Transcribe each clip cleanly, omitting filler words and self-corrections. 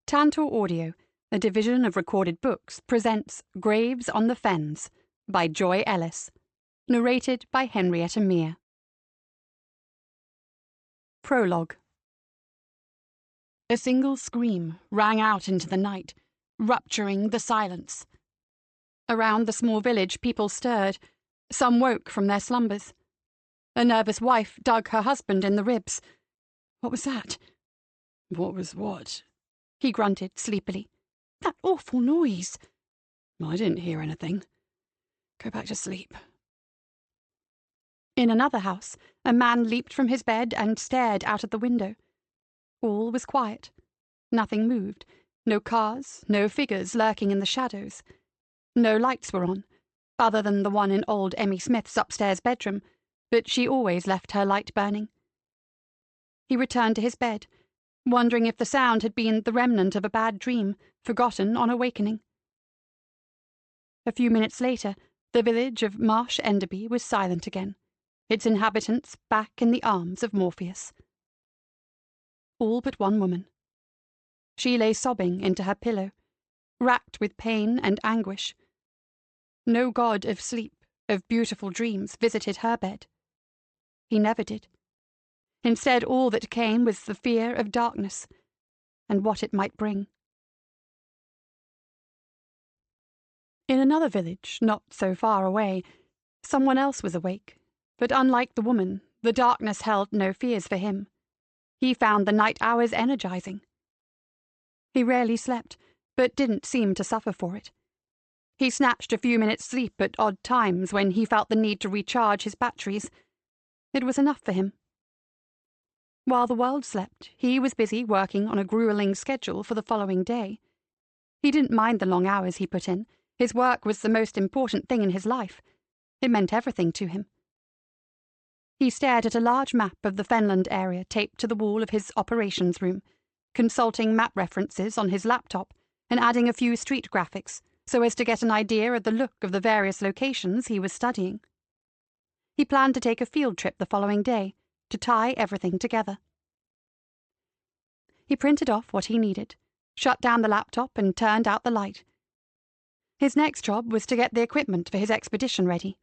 Tantor Audio, a division of Recorded Books, presents Graves on the Fens by Joy Ellis, narrated by Henrietta Mear. Prologue. A single scream rang out into the night, rupturing the silence. Around the small village, people stirred. Some woke from their slumbers. A nervous wife dug her husband in the ribs. What was that? What was what? He grunted sleepily. That awful noise. I didn't hear anything. Go back to sleep. In another house, a man leaped from his bed and stared out of the window. All was quiet. Nothing moved. No cars, no figures lurking in the shadows. No lights were on, other than the one in old Emmy Smith's upstairs bedroom, but she always left her light burning. He returned to his bed, wondering if the sound had been the remnant of a bad dream, forgotten on awakening. A few minutes later, the village of Marsh Enderby was silent again, its inhabitants back in the arms of Morpheus. All but one woman. She lay sobbing into her pillow, racked with pain and anguish. No god of sleep, of beautiful dreams, visited her bed. He never did. Instead, all that came was the fear of darkness, and what it might bring. In another village, not so far away, someone else was awake, but unlike the woman, the darkness held no fears for him. He found the night hours energizing. He rarely slept, but didn't seem to suffer for it. He snatched a few minutes' sleep at odd times when he felt the need to recharge his batteries. It was enough for him. While the world slept, he was busy working on a grueling schedule for the following day. He didn't mind the long hours he put in. His work was the most important thing in his life. It meant everything to him. He stared at a large map of the Fenland area taped to the wall of his operations room, consulting map references on his laptop and adding a few street graphics so as to get an idea of the look of the various locations he was studying. He planned to take a field trip the following day, to tie everything together. He printed off what he needed, shut down the laptop, and turned out the light. His next job was to get the equipment for his expedition ready.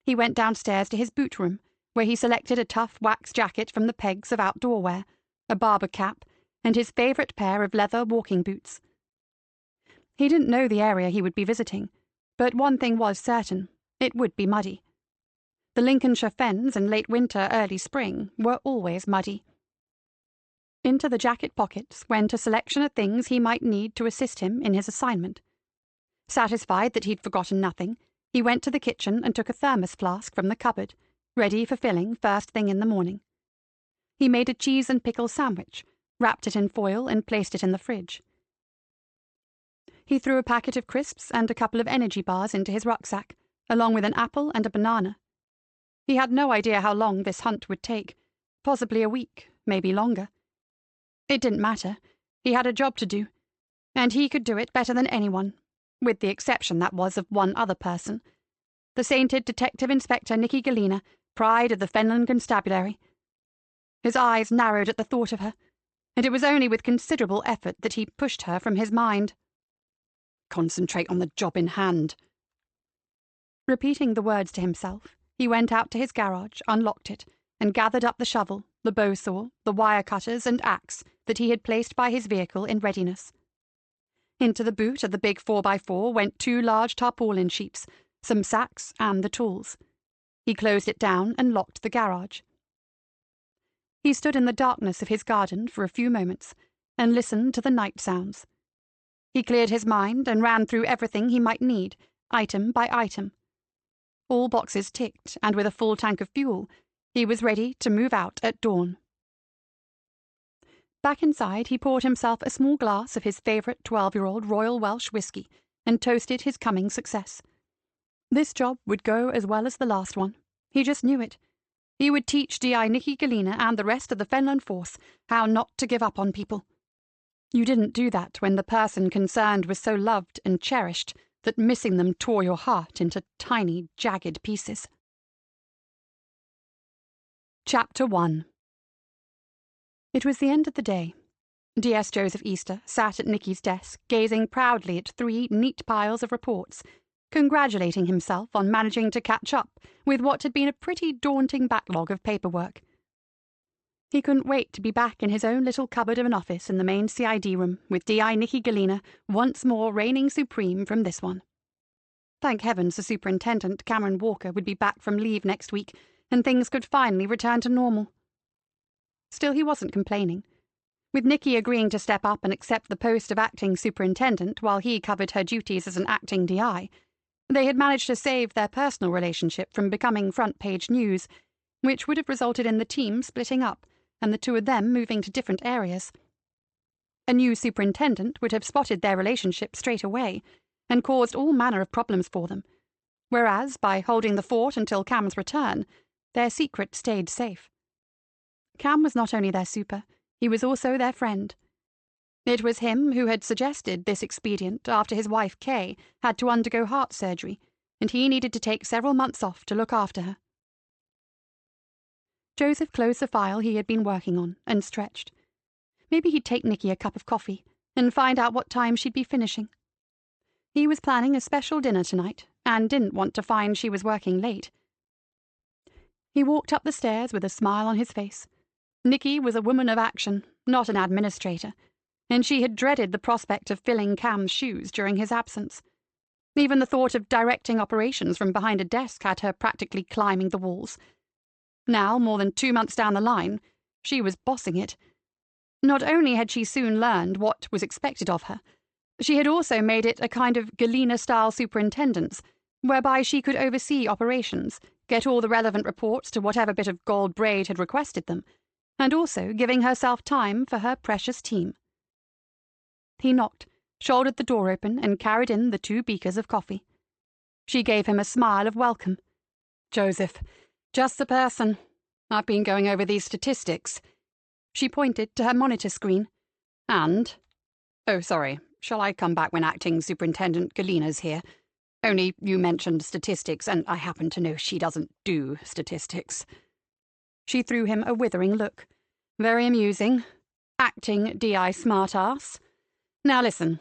He went downstairs to his boot room, where he selected a tough wax jacket from the pegs of outdoor wear, a barber cap, and his favourite pair of leather walking boots. He didn't know the area he would be visiting, but one thing was certain: it would be muddy. The Lincolnshire fens in late winter, early spring were always muddy. Into the jacket pockets went a selection of things he might need to assist him in his assignment. Satisfied that he'd forgotten nothing, he went to the kitchen and took a thermos flask from the cupboard, ready for filling first thing in the morning. He made a cheese and pickle sandwich, wrapped it in foil, and placed it in the fridge. He threw a packet of crisps and a couple of energy bars into his rucksack, along with an apple and a banana. He had no idea how long this hunt would take, possibly a week, maybe longer. It didn't matter. He had a job to do, and he could do it better than anyone, with the exception, that was, of one other person. The sainted Detective Inspector Nicky Galena, pride of the Fenland Constabulary. His eyes narrowed at the thought of her, and it was only with considerable effort that he pushed her from his mind. Concentrate on the job in hand. Repeating the words to himself, he went out to his garage, unlocked it, and gathered up the shovel, the bow saw, the wire cutters, and axe that he had placed by his vehicle in readiness. Into the boot of the big 4x4 went 2 large tarpaulin sheets, some sacks, and the tools. He closed it down and locked the garage. He stood in the darkness of his garden for a few moments and listened to the night sounds. He cleared his mind and ran through everything he might need, item by item. All boxes ticked, and with a full tank of fuel, he was ready to move out at dawn. Back inside, he poured himself a small glass of his favourite 12-year-old Royal Welsh whisky and toasted his coming success. This job would go as well as the last one. He just knew it. He would teach D.I. Nicky Galena and the rest of the Fenland force how not to give up on people. You didn't do that when the person concerned was so loved and cherished that missing them tore your heart into tiny, jagged pieces. Chapter 1. It was the end of the day. DS Joseph Easter sat at Nicky's desk, gazing proudly at 3 neat piles of reports, congratulating himself on managing to catch up with what had been a pretty daunting backlog of paperwork. He couldn't wait to be back in his own little cupboard of an office in the main CID room, with D.I. Nicky Galena once more reigning supreme from this one. Thank heavens the Superintendent, Cameron Walker, would be back from leave next week, and things could finally return to normal. Still, he wasn't complaining. With Nicky agreeing to step up and accept the post of acting superintendent while he covered her duties as an acting DI, they had managed to save their personal relationship from becoming front-page news, which would have resulted in the team splitting up and the 2 of them moving to different areas. A new superintendent would have spotted their relationship straight away and caused all manner of problems for them, whereas, by holding the fort until Cam's return, their secret stayed safe. Cam was not only their super, he was also their friend. It was him who had suggested this expedient after his wife Kay had to undergo heart surgery, and he needed to take several months off to look after her. Joseph closed the file he had been working on and stretched. Maybe he'd take Nicky a cup of coffee and find out what time she'd be finishing. He was planning a special dinner tonight and didn't want to find she was working late. He walked up the stairs with a smile on his face. Nicky was a woman of action, not an administrator, and she had dreaded the prospect of filling Cam's shoes during his absence. Even the thought of directing operations from behind a desk had her practically climbing the walls. Now, more than 2 months down the line, she was bossing it. Not only had she soon learned what was expected of her, she had also made it a kind of Galena-style superintendence, whereby she could oversee operations, get all the relevant reports to whatever bit of gold Braid had requested them, and also giving herself time for her precious team. He knocked, shouldered the door open, and carried in the 2 beakers of coffee. She gave him a smile of welcome. "Joseph, just the person. I've been going over these statistics." She pointed to her monitor screen. "And... Oh, sorry, shall I come back when acting Superintendent Galena's here? Only you mentioned statistics, and I happen to know she doesn't do statistics." She threw him a withering look. "Very amusing. Acting DI smartass. Now listen.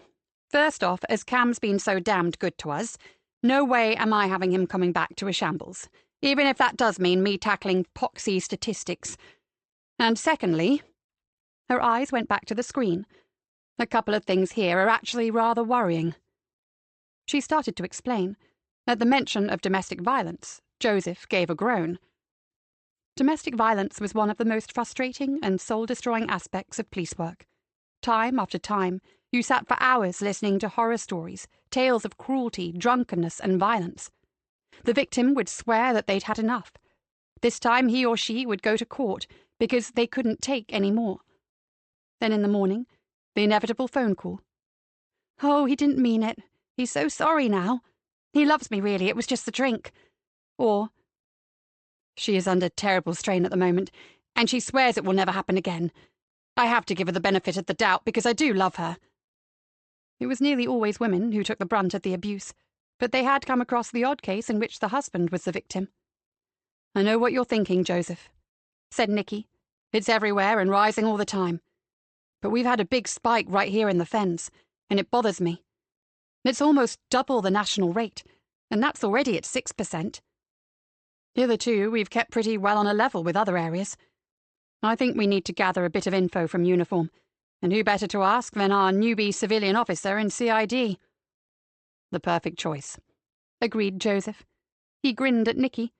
First off, as Cam's been so damned good to us, no way am I having him coming back to a shambles, even if that does mean me tackling poxy statistics. And secondly..." Her eyes went back to the screen. "A couple of things here are actually rather worrying." She started to explain. At the mention of domestic violence, Joseph gave a groan. Domestic violence was one of the most frustrating and soul-destroying aspects of police work. Time after time, you sat for hours listening to horror stories, tales of cruelty, drunkenness, and violence. The victim would swear that they'd had enough. This time he or she would go to court because they couldn't take any more. Then in the morning, the inevitable phone call. "Oh, he didn't mean it. He's so sorry now. He loves me, really. It was just the drink." Or, "She is under terrible strain at the moment, and she swears it will never happen again. I have to give her the benefit of the doubt because I do love her." It was nearly always women who took the brunt of the abuse, but they had come across the odd case in which the husband was the victim. "I know what you're thinking, Joseph," said Nicky. "It's everywhere and rising all the time. But we've had a big spike right here in the Fens, and it bothers me. It's almost double the national rate, and that's already at 6%. Hitherto, we've kept pretty well on a level with other areas. I think we need to gather a bit of info from uniform, and who better to ask than our newbie civilian officer in CID?" "The perfect choice," agreed Joseph. He grinned at Nicky.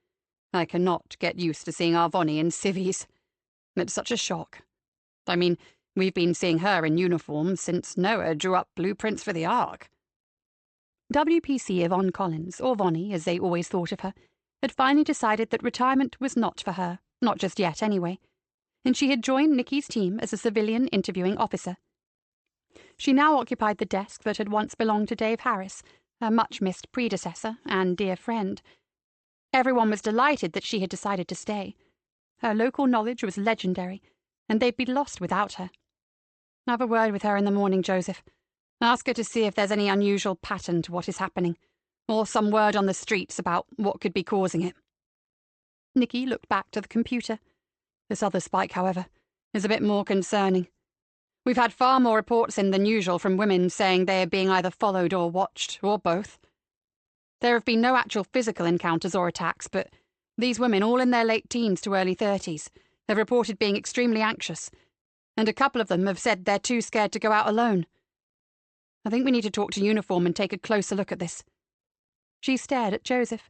"I cannot get used to seeing our Vonnie in civvies. It's such a shock. I mean, we've been seeing her in uniform since Noah drew up blueprints for the Ark." WPC Yvonne Collins, or Vonnie as they always thought of her, had finally decided that retirement was not for her, not just yet anyway, and she had joined Nicky's team as a civilian interviewing officer. She now occupied the desk that had once belonged to Dave Harris, her much-missed predecessor and dear friend. Everyone was delighted that she had decided to stay. Her local knowledge was legendary, and they'd be lost without her. "Have a word with her in the morning, Joseph. Ask her to see if there's any unusual pattern to what is happening, or some word on the streets about what could be causing it." Nicky looked back to the computer. "This other spike, however, is a bit more concerning. We've had far more reports in than usual from women saying they are being either followed or watched, or both. There have been no actual physical encounters or attacks, but these women, all in their late teens to early 30s, have reported being extremely anxious, and a couple of them have said they're too scared to go out alone. I think we need to talk to Uniform and take a closer look at this. She stared at Joseph.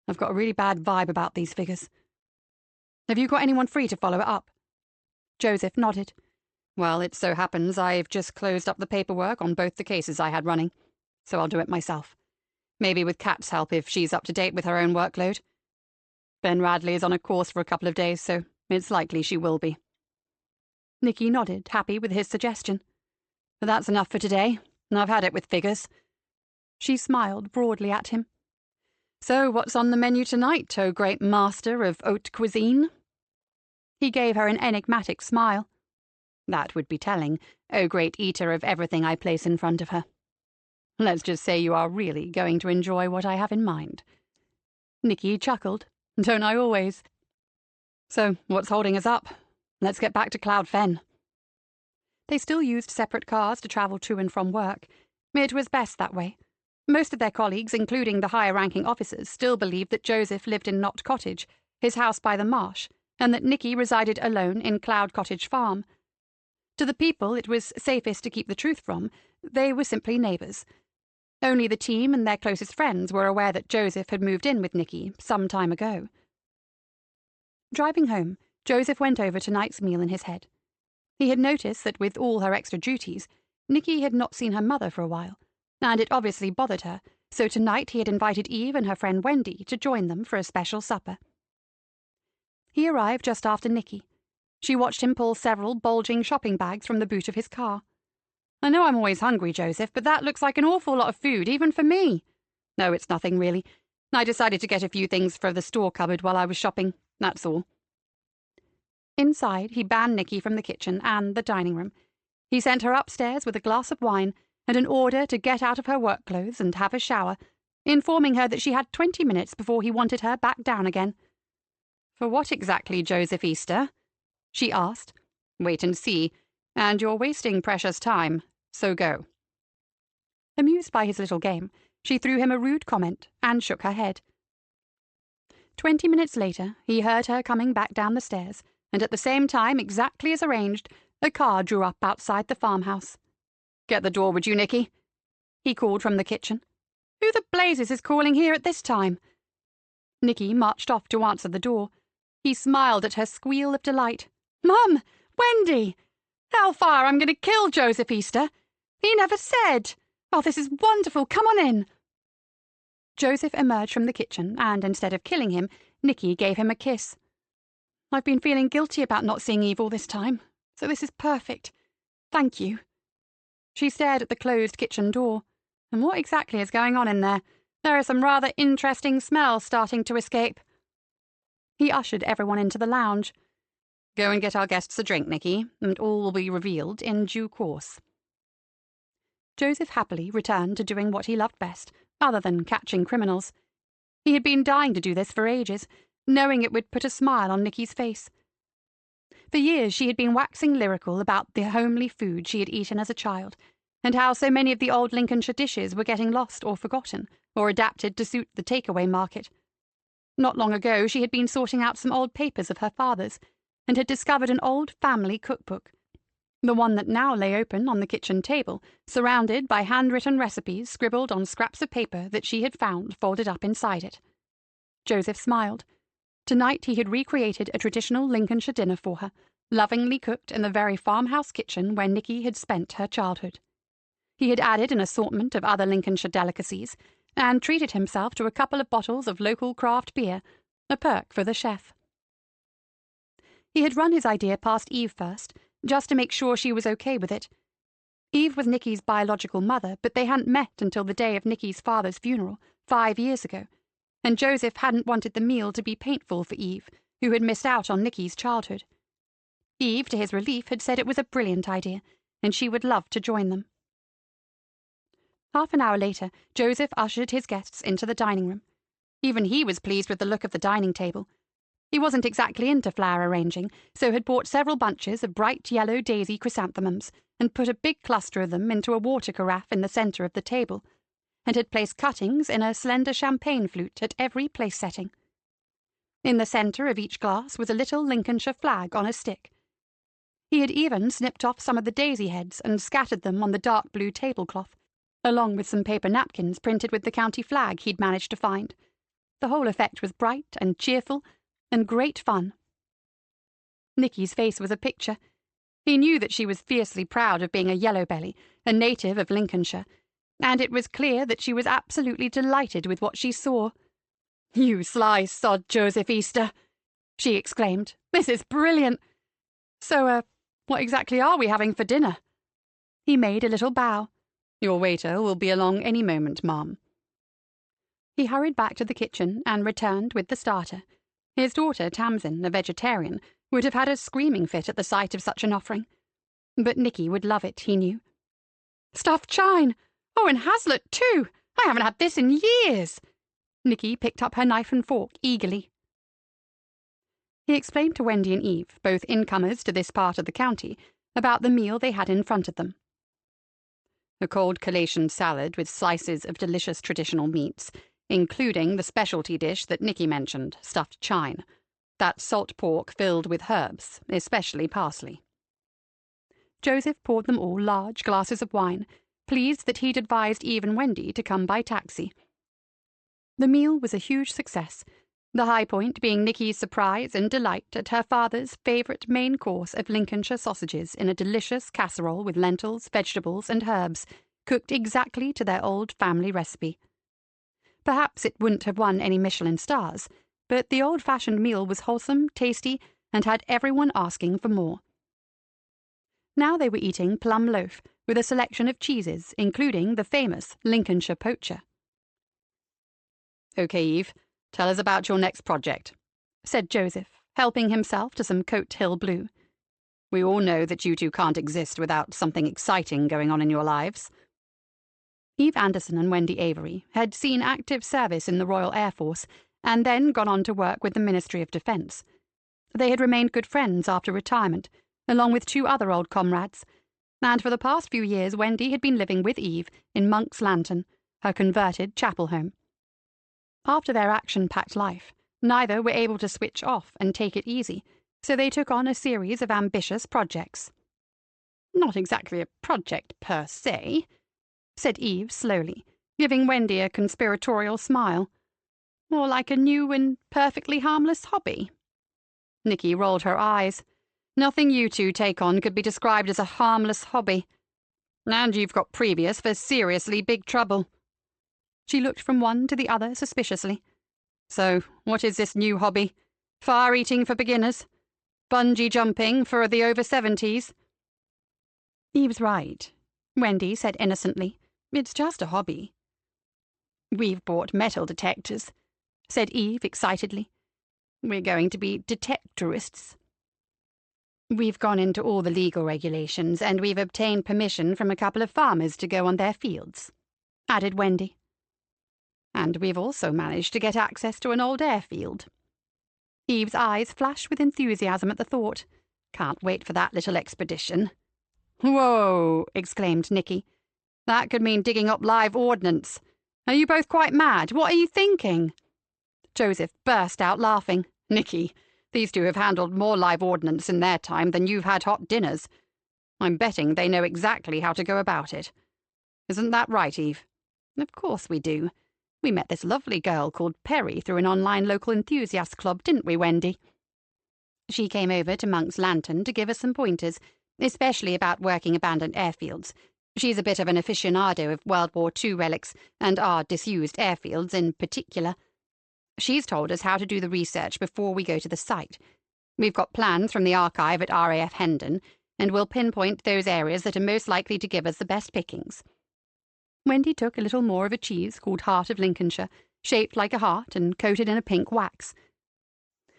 I've got a really bad vibe about these figures. Have you got anyone free to follow it up? Joseph nodded. Well, it so happens I've just closed up the paperwork on both the cases I had running, so I'll do it myself. Maybe with Kat's help if she's up to date with her own workload. Ben Radley is on a course for a couple of days, so it's likely she will be. Nicky nodded, happy with his suggestion. But that's enough for today. I've had it with figures. She smiled broadly at him. So what's on the menu tonight, oh great master of haute cuisine? He gave her an enigmatic smile. That would be telling, oh great eater of everything I place in front of her. Let's just say you are really going to enjoy what I have in mind. Nicky chuckled. Don't I always? So, what's holding us up? Let's get back to Cloud Fen. They still used separate cars to travel to and from work. It was best that way. Most of their colleagues, including the higher-ranking officers, still believed that Joseph lived in Knott Cottage, his house by the marsh, and that Nicky resided alone in Cloud Cottage Farm. To the people it was safest to keep the truth from, they were simply neighbours. Only the team and their closest friends were aware that Joseph had moved in with Nicky some time ago. Driving home, Joseph went over tonight's meal in his head. He had noticed that with all her extra duties, Nicky had not seen her mother for a while, and it obviously bothered her, so tonight he had invited Eve and her friend Wendy to join them for a special supper. He arrived just after Nicky. She watched him pull several bulging shopping bags from the boot of his car. I know I'm always hungry, Joseph, but that looks like an awful lot of food, even for me. No, it's nothing, really. I decided to get a few things for the store cupboard while I was shopping, that's all. Inside, he banned Nicky from the kitchen and the dining room. He sent her upstairs with a glass of wine and an order to get out of her work clothes and have a shower, informing her that she had 20 minutes before he wanted her back down again. For what exactly, Joseph Easter? She asked. Wait and see. And you're wasting precious time, so go. Amused by his little game, she threw him a rude comment and shook her head. 20 minutes later, he heard her coming back down the stairs, and at the same time, exactly as arranged, a car drew up outside the farmhouse. Get the door, would you, Nicky? He called from the kitchen. Who the blazes is calling here at this time? Nicky marched off to answer the door. He smiled at her squeal of delight. Mum! Wendy! Hellfire, I'm going to kill Joseph Easter. He never said. Oh, this is wonderful. Come on in. Joseph emerged from the kitchen, and instead of killing him, Nicky gave him a kiss. I've been feeling guilty about not seeing Eve all this time, so this is perfect. Thank you. She stared at the closed kitchen door. And what exactly is going on in there? There are some rather interesting smells starting to escape. He ushered everyone into the lounge. Go and get our guests a drink, Nicky, and all will be revealed in due course. Joseph happily returned to doing what he loved best, other than catching criminals. He had been dying to do this for ages, knowing it would put a smile on Nicky's face. For years she had been waxing lyrical about the homely food she had eaten as a child, and how so many of the old Lincolnshire dishes were getting lost or forgotten, or adapted to suit the takeaway market. Not long ago she had been sorting out some old papers of her father's, and had discovered an old family cookbook, the one that now lay open on the kitchen table, surrounded by handwritten recipes scribbled on scraps of paper that she had found folded up inside it. Joseph smiled. Tonight he had recreated a traditional Lincolnshire dinner for her, lovingly cooked in the very farmhouse kitchen where Nicky had spent her childhood. He had added an assortment of other Lincolnshire delicacies, and treated himself to a couple of bottles of local craft beer, a perk for the chef. He had run his idea past Eve first, just to make sure she was okay with it. Eve was Nicky's biological mother, but they hadn't met until the day of Nicky's father's funeral, 5 years ago, and Joseph hadn't wanted the meal to be painful for Eve, who had missed out on Nicky's childhood. Eve, to his relief, had said it was a brilliant idea, and she would love to join them. Half an hour later, Joseph ushered his guests into the dining room. Even he was pleased with the look of the dining table. He wasn't exactly into flower arranging, so had bought several bunches of bright yellow daisy chrysanthemums and put a big cluster of them into a water carafe in the centre of the table, and had placed cuttings in a slender champagne flute at every place setting. In the centre of each glass was a little Lincolnshire flag on a stick. He had even snipped off some of the daisy heads and scattered them on the dark blue tablecloth, along with some paper napkins printed with the county flag he'd managed to find. The whole effect was bright and cheerful and great fun. Nicky's face was a picture. He knew that she was fiercely proud of being a yellow-belly, a native of Lincolnshire, and it was clear that she was absolutely delighted with what she saw. "You sly sod, Joseph Easter!" she exclaimed. "This is brilliant! So, what exactly are we having for dinner?" He made a little bow. "Your waiter will be along any moment, ma'am." He hurried back to the kitchen and returned with the starter. His daughter, Tamsin, a vegetarian, would have had a screaming fit at the sight of such an offering. But Nicky would love it, he knew. "Stuffed chine! Oh, and haslet, too! I haven't had this in years!" Nicky picked up her knife and fork eagerly. He explained to Wendy and Eve, both incomers to this part of the county, about the meal they had in front of them. A cold collation salad with slices of delicious traditional meats, including the specialty dish that Nicky mentioned, stuffed chine. That salt pork filled with herbs, especially parsley. Joseph poured them all large glasses of wine, pleased that he'd advised Eve and Wendy to come by taxi. The meal was a huge success, the high point being Nicky's surprise and delight at her father's favourite main course of Lincolnshire sausages in a delicious casserole with lentils, vegetables, and herbs, cooked exactly to their old family recipe. Perhaps it wouldn't have won any Michelin stars, but the old-fashioned meal was wholesome, tasty, and had everyone asking for more. Now they were eating plum loaf, with a selection of cheeses, including the famous Lincolnshire poacher. "Okay, Eve, tell us about your next project," said Joseph, helping himself to some Coat Hill Blue. "We all know that you two can't exist without something exciting going on in your lives." Eve Anderson and Wendy Avery had seen active service in the Royal Air Force and then gone on to work with the Ministry of Defence. They had remained good friends after retirement, along with two other old comrades, and for the past few years Wendy had been living with Eve in Monk's Lantern, her converted chapel home. After their action-packed life, neither were able to switch off and take it easy, so they took on a series of ambitious projects. "Not exactly a project per se," said Eve slowly, giving Wendy a conspiratorial smile. "More like a new and perfectly harmless hobby." Nicky rolled her eyes. "Nothing you two take on could be described as a harmless hobby. And you've got previous for seriously big trouble." She looked from one to the other suspiciously. "So, what is this new hobby? Fire eating for beginners? Bungee jumping for the over-70s? "Eve's right," Wendy said innocently. "It's just a hobby." "We've bought metal detectors," said Eve excitedly. "We're going to be detectorists." "We've gone into all the legal regulations, and we've obtained permission from a couple of farmers to go on their fields," added Wendy. "And we've also managed to get access to an old airfield." Eve's eyes flashed with enthusiasm at the thought. "Can't wait for that little expedition." "Whoa!" exclaimed Nicky. "That could mean digging up live ordnance. Are you both quite mad? What are you thinking?" Joseph burst out laughing. "Nicky, these two have handled more live ordnance in their time than you've had hot dinners. I'm betting they know exactly how to go about it. Isn't that right, Eve?" "Of course we do. We met this lovely girl called Perry through an online local enthusiast club, didn't we, Wendy? She came over to Monk's Lantern to give us some pointers, especially about working abandoned airfields. She's a bit of an aficionado of World War II relics, and our disused airfields in particular. She's told us how to do the research before we go to the site. We've got plans from the archive at RAF Hendon, and we'll pinpoint those areas that are most likely to give us the best pickings." Wendy took a little more of a cheese called Heart of Lincolnshire, shaped like a heart and coated in a pink wax.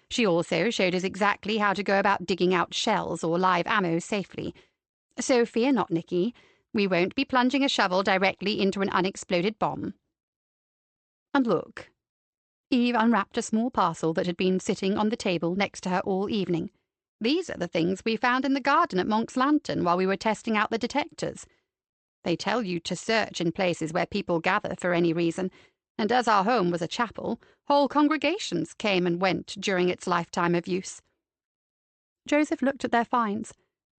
She also showed us exactly how to go about digging out shells or live ammo safely. So fear not, Nicky, we won't be plunging a shovel directly into an unexploded bomb. "And look," Eve unwrapped a small parcel that had been sitting on the table next to her all evening. "These are the things we found in the garden at Monk's Lantern while we were testing out the detectors. They tell you to search in places where people gather for any reason, and as our home was a chapel, whole congregations came and went during its lifetime of use." Joseph looked at their finds.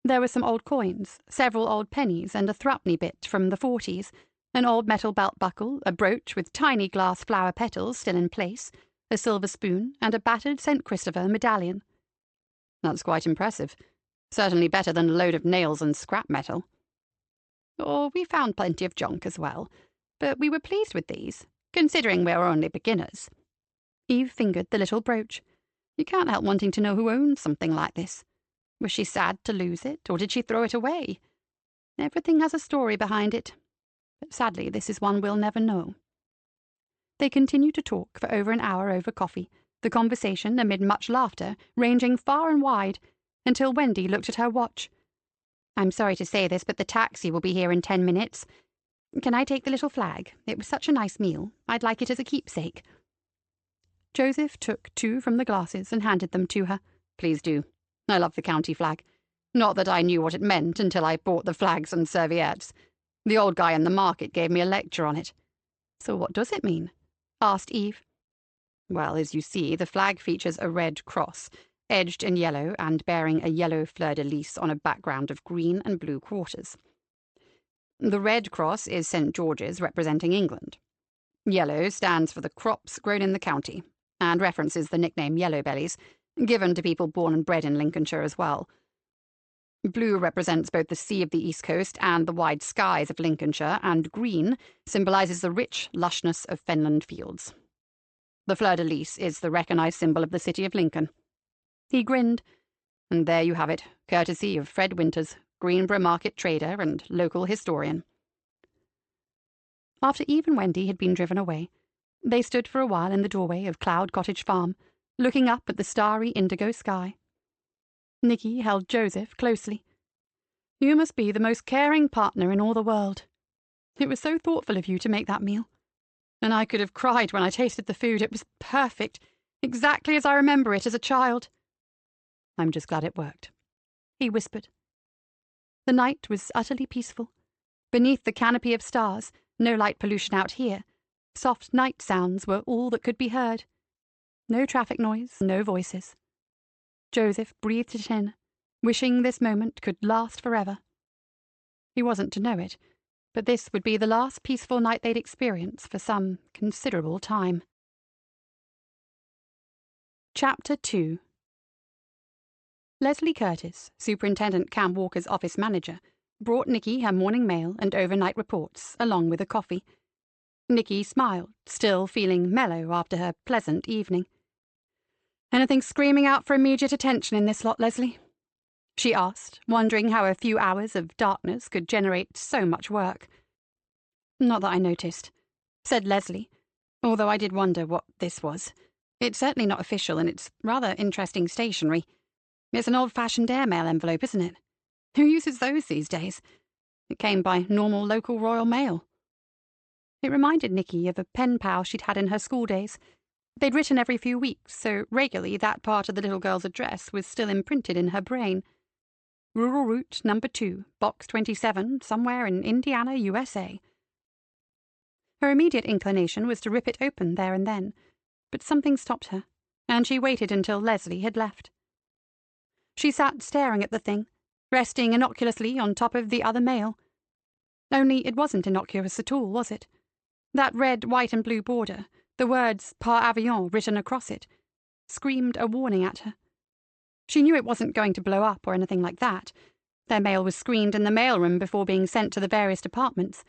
There were some old coins, several old pennies, and a threepenny bit from the 40s, an old metal belt buckle, a brooch with tiny glass flower petals still in place, a silver spoon, and a battered St. Christopher medallion. "That's quite impressive. Certainly better than a load of nails and scrap metal." "Oh, we found plenty of junk as well, but we were pleased with these, considering we were only beginners." Eve fingered the little brooch. You can't help wanting to know who owns something like this. Was she sad to lose it, or did she throw it away? Everything has a story behind it, but sadly this is one we'll never know. They continued to talk for over an hour over coffee, the conversation amid much laughter, ranging far and wide, until Wendy looked at her watch. "I'm sorry to say this, but the taxi will be here in 10 minutes. Can I take the little flag? It was such a nice meal. I'd like it as a keepsake." Joseph took 2 from the glasses and handed them to her. "Please do. I love the county flag. Not that I knew what it meant until I bought the flags and serviettes. The old guy in the market gave me a lecture on it." "So what does it mean?" asked Eve. "Well, as you see, the flag features a red cross, edged in yellow and bearing a yellow fleur-de-lis on a background of green and blue quarters. The red cross is St. George's, representing England. Yellow stands for the crops grown in the county, and references the nickname Yellow Bellies, given to people born and bred in Lincolnshire as well. Blue represents both the sea of the East Coast and the wide skies of Lincolnshire, and green symbolises the rich lushness of fenland fields. The fleur-de-lis is the recognised symbol of the city of Lincoln." He grinned. "And there you have it, courtesy of Fred Winters, Greenborough market trader and local historian." After Eve and Wendy had been driven away, they stood for a while in the doorway of Cloud Cottage Farm, looking up at the starry indigo sky. Nicky held Joseph closely. "You must be the most caring partner in all the world. It was so thoughtful of you to make that meal. And I could have cried when I tasted the food. It was perfect, exactly as I remember it as a child." "I'm just glad it worked," he whispered. The night was utterly peaceful. Beneath the canopy of stars, no light pollution out here, soft night sounds were all that could be heard. No traffic noise, no voices. Joseph breathed it in, wishing this moment could last forever. He wasn't to know it, but this would be the last peaceful night they'd experience for some considerable time. Chapter 2. Leslie Curtis, Superintendent Cam Walker's office manager, brought Nicky her morning mail and overnight reports, along with a coffee. Nicky smiled, still feeling mellow after her pleasant evening. "Anything screaming out for immediate attention in this lot, Leslie?" she asked, wondering how a few hours of darkness could generate so much work. "Not that I noticed," said Leslie, although I did wonder what this was. "It's certainly not official, and it's rather interesting stationery. It's an old-fashioned airmail envelope, isn't it? Who uses those these days? It came by normal local Royal Mail." It reminded Nicky of a pen pal she'd had in her school days. They'd written every few weeks, so regularly that part of the little girl's address was still imprinted in her brain. Rural Route No. 2, Box 27, somewhere in Indiana, USA. Her immediate inclination was to rip it open there and then, but something stopped her, and she waited until Leslie had left. She sat staring at the thing, resting innocuously on top of the other mail. Only it wasn't innocuous at all, was it? That red, white and blue border, the words Par Avion written across it, screamed a warning at her. She knew it wasn't going to blow up or anything like that. Their mail was screened in the mailroom before being sent to the various departments.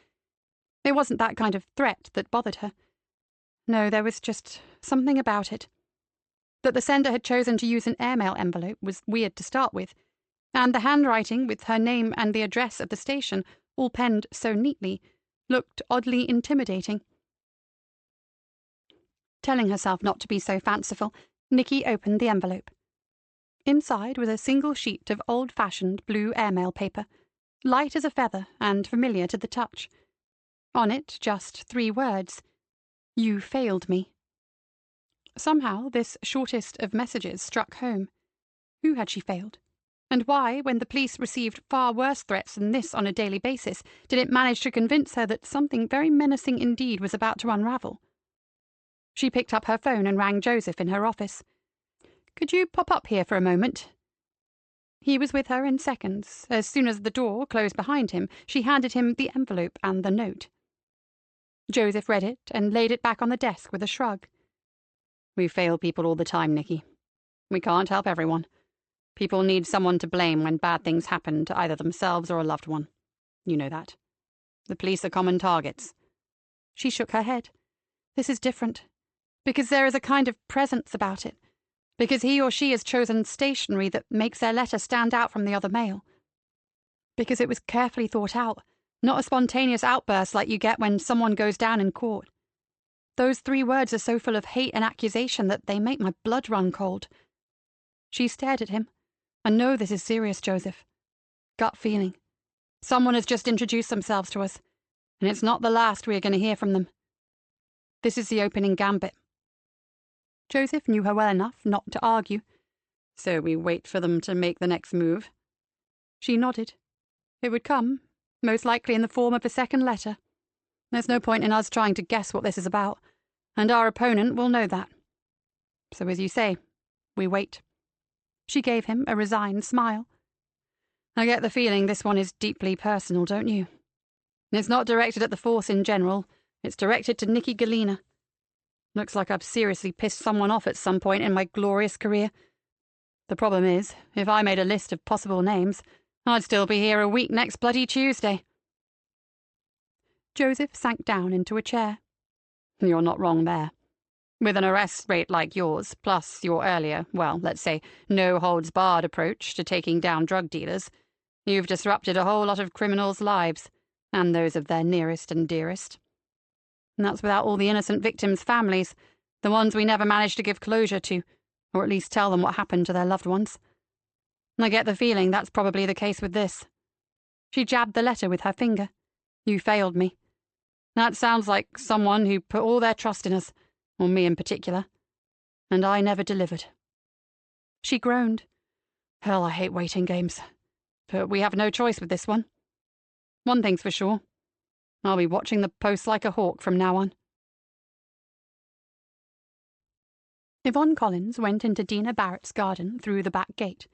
It wasn't that kind of threat that bothered her. No, there was just something about it. That the sender had chosen to use an airmail envelope was weird to start with, and the handwriting with her name and the address of the station, all penned so neatly, looked oddly intimidating. Telling herself not to be so fanciful, Nicky opened the envelope. Inside was a single sheet of old-fashioned blue airmail paper, light as a feather and familiar to the touch. On it just 3 words. "You failed me." Somehow, this shortest of messages struck home. Who had she failed? And why, when the police received far worse threats than this on a daily basis, did it manage to convince her that something very menacing indeed was about to unravel? She picked up her phone and rang Joseph in her office. "Could you pop up here for a moment?" He was with her in seconds. As soon as the door closed behind him, she handed him the envelope and the note. Joseph read it and laid it back on the desk with a shrug. "We fail people all the time, Nicky. We can't help everyone. People need someone to blame when bad things happen to either themselves or a loved one. You know that. The police are common targets." She shook her head. "This is different. Because there is a kind of presence about it. Because he or she has chosen stationery that makes their letter stand out from the other mail. Because it was carefully thought out, not a spontaneous outburst like you get when someone goes down in court. Those 3 words are so full of hate and accusation that they make my blood run cold." She stared at him. "I know this is serious, Joseph. Gut feeling. Someone has just introduced themselves to us, and it's not the last we are going to hear from them. This is the opening gambit." Joseph knew her well enough not to argue. "So we wait for them to make the next move?" She nodded. It would come, most likely in the form of a second letter. There's no point in us trying to guess what this is about, and our opponent will know that. So as you say, we wait. She gave him a resigned smile. "I get the feeling this one is deeply personal, don't you? It's not directed at the force in general. It's directed to Nicky Galena. Looks like I've seriously pissed someone off at some point in my glorious career. The problem is, if I made a list of possible names, I'd still be here a week next bloody Tuesday." Joseph sank down into a chair. "You're not wrong there. With an arrest rate like yours, plus your earlier, well, let's say, no-holds-barred approach to taking down drug dealers, you've disrupted a whole lot of criminals' lives, and those of their nearest and dearest. And that's without all the innocent victims' families, the ones we never managed to give closure to, or at least tell them what happened to their loved ones. I get the feeling that's probably the case with this." She jabbed the letter with her finger. "You failed me. That sounds like someone who put all their trust in us, or me in particular. And I never delivered." She groaned. "Hell, I hate waiting games. But we have no choice with this one. One thing's for sure. I'll be watching the post like a hawk from now on." Yvonne Collins went into Dina Barrett's garden through the back gate.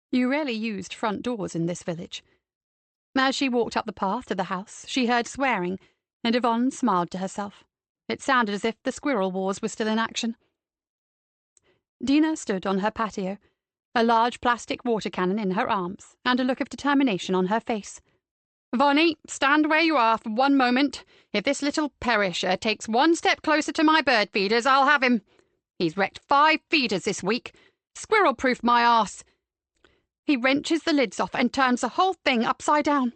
You rarely used front doors in this village. As she walked up the path to the house, she heard swearing, and Yvonne smiled to herself. It sounded as if the squirrel wars were still in action. Dina stood on her patio, a large plastic water cannon in her arms, and a look of determination on her face. "Vonnie, stand where you are for one moment. If this little perisher takes one step closer to my bird feeders, I'll have him. He's wrecked 5 feeders this week. Squirrel-proof my arse. He wrenches the lids off and turns the whole thing upside down.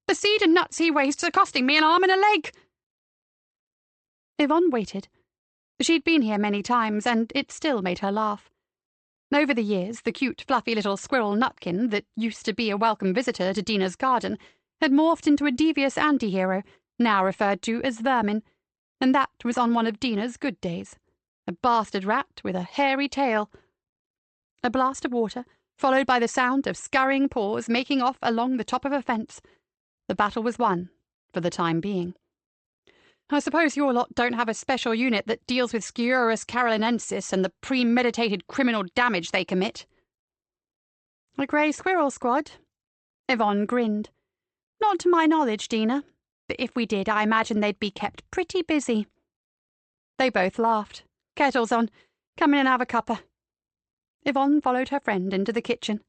The seed and nuts he wastes are costing me an arm and a leg." Yvonne waited. She'd been here many times, and it still made her laugh. Over the years, the cute, fluffy little squirrel Nutkin that used to be a welcome visitor to Dina's garden had morphed into a devious anti-hero, now referred to as Vermin, and that was on one of Dina's good days. A bastard rat with a hairy tail. A blast of water, followed by the sound of scurrying paws making off along the top of a fence. The battle was won, for the time being. "I suppose your lot don't have a special unit that deals with Sciurus carolinensis and the premeditated criminal damage they commit." "A grey squirrel squad?" Yvonne grinned. "Not to my knowledge, Dina. But if we did, I imagine they'd be kept pretty busy." They both laughed. "Kettle's on. Come in and have a cuppa." Yvonne followed her friend into the kitchen.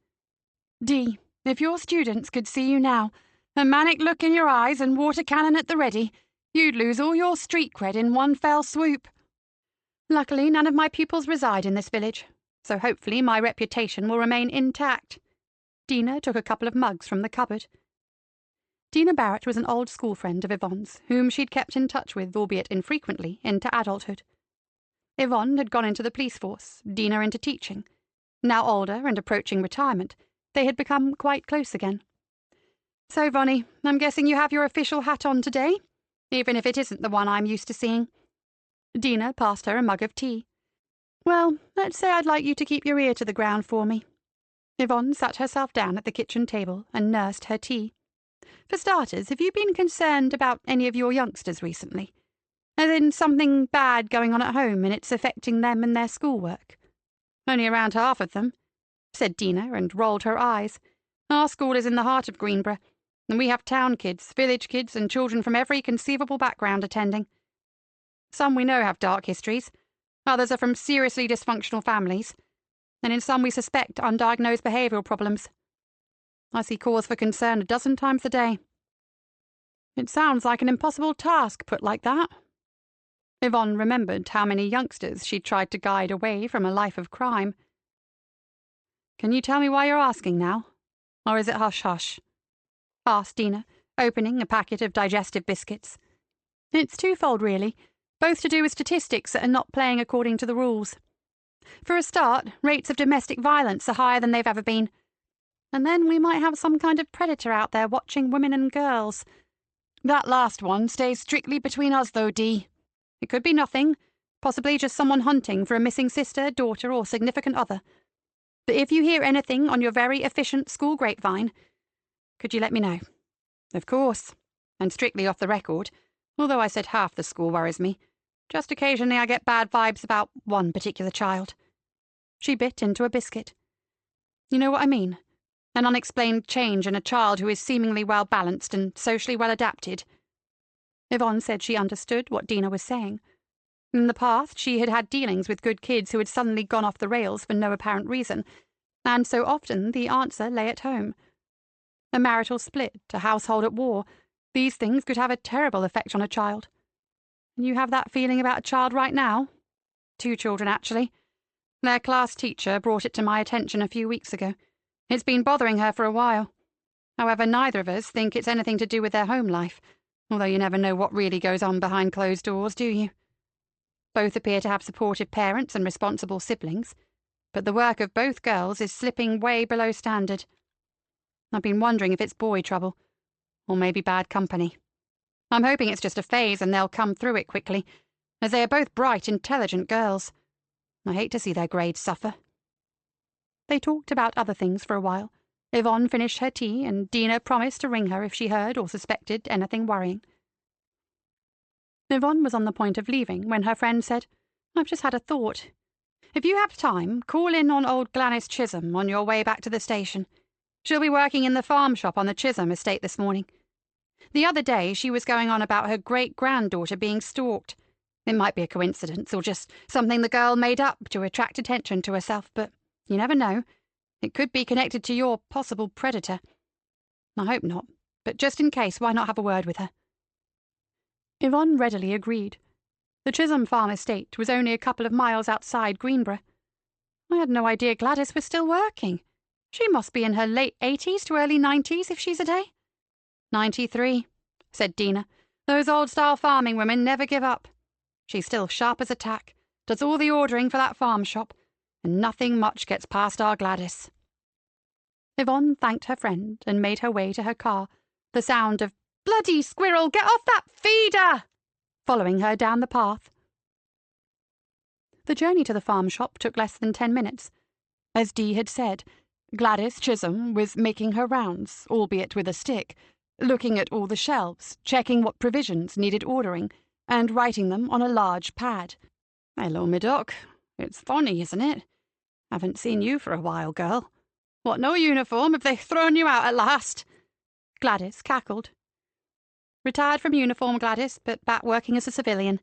"Dee, if your students could see you now, a manic look in your eyes and water cannon at the ready, you'd lose all your street cred in one fell swoop. Luckily, none of my pupils reside in this village, so hopefully my reputation will remain intact." Dina took a couple of mugs from the cupboard. Dina Barrett was an old school friend of Yvonne's, whom she'd kept in touch with, albeit infrequently, into adulthood. Yvonne had gone into the police force, Dina into teaching. Now older and approaching retirement, they had become quite close again. "So, Vonnie, I'm guessing you have your official hat on today, even if it isn't the one I'm used to seeing." Dina passed her a mug of tea. Well, let's say I'd like you to keep your ear to the ground for me. Yvonne sat herself down at the kitchen table and nursed her tea. For starters, have you been concerned about any of your youngsters recently? As in something bad going on at home and it's affecting them and their schoolwork? Only around half of them, said Dina, and rolled her eyes. Our school is in the heart of Greenborough, and we have town kids, village kids, and children from every conceivable background attending. Some we know have dark histories, others are from seriously dysfunctional families, and in some we suspect undiagnosed behavioural problems. I see cause for concern a dozen times a day. It sounds like an impossible task put like that. Yvonne remembered how many youngsters she'd tried to guide away from a life of crime. Can you tell me why you're asking now? Or is it hush-hush? Asked Dina, opening a packet of digestive biscuits. It's twofold, really, both to do with statistics that are not playing according to the rules. For a start, rates of domestic violence are higher than they've ever been. And then we might have some kind of predator out there watching women and girls. That last one stays strictly between us, though, Dee. It could be nothing, possibly just someone hunting for a missing sister, daughter, or significant other. But if you hear anything on your very efficient school grapevine, could you let me know? Of course, and strictly off the record, although I said half the school worries me. Just occasionally I get bad vibes about one particular child. She bit into a biscuit. You know what I mean? An unexplained change in a child who is seemingly well-balanced and socially well-adapted. Yvonne said she understood what Dina was saying. In the past, she had had dealings with good kids who had suddenly gone off the rails for no apparent reason, and so often the answer lay at home. A marital split, a household at war, these things could have a terrible effect on a child. And you have that feeling about a child right now? 2 children, actually. Their class teacher brought it to my attention a few weeks ago. It's been bothering her for a while. However, neither of us think it's anything to do with their home life, although you never know what really goes on behind closed doors, do you? Both appear to have supportive parents and responsible siblings, but the work of both girls is slipping way below standard. I've been wondering if it's boy trouble, or maybe bad company. I'm hoping it's just a phase and they'll come through it quickly, as they are both bright, intelligent girls. I hate to see their grades suffer. They talked about other things for a while. Yvonne finished her tea, and Dina promised to ring her if she heard or suspected anything worrying. Yvonne was on the point of leaving when her friend said, I've just had a thought. If you have time, call in on old Gladys Chisholm on your way back to the station. She'll be working in the farm shop on the Chisholm estate this morning. The other day she was going on about her great-granddaughter being stalked. It might be a coincidence or just something the girl made up to attract attention to herself, but you never know. It could be connected to your possible predator. I hope not, but just in case, why not have a word with her? Yvonne readily agreed. The Chisholm farm estate was only a couple of miles outside Greenborough. I had no idea Gladys was still working. She must be in her late 80s to early 90s if she's a day. 93, said Dina. Those old-style farming women never give up. She's still sharp as a tack, does all the ordering for that farm shop, and nothing much gets past our Gladys. Yvonne thanked her friend and made her way to her car, the sound of, Bloody squirrel, get off that feeder! Following her down the path. The journey to the farm shop took less than 10 minutes. As Dee had said, Gladys Chisholm was making her rounds, albeit with a stick, looking at all the shelves, checking what provisions needed ordering, and writing them on a large pad. Hello, me duck. It's funny, isn't it? Haven't seen you for a while, girl. What, no uniform? Have they thrown you out at last? Gladys cackled. Retired from uniform, Gladys, but back working as a civilian.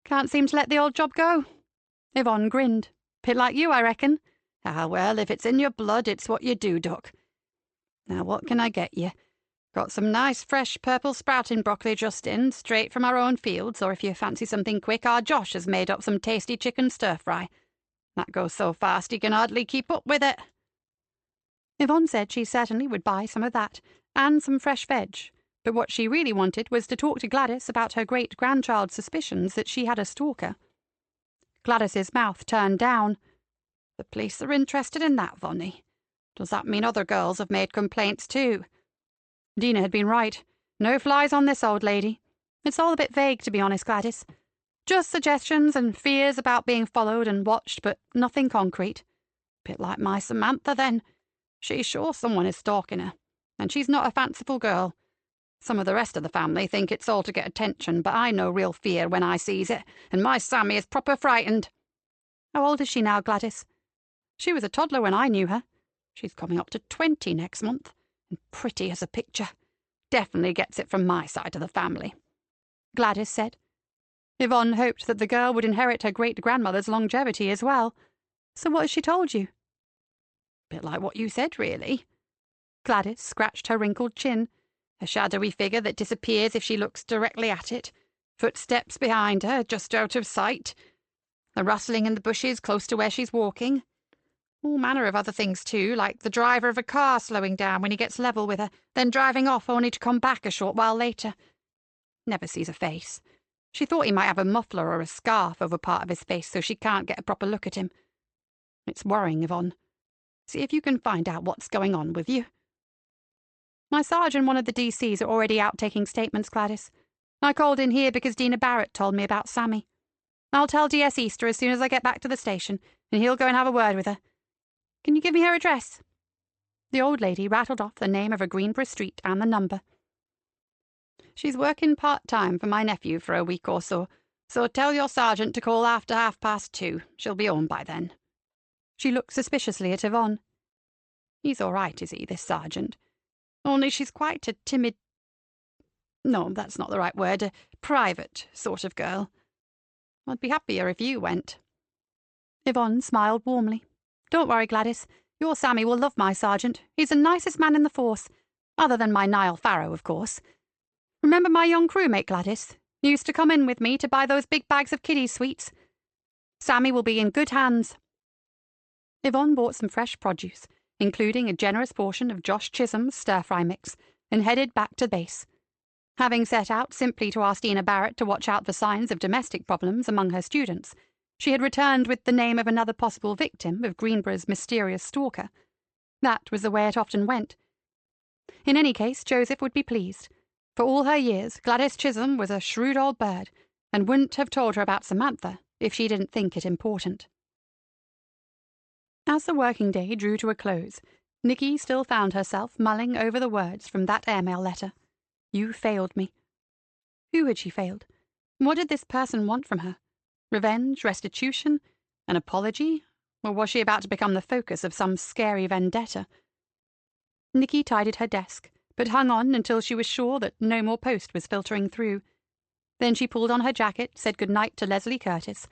Can't seem to let the old job go. Yvonne grinned. Bit like you, I reckon. Ah, well, if it's in your blood, it's what you do, Duck. Now, what can I get you? Got some nice, fresh, purple sprouting broccoli just in, straight from our own fields, or if you fancy something quick, our Josh has made up some tasty chicken stir-fry. That goes so fast he can hardly keep up with it. Yvonne said she certainly would buy some of that, and some fresh veg, but what she really wanted was to talk to Gladys about her great-grandchild's suspicions that she had a stalker. Gladys's mouth turned down. The police are interested in that, Vonnie. Does that mean other girls have made complaints too? Dina had been right. No flies on this old lady. It's all a bit vague, to be honest, Gladys. Just suggestions and fears about being followed and watched, but nothing concrete. Bit like my Samantha, then. She's sure someone is stalking her, and she's not a fanciful girl. Some of the rest of the family think it's all to get attention, but I know real fear when I sees it, and my Sammy is proper frightened. How old is she now, Gladys? She was a toddler when I knew her. She's coming up to 20 next month, and pretty as a picture. Definitely gets it from my side of the family, Gladys said. Yvonne hoped that the girl would inherit her great-grandmother's longevity as well. So what has she told you? Bit like what you said, really. Gladys scratched her wrinkled chin. A shadowy figure that disappears if she looks directly at it. Footsteps behind her, just out of sight. A rustling in the bushes close to where she's walking. All manner of other things, too, like the driver of a car slowing down when he gets level with her, then driving off only to come back a short while later. Never sees a face. She thought he might have a muffler or a scarf over part of his face so she can't get a proper look at him. It's worrying, Yvonne. See if you can find out what's going on with you. My Sarge and one of the DCs are already out taking statements, Gladys. I called in here because Dina Barrett told me about Sammy. I'll tell DS Easter as soon as I get back to the station, and he'll go and have a word with her. Can you give me her address? The old lady rattled off the name of a Greenborough street and the number. She's working part-time for my nephew for a week or so tell your sergeant to call after 2:30. She'll be home by then. She looked suspiciously at Yvonne. He's all right, is he, this sergeant? Only she's quite a timid... No, that's not the right word. A private sort of girl. I'd be happier if you went. Yvonne smiled warmly. Don't worry, Gladys. Your Sammy will love my sergeant. He's the nicest man in the force. Other than my Niall Farrow, of course. Remember my young crewmate, Gladys? He used to come in with me to buy those big bags of kiddies' sweets. Sammy will be in good hands. Yvonne bought some fresh produce, including a generous portion of Josh Chisholm's stir-fry mix, and headed back to base. Having set out simply to ask Dina Barrett to watch out for signs of domestic problems among her students, she had returned with the name of another possible victim of Greenborough's mysterious stalker. That was the way it often went. In any case, Joseph would be pleased. For all her years, Gladys Chisholm was a shrewd old bird, and wouldn't have told her about Samantha if she didn't think it important. As the working day drew to a close, Nicky still found herself mulling over the words from that airmail letter. You failed me. Who had she failed? What did this person want from her? Revenge, restitution, an apology? Or was she about to become the focus of some scary vendetta? Nicky tidied her desk, but hung on until she was sure that no more post was filtering through. Then she pulled on her jacket, said good night to Leslie Curtis,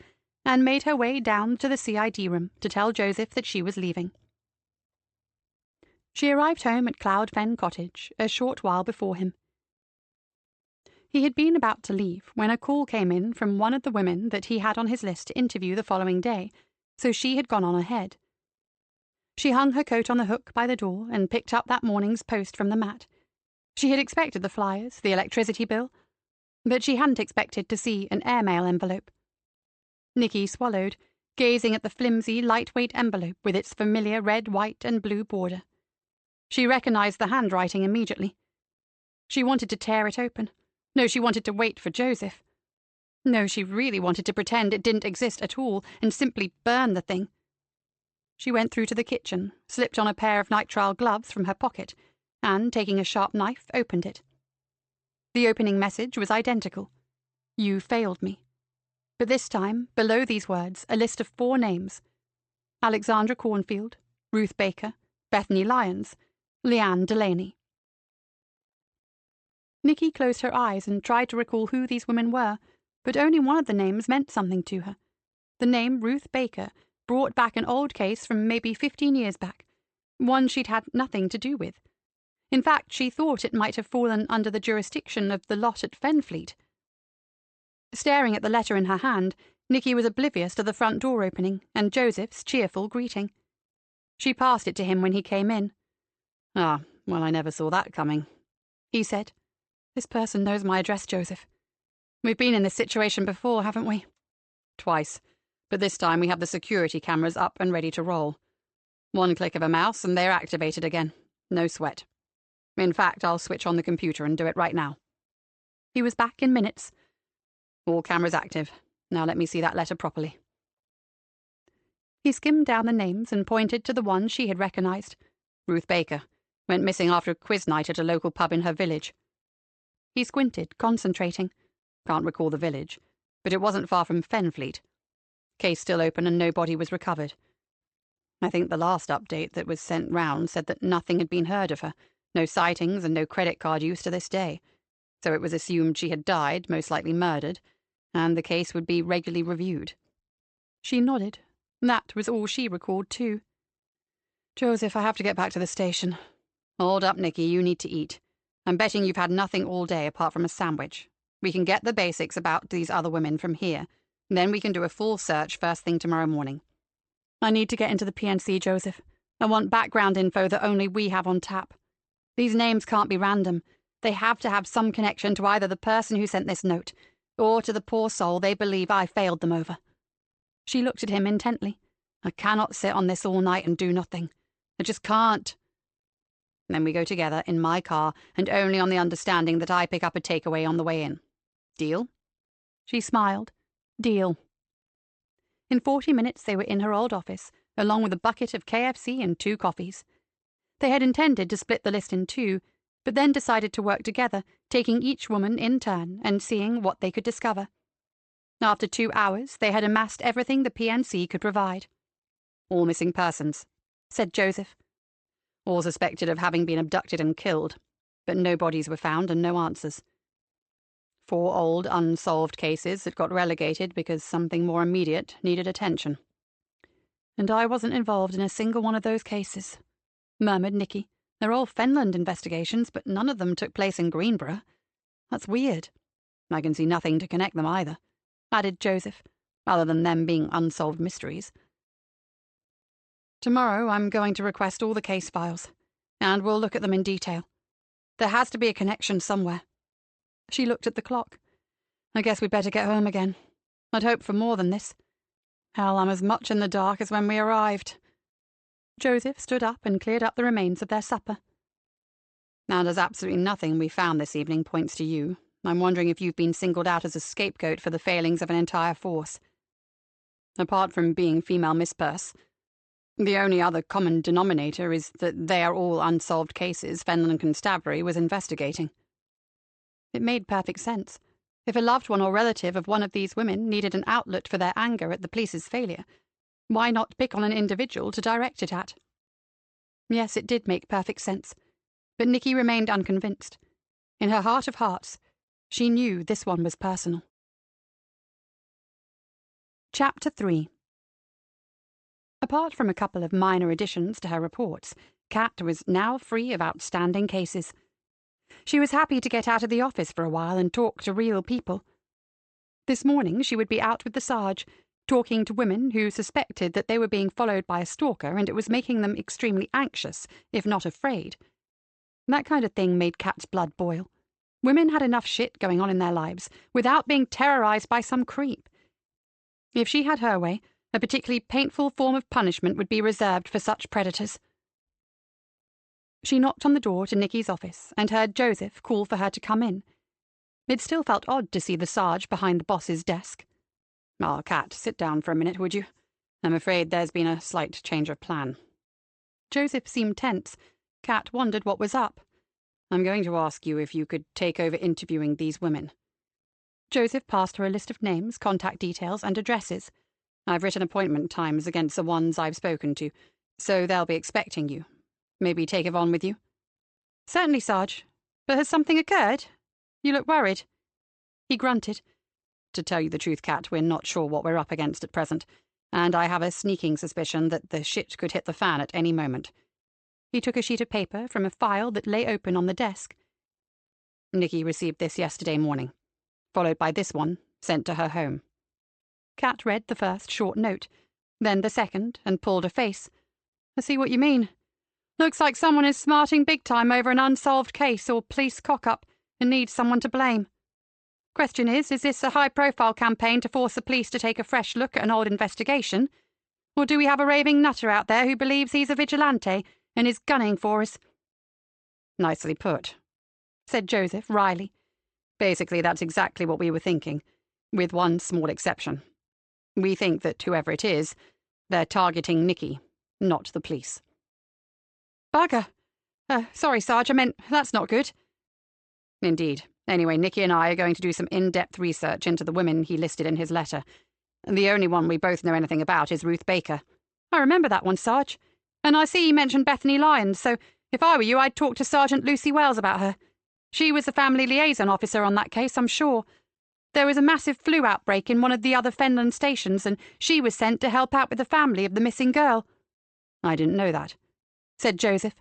and made her way down to the CID room to tell Joseph that she was leaving. She arrived home at Cloud Fen Cottage a short while before him. He had been about to leave when a call came in from one of the women that he had on his list to interview the following day, so she had gone on ahead. She hung her coat on the hook by the door and picked up that morning's post from the mat. She had expected the flyers, the electricity bill, but she hadn't expected to see an airmail envelope. Nicky swallowed, gazing at the flimsy, lightweight envelope with its familiar red, white, and blue border. She recognized the handwriting immediately. She wanted to tear it open. No, she wanted to wait for Joseph. No, she really wanted to pretend it didn't exist at all and simply burn the thing. She went through to the kitchen, slipped on a pair of nitrile gloves from her pocket, and, taking a sharp knife, opened it. The opening message was identical. You failed me. But this time, below these words, a list of 4 names. Alexandra Cornfield, Ruth Baker, Bethany Lyons, Leanne Delaney. Nicky closed her eyes and tried to recall who these women were, but only one of the names meant something to her. The name Ruth Baker brought back an old case from maybe 15 years back, one she'd had nothing to do with. In fact, she thought it might have fallen under the jurisdiction of the lot at Fenfleet. Staring at the letter in her hand, Nicky was oblivious to the front door opening and Joseph's cheerful greeting. She passed it to him when he came in. "Ah, well, I never saw that coming," he said. "This person knows my address, Joseph. We've been in this situation before, haven't we?" "Twice, but this time we have the security cameras up and ready to roll. One click of a mouse and they're activated again. No sweat. In fact, I'll switch on the computer and do it right now." He was back in minutes. "All cameras active. Now let me see that letter properly. He skimmed down the names and pointed to the one she had recognized. Ruth Baker. Went missing after a quiz night at a local pub in her village. He squinted, concentrating. Can't recall the village, but it wasn't far from Fenfleet. Case still open and no body was recovered. I think the last update that was sent round said that nothing had been heard of her, no sightings and no credit card use to this day. So it was assumed she had died, most likely murdered, and the case would be regularly reviewed. She nodded. That was all she recalled, too. Joseph, I have to get back to the station. Hold up, Nicky, you need to eat. I'm betting you've had nothing all day apart from a sandwich. We can get the basics about these other women from here. Then we can do a full search first thing tomorrow morning. I need to get into the PNC, Joseph. I want background info that only we have on tap. These names can't be random. They have to have some connection to either the person who sent this note, or to the poor soul they believe I failed them over. She looked at him intently. I cannot sit on this all night and do nothing. I just can't. Then we go together in my car, and only on the understanding that I pick up a takeaway on the way in. Deal? She smiled. Deal. In 40 minutes they were in her old office, along with a bucket of KFC and 2 coffees. They had intended to split the list in 2, but then decided to work together, taking each woman in turn and seeing what they could discover. After 2 hours, they had amassed everything the PNC could provide. All missing persons, said Joseph. All suspected of having been abducted and killed, but no bodies were found and no answers. 4 old, unsolved cases that got relegated because something more immediate needed attention. And I wasn't involved in a single one of those cases, murmured Nicky. They're all Fenland investigations, but none of them took place in Greenborough. That's weird. I can see nothing to connect them either, added Joseph, other than them being unsolved mysteries. Tomorrow I'm going to request all the case files, and we'll look at them in detail. There has to be a connection somewhere. She looked at the clock. I guess we'd better get home again. I'd hoped for more than this. Hell, I'm as much in the dark as when we arrived. Joseph stood up and cleared up the remains of their supper. And as absolutely nothing we found this evening points to you, I'm wondering if you've been singled out as a scapegoat for the failings of an entire force. Apart from being female Miss Purse, the only other common denominator is that they are all unsolved cases Fenland Constabulary was investigating. It made perfect sense. If a loved one or relative of one of these women needed an outlet for their anger at the police's failure, why not pick on an individual to direct it at? Yes, it did make perfect sense, but Nicky remained unconvinced. In her heart of hearts, she knew this one was personal. Chapter 3. Apart from a couple of minor additions to her reports, Kat was now free of outstanding cases. She was happy to get out of the office for a while and talk to real people. This morning she would be out with the Sarge, talking to women who suspected that they were being followed by a stalker, and it was making them extremely anxious, if not afraid. That kind of thing made Kat's blood boil. Women had enough shit going on in their lives without being terrorized by some creep. If she had her way, a particularly painful form of punishment would be reserved for such predators. She knocked on the door to Nicky's office and heard Joseph call for her to come in. It still felt odd to see the Sarge behind the boss's desk. "Ah, Kat, sit down for a minute, would you? I'm afraid there's been a slight change of plan." Joseph seemed tense. Kat wondered what was up. "I'm going to ask you if you could take over interviewing these women." Joseph passed her a list of names, contact details, and addresses. "I've written appointment times against the ones I've spoken to, so they'll be expecting you. Maybe take Yvonne with you?" "Certainly, Sarge. But has something occurred? You look worried." He grunted. "To tell you the truth, Kat, we're not sure what we're up against at present, and I have a sneaking suspicion that the shit could hit the fan at any moment." He took a sheet of paper from a file that lay open on the desk. "Nicky received this yesterday morning, followed by this one, sent to her home." Kat read the first short note, then the second, and pulled a face. "I see what you mean. Looks like someone is smarting big time over an unsolved case or police cock-up and needs someone to blame. Question is this a high-profile campaign to force the police to take a fresh look at an old investigation? Or do we have a raving nutter out there who believes he's a vigilante and is gunning for us?" "Nicely put," said Joseph wryly. "Basically, that's exactly what we were thinking. With one small exception. We think that whoever it is, they're targeting Nikki, not the police. Bugger. Sorry, Sarge, I meant that's not good. Indeed. Anyway, Nikki and I are going to do some in-depth research into the women he listed in his letter. The only one we both know anything about is Ruth Baker. I remember that one, Sarge. And I see you mentioned Bethany Lyons, so if I were you, I'd talk to Sergeant Lucy Wells about her. She was the family liaison officer on that case, I'm sure. There was a massive flu outbreak in one of the other Fenland stations, and she was sent to help out with the family of the missing girl. I didn't know that, said Joseph.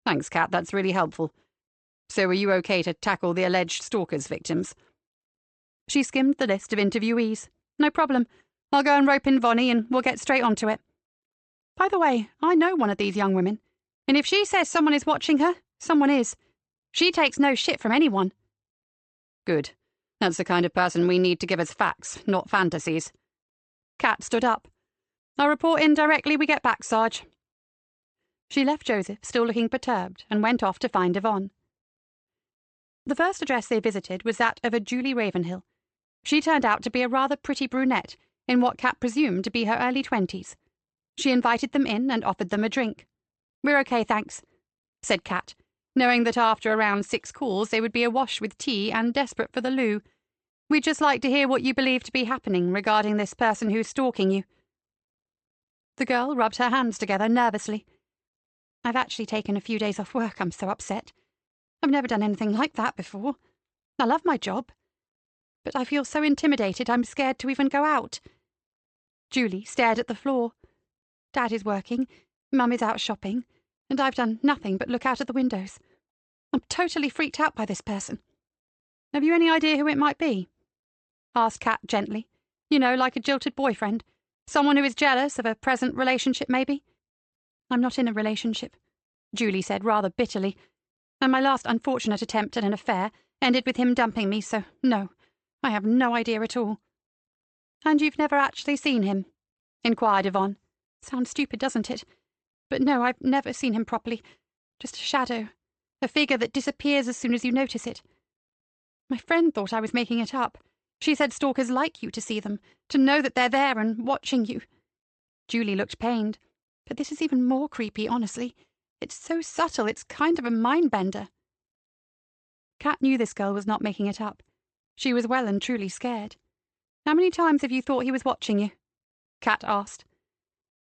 Thanks, Kat, that's really helpful. So are you okay to tackle the alleged stalker's victims? She skimmed the list of interviewees. No problem. I'll go and rope in Vonnie and we'll get straight onto it. By the way, I know one of these young women, and if she says someone is watching her, someone is. She takes no shit from anyone. Good. That's the kind of person we need to give us facts, not fantasies. Kat stood up. I'll report in directly we get back, Sarge. She left Joseph still looking perturbed and went off to find Yvonne. The first address they visited was that of a Julie Ravenhill. She turned out to be a rather pretty brunette in what Kat presumed to be her early 20s. She invited them in and offered them a drink. "We're okay, thanks," said Kat, knowing that after around 6 calls they would be awash with tea and desperate for the loo. "We'd just like to hear what you believe to be happening regarding this person who's stalking you." The girl rubbed her hands together nervously. "I've actually taken a few days off work, I'm so upset. I've never done anything like that before. I love my job. But I feel so intimidated I'm scared to even go out." Julie stared at the floor. "Dad is working, Mum is out shopping, and I've done nothing but look out of the windows. I'm totally freaked out by this person. Have you any idea who it might be?" asked Kat gently. "You know, like a jilted boyfriend. Someone who is jealous of a present relationship, maybe?" "I'm not in a relationship," Julie said rather bitterly. "And my last unfortunate attempt at an affair ended with him dumping me, so no, I have no idea at all." "And you've never actually seen him?" inquired Yvonne. "Sounds stupid, doesn't it? But no, I've never seen him properly. Just a shadow. A figure that disappears as soon as you notice it. My friend thought I was making it up. She said stalkers like you to see them, to know that they're there and watching you." Julie looked pained. "But this is even more creepy, honestly. It's so subtle, it's kind of a mind-bender." Kat knew this girl was not making it up. She was well and truly scared. "How many times have you thought he was watching you?" Kat asked.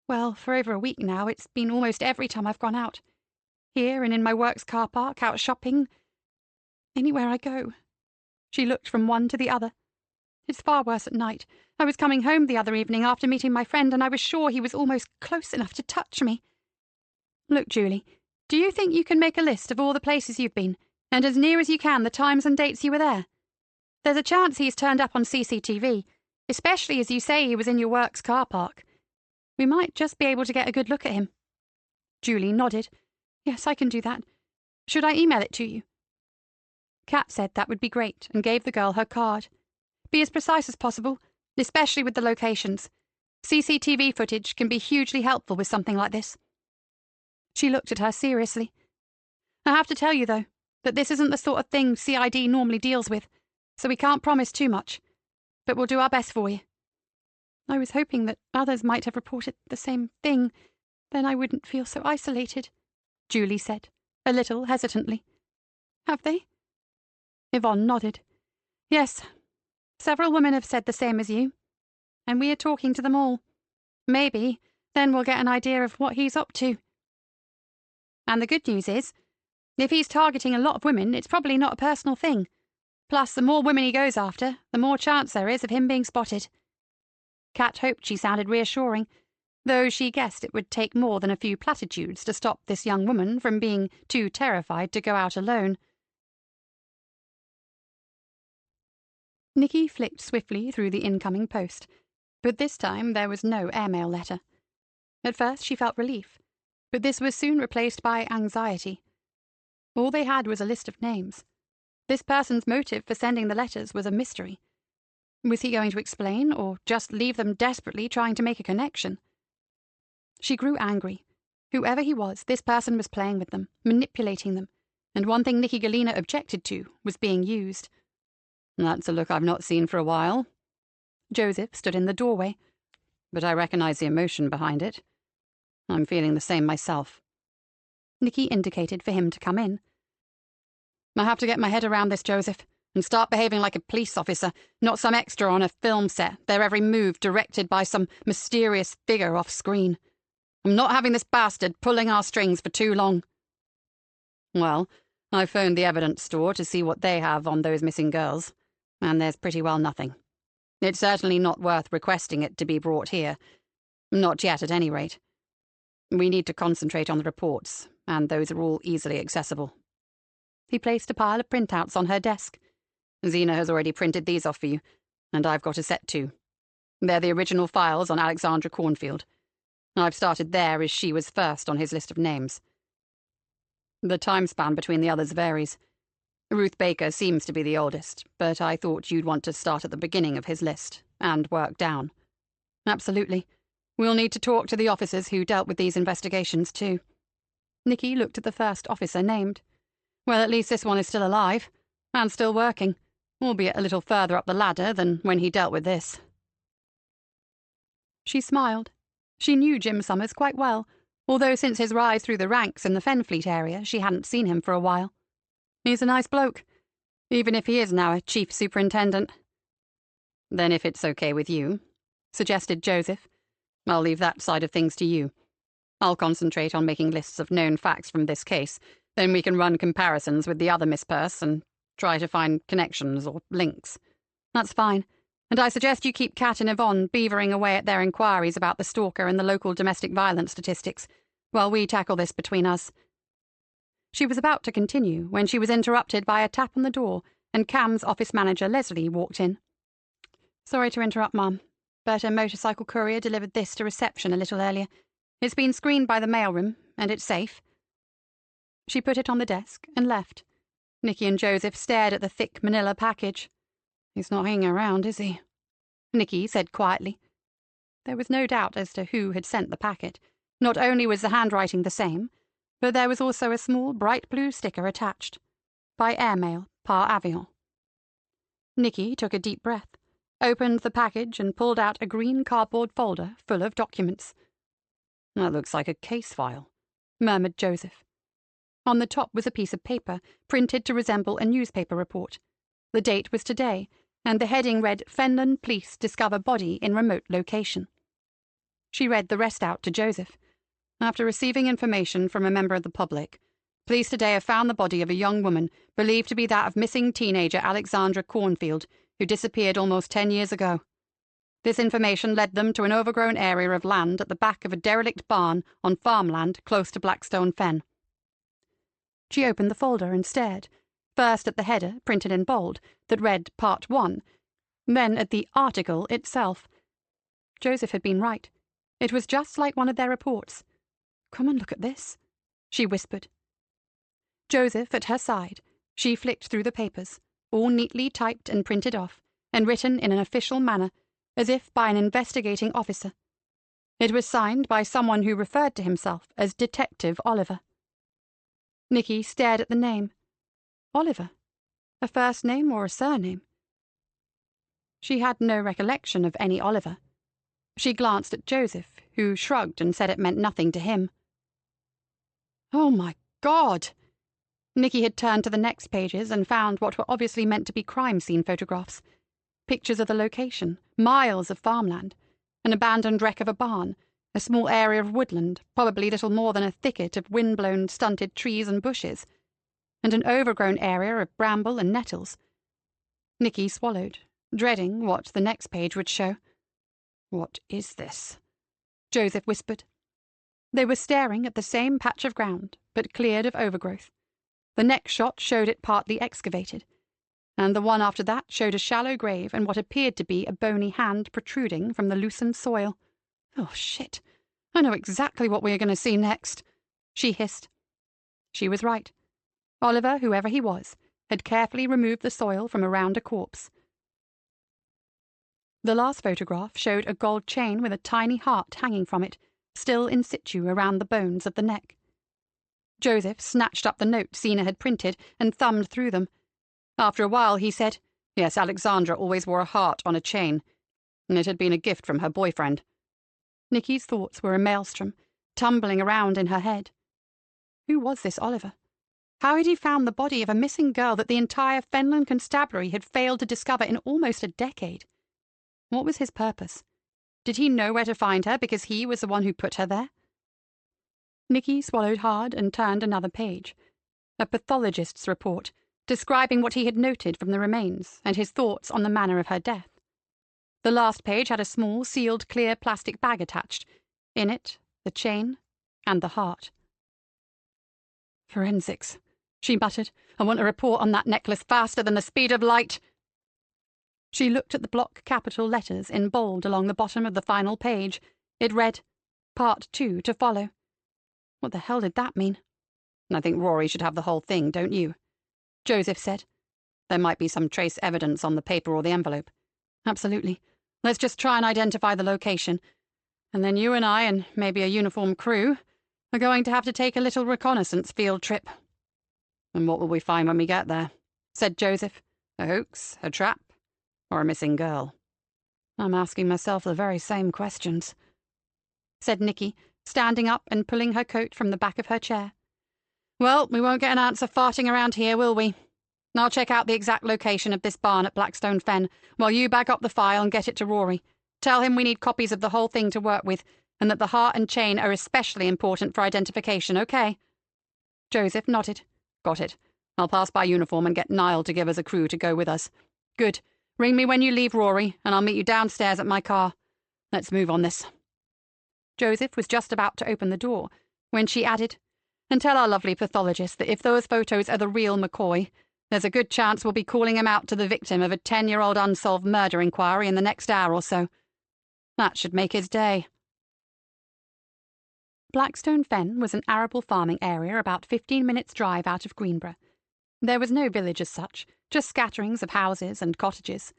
"Well, for over a week now, it's been almost every time I've gone out. Here and in my works car park, out shopping. Anywhere I go." She looked from one to the other. "It's far worse at night. I was coming home the other evening after meeting my friend, and I was sure he was almost close enough to touch me. Look, Julie, do you think you can make a list of all the places you've been, and as near as you can the times and dates you were there? There's a chance he's turned up on CCTV, especially as you say he was in your works car park. We might just be able to get a good look at him." Julie nodded. "Yes, I can do that. Should I email it to you?" Kat said that would be great and gave the girl her card. "Be as precise as possible, especially with the locations. CCTV footage can be hugely helpful with something like this." She looked at her seriously. "I have to tell you, though, that this isn't the sort of thing CID normally deals with, so we can't promise too much. But we'll do our best for you." "I was hoping that others might have reported the same thing. Then I wouldn't feel so isolated," Julie said, a little hesitantly. "Have they?" Yvonne nodded. "Yes. Several women have said the same as you. And we are talking to them all. Maybe, then we'll get an idea of what he's up to. And the good news is, if he's targeting a lot of women, it's probably not a personal thing. Plus, the more women he goes after, the more chance there is of him being spotted." Kat hoped she sounded reassuring, though she guessed it would take more than a few platitudes to stop this young woman from being too terrified to go out alone. Nikki flicked swiftly through the incoming post, but this time there was no airmail letter. At first she felt relief, but this was soon replaced by anxiety. All they had was a list of names. This person's motive for sending the letters was a mystery. Was he going to explain, or just leave them desperately trying to make a connection? She grew angry. Whoever he was, this person was playing with them, manipulating them, and one thing Nikki Galena objected to was being used. "That's a look I've not seen for a while," Joseph stood in the doorway. But I recognize the emotion behind it. I'm feeling the same myself. Nicky indicated for him to come in. I have to get my head around this, Joseph, and start behaving like a police officer, not some extra on a film set, their every move directed by some mysterious figure off screen. I'm not having this bastard pulling our strings for too long. Well, I phoned the evidence store to see what they have on those missing girls, and there's pretty well nothing. It's certainly not worth requesting it to be brought here. Not yet, at any rate. We need to concentrate on the reports, and those are all easily accessible. He placed a pile of printouts on her desk. Zena has already printed these off for you, and I've got a set too. They're the original files on Alexandra Cornfield. I've started there as she was first on his list of names. The time span between the others varies. Ruth Baker seems to be the oldest, but I thought you'd want to start at the beginning of his list and work down. Absolutely. We'll need to talk to the officers who dealt with these investigations too. Nicky looked at the first officer named. Well, at least this one is still alive, and still working, albeit a little further up the ladder than when he dealt with this. She smiled. She knew Jim Summers quite well, although since his rise through the ranks in the Fenfleet area she hadn't seen him for a while. He's a nice bloke, even if he is now a chief superintendent. Then if it's okay with you, suggested Joseph, I'll leave that side of things to you. I'll concentrate on making lists of known facts from this case. Then we can run comparisons with the other Miss Peirce and try to find connections or links. That's fine. And I suggest you keep Kat and Yvonne beavering away at their inquiries about the stalker and the local domestic violence statistics, while we tackle this between us. She was about to continue when she was interrupted by a tap on the door, and Cam's office manager, Leslie, walked in. Sorry to interrupt, Mum, but a motorcycle courier delivered this to reception a little earlier. It's been screened by the mailroom, and it's safe. She put it on the desk and left. Nicky and Joseph stared at the thick manila package. He's not hanging around, is he? Nicky said quietly. There was no doubt as to who had sent the packet. Not only was the handwriting the same, but there was also a small bright blue sticker attached. By airmail, par avion. Nicky took a deep breath, opened the package and pulled out a green cardboard folder full of documents. That looks like a case file, murmured Joseph. On the top was a piece of paper, printed to resemble a newspaper report. The date was today, and the heading read, Fenland Police Discover Body in Remote Location. She read the rest out to Joseph. After receiving information from a member of the public, police today have found the body of a young woman believed to be that of missing teenager Alexandra Cornfield, who disappeared almost 10 years ago. This information led them to an overgrown area of land at the back of a derelict barn on farmland close to Blackstone Fen. She opened the folder and stared, first at the header, printed in bold, that read Part 1, then at the article itself. Joseph had been right. It was just like one of their reports. Come and look at this, she whispered. Joseph at her side, she flicked through the papers, all neatly typed and printed off, and written in an official manner, as if by an investigating officer. It was signed by someone who referred to himself as Detective Oliver. Nicky stared at the name. Oliver? A first name or a surname? She had no recollection of any Oliver. She glanced at Joseph, who shrugged and said it meant nothing to him. Oh my God! Nicky had turned to the next pages and found what were obviously meant to be crime scene photographs. Pictures of the location, miles of farmland, an abandoned wreck of a barn, a small area of woodland, probably little more than a thicket of wind-blown, stunted trees and bushes, and an overgrown area of bramble and nettles. Nicky swallowed, dreading what the next page would show. What is this? Joseph whispered. They were staring at the same patch of ground, but cleared of overgrowth. The next shot showed it partly excavated, and the one after that showed a shallow grave and what appeared to be a bony hand protruding from the loosened soil. Oh, shit. I know exactly what we are going to see next, she hissed. She was right. Oliver, whoever he was, had carefully removed the soil from around a corpse. The last photograph showed a gold chain with a tiny heart hanging from it, still in situ around the bones of the neck. Joseph snatched up the notes Zena had printed and thumbed through them. After a while he said, Yes, Alexandra always wore a heart on a chain. It had been a gift from her boyfriend. Nicky's thoughts were a maelstrom, tumbling around in her head. Who was this Oliver? How had he found the body of a missing girl that the entire Fenland Constabulary had failed to discover in almost a decade? What was his purpose? Did he know where to find her because he was the one who put her there? Nicky swallowed hard and turned another page. A pathologist's report, describing what he had noted from the remains and his thoughts on the manner of her death. The last page had a small, sealed, clear plastic bag attached. In it, the chain and the heart. "Forensics," she muttered. "I want a report on that necklace faster than the speed of light." She looked at the block capital letters in bold along the bottom of the final page. It read, "Part 2 to follow." What the hell did that mean? "I think Rory should have the whole thing, don't you?" Joseph said. "There might be some trace evidence on the paper or the envelope." "Absolutely. Let's just try and identify the location. And then you and I, and maybe a uniformed crew, are going to have to take a little reconnaissance field trip." "And what will we find when we get there?" said Joseph. "A hoax? A trap? Or a missing girl?" "I'm asking myself the very same questions," said Nicky, standing up and pulling her coat from the back of her chair. "Well, we won't get an answer farting around here, will we? I'll check out the exact location of this barn at Blackstone Fen, while you bag up the file and get it to Rory. Tell him we need copies of the whole thing to work with, and that the heart and chain are especially important for identification, okay?" Joseph nodded. "Got it. I'll pass by uniform and get Niall to give us a crew to go with us." "Good. Ring me when you leave, Rory, and I'll meet you downstairs at my car. Let's move on this." Joseph was just about to open the door when she added, "And tell our lovely pathologist that if those photos are the real McCoy, there's a good chance we'll be calling him out to the victim of a 10-year-old unsolved murder inquiry in the next hour or so. That should make his day." Blackstone Fen was an arable farming area about 15 minutes' drive out of Greenborough. There was no village as such, just scatterings of houses and cottages.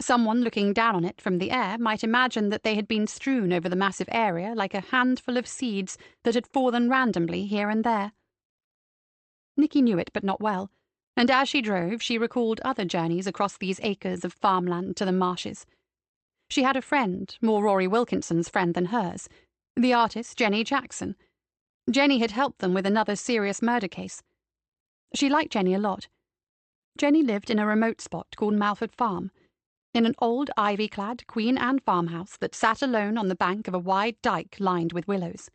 Someone looking down on it from the air might imagine that they had been strewn over the massive area like a handful of seeds that had fallen randomly here and there. Nicky knew it, but not well, and as she drove she recalled other journeys across these acres of farmland to the marshes. She had a friend, more Rory Wilkinson's friend than hers, the artist Jenny Jackson. Jenny had helped them with another serious murder case. She liked Jenny a lot. Jenny lived in a remote spot called Malford Farm, in an old ivy-clad Queen Anne farmhouse that sat alone on the bank of a wide dyke lined with willows.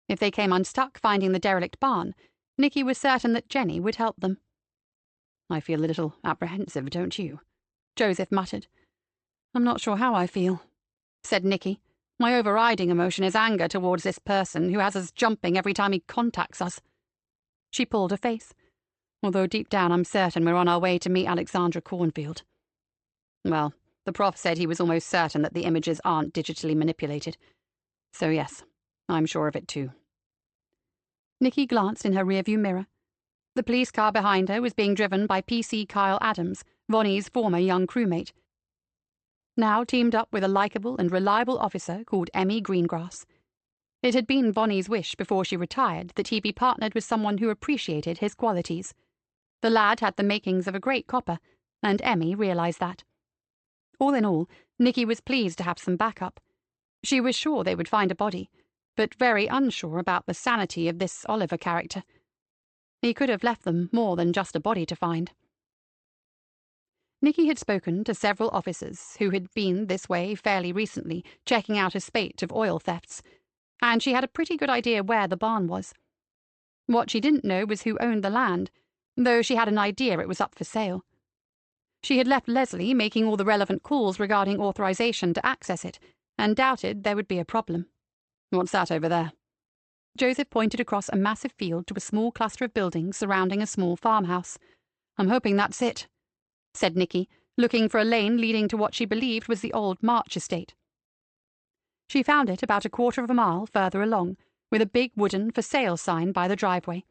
If they came unstuck finding the derelict barn, Nicky was certain that Jenny would help them. "I feel a little apprehensive, don't you?" Joseph muttered. "I'm not sure how I feel," said Nicky. "My overriding emotion is anger towards this person who has us jumping every time he contacts us." She pulled a face. "Although deep down I'm certain we're on our way to meet Alexandra Cornfield." "Well, the prof said he was almost certain that the images aren't digitally manipulated. So yes, I'm sure of it too." Nicky glanced in her rearview mirror. The police car behind her was being driven by PC Kyle Adams, Vonnie's former young crewmate, now teamed up with a likeable and reliable officer called Emmy Greengrass. It had been Vonnie's wish before she retired that he be partnered with someone who appreciated his qualities. The lad had the makings of a great copper, and Emmy realized that. All in all, Nicky was pleased to have some backup. She was sure they would find a body, but very unsure about the sanity of this Oliver character. He could have left them more than just a body to find. Nicky had spoken to several officers who had been this way fairly recently, checking out a spate of oil thefts, and she had a pretty good idea where the barn was. What she didn't know was who owned the land, though she had an idea it was up for sale. She had left Leslie making all the relevant calls regarding authorization to access it, and doubted there would be a problem. "What's that over there?" Joseph pointed across a massive field to a small cluster of buildings surrounding a small farmhouse. "I'm hoping that's it," said Nicky, looking for a lane leading to what she believed was the old March estate. She found it about a quarter of a mile further along, with a big wooden for sale sign by the driveway.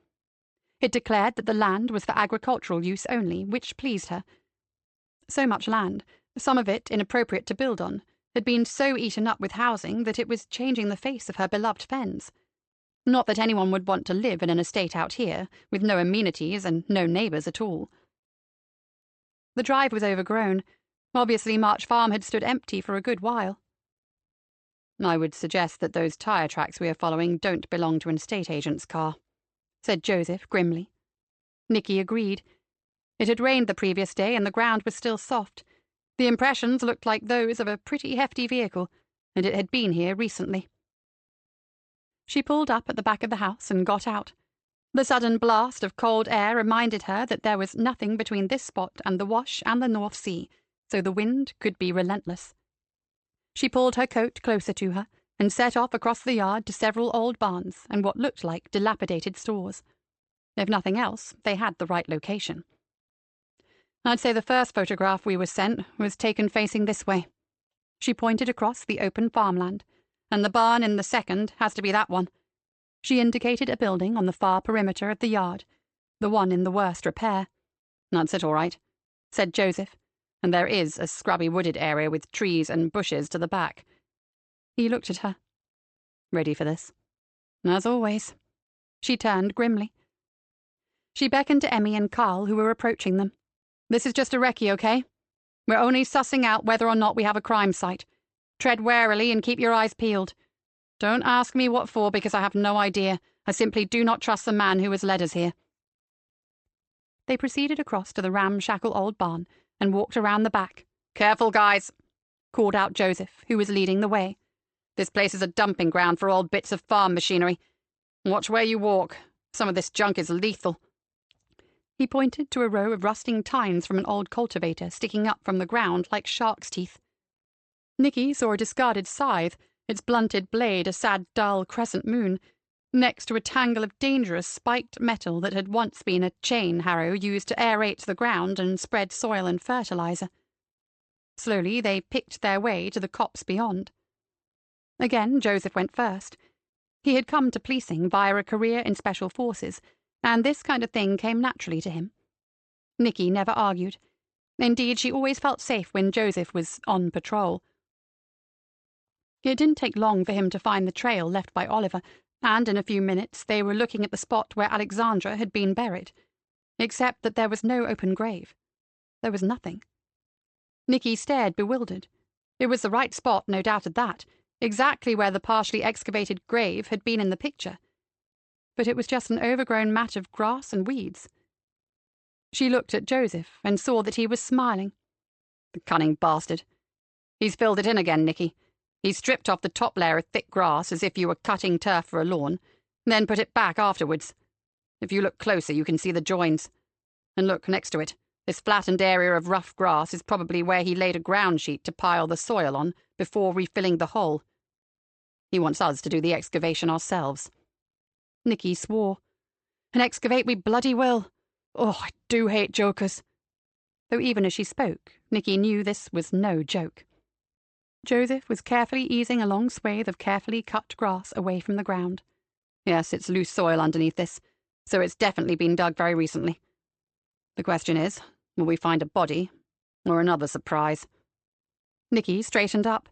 It declared that the land was for agricultural use only, which pleased her. So much land, some of it inappropriate to build on, had been so eaten up with housing that it was changing the face of her beloved Fens. Not that anyone would want to live in an estate out here, with no amenities and no neighbours at all. The drive was overgrown, Obviously March Farm had stood empty for a good while. I would suggest that those tire tracks we are following don't belong to an estate agent's car, said Joseph grimly. Nicky agreed. It had rained the previous day and the ground was still soft. The impressions looked like those of a pretty hefty vehicle, and it had been here recently. She pulled up at the back of the house and got out. The sudden blast of cold air reminded her that there was nothing between this spot and the Wash and the North Sea, so the wind could be relentless. She pulled her coat closer to her and set off across the yard to several old barns and what looked like dilapidated stores. If nothing else, they had the right location. I'd say the first photograph we were sent was taken facing this way. She pointed across the open farmland, and the barn in the second has to be that one. She indicated a building on the far perimeter of the yard, the one in the worst repair. That's it, all right, said Joseph, and there is a scrubby wooded area with trees and bushes to the back. He looked at her. Ready for this? As always. She turned grimly. She beckoned to Emmy and Carl, who were approaching them. This is just a recce, okay? We're only sussing out whether or not we have a crime site. Tread warily and keep your eyes peeled. Don't ask me what for, because I have no idea. I simply do not trust the man who has led us here. They proceeded across to the ramshackle old barn and walked around the back. Careful, guys, called out Joseph, who was leading the way. This place is a dumping ground for old bits of farm machinery. Watch where you walk. Some of this junk is lethal. He pointed to a row of rusting tines from an old cultivator sticking up from the ground like shark's teeth. Nicky saw a discarded scythe, its blunted blade a sad, dull crescent moon, next to a tangle of dangerous spiked metal that had once been a chain harrow used to aerate the ground and spread soil and fertilizer. Slowly they picked their way to the copse beyond. Again Joseph went first. He had come to policing via a career in special forces, and this kind of thing came naturally to him. Nicky never argued. Indeed, she always felt safe when Joseph was on patrol. It didn't take long for him to find the trail left by Oliver, and in a few minutes they were looking at the spot where Alexandra had been buried, except that there was no open grave. There was nothing. Nicky stared bewildered. It was the right spot, no doubt of that, exactly where the partially excavated grave had been in the picture. But it was just an overgrown mat of grass and weeds. She looked at Joseph and saw that he was smiling. The cunning bastard. He's filled it in again, Nicky. He stripped off the top layer of thick grass as if you were cutting turf for a lawn, then put it back afterwards. If you look closer, you can see the joins. And look next to it. This flattened area of rough grass is probably where he laid a ground sheet to pile the soil on before refilling the hole. He wants us to do the excavation ourselves. Nicky swore. And excavate we bloody will. Oh, I do hate jokers. Though even as she spoke, Nicky knew this was no joke. Joseph was carefully easing a long swathe of carefully cut grass away from the ground. Yes, it's loose soil underneath this, so it's definitely been dug very recently. The question is, will we find a body, or another surprise? Nicky straightened up.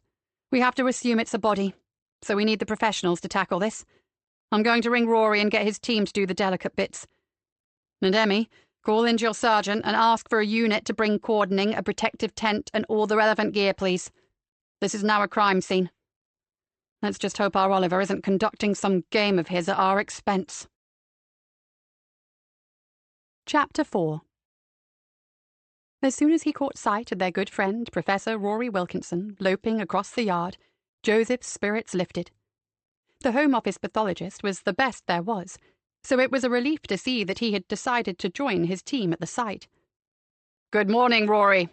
We have to assume it's a body, so we need the professionals to tackle this. I'm going to ring Rory and get his team to do the delicate bits. And Emmy, call in to your sergeant and ask for a unit to bring cordoning, a protective tent, and all the relevant gear, please. This is now a crime scene. Let's just hope our Oliver isn't conducting some game of his at our expense. Chapter 4. As soon as he caught sight of their good friend, Professor Rory Wilkinson, loping across the yard, Joseph's spirits lifted. The Home Office pathologist was the best there was, so it was a relief to see that he had decided to join his team at the site. "Good morning, Rory,"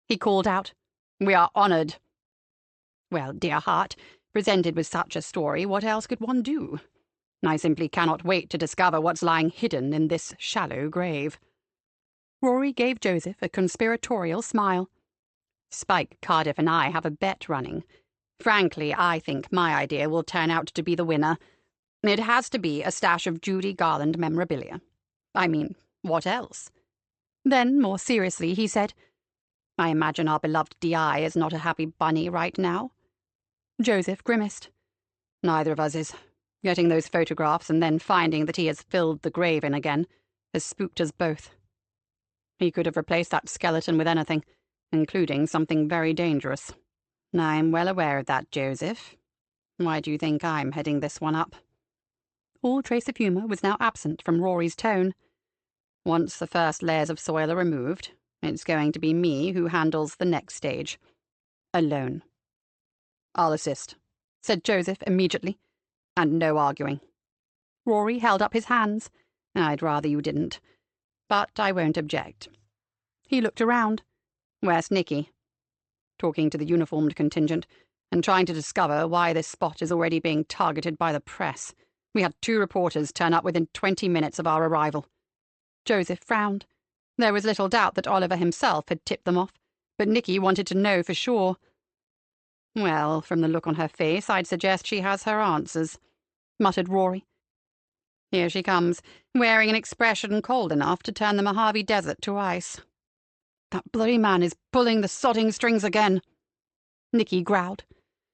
he called out. "We are honoured." Well, dear heart, presented with such a story, what else could one do? I simply cannot wait to discover what's lying hidden in this shallow grave. Rory gave Joseph a conspiratorial smile. Spike, Cardiff and I have a bet running. Frankly, I think my idea will turn out to be the winner. It has to be a stash of Judy Garland memorabilia. I mean, what else? Then, more seriously, he said, I imagine our beloved D.I. is not a happy bunny right now. Joseph grimaced. Neither of us is. Getting those photographs and then finding that he has filled the grave in again has spooked us both. He could have replaced that skeleton with anything. including something very dangerous. I'm well aware of that, Joseph. Why do you think I'm heading this one up?" All trace of humour was now absent from Rory's tone. "Once the first layers of soil are removed, it's going to be me who handles the next stage. Alone." "I'll assist," said Joseph immediately. "And no arguing." Rory held up his hands. "I'd rather you didn't. But I won't object." He looked around. "Where's Nicky?" "Talking to the uniformed contingent, and trying to discover why this spot is already being targeted by the press. We had 2 reporters turn up within 20 minutes of our arrival." Joseph frowned. There was little doubt that Oliver himself had tipped them off, but Nicky wanted to know for sure. "Well, from the look on her face, I'd suggest she has her answers," muttered Rory. "Here she comes, wearing an expression cold enough to turn the Mojave Desert to ice." "That bloody man is pulling the sodding strings again," Nicky growled.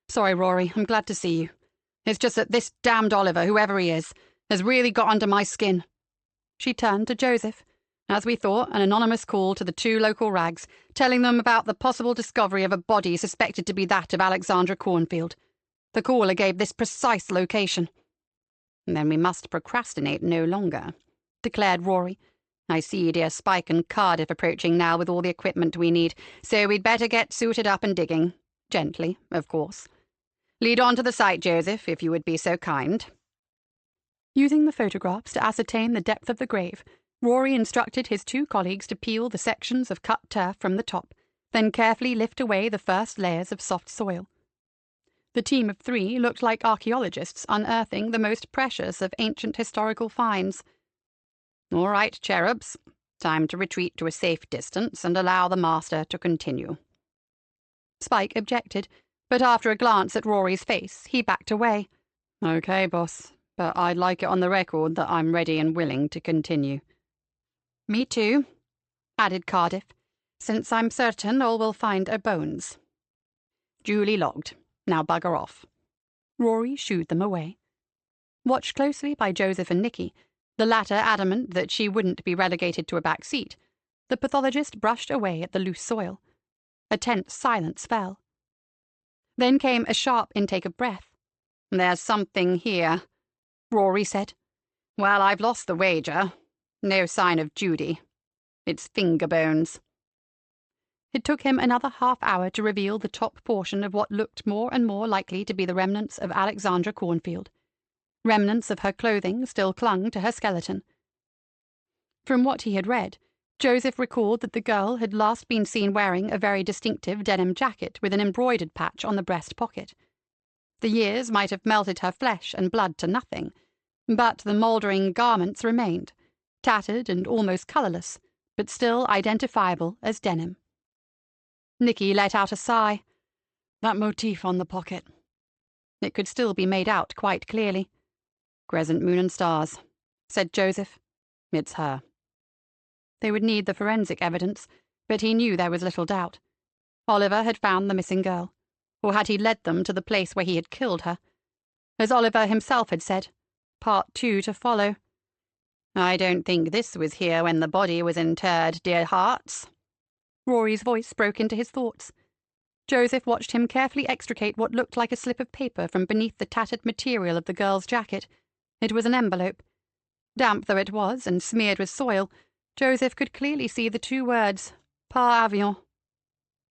"Sorry, Rory, I'm glad to see you. It's just that this damned Oliver, whoever he is, has really got under my skin." She turned to Joseph. "As we thought, an anonymous call to the 2 local rags, telling them about the possible discovery of a body suspected to be that of Alexandra Cornfield. The caller gave this precise location." "Then we must procrastinate no longer," declared Rory. "I see dear Spike and Cardiff approaching now with all the equipment we need, so we'd better get suited up and digging. Gently, of course. Lead on to the site, Joseph, if you would be so kind." Using the photographs to ascertain the depth of the grave, Rory instructed his 2 colleagues to peel the sections of cut turf from the top, then carefully lift away the first layers of soft soil. The team of 3 looked like archaeologists unearthing the most precious of ancient historical finds. "All right, cherubs. Time to retreat to a safe distance and allow the master to continue." Spike objected, but after a glance at Rory's face, he backed away. "Okay, boss, but I'd like it on the record that I'm ready and willing to continue." "Me too," added Cardiff, "since I'm certain all we'll find are bones." "Duly logged. Now bugger off." Rory shooed them away. Watched closely by Joseph and Nicky, the latter adamant that she wouldn't be relegated to a back seat, the pathologist brushed away at the loose soil. A tense silence fell. Then came a sharp intake of breath. "There's something here," Rory said. "Well, I've lost the wager. No sign of Judy. It's finger bones." It took him another half-hour to reveal the top portion of what looked more and more likely to be the remnants of Alexandra Cornfield. Remnants of her clothing still clung to her skeleton. From what he had read, Joseph recalled that the girl had last been seen wearing a very distinctive denim jacket with an embroidered patch on the breast pocket. The years might have melted her flesh and blood to nothing, but the mouldering garments remained, tattered and almost colourless, but still identifiable as denim. Nicky let out a sigh. That motif on the pocket. It could still be made out quite clearly. "Crescent moon and stars," said Joseph. "It's her." They would need the forensic evidence, but he knew there was little doubt. Oliver had found the missing girl, or had he led them to the place where he had killed her? As Oliver himself had said, part 2 to follow. "I don't think this was here when the body was interred, dear hearts." Rory's voice broke into his thoughts. Joseph watched him carefully extricate what looked like a slip of paper from beneath the tattered material of the girl's jacket. It was an envelope. Damp though it was, and smeared with soil, Joseph could clearly see the 2 words, par avion.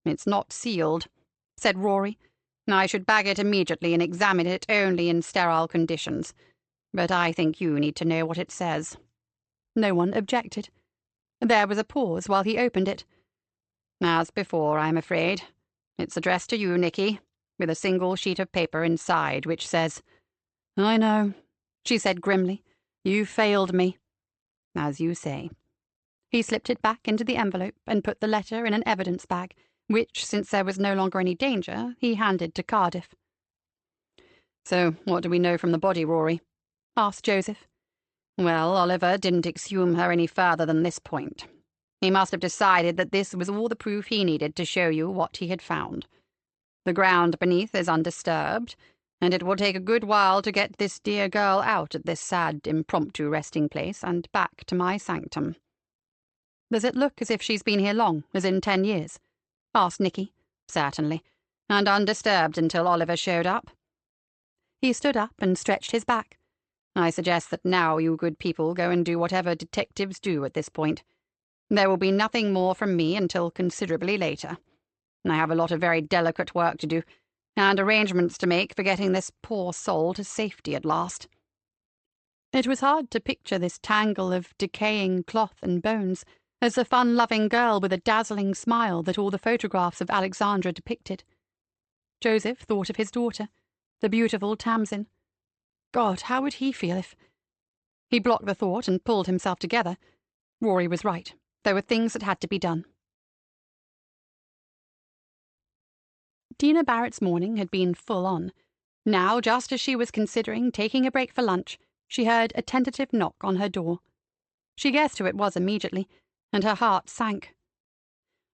"It's not sealed," said Rory. "I should bag it immediately and examine it only in sterile conditions. But I think you need to know what it says." No one objected. There was a pause while he opened it. "As before, I'm afraid. It's addressed to you, Nicky, with a single sheet of paper inside which says—" "I know," she said grimly. "You failed me." "As you say." He slipped it back into the envelope and put the letter in an evidence bag, which, since there was no longer any danger, he handed to Cardiff. "So, what do we know from the body, Rory?" asked Joseph. "Well, Oliver didn't exhume her any further than this point. He must have decided that this was all the proof he needed to show you what he had found. The ground beneath is undisturbed, and it will take a good while to get this dear girl out at this sad, impromptu resting place and back to my sanctum." "Does it look as if she's been here long, as in 10 years?" asked Nicky. Certainly. And undisturbed until Oliver showed up. He stood up and stretched his back. I suggest that now you good people go and do whatever detectives do at this point. There will be nothing more from me until considerably later. I have a lot of very delicate work to do, and arrangements to make for getting this poor soul to safety at last. It was hard to picture this tangle of decaying cloth and bones as a fun-loving girl with a dazzling smile that all the photographs of Alexandra depicted. Joseph thought of his daughter, the beautiful Tamsin. God, how would he feel if... He blocked the thought and pulled himself together. Rory was right. There were things that had to be done. Dina Barrett's morning had been full on. Now, just as she was considering taking a break for lunch, she heard a tentative knock on her door. She guessed who it was immediately, and her heart sank.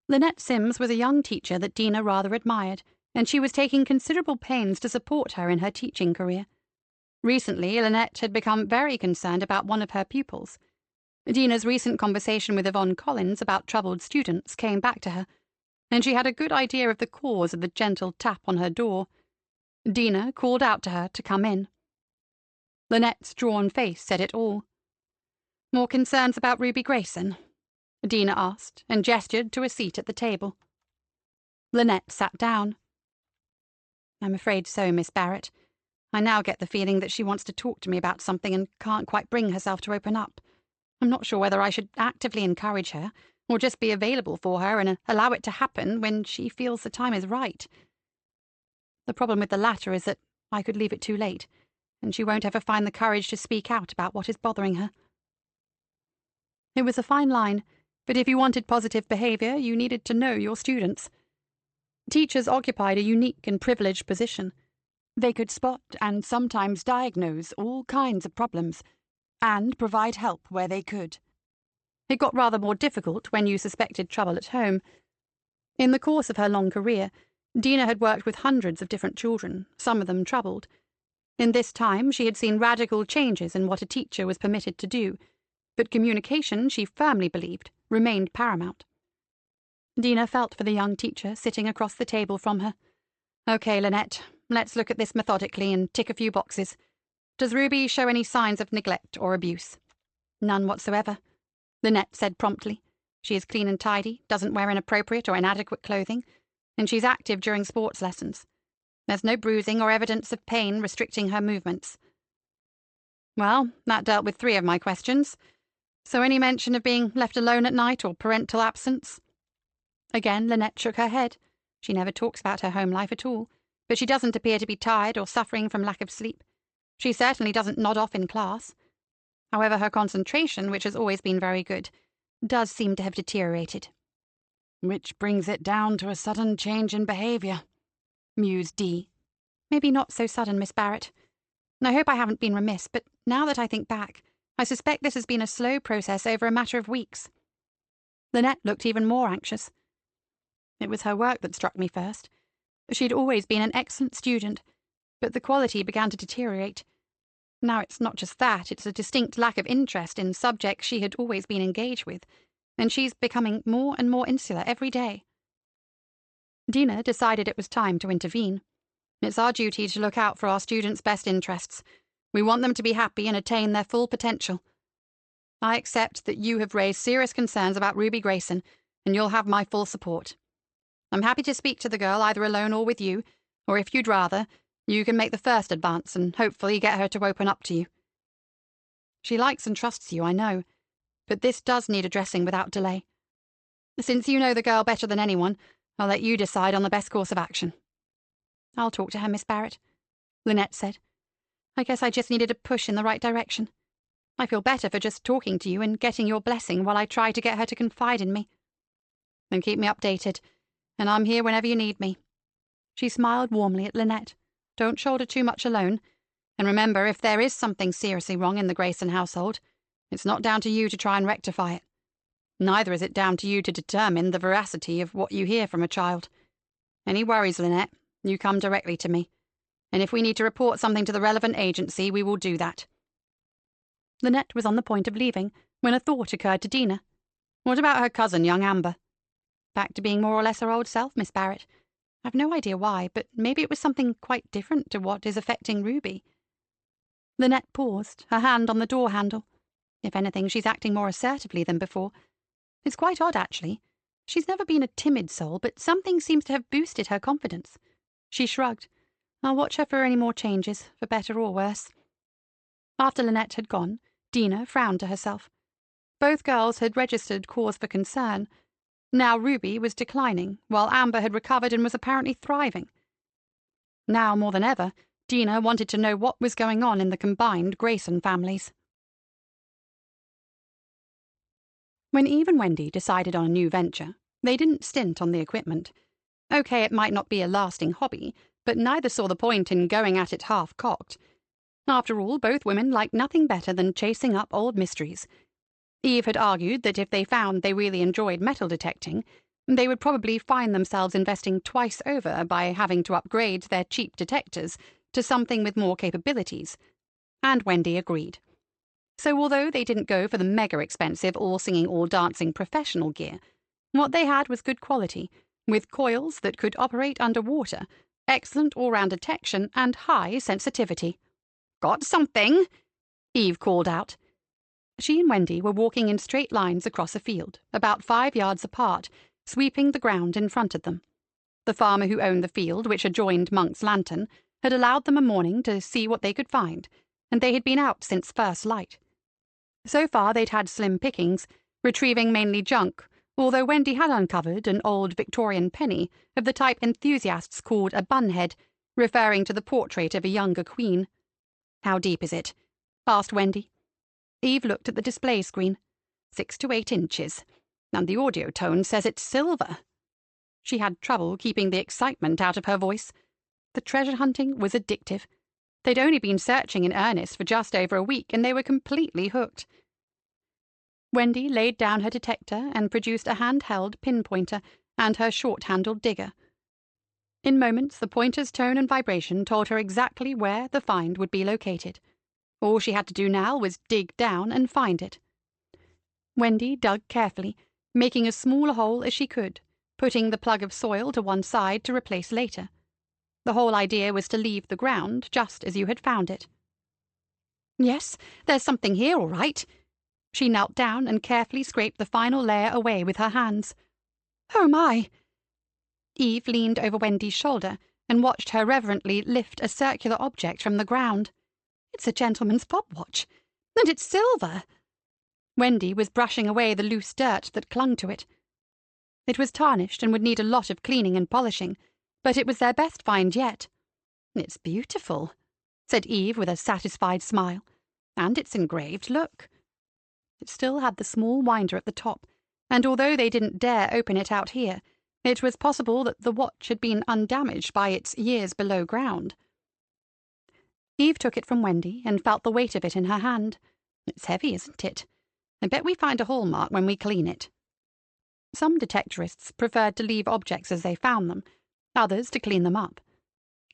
Lynette Sims was a young teacher that Dina rather admired, and she was taking considerable pains to support her in her teaching career. Recently, Lynette had become very concerned about one of her pupils. Dina's recent conversation with Yvonne Collins about troubled students came back to her, and she had a good idea of the cause of the gentle tap on her door. Dina called out to her to come in. Lynette's drawn face said it all. "More concerns about Ruby Grayson?" Dina asked, and gestured to a seat at the table. Lynette sat down. "I'm afraid so, Miss Barrett. I now get the feeling that she wants to talk to me about something and can't quite bring herself to open up. I'm not sure whether I should actively encourage her, or just be available for her and allow it to happen when she feels the time is right. The problem with the latter is that I could leave it too late, and she won't ever find the courage to speak out about what is bothering her." It was a fine line, but if you wanted positive behavior, you needed to know your students. Teachers occupied a unique and privileged position. They could spot and sometimes diagnose all kinds of problems, and provide help where they could. It got rather more difficult when you suspected trouble at home. In the course of her long career, Dina had worked with hundreds of different children, some of them troubled. In this time, she had seen radical changes in what a teacher was permitted to do, but communication, she firmly believed, remained paramount. Dina felt for the young teacher sitting across the table from her. "Okay, Lynette, let's look at this methodically and tick a few boxes. Does Ruby show any signs of neglect or abuse?" "None whatsoever," Lynette said promptly. "She is clean and tidy, doesn't wear inappropriate or inadequate clothing, and she's active during sports lessons. There's no bruising or evidence of pain restricting her movements." Well, that dealt with 3 of my questions. So any mention of being left alone at night or parental absence? Again, Lynette shook her head. She never talks about her home life at all, but she doesn't appear to be tired or suffering from lack of sleep. She certainly doesn't nod off in class. However, her concentration, which has always been very good, does seem to have deteriorated. "Which brings it down to a sudden change in behavior," mused Dee. "Maybe not so sudden, Miss Barrett. And I hope I haven't been remiss, but now that I think back, I suspect this has been a slow process over a matter of weeks." Lynette looked even more anxious. "It was her work that struck me first. She'd always been an excellent student, but the quality began to deteriorate. Now it's not just that, it's a distinct lack of interest in subjects she had always been engaged with, and she's becoming more and more insular every day." Dina decided it was time to intervene. "It's our duty to look out for our students' best interests. We want them to be happy and attain their full potential. I accept that you have raised serious concerns about Ruby Grayson, and you'll have my full support. I'm happy to speak to the girl either alone or with you, or if you'd rather, you can make the first advance and hopefully get her to open up to you. She likes and trusts you, I know, but this does need addressing without delay. Since you know the girl better than anyone, I'll let you decide on the best course of action." "I'll talk to her, Miss Barrett," Lynette said. "I guess I just needed a push in the right direction. I feel better for just talking to you and getting your blessing while I try to get her to confide in me." "Then keep me updated, and I'm here whenever you need me." She smiled warmly at Lynette. "Don't shoulder too much alone, and remember, if there is something seriously wrong in the Grayson household, it's not down to you to try and rectify it. Neither is it down to you to determine the veracity of what you hear from a child. Any worries, Lynette, you come directly to me, and if we need to report something to the relevant agency, we will do that." Lynette was on the point of leaving when a thought occurred to Dina. What about her cousin, young Amber? Back to being more or less her old self, Miss Barrett. I've no idea why, but maybe it was something quite different to what is affecting Ruby." Lynette paused, her hand on the door handle. If anything, she's acting more assertively than before. It's quite odd, actually. She's never been a timid soul, but something seems to have boosted her confidence. She shrugged. I'll watch her for any more changes, for better or worse. After Lynette had gone, Dina frowned to herself. Both girls had registered cause for concern. Now Ruby was declining, while Amber had recovered and was apparently thriving. Now, more than ever, Dina wanted to know what was going on in the combined Grayson families. When Eve and Wendy decided on a new venture, they didn't stint on the equipment. Okay, it might not be a lasting hobby, but neither saw the point in going at it half-cocked. After all, both women liked nothing better than chasing up old mysteries. Eve had argued that if they found they really enjoyed metal detecting, they would probably find themselves investing twice over by having to upgrade their cheap detectors to something with more capabilities. And Wendy agreed. So although they didn't go for the mega-expensive, all-singing, all-dancing professional gear, what they had was good quality, with coils that could operate underwater, excellent all-round detection, and high sensitivity. "Got something?" Eve called out. She and Wendy were walking in straight lines across a field, about 5 yards apart, sweeping the ground in front of them. The farmer who owned the field, which adjoined Monk's Lantern, had allowed them a morning to see what they could find, and they had been out since first light. So far they'd had slim pickings, retrieving mainly junk, although Wendy had uncovered an old Victorian penny of the type enthusiasts called a bunhead, referring to the portrait of a younger queen. "How deep is it?" asked Wendy. Eve looked at the display screen. 6 to 8 inches. And the audio tone says it's silver. She had trouble keeping the excitement out of her voice. The treasure hunting was addictive. They'd only been searching in earnest for just over a week, and they were completely hooked. Wendy laid down her detector and produced a hand-held pinpointer and her short-handled digger. In moments, the pointer's tone and vibration told her exactly where the find would be located. All she had to do now was dig down and find it. Wendy dug carefully, making as small a hole as she could, putting the plug of soil to one side to replace later. The whole idea was to leave the ground just as you had found it. "Yes, there's something here, all right." She knelt down and carefully scraped the final layer away with her hands. "Oh, my!" Eve leaned over Wendy's shoulder and watched her reverently lift a circular object from the ground. "It's a gentleman's fob watch, and it's silver." Wendy was brushing away the loose dirt that clung to it. It was tarnished and would need a lot of cleaning and polishing, but it was their best find yet. "It's beautiful," said Eve with a satisfied smile. "And it's engraved, look." It still had the small winder at the top, and although they didn't dare open it out here, it was possible that the watch had been undamaged by its years below ground. Eve took it from Wendy and felt the weight of it in her hand. "It's heavy, isn't it? I bet we find a hallmark when we clean it." Some detectorists preferred to leave objects as they found them, others to clean them up.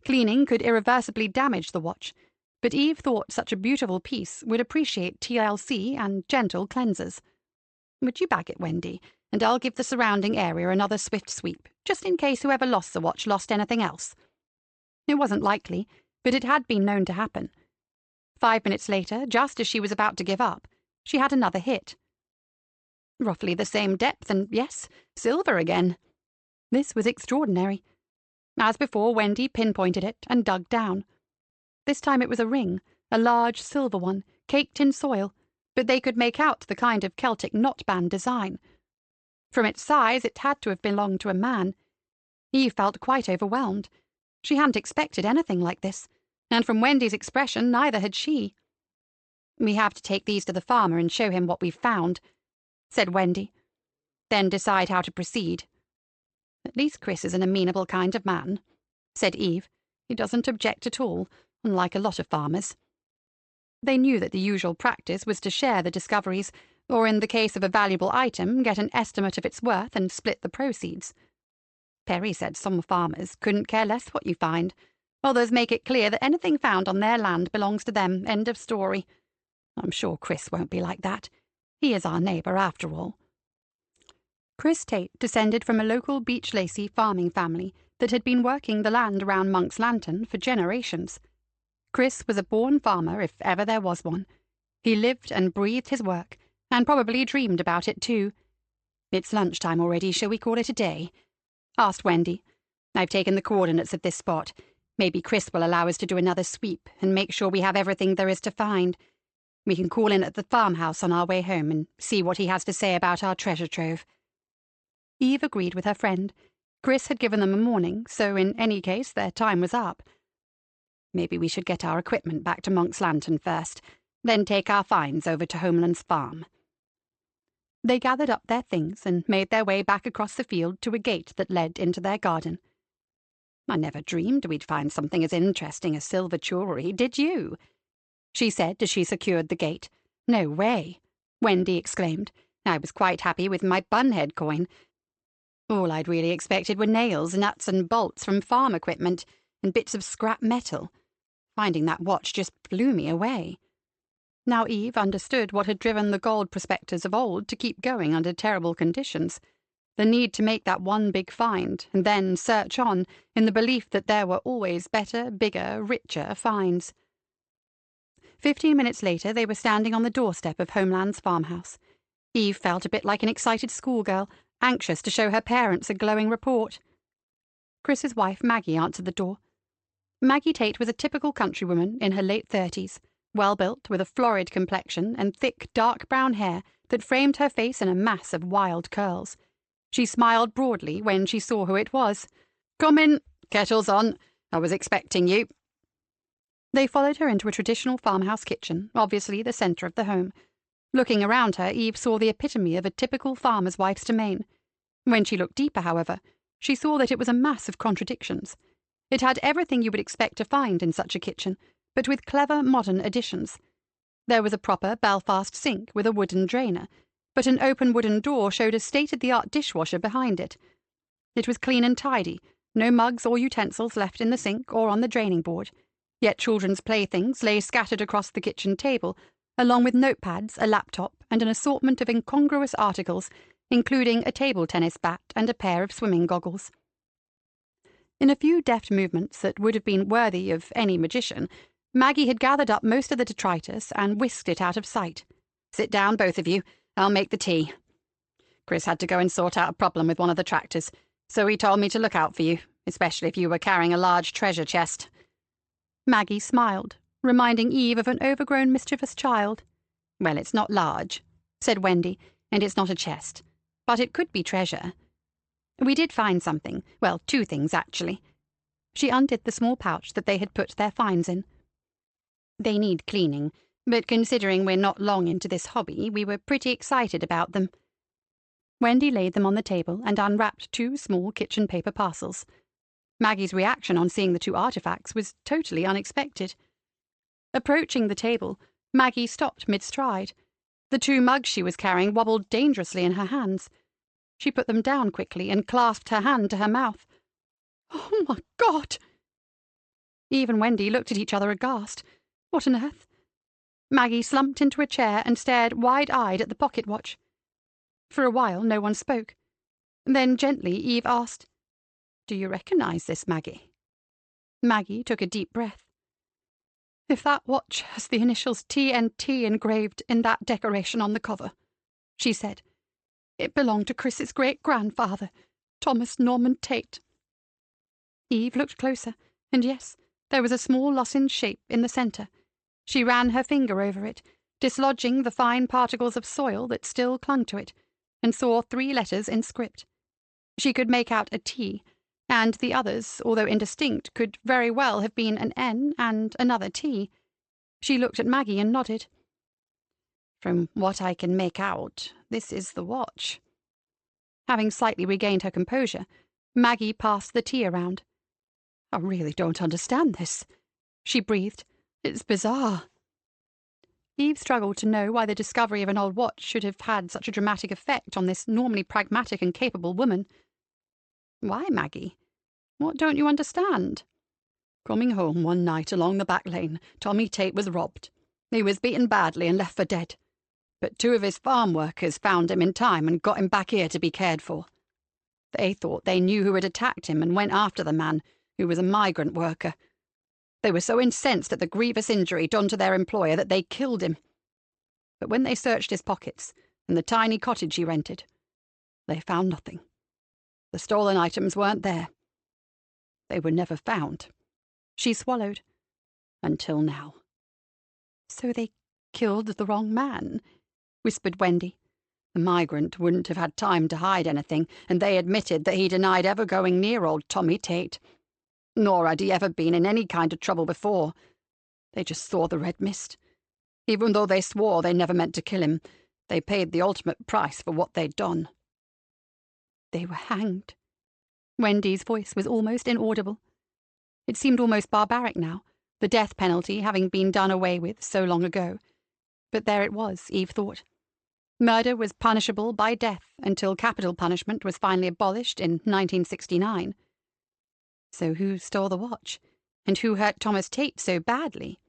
Cleaning could irreversibly damage the watch, but Eve thought such a beautiful piece would appreciate TLC and gentle cleansers. "Would you bag it, Wendy, and I'll give the surrounding area another swift sweep, just in case whoever lost the watch lost anything else." It wasn't likely, but it had been known to happen. 5 minutes later, just as she was about to give up, she had another hit. Roughly the same depth, and yes, silver again. This was extraordinary. As before, Wendy pinpointed it and dug down. This time it was a ring, a large silver one, caked in soil, but they could make out the kind of Celtic knotband design. From its size, it had to have belonged to a man. Eve felt quite overwhelmed. She hadn't expected anything like this, and from Wendy's expression, neither had she. "We have to take these to the farmer and show him what we've found," said Wendy. "Then decide how to proceed." "At least Chris is an amenable kind of man," said Eve. "He doesn't object at all, unlike a lot of farmers." They knew that the usual practice was to share the discoveries, or in the case of a valuable item, get an estimate of its worth and split the proceeds. Perry said some farmers couldn't care less what you find. Others make it clear that anything found on their land belongs to them, end of story. I'm sure Chris won't be like that. He is our neighbour, after all. Chris Tate descended from a local Beach Lacey farming family that had been working the land around Monk's Lantern for generations. Chris was a born farmer if ever there was one. He lived and breathed his work, and probably dreamed about it too. "It's lunchtime already, shall we call it a day?" asked Wendy. "I've taken the coordinates of this spot. Maybe Chris will allow us to do another sweep and make sure we have everything there is to find. We can call in at the farmhouse on our way home and see what he has to say about our treasure trove." Eve agreed with her friend. Chris had given them a morning, so in any case their time was up. "Maybe we should get our equipment back to Monk's Lantern first, then take our finds over to Homeland's farm." They gathered up their things and made their way back across the field to a gate that led into their garden. "I never dreamed we'd find something as interesting as silver jewelry, did you?" she said as she secured the gate. "No way," Wendy exclaimed. "I was quite happy with my bunhead coin. All I'd really expected were nails, nuts, and bolts from farm equipment, and bits of scrap metal. Finding that watch just blew me away." Now Eve understood what had driven the gold prospectors of old to keep going under terrible conditions. The need to make that one big find, and then search on, in the belief that there were always better, bigger, richer finds. 15 minutes later they were standing on the doorstep of Homeland's farmhouse. Eve felt a bit like an excited schoolgirl, anxious to show her parents a glowing report. Chris's wife Maggie answered the door. Maggie Tate was a typical countrywoman in her late 30s, well-built, with a florid complexion and thick, dark brown hair that framed her face in a mass of wild curls. She smiled broadly when she saw who it was. "Come in. Kettle's on. I was expecting you." They followed her into a traditional farmhouse kitchen, obviously the centre of the home. Looking around her, Eve saw the epitome of a typical farmer's wife's domain. When she looked deeper, however, she saw that it was a mass of contradictions. It had everything you would expect to find in such a kitchen, but with clever modern additions. There was a proper Belfast sink with a wooden drainer, but an open wooden door showed a state-of-the-art dishwasher behind it. It was clean and tidy, no mugs or utensils left in the sink or on the draining board, yet children's playthings lay scattered across the kitchen table, along with notepads, a laptop, and an assortment of incongruous articles, including a table tennis bat and a pair of swimming goggles. In a few deft movements that would have been worthy of any magician, Maggie had gathered up most of the detritus and whisked it out of sight. "Sit down, both of you. I'll make the tea. Chris had to go and sort out a problem with one of the tractors, so he told me to look out for you, especially if you were carrying a large treasure chest." Maggie smiled, reminding Eve of an overgrown, mischievous child. "Well, it's not large," said Wendy, "and it's not a chest. But it could be treasure. We did find something. Well, two things, actually." She undid the small pouch that they had put their finds in. "They need cleaning, but considering we're not long into this hobby, we were pretty excited about them." Wendy laid them on the table and unwrapped 2 small kitchen paper parcels. Maggie's reaction on seeing the 2 artifacts was totally unexpected. Approaching the table, Maggie stopped mid-stride. The 2 mugs she was carrying wobbled dangerously in her hands. She put them down quickly and clasped her hand to her mouth. "Oh, my God!" Eve and Wendy looked at each other aghast. What on earth? Maggie slumped into a chair and stared wide-eyed at the pocket watch. For a while no one spoke. Then gently Eve asked, "Do you recognize this, Maggie?" Maggie took a deep breath. "If that watch has the initials TNT engraved in that decoration on the cover," she said, "it belonged to Chris's great-grandfather, Thomas Norman Tate." Eve looked closer, and yes, there was a small lozenge shape in the centre. She ran her finger over it, dislodging the fine particles of soil that still clung to it, and saw 3 letters in script. She could make out a T, and the others, although indistinct, could very well have been an N and another T. She looked at Maggie and nodded. "From what I can make out, this is the watch." Having slightly regained her composure, Maggie passed the tea around. "I really don't understand this," she breathed. "It's bizarre." Eve struggled to know why the discovery of an old watch should have had such a dramatic effect on this normally pragmatic and capable woman. "Why, Maggie? What don't you understand?" "Coming home one night along the back lane, Tommy Tate was robbed. He was beaten badly and left for dead. but 2 of his farm workers found him in time and got him back here to be cared for. They thought they knew who had attacked him and went after the man, who was a migrant worker. They were so incensed at the grievous injury done to their employer that they killed him. But when they searched his pockets and the tiny cottage he rented, they found nothing. The stolen items weren't there. They were never found. She swallowed. Until now. So they killed the wrong man, whispered Wendy. The migrant wouldn't have had time to hide anything, and they admitted that he denied ever going near old Tommy Tate. Nor had he ever been in any kind of trouble before. They just saw the red mist. Even though they swore they never meant to kill him, they paid the ultimate price for what they'd done. They were hanged. Wendy's voice was almost inaudible. It seemed almost barbaric now, the death penalty having been done away with so long ago. But there it was, Eve thought. Murder was punishable by death until capital punishment was finally abolished in 1969. So who stole the watch? And who hurt Thomas Tate so badly?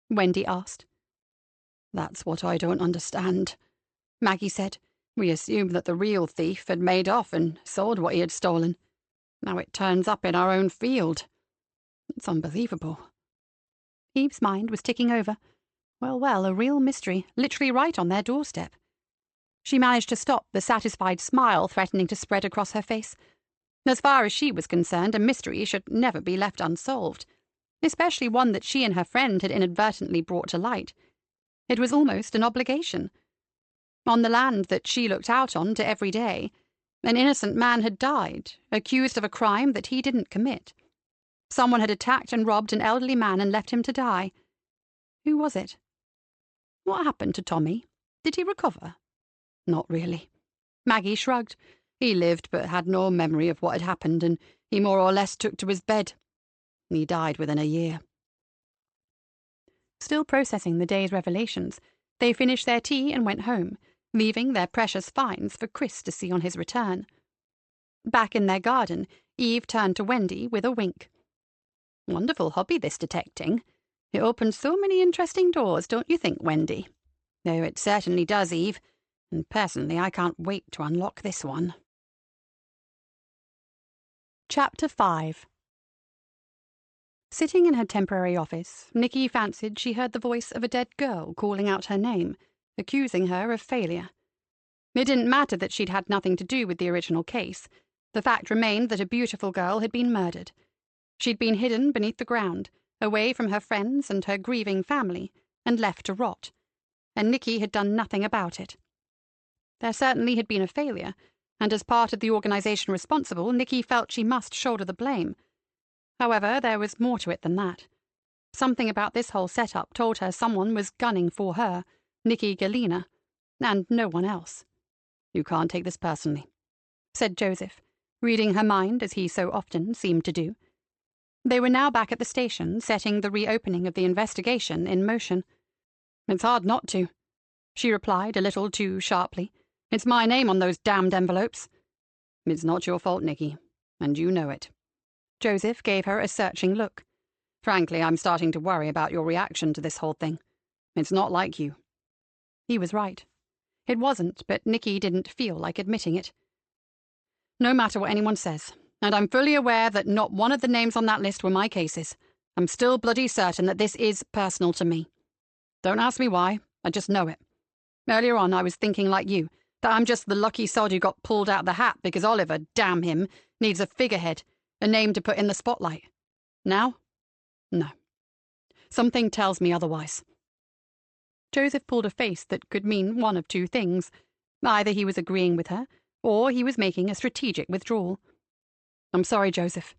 Wendy asked. That's what I don't understand, Maggie said. We assumed that the real thief had made off and sold what he had stolen. Now it turns up in our own field. It's unbelievable. Eve's mind was ticking over. Well, a real mystery, literally right on their doorstep. She managed to stop the satisfied smile threatening to spread across her face. As far as she was concerned, a mystery should never be left unsolved, especially one that she and her friend had inadvertently brought to light. It was almost an obligation. On the land that she looked out on to every day, an innocent man had died, accused of a crime that he didn't commit. Someone had attacked and robbed an elderly man and left him to die. Who was it? What happened to Tommy? Did he recover? Not really. Maggie shrugged. He lived but had no memory of what had happened, and he more or less took to his bed. He died within a year. Still processing the day's revelations, they finished their tea and went home, leaving their precious finds for Chris to see on his return. Back in their garden, Eve turned to Wendy with a wink. Wonderful hobby, this detecting. It opens so many interesting doors, don't you think, Wendy? No, it certainly does, Eve. And personally, I can't wait to unlock this one. Chapter 5. Sitting in her temporary office, Nikki fancied she heard the voice of a dead girl calling out her name, accusing her of failure. It didn't matter that she'd had nothing to do with the original case. The fact remained that a beautiful girl had been murdered. She'd been hidden beneath the ground, away from her friends and her grieving family, and left to rot. And Nikki had done nothing about it. There certainly had been a failure, and as part of the organization responsible, Nikki felt she must shoulder the blame. However, there was more to it than that. Something about this whole setup told her someone was gunning for her, Nikki Galena, and no one else. You can't take this personally, said Joseph, reading her mind as he so often seemed to do. They were now back at the station, setting the reopening of the investigation in motion. It's hard not to, she replied a little too sharply. It's my name on those damned envelopes. It's not your fault, Nikki, and you know it. Joseph gave her a searching look. Frankly, I'm starting to worry about your reaction to this whole thing. It's not like you. He was right. It wasn't, but Nikki didn't feel like admitting it. No matter what anyone says, and I'm fully aware that not one of the names on that list were my cases, I'm still bloody certain that this is personal to me. Don't ask me why, I just know it. Earlier on, I was thinking like you, that I'm just the lucky sod who got pulled out the hat because Oliver, damn him, needs a figurehead, a name to put in the spotlight. Now? No. Something tells me otherwise. Joseph pulled a face that could mean one of two things. Either he was agreeing with her, or he was making a strategic withdrawal. I'm sorry, Joseph.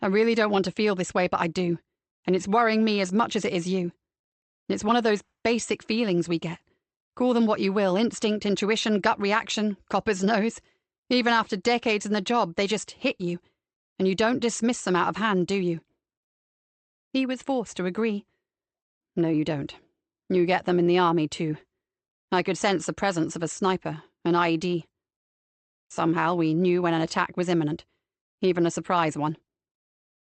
I really don't want to feel this way, but I do, and it's worrying me as much as it is you. It's one of those basic feelings we get. Call them what you will, instinct, intuition, gut reaction, copper's nose. Even after decades in the job, they just hit you, and you don't dismiss them out of hand, do you? He was forced to agree. No, you don't. You get them in the army, too. I could sense the presence of a sniper, an IED. Somehow we knew when an attack was imminent, even a surprise one.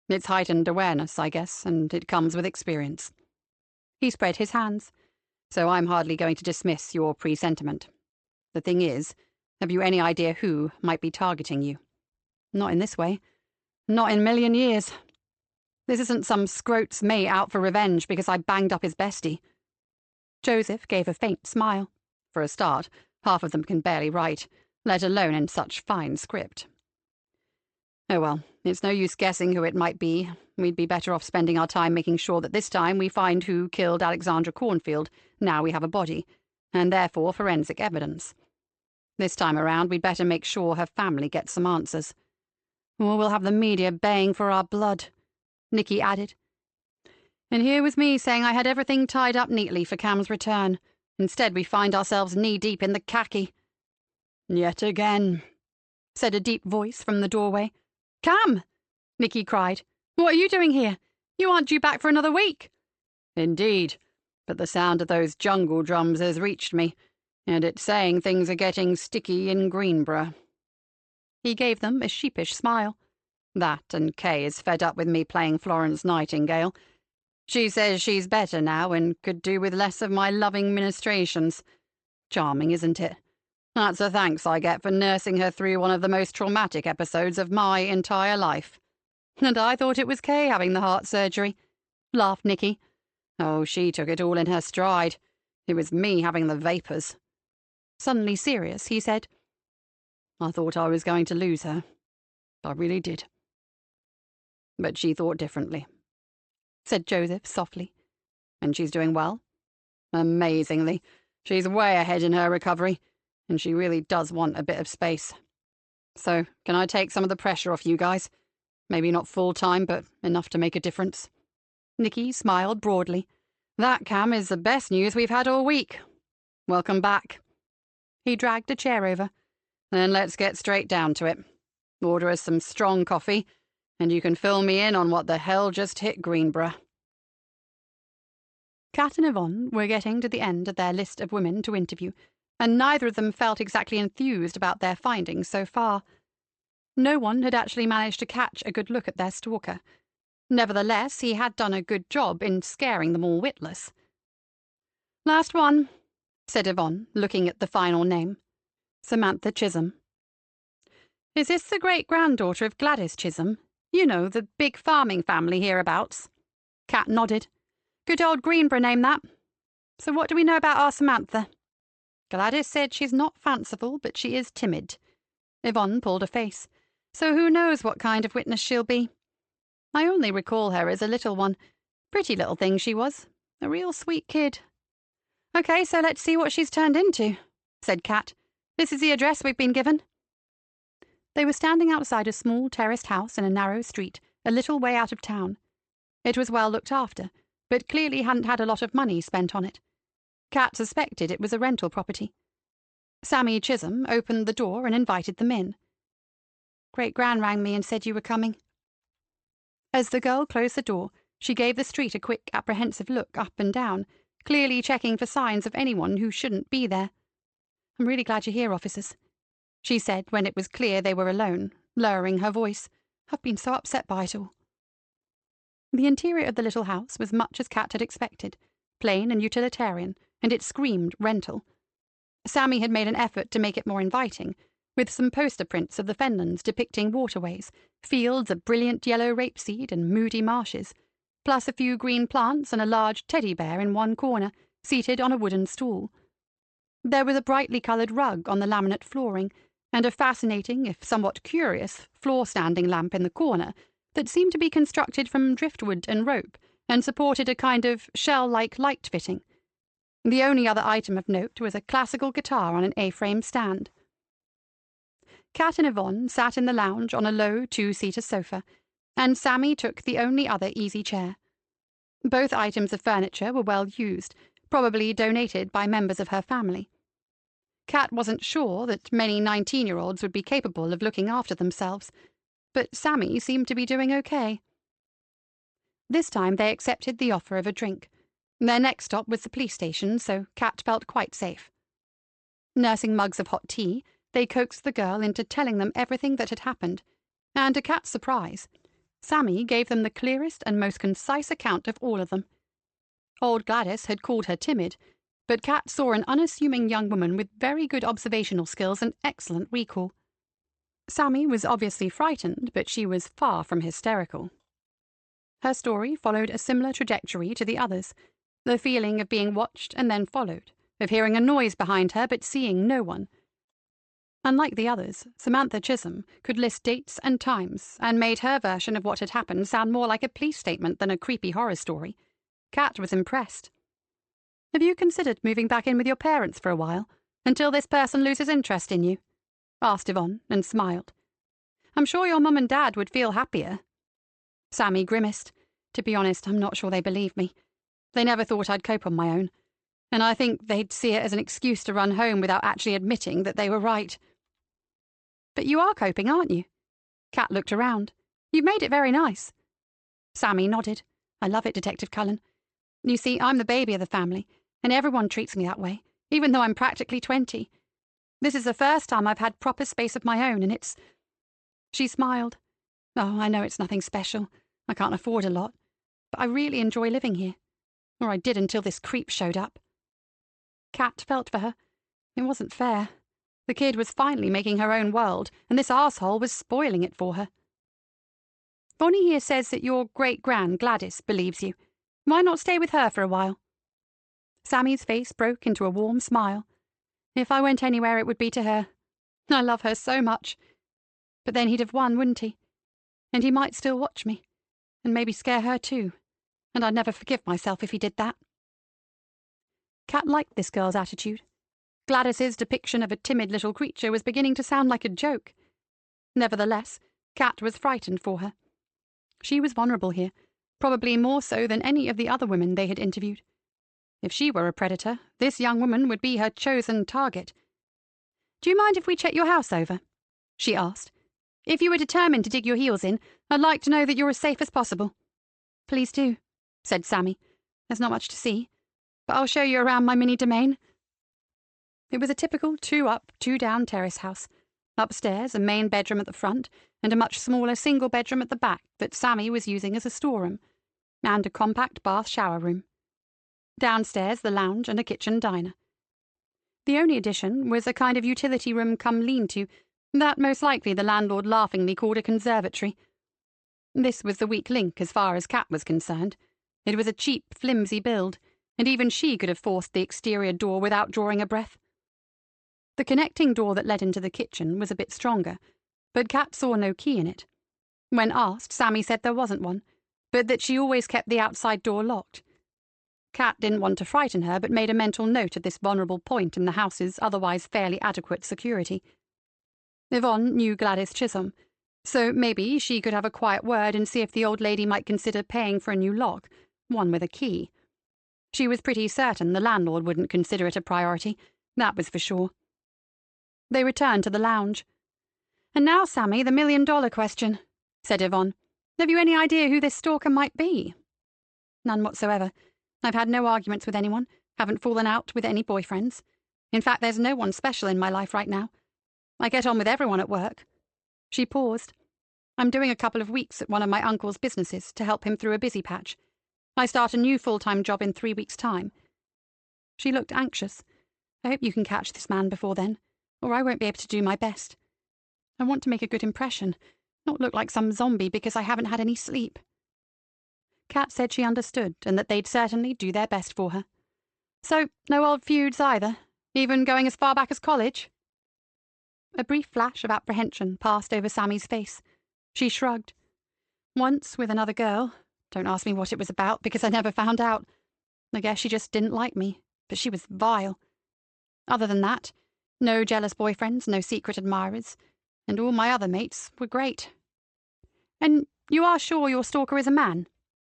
It's heightened awareness, I guess, and it comes with experience. He spread his hands. so I'm hardly going to dismiss your presentiment. The thing is, have you any idea who might be targeting you? Not in this way. Not in a million years. This isn't some scrote's mate out for revenge because I banged up his bestie. Joseph gave a faint smile. For a start, half of them can barely write, let alone in such fine script. Oh well, it's no use guessing who it might be. We'd be better off spending our time making sure that this time we find who killed Alexandra Cornfield, now we have a body, and therefore forensic evidence. This time around, we'd better make sure her family gets some answers. Or we'll have the media baying for our blood, Nicky added. And here was me saying I had everything tied up neatly for Cam's return. Instead, we find ourselves knee-deep in the khaki. Yet again, said a deep voice from the doorway. Cam! Nicky cried. What are you doing here? You aren't due back for another week. Indeed, but the sound of those jungle drums has reached me, and it's saying things are getting sticky in Greenborough. He gave them a sheepish smile. That and Kay is fed up with me playing Florence Nightingale. She says she's better now and could do with less of my loving ministrations. Charming, isn't it? That's a thanks I get for nursing her through one of the most traumatic episodes of my entire life. And I thought it was Kay having the heart surgery, laughed Nicky. Oh, she took it all in her stride. It was me having the vapours. Suddenly serious, he said, I thought I was going to lose her. I really did. But she thought differently, said Joseph softly. And she's doing well? Amazingly. She's way ahead in her recovery, and she really does want a bit of space. So, can I take some of the pressure off you guys? Maybe not full-time, but enough to make a difference. Nicky smiled broadly. That, Cam, is the best news we've had all week. Welcome back. He dragged a chair over. Then let's get straight down to it. Order us some strong coffee, and you can fill me in on what the hell just hit Greenborough. Kat and Yvonne were getting to the end of their list of women to interview, and neither of them felt exactly enthused about their findings so far. No one had actually managed to catch a good look at their stalker. Nevertheless, he had done a good job in scaring them all witless. Last one, said Yvonne, looking at the final name. Samantha Chisholm. Is this the great-granddaughter of Gladys Chisholm? You know, the big farming family hereabouts. Kat nodded. Good old Greenborough name, that. So what do we know about our Samantha? Gladys said she's not fanciful, but she is timid. Yvonne pulled a face. So who knows what kind of witness she'll be? I only recall her as a little one. Pretty little thing she was. A real sweet kid. Okay, so let's see what she's turned into, said Kat. This is the address we've been given. They were standing outside a small terraced house in a narrow street, a little way out of town. It was well looked after, but clearly hadn't had a lot of money spent on it. Kat suspected it was a rental property. Sammy Chisholm opened the door and invited them in. Great-Gran rang me and said you were coming. As the girl closed the door, she gave the street a quick, apprehensive look up and down, clearly checking for signs of anyone who shouldn't be there. I'm really glad you're here, officers, she said when it was clear they were alone, lowering her voice. I've been so upset by it all. The interior of the little house was much as Kat had expected, plain and utilitarian, and it screamed rental. Sammy had made an effort to make it more inviting, with some poster prints of the fenlands depicting waterways, fields of brilliant yellow rapeseed and moody marshes, plus a few green plants and a large teddy bear in one corner, seated on a wooden stool. There was a brightly coloured rug on the laminate flooring, and a fascinating, if somewhat curious, floor-standing lamp in the corner that seemed to be constructed from driftwood and rope and supported a kind of shell-like light fitting. The only other item of note was a classical guitar on an A-frame stand. Kat and Yvonne sat in the lounge on a low two-seater sofa, and Sammy took the only other easy chair. Both items of furniture were well used, probably donated by members of her family. Kat wasn't sure that many 19-year-olds would be capable of looking after themselves, but Sammy seemed to be doing okay. This time they accepted the offer of a drink. Their next stop was the police station, so Kat felt quite safe. Nursing mugs of hot tea, they coaxed the girl into telling them everything that had happened, and to Kat's surprise, Sammy gave them the clearest and most concise account of all of them. Old Gladys had called her timid, but Kat saw an unassuming young woman with very good observational skills and excellent recall. Sammy was obviously frightened, but she was far from hysterical. Her story followed a similar trajectory to the others, the feeling of being watched and then followed, of hearing a noise behind her but seeing no one. Unlike the others, Samantha Chisholm could list dates and times, and made her version of what had happened sound more like a police statement than a creepy horror story. Kat was impressed. "Have you considered moving back in with your parents for a while, until this person loses interest in you?" asked Yvonne, and smiled. "I'm sure your mum and dad would feel happier." Sammy grimaced. "To be honest, I'm not sure they believe me. They never thought I'd cope on my own, and I think they'd see it as an excuse to run home without actually admitting that they were right." "But you are coping, aren't you?" Kat looked around. "You've made it very nice." Sammy nodded. "I love it, Detective Cullen. You see, I'm the baby of the family, and everyone treats me that way, even though I'm practically 20. This is the first time I've had proper space of my own, and it's—" She smiled. "Oh, I know it's nothing special. I can't afford a lot. But I really enjoy living here. Or I did until this creep showed up." Kat felt for her. It wasn't fair. The kid was finally making her own world, and this arsehole was spoiling it for her. "Bonnie here says that your great-gran, Gladys, believes you. Why not stay with her for a while?" Sammy's face broke into a warm smile. "If I went anywhere, it would be to her. I love her so much. But then he'd have won, wouldn't he? And he might still watch me, and maybe scare her too, and I'd never forgive myself if he did that." Kat liked this girl's attitude. Gladys's depiction of a timid little creature was beginning to sound like a joke. Nevertheless, Kat was frightened for her. She was vulnerable here, probably more so than any of the other women they had interviewed. If she were a predator, this young woman would be her chosen target. "Do you mind if we check your house over?" she asked. "If you were determined to dig your heels in, I'd like to know that you're as safe as possible." "Please do," said Sammy. "There's not much to see, but I'll show you around my mini domain." It was a typical 2-up, 2-down terrace house. Upstairs, a main bedroom at the front, and a much smaller single bedroom at the back that Sammy was using as a storeroom, and a compact bath shower room. Downstairs, the lounge and a kitchen diner. The only addition was a kind of utility room come lean-to, that most likely the landlord laughingly called a conservatory. This was the weak link as far as Kat was concerned. It was a cheap, flimsy build, and even she could have forced the exterior door without drawing a breath. The connecting door that led into the kitchen was a bit stronger, but Kat saw no key in it. When asked, Sammy said there wasn't one, but that she always kept the outside door locked. Kat didn't want to frighten her, but made a mental note of this vulnerable point in the house's otherwise fairly adequate security. Yvonne knew Gladys Chisholm, so maybe she could have a quiet word and see if the old lady might consider paying for a new lock, one with a key. She was pretty certain the landlord wouldn't consider it a priority, that was for sure. They returned to the lounge. "And now, Sammy, the million-dollar question," said Yvonne. "Have you any idea who this stalker might be?" "None whatsoever. I've had no arguments with anyone, haven't fallen out with any boyfriends. In fact, there's no one special in my life right now. I get on with everyone at work." She paused. "I'm doing a couple of weeks at one of my uncle's businesses to help him through a busy patch. I start a new full-time job in 3 weeks' time." She looked anxious. "I hope you can catch this man before then, or I won't be able to do my best. I want to make a good impression, not look like some zombie because I haven't had any sleep." Kat said she understood and that they'd certainly do their best for her. "So, no old feuds either, even going as far back as college?" A brief flash of apprehension passed over Sammy's face. She shrugged. "Once with another girl. Don't ask me what it was about, because I never found out. I guess she just didn't like me, but she was vile. Other than that, no jealous boyfriends, no secret admirers, and all my other mates were great." "And you are sure your stalker is a man?"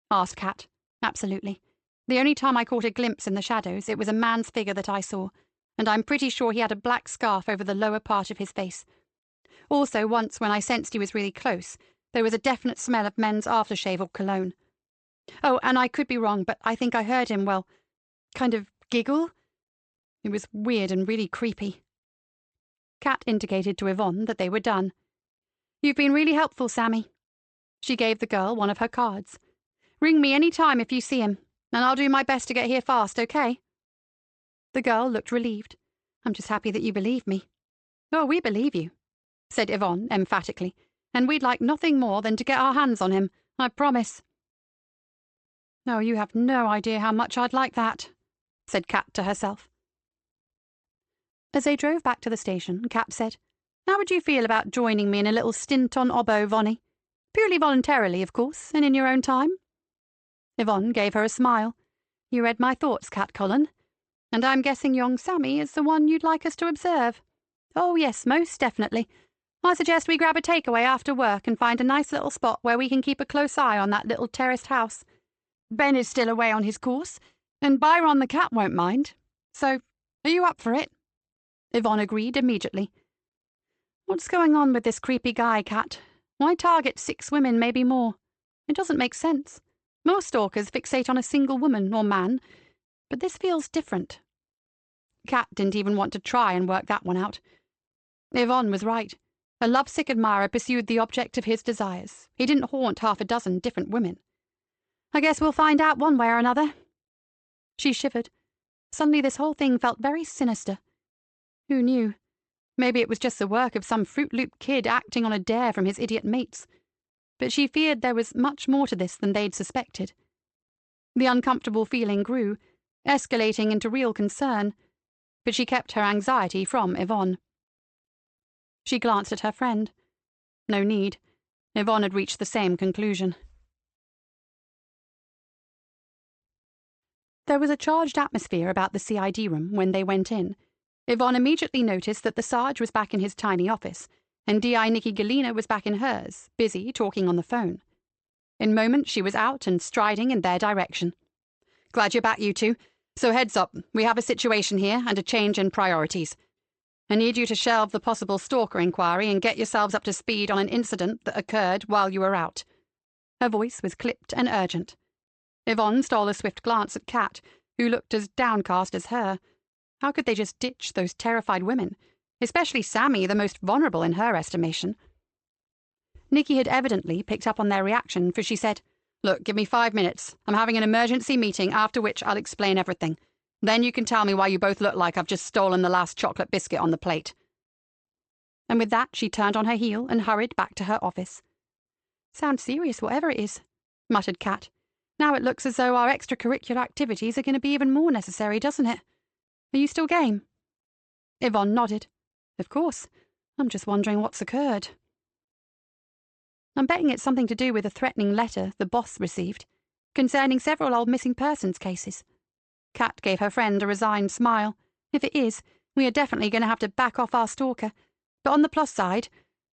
asked Kat. "Absolutely. The only time I caught a glimpse in the shadows, it was a man's figure that I saw, and I'm pretty sure he had a black scarf over the lower part of his face. Also, once when I sensed he was really close, there was a definite smell of men's aftershave or cologne. Oh, and I could be wrong, but I think I heard him, well, kind of giggle. It was weird and really creepy." Kat indicated to Yvonne that they were done. "You've been really helpful, Sammy." She gave the girl one of her cards. "Ring me any time if you see him, and I'll do my best to get here fast, okay?" The girl looked relieved. I'm just happy that you believe me. Oh, we believe you, said Yvonne emphatically, and we'd like nothing more than to get our hands on him, I promise. Oh, you have no idea how much I'd like that, said Kat to herself. As they drove back to the station, Kat said, How would you feel about joining me in a little stint on Obbo, Vonnie? Purely voluntarily, of course, and in your own time. Yvonne gave her a smile. You read my thoughts, Kat Cullen. And I'm guessing young Sammy is the one you'd like us to observe. Oh, yes, most definitely. I suggest we grab a takeaway after work and find a nice little spot where we can keep a close eye on that little terraced house. Ben is still away on his course, and Byron the cat won't mind. So, are you up for it? Yvonne agreed immediately. What's going on with this creepy guy, Kat? Why target 6 women, maybe more? It doesn't make sense. Most stalkers fixate on a single woman or man, but this feels different. Kat didn't even want to try and work that one out. Yvonne was right. A lovesick admirer pursued the object of his desires. He didn't haunt 6 different women. I guess we'll find out one way or another. She shivered. Suddenly this whole thing felt very sinister. Who knew? Maybe it was just the work of some Fruit Loop kid acting on a dare from his idiot mates. But she feared there was much more to this than they'd suspected. The uncomfortable feeling grew, escalating into real concern, but she kept her anxiety from Yvonne. She glanced at her friend. No need. Yvonne had reached the same conclusion. There was a charged atmosphere about the CID room when they went in. Yvonne immediately noticed that the Sarge was back in his tiny office, and DI Nikki Galena was back in hers, busy talking on the phone. In moments she was out and striding in their direction. Glad you're back, you two. So heads up, we have a situation here and a change in priorities. I need you to shelve the possible stalker inquiry and get yourselves up to speed on an incident that occurred while you were out. Her voice was clipped and urgent. Yvonne stole a swift glance at Kat, who looked as downcast as her. How could they just ditch those terrified women, especially Sammy, the most vulnerable in her estimation? Nikki had evidently picked up on their reaction, for she said, Look, give me 5 minutes. I'm having an emergency meeting, after which I'll explain everything. Then you can tell me why you both look like I've just stolen the last chocolate biscuit on the plate. And with that she turned on her heel and hurried back to her office. Sounds serious, whatever it is, muttered Kat. Now it looks as though our extracurricular activities are going to be even more necessary, doesn't it? Are you still game? Yvonne nodded. Of course. I'm just wondering what's occurred. I'm betting it's something to do with a threatening letter the boss received, concerning several old missing persons cases. Kat gave her friend a resigned smile. If it is, we are definitely going to have to back off our stalker. But on the plus side,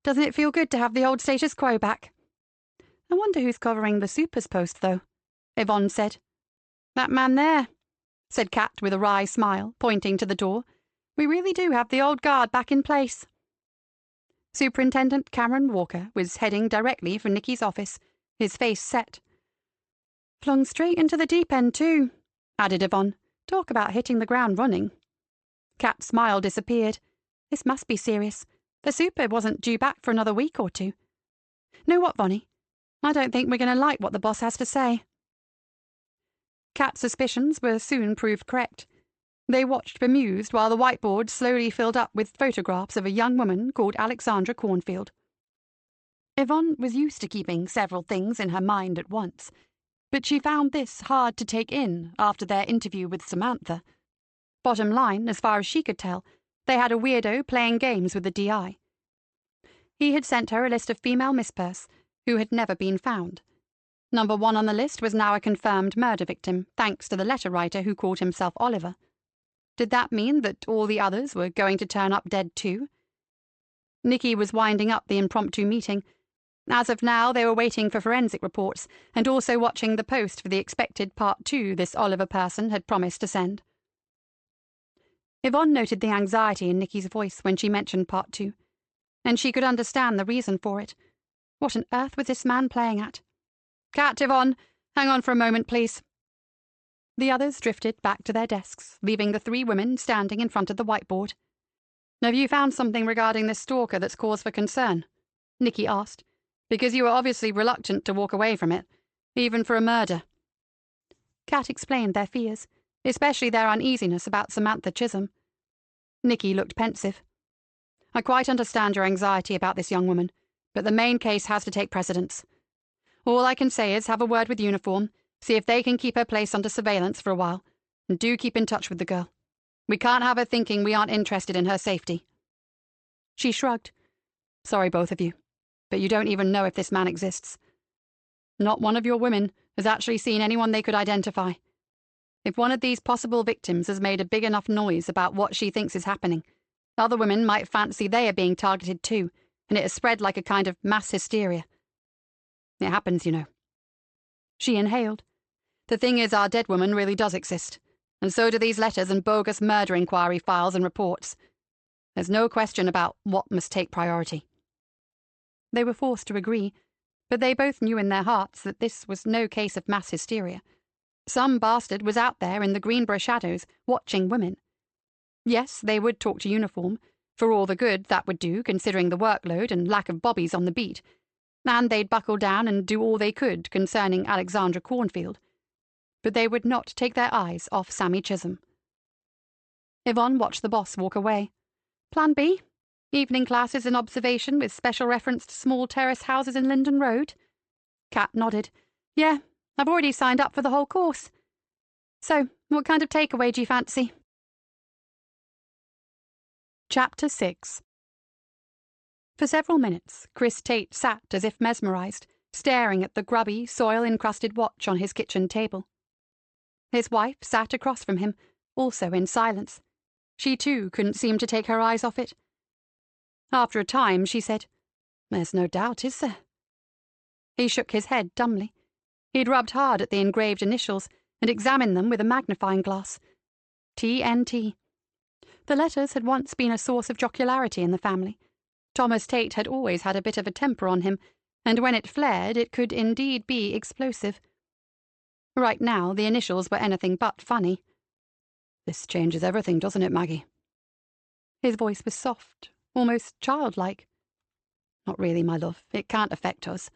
doesn't it feel good to have the old status quo back? I wonder who's covering the supers post, though, Yvonne said. That man there, said Kat with a wry smile, pointing to the door. We really do have the old guard back in place. Superintendent Cameron Walker was heading directly for Nikki's office, his face set. Flung straight into the deep end, too, added Yvonne. Talk about hitting the ground running. Kat's smile disappeared. This must be serious. The super wasn't due back for another week or 2. Know what, Vonnie? I don't think we're going to like what the boss has to say. Kat's suspicions were soon proved correct. They watched bemused while the whiteboard slowly filled up with photographs of a young woman called Alexandra Cornfield. Yvonne was used to keeping several things in her mind at once, but she found this hard to take in after their interview with Samantha. Bottom line, as far as she could tell, they had a weirdo playing games with the DI. He had sent her a list of female mispers who had never been found. Number 1 on the list was now a confirmed murder victim, thanks to the letter writer who called himself Oliver. Did that mean that all the others were going to turn up dead too? Nikki was winding up the impromptu meeting. As of now, they were waiting for forensic reports and also watching the post for the expected Part 2 this Oliver person had promised to send. Yvonne noted the anxiety in Nikki's voice when she mentioned Part 2, and she could understand the reason for it. What on earth was this man playing at? Kat, Yvonne, hang on for a moment, please. The others drifted back to their desks, leaving the 3 women standing in front of the whiteboard. Have you found something regarding this stalker that's cause for concern? Nikki asked, because you were obviously reluctant to walk away from it, even for a murder. Kat explained their fears. especially their uneasiness about Samantha Chisholm. Nicky looked pensive. I quite understand your anxiety about this young woman, but the main case has to take precedence. All I can say is have a word with Uniform, see if they can keep her place under surveillance for a while, and do keep in touch with the girl. We can't have her thinking we aren't interested in her safety. She shrugged. Sorry, both of you, but you don't even know if this man exists. Not one of your women has actually seen anyone they could identify. If one of these possible victims has made a big enough noise about what she thinks is happening, other women might fancy they are being targeted too, and it has spread like a kind of mass hysteria. It happens, you know. She inhaled. The thing is, our dead woman really does exist, and so do these letters and bogus murder inquiry files and reports. There's no question about what must take priority. They were forced to agree, but they both knew in their hearts that this was no case of mass hysteria. Some bastard was out there in the Greenborough shadows, watching women. Yes, they would talk to Uniform, for all the good that would do, considering the workload and lack of bobbies on the beat, and they'd buckle down and do all they could concerning Alexandra Cornfield. But they would not take their eyes off Sammy Chisholm. Yvonne watched the boss walk away. Plan B? Evening classes in observation with special reference to small terrace houses in Linden Road? Kat nodded. Yeah, I've already signed up for the whole course. So, what kind of takeaway do you fancy? Chapter 6. For several minutes, Chris Tate sat as if mesmerized, staring at the grubby, soil-encrusted watch on his kitchen table. His wife sat across from him, also in silence. She too couldn't seem to take her eyes off it. After a time, she said, There's no doubt, is there? He shook his head dumbly. He'd rubbed hard at the engraved initials and examined them with a magnifying glass. TNT. The letters had once been a source of jocularity in the family. Thomas Tate had always had a bit of a temper on him, and when it flared, it could indeed be explosive. Right now, the initials were anything but funny. This changes everything, doesn't it, Maggie? His voice was soft, almost childlike. Not really, my love. It can't affect us.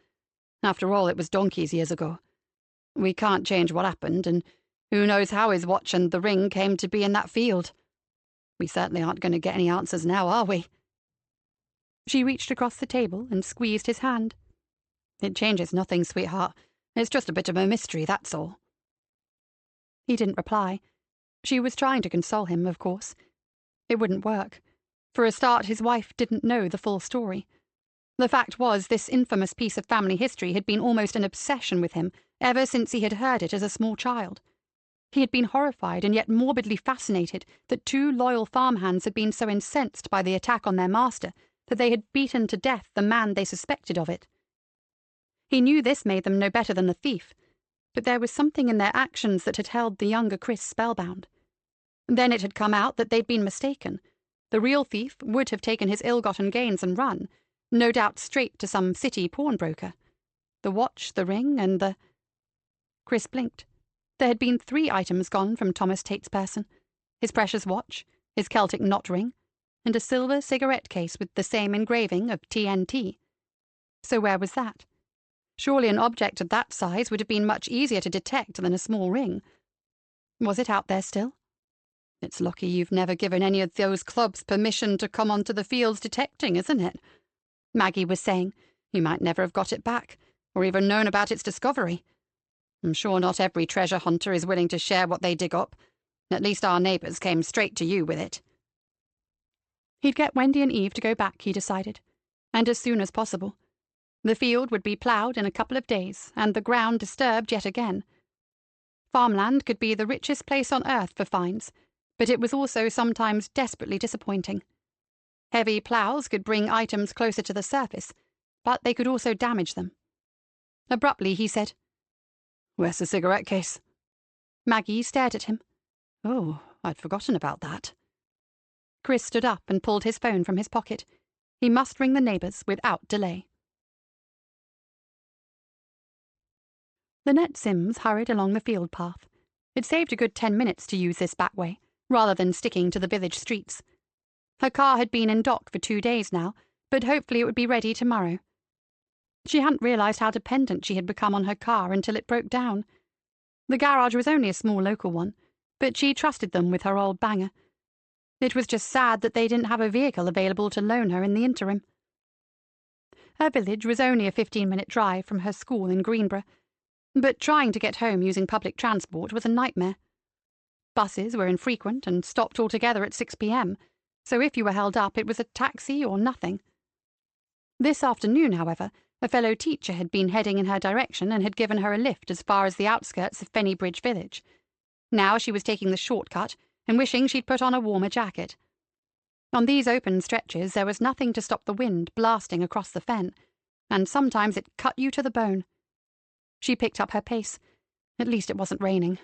After all, it was donkeys years ago. We can't change what happened, and who knows how his watch and the ring came to be in that field. We certainly aren't going to get any answers now, are we? She reached across the table and squeezed his hand. It changes nothing, sweetheart. It's just a bit of a mystery, that's all. He didn't reply. She was trying to console him, of course. It wouldn't work. For a start, his wife didn't know the full story. The fact was, this infamous piece of family history had been almost an obsession with him ever since he had heard it as a small child. He had been horrified and yet morbidly fascinated that two loyal farmhands had been so incensed by the attack on their master that they had beaten to death the man they suspected of it. He knew this made them no better than the thief, but there was something in their actions that had held the younger Chris spellbound. Then it had come out that they'd been mistaken. The real thief would have taken his ill-gotten gains and run, no doubt straight to some city pawnbroker. The watch, the ring, and the... Chris blinked. There had been 3 items gone from Thomas Tate's person: his precious watch, his Celtic knot ring, and a silver cigarette case with the same engraving of TNT. So where was that? Surely an object of that size would have been much easier to detect than a small ring. Was it out there still? It's lucky you've never given any of those clubs permission to come onto the fields detecting, isn't it? Maggie was saying. You might never have got it back, or even known about its discovery. I'm sure not every treasure hunter is willing to share what they dig up. At least our neighbours came straight to you with it. He'd get Wendy and Eve to go back, he decided, and as soon as possible. The field would be ploughed in a couple of days, and the ground disturbed yet again. Farmland could be the richest place on earth for finds, but it was also sometimes desperately disappointing. Heavy ploughs could bring items closer to the surface, but they could also damage them. Abruptly he said, "Where's the cigarette case?" Maggie stared at him. "Oh, I'd forgotten about that." Chris stood up and pulled his phone from his pocket. He must ring the neighbours without delay. Lynette Sims hurried along the field path. It saved a good 10 minutes to use this back way, rather than sticking to the village streets. Her car had been in dock for 2 days now, but hopefully it would be ready tomorrow. She hadn't realised how dependent she had become on her car until it broke down. The garage was only a small local one, but she trusted them with her old banger. It was just sad that they didn't have a vehicle available to loan her in the interim. Her village was only a 15-minute drive from her school in Greenborough, but trying to get home using public transport was a nightmare. Buses were infrequent and stopped altogether at 6 p.m, so if you were held up, it was a taxi or nothing. This afternoon, however, a fellow teacher had been heading in her direction and had given her a lift as far as the outskirts of Fennybridge village. Now she was taking the shortcut and wishing she'd put on a warmer jacket. On these open stretches there was nothing to stop the wind blasting across the fen, and sometimes it cut you to the bone. She picked up her pace. At least it wasn't raining.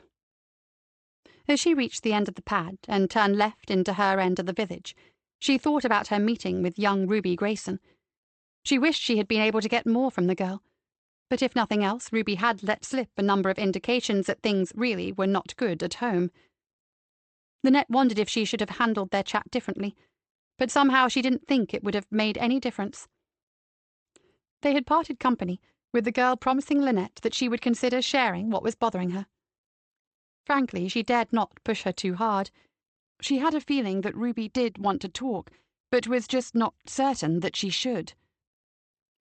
As she reached the end of the pad and turned left into her end of the village, she thought about her meeting with young Ruby Grayson. She wished she had been able to get more from the girl, but if nothing else, Ruby had let slip a number of indications that things really were not good at home. Lynette wondered if she should have handled their chat differently, but somehow she didn't think it would have made any difference. They had parted company, with the girl promising Lynette that she would consider sharing what was bothering her. Frankly, she dared not push her too hard. She had a feeling that Ruby did want to talk, but was just not certain that she should.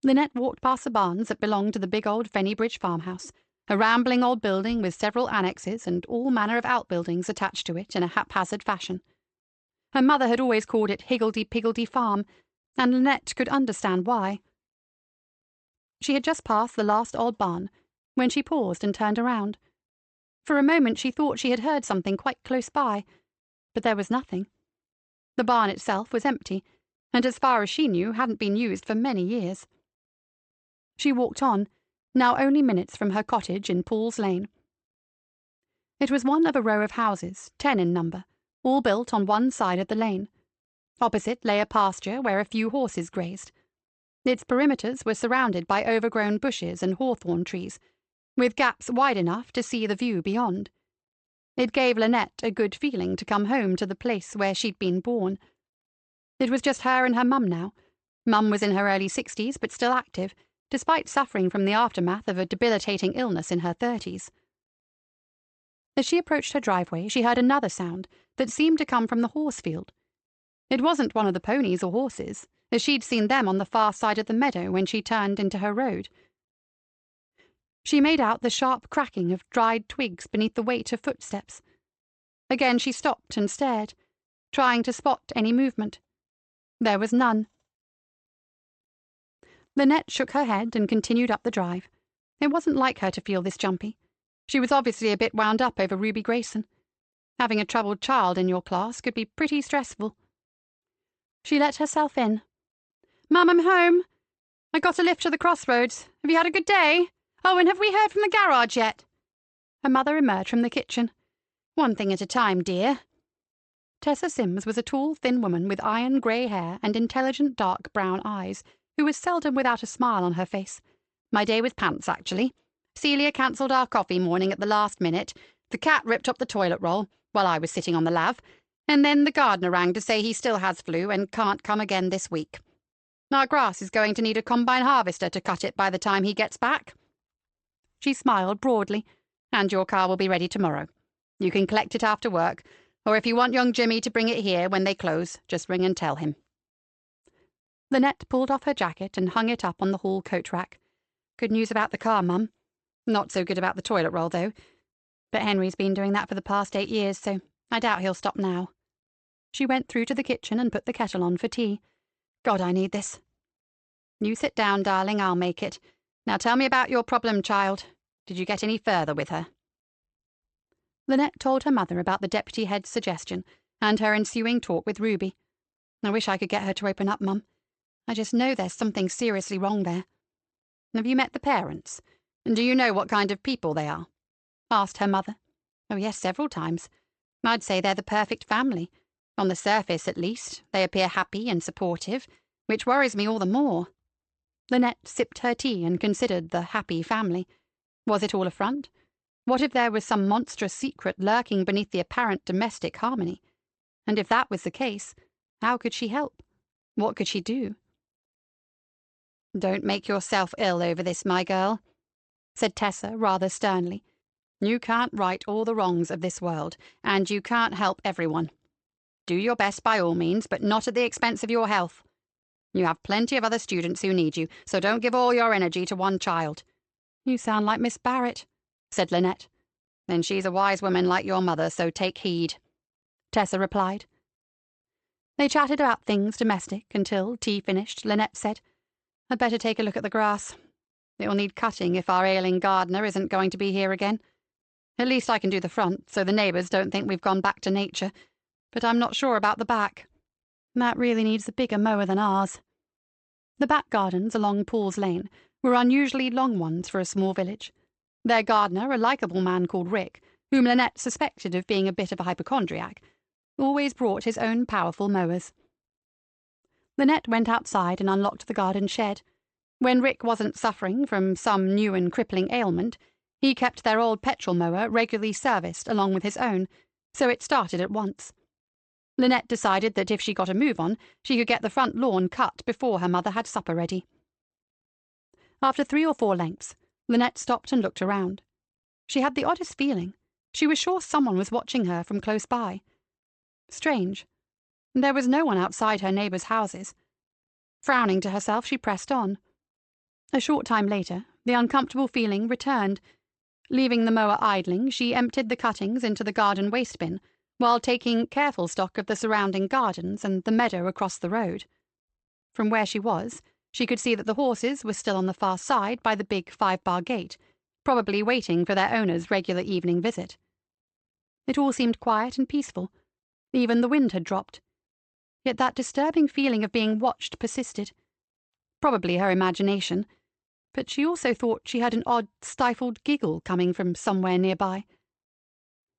Lynette walked past the barns that belonged to the big old Fennybridge farmhouse, a rambling old building with several annexes and all manner of outbuildings attached to it in a haphazard fashion. Her mother had always called it Higgledy-Piggledy Farm, and Lynette could understand why. She had just passed the last old barn when she paused and turned around. For a moment she thought she had heard something quite close by, but there was nothing. The barn itself was empty, and as far as she knew hadn't been used for many years. She walked on, now only minutes from her cottage in Paul's Lane. It was one of a row of houses, 10 in number, all built on one side of the lane. Opposite lay a pasture where a few horses grazed. Its perimeters were surrounded by overgrown bushes and hawthorn trees, with gaps wide enough to see the view beyond. It gave Lynette a good feeling to come home to the place where she'd been born. It was just her and her mum now. Mum was in her early 60s, but still active, despite suffering from the aftermath of a debilitating illness in her 30s. As she approached her driveway, she heard another sound that seemed to come from the horse field. It wasn't one of the ponies or horses, as she'd seen them on the far side of the meadow when she turned into her road. She made out the sharp cracking of dried twigs beneath the weight of footsteps. Again she stopped and stared, trying to spot any movement. There was none. Lynette shook her head and continued up the drive. It wasn't like her to feel this jumpy. She was obviously a bit wound up over Ruby Grayson. Having a troubled child in your class could be pretty stressful. She let herself in. "Mum, I'm home. I got a lift to the crossroads. Have you had a good day? Oh, and have we heard from the garage yet?" Her mother emerged from the kitchen. "One thing at a time, dear." Tessa Sims was a tall, thin woman with iron grey hair and intelligent dark brown eyes, who was seldom without a smile on her face. "My day was pants, actually. Celia cancelled our coffee morning at the last minute. The cat ripped up the toilet roll while I was sitting on the lav, and then the gardener rang to say he still has flu and can't come again this week. Our grass is going to need a combine harvester to cut it by the time he gets back." She smiled broadly. "And your car will be ready tomorrow. You can collect it after work, or if you want young Jimmy to bring it here when they close, just ring and tell him." Lynette pulled off her jacket and hung it up on the hall coat rack. "Good news about the car, Mum. Not so good about the toilet roll, though. But Henry's been doing that for the past 8 years, so I doubt he'll stop now." She went through to the kitchen and put the kettle on for tea. "God, I need this." "You sit down, darling, I'll make it. Now tell me about your problem child. Did you get any further with her?" Lynette told her mother about the deputy head's suggestion and her ensuing talk with Ruby. "I wish I could get her to open up, Mum. I just know there's something seriously wrong there." "Have you met the parents? Do you know what kind of people they are?" asked her mother. "Oh, yes, several times. I'd say they're the perfect family. On the surface, at least, they appear happy and supportive, which worries me all the more." Lynette sipped her tea and considered the happy family. Was it all a front? What if there was some monstrous secret lurking beneath the apparent domestic harmony? And if that was the case, how could she help? What could she do? "Don't make yourself ill over this, my girl," said Tessa rather sternly. You can't right all the wrongs of this world, and you can't help everyone. Do your best by all means, but not at the expense of your health. You have plenty of other students who need you, so don't give all your energy to one child." "You sound like Miss Barrett," said Lynette. "Then she's a wise woman like your mother, so take heed," Tessa replied. They chatted about things domestic until, tea finished, Lynette said, "I'd better take a look at the grass. It'll need cutting if our ailing gardener isn't going to be here again. At least I can do the front, so the neighbours don't think we've gone back to nature, but I'm not sure about the back. That really needs a bigger mower than ours." The back gardens along Paul's Lane were unusually long ones for a small village. Their gardener, a likeable man called Rick, whom Lynette suspected of being a bit of a hypochondriac, always brought his own powerful mowers. Lynette went outside and unlocked the garden shed. When Rick wasn't suffering from some new and crippling ailment, he kept their old petrol mower regularly serviced along with his own, so it started at once. Lynette decided that if she got a move on, she could get the front lawn cut before her mother had supper ready. After 3 or 4 lengths, Lynette stopped and looked around. She had the oddest feeling. She was sure someone was watching her from close by. Strange. There was no one outside her neighbours' houses. Frowning to herself, she pressed on. A short time later, the uncomfortable feeling returned. Leaving the mower idling, she emptied the cuttings into the garden waste bin, while taking careful stock of the surrounding gardens and the meadow across the road. From where she was, she could see that the horses were still on the far side by the big 5-bar gate, probably waiting for their owner's regular evening visit. It all seemed quiet and peaceful. Even the wind had dropped. Yet that disturbing feeling of being watched persisted. Probably her imagination, but she also thought she heard an odd, stifled giggle coming from somewhere nearby.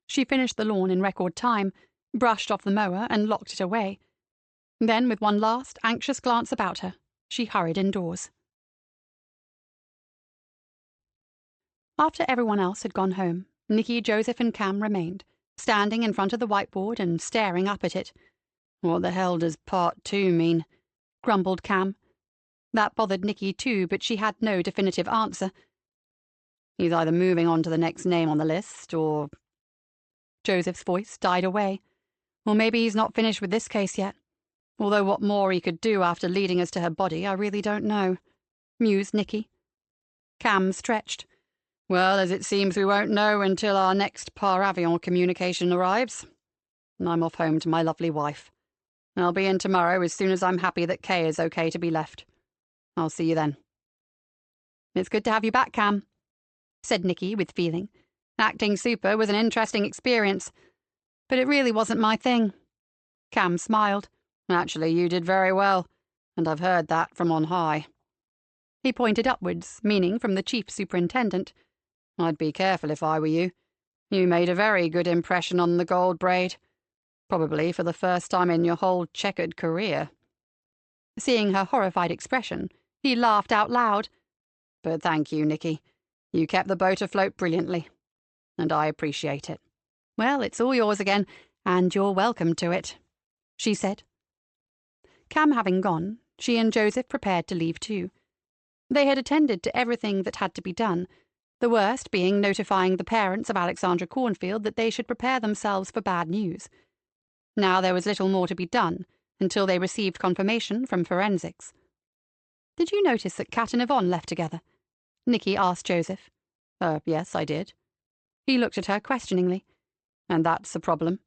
She finished the lawn in record time, brushed off the mower and locked it away. Then, with one last, anxious glance about her, she hurried indoors. After everyone else had gone home, Nicky, Joseph and Cam remained, standing in front of the whiteboard and staring up at it. "What the hell does Part 2 mean?" grumbled Cam. That bothered Nicky too, but she had no definitive answer. "He's either moving on to the next name on the list, or—" Joseph's voice died away. "Or maybe he's not finished with this case yet. Although what more he could do after leading us to her body, I really don't know," mused Nicky. Cam stretched. "Well, as it seems we won't know until our next par avion communication arrives. I'm off home to my lovely wife. I'll be in tomorrow as soon as I'm happy that Kay is okay to be left. I'll see you then." "It's good to have you back, Cam," said Nicky with feeling. "Acting super was an interesting experience, but it really wasn't my thing." Cam smiled. "Actually, you did very well, and I've heard that from on high." He pointed upwards, meaning from the chief superintendent. "I'd be careful if I were you. You made a very good impression on the gold braid. Probably for the first time in your whole checkered career." Seeing her horrified expression, he laughed out loud. "But thank you, Nicky. You kept the boat afloat brilliantly, and I appreciate it." "Well, it's all yours again, and you're welcome to it," she said. Cam having gone, she and Joseph prepared to leave too. They had attended to everything that had to be done, the worst being notifying the parents of Alexandra Cornfield that they should prepare themselves for bad news. Now there was little more to be done until they received confirmation from forensics. "Did you notice that Kat and Yvonne left together?" Nicky asked Joseph. Yes, I did." He looked at her questioningly. "And that's a problem?"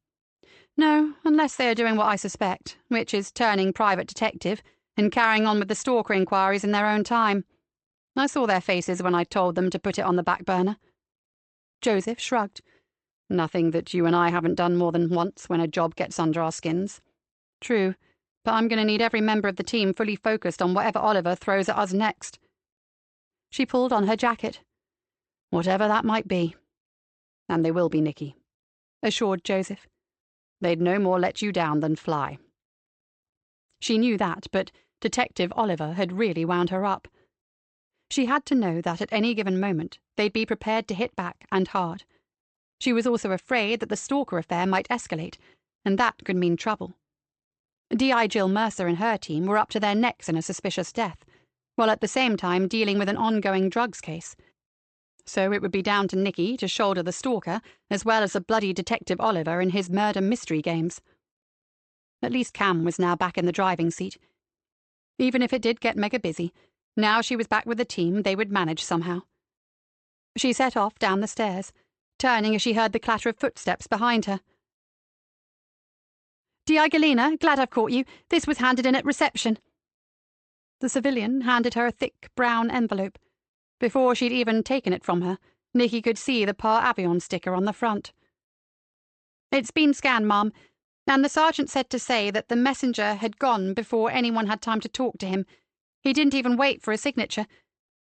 "No, unless they are doing what I suspect, which is turning private detective and carrying on with the stalker inquiries in their own time. I saw their faces when I told them to put it on the back burner." Joseph shrugged. "Nothing that you and I haven't done more than once when a job gets under our skins." "True, but I'm going to need every member of the team fully focused on whatever Oliver throws at us next." She pulled on her jacket. "Whatever that might be. And they will be, Nicky," assured Joseph. "They'd no more let you down than fly." She knew that, but Detective Oliver had really wound her up. She had to know that at any given moment they'd be prepared to hit back, and hard. She was also afraid that the stalker affair might escalate, and that could mean trouble. D.I. Jill Mercer and her team were up to their necks in a suspicious death, while at the same time dealing with an ongoing drugs case. So it would be down to Nicky to shoulder the stalker, as well as the bloody Detective Oliver in his murder mystery games. At least Cam was now back in the driving seat. Even if it did get mega busy, now she was back with the team, they would manage somehow. She set off down the stairs, turning as she heard the clatter of footsteps behind her. "Galena, glad I've caught you. This was handed in at reception." The civilian handed her a thick brown envelope. Before she'd even taken it from her, Nicky could see the Par Avion sticker on the front. "It's been scanned, Ma'am, and the sergeant said to say that the messenger had gone before anyone had time to talk to him. He didn't even wait for a signature.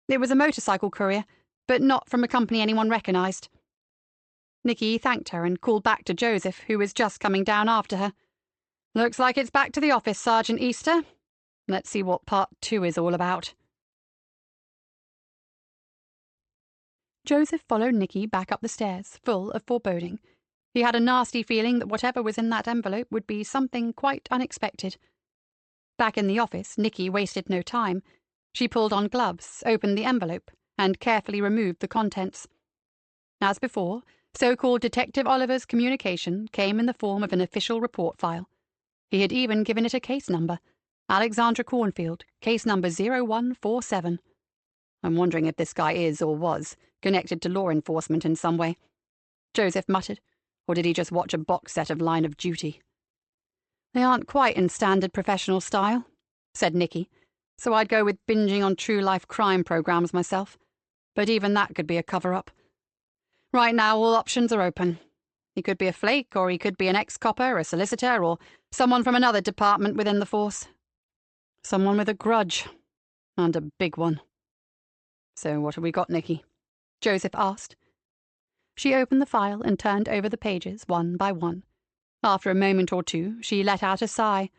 It was a motorcycle courier, but not from a company anyone recognised." Nicky thanked her and called back to Joseph, who was just coming down after her. "Looks like it's back to the office, Sergeant Easter. Let's see what Part 2 is all about." Joseph followed Nicky back up the stairs, full of foreboding. He had a nasty feeling that whatever was in that envelope would be something quite unexpected. Back in the office, Nicky wasted no time. She pulled on gloves, opened the envelope, and carefully removed the contents. As before, so-called Detective Oliver's communication came in the form of an official report file. He had even given it a case number. Alexandra Cornfield, case number 0147. I'm wondering if this guy is, or was, connected to law enforcement in some way. Joseph muttered. Or did he just watch a box set of Line of Duty? "They aren't quite in standard professional style," said Nicky, "so I'd go with binging on true-life crime programs myself. But even that could be a cover-up. Right now, all options are open. He could be a flake, or he could be an ex-copper, a solicitor, or someone from another department within the force. Someone with a grudge. And a big one." "So what have we got, Nicky?" Joseph asked. She opened the file and turned over the pages one by one. After a moment or two, she let out a sigh.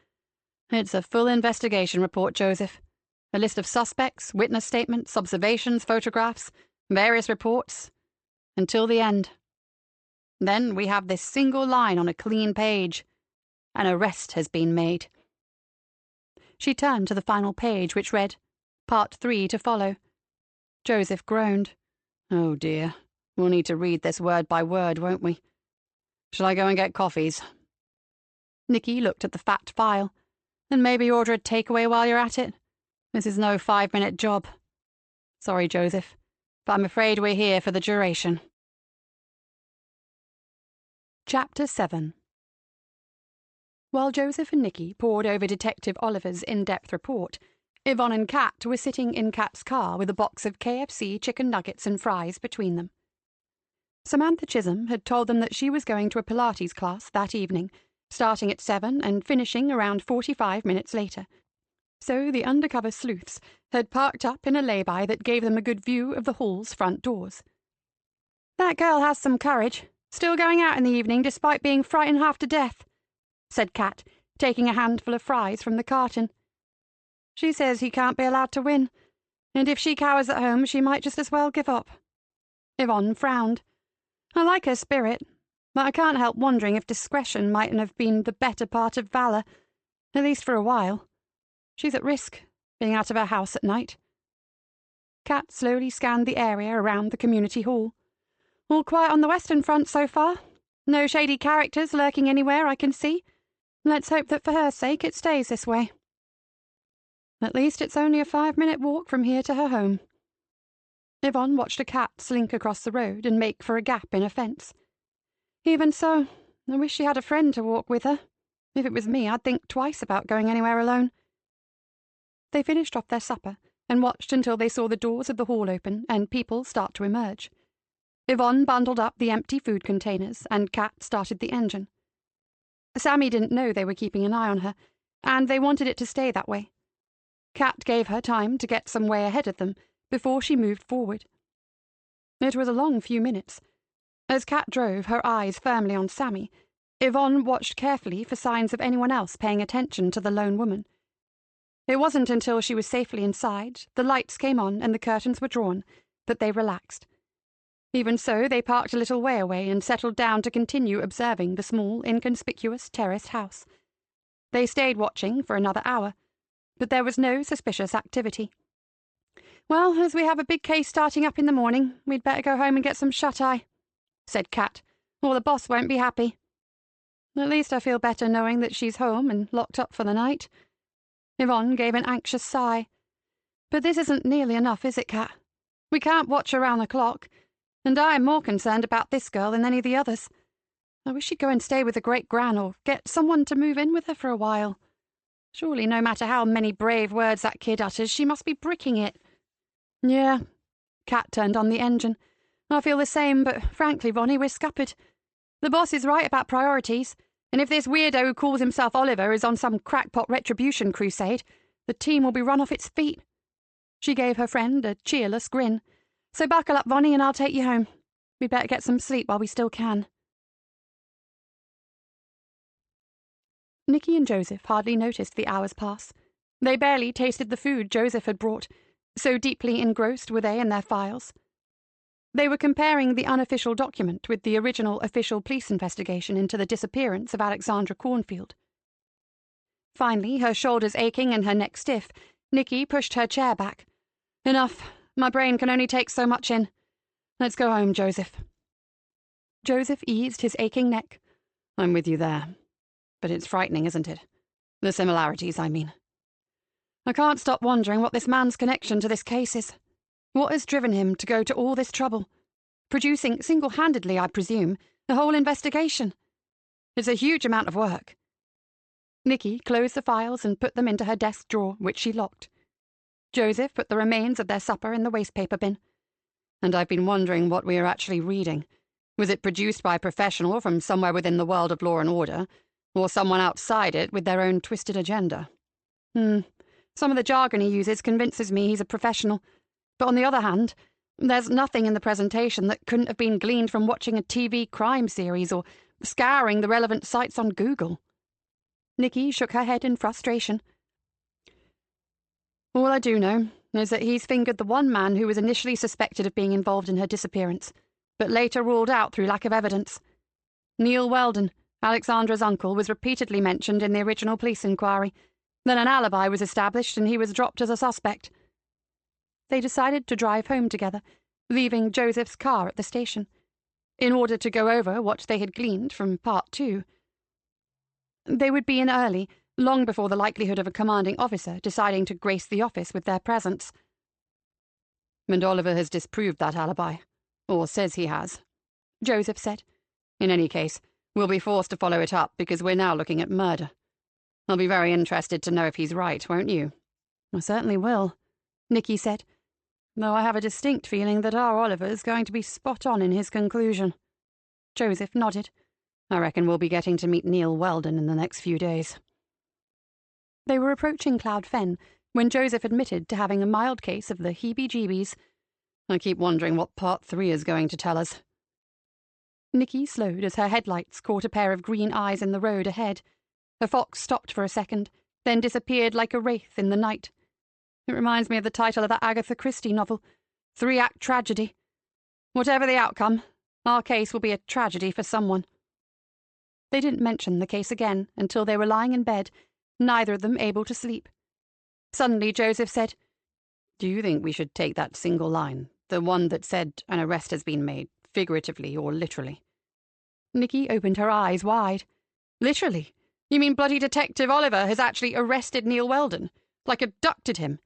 "It's a full investigation report, Joseph. A list of suspects, witness statements, observations, photographs, various reports, until the end. Then we have this single line on a clean page. An arrest has been made." She turned to the final page, which read, "Part 3 to follow." Joseph groaned. "Oh dear. We'll need to read this word by word, won't we? Shall I go and get coffees?" Nicky looked at the fat file. "And maybe order a takeaway while you're at it? This is no 5-minute job. Sorry, Joseph, but I'm afraid we're here for the duration." Chapter 7. While Joseph and Nicky pored over Detective Oliver's in-depth report, Yvonne and Kat were sitting in Kat's car with a box of KFC chicken nuggets and fries between them. Samantha Chisholm had told them that she was going to a Pilates class that evening, starting at 7 and finishing around 45 minutes later. So the undercover sleuths had parked up in a lay-by that gave them a good view of the hall's front doors. "That girl has some courage, still going out in the evening despite being frightened half to death," said Kat, taking a handful of fries from the carton. "She says he can't be allowed to win, and if she cowers at home she might just as well give up." Yvonne frowned. "I like her spirit, but I can't help wondering if discretion mightn't have been the better part of valour, at least for a while. She's at risk, being out of her house at night." Kat slowly scanned the area around the community hall. "All quiet on the western front so far. No shady characters lurking anywhere I can see. Let's hope that for her sake it stays this way. At least it's only a 5-minute walk from here to her home." Yvonne watched a cat slink across the road and make for a gap in a fence. "Even so, I wish she had a friend to walk with her. If it was me, I'd think twice about going anywhere alone." They finished off their supper and watched until they saw the doors of the hall open and people start to emerge. Yvonne bundled up the empty food containers and Kat started the engine. Sammy didn't know they were keeping an eye on her, and they wanted it to stay that way. Kat gave her time to get some way ahead of them before she moved forward. It was a long few minutes. As Kat drove, her eyes firmly on Sammy, Yvonne watched carefully for signs of anyone else paying attention to the lone woman. It wasn't until she was safely inside, the lights came on and the curtains were drawn, that they relaxed. Even so, they parked a little way away and settled down to continue observing the small, inconspicuous terraced house. They stayed watching for another hour, but there was no suspicious activity. "Well, as we have a big case starting up in the morning, we'd better go home and get some shut-eye," said Kat, "or the boss won't be happy. At least I feel better knowing that she's home and locked up for the night." Yvonne gave an anxious sigh. "But this isn't nearly enough, is it, Kat? We can't watch around the clock, and I'm more concerned about this girl than any of the others. I wish she'd go and stay with the great-gran or get someone to move in with her for a while. Surely no matter how many brave words that kid utters, she must be bricking it." "Yeah." Kat turned on the engine. "I feel the same, but frankly, Ronnie, we're scuppered. The boss is right about priorities, and if this weirdo who calls himself Oliver is on some crackpot retribution crusade, the team will be run off its feet." She gave her friend a cheerless grin. "So buckle up, Ronnie, and I'll take you home. We'd better get some sleep while we still can." Nicky and Joseph hardly noticed the hours pass. They barely tasted the food Joseph had brought, so deeply engrossed were they in their files. They were comparing the unofficial document with the original official police investigation into the disappearance of Alexandra Cornfield. Finally, her shoulders aching and her neck stiff, Nicky pushed her chair back. "Enough. My brain can only take so much in. Let's go home, Joseph." Joseph eased his aching neck. "I'm with you there. But it's frightening, isn't it? The similarities, I mean. I can't stop wondering what this man's connection to this case is. What has driven him to go to all this trouble? Producing, single-handedly, I presume, the whole investigation. It's a huge amount of work." Nicky closed the files and put them into her desk drawer, which she locked. Joseph put the remains of their supper in the wastepaper bin. "And I've been wondering what we are actually reading. Was it produced by a professional from somewhere within the world of law and order, or someone outside it with their own twisted agenda?" Some of the jargon he uses convinces me he's a professional. But on the other hand, there's nothing in the presentation that couldn't have been gleaned from watching a TV crime series or scouring the relevant sites on Google." Nicky shook her head in frustration. "All I do know is that he's fingered the one man who was initially suspected of being involved in her disappearance, but later ruled out through lack of evidence. Neil Weldon, Alexandra's uncle, was repeatedly mentioned in the original police inquiry. Then an alibi was established and he was dropped as a suspect." They decided to drive home together, leaving Joseph's car at the station, in order to go over what they had gleaned from Part 2. They would be in early, long before the likelihood of a commanding officer deciding to grace the office with their presence. "And Oliver has disproved that alibi, or says he has," Joseph said. "In any case, we'll be forced to follow it up because we're now looking at murder. I'll be very interested to know if he's right, won't you?" "I certainly will," Nicky said, "though I have a distinct feeling that our Oliver's going to be spot on in his conclusion." Joseph nodded. "I reckon we'll be getting to meet Neil Weldon in the next few days." They were approaching Cloud Fen when Joseph admitted to having a mild case of the heebie-jeebies. "I keep wondering what Part 3 is going to tell us." Nicky slowed as her headlights caught a pair of green eyes in the road ahead. The fox stopped for a second, then disappeared like a wraith in the night. It reminds me of the title of that Agatha Christie novel, 3-Act Tragedy. Whatever the outcome, our case will be a tragedy for someone. They didn't mention the case again until they were lying in bed, neither of them able to sleep. Suddenly Joseph said, "Do you think we should take that single line, the one that said an arrest has been made, figuratively or literally?" Nicky opened her eyes wide. "Literally? You mean bloody Detective Oliver has actually arrested Neil Weldon? Like abducted him?"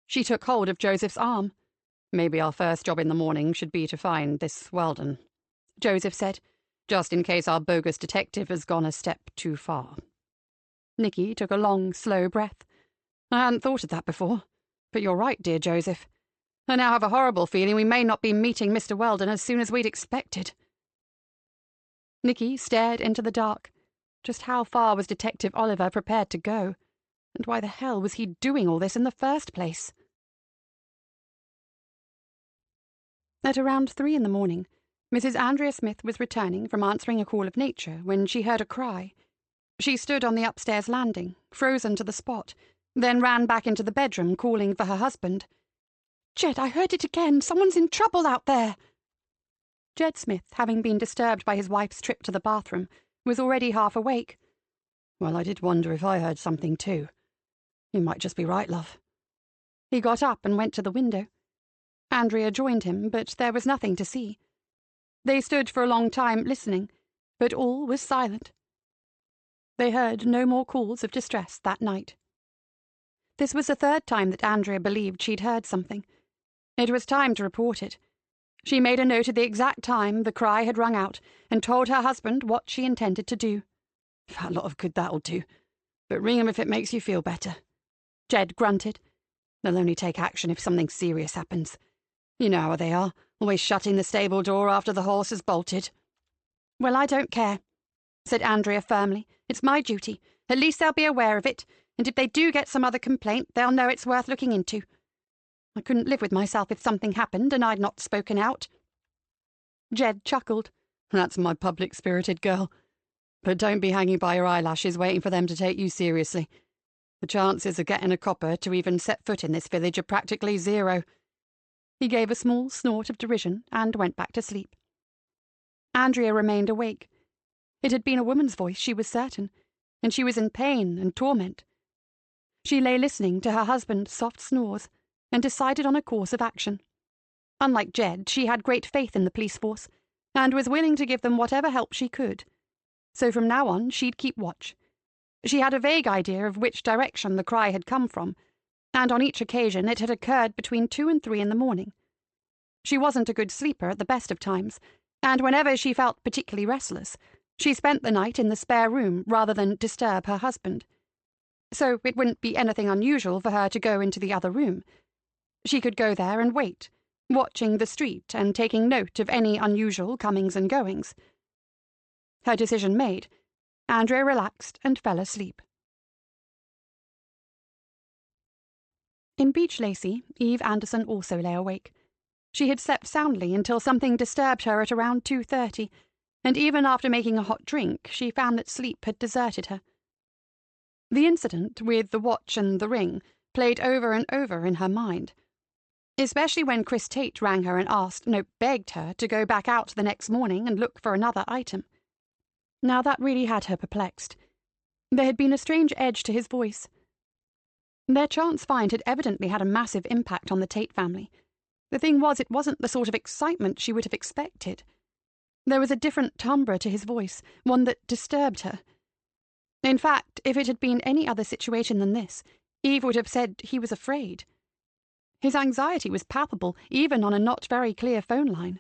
She took hold of Joseph's arm. "Maybe our first job in the morning should be to find this Weldon," Joseph said, "just in case our bogus detective has gone a step too far." Nicky took a long, slow breath. "I hadn't thought of that before. But you're right, dear Joseph. I now have a horrible feeling we may not be meeting Mr. Weldon as soon as we'd expected." Nicky stared into the dark. Just how far was Detective Oliver prepared to go? And why the hell was he doing all this in the first place? At around 3 in the morning, Mrs. Andrea Smith was returning from answering a call of nature when she heard a cry. She stood on the upstairs landing, frozen to the spot, then ran back into the bedroom calling for her husband. "Jed, I heard it again. Someone's in trouble out there." Jed Smith, having been disturbed by his wife's trip to the bathroom, was already half awake. "Well, I did wonder if I heard something too. You might just be right, love." He got up and went to the window. Andrea joined him, but there was nothing to see. They stood for a long time listening, but all was silent. They heard no more calls of distress that night. This was the third time that Andrea believed she'd heard something. It was time to report it. She made a note of the exact time the cry had rung out and told her husband what she intended to do. "A lot of good that'll do. But ring 'em if it makes you feel better," Jed grunted. "They'll only take action if something serious happens. You know how they are, always shutting the stable door after the horse has bolted." "Well, I don't care," said Andrea firmly. "It's my duty. At least they'll be aware of it, and if they do get some other complaint, they'll know it's worth looking into. I couldn't live with myself if something happened and I'd not spoken out." Jed chuckled. "That's my public-spirited girl. But don't be hanging by your eyelashes waiting for them to take you seriously. The chances of getting a copper to even set foot in this village are practically zero." He gave a small snort of derision and went back to sleep. Andrea remained awake. It had been a woman's voice, she was certain, and she was in pain and torment. She lay listening to her husband's soft snores and decided on a course of action. Unlike Jed, she had great faith in the police force and was willing to give them whatever help she could. So from now on, she'd keep watch. She had a vague idea of which direction the cry had come from, and on each occasion it had occurred between 2 and 3 in the morning. She wasn't a good sleeper at the best of times, and whenever she felt particularly restless, she spent the night in the spare room rather than disturb her husband. So it wouldn't be anything unusual for her to go into the other room. She could go there and wait, watching the street and taking note of any unusual comings and goings. Her decision made, Andrea relaxed and fell asleep. In Beach Lacey, Eve Anderson also lay awake. She had slept soundly until something disturbed her at around 2:30, and even after making a hot drink, she found that sleep had deserted her. The incident with the watch and the ring played over and over in her mind, especially when Chris Tate rang her and begged her to go back out the next morning and look for another item. Now that really had her perplexed. There had been a strange edge to his voice. Their chance find had evidently had a massive impact on the Tate family. The thing was, it wasn't the sort of excitement she would have expected. There was a different timbre to his voice, one that disturbed her. In fact, if it had been any other situation than this, Eve would have said he was afraid. His anxiety was palpable, even on a not very clear phone line.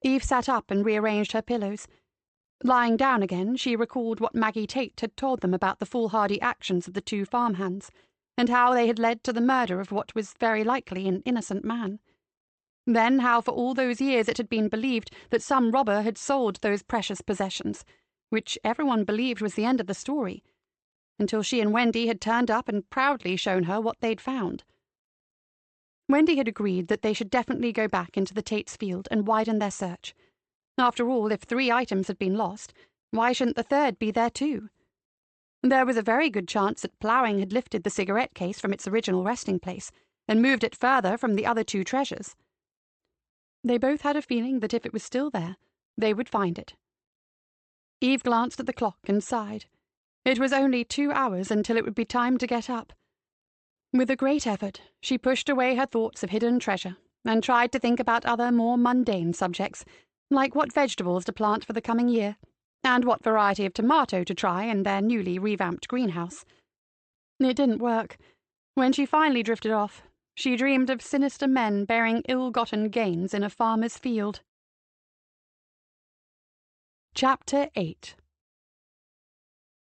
Eve sat up and rearranged her pillows. Lying down again, she recalled what Maggie Tate had told them about the foolhardy actions of the 2 farmhands, and how they had led to the murder of what was very likely an innocent man. Then how for all those years it had been believed that some robber had sold those precious possessions, which everyone believed was the end of the story, until she and Wendy had turned up and proudly shown her what they'd found. Wendy had agreed that they should definitely go back into the Tates' field and widen their search. After all, if 3 items had been lost, why shouldn't the third be there too? There was a very good chance that ploughing had lifted the cigarette case from its original resting place and moved it further from the other 2 treasures. They both had a feeling that if it was still there, they would find it. Eve glanced at the clock and sighed. It was only 2 hours until it would be time to get up. With a great effort, she pushed away her thoughts of hidden treasure and tried to think about other, more mundane subjects, like what vegetables to plant for the coming year, and what variety of tomato to try in their newly revamped greenhouse. It didn't work. When she finally drifted off, she dreamed of sinister men bearing ill-gotten gains in a farmer's field. Chapter 8.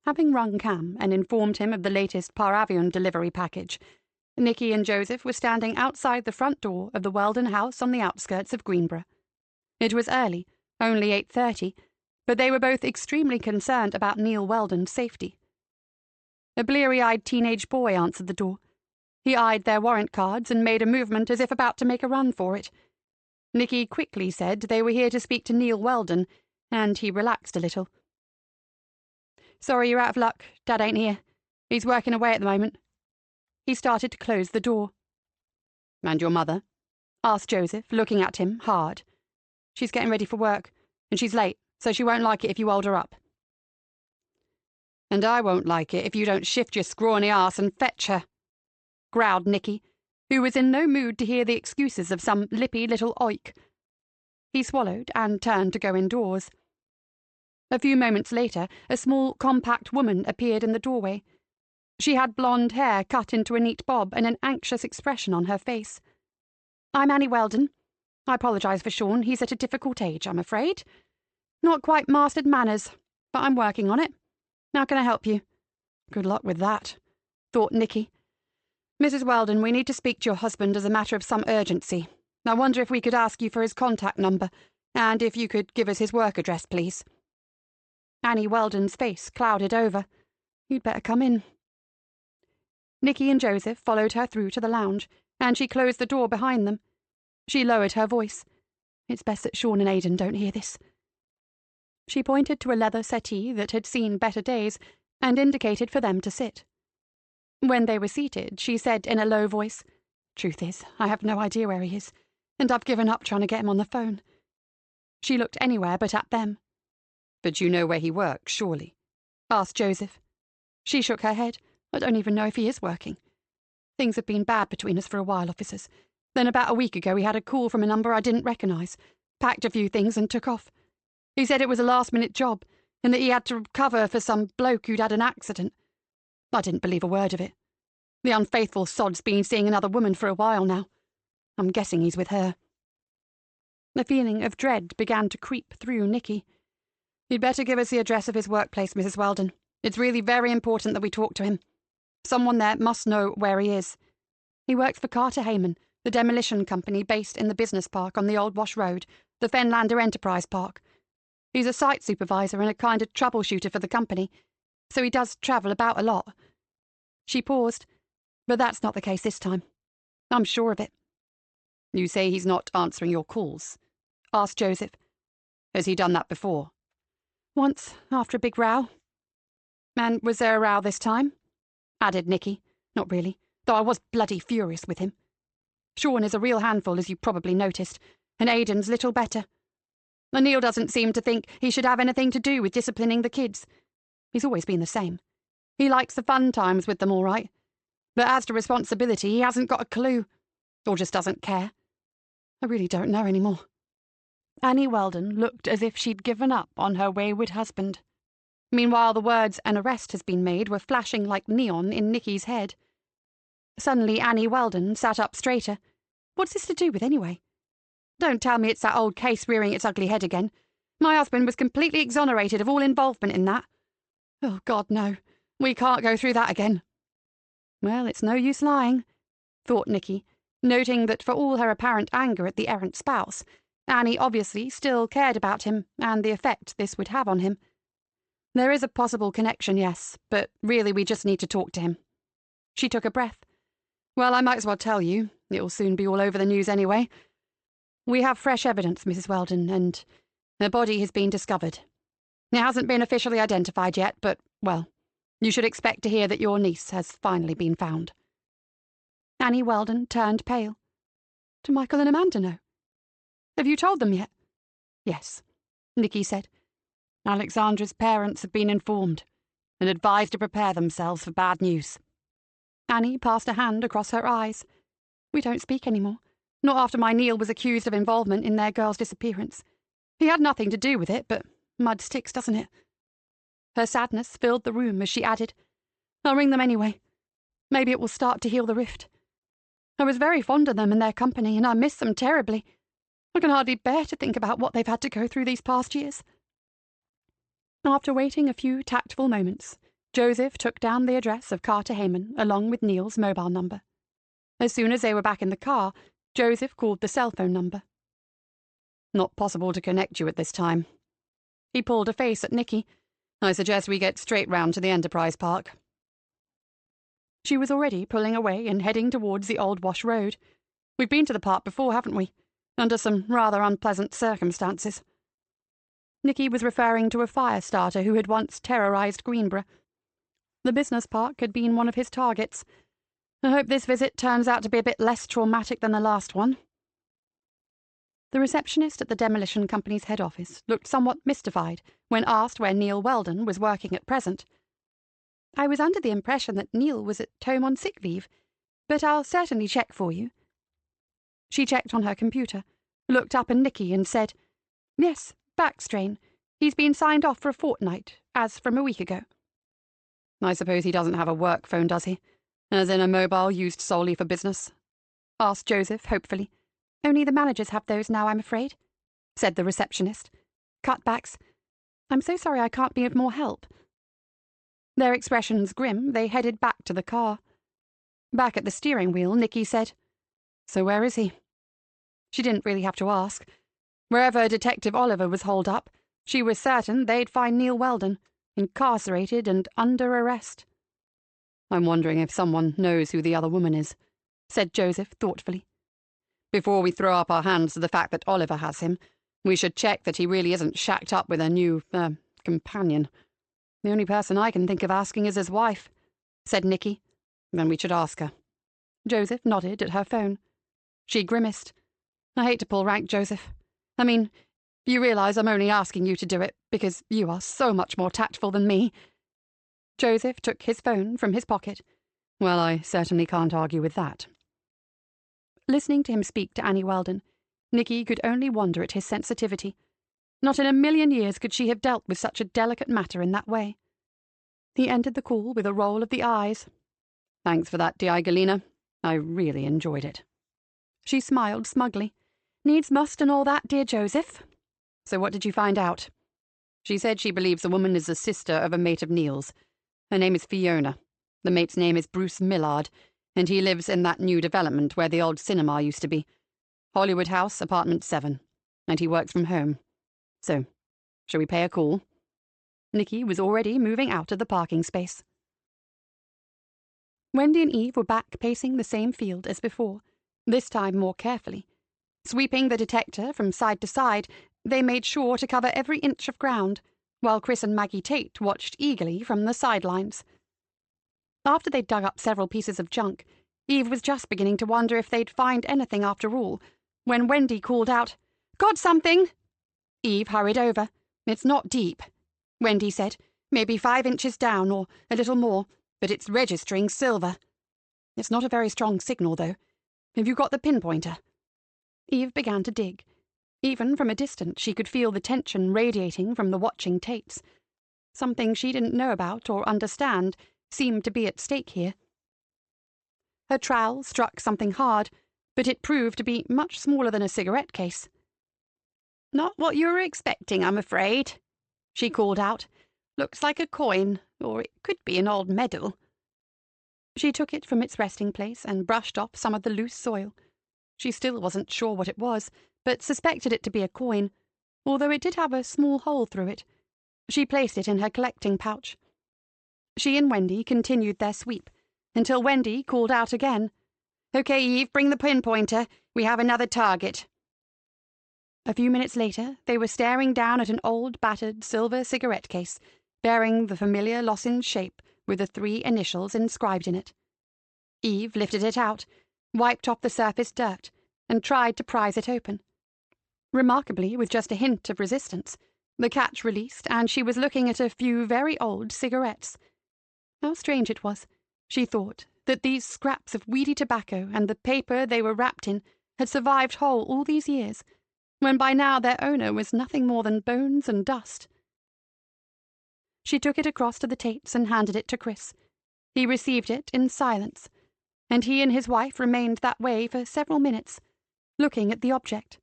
Having rung Cam and informed him of the latest Paravion delivery package, Nicky and Joseph were standing outside the front door of the Weldon house on the outskirts of Greenborough. It was early, only 8:30, but they were both extremely concerned about Neil Weldon's safety. A bleary-eyed teenage boy answered the door. He eyed their warrant cards and made a movement as if about to make a run for it. Nicky quickly said they were here to speak to Neil Weldon, and he relaxed a little. "Sorry you're out of luck. Dad ain't here. He's working away at the moment." He started to close the door. "And your mother?" asked Joseph, looking at him hard. "She's getting ready for work, and she's late, so she won't like it if you hold her up." "And I won't like it if you don't shift your scrawny arse and fetch her." growled Nicky, who was in no mood to hear the excuses of some lippy little oik. He swallowed and turned to go indoors. A few moments later, a small, compact woman appeared in the doorway. She had blonde hair cut into a neat bob and an anxious expression on her face. "I'm Annie Weldon. I apologise for Sean. He's at a difficult age, I'm afraid. Not quite mastered manners, but I'm working on it. How can I help you?" "Good luck with that," thought Nicky. "Mrs. Weldon, we need to speak to your husband as a matter of some urgency. I wonder if we could ask you for his contact number, and if you could give us his work address, please." Annie Weldon's face clouded over. "You'd better come in." Nicky and Joseph followed her through to the lounge, and she closed the door behind them. She lowered her voice. "It's best that Sean and Aidan don't hear this." She pointed to a leather settee that had seen better days, and indicated for them to sit. When they were seated, she said in a low voice, "Truth is, I have no idea where he is, and I've given up trying to get him on the phone." She looked anywhere but at them. "But you know where he works, surely?" asked Joseph. She shook her head. "I don't even know if he is working. Things have been bad between us for a while, officers. Then about a week ago he had a call from a number I didn't recognise, packed a few things and took off. He said it was a last-minute job, and that he had to cover for some bloke who'd had an accident. I didn't believe a word of it. The unfaithful sod's been seeing another woman for a while now. I'm guessing he's with her." The feeling of dread began to creep through Nicky. "You'd better give us the address of his workplace, Mrs. Weldon. It's really very important that we talk to him. Someone there must know where he is. He works for Carter Heyman, the demolition company based in the business park on the Old Wash Road, the Fenlander Enterprise Park. He's a site supervisor and a kind of troubleshooter for the company, so he does travel about a lot." She paused, "But that's not the case this time. I'm sure of it." "You say he's not answering your calls?" asked Joseph. "Has he done that before?" "Once, after a big row." "And was there a row this time?" added Nicky. "Not really, though I was bloody furious with him. Sean is a real handful, as you probably noticed, and Aidan's little better. And Neil doesn't seem to think he should have anything to do with disciplining the kids. He's always been the same. He likes the fun times with them all right, but as to responsibility he hasn't got a clue, or just doesn't care. I really don't know any more." Annie Weldon looked as if she'd given up on her wayward husband. Meanwhile the words "an arrest has been made" were flashing like neon in Nicky's head. Suddenly Annie Weldon sat up straighter. "What's this to do with, anyway? Don't tell me it's that old case rearing its ugly head again. My husband was completely exonerated of all involvement in that. Oh, God, no. We can't go through that again." "Well, it's no use lying," thought Nicky, noting that for all her apparent anger at the errant spouse, Annie obviously still cared about him and the effect this would have on him. "There is a possible connection, yes, but really we just need to talk to him." She took a breath. "Well, I might as well tell you. It'll soon be all over the news anyway. We have fresh evidence, Mrs. Weldon, and her body has been discovered. It hasn't been officially identified yet, but, well, you should expect to hear that your niece has finally been found." Annie Weldon turned pale. "Do Michael and Amanda know? Have you told them yet?" "Yes," Nicky said. "Alexandra's parents have been informed and advised to prepare themselves for bad news." Annie passed a hand across her eyes. "We don't speak any more. Not after my Neil was accused of involvement in their girl's disappearance. He had nothing to do with it, but mud sticks, doesn't it?" Her sadness filled the room as she added, "I'll ring them anyway. Maybe it will start to heal the rift. I was very fond of them and their company, and I miss them terribly. I can hardly bear to think about what they've had to go through these past years." After waiting a few tactful moments, Joseph took down the address of Carter Heyman along with Neil's mobile number. As soon as they were back in the car, Joseph called the cell phone number. "Not possible to connect you at this time." He pulled a face at Nicky. "I suggest we get straight round to the Enterprise Park." She was already pulling away and heading towards the Old Wash Road. "We've been to the park before, haven't we? Under some rather unpleasant circumstances." Nicky was referring to a fire starter who had once terrorized Greenborough. The business park had been one of his targets. "I hope this visit turns out to be a bit less traumatic than the last one." The receptionist at the demolition company's head office looked somewhat mystified when asked where Neil Weldon was working at present. "I was under the impression that Neil was at home on sick leave. but I'll certainly check for you." She checked on her computer, looked up at Nicky and said, "Yes, back strain. He's been signed off for a fortnight, as from a week ago." "I suppose he doesn't have a work phone, does he? As in a mobile used solely for business?" asked Joseph hopefully. "Only the managers have those now, I'm afraid," said the receptionist. "Cutbacks. I'm so sorry I can't be of more help." Their expressions grim, they headed back to the car. Back at the steering wheel, Nicky said, "So where is he?" She didn't really have to ask. Wherever Detective Oliver was holed up, she was certain they'd find Neil Weldon, incarcerated and under arrest. "I'm wondering if someone knows who the other woman is," said Joseph thoughtfully. "Before we throw up our hands to the fact that Oliver has him, we should check that he really isn't shacked up with a new, companion. The only person I can think of asking is his wife," said Nicky. "Then we should ask her." Joseph nodded at her phone. She grimaced. "I hate to pull rank, Joseph. I mean, you realize I'm only asking you to do it because you are so much more tactful than me." Joseph took his phone from his pocket. "Well, I certainly can't argue with that." Listening to him speak to Annie Weldon, Nicky could only wonder at his sensitivity. Not in a million years could she have dealt with such a delicate matter in that way. He ended the call with a roll of the eyes. "Thanks for that, Di Galena. I really enjoyed it." She smiled smugly. "Needs must and all that, dear Joseph." "So what did you find out?" "She said she believes the woman is the sister of a mate of Neil's. Her name is Fiona. The mate's name is Bruce Millard, and he lives in that new development where the old cinema used to be. Hollywood House, apartment 7. And he works from home. So, shall we pay a call?" Nicky was already moving out of the parking space. Wendy and Eve were back pacing the same field as before, this time more carefully. Sweeping the detector from side to side, they made sure to cover every inch of ground, while Chris and Maggie Tate watched eagerly from the sidelines. After they'd dug up several pieces of junk, Eve was just beginning to wonder if they'd find anything after all, when Wendy called out, "Got something!" Eve hurried over. "It's not deep," Wendy said. "Maybe 5 inches down, or a little more, but it's registering silver. It's not a very strong signal, though. Have you got the pinpointer?" Eve began to dig. Even from a distance, she could feel the tension radiating from the watching Tates. Something she didn't know about or understand seemed to be at stake here. Her trowel struck something hard, but it proved to be much smaller than a cigarette case. "Not what you were expecting, I'm afraid," she called out. "Looks like a coin, or it could be an old medal." She took it from its resting place and brushed off some of the loose soil. She still wasn't sure what it was, but suspected it to be a coin, although it did have a small hole through it. She placed it in her collecting pouch. She and Wendy continued their sweep, until Wendy called out again, "Okay, Eve, bring the pinpointer. We have another target." A few minutes later, they were staring down at an old, battered silver cigarette case, bearing the familiar lozenge shape with the 3 initials inscribed in it. Eve lifted it out, wiped off the surface dirt, and tried to prise it open. Remarkably, with just a hint of resistance, the catch released, and she was looking at a few very old cigarettes. How strange it was, she thought, that these scraps of weedy tobacco and the paper they were wrapped in had survived whole all these years, when by now their owner was nothing more than bones and dust. She took it across to the Tates and handed it to Chris. He received it in silence, and he and his wife remained that way for several minutes, looking at the object.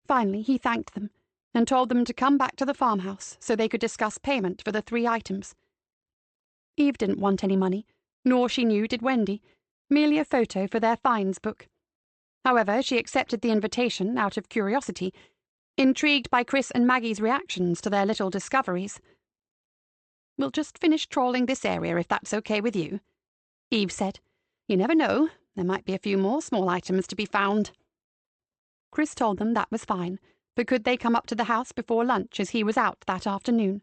Finally, he thanked them, and told them to come back to the farmhouse so they could discuss payment for the 3 items. Eve didn't want any money, nor, she knew, did Wendy, merely a photo for their finds book. However, she accepted the invitation out of curiosity, intrigued by Chris and Maggie's reactions to their little discoveries. "We'll just finish trawling this area if that's okay with you," Eve said. "You never know, there might be a few more small items to be found." Chris told them that was fine, but could they come up to the house before lunch as he was out that afternoon.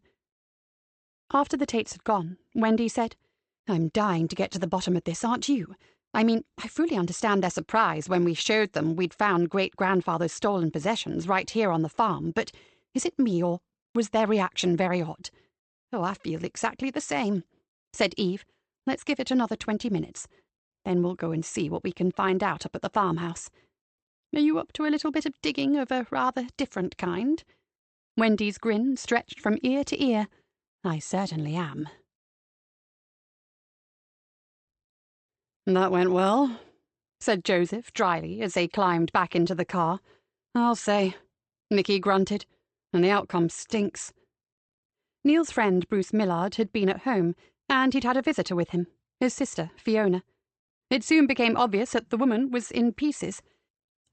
After the Tates had gone, Wendy said, "I'm dying to get to the bottom of this, aren't you? I mean, I fully understand their surprise when we showed them we'd found great-grandfather's stolen possessions right here on the farm, but is it me, or was their reaction very odd?" "Oh, I feel exactly the same," said Eve. "Let's give it another 20 minutes. Then we'll go and see what we can find out up at the farmhouse. Are you up to a little bit of digging of a rather different kind?" Wendy's grin stretched from ear to ear. "I certainly am." "That went well," said Joseph dryly as they climbed back into the car. "I'll say," Nicky grunted, "and the outcome stinks." Neil's friend Bruce Millard had been at home, and he'd had a visitor with him, his sister, Fiona. It soon became obvious that the woman was in pieces.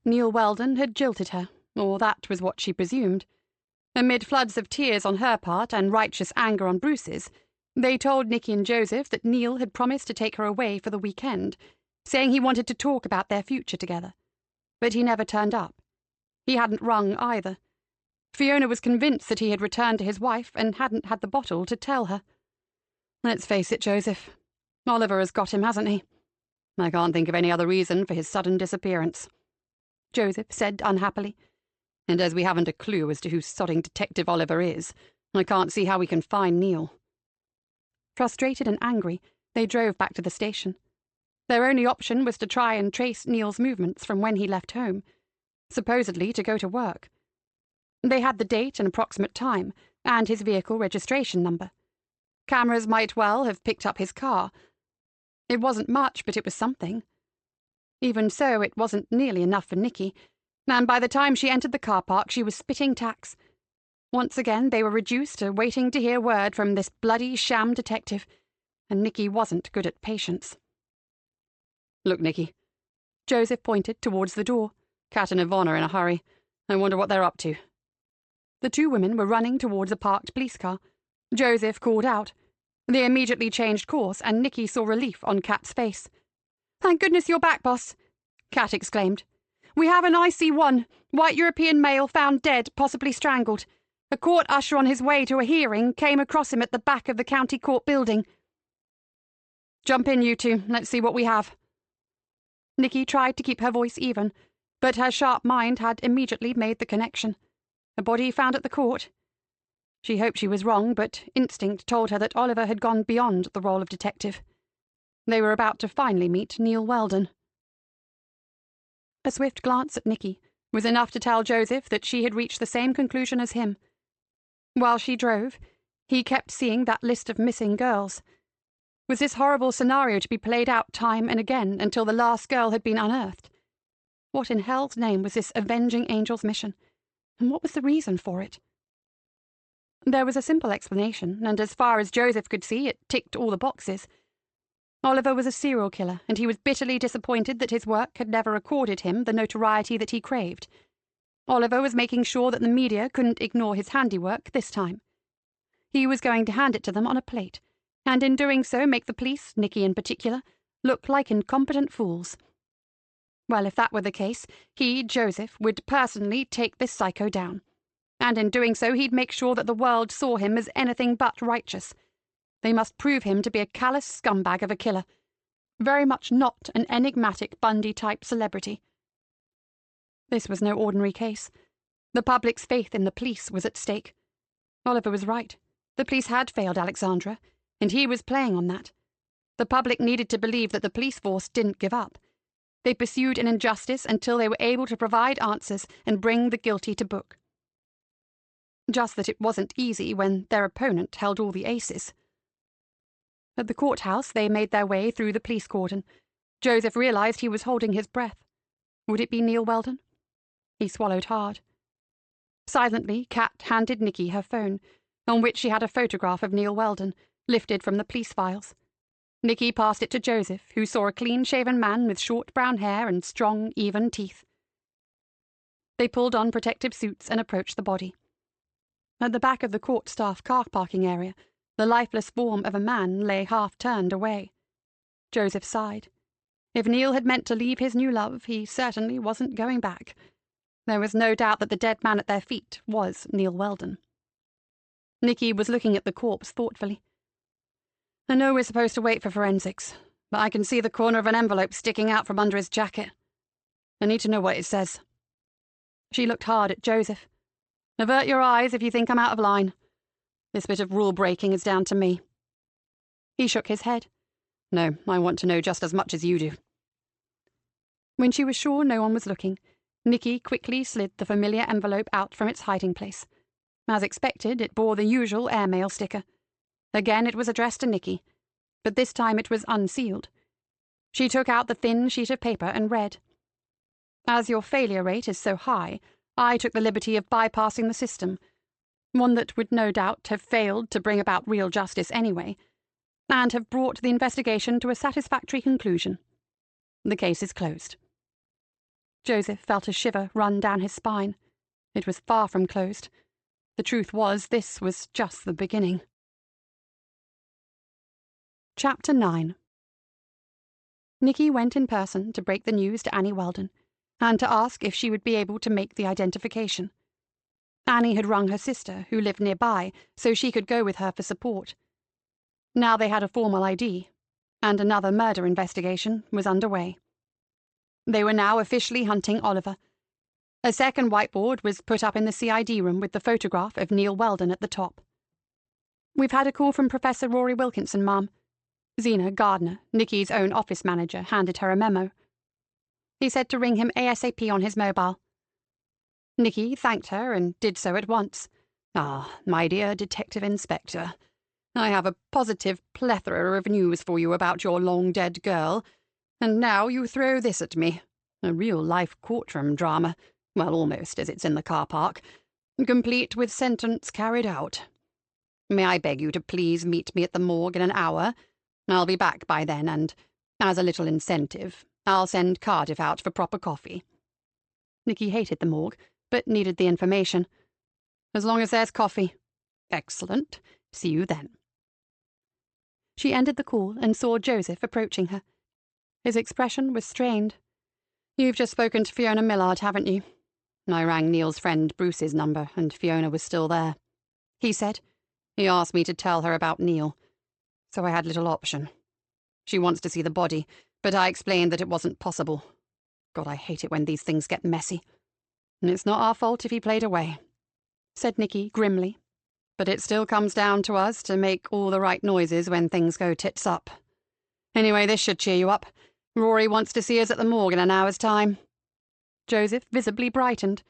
Neil Weldon had jilted her, or that was what she presumed. Amid floods of tears on her part and righteous anger on Bruce's, they told Nicky and Joseph that Neil had promised to take her away for the weekend, saying he wanted to talk about their future together. But he never turned up. He hadn't rung either. Fiona was convinced that he had returned to his wife and hadn't had the bottle to tell her. "Let's face it, Joseph. Oliver has got him, hasn't he? I can't think of any other reason for his sudden disappearance," Joseph said unhappily. "And as we haven't a clue as to who sodding Detective Oliver is, I can't see how we can find Neil." Frustrated and angry, they drove back to the station. Their only option was to try and trace Neil's movements from when he left home, supposedly to go to work. They had the date and approximate time, and his vehicle registration number. Cameras might well have picked up his car. It wasn't much, but it was something. Even so, it wasn't nearly enough for Nicky, and by the time she entered the car park she was spitting tacks. Once again they were reduced to waiting to hear word from this bloody sham detective, and Nicky wasn't good at patience. "Look, Nicky." Joseph pointed towards the door. "Kat and Yvonne are in a hurry. I wonder what they're up to." The two women were running towards a parked police car. Joseph called out. They immediately changed course, and Nicky saw relief on Kat's face. "Thank goodness you're back, boss," Kat exclaimed. "We have an IC1, white European male found dead, possibly strangled. A court usher on his way to a hearing came across him at the back of the county court building." "Jump in, you two. Let's see what we have." Nicky tried to keep her voice even, but her sharp mind had immediately made the connection. A body found at the court. She hoped she was wrong, but instinct told her that Oliver had gone beyond the role of detective. They were about to finally meet Neil Weldon. A swift glance at Nicky was enough to tell Joseph that she had reached the same conclusion as him. While she drove, he kept seeing that list of missing girls. Was this horrible scenario to be played out time and again until the last girl had been unearthed? What in hell's name was this avenging angel's mission? And what was the reason for it? There was a simple explanation, and as far as Joseph could see, it ticked all the boxes. Oliver was a serial killer, and he was bitterly disappointed that his work had never accorded him the notoriety that he craved. Oliver was making sure that the media couldn't ignore his handiwork this time. He was going to hand it to them on a plate, and in doing so make the police, Nicky in particular, look like incompetent fools. Well, if that were the case, he, Joseph, would personally take this psycho down. And in doing so he'd make sure that the world saw him as anything but righteous. They must prove him to be a callous scumbag of a killer. Very much not an enigmatic Bundy-type celebrity. This was no ordinary case. The public's faith in the police was at stake. Oliver was right. The police had failed Alexandra, and he was playing on that. The public needed to believe that the police force didn't give up. They pursued an injustice until they were able to provide answers and bring the guilty to book. Just that it wasn't easy when their opponent held all the aces. At the courthouse, they made their way through the police cordon. Joseph realized he was holding his breath. Would it be Neil Weldon? He swallowed hard. Silently, Kat handed Nicky her phone, on which she had a photograph of Neil Weldon, lifted from the police files. Nicky passed it to Joseph, who saw a clean-shaven man with short brown hair and strong, even teeth. They pulled on protective suits and approached the body. At the back of the court staff car parking area, the lifeless form of a man lay half-turned away. Joseph sighed. If Neil had meant to leave his new love, he certainly wasn't going back. There was no doubt that the dead man at their feet was Neil Weldon. Nicky was looking at the corpse thoughtfully. "I know we're supposed to wait for forensics, but I can see the corner of an envelope sticking out from under his jacket. I need to know what it says." She looked hard at Joseph. "Avert your eyes if you think I'm out of line. This bit of rule-breaking is down to me." He shook his head. "No, I want to know just as much as you do. When she was sure no one was looking, Nicky quickly slid the familiar envelope out from its hiding place. As expected, it bore the usual airmail sticker. Again, it was addressed to Nicky, but this time it was unsealed. She took out the thin sheet of paper and read. As your failure rate is so high, I took the liberty of bypassing the system, one that would no doubt have failed to bring about real justice anyway, and have brought the investigation to a satisfactory conclusion. The case is closed. Joseph felt a shiver run down his spine. It was far from closed. The truth was, this was just the beginning. Chapter 9. Nicky went in person to break the news to Annie Weldon, and to ask if she would be able to make the identification. Annie had rung her sister, who lived nearby, so she could go with her for support. Now they had a formal ID, and another murder investigation was underway. They were now officially hunting Oliver. A second whiteboard was put up in the CID room with the photograph of Neil Weldon at the top. We've had a call from Professor Rory Wilkinson, Ma'am. Zena Gardner, Nicky's own office manager, handed her a memo. He said to ring him ASAP on his mobile. Nicky thanked her and did so at once. Ah, my dear Detective Inspector, I have a positive plethora of news for you about your long-dead girl, and now you throw this at me. A real-life courtroom drama, well, almost, as it's in the car park, complete with sentence carried out. May I beg you to please meet me at the morgue in an hour? I'll be back by then, and, as a little incentive, I'll send Cardiff out for proper coffee. Nicky hated the morgue, but needed the information. As long as there's coffee. Excellent. See you then. She ended the call and saw Joseph approaching her. His expression was strained. You've just spoken to Fiona Millard, haven't you? I rang Neil's friend Bruce's number, and Fiona was still there. He said. He asked me to tell her about Neil. So I had little option. She wants to see the body, but I explained that it wasn't possible. God, I hate it when these things get messy. And it's not our fault if he played away, said Nicky grimly. But it still comes down to us to make all the right noises when things go tits up. Anyway, this should cheer you up. Rory wants to see us at the morgue in an hour's time. Joseph visibly brightened.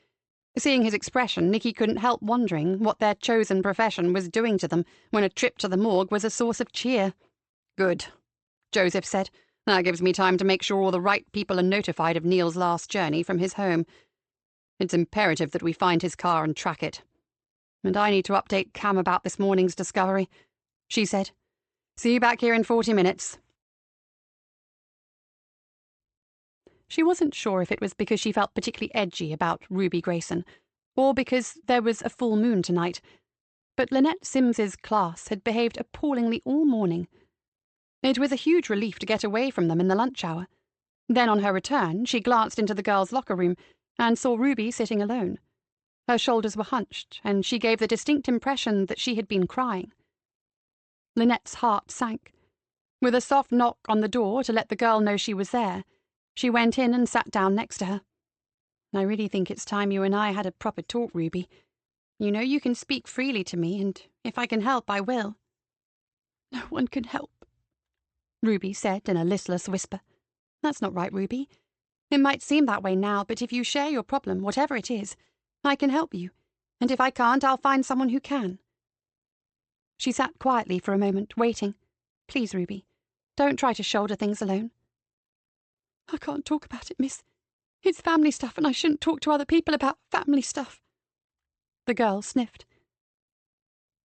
Seeing his expression, Nicky couldn't help wondering what their chosen profession was doing to them when a trip to the morgue was a source of cheer. Good, Joseph said. That gives me time to make sure all the right people are notified of Neil's last journey from his home. It's imperative that we find his car and track it. And I need to update Cam about this morning's discovery, she said. See you back here in 40 minutes. She wasn't sure if it was because she felt particularly edgy about Ruby Grayson, or because there was a full moon tonight, but Lynette Simms's class had behaved appallingly all morning. It was a huge relief to get away from them in the lunch hour. Then on her return, she glanced into the girls' locker room and saw Ruby sitting alone. Her shoulders were hunched, and she gave the distinct impression that she had been crying. Lynette's heart sank. With a soft knock on the door to let the girl know she was there, she went in and sat down next to her. I really think it's time you and I had a proper talk, Ruby. You know you can speak freely to me, and if I can help, I will. No one can help, Ruby said in a listless whisper. That's not right, Ruby. It might seem that way now, but if you share your problem, whatever it is, I can help you, and if I can't, I'll find someone who can. She sat quietly for a moment, waiting. Please, Ruby, don't try to shoulder things alone. I can't talk about it, miss. It's family stuff, and I shouldn't talk to other people about family stuff. The girl sniffed.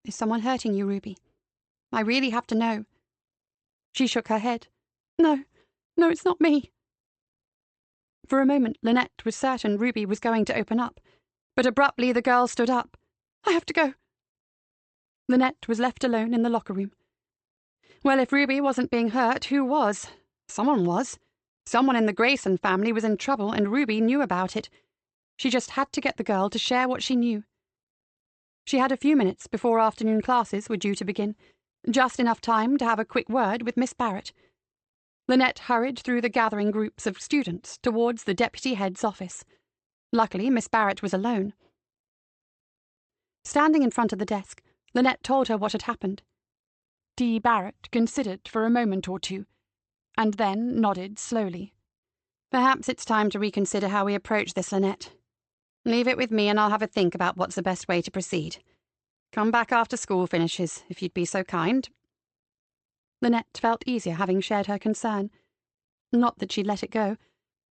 Is someone hurting you, Ruby? I really have to know. She shook her head. No, it's not me. For a moment, Lynette was certain Ruby was going to open up, but abruptly the girl stood up. I have to go. Lynette was left alone in the locker room. Well, if Ruby wasn't being hurt, who was? Someone was. Someone in the Grayson family was in trouble, and Ruby knew about it. She just had to get the girl to share what she knew. She had a few minutes before afternoon classes were due to begin, just enough time to have a quick word with Miss Barrett. Lynette hurried through the gathering groups of students towards the deputy head's office. Luckily, Miss Barrett was alone. Standing in front of the desk, Lynette told her what had happened. D. Barrett considered for a moment or two, and then nodded slowly. Perhaps it's time to reconsider how we approach this, Lynette. Leave it with me and I'll have a think about what's the best way to proceed. Come back after school finishes, if you'd be so kind. Lynette felt easier having shared her concern. Not that she'd let it go.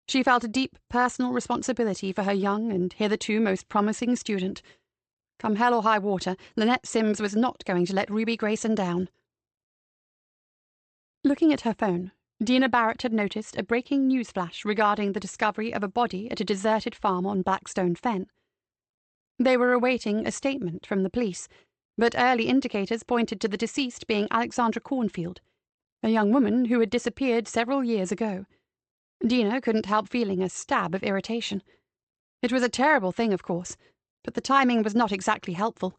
She felt a deep personal responsibility for her young and hitherto most promising student. Come hell or high water, Lynette Sims was not going to let Ruby Grayson down. Looking at her phone, Dina Barrett had noticed a breaking news flash regarding the discovery of a body at a deserted farm on Blackstone Fen. They were awaiting a statement from the police, but early indicators pointed to the deceased being Alexandra Cornfield, a young woman who had disappeared several years ago. Dina couldn't help feeling a stab of irritation. It was a terrible thing, of course, but the timing was not exactly helpful.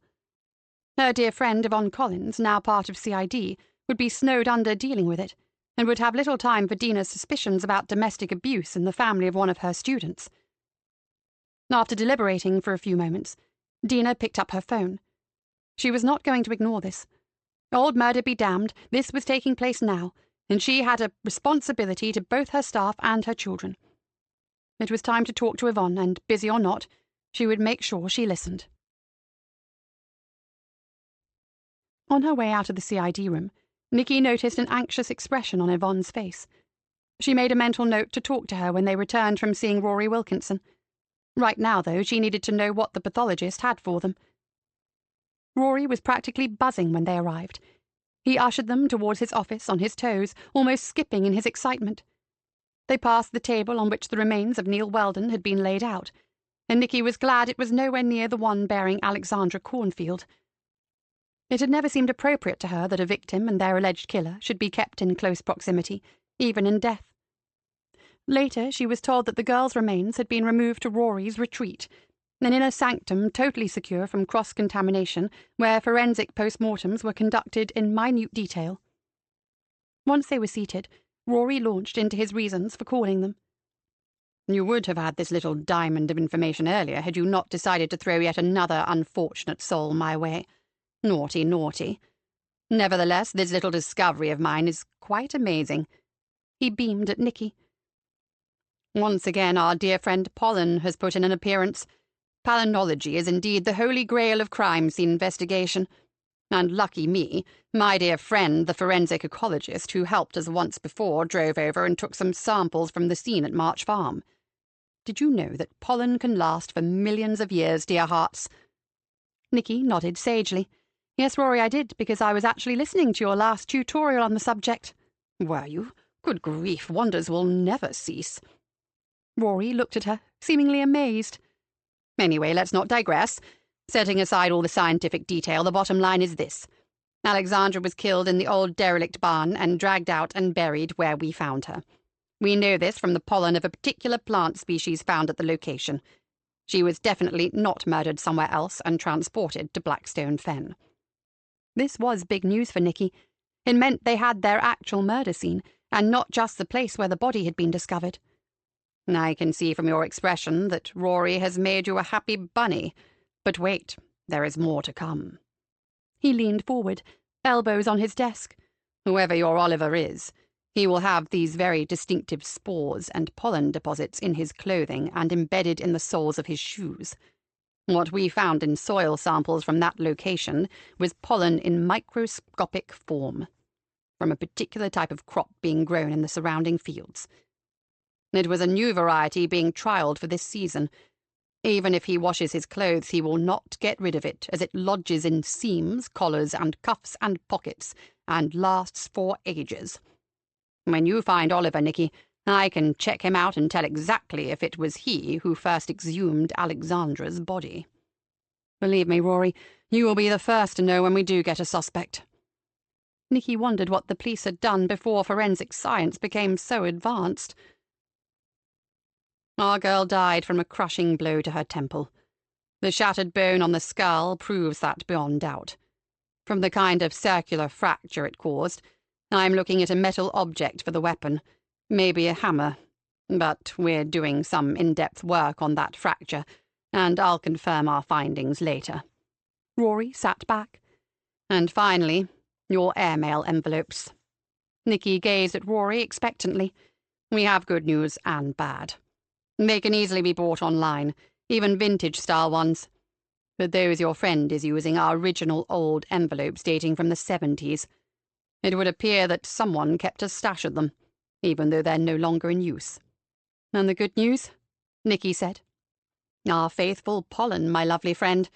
Her dear friend Yvonne Collins, now part of CID, would be snowed under dealing with it, and would have little time for Dina's suspicions about domestic abuse in the family of one of her students. After deliberating for a few moments, Dina picked up her phone. She was not going to ignore this. Old murder be damned, this was taking place now, and she had a responsibility to both her staff and her children. It was time to talk to Yvonne, and, busy or not, she would make sure she listened. On her way out of the CID room, Nikki noticed an anxious expression on Yvonne's face. She made a mental note to talk to her when they returned from seeing Rory Wilkinson. Right now, though, she needed to know what the pathologist had for them. Rory was practically buzzing when they arrived. He ushered them towards his office on his toes, almost skipping in his excitement. They passed the table on which the remains of Neil Weldon had been laid out, and Nikki was glad it was nowhere near the one bearing Alexandra Cornfield. It had never seemed appropriate to her that a victim and their alleged killer should be kept in close proximity, even in death. Later, she was told that the girl's remains had been removed to Rory's retreat, an inner sanctum totally secure from cross-contamination, where forensic post-mortems were conducted in minute detail. Once they were seated, Rory launched into his reasons for calling them. You would have had this little diamond of information earlier had you not decided to throw yet another unfortunate soul my way. Naughty, naughty. Nevertheless, this little discovery of mine is quite amazing. He beamed at Nikki. Once again, our dear friend Pollen has put in an appearance. Palynology is indeed the holy grail of crime scene investigation. And lucky me, my dear friend, the forensic ecologist who helped us once before, drove over and took some samples from the scene at March Farm. Did you know that pollen can last for millions of years, dear hearts? Nikki nodded sagely. Yes, Rory, I did, because I was actually listening to your last tutorial on the subject. Were you? Good grief, wonders will never cease. Rory looked at her, seemingly amazed. Anyway, let's not digress. Setting aside all the scientific detail, the bottom line is this. Alexandra was killed in the old derelict barn and dragged out and buried where we found her. We know this from the pollen of a particular plant species found at the location. She was definitely not murdered somewhere else and transported to Blackstone Fen. This was big news for Nikki. It meant they had their actual murder scene, and not just the place where the body had been discovered. I can see from your expression that Rory has made you a happy bunny. But wait, there is more to come. He leaned forward, elbows on his desk. Whoever your Oliver is, he will have these very distinctive spores and pollen deposits in his clothing and embedded in the soles of his shoes. What we found in soil samples from that location was pollen in microscopic form, from a particular type of crop being grown in the surrounding fields. It was a new variety being trialled for this season. Even if he washes his clothes, he will not get rid of it, as it lodges in seams, collars, and cuffs and pockets, and lasts for ages. When you find Oliver, Nikki, I can check him out and tell exactly if it was he who first exhumed Alexandra's body. Believe me, Rory, you will be the first to know when we do get a suspect. Nikki wondered what the police had done before forensic science became so advanced. Our girl died from a crushing blow to her temple. The shattered bone on the skull proves that beyond doubt. From the kind of circular fracture it caused, I'm looking at a metal object for the weapon, maybe a hammer, but we're doing some in-depth work on that fracture, and I'll confirm our findings later. Rory sat back. And finally, your airmail envelopes. Nikki gazed at Rory expectantly. We have good news and bad. They can easily be bought online, even vintage-style ones. But those your friend is using are original old envelopes dating from the 70s. It would appear that someone kept a stash of them, even though they're no longer in use. And the good news? Nicky said. Our faithful pollen, my lovely friend.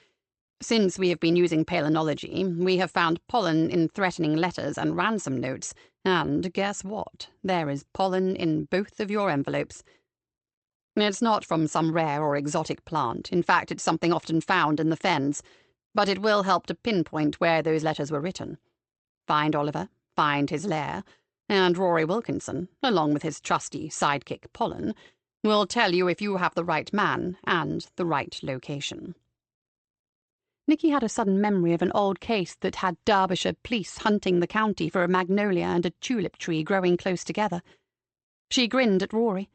Since we have been using palynology, we have found pollen in threatening letters and ransom notes, and guess what? There is pollen in both of your envelopes. It's not from some rare or exotic plant. In fact, it's something often found in the Fens, but it will help to pinpoint where those letters were written. Find Oliver, find his lair, and Rory Wilkinson, along with his trusty sidekick Pollen, will tell you if you have the right man and the right location. Nicky had a sudden memory of an old case that had Derbyshire police hunting the county for a magnolia and a tulip tree growing close together. She grinned at Rory.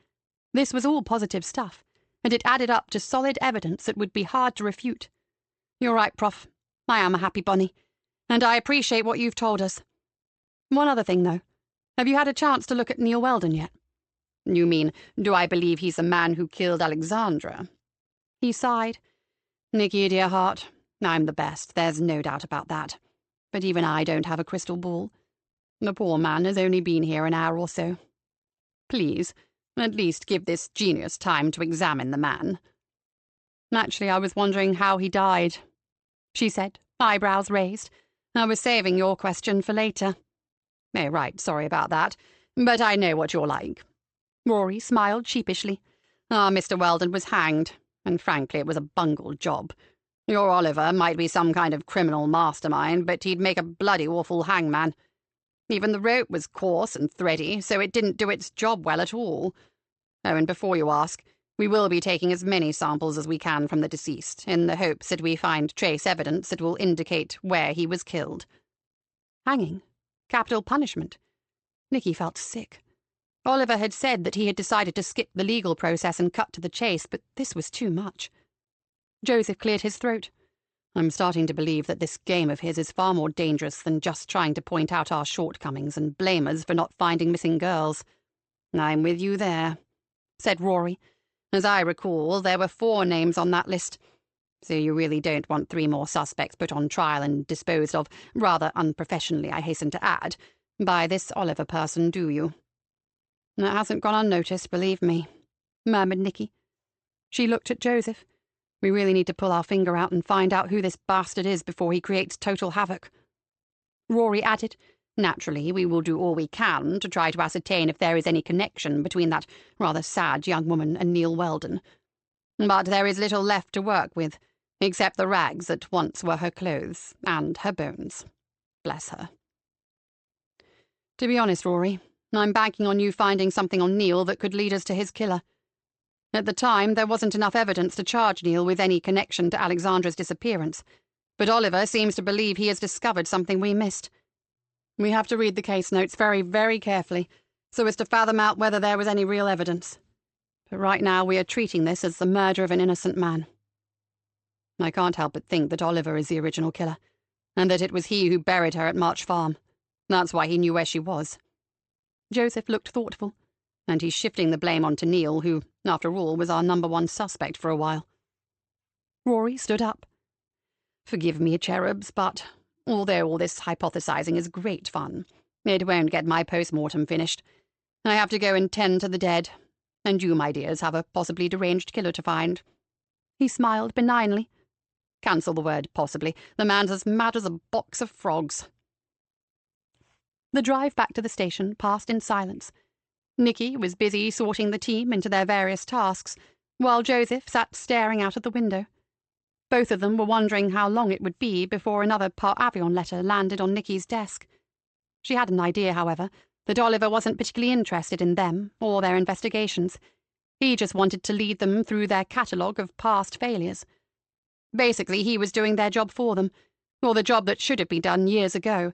This was all positive stuff, and it added up to solid evidence that would be hard to refute. You're right, Prof. I am a happy bunny, and I appreciate what you've told us. One other thing, though. Have you had a chance to look at Neil Weldon yet? You mean, do I believe he's the man who killed Alexandra? He sighed. Nicky, dear heart, I'm the best, there's no doubt about that. But even I don't have a crystal ball. The poor man has only been here an hour or so. Please, at least give this genius time to examine the man. Naturally, I was wondering how he died, she said, eyebrows raised. I was saving your question for later. Oh, right, sorry about that. But I know what you're like. Rory smiled sheepishly. Mr. Weldon was hanged, and frankly it was a bungled job. Your Oliver might be some kind of criminal mastermind, but he'd make a bloody awful hangman. Even the rope was coarse and thready, so it didn't do its job well at all. Oh, and before you ask, we will be taking as many samples as we can from the deceased, in the hopes that we find trace evidence that will indicate where he was killed. Hanging? Capital punishment? Nicky felt sick. Oliver had said that he had decided to skip the legal process and cut to the chase, but this was too much. Joseph cleared his throat. I'm starting to believe that this game of his is far more dangerous than just trying to point out our shortcomings and blame us for not finding missing girls. I'm with you there, said Rory. As I recall, there were 4 names on that list. So you really don't want 3 more suspects put on trial and disposed of, rather unprofessionally, I hasten to add, by this Oliver person, do you? It hasn't gone unnoticed, believe me, murmured Nicky. She looked at Joseph. We really need to pull our finger out and find out who this bastard is before he creates total havoc. Rory added, naturally, we will do all we can to try to ascertain if there is any connection between that rather sad young woman and Neil Weldon. But there is little left to work with, except the rags that once were her clothes and her bones. Bless her. To be honest, Rory, I'm banking on you finding something on Neil that could lead us to his killer. At the time, there wasn't enough evidence to charge Neil with any connection to Alexandra's disappearance, but Oliver seems to believe he has discovered something we missed. We have to read the case notes very, very carefully, so as to fathom out whether there was any real evidence. But right now we are treating this as the murder of an innocent man. I can't help but think that Oliver is the original killer, and that it was he who buried her at March Farm. That's why he knew where she was. Joseph looked thoughtful, and he's shifting the blame onto Neil, who, after all, was our #1 suspect for a while. Rory stood up. Forgive me, cherubs, but although all this hypothesizing is great fun, it won't get my post-mortem finished. I have to go and tend to the dead, and you, my dears, have a possibly deranged killer to find. He smiled benignly. Cancel the word possibly. The man's as mad as a box of frogs. The drive back to the station passed in silence. Nicky was busy sorting the team into their various tasks, while Joseph sat staring out of the window. Both of them were wondering how long it would be before another par avion letter landed on Nicky's desk. She had an idea, however, that Oliver wasn't particularly interested in them or their investigations. He just wanted to lead them through their catalogue of past failures. Basically, he was doing their job for them, or the job that should have been done years ago.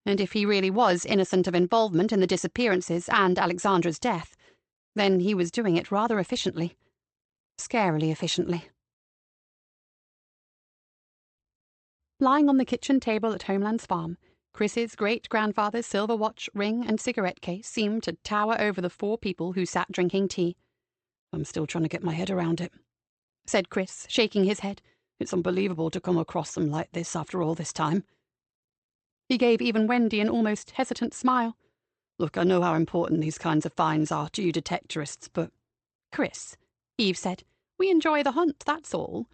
And if he really was innocent of involvement in the disappearances and Alexandra's death, then he was doing it rather efficiently. Scarily efficiently. Lying on the kitchen table at Homeland's farm, Chris's great-grandfather's silver watch, ring, and cigarette case seemed to tower over the 4 people who sat drinking tea. "I'm still trying to get my head around it," said Chris, shaking his head. "It's unbelievable to come across them like this after all this time." He gave even Wendy an almost hesitant smile. "Look, I know how important these kinds of finds are to you detectorists, but—" "Chris," Eve said, "we enjoy the hunt, that's all.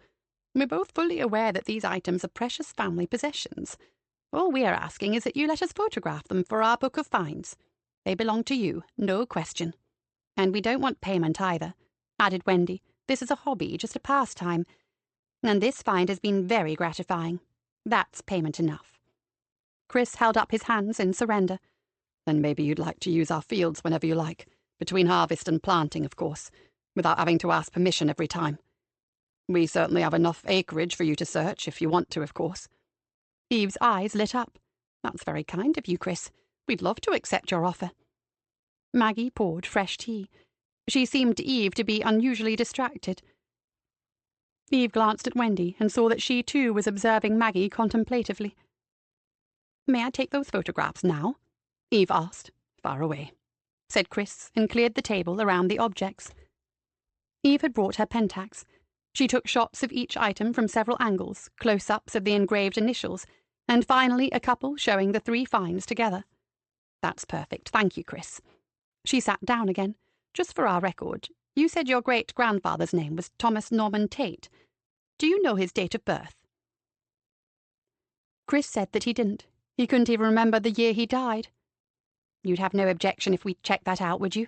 We're both fully aware that these items are precious family possessions. All we are asking is that you let us photograph them for our book of finds. They belong to you, no question. And we don't want payment either," added Wendy. "This is a hobby, just a pastime. And this find has been very gratifying. That's payment enough." Chris held up his hands in surrender. "Then maybe you'd like to use our fields whenever you like, between harvest and planting, of course, without having to ask permission every time. We certainly have enough acreage for you to search, if you want to, of course." Eve's eyes lit up. "That's very kind of you, Chris. We'd love to accept your offer." Maggie poured fresh tea. She seemed to Eve to be unusually distracted. Eve glanced at Wendy and saw that she too was observing Maggie contemplatively. "May I take those photographs now?" Eve asked. "Far away," said Chris, and cleared the table around the objects. Eve had brought her Pentax. She took shots of each item from several angles, close-ups of the engraved initials, and finally a couple showing the 3 finds together. "That's perfect, thank you, Chris." She sat down again. "Just for our record, you said your great-grandfather's name was Thomas Norman Tate. Do you know his date of birth?" Chris said that he didn't. He couldn't even remember the year he died. "You'd have no objection if we checked that out, would you?"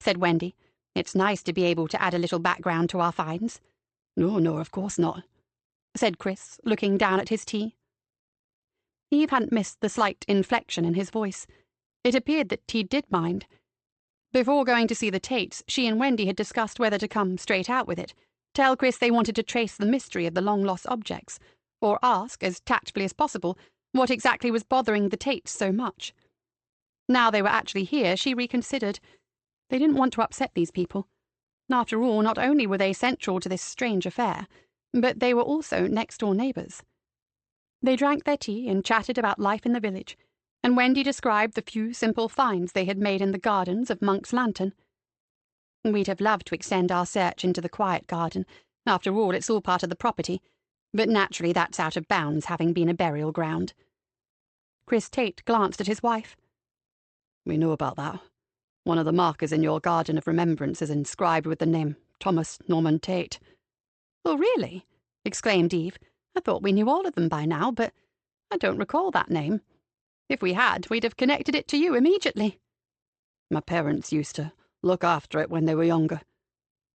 said Wendy. "It's nice to be able to add a little background to our finds." No, of course not," said Chris, looking down at his tea. Eve hadn't missed the slight inflection in his voice. It appeared that he did mind. Before going to see the Tates, she and Wendy had discussed whether to come straight out with it, tell Chris they wanted to trace the mystery of the long-lost objects, or ask, as tactfully as possible, what exactly was bothering the Tates so much. Now they were actually here, she reconsidered. They didn't want to upset these people. After all, not only were they central to this strange affair, but they were also next-door neighbours. They drank their tea and chatted about life in the village, and Wendy described the few simple finds they had made in the gardens of Monk's Lantern. "We'd have loved to extend our search into the quiet garden. After all, it's all part of the property. But naturally that's out of bounds, having been a burial ground." Chris Tate glanced at his wife. "We know about that. One of the markers in your garden of remembrance is inscribed with the name Thomas Norman Tate." "Oh, really?" exclaimed Eve. "I thought we knew all of them by now, but I don't recall that name. If we had, we'd have connected it to you immediately." "My parents used to look after it when they were younger,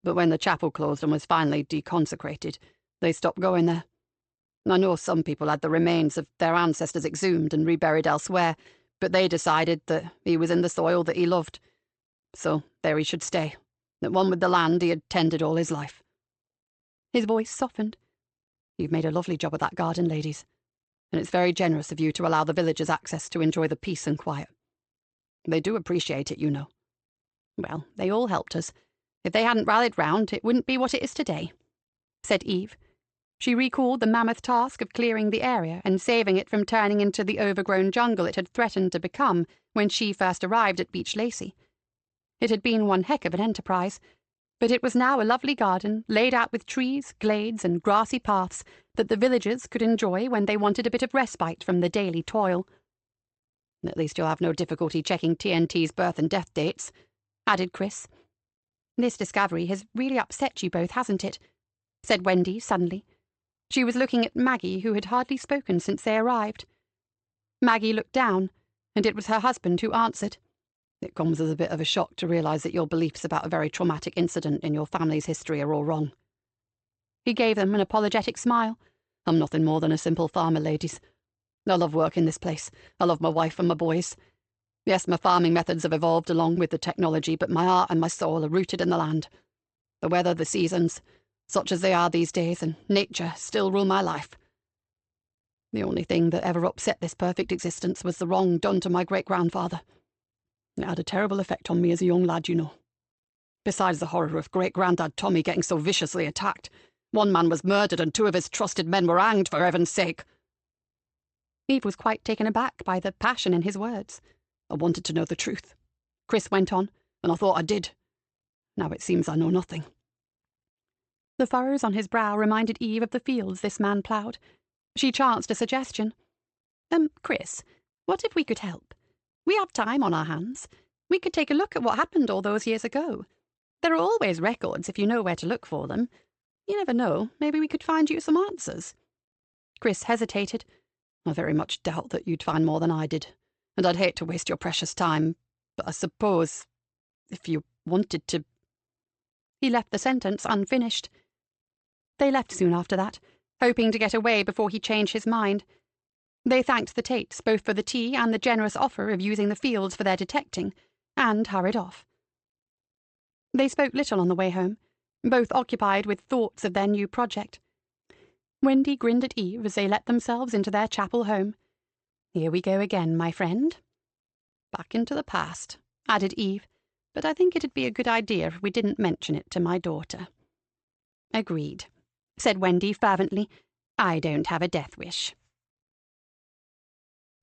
but when the chapel closed and was finally deconsecrated, they stopped going there. I know some people had the remains of their ancestors exhumed and reburied elsewhere, but they decided that he was in the soil that he loved. So there he should stay, at one with the land he had tended all his life." His voice softened. "You've made a lovely job of that garden, ladies, and it's very generous of you to allow the villagers access to enjoy the peace and quiet. They do appreciate it, you know." "Well, they all helped us. If they hadn't rallied round, it wouldn't be what it is today," said Eve. She recalled the mammoth task of clearing the area and saving it from turning into the overgrown jungle it had threatened to become when she first arrived at Beech Lacey. It had been one heck of an enterprise, but it was now a lovely garden laid out with trees, glades, and grassy paths that the villagers could enjoy when they wanted a bit of respite from the daily toil. "At least you'll have no difficulty checking TNT's birth and death dates," added Chris. "This discovery has really upset you both, hasn't it?" said Wendy suddenly. She was looking at Maggie, who had hardly spoken since they arrived. Maggie looked down, and it was her husband who answered. "It comes as a bit of a shock to realise that your beliefs about a very traumatic incident in your family's history are all wrong." He gave them an apologetic smile. "I'm nothing more than a simple farmer, ladies. I love working this place. I love my wife and my boys. Yes, my farming methods have evolved along with the technology, but my heart and my soul are rooted in the land. The weather, the seasons, such as they are these days, and nature still rule my life. The only thing that ever upset this perfect existence was the wrong done to my great-grandfather. It had a terrible effect on me as a young lad, you know. Besides the horror of great-granddad Tommy getting so viciously attacked, one man was murdered and 2 of his trusted men were hanged, for heaven's sake." Eve was quite taken aback by the passion in his words. "I wanted to know the truth," Chris went on, "and I thought I did. Now it seems I know nothing." The furrows on his brow reminded Eve of the fields this man ploughed. She chanced a suggestion. Chris, what if we could help? We have time on our hands. We could take a look at what happened all those years ago. There are always records if you know where to look for them. You never know, maybe we could find you some answers." Chris hesitated. "I very much doubt that you'd find more than I did, and I'd hate to waste your precious time, but I suppose if you wanted to—" He left the sentence unfinished. They left soon after that, hoping to get away before he changed his mind. They thanked the Tates both for the tea and the generous offer of using the fields for their detecting, and hurried off. They spoke little on the way home, both occupied with thoughts of their new project. Wendy grinned at Eve as they let themselves into their chapel home. "Here we go again, my friend." "Back into the past," added Eve, "but I think it'd be a good idea if we didn't mention it to my daughter." "Agreed," said Wendy fervently. "I don't have a death wish."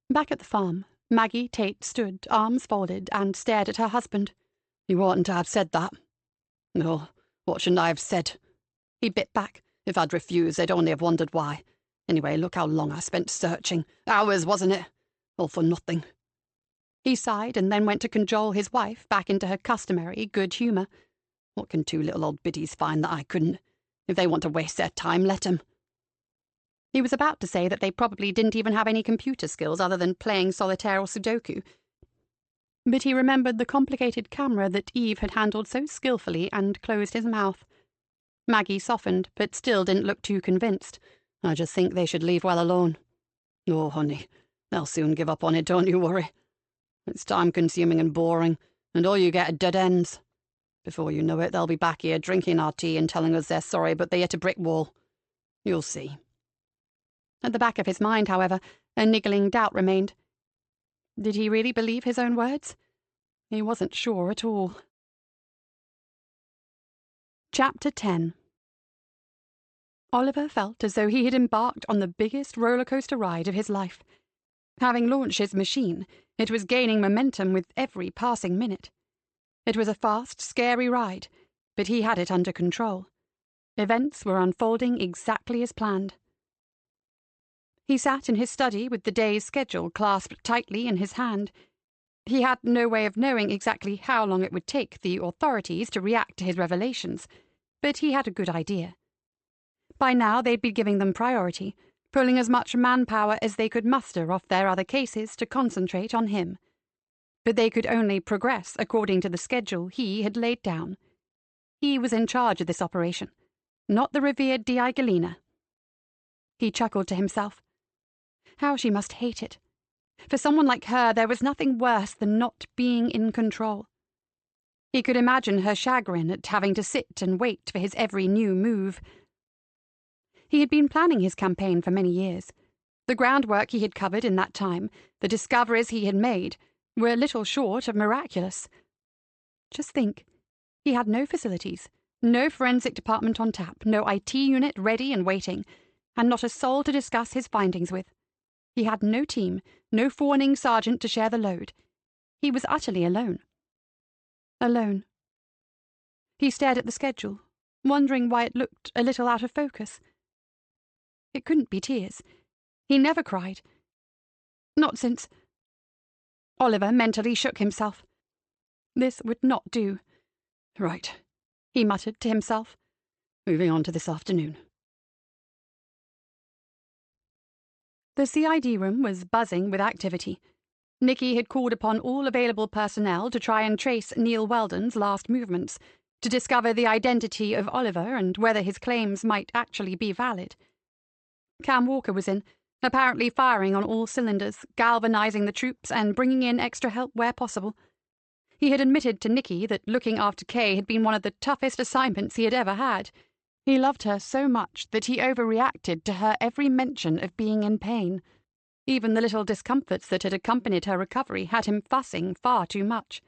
Back at the farm, Maggie Tate stood, arms folded, and stared at her husband. "You oughtn't to have said that." "No, what shouldn't I have said?" He bit back. "If I'd refused, they'd only have wondered why. Anyway, look how long I spent searching. Hours, wasn't it? All for nothing." He sighed and then went to cajole his wife back into her customary good humour. "What can two little old biddies find that I couldn't? If they want to waste their time, let 'em." He was about to say that they probably didn't even have any computer skills other than playing solitaire or Sudoku, but he remembered the complicated camera that Eve had handled so skillfully and closed his mouth. Maggie softened, but still didn't look too convinced. "I just think they should leave well alone." "Oh, honey, they'll soon give up on it, don't you worry. It's time-consuming and boring, and all you get are dead ends. Before you know it, they'll be back here drinking our tea and telling us they're sorry, but they hit a brick wall. You'll see." At the back of his mind, however, a niggling doubt remained. Did he really believe his own words? He wasn't sure at all. Chapter 10. Oliver felt as though he had embarked on the biggest roller-coaster ride of his life. Having launched his machine, it was gaining momentum with every passing minute. It was a fast, scary ride, but he had it under control. Events were unfolding exactly as planned. He sat in his study with the day's schedule clasped tightly in his hand. He had no way of knowing exactly how long it would take the authorities to react to his revelations, but he had a good idea. By now they'd be giving them priority, pulling as much manpower as they could muster off their other cases to concentrate on him. But they could only progress according to the schedule he had laid down. He was in charge of this operation, not the revered D.I. Galena. He chuckled to himself. How she must hate it. For someone like her, there was nothing worse than not being in control. He could imagine her chagrin at having to sit and wait for his every new move. He had been planning his campaign for many years. The groundwork he had covered in that time, the discoveries he had made, were little short of miraculous. Just think, he had no facilities, no forensic department on tap, no IT unit ready and waiting, and not a soul to discuss his findings with. He had no team, no foreigning sergeant to share the load. He was utterly alone. Alone. He stared at the schedule, wondering why it looked a little out of focus. It couldn't be tears. He never cried. Not since... Oliver mentally shook himself. This would not do. "Right," he muttered to himself. "Moving on to this afternoon." The CID room was buzzing with activity. Nicky had called upon all available personnel to try and trace Neil Weldon's last movements, to discover the identity of Oliver and whether his claims might actually be valid. Cam Walker was in, apparently firing on all cylinders, galvanizing the troops and bringing in extra help where possible. He had admitted to Nicky that looking after Kay had been one of the toughest assignments he had ever had. He loved her so much that he overreacted to her every mention of being in pain. Even the little discomforts that had accompanied her recovery had him fussing far too much.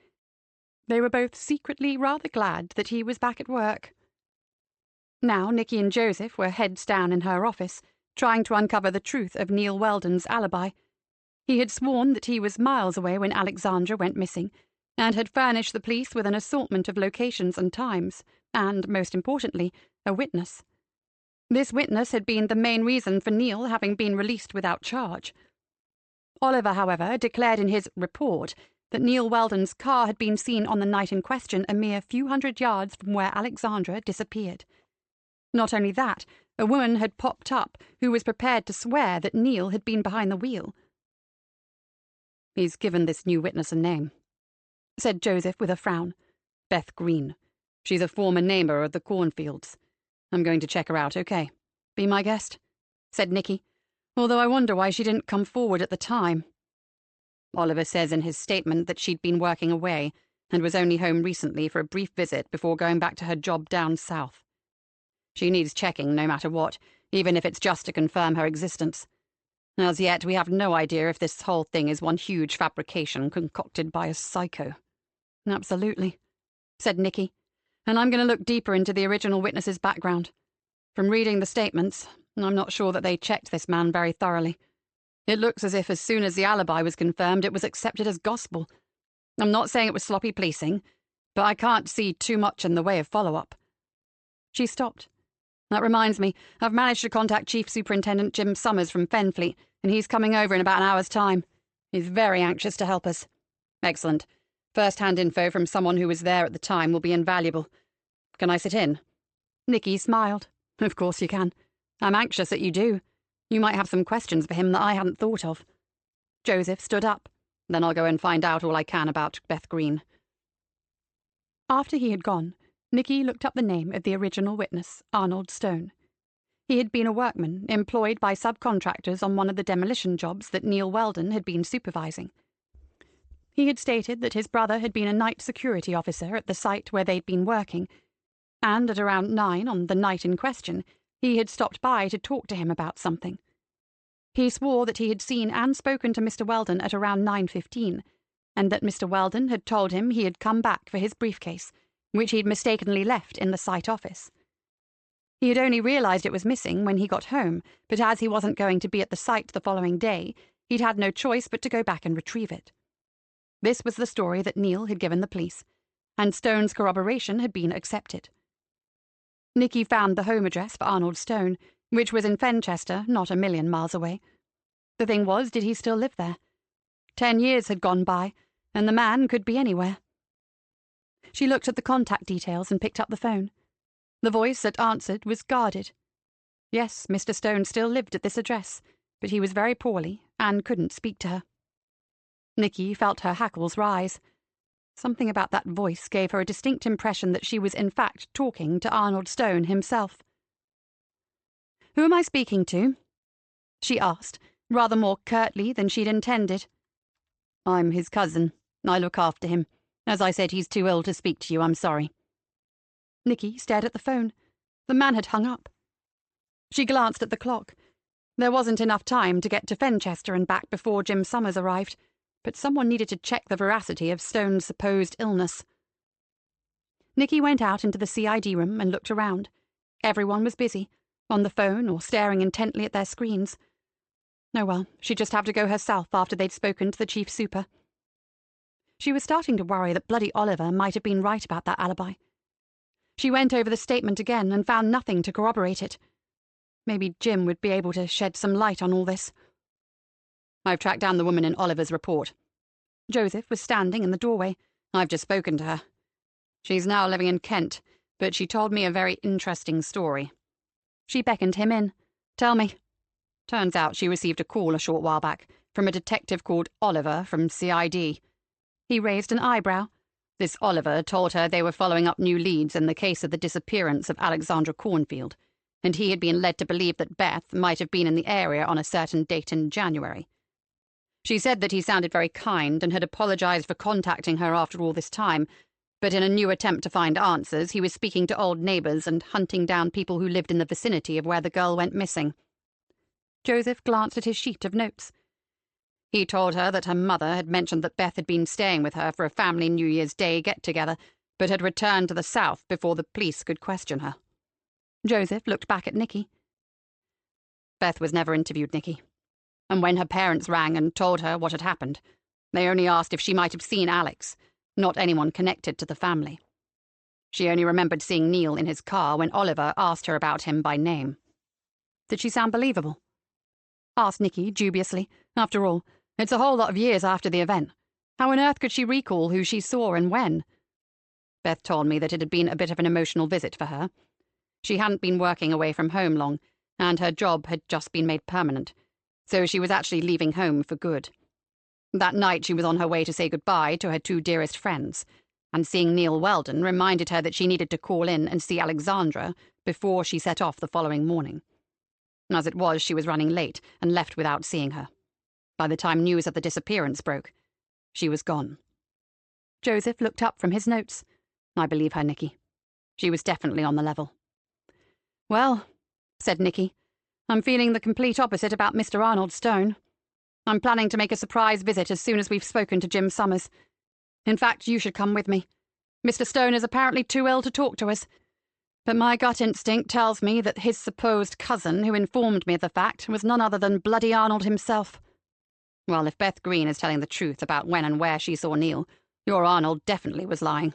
They were both secretly rather glad that he was back at work. Now Nicky and Joseph were heads down in her office, trying to uncover the truth of Neil Weldon's alibi, He had sworn that he was miles away when Alexandra went missing, and had furnished the police with an assortment of locations and times, and, most importantly, a witness. This witness had been the main reason for Neil having been released without charge. Oliver, however, declared in his report that Neil Weldon's car had been seen on the night in question a mere few hundred yards from where Alexandra disappeared. Not only that, a woman had popped up who was prepared to swear that Neil had been behind the wheel. "He's given this new witness a name," said Joseph with a frown. "Beth Green. She's a former neighbor of the cornfields. I'm going to check her out, okay? Be my guest?" said Nicky, "although I wonder why she didn't come forward at the time. Oliver says in his statement that she'd been working away and was only home recently for a brief visit before going back to her job down south. She needs checking no matter what, even if it's just to confirm her existence. As yet, we have no idea if this whole thing is one huge fabrication concocted by a psycho." "Absolutely," said Nicky, "and I'm going to look deeper into the original witness's background. From reading the statements, I'm not sure that they checked this man very thoroughly. It looks as if as soon as the alibi was confirmed, it was accepted as gospel. I'm not saying it was sloppy policing, but I can't see too much in the way of follow-up." She stopped. "That reminds me, I've managed to contact Chief Superintendent Jim Summers from Fenfleet, and he's coming over in about an hour's time. He's very anxious to help us." "Excellent. First-hand info from someone who was there at the time will be invaluable. Can I sit in?" Nicky smiled. "Of course you can. I'm anxious that you do. You might have some questions for him that I hadn't thought of." Joseph stood up. "Then I'll go and find out all I can about Beth Green." After he had gone, Nicky looked up the name of the original witness, Arnold Stone. He had been a workman employed by subcontractors on one of the demolition jobs that Neil Weldon had been supervising. He had stated that his brother had been a night security officer at the site where they'd been working, and at around 9 on the night in question, he had stopped by to talk to him about something. He swore that he had seen and spoken to Mr. Weldon at around 9:15, and that Mr. Weldon had told him he had come back for his briefcase, which he'd mistakenly left in the site office. He had only realized it was missing when he got home, but as he wasn't going to be at the site the following day, he'd had no choice but to go back and retrieve it. This was the story that Neil had given the police, and Stone's corroboration had been accepted. Nicky found the home address for Arnold Stone, which was in Fenchester, not a million miles away. The thing was, did he still live there? 10 years had gone by, and the man could be anywhere. She looked at the contact details and picked up the phone. The voice that answered was guarded. Yes, Mr. Stone still lived at this address, but he was very poorly and couldn't speak to her. Nicky felt her hackles rise. Something about that voice gave her a distinct impression that she was in fact talking to Arnold Stone himself. "Who am I speaking to?" she asked, rather more curtly than she'd intended. "I'm his cousin. I look after him. As I said, he's too ill to speak to you. I'm sorry." Nicky stared at the phone. The man had hung up. She glanced at the clock. There wasn't enough time to get to Fenchester and back before Jim Summers arrived, but someone needed to check the veracity of Stone's supposed illness. Nicky went out into the CID room and looked around. Everyone was busy, on the phone or staring intently at their screens. Oh well, she'd just have to go herself after they'd spoken to the chief super. She was starting to worry that bloody Oliver might have been right about that alibi. She went over the statement again and found nothing to corroborate it. Maybe Jim would be able to shed some light on all this. "I've tracked down the woman in Oliver's report." Joseph was standing in the doorway. "I've just spoken to her. She's now living in Kent, but she told me a very interesting story." She beckoned him in. "Tell me." "Turns out she received a call a short while back from a detective called Oliver from CID. He raised an eyebrow. This Oliver told her they were following up new leads in the case of the disappearance of Alexandra Cornfield, and he had been led to believe that Beth might have been in the area on a certain date in January. She said that he sounded very kind and had apologized for contacting her after all this time, but in a new attempt to find answers, he was speaking to old neighbors and hunting down people who lived in the vicinity of where the girl went missing." Joseph glanced at his sheet of notes. "He told her that her mother had mentioned that Beth had been staying with her for a family New Year's Day get-together, but had returned to the south before the police could question her." Joseph looked back at Nicky. "Beth was never interviewed, Nicky. and when her parents rang and told her what had happened, they only asked if she might have seen Alex, not anyone connected to the family. She only remembered seeing Neil in his car when Oliver asked her about him by name. Did she sound believable? Asked Nicky dubiously. After all, it's a whole lot of years after the event. How on earth could she recall who she saw and when? Beth told me that it had been a bit of an emotional visit for her. She hadn't been working away from home long, and her job had just been made permanent, so she was actually leaving home for good. That night she was on her way to say goodbye to her two dearest friends, and seeing Neil Weldon reminded her that she needed to call in and see Alexandra before she set off the following morning. As it was, she was running late and left without seeing her. By the time news of the disappearance broke, she was gone. Joseph looked up from his notes. I believe her, Nicky. She was definitely on the level. Well, said Nicky, I'm feeling the complete opposite about Mr. Arnold Stone. I'm planning to make a surprise visit as soon as we've spoken to Jim Summers. In fact, you should come with me. Mr. Stone is apparently too ill to talk to us, but my gut instinct tells me that his supposed cousin who informed me of the fact was none other than bloody Arnold himself. Well, if Beth Green is telling the truth about when and where she saw Neil, your Arnold definitely was lying.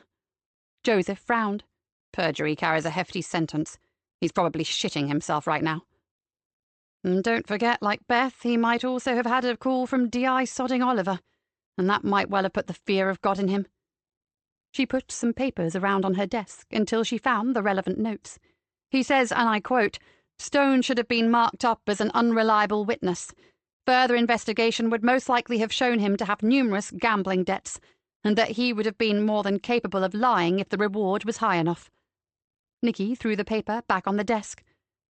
Joseph frowned. Perjury carries a hefty sentence. He's probably shitting himself right now. And don't forget, like Beth, he might also have had a call from D.I. sodding Oliver, and that might well have put the fear of God in him. She put some papers around on her desk until she found the relevant notes. He says, and I quote, Stone should have been marked up as an unreliable witness. Further investigation would most likely have shown him to have numerous gambling debts, and that he would have been more than capable of lying if the reward was high enough. Nicky threw the paper back on the desk.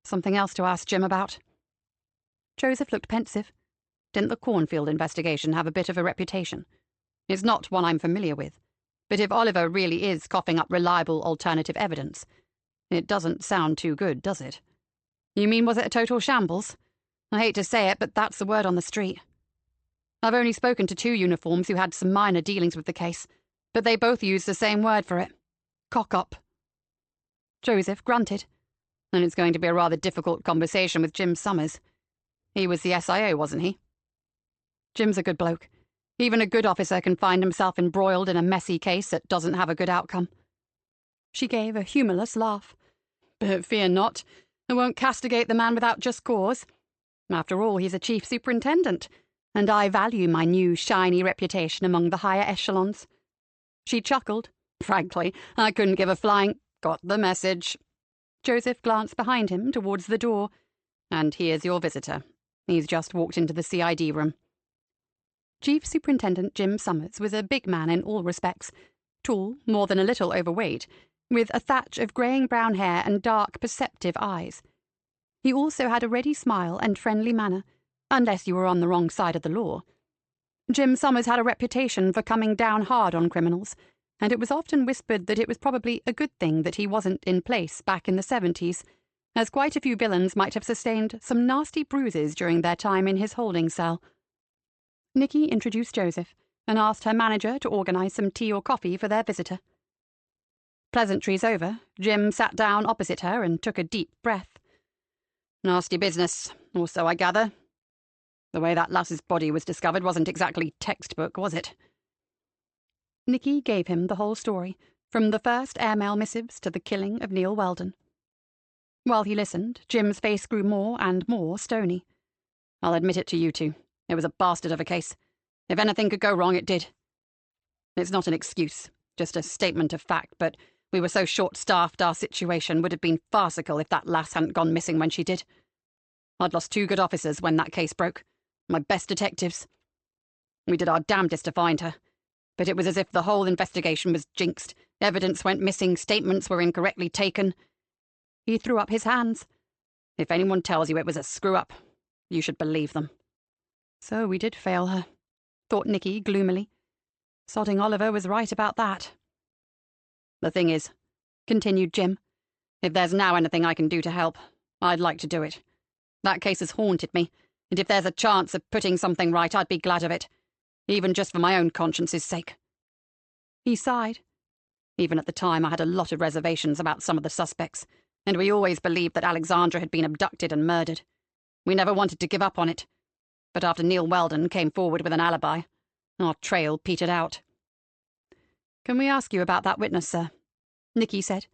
Something else to ask Jim about. Joseph looked pensive. Didn't the cornfield investigation have a bit of a reputation? It's not one I'm familiar with, but if Oliver really is coughing up reliable alternative evidence, it doesn't sound too good, does it? You mean was it a total shambles? I hate to say it, but that's the word on the street. I've only spoken to 2 uniforms who had some minor dealings with the case, but they both used the same word for it. Cock-up. Joseph grunted. Then it's going to be a rather difficult conversation with Jim Summers. He was the SIO, wasn't he? Jim's a good bloke. Even a good officer can find himself embroiled in a messy case that doesn't have a good outcome. She gave a humourless laugh. But fear not, I won't castigate the man without just cause. After all, he's a chief superintendent, and I value my new shiny reputation among the higher echelons. She chuckled. Frankly, I couldn't give a flying... Got the message. Joseph glanced behind him towards the door. And here's your visitor. He's just walked into the CID room. Chief Superintendent Jim Summers was a big man in all respects, tall, more than a little overweight, with a thatch of greying brown hair and dark, perceptive eyes. He also had a ready smile and friendly manner, unless you were on the wrong side of the law. Jim Summers had a reputation for coming down hard on criminals, and it was often whispered that it was probably a good thing that he wasn't in place back in the 70s, as quite a few villains might have sustained some nasty bruises during their time in his holding cell. Nicky introduced Joseph and asked her manager to organise some tea or coffee for their visitor. Pleasantries over, Jim sat down opposite her and took a deep breath. Nasty business, or so I gather. The way that lass's body was discovered wasn't exactly textbook, was it? Nicky gave him the whole story, from the first airmail missives to the killing of Neil Weldon. While he listened, Jim's face grew more and more stony. I'll admit it to you two. It was a bastard of a case. If anything could go wrong, it did. It's not an excuse, just a statement of fact, but we were so short-staffed our situation would have been farcical if that lass hadn't gone missing when she did. I'd lost 2 good officers when that case broke, my best detectives. We did our damnedest to find her, but it was as if the whole investigation was jinxed. Evidence went missing, statements were incorrectly taken. He threw up his hands. If anyone tells you it was a screw-up, you should believe them. So we did fail her, thought Nicky gloomily. Sodding Oliver was right about that. The thing is, continued Jim, if there's now anything I can do to help, I'd like to do it. That case has haunted me, and if there's a chance of putting something right, I'd be glad of it, even just for my own conscience's sake. He sighed. Even at the time, I had a lot of reservations about some of the suspects, and we always believed that Alexandra had been abducted and murdered. We never wanted to give up on it. But after Neil Weldon came forward with an alibi, our trail petered out. Can we ask you about that witness, sir? Nicky said.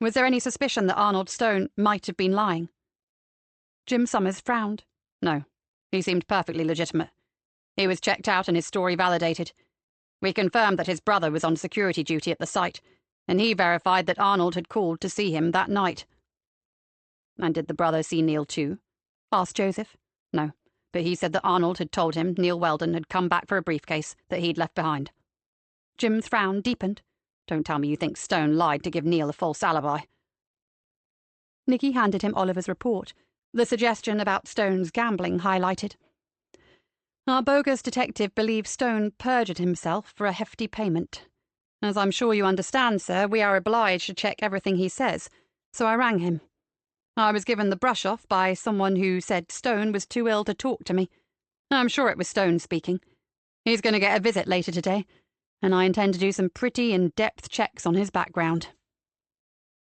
Was there any suspicion that Arnold Stone might have been lying? Jim Summers frowned. No, he seemed perfectly legitimate. He was checked out and his story validated. We confirmed that his brother was on security duty at the site, and he verified that Arnold had called to see him that night. And did the brother see Neil too? Asked Joseph. No, but he said that Arnold had told him Neil Weldon had come back for a briefcase that he'd left behind. Jim's frown deepened. Don't tell me you think Stone lied to give Neil a false alibi. Nicky handed him Oliver's report, the suggestion about Stone's gambling highlighted. Our bogus detective believes Stone perjured himself for a hefty payment. As I'm sure you understand, sir, we are obliged to check everything he says, so I rang him. I was given the brush-off by someone who said Stone was too ill to talk to me. I'm sure it was Stone speaking. He's going to get a visit later today, and I intend to do some pretty in-depth checks on his background.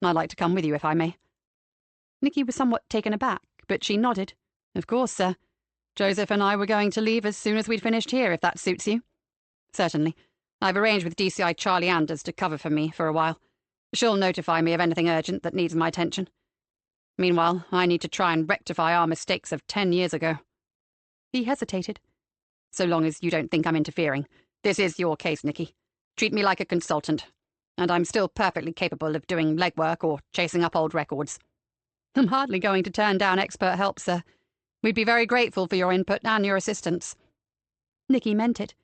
I'd like to come with you, if I may. Nicky was somewhat taken aback, but she nodded. Of course, sir. Joseph and I were going to leave as soon as we'd finished here, if that suits you. Certainly. I've arranged with DCI Charlie Anders to cover for me for a while. She'll notify me of anything urgent that needs my attention. Meanwhile, I need to try and rectify our mistakes of 10 years ago. He hesitated. So long as you don't think I'm interfering. This is your case, Nicky. Treat me like a consultant. And I'm still perfectly capable of doing legwork or chasing up old records. I'm hardly going to turn down expert help, sir. We'd be very grateful for your input and your assistance. Nicky meant it.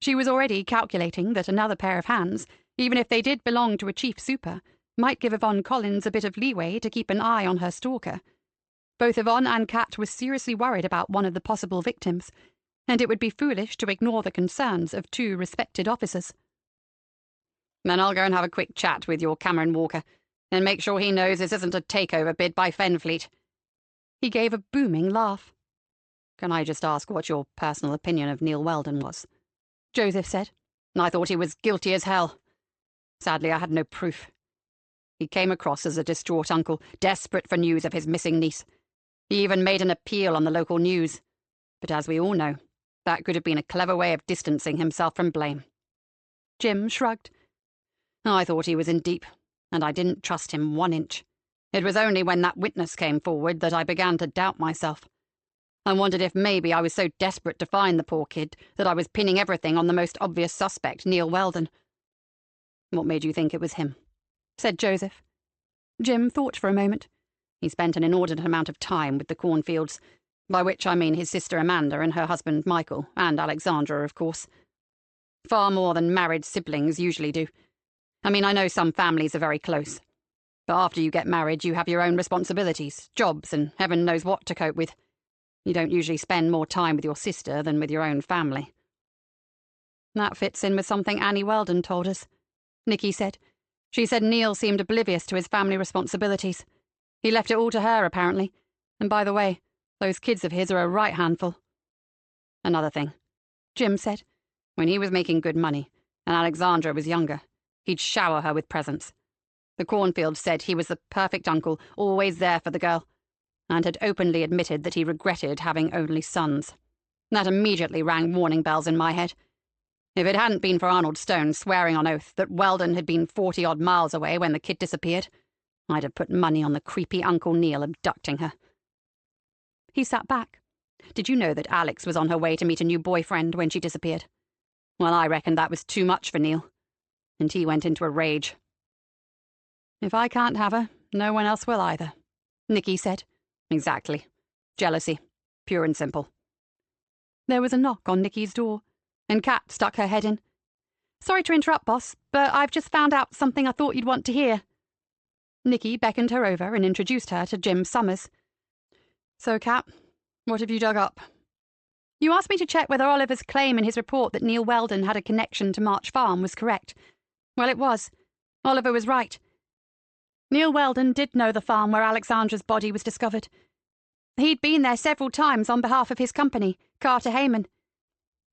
She was already calculating that another pair of hands, even if they did belong to a chief super, might give Yvonne Collins a bit of leeway to keep an eye on her stalker. Both Yvonne and Kat were seriously worried about one of the possible victims, and it would be foolish to ignore the concerns of two respected officers. Then I'll go and have a quick chat with your Cameron Walker, and make sure he knows this isn't a takeover bid by Fenfleet. He gave a booming laugh. Can I just ask what your personal opinion of Neil Weldon was? Joseph said. I thought he was guilty as hell. Sadly, I had no proof. He came across as a distraught uncle, desperate for news of his missing niece. He even made an appeal on the local news. But as we all know, that could have been a clever way of distancing himself from blame. Jim shrugged. I thought he was in deep, and I didn't trust him 1 inch. It was only when that witness came forward that I began to doubt myself. I wondered if maybe I was so desperate to find the poor kid that I was pinning everything on the most obvious suspect, Neil Weldon. What made you think it was him? Said Joseph. Jim thought for a moment. He spent an inordinate amount of time with the Cornfields, by which I mean his sister Amanda and her husband Michael, and Alexandra, of course. Far more than married siblings usually do. I mean, I know some families are very close. But after you get married, you have your own responsibilities, jobs, and heaven knows what to cope with. You don't usually spend more time with your sister than with your own family. That fits in with something Annie Weldon told us, Nicky said. She said Neil seemed oblivious to his family responsibilities. He left it all to her, apparently. And by the way, those kids of his are a right handful. Another thing, Jim said. When he was making good money, and Alexandra was younger, he'd shower her with presents. The Cornfields said he was the perfect uncle, always there for the girl, and had openly admitted that he regretted having only sons. That immediately rang warning bells in my head. If it hadn't been for Arnold Stone swearing on oath that Weldon had been 40-odd miles away when the kid disappeared, I'd have put money on the creepy Uncle Neil abducting her. He sat back. Did you know that Alex was on her way to meet a new boyfriend when she disappeared? Well, I reckoned that was too much for Neil, and he went into a rage. If I can't have her, no one else will either, Nicky said. Exactly. Jealousy. Pure and simple. There was a knock on Nicky's door, and Kat stuck her head in. Sorry to interrupt, boss, but I've just found out something I thought you'd want to hear. Nicky beckoned her over and introduced her to Jim Summers. So, Kat, what have you dug up? You asked me to check whether Oliver's claim in his report that Neil Weldon had a connection to March Farm was correct. Well, it was. Oliver was right. Neil Weldon did know the farm where Alexandra's body was discovered. He'd been there several times on behalf of his company, Carter Heyman.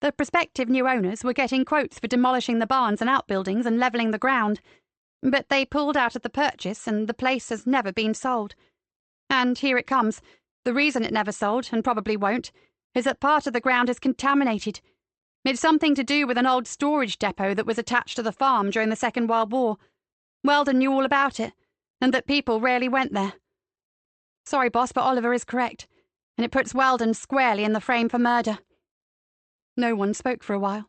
The prospective new owners were getting quotes for demolishing the barns and outbuildings and levelling the ground, but they pulled out of the purchase and the place has never been sold. And here it comes. The reason it never sold, and probably won't, is that part of the ground is contaminated. It's something to do with an old storage depot that was attached to the farm during the Second World War. Weldon knew all about it, and that people rarely went there. Sorry, boss, but Oliver is correct, and it puts Weldon squarely in the frame for murder. No one spoke for a while.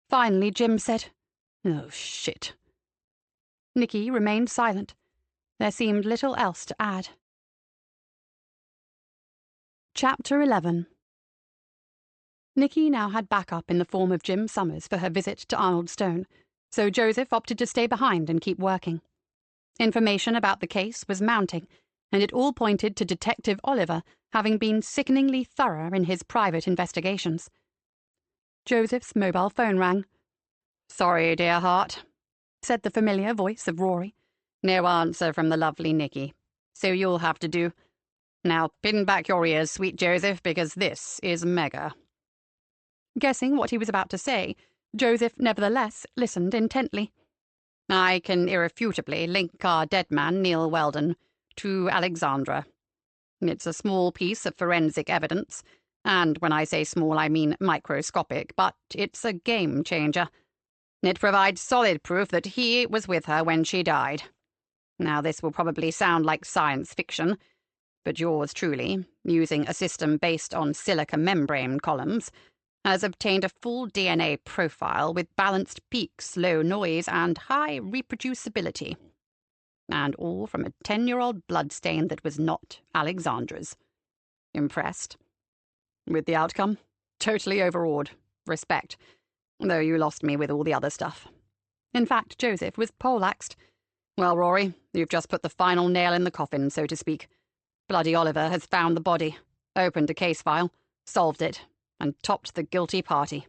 Finally, Jim said, "Oh, shit." Nicky remained silent. There seemed little else to add. Chapter 11. Nicky now had backup in the form of Jim Summers for her visit to Arnold Stone, so Joseph opted to stay behind and keep working. Information about the case was mounting, and it all pointed to Detective Oliver having been sickeningly thorough in his private investigations. Joseph's mobile phone rang. "Sorry, dear heart," said the familiar voice of Rory. "No answer from the lovely Nicky, so you'll have to do. Now pin back your ears, sweet Joseph, because this is mega." Guessing what he was about to say, Joseph nevertheless listened intently. "I can irrefutably link our dead man, Neil Weldon, to Alexandra. It's a small piece of forensic evidence, and when I say small I mean microscopic, but it's a game changer. It provides solid proof that he was with her when she died. Now this will probably sound like science fiction, but yours truly, using a system based on silica membrane columns, has obtained a full DNA profile with balanced peaks, low noise, and high reproducibility. And all from a 10-year-old bloodstain that was not Alexandra's. Impressed? With the outcome? Totally overawed. Respect. Though you lost me with all the other stuff." In fact, Joseph was poleaxed. "Well, Rory, you've just put the final nail in the coffin, so to speak. Bloody Oliver has found the body, opened a case file, solved it, and topped the guilty party.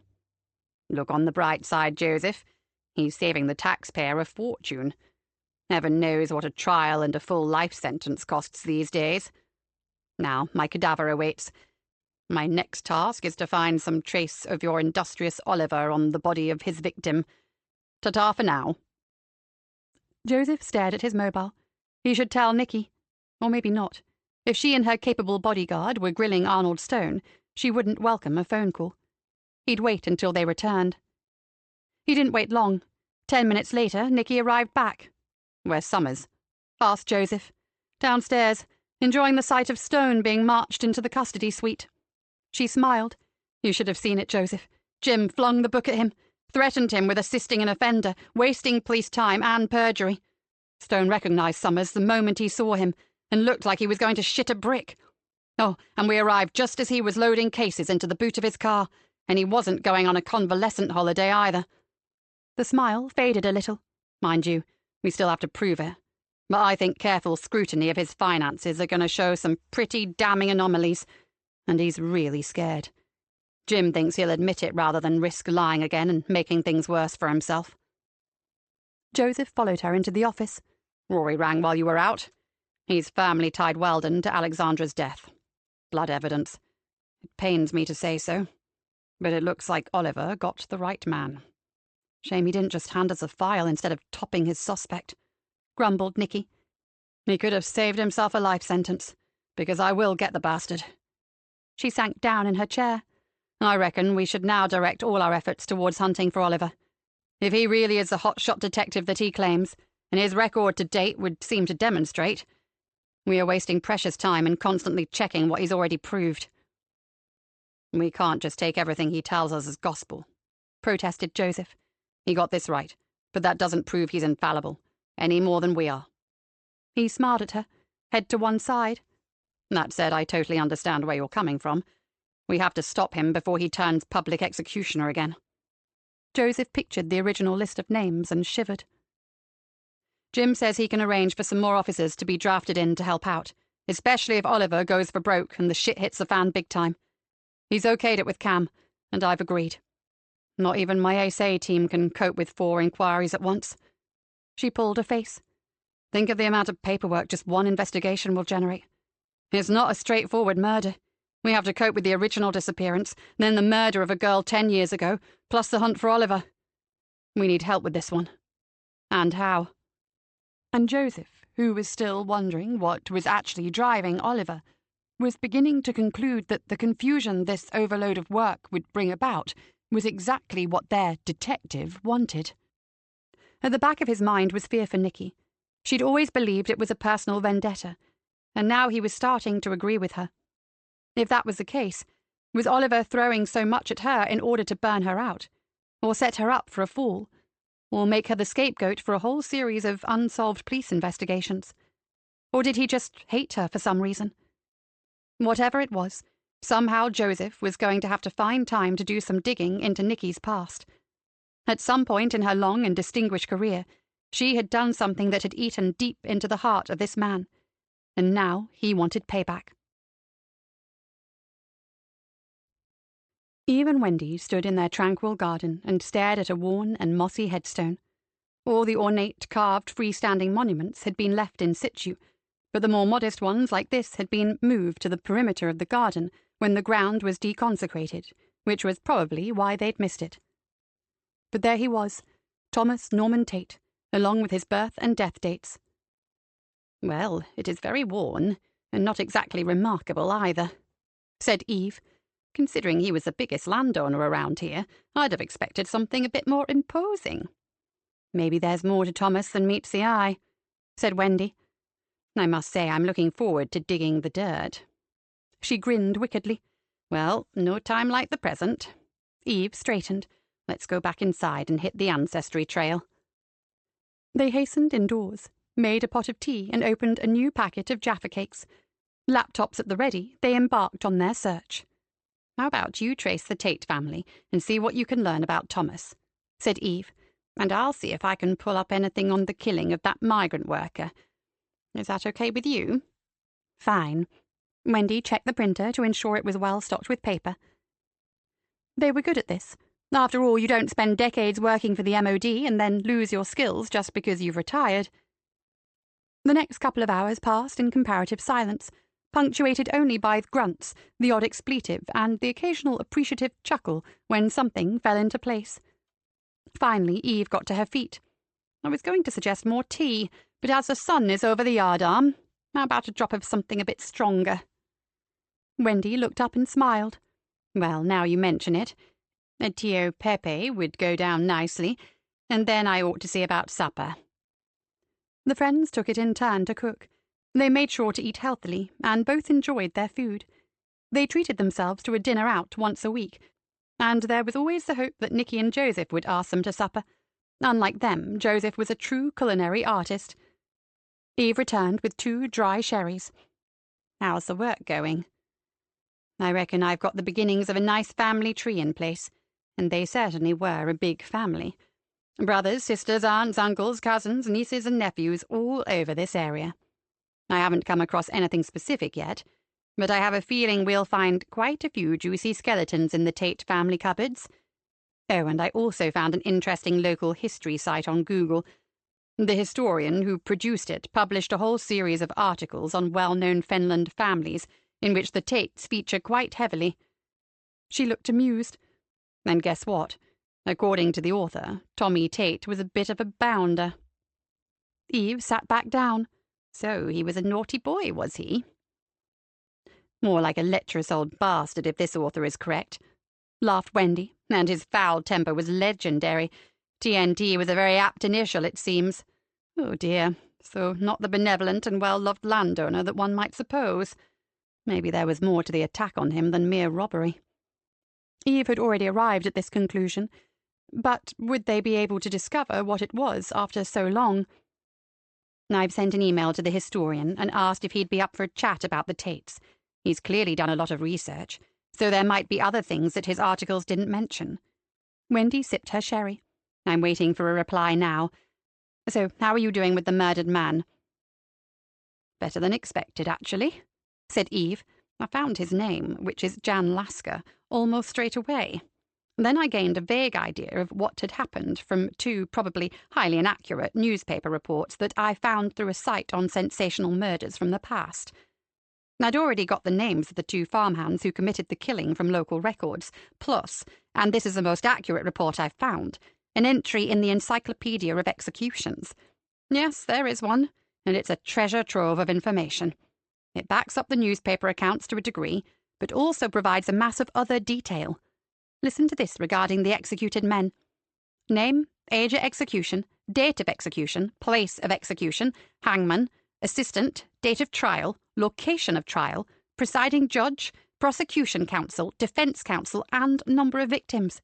Look on the bright side, Joseph. He's saving the taxpayer a fortune. Heaven knows what a trial and a full life sentence costs these days. Now, my cadaver awaits. My next task is to find some trace of your industrious Oliver on the body of his victim. Ta-ta for now." Joseph stared at his mobile. He should tell Nicky. Or maybe not. If she and her capable bodyguard were grilling Arnold Stone, she wouldn't welcome a phone call. He'd wait until they returned. He didn't wait long. 10 minutes later, Nicky arrived back. "Where's Summers?" asked Joseph. "Downstairs, enjoying the sight of Stone being marched into the custody suite." She smiled. You should have seen it, Joseph. Jim flung the book at him, threatened him with assisting an offender, wasting police time and perjury. Stone recognized Summers the moment he saw him, and looked like he was going to shit a brick. Oh, and we arrived just as he was loading cases into the boot of his car, and he wasn't going on a convalescent holiday either. The smile faded a little. Mind you, we still have to prove it. But I think careful scrutiny of his finances are going to show some pretty damning anomalies, and he's really scared. Jim thinks he'll admit it rather than risk lying again and making things worse for himself. Joseph followed her into the office. "Rory rang while you were out. He's firmly tied Weldon to Alexandra's death. Blood evidence. It pains me to say so, but it looks like Oliver got the right man." "Shame he didn't just hand us a file instead of topping his suspect," grumbled Nicky. "He could have saved himself a life sentence, because I will get the bastard." She sank down in her chair. "I reckon we should now direct all our efforts towards hunting for Oliver. If he really is the hotshot detective that he claims, and his record to date would seem to demonstrate, we are wasting precious time in constantly checking what he's already proved." "We can't just take everything he tells us as gospel," protested Joseph. "He got this right, but that doesn't prove he's infallible, any more than we are." He smiled at her, head to one side. "That said, I totally understand where you're coming from. We have to stop him before he turns public executioner again." Joseph pictured the original list of names and shivered. "Jim says he can arrange for some more officers to be drafted in to help out, especially if Oliver goes for broke and the shit hits the fan big time. He's okayed it with Cam, and I've agreed. Not even my SA team can cope with 4 inquiries at once." She pulled a face. "Think of the amount of paperwork just one investigation will generate. It's not a straightforward murder. We have to cope with the original disappearance, then the murder of a girl 10 years ago, plus the hunt for Oliver. We need help with this one. And how?" And Joseph, who was still wondering what was actually driving Oliver, was beginning to conclude that the confusion this overload of work would bring about was exactly what their detective wanted. At the back of his mind was fear for Nicky. She'd always believed it was a personal vendetta, and now he was starting to agree with her. If that was the case, was Oliver throwing so much at her in order to burn her out, or set her up for a fall, or make her the scapegoat for a whole series of unsolved police investigations? Or did he just hate her for some reason? Whatever it was, somehow Joseph was going to have to find time to do some digging into Nicky's past. At some point in her long and distinguished career, she had done something that had eaten deep into the heart of this man, and now he wanted payback. Eve and Wendy stood in their tranquil garden and stared at a worn and mossy headstone. All the ornate, carved, freestanding monuments had been left in situ, but the more modest ones like this had been moved to the perimeter of the garden when the ground was deconsecrated, which was probably why they'd missed it. But there he was, Thomas Norman Tate, along with his birth and death dates. "Well, it is very worn, and not exactly remarkable either," said Eve. "Considering he was the biggest landowner around here, I'd have expected something a bit more imposing." "Maybe there's more to Thomas than meets the eye," said Wendy. "I must say I'm looking forward to digging the dirt." She grinned wickedly. "Well, no time like the present." Eve straightened. "Let's go back inside and hit the ancestry trail." They hastened indoors, made a pot of tea, and opened a new packet of Jaffa cakes. Laptops at the ready, they embarked on their search. "How about you trace the Tate family and see what you can learn about Thomas?" said Eve. "And I'll see if I can pull up anything on the killing of that migrant worker. Is that okay with you?" "Fine." Wendy checked the printer to ensure it was well stocked with paper. They were good at this. After all, you don't spend decades working for the MOD and then lose your skills just because you've retired. The next couple of hours passed in comparative silence, punctuated only by grunts, the odd expletive, and the occasional appreciative chuckle when something fell into place. Finally, Eve got to her feet. "I was going to suggest more tea, but as the sun is over the yardarm, how about a drop of something a bit stronger?" Wendy looked up and smiled. "Well, now you mention it, a tio pepe would go down nicely, and then I ought to see about supper." The friends took it in turn to cook. They made sure to eat healthily, and both enjoyed their food. They treated themselves to a dinner out once a week, and there was always the hope that Nicky and Joseph would ask them to supper. Unlike them, Joseph was a true culinary artist. Eve returned with 2 dry sherries. "How's the work going?" "I reckon I've got the beginnings of a nice family tree in place, and they certainly were a big family. Brothers, sisters, aunts, uncles, cousins, nieces and nephews all over this area. I haven't come across anything specific yet, but I have a feeling we'll find quite a few juicy skeletons in the Tate family cupboards. Oh, and I also found an interesting local history site on Google. The historian who produced it published a whole series of articles on well-known Fenland families in which the Tates feature quite heavily." She looked amused. "And guess what? According to the author, Tommy Tate was a bit of a bounder." Eve sat back down. "So he was a naughty boy, was he?" "More like a lecherous old bastard, if this author is correct," laughed Wendy, "and his foul temper was legendary. TNT was a very apt initial, it seems. Oh dear, so not the benevolent and well-loved landowner that one might suppose. Maybe there was more to the attack on him than mere robbery." Eve had already arrived at this conclusion, but would they be able to discover what it was after so long? "I've sent an email to the historian and asked if he'd be up for a chat about the Tates. He's clearly done a lot of research, so there might be other things that his articles didn't mention." Wendy sipped her sherry. "I'm waiting for a reply now. So, how are you doing with the murdered man?" "Better than expected, actually," said Eve. "I found his name, which is Jan Lasker, almost straight away. Then I gained a vague idea of what had happened from 2 probably highly inaccurate newspaper reports that I found through a site on sensational murders from the past. I'd already got the names of the 2 farmhands who committed the killing from local records, plus, and this is the most accurate report I've found, an entry in the Encyclopedia of Executions. Yes, there is one, and it's a treasure trove of information. It backs up the newspaper accounts to a degree, but also provides a mass of other detail. Listen to this regarding the executed men. Name, age of execution, date of execution, place of execution, hangman, assistant, date of trial, location of trial, presiding judge, prosecution counsel, defense counsel, and number of victims.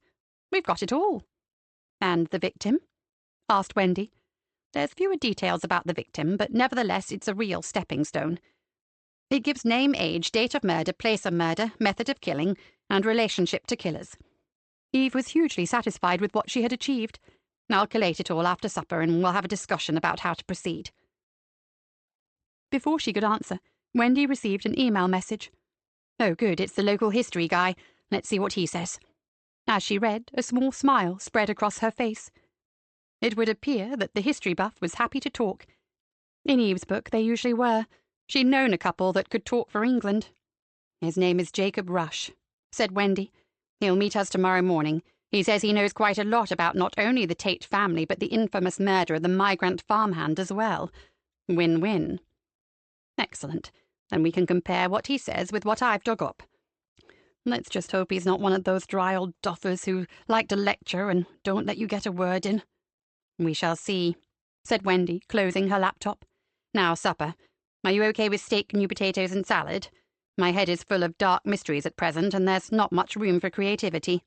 We've got it all. And the victim? Asked Wendy. There's fewer details about the victim, but nevertheless it's a real stepping stone. It gives name, age, date of murder, place of murder, method of killing, and relationship to killers. Eve was hugely satisfied with what she had achieved. I'll collate it all after supper, and we'll have a discussion about how to proceed. Before she could answer, Wendy received an email message. Oh, good, it's the local history guy. Let's see what he says. As she read, a small smile spread across her face. It would appear that the history buff was happy to talk. In Eve's book, they usually were. She'd known a couple that could talk for England. His name is Jacob Rush, said Wendy. He'll meet us tomorrow morning. He says he knows quite a lot about not only the Tate family, but the infamous murder of the migrant farmhand as well. Win-win. Excellent. Then we can compare what he says with what I've dug up. Let's just hope he's not one of those dry old duffers who like to lecture and don't let you get a word in. We shall see, said Wendy, closing her laptop. Now, supper. Are you okay with steak, new potatoes, and salad? My head is full of dark mysteries at present, and there's not much room for creativity.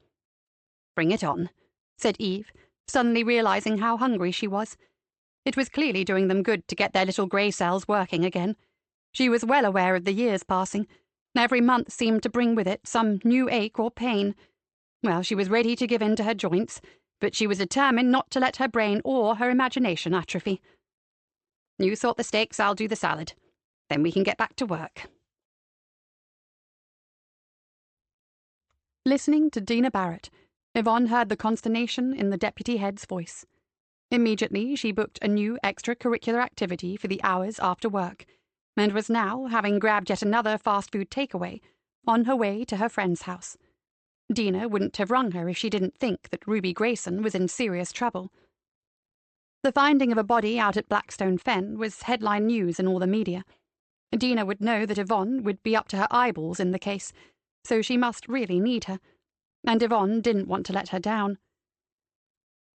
Bring it on, said Eve, suddenly realizing how hungry she was. It was clearly doing them good to get their little grey cells working again. She was well aware of the years passing. Every month seemed to bring with it some new ache or pain. Well, she was ready to give in to her joints, but she was determined not to let her brain or her imagination atrophy. You sort the steaks, I'll do the salad. Then we can get back to work. Listening to Dina Barrett, Yvonne heard the consternation in the deputy head's voice. Immediately, she booked a new extracurricular activity for the hours after work, and was now, having grabbed yet another fast-food takeaway, on her way to her friend's house. Dina wouldn't have rung her if she didn't think that Ruby Grayson was in serious trouble. The finding of a body out at Blackstone Fen was headline news in all the media. Dina would know that Yvonne would be up to her eyeballs in the case, so she must really need her, and Yvonne didn't want to let her down.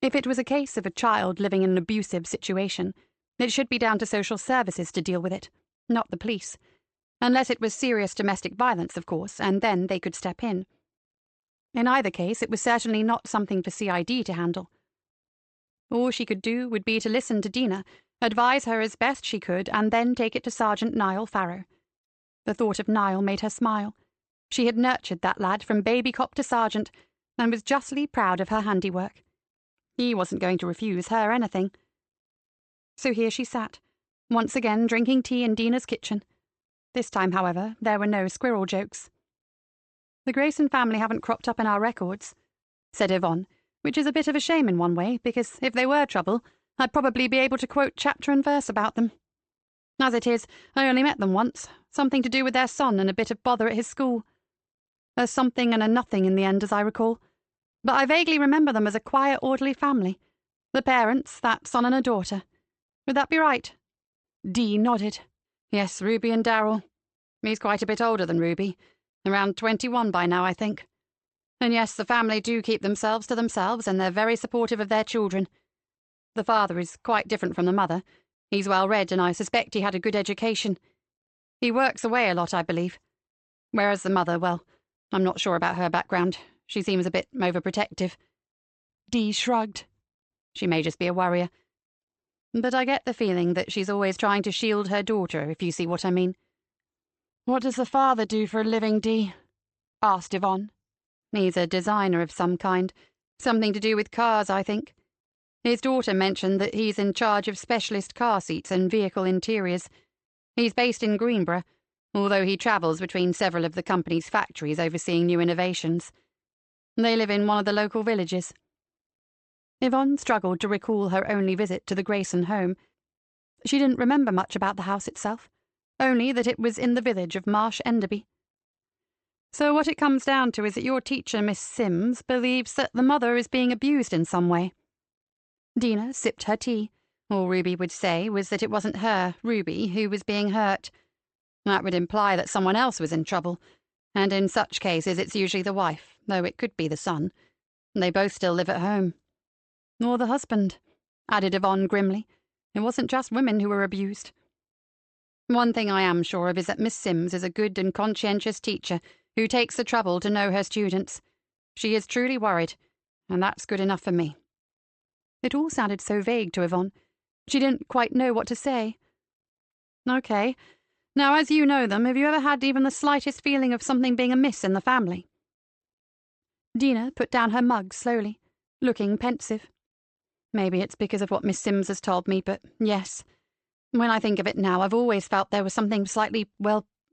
If it was a case of a child living in an abusive situation, it should be down to social services to deal with it, not the police, unless it was serious domestic violence, of course, and then they could step in. In either case, it was certainly not something for CID to handle. All she could do would be to listen to Dina, advise her as best she could, and then take it to Sergeant Niall Farrow. The thought of Niall made her smile. She had nurtured that lad from baby cop to sergeant, and was justly proud of her handiwork. He wasn't going to refuse her anything. So here she sat, once again drinking tea in Dina's kitchen. This time, however, there were no squirrel jokes. The Grayson family haven't cropped up in our records, said Yvonne, which is a bit of a shame in one way, because if they were trouble, I'd probably be able to quote chapter and verse about them. As it is, I only met them once, something to do with their son and a bit of bother at his school. A something and a nothing in the end, as I recall. But I vaguely remember them as a quiet, orderly family. The parents, that son and a daughter. Would that be right? Dee nodded. Yes, Ruby and Darryl. He's quite a bit older than Ruby. Around 21 by now, I think. And yes, the family do keep themselves to themselves, and they're very supportive of their children. The father is quite different from the mother. He's well read, and I suspect he had a good education. He works away a lot, I believe. Whereas the mother, well, I'm not sure about her background. She seems a bit overprotective. Dee shrugged. She may just be a worrier. But I get the feeling that she's always trying to shield her daughter, if you see what I mean. What does the father do for a living, Dee? Asked Yvonne. He's a designer of some kind. Something to do with cars, I think. His daughter mentioned that he's in charge of specialist car seats and vehicle interiors. He's based in Greenborough, although he travels between several of the company's factories overseeing new innovations. They live in one of the local villages. Yvonne struggled to recall her only visit to the Grayson home. She didn't remember much about the house itself, only that it was in the village of Marsh Enderby. So what it comes down to is that your teacher, Miss Sims, believes that the mother is being abused in some way. Dina sipped her tea. All Ruby would say was that it wasn't her, Ruby, who was being hurt. That would imply that someone else was in trouble, and in such cases it's usually the wife, though it could be the son. They both still live at home. Or the husband, added Yvonne grimly. It wasn't just women who were abused. One thing I am sure of is that Miss Sims is a good and conscientious teacher who takes the trouble to know her students. She is truly worried, and that's good enough for me. It all sounded so vague to Yvonne. She didn't quite know what to say. Okay. Now, as you know them, have you ever had even the slightest feeling of something being amiss in the family? Dina put down her mug slowly, looking pensive. Maybe it's because of what Miss Sims has told me, but yes. When I think of it now, I've always felt there was something slightly,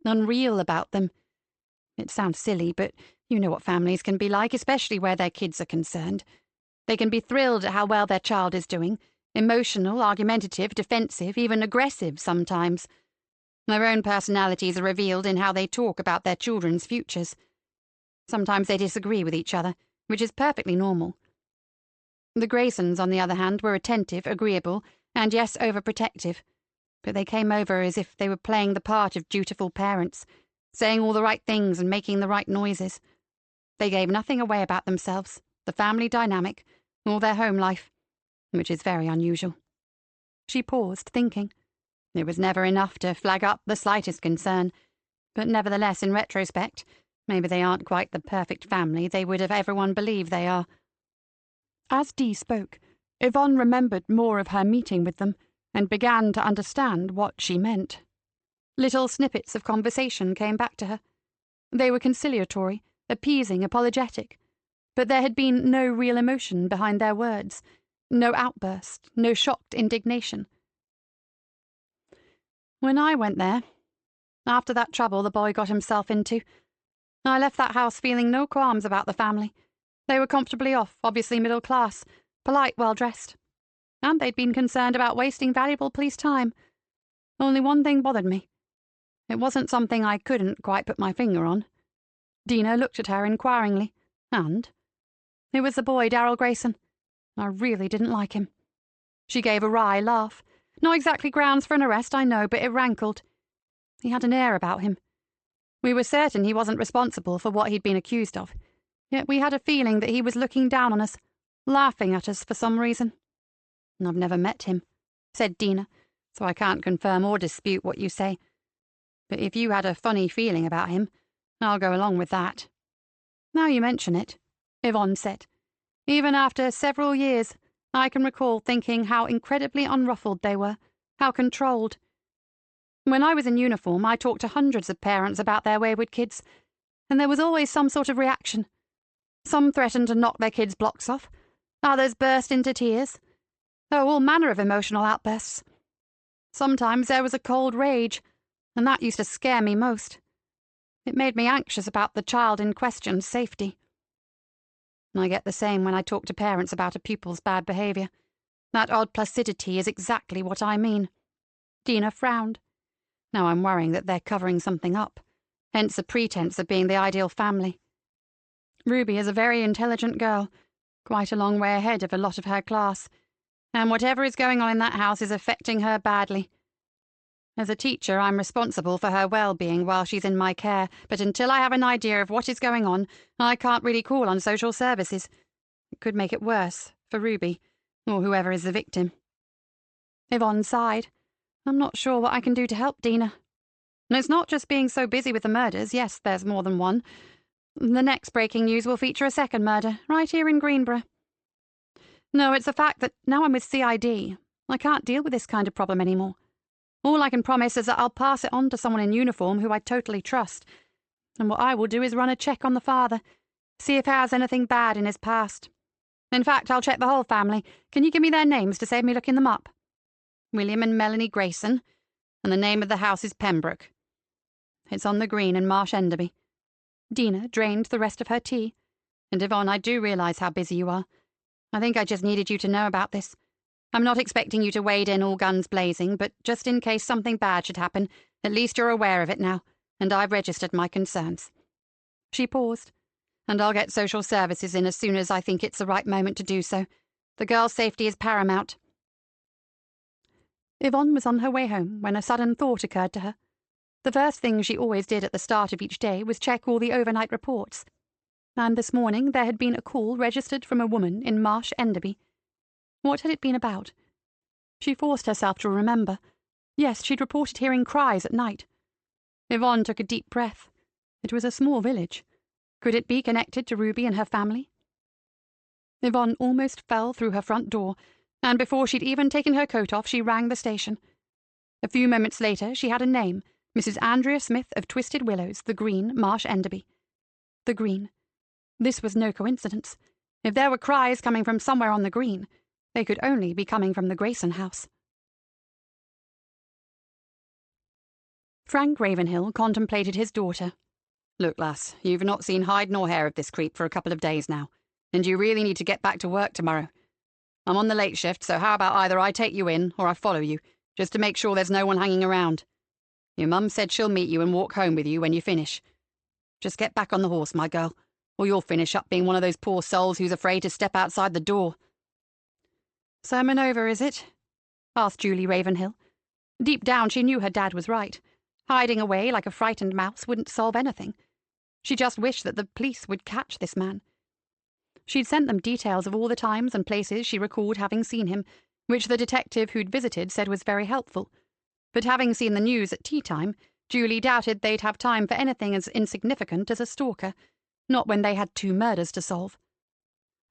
unreal about them. It sounds silly, but you know what families can be like, especially where their kids are concerned. They can be thrilled at how well their child is doing, emotional, argumentative, defensive, even aggressive sometimes. Their own personalities are revealed in how they talk about their children's futures. Sometimes they disagree with each other, which is perfectly normal. The Graysons, on the other hand, were attentive, agreeable, and yes, overprotective. But they came over as if they were playing the part of dutiful parents, saying all the right things and making the right noises. They gave nothing away about themselves, the family dynamic, or their home life, which is very unusual. She paused, thinking. It was never enough to flag up the slightest concern, but nevertheless, in retrospect, maybe they aren't quite the perfect family they would have everyone believe they are. As Dee spoke, Yvonne remembered more of her meeting with them and began to understand what she meant. Little snippets of conversation came back to her. They were conciliatory, appeasing, apologetic, but there had been no real emotion behind their words, no outburst, no shocked indignation. When I went there, after that trouble the boy got himself into, I left that house feeling no qualms about the family. They were comfortably off, obviously middle class, polite, well-dressed. And they'd been concerned about wasting valuable police time. Only one thing bothered me. It wasn't something I couldn't quite put my finger on. Dina looked at her inquiringly, and it was the boy, Darryl Grayson. I really didn't like him. She gave a wry laugh. Not exactly grounds for an arrest, I know, but it rankled. He had an air about him. We were certain he wasn't responsible for what he'd been accused of, yet we had a feeling that he was looking down on us, laughing at us for some reason. I've never met him, said Dina, so I can't confirm or dispute what you say. But if you had a funny feeling about him, I'll go along with that. Now you mention it, Yvonne said. Even after several years, I can recall thinking how incredibly unruffled they were, how controlled. When I was in uniform, I talked to hundreds of parents about their wayward kids, and there was always some sort of reaction. Some threatened to knock their kids' blocks off, others burst into tears. Oh, all manner of emotional outbursts. Sometimes there was a cold rage, and that used to scare me most. It made me anxious about the child in question's safety. I get the same when I talk to parents about a pupil's bad behaviour. That odd placidity is exactly what I mean. Dina frowned. Now I'm worrying that they're covering something up, hence the pretense of being the ideal family. Ruby is a very intelligent girl, quite a long way ahead of a lot of her class, and whatever is going on in that house is affecting her badly. As a teacher, I'm responsible for her well-being while she's in my care, but until I have an idea of what is going on, I can't really call on social services. It could make it worse, for Ruby, or whoever is the victim. Yvonne sighed. I'm not sure what I can do to help, Dina. And it's not just being so busy with the murders. Yes, there's more than one. The next breaking news will feature a second murder, right here in Greenborough. No, it's the fact that now I'm with CID, I can't deal with this kind of problem anymore. All I can promise is that I'll pass it on to someone in uniform who I totally trust. And what I will do is run a check on the father, see if he has anything bad in his past. In fact, I'll check the whole family. Can you give me their names to save me looking them up? William and Melanie Grayson, and the name of the house is Pembroke. It's on the green in Marsh Enderby. Dina drained the rest of her tea. And Yvonne, I do realise how busy you are. I think I just needed you to know about this. I'm not expecting you to wade in all guns blazing, but just in case something bad should happen, at least you're aware of it now, and I've registered my concerns. She paused. And I'll get social services in as soon as I think it's the right moment to do so. The girl's safety is paramount. Yvonne was on her way home when a sudden thought occurred to her. The first thing she always did at the start of each day was check all the overnight reports. And this morning there had been a call registered from a woman in Marsh Enderby. What had it been about? She forced herself to remember. Yes, she'd reported hearing cries at night. Yvonne took a deep breath. It was a small village. Could it be connected to Ruby and her family? Yvonne almost fell through her front door, and before she'd even taken her coat off, she rang the station. A few moments later, she had a name, Mrs. Andrea Smith of Twisted Willows, The Green, Marsh Enderby. The Green. This was no coincidence. If there were cries coming from somewhere on the Green, they could only be coming from the Grayson house. Frank Ravenhill contemplated his daughter. Look, lass, you've not seen hide nor hair of this creep for a couple of days now, and you really need to get back to work tomorrow. I'm on the late shift, so how about either I take you in or I follow you, just to make sure there's no one hanging around. Your mum said she'll meet you and walk home with you when you finish. Just get back on the horse, my girl, or you'll finish up being one of those poor souls who's afraid to step outside the door. Sermon over, is it? Asked Julie Ravenhill. Deep down she knew her dad was right. Hiding away like a frightened mouse wouldn't solve anything. She just wished that the police would catch this man. She'd sent them details of all the times and places she recalled having seen him, which the detective who'd visited said was very helpful. But having seen the news at tea time, Julie doubted they'd have time for anything as insignificant as a stalker, not when they had 2 murders to solve.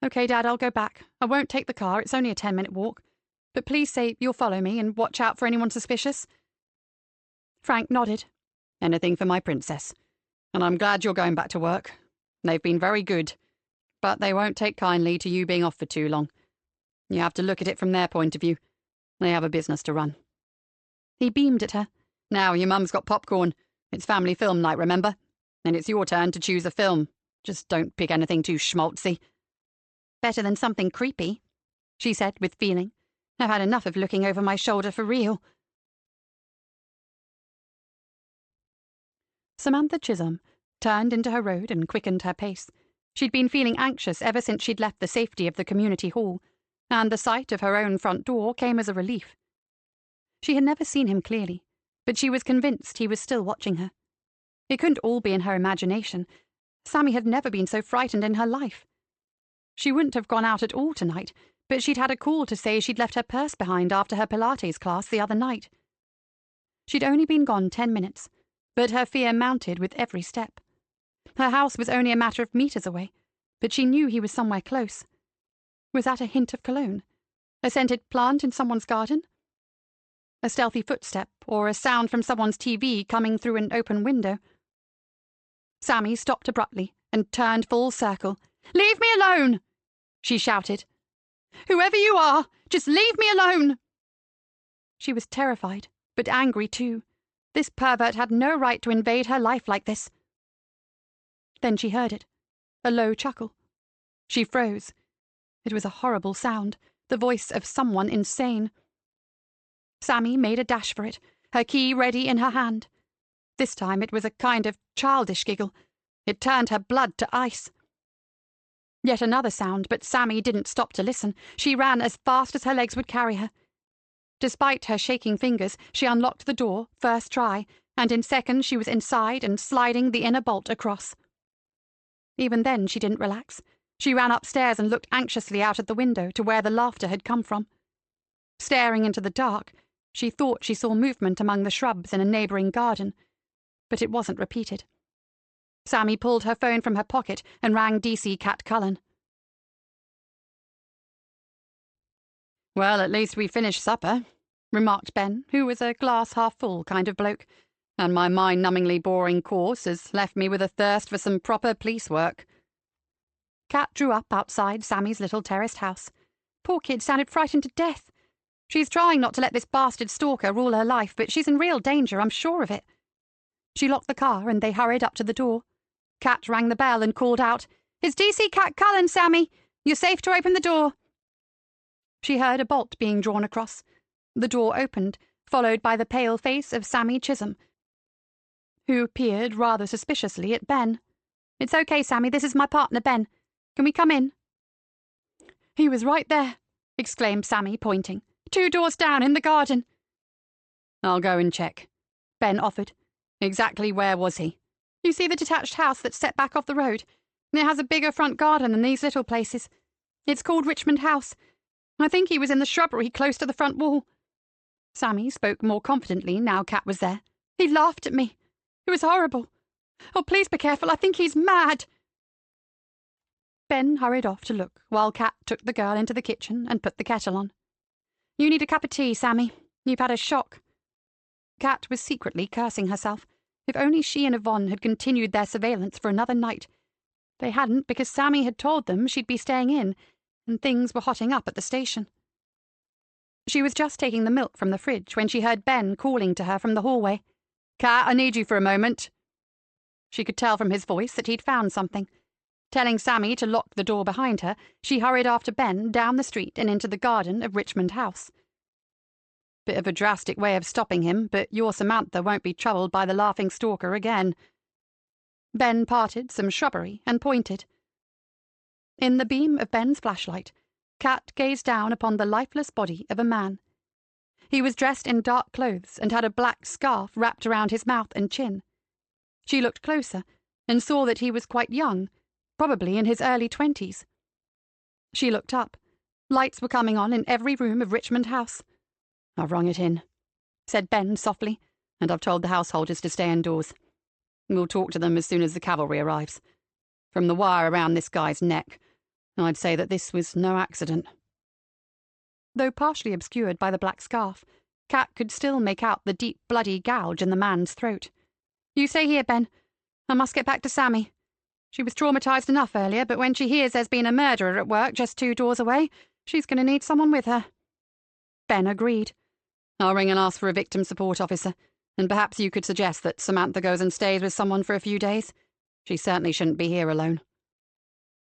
Okay, Dad, I'll go back. I won't take the car, it's only a 10-minute walk. But please say you'll follow me and watch out for anyone suspicious. Frank nodded. Anything for my princess. And I'm glad you're going back to work. They've been very good, but they won't take kindly to you being off for too long. You have to look at it from their point of view. They have a business to run. He beamed at her. Now, your mum's got popcorn. It's family film night, remember? And it's your turn to choose a film. Just don't pick anything too schmaltzy. Better than something creepy, she said with feeling. I've had enough of looking over my shoulder for real. Samantha Chisholm turned into her road and quickened her pace. She'd been feeling anxious ever since she'd left the safety of the community hall, and the sight of her own front door came as a relief. She had never seen him clearly, but she was convinced he was still watching her. It couldn't all be in her imagination. Sammy had never been so frightened in her life. She wouldn't have gone out at all tonight, but she'd had a call to say she'd left her purse behind after her Pilates class the other night. She'd only been gone 10 minutes, but her fear mounted with every step. Her house was only a matter of meters away, but she knew he was somewhere close. Was that a hint of cologne? A scented plant in someone's garden? A stealthy footstep, or a sound from someone's TV coming through an open window? Sammy stopped abruptly and turned full circle. "Leave me alone!" she shouted. "Whoever you are, just leave me alone!" She was terrified, but angry too. This pervert had no right to invade her life like this. Then she heard it. A low chuckle. She froze. It was a horrible sound, the voice of someone insane. Sammy made a dash for it, her key ready in her hand. This time it was a kind of childish giggle. It turned her blood to ice. Yet another sound, but Sammy didn't stop to listen. She ran as fast as her legs would carry her. Despite her shaking fingers, she unlocked the door, first try, and in seconds she was inside and sliding the inner bolt across. Even then she didn't relax. She ran upstairs and looked anxiously out at the window to where the laughter had come from. Staring into the dark, she thought she saw movement among the shrubs in a neighbouring garden, but it wasn't repeated. Sammy pulled her phone from her pocket and rang DC Cat Cullen. "Well, at least we finished supper," remarked Ben, who was a glass-half-full kind of bloke, "and my mind-numbingly boring course has left me with a thirst for some proper police work." Cat drew up outside Sammy's little terraced house. Poor kid sounded frightened to death. She's trying not to let this bastard stalker rule her life, but she's in real danger, I'm sure of it. She locked the car and they hurried up to the door. Cat rang the bell and called out, "It's DC Cat Cullen, Sammy! You're safe to open the door." She heard a bolt being drawn across. The door opened, followed by the pale face of Sammy Chisholm, who peered rather suspiciously at Ben. "It's okay, Sammy, this is my partner, Ben. Can we come in?" "He was right there," exclaimed Sammy, pointing. "2 doors down, in the garden." "I'll go and check," Ben offered. Exactly where was he? You see the detached house that's set back off the road? It has a bigger front garden than these little places. It's called Richmond House. I think he was in the shrubbery close to the front wall. Sammy spoke more confidently now Kat was there. He laughed at me. It was horrible. Oh, please be careful. I think he's mad. Ben hurried off to look while Kat took the girl into the kitchen and put the kettle on. You need a cup of tea, Sammy. You've had a shock. Kat was secretly cursing herself. If only she and Yvonne had continued their surveillance for another night. They hadn't because Sammy had told them she'd be staying in, and things were hotting up at the station. She was just taking the milk from the fridge when she heard Ben calling to her from the hallway. Kat, I need you for a moment. She could tell from his voice that he'd found something. Telling Sammy to lock the door behind her, she hurried after Ben down the street and into the garden of Richmond House. Bit of a drastic way of stopping him, but your Samantha won't be troubled by the laughing stalker again. Ben parted some shrubbery and pointed. In the beam of Ben's flashlight, Kat gazed down upon the lifeless body of a man. He was dressed in dark clothes and had a black scarf wrapped around his mouth and chin. She looked closer and saw that he was quite young, probably in his early 20s. She looked up. Lights were coming on in every room of Richmond House. I've rung it in, said Ben softly, and I've told the householders to stay indoors. We'll talk to them as soon as the cavalry arrives. From the wire around this guy's neck, I'd say that this was no accident. Though partially obscured by the black scarf, Kat could still make out the deep, bloody gouge in the man's throat. You stay here, Ben. I must get back to Sammy. She was traumatized enough earlier, but when she hears there's been a murderer at work just 2 doors away, she's going to need someone with her. Ben agreed. I'll ring and ask for a victim support officer, and perhaps you could suggest that Samantha goes and stays with someone for a few days. She certainly shouldn't be here alone.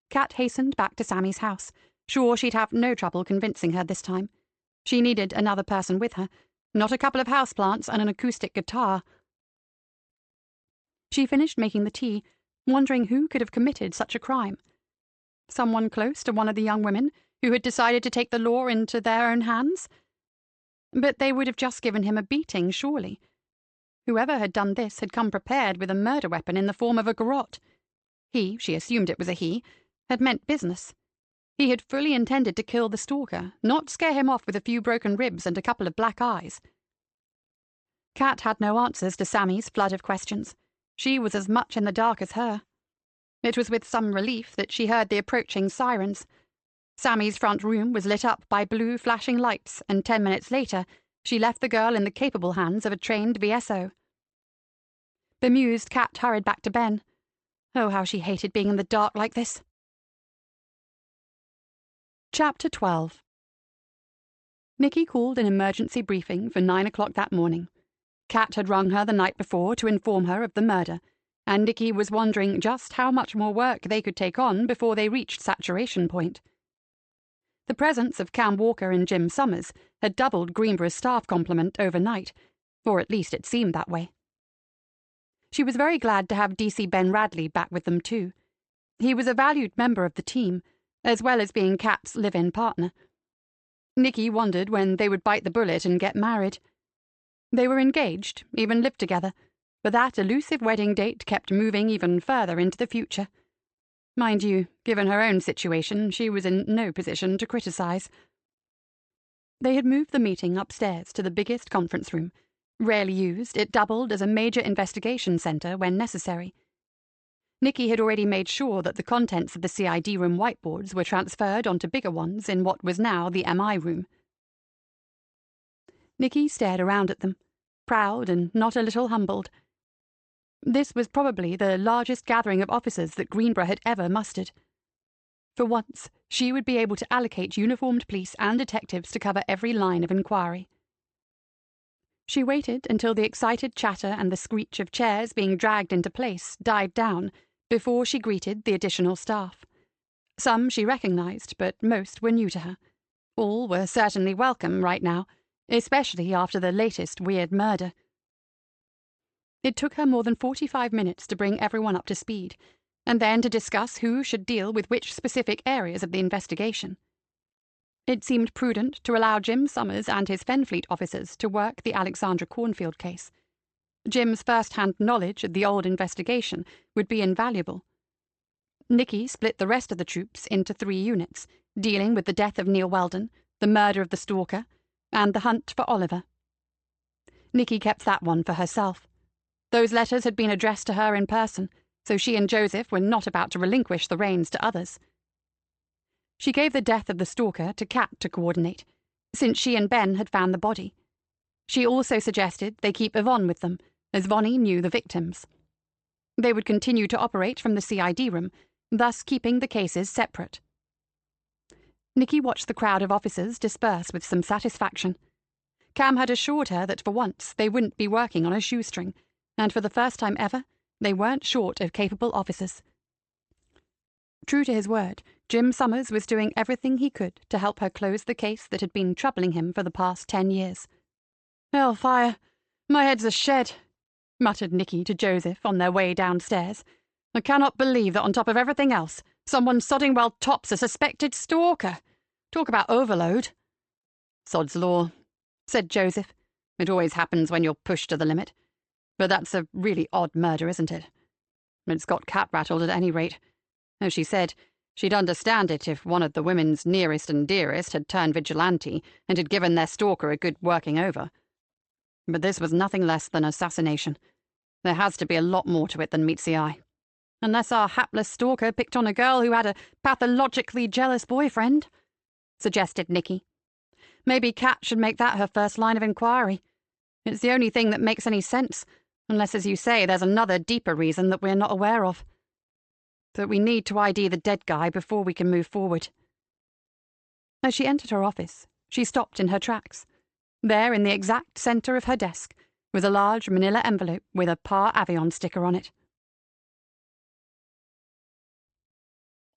Kat hastened back to Sammy's house, sure she'd have no trouble convincing her this time. She needed another person with her, not a couple of houseplants and an acoustic guitar. She finished making the tea, wondering who could have committed such a crime. Someone close to one of the young women who had decided to take the law into their own hands? But they would have just given him a beating, surely. Whoever had done this had come prepared with a murder weapon in the form of a garrote. He, she assumed it was a he, had meant business. He had fully intended to kill the stalker, not scare him off with a few broken ribs and a couple of black eyes. Kat had no answers to Sammy's flood of questions. She was as much in the dark as her. It was with some relief that she heard the approaching sirens. Sammy's front room was lit up by blue flashing lights, and 10 minutes later, she left the girl in the capable hands of a trained VSO. Bemused, Kat hurried back to Ben. Oh, how she hated being in the dark like this. Chapter 12. Nikki called an emergency briefing for 9 o'clock that morning. Kat had rung her the night before to inform her of the murder, and Nikki was wondering just how much more work they could take on before they reached saturation point. The presence of Cam Walker and Jim Summers had doubled Greenborough's staff complement overnight, or at least it seemed that way. She was very glad to have DC Ben Radley back with them too. He was a valued member of the team, as well as being Kat's live-in partner. Nikki wondered when they would bite the bullet and get married. They were engaged, even lived together, but that elusive wedding date kept moving even further into the future. Mind you, given her own situation, she was in no position to criticize. They had moved the meeting upstairs to the biggest conference room. Rarely used, it doubled as a major investigation center when necessary. Nikki had already made sure that the contents of the CID room whiteboards were transferred onto bigger ones in what was now the MI room. Nikki stared around at them, proud and not a little humbled. This was probably the largest gathering of officers that Greenborough had ever mustered. For once, she would be able to allocate uniformed police and detectives to cover every line of inquiry. She waited until the excited chatter and the screech of chairs being dragged into place died down before she greeted the additional staff. Some she recognized, but most were new to her. All were certainly welcome right now, especially after the latest weird murder. It took her more than 45 minutes to bring everyone up to speed, and then to discuss who should deal with which specific areas of the investigation. It seemed prudent to allow Jim Summers and his Fenfleet officers to work the Alexandra Cornfield case. Jim's first-hand knowledge of the old investigation would be invaluable. Nicky split the rest of the troops into 3 units, dealing with the death of Neil Weldon, the murder of the stalker, and the hunt for Oliver. Nicky kept that one for herself. Those letters had been addressed to her in person, so she and Joseph were not about to relinquish the reins to others. She gave the death of the stalker to Kat to coordinate, since she and Ben had found the body. She also suggested they keep Yvonne with them, as Vonnie knew the victims. They would continue to operate from the CID room, thus keeping the cases separate. Nicky watched the crowd of officers disperse with some satisfaction. Cam had assured her that for once they wouldn't be working on a shoestring, and for the first time ever, they weren't short of capable officers. True to his word, Jim Summers was doing everything he could to help her close the case that had been troubling him for the past 10 years. "Hellfire! My head's a shed," muttered Nicky to Joseph on their way downstairs. "I cannot believe that on top of everything else, someone sodding well tops a suspected stalker. Talk about overload." "Sod's law," said Joseph. "It always happens when you're pushed to the limit. But that's a really odd murder, isn't it? It's got Kat rattled at any rate. As she said, she'd understand it if one of the women's nearest and dearest had turned vigilante and had given their stalker a good working over. But this was nothing less than assassination. There has to be a lot more to it than meets the eye. Unless our hapless stalker picked on a girl who had a pathologically jealous boyfriend," suggested Nicky. "Maybe Kat should make that her first line of inquiry. It's the only thing that makes any sense, unless, as you say, there's another deeper reason that we're not aware of. But we need to ID the dead guy before we can move forward." As she entered her office, she stopped in her tracks. There, in the exact centre of her desk, was a large manila envelope with a Par Avion sticker on it.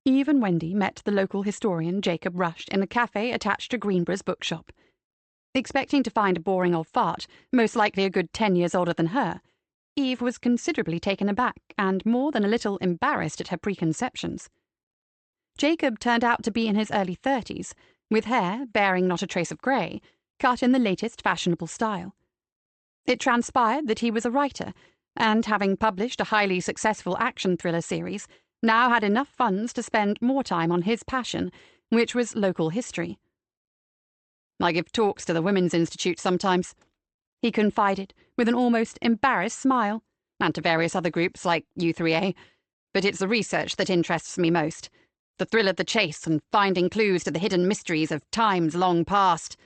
Eve and Wendy met the local historian Jacob Rush in a cafe attached to Greenborough's bookshop. Expecting to find a boring old fart, most likely a good 10 years older than her, Eve was considerably taken aback and more than a little embarrassed at her preconceptions. Jacob turned out to be in his early 30s, with hair, bearing not a trace of grey, cut in the latest fashionable style. It transpired that he was a writer, and having published a highly successful action thriller series, now had enough funds to spend more time on his passion, which was local history. "I give talks to the Women's Institute sometimes," he confided, with an almost embarrassed smile, "and to various other groups like U3A. But it's the research that interests me most. The thrill of the chase and finding clues to the hidden mysteries of times long past."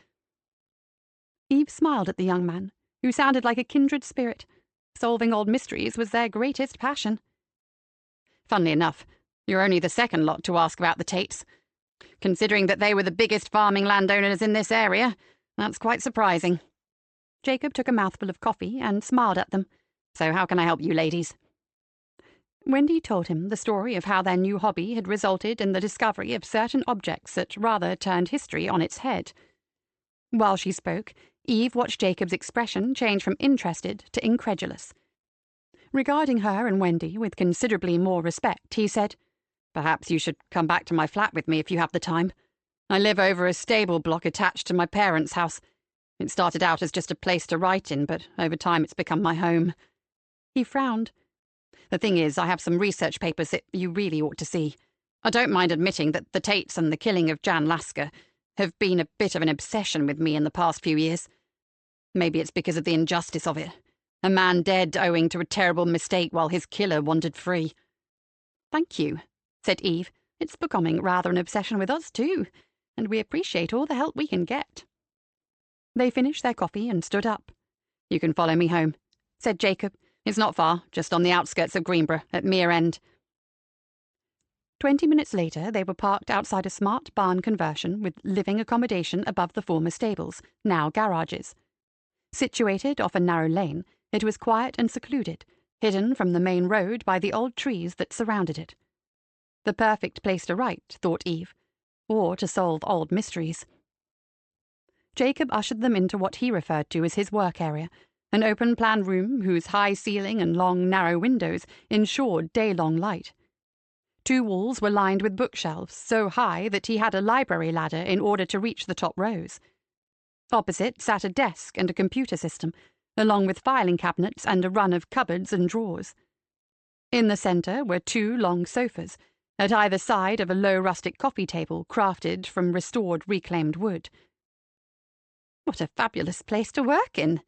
Eve smiled at the young man, who sounded like a kindred spirit. Solving old mysteries was their greatest passion. "Funnily enough, you're only the second lot to ask about the Tates. Considering that they were the biggest farming landowners in this area, that's quite surprising." Jacob took a mouthful of coffee and smiled at them. "So how can I help you ladies?" Wendy told him the story of how their new hobby had resulted in the discovery of certain objects that rather turned history on its head. While she spoke, Eve watched Jacob's expression change from interested to incredulous. Regarding her and Wendy with considerably more respect, he said, "Perhaps you should come back to my flat with me if you have the time. I live over a stable block attached to my parents' house. It started out as just a place to write in, but over time it's become my home." He frowned. "The thing is, I have some research papers that you really ought to see. I don't mind admitting that the Tates and the killing of Jan Lasker have been a bit of an obsession with me in the past few years. Maybe it's because of the injustice of it. A man dead owing to a terrible mistake while his killer wandered free." "Thank you," said Eve. "It's becoming rather an obsession with us, too, and we appreciate all the help we can get." They finished their coffee and stood up. "You can follow me home," said Jacob. "It's not far, just on the outskirts of Greenborough, at Mere End." 20 minutes later, they were parked outside a smart barn conversion with living accommodation above the former stables, now garages. Situated off a narrow lane, it was quiet and secluded, hidden from the main road by the old trees that surrounded it. The perfect place to write, thought Eve, or to solve old mysteries. Jacob ushered them into what he referred to as his work area, an open-plan room whose high ceiling and long, narrow windows ensured day-long light. 2 walls were lined with bookshelves so high that he had a library ladder in order to reach the top rows. Opposite sat a desk and a computer system, along with filing cabinets and a run of cupboards and drawers. In the centre were 2 long sofas, at either side of a low rustic coffee table crafted from restored reclaimed wood. "What a fabulous place to work in,"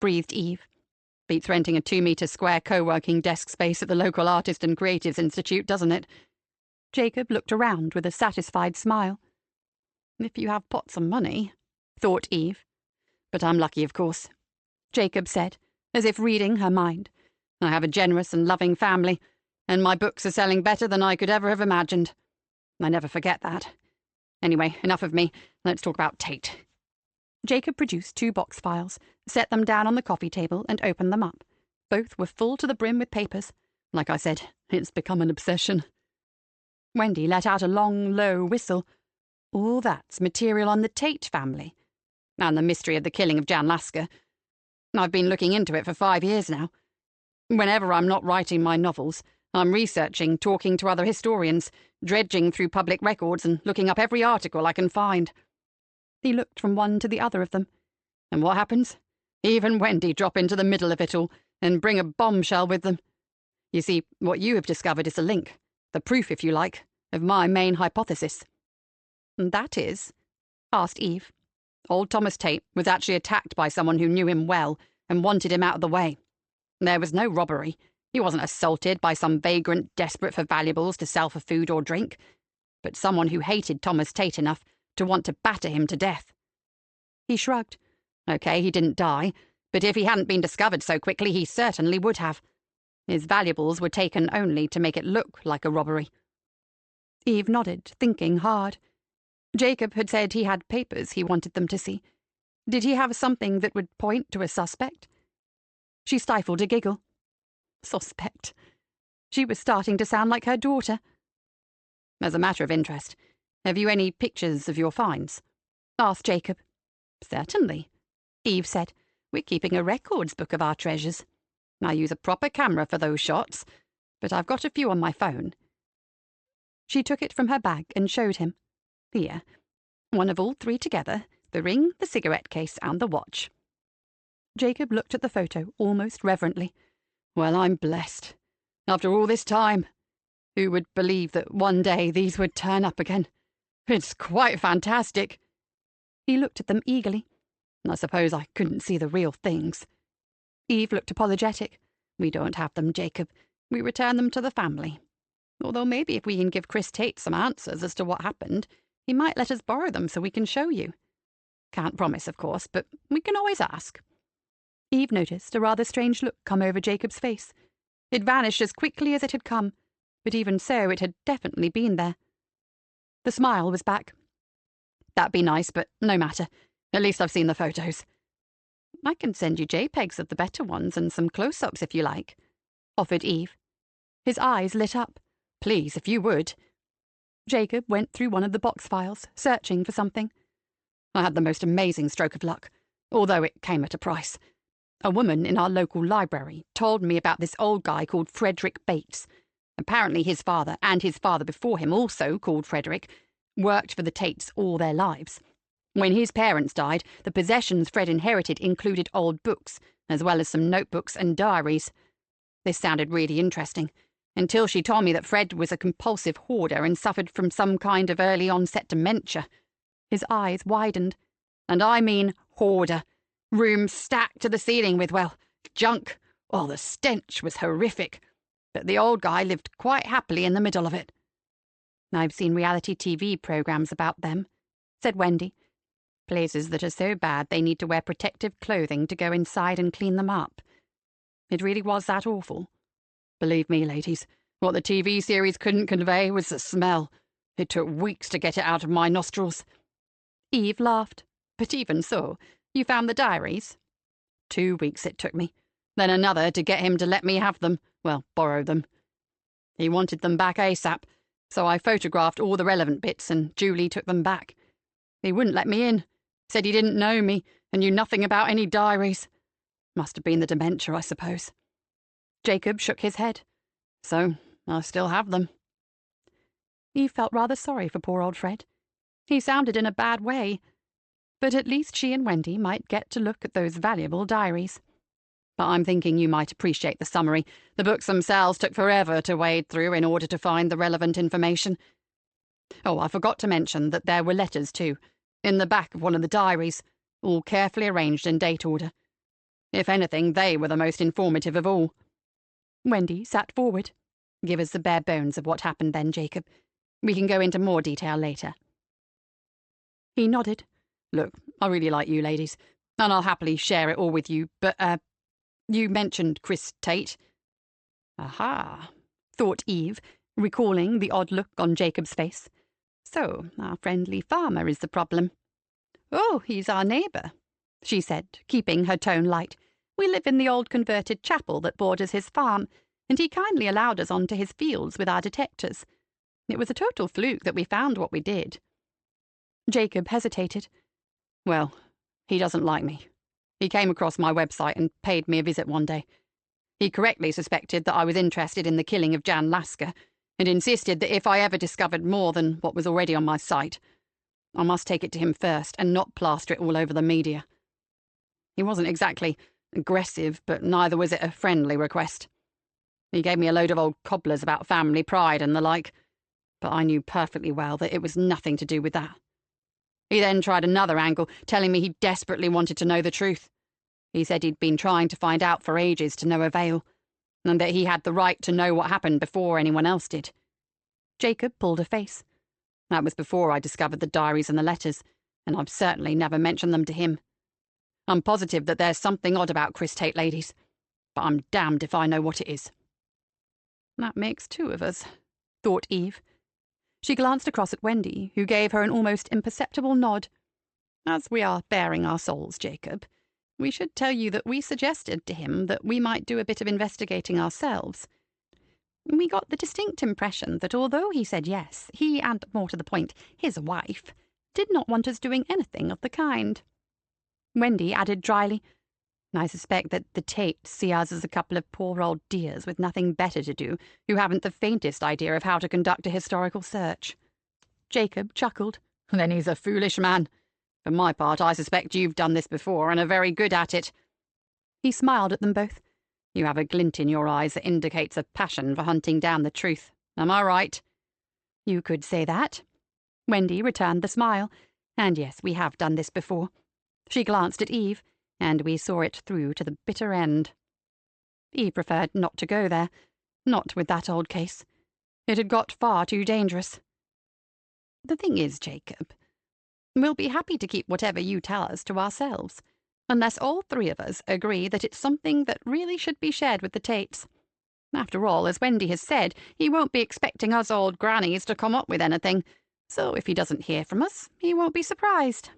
breathed Eve. "Beats renting a 2-metre square co-working desk space at the local Artist and Creatives Institute, doesn't it?" Jacob looked around with a satisfied smile. "If you have pots of money," thought Eve. "But I'm lucky, of course," Jacob said, as if reading her mind. "I have a generous and loving family, and my books are selling better than I could ever have imagined. I never forget that. Anyway, enough of me. Let's talk about Tate." Jacob produced 2 box files, set them down on the coffee table, and opened them up. Both were full to the brim with papers. "Like I said, it's become an obsession." Wendy let out a long, low whistle. "All that's material on the Tate family, and the mystery of the killing of Jan Lasker. I've been looking into it for 5 years now. Whenever I'm not writing my novels, I'm researching, talking to other historians, dredging through public records and looking up every article I can find." He looked from one to the other of them. "And what happens? Even Wendy drop into the middle of it all and bring a bombshell with them. You see, what you have discovered is a link, the proof, if you like, of my main hypothesis." "And that is?" asked Eve. "Old Thomas Tate was actually attacked by someone who knew him well and wanted him out of the way. There was no robbery. He wasn't assaulted by some vagrant desperate for valuables to sell for food or drink, but someone who hated Thomas Tate enough to want to batter him to death." He shrugged. "Okay, he didn't die, but if he hadn't been discovered so quickly, he certainly would have. His valuables were taken only to make it look like a robbery." Eve nodded, thinking hard. Jacob had said he had papers he wanted them to see. Did he have something that would point to a suspect? She stifled a giggle. Suspect. She was starting to sound like her daughter. "As a matter of interest, have you any pictures of your finds?" asked Jacob. "Certainly," Eve said. "We're keeping a records book of our treasures. I use a proper camera for those shots, but I've got a few on my phone." She took it from her bag and showed him. "Here, one of all 3 together, the ring, the cigarette case, and the watch." Jacob looked at the photo almost reverently. "Well, I'm blessed. After all this time, who would believe that one day these would turn up again? It's quite fantastic." He looked at them eagerly. "I suppose I couldn't see the real things." Eve looked apologetic. "We don't have them, Jacob. We return them to the family. Although maybe if we can give Chris Tate some answers as to what happened, he might let us borrow them so we can show you. Can't promise, of course, but we can always ask." Eve noticed a rather strange look come over Jacob's face. It vanished as quickly as it had come, but even so it had definitely been there. The smile was back. "That'd be nice, but no matter. At least I've seen the photos." "I can send you JPEGs of the better ones and some close-ups if you like," offered Eve. His eyes lit up. "Please, if you would." Jacob went through one of the box files, searching for something. "I had the most amazing stroke of luck, although it came at a price. A woman in our local library told me about this old guy called Frederick Bates. Apparently his father, and his father before him, also called Frederick, worked for the Tates all their lives. When his parents died, the possessions Fred inherited included old books, as well as some notebooks and diaries. This sounded really interesting, until she told me that Fred was a compulsive hoarder and suffered from some kind of early-onset dementia." His eyes widened. "And I mean hoarder. Rooms stacked to the ceiling with, well, junk. Oh, the stench was horrific. But the old guy lived quite happily in the middle of it." "I've seen reality TV programs about them," said Wendy. "Places that are so bad they need to wear protective clothing to go inside and clean them up. It really was that awful. Believe me, ladies, what the TV series couldn't convey was the smell. It took weeks to get it out of my nostrils." Eve laughed. "But even so, you found the diaries?" 2 weeks it took me. Then another to get him to let me have them. Well, borrow them. He wanted them back ASAP, so I photographed all the relevant bits and Julie took them back. He wouldn't let me in. Said he didn't know me and knew nothing about any diaries. Must have been the dementia, I suppose." Jacob shook his head. "So, I still have them." Eve felt rather sorry for poor old Fred. He sounded in a bad way, but at least she and Wendy might get to look at those valuable diaries. But I'm thinking you might appreciate the summary. The books themselves took forever to wade through in order to find the relevant information. Oh, I forgot to mention that there were letters, too, in the back of one of the diaries, all carefully arranged in date order. If anything, they were the most informative of all. Wendy sat forward. Give us the bare bones of what happened then, Jacob. We can go into more detail later. He nodded. Look, I really like you ladies, and I'll happily share it all with you, but, you mentioned Chris Tate. Aha, thought Eve, recalling the odd look on Jacob's face. So, our friendly farmer is the problem. Oh, he's our neighbour, she said, keeping her tone light. We live in the old converted chapel that borders his farm, and he kindly allowed us onto his fields with our detectors. It was a total fluke that we found what we did. Jacob hesitated. Well, he doesn't like me. He came across my website and paid me a visit one day. He correctly suspected that I was interested in the killing of Jan Lasker, and insisted that if I ever discovered more than what was already on my site, I must take it to him first and not plaster it all over the media. He wasn't exactly aggressive, but neither was it a friendly request. He gave me a load of old cobblers about family pride and the like, but I knew perfectly well that it was nothing to do with that. He then tried another angle, telling me he desperately wanted to know the truth. He said he'd been trying to find out for ages to no avail, and that he had the right to know what happened before anyone else did. Jacob pulled a face. That was before I discovered the diaries and the letters, and I've certainly never mentioned them to him. I'm positive that there's something odd about Chris Tate, ladies, but I'm damned if I know what it is. That makes two of us, thought Eve. She glanced across at Wendy, who gave her an almost imperceptible nod. As we are bearing our souls, Jacob, we should tell you that we suggested to him that we might do a bit of investigating ourselves. We got the distinct impression that although he said yes, he, and more to the point, his wife, did not want us doing anything of the kind. Wendy added dryly, I suspect that the Tates see us as a couple of poor old dears with nothing better to do, who haven't the faintest idea of how to conduct a historical search. Jacob chuckled. Then he's a foolish man. For my part, I suspect you've done this before and are very good at it. He smiled at them both. You have a glint in your eyes that indicates a passion for hunting down the truth. Am I right? You could say that. Wendy returned the smile. And yes, we have done this before. She glanced at Eve, and we saw it through to the bitter end. Eve preferred not to go there, not with that old case. It had got far too dangerous. The thing is, Jacob, we'll be happy to keep whatever you tell us to ourselves, unless all three of us agree that it's something that really should be shared with the Tates. After all, as Wendy has said, he won't be expecting us old grannies to come up with anything, so if he doesn't hear from us, he won't be surprised.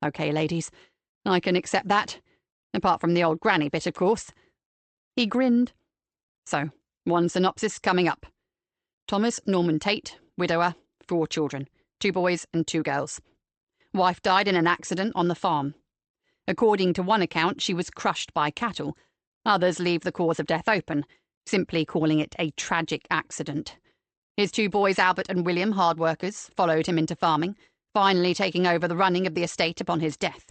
Okay, ladies, I can accept that, apart from the old granny bit, of course. He grinned. So, one synopsis coming up. Thomas Norman Tate, widower, 4 children, 2 boys and 2 girls. Wife died in an accident on the farm. According to one account, she was crushed by cattle. Others leave the cause of death open, simply calling it a tragic accident. His 2 boys, Albert and William, hard workers, followed him into farming, finally taking over the running of the estate upon his death.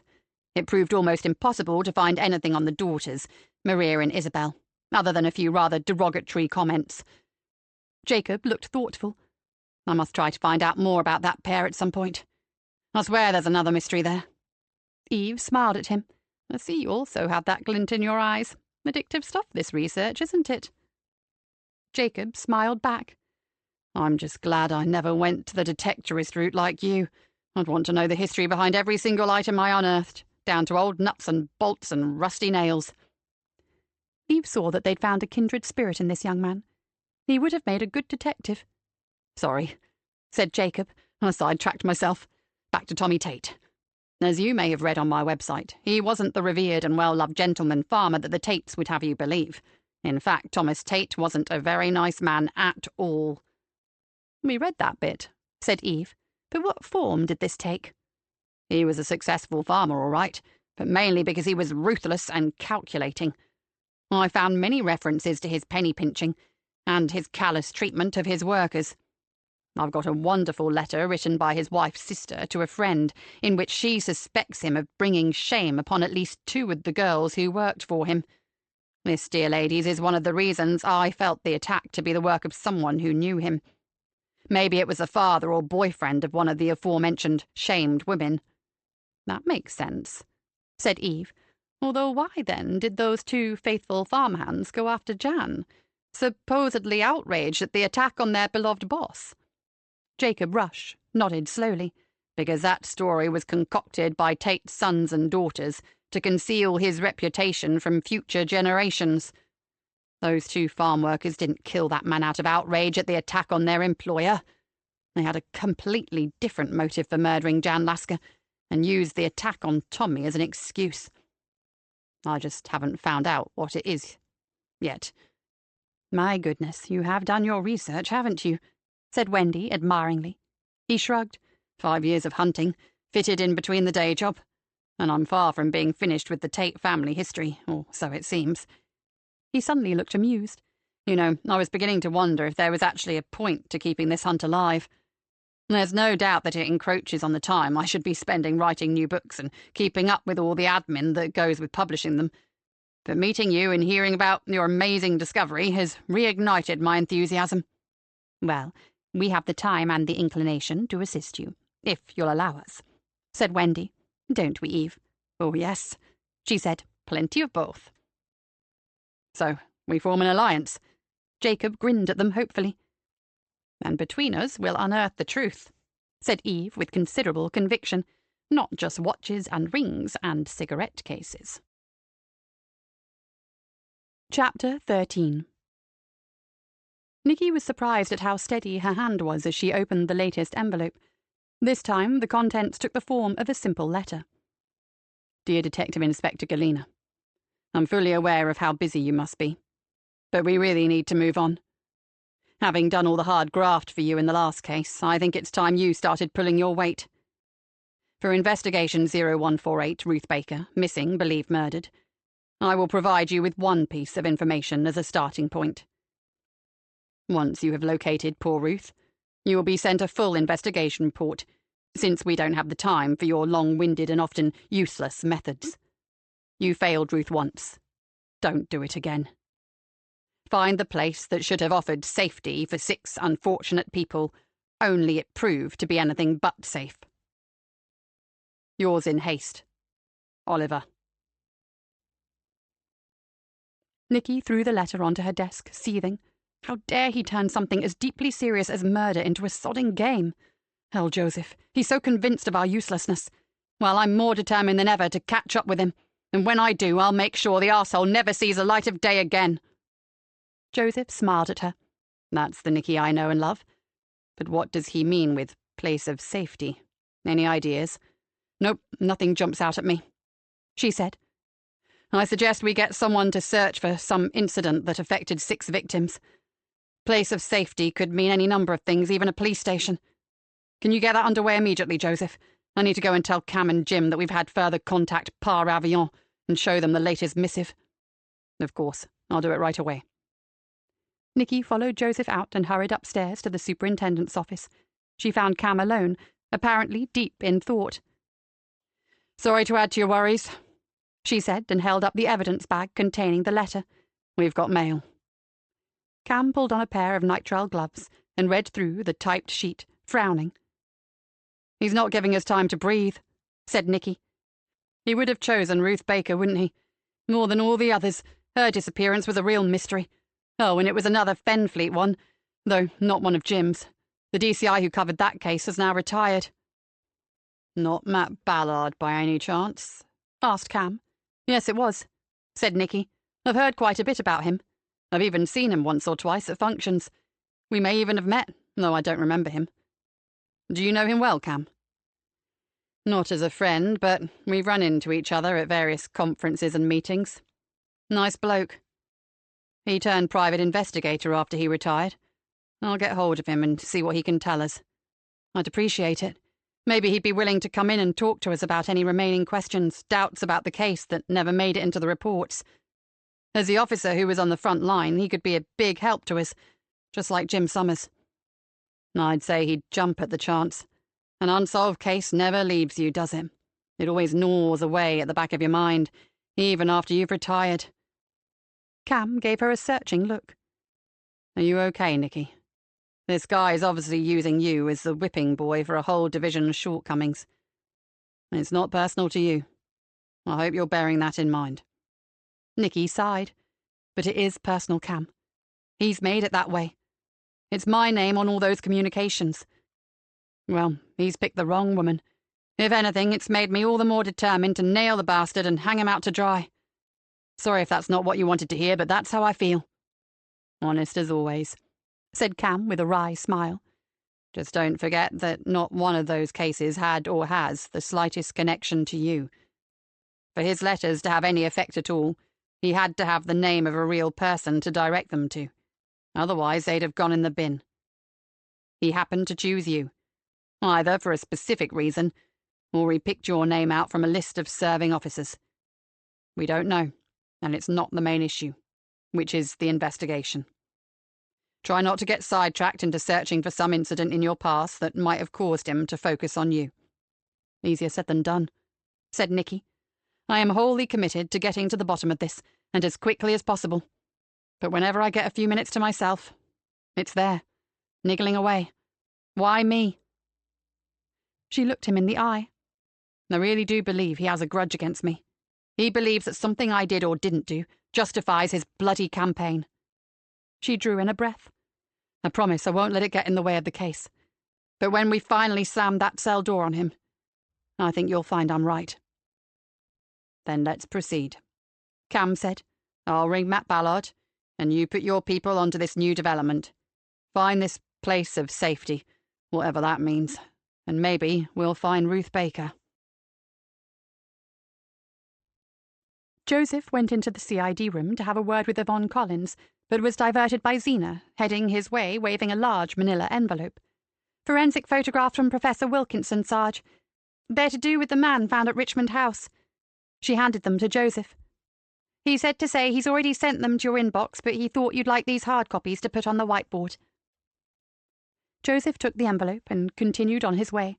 It proved almost impossible to find anything on the daughters, Maria and Isabel, other than a few rather derogatory comments. Jacob looked thoughtful. I must try to find out more about that pair at some point. I swear there's another mystery there. Eve smiled at him. I see you also have that glint in your eyes. Addictive stuff, this research, isn't it? Jacob smiled back. I'm just glad I never went the detectorist route like you. I'd want to know the history behind every single item I unearthed, down to old nuts and bolts and rusty nails. Eve saw that they'd found a kindred spirit in this young man. He would have made a good detective. Sorry, said Jacob. I sidetracked myself. Back to Tommy Tate. As you may have read on my website, he wasn't the revered and well-loved gentleman farmer that the Tates would have you believe. In fact, Thomas Tate wasn't a very nice man at all. We read that bit, said Eve. But what form did this take? He was a successful farmer, all right, but mainly because he was ruthless and calculating. I found many references to his penny pinching and his callous treatment of his workers. I've got a wonderful letter written by his wife's sister to a friend in which she suspects him of bringing shame upon at least 2 of the girls who worked for him. This, dear ladies, is one of the reasons I felt the attack to be the work of someone who knew him. Maybe it was the father or boyfriend of one of the aforementioned shamed women." "That makes sense," said Eve. "Although why, then, did those two faithful farmhands go after Jan, supposedly outraged at the attack on their beloved boss?" Jacob Rush nodded slowly. "Because that story was concocted by Tate's sons and daughters to conceal his reputation from future generations. Those two farm workers didn't kill that man out of outrage at the attack on their employer. They had a completely different motive for murdering Jan Lasker, and used the attack on Tommy as an excuse. I just haven't found out what it is yet." "My goodness, you have done your research, haven't you?" said Wendy admiringly. He shrugged. 5 years of hunting, fitted in between the day job, and I'm far from being finished with the Tate family history, or so it seems. He suddenly looked amused. You know, I was beginning to wonder if there was actually a point to keeping this hunt alive. There's no doubt that it encroaches on the time I should be spending writing new books and keeping up with all the admin that goes with publishing them. But meeting you and hearing about your amazing discovery has reignited my enthusiasm. "Well, we have the time and the inclination to assist you, if you'll allow us," said Wendy. "Don't we, Eve?" "Oh, yes," she said. "Plenty of both." "So, we form an alliance?" Jacob grinned at them hopefully. "And between us, we'll unearth the truth," said Eve with considerable conviction. "Not just watches and rings and cigarette cases." Chapter 13. Nicky was surprised at how steady her hand was as she opened the latest envelope. This time, the contents took the form of a simple letter. "Dear Detective Inspector Galena, I'm fully aware of how busy you must be, but we really need to move on. Having done all the hard graft for you in the last case, I think it's time you started pulling your weight. For Investigation 0148, Ruth Baker, missing, believed murdered, I will provide you with one piece of information as a starting point. Once you have located poor Ruth, you will be sent a full investigation report, since we don't have the time for your long-winded and often useless methods. You failed Ruth once. Don't do it again. Find the place that should have offered safety for 6 unfortunate people, only it proved to be anything but safe. Yours in haste, Oliver." Nicky threw the letter onto her desk, seething. How dare he turn something as deeply serious as murder into a sodding game? Hell, Joseph, he's so convinced of our uselessness. Well, I'm more determined than ever to catch up with him, and when I do, I'll make sure the arsehole never sees the light of day again. Joseph smiled at her. That's the Nicky I know and love. But what does he mean with place of safety? Any ideas? Nope, nothing jumps out at me, she said. I suggest we get someone to search for some incident that affected 6 victims. Place of safety could mean any number of things, even a police station. Can you get that underway immediately, Joseph? I need to go and tell Cam and Jim that we've had further contact par avion and show them the latest missive. Of course, I'll do it right away. Nicky followed Joseph out and hurried upstairs to the superintendent's office. She found Cam alone, apparently deep in thought. "Sorry to add to your worries," she said, and held up the evidence bag containing the letter. "We've got mail." Cam pulled on a pair of nitrile gloves and read through the typed sheet, frowning. "He's not giving us time to breathe," said Nicky. "He would have chosen Ruth Baker, wouldn't he? More than all the others. Her disappearance was a real mystery. Oh, and it was another Fenfleet one, though not one of Jim's. The DCI who covered that case has now retired." "Not Matt Ballard, by any chance?" asked Cam. "Yes, it was," said Nicky. "I've heard quite a bit about him. I've even seen him once or twice at functions. We may even have met, though I don't remember him. Do you know him well, Cam?" "Not as a friend, but we've run into each other at various conferences and meetings. Nice bloke. He turned private investigator after he retired. I'll get hold of him and see what he can tell us. I'd appreciate it. Maybe he'd be willing to come in and talk to us about any remaining questions, doubts about the case that never made it into the reports. As the officer who was on the front line, he could be a big help to us, just like Jim Summers. I'd say he'd jump at the chance. An unsolved case never leaves you, does it? It always gnaws away at the back of your mind, even after you've retired. Cam gave her a searching look. Are you okay, Nicky? This guy's obviously using you as the whipping boy for a whole division's shortcomings. It's not personal to you. I hope you're bearing that in mind. Nicky sighed. But it is personal, Cam. He's made it that way. It's my name on all those communications. Well, he's picked the wrong woman. If anything, it's made me all the more determined to nail the bastard and hang him out to dry. Sorry if that's not what you wanted to hear, but that's how I feel. Honest as always, said Cam with a wry smile. Just don't forget that not one of those cases had or has the slightest connection to you. For his letters to have any effect at all, he had to have the name of a real person to direct them to. Otherwise, they'd have gone in the bin. He happened to choose you, either for a specific reason, or he picked your name out from a list of serving officers. We don't know, and it's not the main issue, which is the investigation. Try not to get sidetracked into searching for some incident in your past that might have caused him to focus on you. Easier said than done, said Nicky. I am wholly committed to getting to the bottom of this, and as quickly as possible. But whenever I get a few minutes to myself, it's there, niggling away. Why me? She looked him in the eye. I really do believe he has a grudge against me. He believes that something I did or didn't do justifies his bloody campaign. She drew in a breath. I promise I won't let it get in the way of the case. But when we finally slam that cell door on him, I think you'll find I'm right. Then let's proceed, Cam said. I'll ring Matt Ballard, and you put your people onto this new development. Find this place of safety, whatever that means, and maybe we'll find Ruth Baker. Joseph went into the CID room to have a word with Yvonne Collins, but was diverted by Zena, heading his way waving a large manila envelope. "Forensic photograph from Professor Wilkinson, Sarge. They're to do with the man found at Richmond House." She handed them to Joseph. "He said to say he's already sent them to your inbox, but he thought you'd like these hard copies to put on the whiteboard." Joseph took the envelope and continued on his way.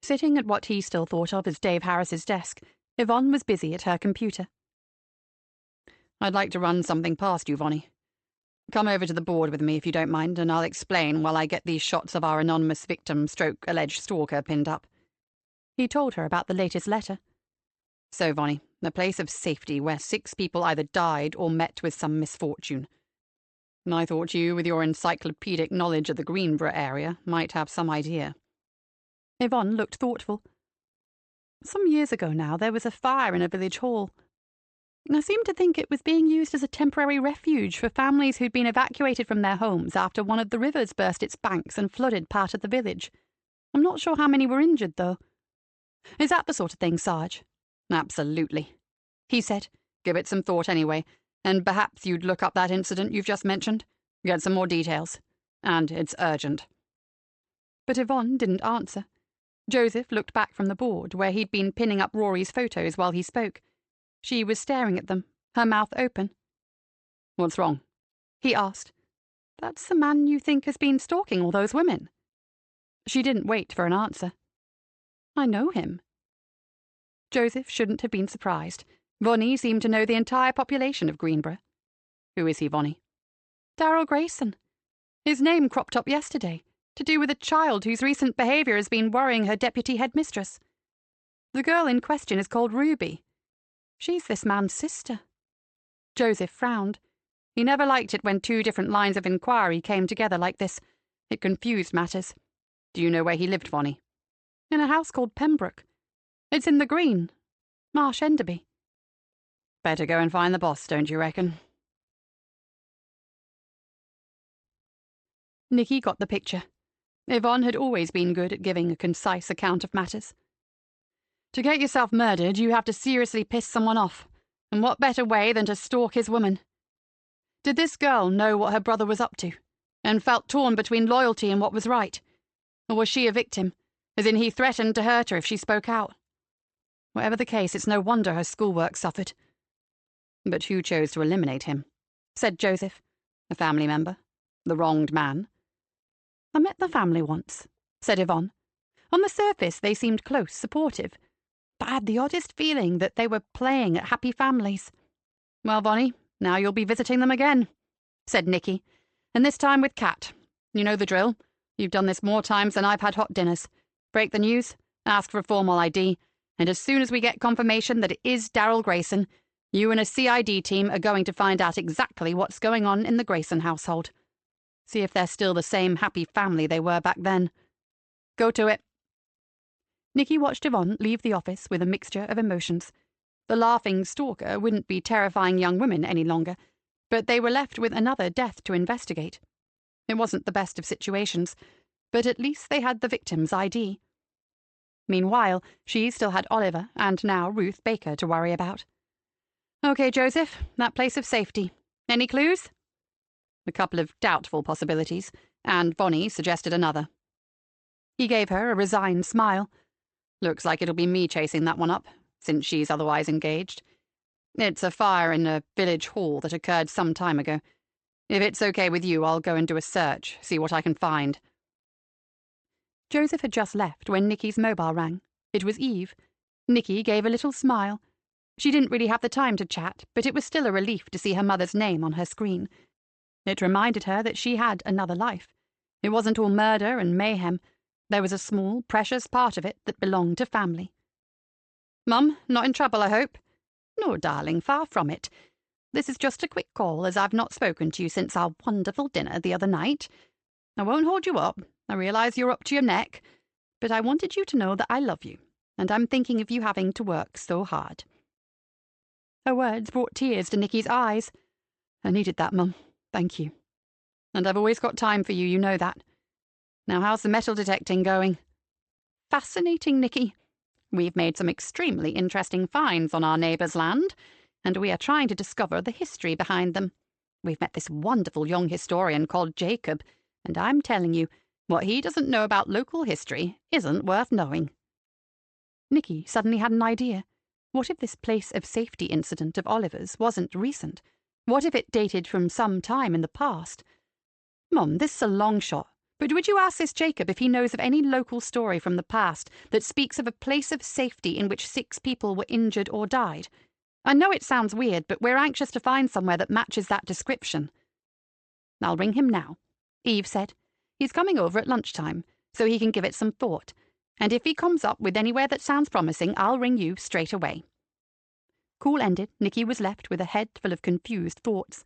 Sitting at what he still thought of as Dave Harris's desk, Yvonne was busy at her computer. "I'd like to run something past you, Vonnie. Come over to the board with me if you don't mind, and I'll explain while I get these shots of our anonymous victim / alleged stalker pinned up." He told her about the latest letter. "So, Vonnie, a place of safety where 6 people either died or met with some misfortune. I thought you, with your encyclopedic knowledge of the Greenborough area, might have some idea." Yvonne looked thoughtful. "Some years ago now, there was a fire in a village hall. I seem to think it was being used as a temporary refuge for families who'd been evacuated from their homes after one of the rivers burst its banks and flooded part of the village. I'm not sure how many were injured, though. Is that the sort of thing, Sarge?" "Absolutely," he said. "Give it some thought anyway, and perhaps you'd look up that incident you've just mentioned. Get some more details. And it's urgent." But Yvonne didn't answer. Joseph looked back from the board, where he'd been pinning up Rory's photos while he spoke. She was staring at them, her mouth open. "What's wrong?" he asked. "That's the man you think has been stalking all those women." She didn't wait for an answer. "I know him." Joseph shouldn't have been surprised. Vonnie seemed to know the entire population of Greenborough. "Who is he, Vonnie?" "Darrell Grayson. His name cropped up yesterday, to do with a child whose recent behaviour has been worrying her deputy headmistress. The girl in question is called Ruby. She's this man's sister." Joseph frowned. He never liked it when 2 different lines of inquiry came together like this. It confused matters. "Do you know where he lived, Vonnie?" "In a house called Pembroke. It's in the Green. Marsh Enderby." "Better go and find the boss, don't you reckon?" Nicky got the picture. Yvonne had always been good at giving a concise account of matters. "To get yourself murdered, you have to seriously piss someone off. And what better way than to stalk his woman? Did this girl know what her brother was up to, and felt torn between loyalty and what was right? Or was she a victim, as in he threatened to hurt her if she spoke out? Whatever the case, it's no wonder her schoolwork suffered." "But who chose to eliminate him?" said Joseph. "A family member? The wronged man?" "I met the family once," said Yvonne. "On the surface, they seemed close, supportive. But I had the oddest feeling that they were playing at happy families. Well, Bonnie, now you'll be visiting them again, said Nicky, and this time with Kat. You know the drill. You've done this more times than I've had hot dinners. Break the news, ask for a formal ID, and as soon as we get confirmation that it is Daryl Grayson, you and a CID team are going to find out exactly what's going on in the Grayson household. See if they're still the same happy family they were back then. Go to it. Nicky watched Yvonne leave the office with a mixture of emotions. The laughing stalker wouldn't be terrifying young women any longer, but they were left with another death to investigate. It wasn't the best of situations, but at least they had the victim's ID. Meanwhile, she still had Oliver and now Ruth Baker to worry about. Okay, Joseph, that place of safety. Any clues? A couple of doubtful possibilities, and Bonnie suggested another. He gave her a resigned smile. Looks like it'll be me chasing that one up, since she's otherwise engaged. It's a fire in a village hall that occurred some time ago. If it's okay with you, I'll go and do a search, see what I can find. Joseph had just left when Nicky's mobile rang. It was Eve. Nicky gave a little smile. She didn't really have the time to chat, but it was still a relief to see her mother's name on her screen. It reminded her that she had another life. It wasn't all murder and mayhem. There was a small, precious part of it that belonged to family. Mum, not in trouble, I hope? No, darling, far from it. This is just a quick call, as I've not spoken to you since our wonderful dinner the other night. I won't hold you up. I realise you're up to your neck. But I wanted you to know that I love you, and I'm thinking of you having to work so hard. Her words brought tears to Nicky's eyes. I needed that, Mum. Thank you. And I've always got time for you, you know that. Now, how's the metal detecting going? Fascinating, Nicky. We've made some extremely interesting finds on our neighbour's land, and we are trying to discover the history behind them. We've met this wonderful young historian called Jacob, and I'm telling you, what he doesn't know about local history isn't worth knowing. Nicky suddenly had an idea. What if this place of safety incident of Oliver's wasn't recent? What if it dated from some time in the past? Mum, this is a long shot, but would you ask this Jacob if he knows of any local story from the past that speaks of a place of safety in which 6 people were injured or died? I know it sounds weird, but we're anxious to find somewhere that matches that description. I'll ring him now, Eve said. He's coming over at lunchtime, so he can give it some thought, and if he comes up with anywhere that sounds promising, I'll ring you straight away. Call ended, Nicky was left with a head full of confused thoughts.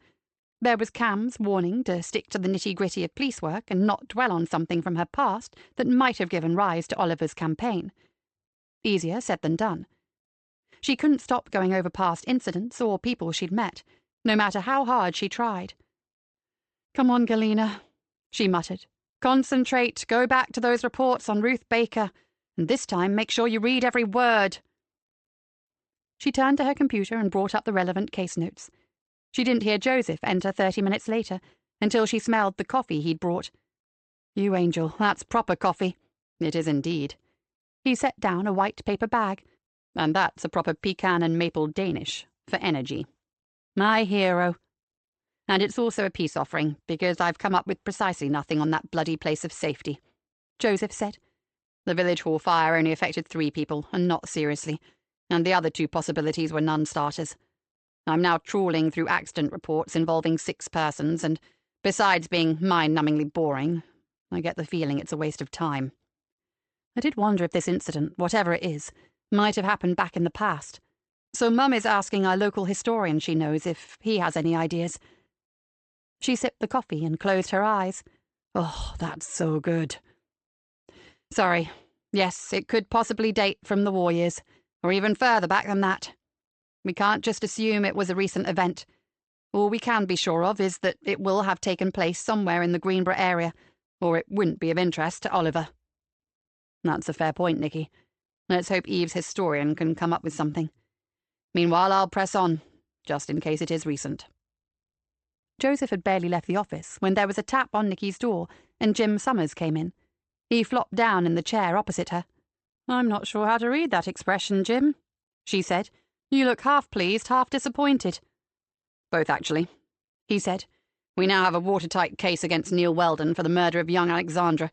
There was Cam's warning to stick to the nitty-gritty of police work and not dwell on something from her past that might have given rise to Oliver's campaign. Easier said than done. She couldn't stop going over past incidents or people she'd met, no matter how hard she tried. Come on, Galena, she muttered. Concentrate, go back to those reports on Ruth Baker, and this time make sure you read every word. She turned to her computer and brought up the relevant case notes. She didn't hear Joseph enter 30 minutes later, until she smelled the coffee he'd brought. You angel, that's proper coffee. It is indeed. He set down a white paper bag, and that's a proper pecan and maple Danish, for energy. My hero. And it's also a peace offering, because I've come up with precisely nothing on that bloody place of safety, Joseph said. The village hall fire only affected 3 people, and not seriously, and the other 2 possibilities were non-starters. I'm now trawling through accident reports involving 6 persons, and besides being mind-numbingly boring, I get the feeling it's a waste of time. I did wonder if this incident, whatever it is, might have happened back in the past. So Mum is asking our local historian she knows if he has any ideas. She sipped the coffee and closed her eyes. Oh, that's so good. Sorry. Yes, it could possibly date from the war years, or even further back than that. We can't just assume it was a recent event. All we can be sure of is that it will have taken place somewhere in the Greenborough area, or it wouldn't be of interest to Oliver. That's a fair point, Nicky. Let's hope Eve's historian can come up with something. Meanwhile, I'll press on, just in case it is recent. Joseph had barely left the office when there was a tap on Nicky's door, and Jim Summers came in. He flopped down in the chair opposite her. I'm not sure how to read that expression, Jim, she said. You look half pleased, half disappointed. Both, actually, he said. We now have a watertight case against Neil Weldon for the murder of young Alexandra.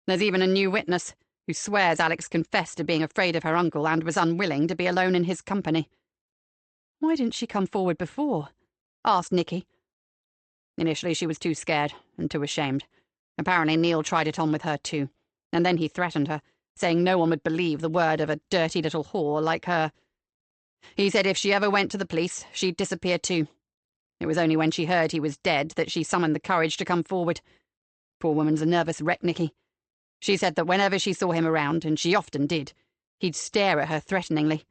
There's even a new witness, who swears Alex confessed to being afraid of her uncle and was unwilling to be alone in his company. Why didn't she come forward before? Asked Nicky. Initially she was too scared and too ashamed. Apparently Neil tried it on with her too, and then he threatened her, saying no one would believe the word of a dirty little whore like her. He said if she ever went to the police, she'd disappear too. It was only when she heard he was dead that she summoned the courage to come forward. Poor woman's a nervous wreck, Nicky. She said that whenever she saw him around, and she often did, he'd stare at her threateningly.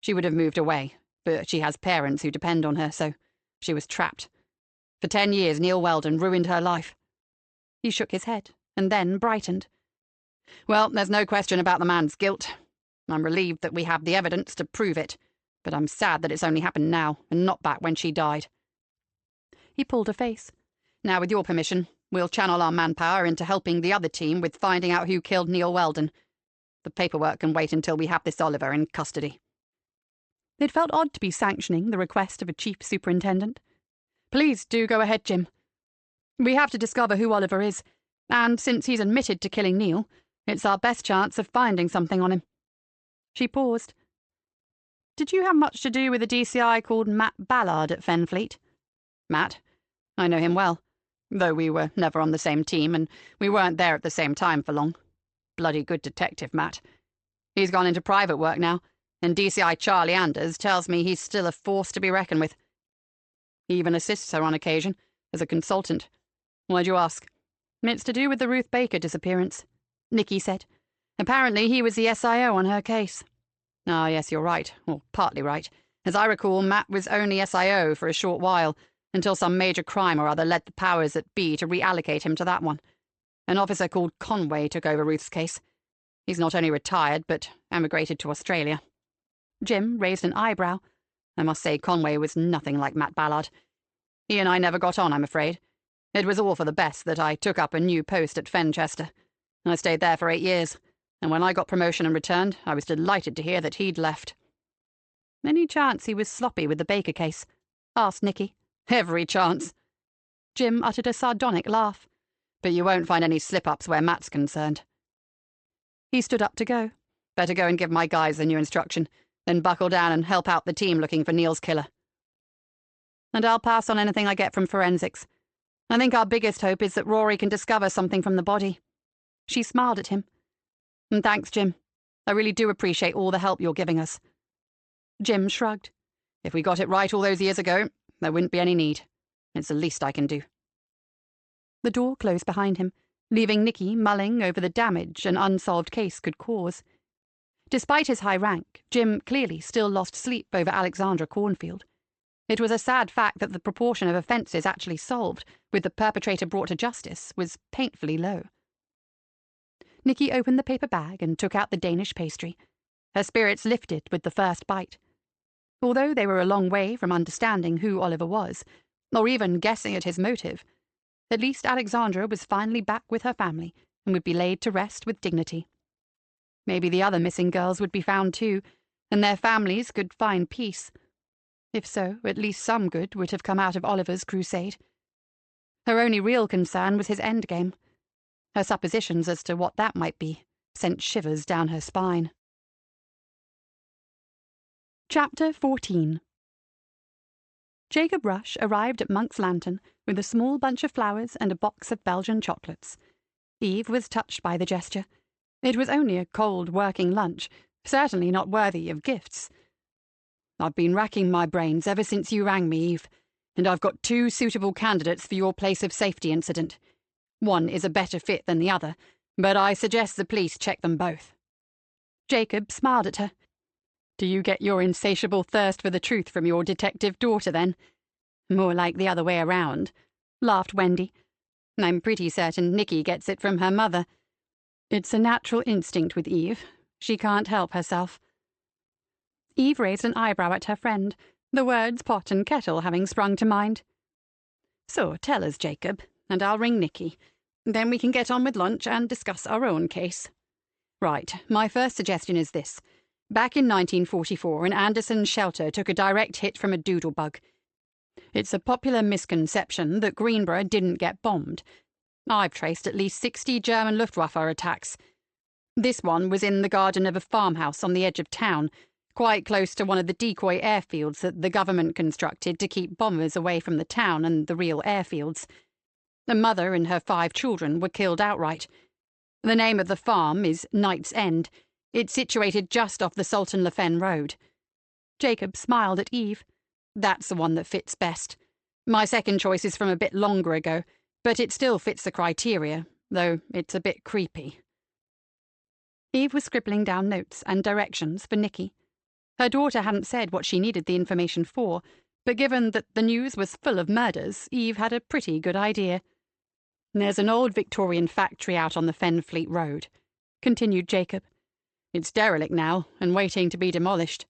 She would have moved away, but she has parents who depend on her, so she was trapped. For 10 years, Neil Weldon ruined her life. He shook his head, and then brightened. Well, there's no question about the man's guilt. I'm relieved that we have the evidence to prove it, but I'm sad that it's only happened now, and not back when she died. He pulled a face. Now, with your permission, we'll channel our manpower into helping the other team with finding out who killed Neil Weldon. The paperwork can wait until we have this Oliver in custody. It felt odd to be sanctioning the request of a chief superintendent. Please do go ahead, Jim. We have to discover who Oliver is, and since he's admitted to killing Neil, it's our best chance of finding something on him. She paused. Did you have much to do with a DCI called Matt Ballard at Fenfleet? Matt? I know him well, though we were never on the same team, and we weren't there at the same time for long. Bloody good detective, Matt. He's gone into private work now, and DCI Charlie Anders tells me he's still a force to be reckoned with. He even assists her on occasion, as a consultant. Why'd you ask? It's to do with the Ruth Baker disappearance, Nicky said. Apparently he was the SIO on her case. Ah, yes, you're right, or partly right. As I recall, Matt was only SIO for a short while, until some major crime or other led the powers that be to reallocate him to that one. An officer called Conway took over Ruth's case. He's not only retired, but emigrated to Australia. Jim raised an eyebrow. I must say Conway was nothing like Matt Ballard. He and I never got on, I'm afraid. It was all for the best that I took up a new post at Fenchester. I stayed there for 8 years, and when I got promotion and returned, I was delighted to hear that he'd left. Any chance he was sloppy with the Baker case? Asked Nicky. Every chance. Jim uttered a sardonic laugh. But you won't find any slip-ups where Matt's concerned. He stood up to go. Better go and give my guys the new instruction, then buckle down and help out the team looking for Neil's killer. And I'll pass on anything I get from forensics. I think our biggest hope is that Rory can discover something from the body. She smiled at him. And thanks, Jim. I really do appreciate all the help you're giving us. Jim shrugged. If we got it right all those years ago, there wouldn't be any need. It's the least I can do. The door closed behind him, leaving Nicky mulling over the damage an unsolved case could cause. Despite his high rank, Jim clearly still lost sleep over Alexandra Cornfield. It was a sad fact that the proportion of offences actually solved, with the perpetrator brought to justice, was painfully low. Nicky opened the paper bag and took out the Danish pastry. Her spirits lifted with the first bite. Although they were a long way from understanding who Oliver was, or even guessing at his motive, at least Alexandra was finally back with her family and would be laid to rest with dignity. Maybe the other missing girls would be found too, and their families could find peace. If so, at least some good would have come out of Oliver's crusade. Her only real concern was his endgame. Her suppositions as to what that might be sent shivers down her spine. Chapter 14. Jacob Rush arrived at Monk's Lantern with a small bunch of flowers and a box of Belgian chocolates. Eve was touched by the gesture. It was only a cold, working lunch, certainly not worthy of gifts. "I've been racking my brains ever since you rang me, Eve, and I've got 2 suitable candidates for your place of safety incident. One is a better fit than the other, but I suggest the police check them both." Jacob smiled at her. "Do you get your insatiable thirst for the truth from your detective daughter, then?" "More like the other way around," laughed Wendy. "I'm pretty certain Nicky gets it from her mother. It's a natural instinct with Eve. She can't help herself." Eve raised an eyebrow at her friend, the words pot and kettle having sprung to mind. "So tell us, Jacob, and I'll ring Nicky. Then we can get on with lunch and discuss our own case." "Right, my first suggestion is this. Back in 1944, an Anderson shelter took a direct hit from a doodlebug. It's a popular misconception that Greenborough didn't get bombed. I've traced at least 60 German Luftwaffe attacks. This one was in the garden of a farmhouse on the edge of town, quite close to one of the decoy airfields that the government constructed to keep bombers away from the town and the real airfields. The mother and her 5 children were killed outright. The name of the farm is Knight's End. It's situated just off the Sultan Le Fen road. Jacob smiled at Eve. That's the one that fits best. My second choice is from a bit longer ago, but it still fits the criteria, though it's a bit creepy. Eve was scribbling down notes and directions for Nicky. Her daughter hadn't said what she needed the information for, but given that the news was full of murders, Eve had a pretty good idea. There's an old Victorian factory out on the Fenfleet Road, continued Jacob. It's derelict now and waiting to be demolished.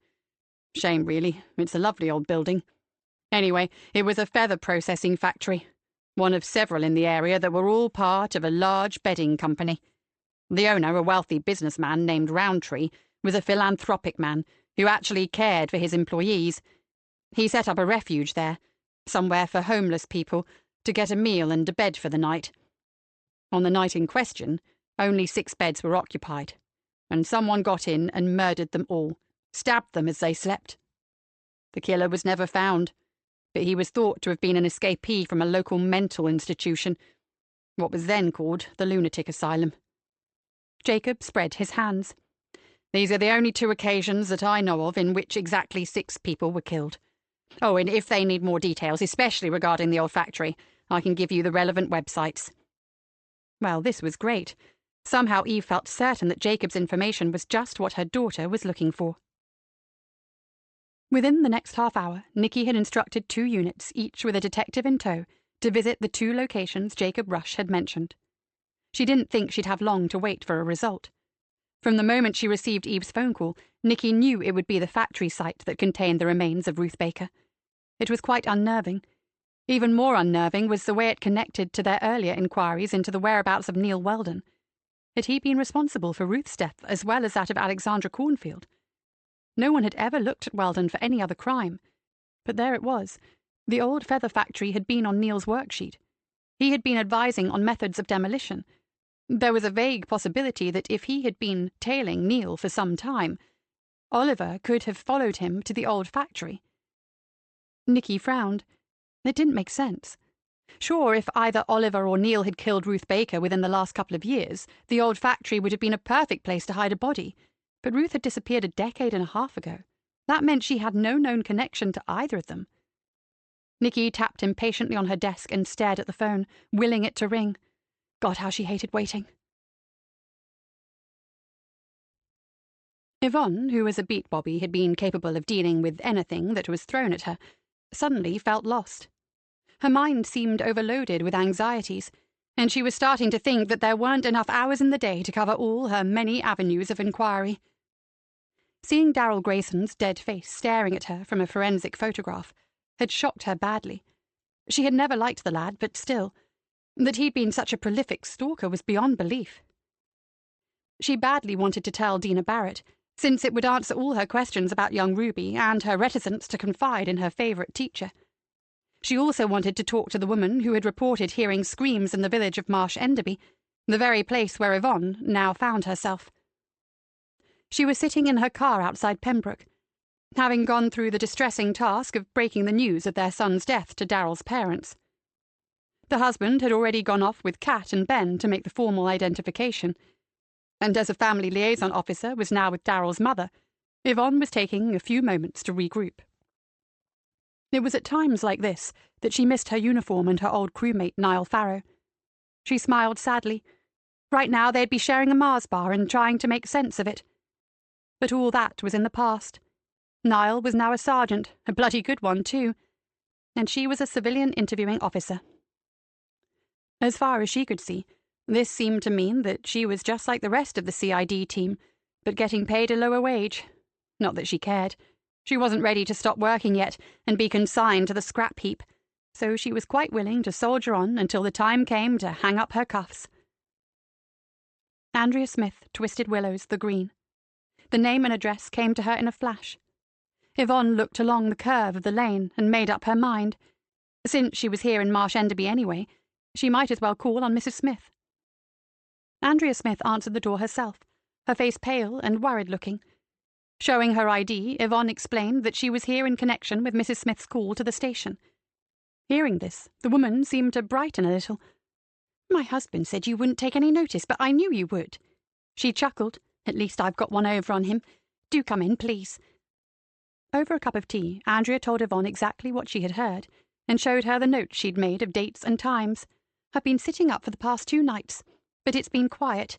Shame, really. It's a lovely old building. Anyway, it was a feather processing factory, one of several in the area that were all part of a large bedding company. The owner, a wealthy businessman named Roundtree, was a philanthropic man who actually cared for his employees. He set up a refuge there, somewhere for homeless people, to get a meal and a bed for the night. On the night in question, only 6 beds were occupied, and someone got in and murdered them all, stabbed them as they slept. The killer was never found, but he was thought to have been an escapee from a local mental institution, what was then called the lunatic asylum. Jacob spread his hands. These are the only 2 occasions that I know of in which exactly 6 people were killed. Oh, and if they need more details, especially regarding the old factory, I can give you the relevant websites. Well, this was great. Somehow Eve felt certain that Jacob's information was just what her daughter was looking for. Within the next half hour, Nicky had instructed 2 units, each with a detective in tow, to visit the 2 locations Jacob Rush had mentioned. She didn't think she'd have long to wait for a result. From the moment she received Eve's phone call, Nicky knew it would be the factory site that contained the remains of Ruth Baker. It was quite unnerving. Even more unnerving was the way it connected to their earlier inquiries into the whereabouts of Neil Weldon. Had he been responsible for Ruth's death as well as that of Alexandra Cornfield? No one had ever looked at Weldon for any other crime. But there it was. The old feather factory had been on Neil's worksheet. He had been advising on methods of demolition. There was a vague possibility that if he had been tailing Neil for some time, Oliver could have followed him to the old factory. Nicky frowned. It didn't make sense. Sure, if either Oliver or Neil had killed Ruth Baker within the last couple of years, the old factory would have been a perfect place to hide a body. But Ruth had disappeared a decade and a half ago. That meant she had no known connection to either of them. Nicky tapped impatiently on her desk and stared at the phone, willing it to ring. God, how she hated waiting. Yvonne, who as a beat bobby had been capable of dealing with anything that was thrown at her, suddenly felt lost. Her mind seemed overloaded with anxieties, and she was starting to think that there weren't enough hours in the day to cover all her many avenues of inquiry. Seeing Darrell Grayson's dead face staring at her from a forensic photograph had shocked her badly. She had never liked the lad, but still, that he'd been such a prolific stalker was beyond belief. She badly wanted to tell Dina Barrett, since it would answer all her questions about young Ruby and her reticence to confide in her favourite teacher. She also wanted to talk to the woman who had reported hearing screams in the village of Marsh Enderby, the very place where Yvonne now found herself. She was sitting in her car outside Pembroke, having gone through the distressing task of breaking the news of their son's death to Darrell's parents. The husband had already gone off with Kat and Ben to make the formal identification, and as a family liaison officer was now with Darrell's mother, Yvonne was taking a few moments to regroup. It was at times like this that she missed her uniform and her old crewmate Niall Farrow. She smiled sadly. Right now they'd be sharing a Mars bar and trying to make sense of it. But all that was in the past. Niall was now a sergeant, a bloody good one too, and she was a civilian interviewing officer. As far as she could see, this seemed to mean that she was just like the rest of the CID team, but getting paid a lower wage. Not that she cared. She wasn't ready to stop working yet and be consigned to the scrap heap, so she was quite willing to soldier on until the time came to hang up her cuffs. Andrea Smith, Twisted Willows, The Green. The name and address came to her in a flash. Yvonne looked along the curve of the lane and made up her mind. Since she was here in Marsh Enderby anyway, she might as well call on Mrs. Smith. Andrea Smith answered the door herself, her face pale and worried-looking. Showing her ID, Yvonne explained that she was here in connection with Mrs. Smith's call to the station. Hearing this, the woman seemed to brighten a little. "My husband said you wouldn't take any notice, but I knew you would." She chuckled. "At least I've got one over on him. Do come in, please." Over a cup of tea, Andrea told Yvonne exactly what she had heard, and showed her the notes she'd made of dates and times. "I've been sitting up for the past 2 nights, but it's been quiet.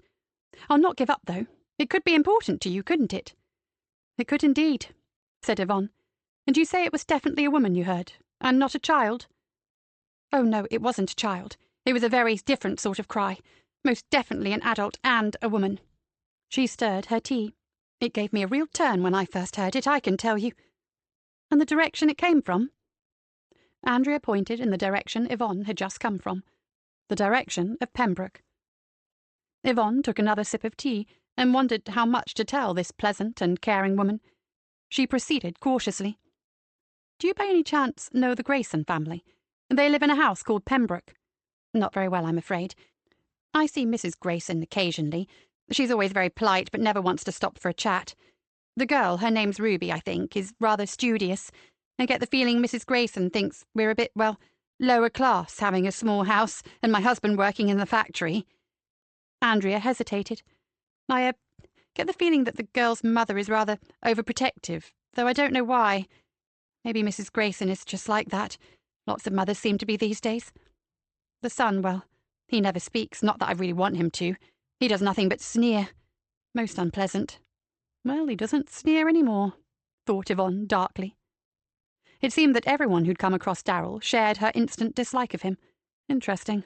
I'll not give up, though. It could be important to you, couldn't it?" "It could indeed," said Yvonne. "And you say it was definitely a woman you heard, and not a child?" "Oh, no, it wasn't a child. It was a very different sort of cry. Most definitely an adult and a woman." She stirred her tea. "It gave me a real turn when I first heard it, I can tell you." "And the direction it came from?" Andrea pointed in the direction Yvonne had just come from. The direction of Pembroke. Yvonne took another sip of tea and wondered how much to tell this pleasant and caring woman. She proceeded cautiously. "Do you by any chance know the Grayson family? They live in a house called Pembroke." "Not very well, I'm afraid. I see Mrs. Grayson occasionally. She's always very polite, but never wants to stop for a chat. The girl, her name's Ruby, I think, is rather studious. I get the feeling Mrs. Grayson thinks we're a bit, well, lower class, having a small house, and my husband working in the factory." Andrea hesitated. "I get the feeling that the girl's mother is rather overprotective, though I don't know why. Maybe Mrs. Grayson is just like that. Lots of mothers seem to be these days. The son, well, he never speaks, not that I really want him to. He does nothing but sneer. Most unpleasant." "Well, he doesn't sneer any more," thought Yvonne darkly. It seemed that everyone who'd come across Darrell shared her instant dislike of him. Interesting.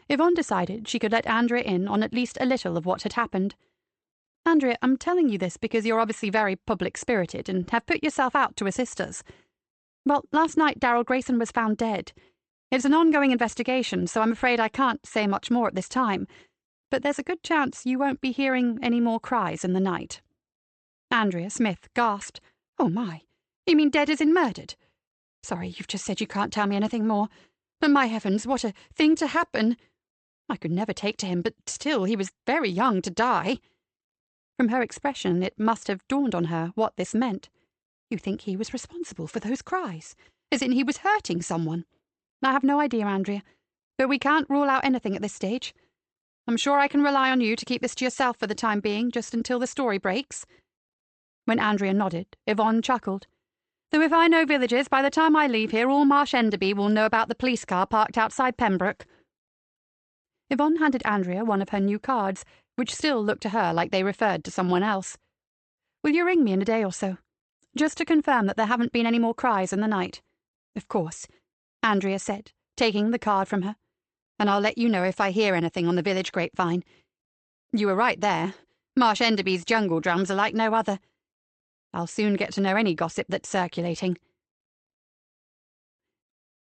Yvonne decided she could let Andrea in on at least a little of what had happened. "Andrea, I'm telling you this because you're obviously very public-spirited and have put yourself out to assist us. Well, last night Darrell Grayson was found dead. It's an ongoing investigation, so I'm afraid I can't say much more at this time, but there's a good chance you won't be hearing any more cries in the night." Andrea Smith gasped. "Oh, my. You mean dead as in murdered? Sorry, you've just said you can't tell me anything more. But my heavens, what a thing to happen. I could never take to him, but still, he was very young to die." From her expression, it must have dawned on her what this meant. "You think he was responsible for those cries? As in he was hurting someone?" "I have no idea, Andrea, but we can't rule out anything at this stage. I'm sure I can rely on you to keep this to yourself for the time being, just until the story breaks." When Andrea nodded, Yvonne chuckled. "Though if I know villagers, by the time I leave here, all Marsh Enderby will know about the police car parked outside Pembroke." Yvonne handed Andrea one of her new cards, which still looked to her like they referred to someone else. "Will you ring me in a day or so? Just to confirm that there haven't been any more cries in the night." "Of course," Andrea said, taking the card from her. "And I'll let you know if I hear anything on the village grapevine. You were right there. Marsh Enderby's jungle drums are like no other. I'll soon get to know any gossip that's circulating."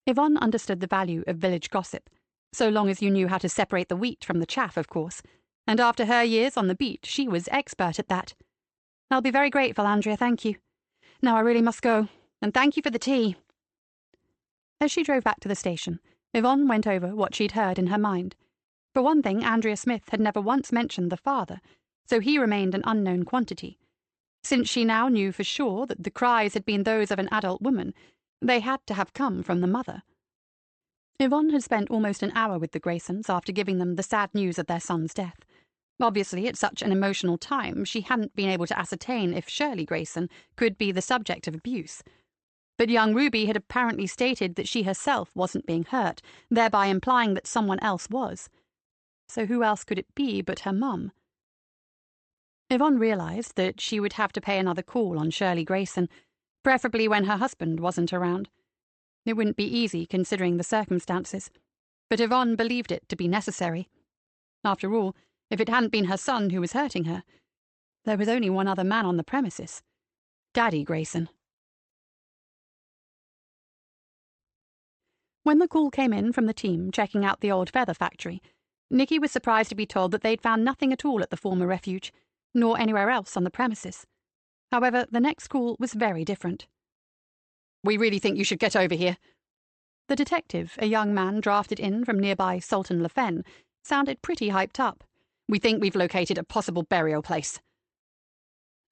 Yvonne understood the value of village gossip, so long as you knew how to separate the wheat from the chaff, of course, and after her years on the beat, she was expert at that. "I'll be very grateful, Andrea, thank you. Now I really must go, and thank you for the tea." As she drove back to the station, Yvonne went over what she'd heard in her mind. For one thing, Andrea Smith had never once mentioned the father, so he remained an unknown quantity. Since she now knew for sure that the cries had been those of an adult woman, they had to have come from the mother. Yvonne had spent almost an hour with the Graysons after giving them the sad news of their son's death. Obviously, at such an emotional time, she hadn't been able to ascertain if Shirley Grayson could be the subject of abuse. But young Ruby had apparently stated that she herself wasn't being hurt, thereby implying that someone else was. So who else could it be but her mum? Yvonne realized that she would have to pay another call on Shirley Grayson, preferably when her husband wasn't around. It wouldn't be easy considering the circumstances, but Yvonne believed it to be necessary. After all, if it hadn't been her son who was hurting her, there was only one other man on the premises. Daddy Grayson. When the call came in from the team checking out the old feather factory, Nicky was surprised to be told that they'd found nothing at all at the former refuge, nor anywhere else on the premises. However, the next call was very different. "We really think you should get over here." The detective, a young man drafted in from nearby Sultan Le Fen, sounded pretty hyped up. "We think we've located a possible burial place."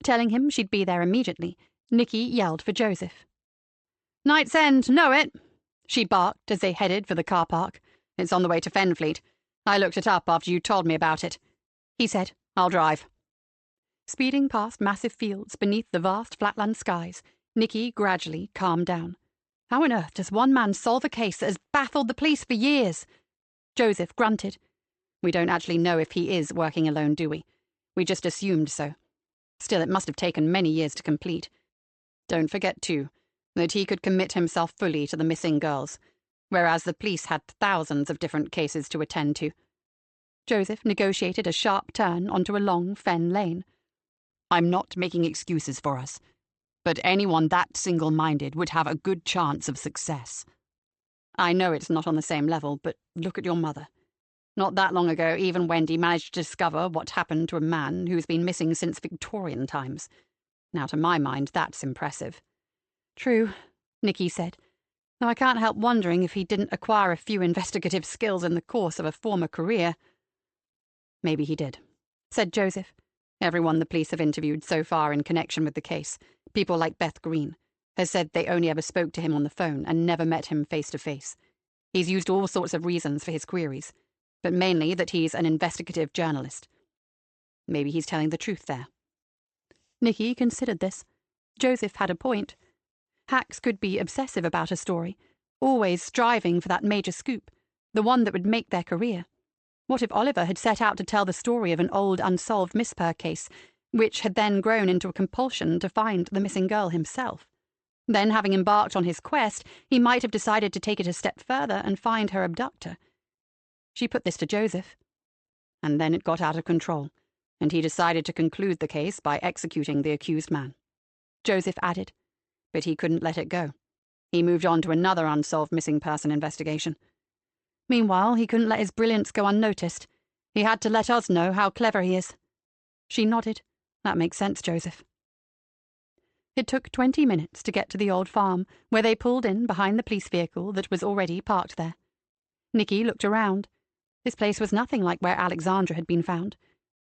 Telling him she'd be there immediately, Nicky yelled for Joseph. "Night's End, know it?" she barked as they headed for the car park. "It's on the way to Fenfleet. I looked it up after you told me about it," he said. "I'll drive." Speeding past massive fields beneath the vast flatland skies, Nicky gradually calmed down. How on earth does one man solve a case that has baffled the police for years? Joseph grunted. "We don't actually know if he is working alone, do we? We just assumed so. Still, it must have taken many years to complete. Don't forget, too, that he could commit himself fully to the missing girls, whereas the police had thousands of different cases to attend to." Joseph negotiated a sharp turn onto a long fen lane. "I'm not making excuses for us, but anyone that single-minded would have a good chance of success. I know it's not on the same level, but look at your mother. Not that long ago, even Wendy managed to discover what happened to a man who's been missing since Victorian times. Now, to my mind, that's impressive." "True," Nicky said, "though I can't help wondering if he didn't acquire a few investigative skills in the course of a former career." "Maybe he did," said Joseph. "Everyone the police have interviewed so far in connection with the case, people like Beth Green, has said they only ever spoke to him on the phone and never met him face to face. He's used all sorts of reasons for his queries, but mainly that he's an investigative journalist. Maybe he's telling the truth there." Nicky considered this. Joseph had a point. Hacks could be obsessive about a story, always striving for that major scoop, the one that would make their career. What if Oliver had set out to tell the story of an old unsolved Miss Purr case, which had then grown into a compulsion to find the missing girl himself? Then, having embarked on his quest, he might have decided to take it a step further and find her abductor. She put this to Joseph. And then it got out of control, and he decided to conclude the case by executing the accused man. Joseph added, "But he couldn't let it go. He moved on to another unsolved missing person investigation. Meanwhile, he couldn't let his brilliance go unnoticed. He had to let us know how clever he is." She nodded. "That makes sense, Joseph." It took 20 minutes to get to the old farm, where they pulled in behind the police vehicle that was already parked there. Nicky looked around. This place was nothing like where Alexandra had been found.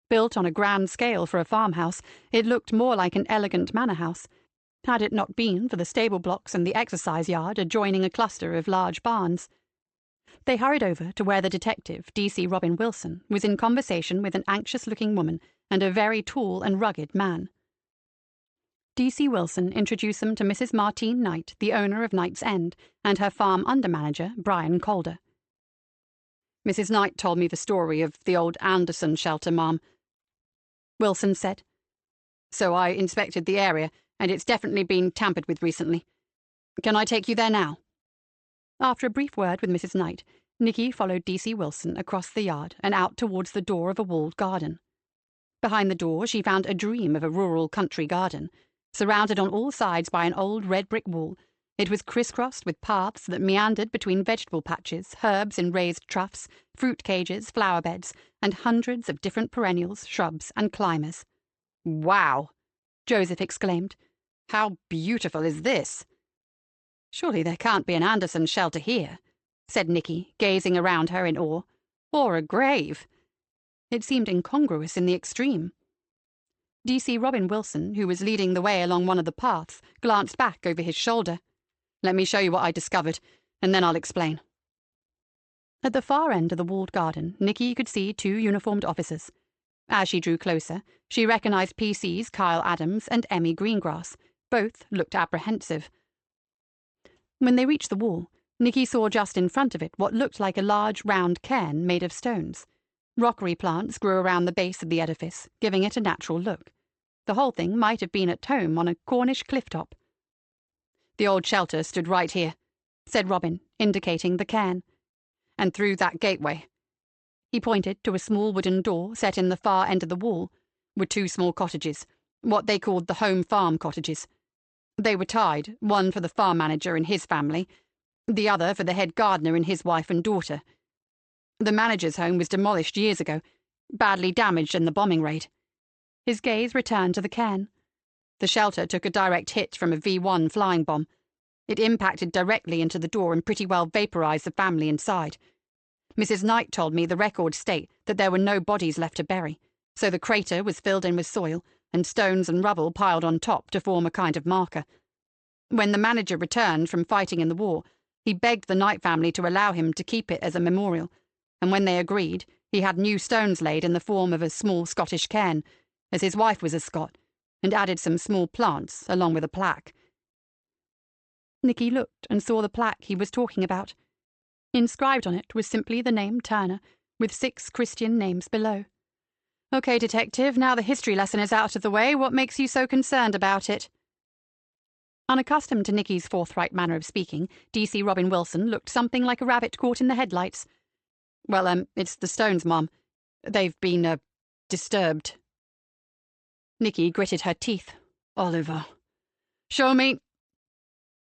Built on a grand scale for a farmhouse, it looked more like an elegant manor house, had it not been for the stable blocks and the exercise yard adjoining a cluster of large barns. They hurried over to where the detective, D.C. Robin Wilson, was in conversation with an anxious-looking woman and a very tall and rugged man. D.C. Wilson introduced them to Mrs. Martine Knight, the owner of Knight's End, and her farm under-manager, Brian Calder. "Mrs. Knight told me the story of the old Anderson shelter, Ma'am," Wilson said. "So I inspected the area, and it's definitely been tampered with recently. Can I take you there now?" After a brief word with Mrs. Knight, Nicky followed D.C. Wilson across the yard and out towards the door of a walled garden. Behind the door she found a dream of a rural country garden. Surrounded on all sides by an old red brick wall, it was crisscrossed with paths that meandered between vegetable patches, herbs in raised troughs, fruit cages, flower beds, and hundreds of different perennials, shrubs, and climbers. "Wow!" Joseph exclaimed. "How beautiful is this?" "Surely there can't be an Anderson shelter here," said Nicky, gazing around her in awe. "Or a grave." It seemed incongruous in the extreme. D.C. Robin Wilson, who was leading the way along one of the paths, glanced back over his shoulder. "Let me show you what I discovered, and then I'll explain." At the far end of the walled garden, Nicky could see 2 uniformed officers. As she drew closer, she recognized PC's Kyle Adams and Emmy Greengrass. Both looked apprehensive. When they reached the wall, Nicky saw just in front of it what looked like a large round cairn made of stones. Rockery plants grew around the base of the edifice, giving it a natural look. The whole thing might have been at home on a Cornish cliff-top. "The old shelter stood right here," said Robin, indicating the cairn. "And through that gateway." He pointed to a small wooden door set in the far end of the wall, were 2 small cottages, what they called the home farm cottages. They were tied, one for the farm manager and his family, the other for the head gardener and his wife and daughter. The manager's home was demolished years ago, badly damaged in the bombing raid. His gaze returned to the cairn. The shelter took a direct hit from a V1 flying bomb. It impacted directly into the door and pretty well vaporized the family inside. Mrs. Knight told me the records state that there were no bodies left to bury, so the crater was filled in with soil, and stones and rubble piled on top to form a kind of marker. When the manager returned from fighting in the war, he begged the Knight family to allow him to keep it as a memorial, and when they agreed, he had new stones laid in the form of a small Scottish cairn, as his wife was a Scot, and added some small plants along with a plaque. Nicky looked and saw the plaque he was talking about. Inscribed on it was simply the name Turner, with 6 Christian names below. "Okay, Detective, now the history lesson is out of the way, what makes you so concerned about it?" Unaccustomed to Nicky's forthright manner of speaking, DC Robin Wilson looked something like a rabbit caught in the headlights. "Well, it's the stones, Mom. They've been, disturbed." Nicky gritted her teeth. "Oliver. Show me."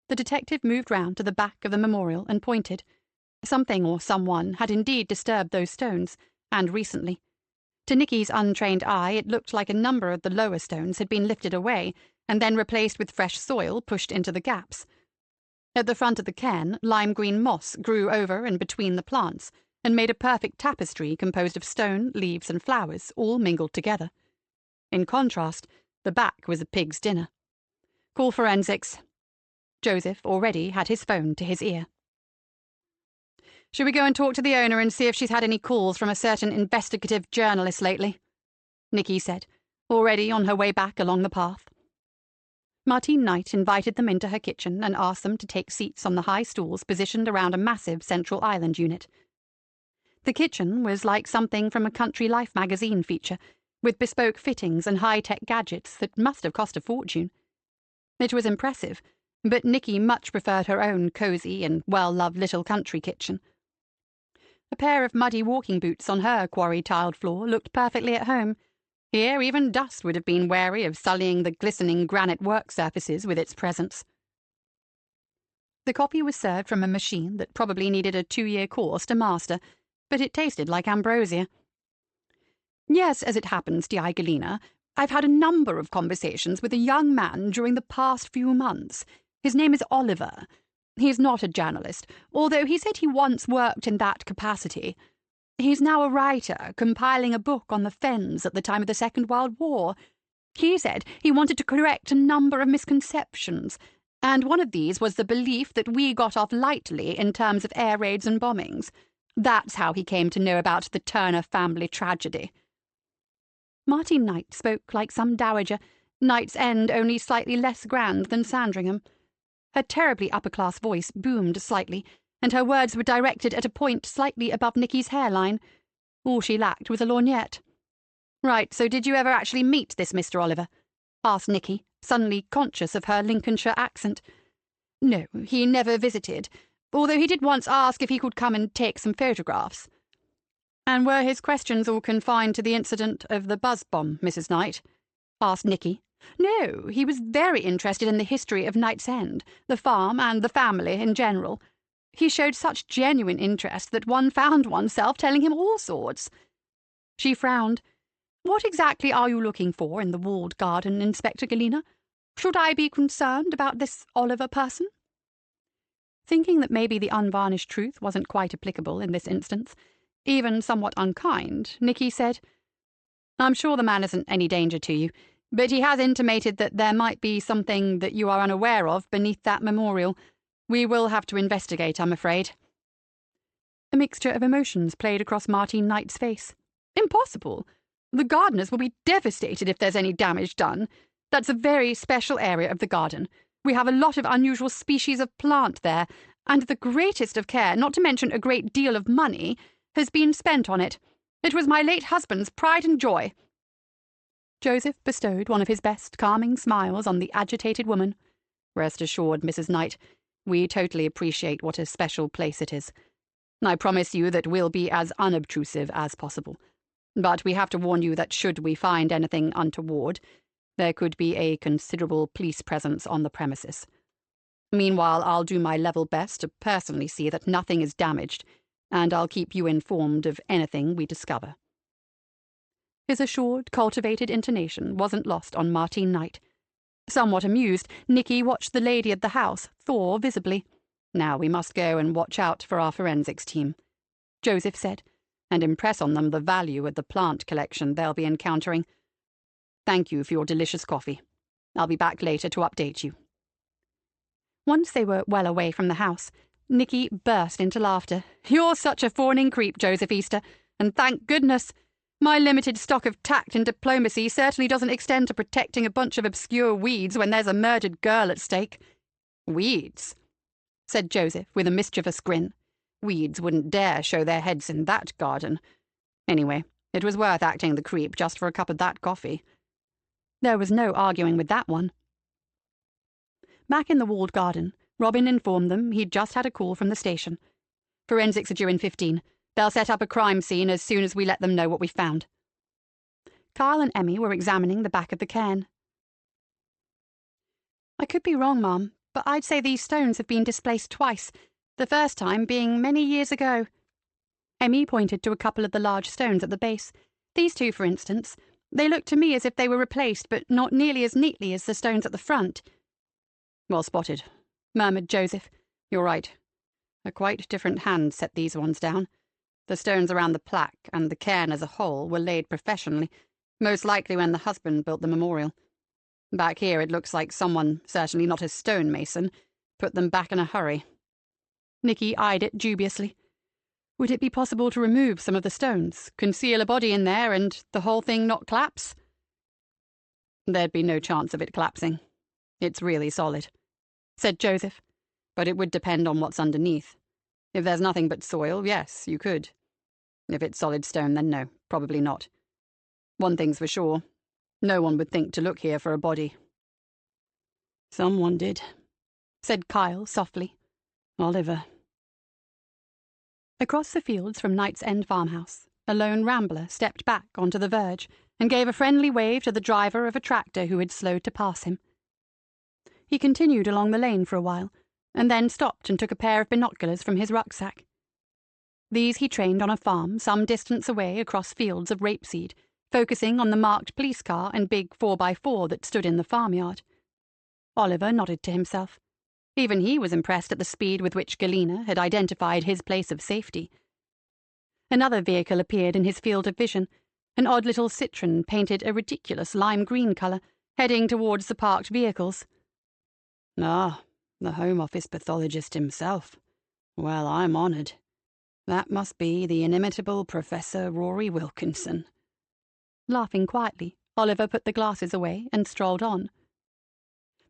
The detective moved round to the back of the memorial and pointed. Something or someone had indeed disturbed those stones, and recently. To Nicky's untrained eye, it looked like a number of the lower stones had been lifted away and then replaced with fresh soil pushed into the gaps. At the front of the cairn, lime-green moss grew over and between the plants and made a perfect tapestry composed of stone, leaves, and flowers, all mingled together. In contrast, the back was a pig's dinner. "Call forensics." Joseph already had his phone to his ear. "Should we go and talk to the owner and see if she's had any calls from a certain investigative journalist lately?" Nicky said, already on her way back along the path. Martine Knight invited them into her kitchen and asked them to take seats on the high stools positioned around a massive central island unit. The kitchen was like something from a Country Life magazine feature, with bespoke fittings and high-tech gadgets that must have cost a fortune. It was impressive, but Nicky much preferred her own cosy and well-loved little country kitchen. A pair of muddy walking boots on her quarry-tiled floor looked perfectly at home. Here even dust would have been wary of sullying the glistening granite work surfaces with its presence. The coffee was served from a machine that probably needed a 2-year course to master, but it tasted like ambrosia. "Yes, as it happens, Di Galena, I've had a number of conversations with a young man during the past few months. His name is Oliver. He's not a journalist, although he said he once worked in that capacity. He's now a writer, compiling a book on the Fens at the time of the Second World War. He said he wanted to correct a number of misconceptions, and one of these was the belief that we got off lightly in terms of air raids and bombings. That's how he came to know about the Turner family tragedy." Martine Knight spoke like some dowager, Knight's End only slightly less grand than Sandringham. Her terribly upper-class voice boomed slightly, and her words were directed at a point slightly above Nicky's hairline. All she lacked was a lorgnette. "Right, so did you ever actually meet this Mr. Oliver?" asked Nicky, suddenly conscious of her Lincolnshire accent. "No, he never visited, although he did once ask if he could come and take some photographs." "And were his questions all confined to the incident of the buzz bomb, Mrs. Knight?" asked Nicky. "No, he was very interested in the history of Knight's End, the farm, and the family in general. He showed such genuine interest that one found oneself telling him all sorts." She frowned. "What exactly are you looking for in the walled garden, Inspector Galena? Should I be concerned about this Oliver person?" Thinking that maybe the unvarnished truth wasn't quite applicable in this instance, even somewhat unkind, Nicky said, "I'm sure the man isn't any danger to you, but he has intimated that there might be something that you are unaware of beneath that memorial. We will have to investigate, I'm afraid." A mixture of emotions played across Martine Knight's face. "Impossible! The gardeners will be devastated if there's any damage done. That's a very special area of the garden. We have a lot of unusual species of plant there, and the greatest of care, not to mention a great deal of money, has been spent on it. It was my late husband's pride and joy." Joseph bestowed one of his best calming smiles on the agitated woman. "Rest assured, Mrs. Knight, we totally appreciate what a special place it is. I promise you that we'll be as unobtrusive as possible. But we have to warn you that should we find anything untoward, there could be a considerable police presence on the premises. Meanwhile, I'll do my level best to personally see that nothing is damaged, and I'll keep you informed of anything we discover." His assured, cultivated intonation wasn't lost on Martine Knight. Somewhat amused, Nicky watched the lady of the house thaw visibly. "Now we must go and watch out for our forensics team," Joseph said, "and impress on them the value of the plant collection they'll be encountering. Thank you for your delicious coffee. I'll be back later to update you." Once they were well away from the house, Nicky burst into laughter. "You're such a fawning creep, Joseph Easter, and thank goodness. My limited stock of tact and diplomacy certainly doesn't extend to protecting a bunch of obscure weeds when there's a murdered girl at stake." "Weeds?" said Joseph with a mischievous grin. "Weeds wouldn't dare show their heads in that garden. Anyway, it was worth acting the creep just for a cup of that coffee." There was no arguing with that one. Back in the walled garden, Robin informed them he'd just had a call from the station. "Forensics are due in 15. They'll set up a crime scene as soon as we let them know what we found." Kyle and Emmy were examining the back of the cairn. "I could be wrong, Mum, but I'd say these stones have been displaced twice, the first time being many years ago." Emmy pointed to a couple of the large stones at the base. "These two, for instance. They look to me as if they were replaced, but not nearly as neatly as the stones at the front." "Well spotted," murmured Joseph. "You're right. A quite different hand set these ones down. The stones around the plaque and the cairn as a whole were laid professionally, most likely when the husband built the memorial. Back here it looks like someone, certainly not a stonemason, put them back in a hurry." Nicky eyed it dubiously. "Would it be possible to remove some of the stones, conceal a body in there, and the whole thing not collapse?" "There'd be no chance of it collapsing. It's really solid," said Joseph. "But it would depend on what's underneath. If there's nothing but soil, yes, you could. If it's solid stone, then no, probably not. One thing's for sure. No one would think to look here for a body." "Someone did," said Kyle softly. "Oliver." Across the fields from Knight's End farmhouse, a lone rambler stepped back onto the verge and gave a friendly wave to the driver of a tractor who had slowed to pass him. He continued along the lane for a while, and then stopped and took a pair of binoculars from his rucksack. These he trained on a farm some distance away across fields of rapeseed, focusing on the marked police car and big 4x4 that stood in the farmyard. Oliver nodded to himself. Even he was impressed at the speed with which Galena had identified his place of safety. Another vehicle appeared in his field of vision, an odd little Citroen painted a ridiculous lime-green colour, heading towards the parked vehicles. "Ah, the Home Office pathologist himself. Well, I'm honoured. That must be the inimitable Professor Rory Wilkinson." Laughing quietly, Oliver put the glasses away and strolled on.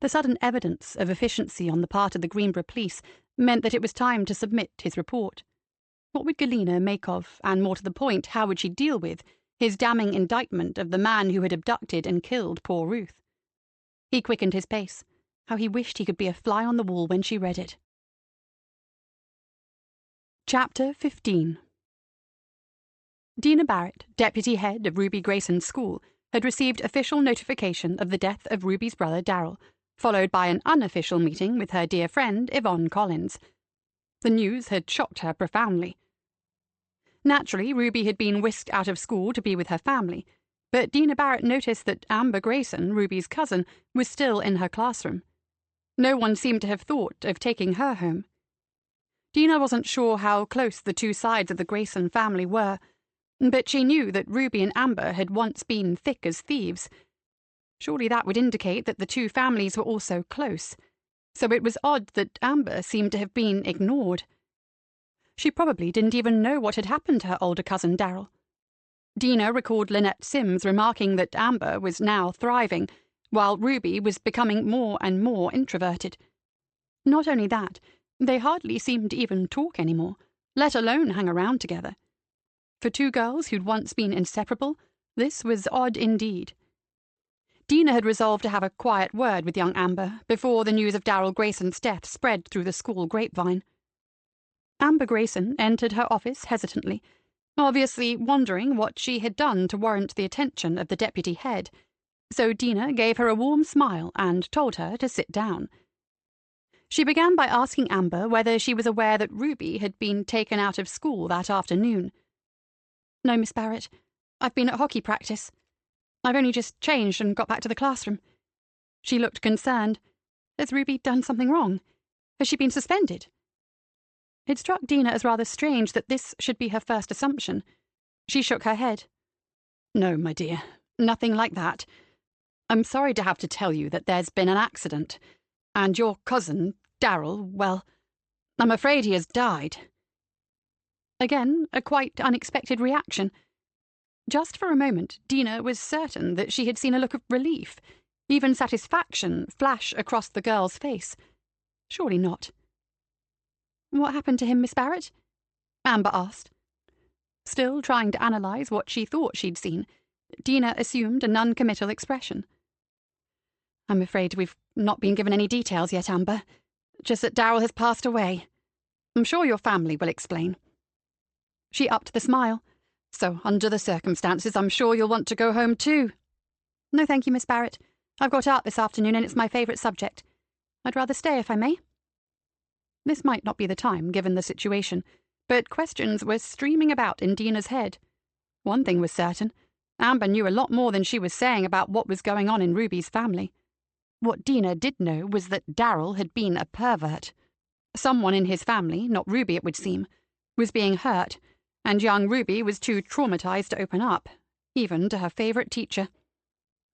The sudden evidence of efficiency on the part of the Greenborough police meant that it was time to submit his report. What would Galena make of, and more to the point, how would she deal with, his damning indictment of the man who had abducted and killed poor Ruth? He quickened his pace. How he wished he could be a fly on the wall when she read it. Chapter 15. Dina Barrett, deputy head of Ruby Grayson's school, had received official notification of the death of Ruby's brother Darryl, followed by an unofficial meeting with her dear friend Yvonne Collins. The news had shocked her profoundly. Naturally, Ruby had been whisked out of school to be with her family, but Dina Barrett noticed that Amber Grayson, Ruby's cousin, was still in her classroom. No one seemed to have thought of taking her home. Dina wasn't sure how close the two sides of the Grayson family were, but she knew that Ruby and Amber had once been thick as thieves. Surely that would indicate that the two families were also close, so it was odd that Amber seemed to have been ignored. She probably didn't even know what had happened to her older cousin Darryl. Dina recalled Lynette Sims remarking that Amber was now thriving, while Ruby was becoming more and more introverted. Not only that, they hardly seemed to even talk anymore, let alone hang around together. For two girls who'd once been inseparable, this was odd indeed. Dina had resolved to have a quiet word with young Amber before the news of Darryl Grayson's death spread through the school grapevine. Amber Grayson entered her office hesitantly, obviously wondering what she had done to warrant the attention of the deputy head, so Dina gave her a warm smile and told her to sit down. She began by asking Amber whether she was aware that Ruby had been taken out of school that afternoon. "No, Miss Barrett. I've been at hockey practice. I've only just changed and got back to the classroom." She looked concerned. "Has Ruby done something wrong? Has she been suspended?" It struck Dina as rather strange that this should be her first assumption. She shook her head. "No, my dear, nothing like that. I'm sorry to have to tell you that there's been an accident, and your cousin, Darrell, well, I'm afraid he has died." Again, a quite unexpected reaction. Just for a moment, Dina was certain that she had seen a look of relief, even satisfaction, flash across the girl's face. Surely not. "What happened to him, Miss Barrett?" Amber asked. Still trying to analyse what she thought she'd seen, Dina assumed a non-committal expression. "I'm afraid we've not been given any details yet, Amber. Just that Darrell has passed away. I'm sure your family will explain." She upped the smile. "So, under the circumstances, I'm sure you'll want to go home too." "No, thank you, Miss Barrett. I've got art this afternoon and it's my favourite subject. I'd rather stay if I may." This might not be the time, given the situation, but questions were streaming about in Dina's head. One thing was certain. Amber knew a lot more than she was saying about what was going on in Ruby's family. What Dina did know was that Darrell had been a pervert. Someone in his family, not Ruby it would seem, was being hurt, and young Ruby was too traumatized to open up, even to her favourite teacher.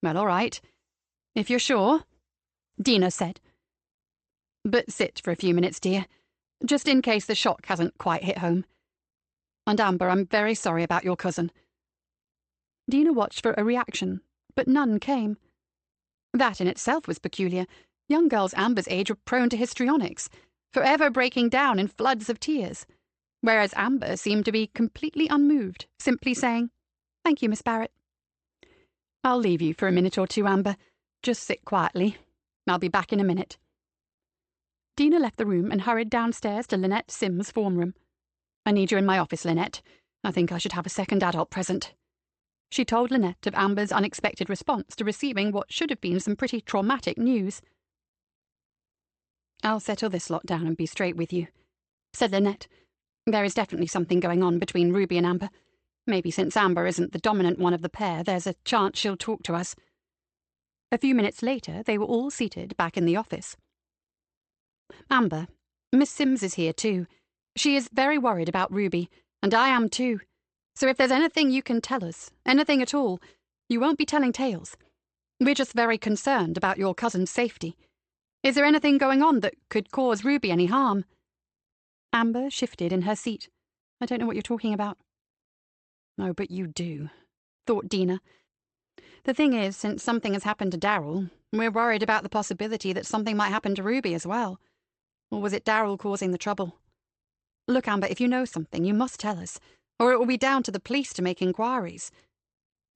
"Well, all right. If you're sure," Dina said. "But sit for a few minutes, dear, just in case the shock hasn't quite hit home. And Amber, I'm very sorry about your cousin." Dina watched for a reaction, but none came. That in itself was peculiar. Young girls Amber's age were prone to histrionics, forever breaking down in floods of tears, whereas Amber seemed to be completely unmoved, simply saying, "Thank you, Miss Barrett." "I'll leave you for a minute or two, Amber. Just sit quietly. I'll be back in a minute." Dina left the room and hurried downstairs to Lynette Sims' form room. "I need you in my office, Lynette. I think I should have a second adult present." She told Lynette of Amber's unexpected response to receiving what should have been some pretty traumatic news. "I'll settle this lot down and be straight with you," said Lynette. "There is definitely something going on between Ruby and Amber. Maybe since Amber isn't the dominant one of the pair, there's a chance she'll talk to us." A few minutes later, they were all seated back in the office. "Amber, Miss Sims is here too. She is very worried about Ruby, and I am too. So if there's anything you can tell us, anything at all, you won't be telling tales. We're just very concerned about your cousin's safety. Is there anything going on that could cause Ruby any harm?" Amber shifted in her seat. "I don't know what you're talking about." "Oh, but you do," thought Dina. "The thing is, since something has happened to Darrell, we're worried about the possibility that something might happen to Ruby as well. Or was it Darrell causing the trouble? Look, Amber, if you know something, you must tell us, or it will be down to the police to make inquiries."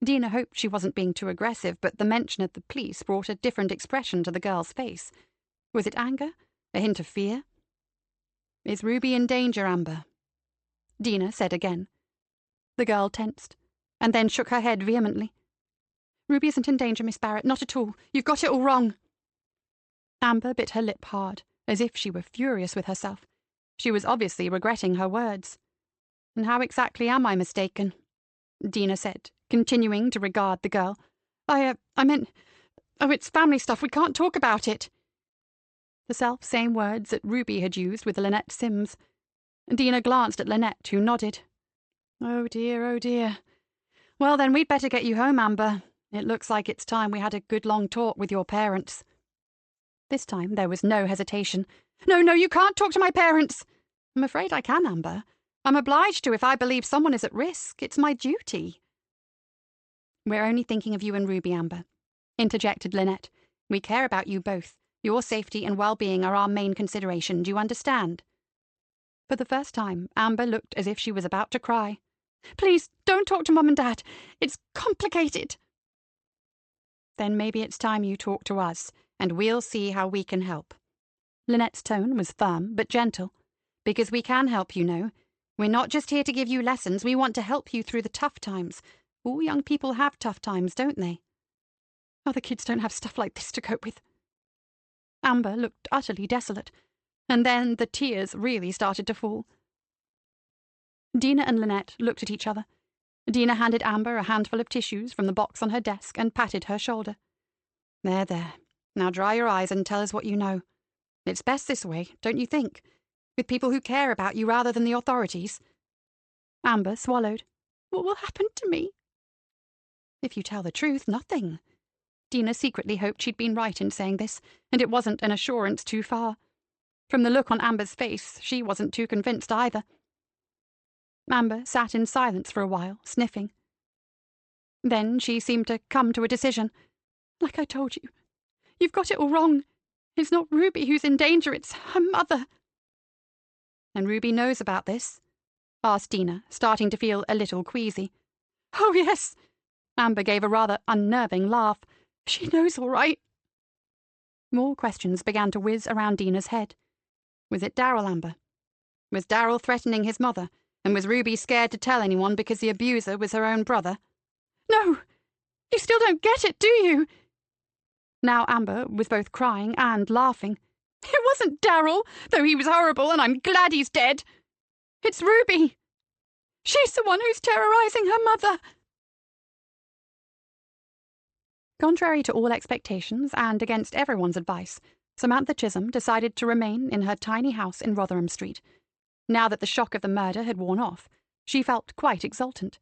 Dina hoped she wasn't being too aggressive, but the mention of the police brought a different expression to the girl's face. Was it anger? A hint of fear? "Is Ruby in danger, Amber?" Dina said again. The girl tensed, and then shook her head vehemently. "Ruby isn't in danger, Miss Barrett, not at all. You've got it all wrong." Amber bit her lip hard, as if she were furious with herself. She was obviously regretting her words. "And how exactly am I mistaken?" Dina said, continuing to regard the girl. I meant... Oh, it's family stuff. We can't talk about it." The self-same words that Ruby had used with Lynette Sims. Dina glanced at Lynette, who nodded. Oh dear. Well, then we'd better get you home, Amber. It looks like it's time we had a good long talk with your parents." This time there was no hesitation. No, you can't talk to my parents." "I'm afraid I can, Amber. I'm obliged to if I believe someone is at risk. It's my duty." "We're only thinking of you and Ruby, Amber," interjected Lynette. "We care about you both. Your safety and well-being are our main consideration. Do you understand?" For the first time, Amber looked as if she was about to cry. "Please, don't talk to Mum and Dad. It's complicated." "Then maybe it's time you talk to us, and we'll see how we can help." Lynette's tone was firm but gentle. "Because we can help, you know. We're not just here to give you lessons. We want to help you through the tough times. All young people have tough times, don't they?" "Other kids don't have stuff like this to cope with." Amber looked utterly desolate, and then the tears really started to fall. Dina and Lynette looked at each other. Dina handed Amber a handful of tissues from the box on her desk and patted her shoulder. There. Now dry your eyes and tell us what you know. It's best this way, don't you think? With people who care about you rather than the authorities." Amber swallowed. "What will happen to me?" "If you tell the truth, nothing." Dina secretly hoped she'd been right in saying this, and it wasn't an assurance too far. From the look on Amber's face, she wasn't too convinced either. Amber sat in silence for a while, sniffing. Then she seemed to come to a decision. Like I told you, you've got it all wrong. It's not Ruby who's in danger, it's her mother. And Ruby knows about this? Asked Dina, starting to feel a little queasy. Oh, yes. Amber gave a rather unnerving laugh. She knows all right. More questions began to whiz around Dina's head. Was it Daryl, Amber? Was Daryl threatening his mother, and was Ruby scared to tell anyone because the abuser was her own brother? No! You still don't get it, do you? Now Amber was both crying and laughing. It wasn't Daryl, though he was horrible, and I'm glad he's dead. It's Ruby. She's the one who's terrorizing her mother. Contrary to all expectations and against everyone's advice, Samantha Chisholm decided to remain in her tiny house in Rotherham Street. Now that the shock of the murder had worn off, she felt quite exultant.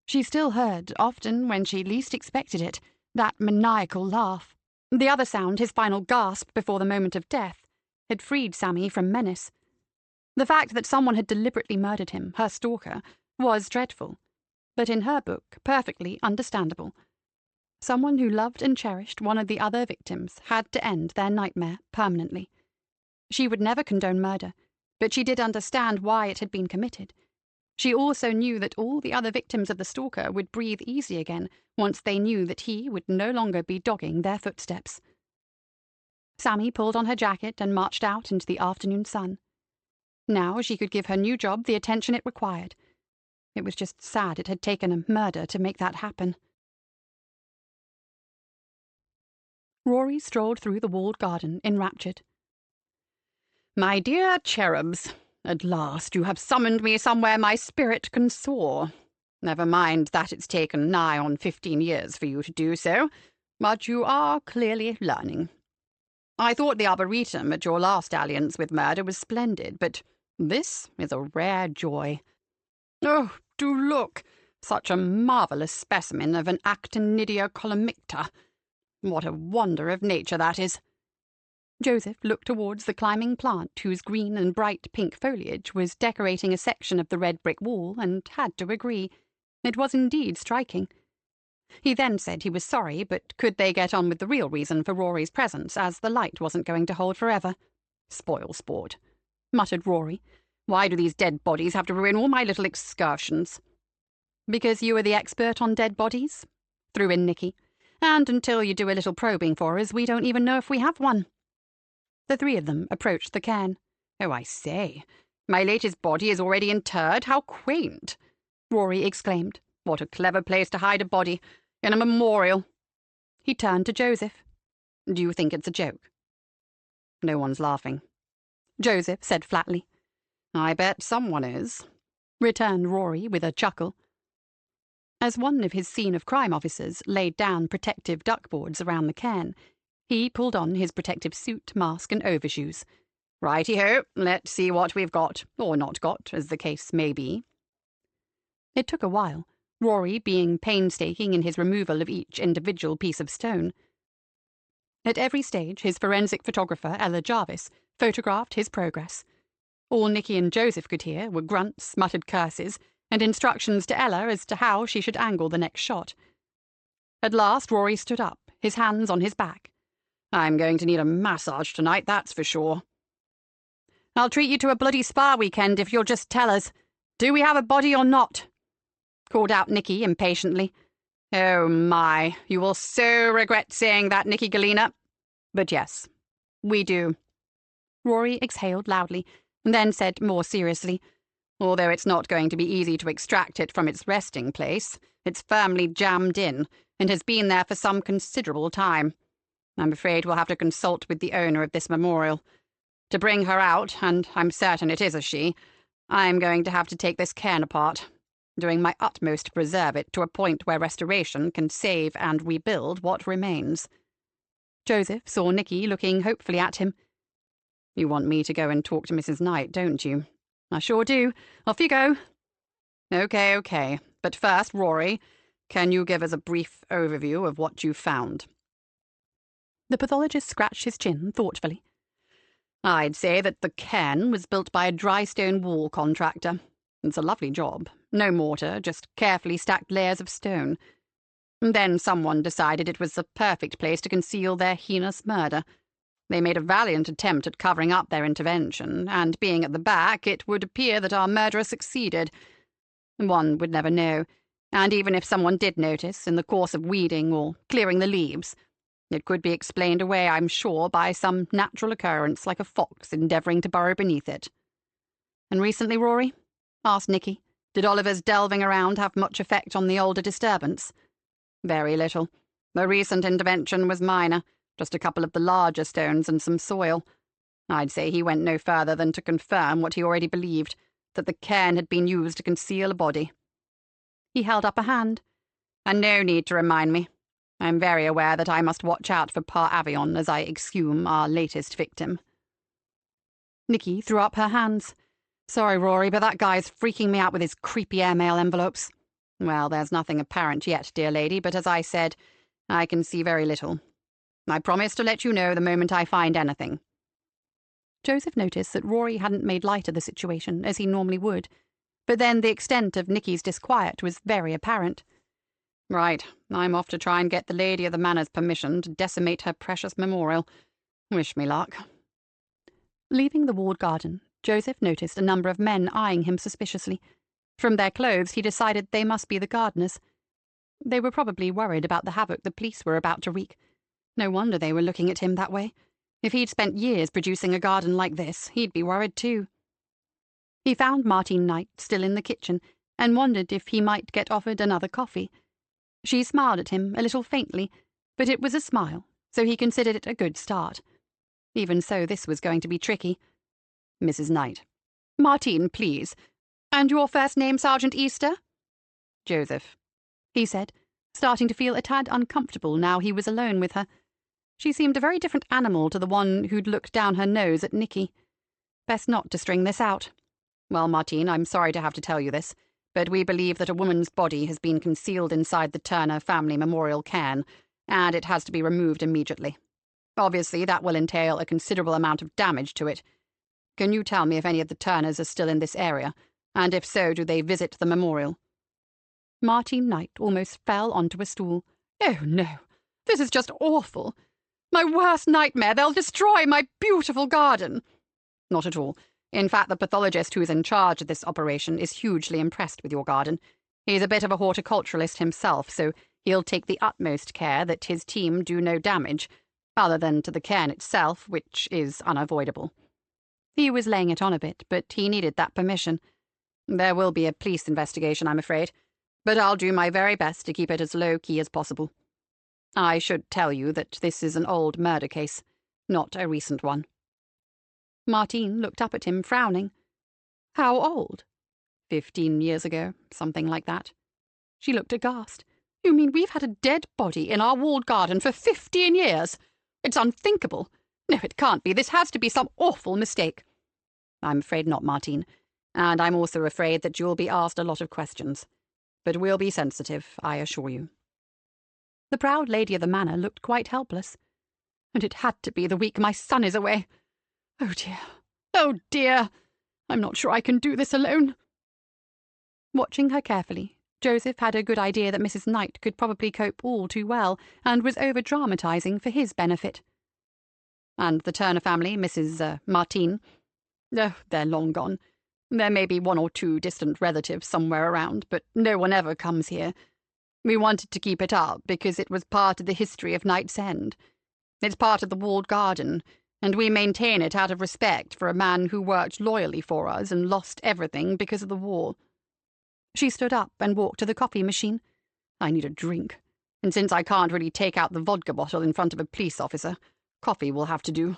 She still heard, often when she least expected it, that maniacal laugh. The other sound, his final gasp before the moment of death, had freed Sammy from menace. The fact that someone had deliberately murdered him, her stalker, was dreadful, but in her book, perfectly understandable. Someone who loved and cherished one of the other victims had to end their nightmare permanently. She would never condone murder, but she did understand why it had been committed. She also knew that all the other victims of the stalker would breathe easy again once they knew that he would no longer be dogging their footsteps. Sammy pulled on her jacket and marched out into the afternoon sun. Now she could give her new job the attention it required. It was just sad it had taken a murder to make that happen. Rory strolled through the walled garden, enraptured. My dear cherubs, at last you have summoned me somewhere my spirit can soar. Never mind that it's taken nigh on 15 years for you to do so, but you are clearly learning. I thought the arboretum at your last dalliance with murder was splendid, but this is a rare joy. Oh, do look! Such a marvellous specimen of an Actinidia colomicta. What a wonder of nature that is! Joseph looked towards the climbing plant whose green and bright pink foliage was decorating a section of the red brick wall, and had to agree. It was indeed striking. He then said he was sorry, but could they get on with the real reason for Rory's presence, as the light wasn't going to hold forever? Spoil sport, muttered Rory. Why do these dead bodies have to ruin all my little excursions? Because you are the expert on dead bodies, threw in Nicky. And until you do a little probing for us, we don't even know if we have one. The three of them approached the cairn. Oh, I say, my latest body is already interred? How quaint! Rory exclaimed. What a clever place to hide a body, in a memorial. He turned to Joseph. Do you think it's a joke? No one's laughing. Joseph said flatly. I bet someone is, returned Rory with a chuckle. As one of his scene of crime officers laid down protective duckboards around the cairn, he pulled on his protective suit, mask, and overshoes. Righty-ho, let's see what we've got, or not got, as the case may be. It took a while, Rory being painstaking in his removal of each individual piece of stone. At every stage, his forensic photographer, Ella Jarvis, photographed his progress. All Nicky and Joseph could hear were grunts, muttered curses, and instructions to Ella as to how she should angle the next shot. At last Rory stood up, his hands on his back. I'm going to need a massage tonight, that's for sure. I'll treat you to a bloody spa weekend if you'll just tell us. Do we have a body or not? Called out Nicky impatiently. Oh my, you will so regret saying that, Nicky Galena. But yes, we do. Rory exhaled loudly, and then said more seriously, although it's not going to be easy to extract it from its resting place. It's firmly jammed in, and has been there for some considerable time. I'm afraid we'll have to consult with the owner of this memorial. To bring her out, and I'm certain it is a she, I'm going to have to take this cairn apart, doing my utmost to preserve it to a point where restoration can save and rebuild what remains. Joseph saw Nicky looking hopefully at him. You want me to go and talk to Mrs. Knight, don't you? I sure do. Off you go. Okay. But first, Rory, can you give us a brief overview of what you found? The pathologist scratched his chin thoughtfully. I'd say that the cairn was built by a dry stone wall contractor. It's a lovely job. No mortar, just carefully stacked layers of stone. Then someone decided it was the perfect place to conceal their heinous murder. They made a valiant attempt at covering up their intervention, and being at the back, it would appear that our murderer succeeded. One would never know, and even if someone did notice in the course of weeding or clearing the leaves, it could be explained away, I'm sure, by some natural occurrence like a fox endeavouring to burrow beneath it. And recently, Rory? Asked Nicky. Did Oliver's delving around have much effect on the older disturbance? Very little. The recent intervention was minor, just a couple of the larger stones and some soil. I'd say he went no further than to confirm what he already believed, that the cairn had been used to conceal a body. He held up a hand. And no need to remind me. I'm very aware that I must watch out for Pa Avion as I exhume our latest victim. Nicky threw up her hands. Sorry, Rory, but that guy's freaking me out with his creepy airmail envelopes. Well, there's nothing apparent yet, dear lady, but as I said, I can see very little. I promise to let you know the moment I find anything. Joseph noticed that Rory hadn't made light of the situation, as he normally would, but then the extent of Nicky's disquiet was very apparent. Right, I'm off to try and get the lady of the manor's permission to decimate her precious memorial. Wish me luck. Leaving the walled garden, Joseph noticed a number of men eyeing him suspiciously. From their clothes, he decided they must be the gardeners. They were probably worried about the havoc the police were about to wreak. No wonder they were looking at him that way. If he'd spent years producing a garden like this, he'd be worried too. He found Martine Knight still in the kitchen and wondered if he might get offered another coffee. She smiled at him a little faintly, but it was a smile, so he considered it a good start. Even so, this was going to be tricky. Mrs. Knight. Martine, please. And your first name, Sergeant Easter? Joseph, he said, starting to feel a tad uncomfortable now he was alone with her. She seemed a very different animal to the one who'd looked down her nose at Nicky. Best not to string this out. Well, Martine, I'm sorry to have to tell you this, but we believe that a woman's body has been concealed inside the Turner family memorial cairn, and it has to be removed immediately. Obviously, that will entail a considerable amount of damage to it. Can you tell me if any of the Turners are still in this area, and if so, do they visit the memorial? Martine Knight almost fell onto a stool. Oh, no. This is just awful. My worst nightmare. They'll destroy my beautiful garden. Not at all. In fact, the pathologist who is in charge of this operation is hugely impressed with your garden. He's a bit of a horticulturalist himself, so he'll take the utmost care that his team do no damage, other than to the cairn itself, which is unavoidable. He was laying it on a bit, but he needed that permission. There will be a police investigation, I'm afraid, but I'll do my very best to keep it as low-key as possible. I should tell you that this is an old murder case, not a recent one. Martine looked up at him, frowning. How old? 15 years ago, something like that. She looked aghast. You mean we've had a dead body in our walled garden for 15 years? It's unthinkable. No, it can't be. This has to be some awful mistake. I'm afraid not, Martine. And I'm also afraid that you'll be asked a lot of questions. But we'll be sensitive, I assure you. The proud lady of the manor looked quite helpless. And it had to be the week my son is away. Oh, dear. Oh, dear. I'm not sure I can do this alone. Watching her carefully, Joseph had a good idea that Mrs. Knight could probably cope all too well, and was over-dramatising for his benefit. And the Turner family, Mrs. Martine? Oh, they're long gone. There may be one or two distant relatives somewhere around, but no one ever comes here. We wanted to keep it up because it was part of the history of Knight's End. It's part of the walled garden, and we maintain it out of respect for a man who worked loyally for us and lost everything because of the war. She stood up and walked to the coffee machine. I need a drink, and since I can't really take out the vodka bottle in front of a police officer, coffee will have to do.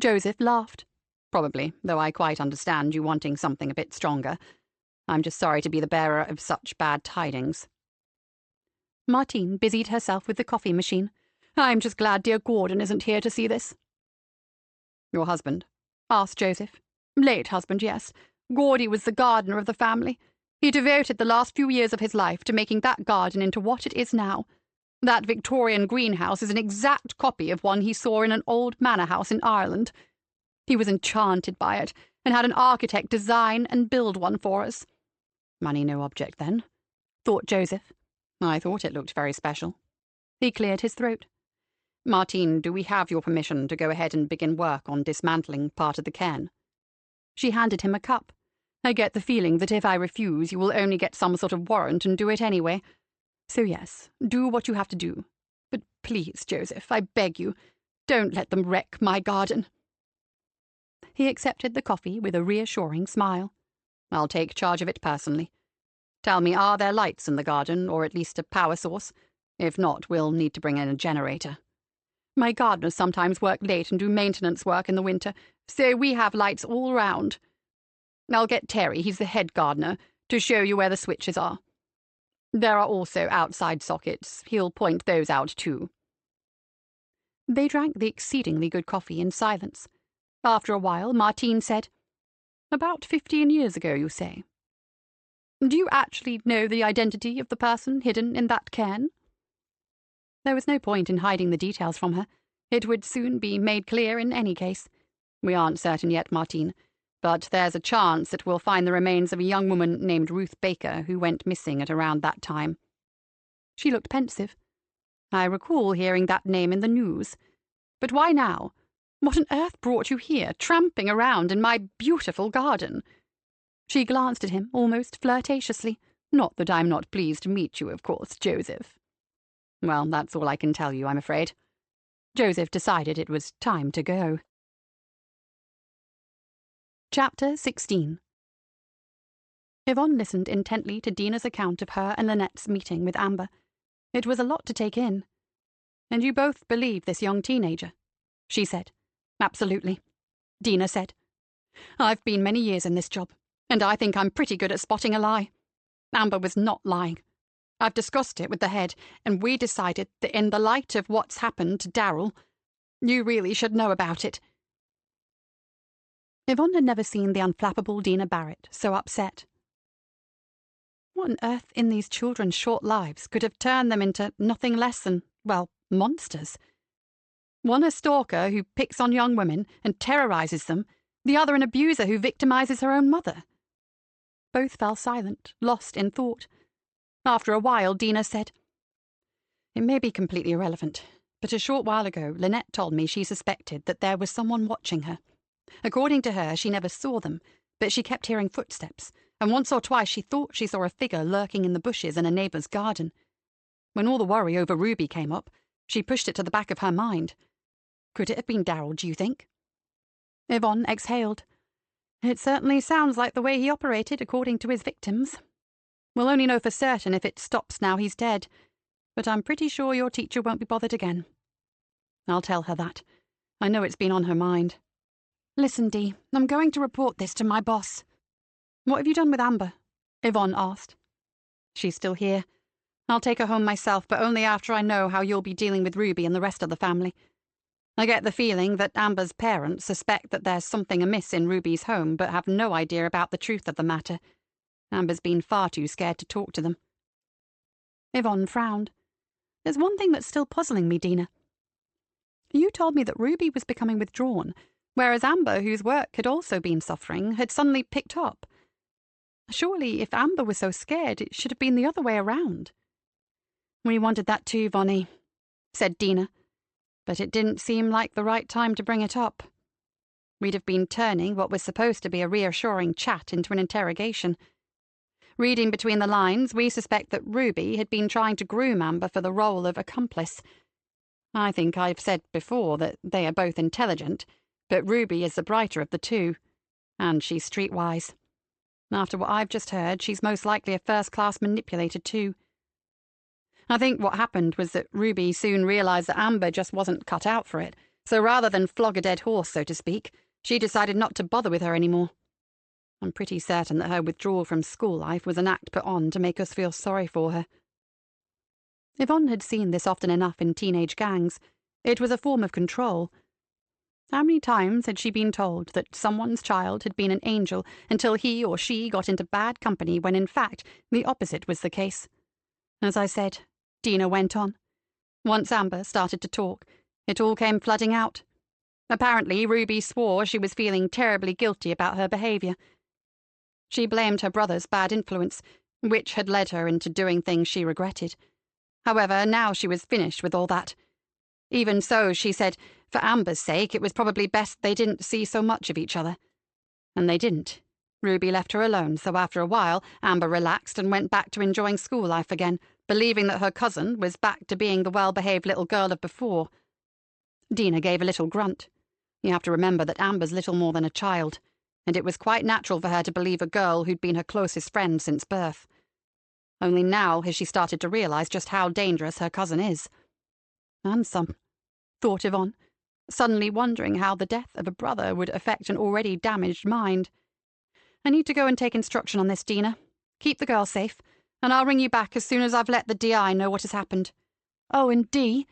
Joseph laughed. Probably, though I quite understand you wanting something a bit stronger. I'm just sorry to be the bearer of such bad tidings. Martine busied herself with the coffee machine. I'm just glad dear Gordon isn't here to see this. Your husband? Asked Joseph. Late husband, yes. Gordy was the gardener of the family. He devoted the last few years of his life to making that garden into what it is now. That Victorian greenhouse is an exact copy of one he saw in an old manor house in Ireland. He was enchanted by it, and had an architect design and build one for us. Money no object, then, thought Joseph. I thought it looked very special. He cleared his throat. Martine, do we have your permission to go ahead and begin work on dismantling part of the cairn? She handed him a cup. I get the feeling that if I refuse, you will only get some sort of warrant and do it anyway. So yes, do what you have to do. But please, Joseph, I beg you, don't let them wreck my garden. He accepted the coffee with a reassuring smile. I'll take charge of it personally. Tell me, are there lights in the garden, or at least a power source? If not, we'll need to bring in a generator. My gardeners sometimes work late and do maintenance work in the winter, so we have lights all round. I'll get Terry, he's the head gardener, to show you where the switches are. There are also outside sockets. He'll point those out too. They drank the exceedingly good coffee in silence. After a while, Martine said, About 15 years ago, you say. Do you actually know the identity of the person hidden in that cairn? There was no point in hiding the details from her. It would soon be made clear in any case. We aren't certain yet, Martine, but there's a chance that we'll find the remains of a young woman named Ruth Baker who went missing at around that time. She looked pensive. I recall hearing that name in the news. But why now? What on earth brought you here, tramping around in my beautiful garden? She glanced at him almost flirtatiously. Not that I'm not pleased to meet you, of course, Joseph. Well, that's all I can tell you, I'm afraid. Joseph decided it was time to go. Chapter 16. Yvonne listened intently to Dina's account of her and Lynette's meeting with Amber. It was a lot to take in. And you both believe this young teenager? She said. Absolutely. Dina said. I've been many years in this job, and I think I'm pretty good at spotting a lie. Amber was not lying. I've discussed it with the head, and we decided that in the light of what's happened to Darryl, you really should know about it. Yvonne had never seen the unflappable Dina Barrett so upset. What on earth in these children's short lives could have turned them into nothing less than, well, monsters? One a stalker who picks on young women and terrorizes them, the other an abuser who victimizes her own mother. Both fell silent, lost in thought. After a while, Dina said, It may be completely irrelevant, but a short while ago, Lynette told me she suspected that there was someone watching her. According to her, she never saw them, but she kept hearing footsteps, and once or twice she thought she saw a figure lurking in the bushes in a neighbour's garden. When all the worry over Ruby came up, she pushed it to the back of her mind. Could it have been Darryl, do you think? Yvonne exhaled. It certainly sounds like the way he operated according to his victims. We'll only know for certain if it stops now he's dead, but I'm pretty sure your teacher won't be bothered again. I'll tell her that. I know it's been on her mind. Listen, Dee, I'm going to report this to my boss. What have you done with Amber? Yvonne asked. She's still here. I'll take her home myself, but only after I know how you'll be dealing with Ruby and the rest of the family. I get the feeling that Amber's parents suspect that there's something amiss in Ruby's home, but have no idea about the truth of the matter. Amber's been far too scared to talk to them. Yvonne frowned. There's one thing that's still puzzling me, Dina. You told me that Ruby was becoming withdrawn, whereas Amber, whose work had also been suffering, had suddenly picked up. Surely, if Amber was so scared, it should have been the other way around. We wanted that too, Vonnie, said Dina, but it didn't seem like the right time to bring it up. We'd have been turning what was supposed to be a reassuring chat into an interrogation. Reading between the lines, we suspect that Ruby had been trying to groom Amber for the role of accomplice. I think I've said before that they are both intelligent, but Ruby is the brighter of the two, and she's streetwise. After what I've just heard, she's most likely a first-class manipulator too. I think what happened was that Ruby soon realized that Amber just wasn't cut out for it, so rather than flog a dead horse, so to speak, she decided not to bother with her anymore. I'm pretty certain that her withdrawal from school life was an act put on to make us feel sorry for her. Yvonne had seen this often enough in teenage gangs. It was a form of control. How many times had she been told that someone's child had been an angel until he or she got into bad company when in fact the opposite was the case? As I said, Dina went on, Once Amber started to talk, it all came flooding out. Apparently, Ruby swore she was feeling terribly guilty about her behaviour. She blamed her brother's bad influence, which had led her into doing things she regretted. However, now she was finished with all that. Even so, she said, for Amber's sake, it was probably best they didn't see so much of each other. And they didn't. Ruby left her alone, so after a while, Amber relaxed and went back to enjoying school life again, believing that her cousin was back to being the well-behaved little girl of before. Dina gave a little grunt. You have to remember that Amber's little more than a child, and it was quite natural for her to believe a girl who'd been her closest friend since birth. Only now has she started to realise just how dangerous her cousin is. And some, thought Yvonne, suddenly wondering how the death of a brother would affect an already damaged mind. I need to go and take instruction on this, Dina. Keep the girl safe, and I'll ring you back as soon as I've let the DI know what has happened. Oh, and Dee,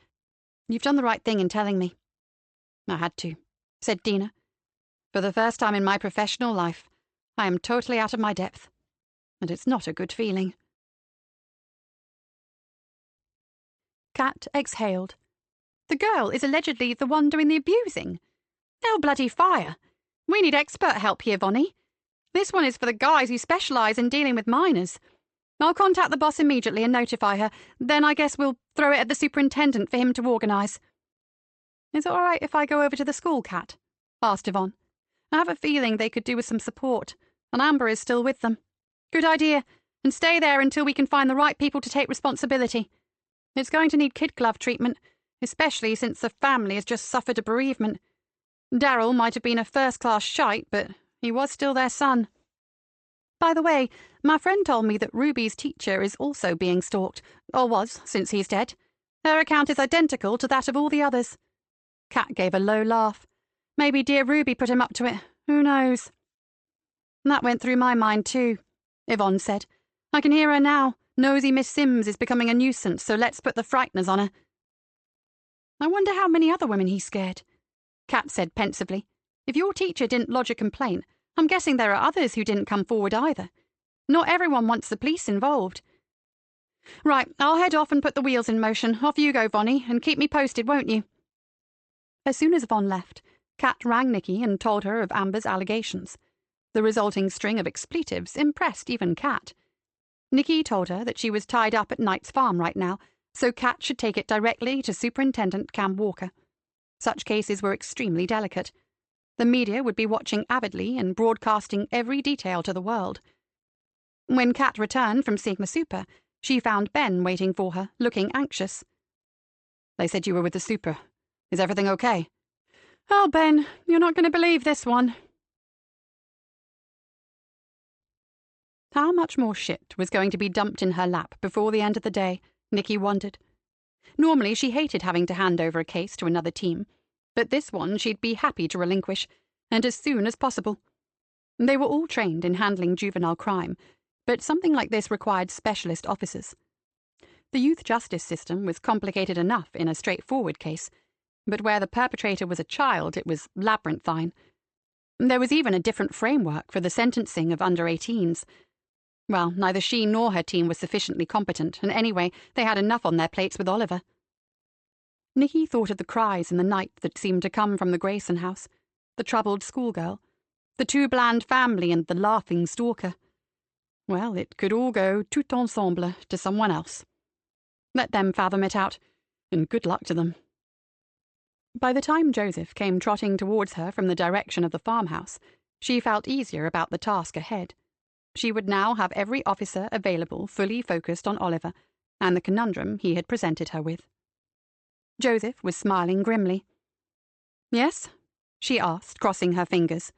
you've done the right thing in telling me. I had to, said Dina. For the first time in my professional life, I am totally out of my depth, and it's not a good feeling. Kat exhaled. The girl is allegedly the one doing the abusing. Oh, bloody fire. We need expert help here, Vonnie. This one is for the guys who specialise in dealing with minors. I'll contact the boss immediately and notify her. Then I guess we'll throw it at the superintendent for him to organise. Is it all right if I go over to the school, Kat? Asked Yvonne. I have a feeling they could do with some support, and Amber is still with them. Good idea, and stay there until we can find the right people to take responsibility. It's going to need kid glove treatment, especially since the family has just suffered a bereavement. Darryl might have been a first-class shite, but he was still their son. By the way, my friend told me that Ruby's teacher is also being stalked, or was, since he's dead. Her account is identical to that of all the others. Kat gave a low laugh. Maybe dear Ruby put him up to it. Who knows? That went through my mind too, Yvonne said. I can hear her now. Nosy Miss Sims is becoming a nuisance, so let's put the frighteners on her. I wonder how many other women he scared, Kat said pensively. If your teacher didn't lodge a complaint, I'm guessing there are others who didn't come forward either. Not everyone wants the police involved. Right, I'll head off and put the wheels in motion. Off you go, Vonnie, and keep me posted, won't you? As soon as Yvonne left, Kat rang Nikki and told her of Amber's allegations. The resulting string of expletives impressed even Kat. Nikki told her that she was tied up at Knight's farm right now, so Kat should take it directly to Superintendent Cam Walker. Such cases were extremely delicate. The media would be watching avidly and broadcasting every detail to the world. When Kat returned from seeing the super, she found Ben waiting for her, looking anxious. They said you were with the super. Is everything okay? Oh, Ben, you're not going to believe this one. How much more shit was going to be dumped in her lap before the end of the day, Nikki wondered. Normally she hated having to hand over a case to another team, but this one she'd be happy to relinquish, and as soon as possible. They were all trained in handling juvenile crime, but something like this required specialist officers. The youth justice system was complicated enough in a straightforward case, but where the perpetrator was a child, it was labyrinthine. There was even a different framework for the sentencing of under-18s. Well, neither she nor her team was sufficiently competent, and anyway, they had enough on their plates with Oliver. Nikki thought of the cries in the night that seemed to come from the Grayson house, the troubled schoolgirl, the too bland family and the laughing stalker. Well, it could all go tout ensemble to someone else. Let them fathom it out, and good luck to them. By the time Joseph came trotting towards her from the direction of the farmhouse, she felt easier about the task ahead. She would now have every officer available fully focused on Oliver and the conundrum he had presented her with. Joseph was smiling grimly. Yes? She asked, crossing her fingers.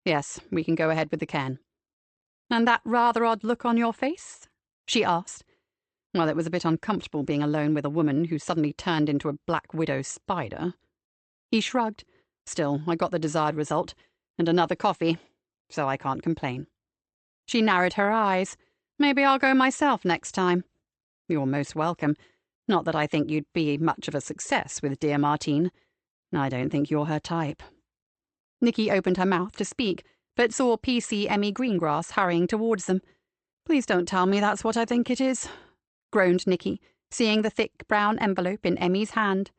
Yes, we can go ahead with the can. And that rather odd look on your face? She asked. Well, it was a bit uncomfortable being alone with a woman who suddenly turned into a black widow spider. He shrugged. Still, I got the desired result, and another coffee, so I can't complain. She narrowed her eyes. Maybe I'll go myself next time. You're most welcome. Not that I think you'd be much of a success with dear Martine. I don't think you're her type. Nikki opened her mouth to speak, but saw PC Emmy Greengrass hurrying towards them. Please don't tell me that's what I think it is, groaned Nikki, seeing the thick brown envelope in Emmy's hand.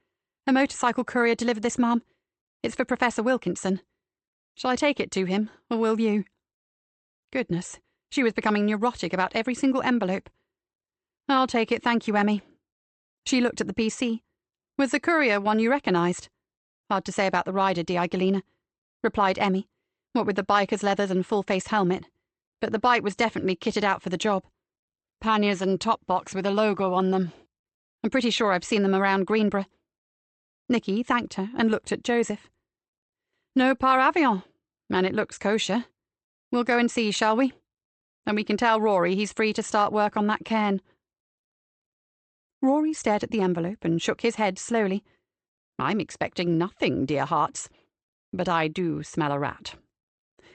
"A motorcycle courier delivered this, Mum. It's for Professor Wilkinson. Shall I take it to him, or will you?" Goodness, she was becoming neurotic about every single envelope. "I'll take it, thank you, Emmy." She looked at the PC. "Was the courier one you recognised?" "Hard to say about the rider, Galena," replied Emmy, what with the biker's leathers and full-face helmet. "But the bike was definitely kitted out for the job. Panniers and top box with a logo on them. I'm pretty sure I've seen them around Greenborough." Nicky thanked her and looked at Joseph. "No par avion, and it looks kosher. We'll go and see, shall we? And we can tell Rory he's free to start work on that cairn." Rory stared at the envelope and shook his head slowly. "I'm expecting nothing, dear hearts, but I do smell a rat."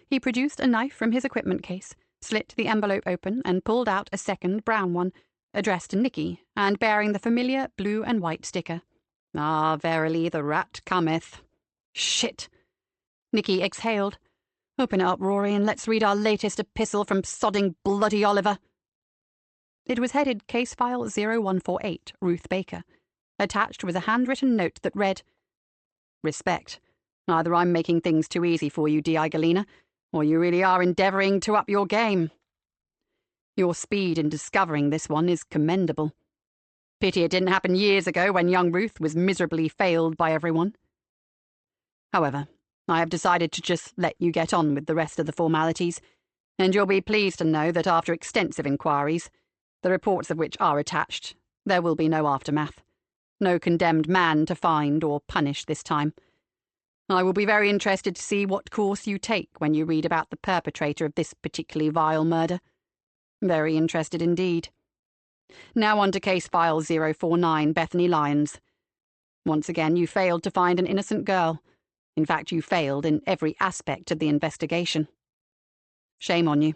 He produced a knife from his equipment case, slit the envelope open, and pulled out a second brown one, addressed to Nicky, and bearing the familiar blue and white sticker. "Ah, verily, the rat cometh." "Shit!" Nicky exhaled. "Open it up, Rory, and let's read our latest epistle from sodding bloody Oliver." It was headed Case File 0148, Ruth Baker. Attached was a handwritten note that read, "Respect. Either I'm making things too easy for you, D.I. Galena, or you really are endeavouring to up your game. Your speed in discovering this one is commendable. Pity it didn't happen years ago when young Ruth was miserably failed by everyone. However, I have decided to just let you get on with the rest of the formalities, and you'll be pleased to know that after extensive inquiries, the reports of which are attached, there will be no aftermath. No condemned man to find or punish this time. I will be very interested to see what course you take when you read about the perpetrator of this particularly vile murder. Very interested indeed. Now on to Case File 049, Bethany Lyons. Once again, you failed to find an innocent girl. In fact, you failed in every aspect of the investigation. Shame on you.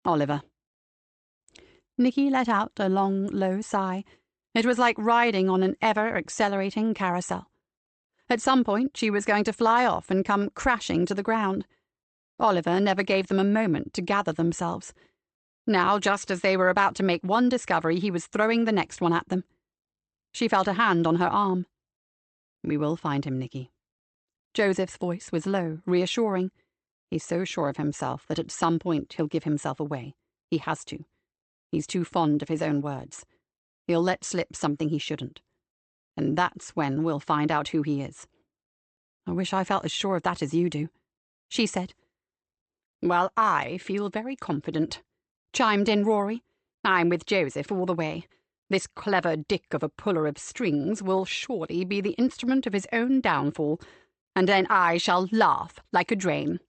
Oliver." Nicky let out a long, low sigh. It was like riding on an ever-accelerating carousel. At some point, she was going to fly off and come crashing to the ground. Oliver never gave them a moment to gather themselves. Now, just as they were about to make one discovery, he was throwing the next one at them. She felt a hand on her arm. "We will find him, Nicky." Joseph's voice was low, reassuring. "He's so sure of himself that at some point he'll give himself away. He has to. He's too fond of his own words. He'll let slip something he shouldn't. And that's when we'll find out who he is." "I wish I felt as sure of that as you do," she said. "Well, I feel very confident," chimed in Rory. "I'm with Joseph all the way. This clever dick of a puller of strings will surely be the instrument of his own downfall, and then I shall laugh like a drain."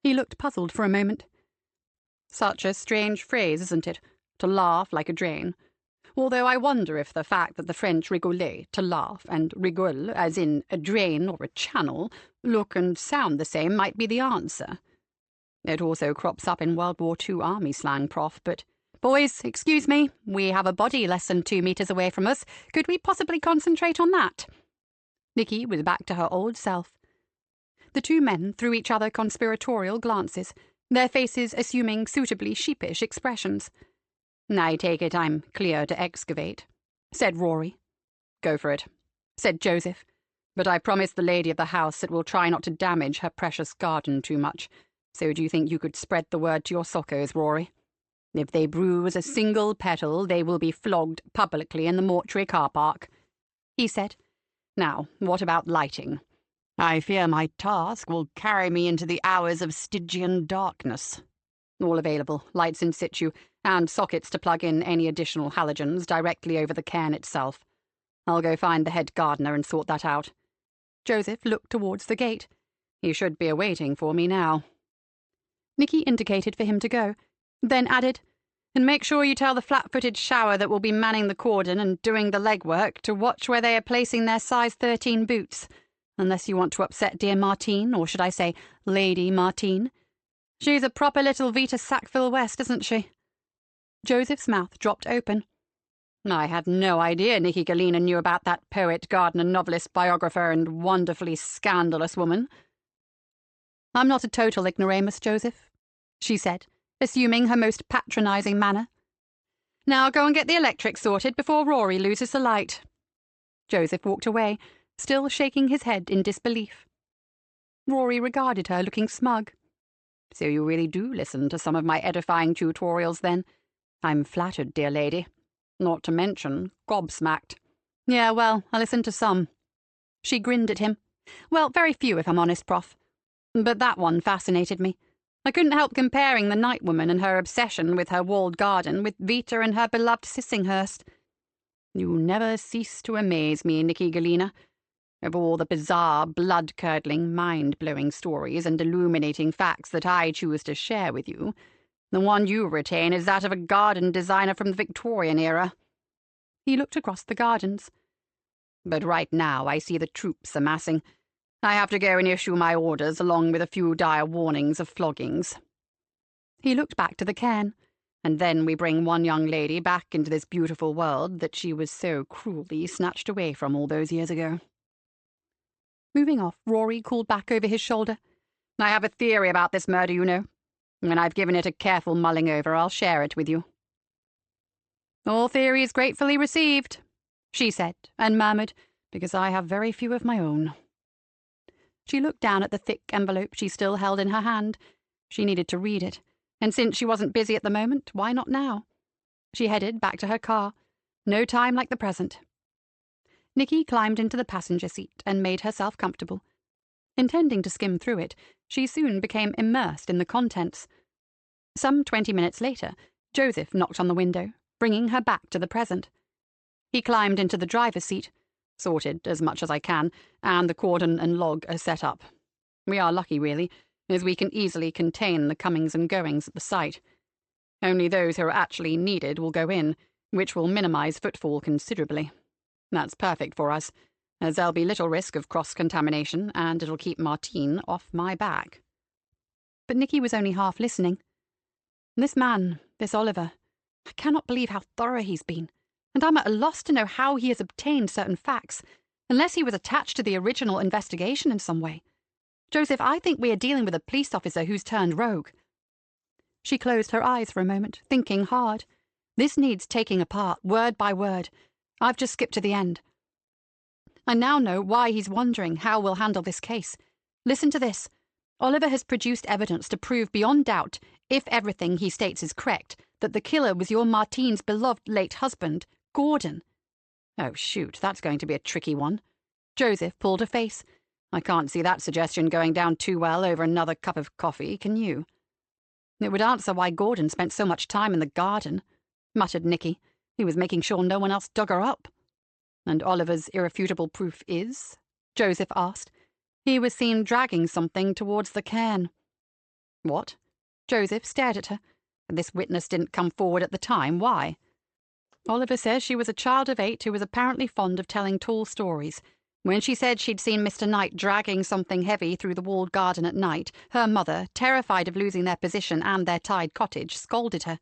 He looked puzzled for a moment. Such a strange phrase, isn't it? To laugh like a drain. Although I wonder if the fact that the French rigoler, to laugh, and rigole, as in a drain or a channel, look and sound the same, might be the answer. It also crops up in World War II army slang, Prof, but... "Boys, excuse me, we have a body less than 2 meters away from us. Could we possibly concentrate on that?" Nicky was back to her old self. The two men threw each other conspiratorial glances, their faces assuming suitably sheepish expressions. "I take it I'm clear to excavate," said Rory. "Go for it," said Joseph. "But I promised the lady of the house that we'll try not to damage her precious garden too much. So do you think you could spread the word to your soccos, Rory? If they bruise a single petal, they will be flogged publicly in the mortuary car park," he said. "Now, what about lighting? I fear my task will carry me into the hours of Stygian darkness. All available, lights in situ, and sockets to plug in any additional halogens directly over the cairn itself. I'll go find the head gardener and sort that out." Joseph looked towards the gate. He should be awaiting for me now. Nicky indicated for him to go, then added, "And make sure you tell the flat-footed shower that will be manning the cordon and doing the legwork to watch where they are placing their size 13 boots, unless you want to upset dear Martine, or should I say Lady Martine. She's a proper little Vita Sackville West, isn't she?" Joseph's mouth dropped open. "I had no idea Nicky Galena knew about that poet, gardener, novelist, biographer, and wonderfully scandalous woman." "I'm not a total ignoramus, Joseph," she said, assuming her most patronizing manner. Now go and get the electric sorted before Rory loses the light." Joseph walked away, still shaking his head in disbelief. Rory regarded her, looking smug. "So you really do listen to some of my edifying tutorials, then? I'm flattered, dear lady. Not to mention gobsmacked." "Yeah, well, I listened to some." She grinned at him. "Well, very few, if I'm honest, Prof. But that one fascinated me. I couldn't help comparing the night woman and her obsession with her walled garden with Vita and her beloved Sissinghurst. You never cease to amaze me, Nicky Galena. Of all the bizarre, blood-curdling, mind-blowing stories and illuminating facts that I choose to share with you, the one you retain is that of a garden designer from the Victorian era." He looked across the gardens. "But right now I see the troops amassing. I have to go and issue my orders along with a few dire warnings of floggings." He looked back to the cairn. "And then we bring one young lady back into this beautiful world that she was so cruelly snatched away from all those years ago." Moving off, Rory called back over his shoulder. "I have a theory about this murder, you know. When I've given it a careful mulling over, I'll share it with you." "All theories gratefully received," she said, and murmured, "because I have very few of my own." She looked down at the thick envelope she still held in her hand. She needed to read it, and since she wasn't busy at the moment, why not now? She headed back to her car. No time like the present. Nicky climbed into the passenger seat and made herself comfortable. Intending to skim through it, she soon became immersed in the contents. Some 20 minutes later, Joseph knocked on the window, bringing her back to the present. He climbed into the driver's seat, sorted as much as I can, and the cordon and log are set up. We are lucky, really, as we can easily contain the comings and goings at the site. Only those who are actually needed will go in, which will minimize footfall considerably. That's perfect for us, as there'll be little risk of cross-contamination, and it'll keep Martine off my back. But Nicky was only half listening. This man, this Oliver, I cannot believe how thorough he's been, and I'm at a loss to know how he has obtained certain facts, unless he was attached to the original investigation in some way. Joseph, I think we are dealing with a police officer who's turned rogue." She closed her eyes for a moment, thinking hard. This needs taking apart, word by word. I've just skipped to the end. I now know why he's wondering how we'll handle this case. Listen to this. Oliver has produced evidence to prove beyond doubt, if everything he states is correct, that the killer was your Martine's beloved late husband, Gordon. Oh, shoot, that's going to be a tricky one. Joseph pulled a face. I can't see that suggestion going down too well over another cup of coffee, can you? It would answer why Gordon spent so much time in the garden, muttered Nicky. He was making sure no one else dug her up. "And Oliver's irrefutable proof is?" Joseph asked. "He was seen dragging something towards the cairn." "What?" Joseph stared at her. "This witness didn't come forward at the time. Why?" "Oliver says she was a child of 8 who was apparently fond of telling tall stories. When she said she'd seen Mr. Knight dragging something heavy through the walled garden at night, her mother, terrified of losing their position and their tied cottage, scolded her.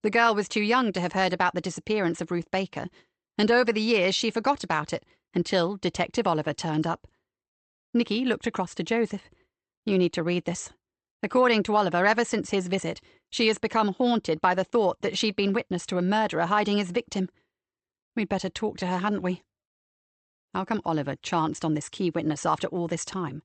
The girl was too young to have heard about the disappearance of Ruth Baker, and over the years she forgot about it, until Detective Oliver turned up." Nicky looked across to Joseph. "You need to read this. According to Oliver, ever since his visit, she has become haunted by the thought that she'd been witness to a murderer hiding his victim. We'd better talk to her, hadn't we?" "How come Oliver chanced on this key witness after all this time?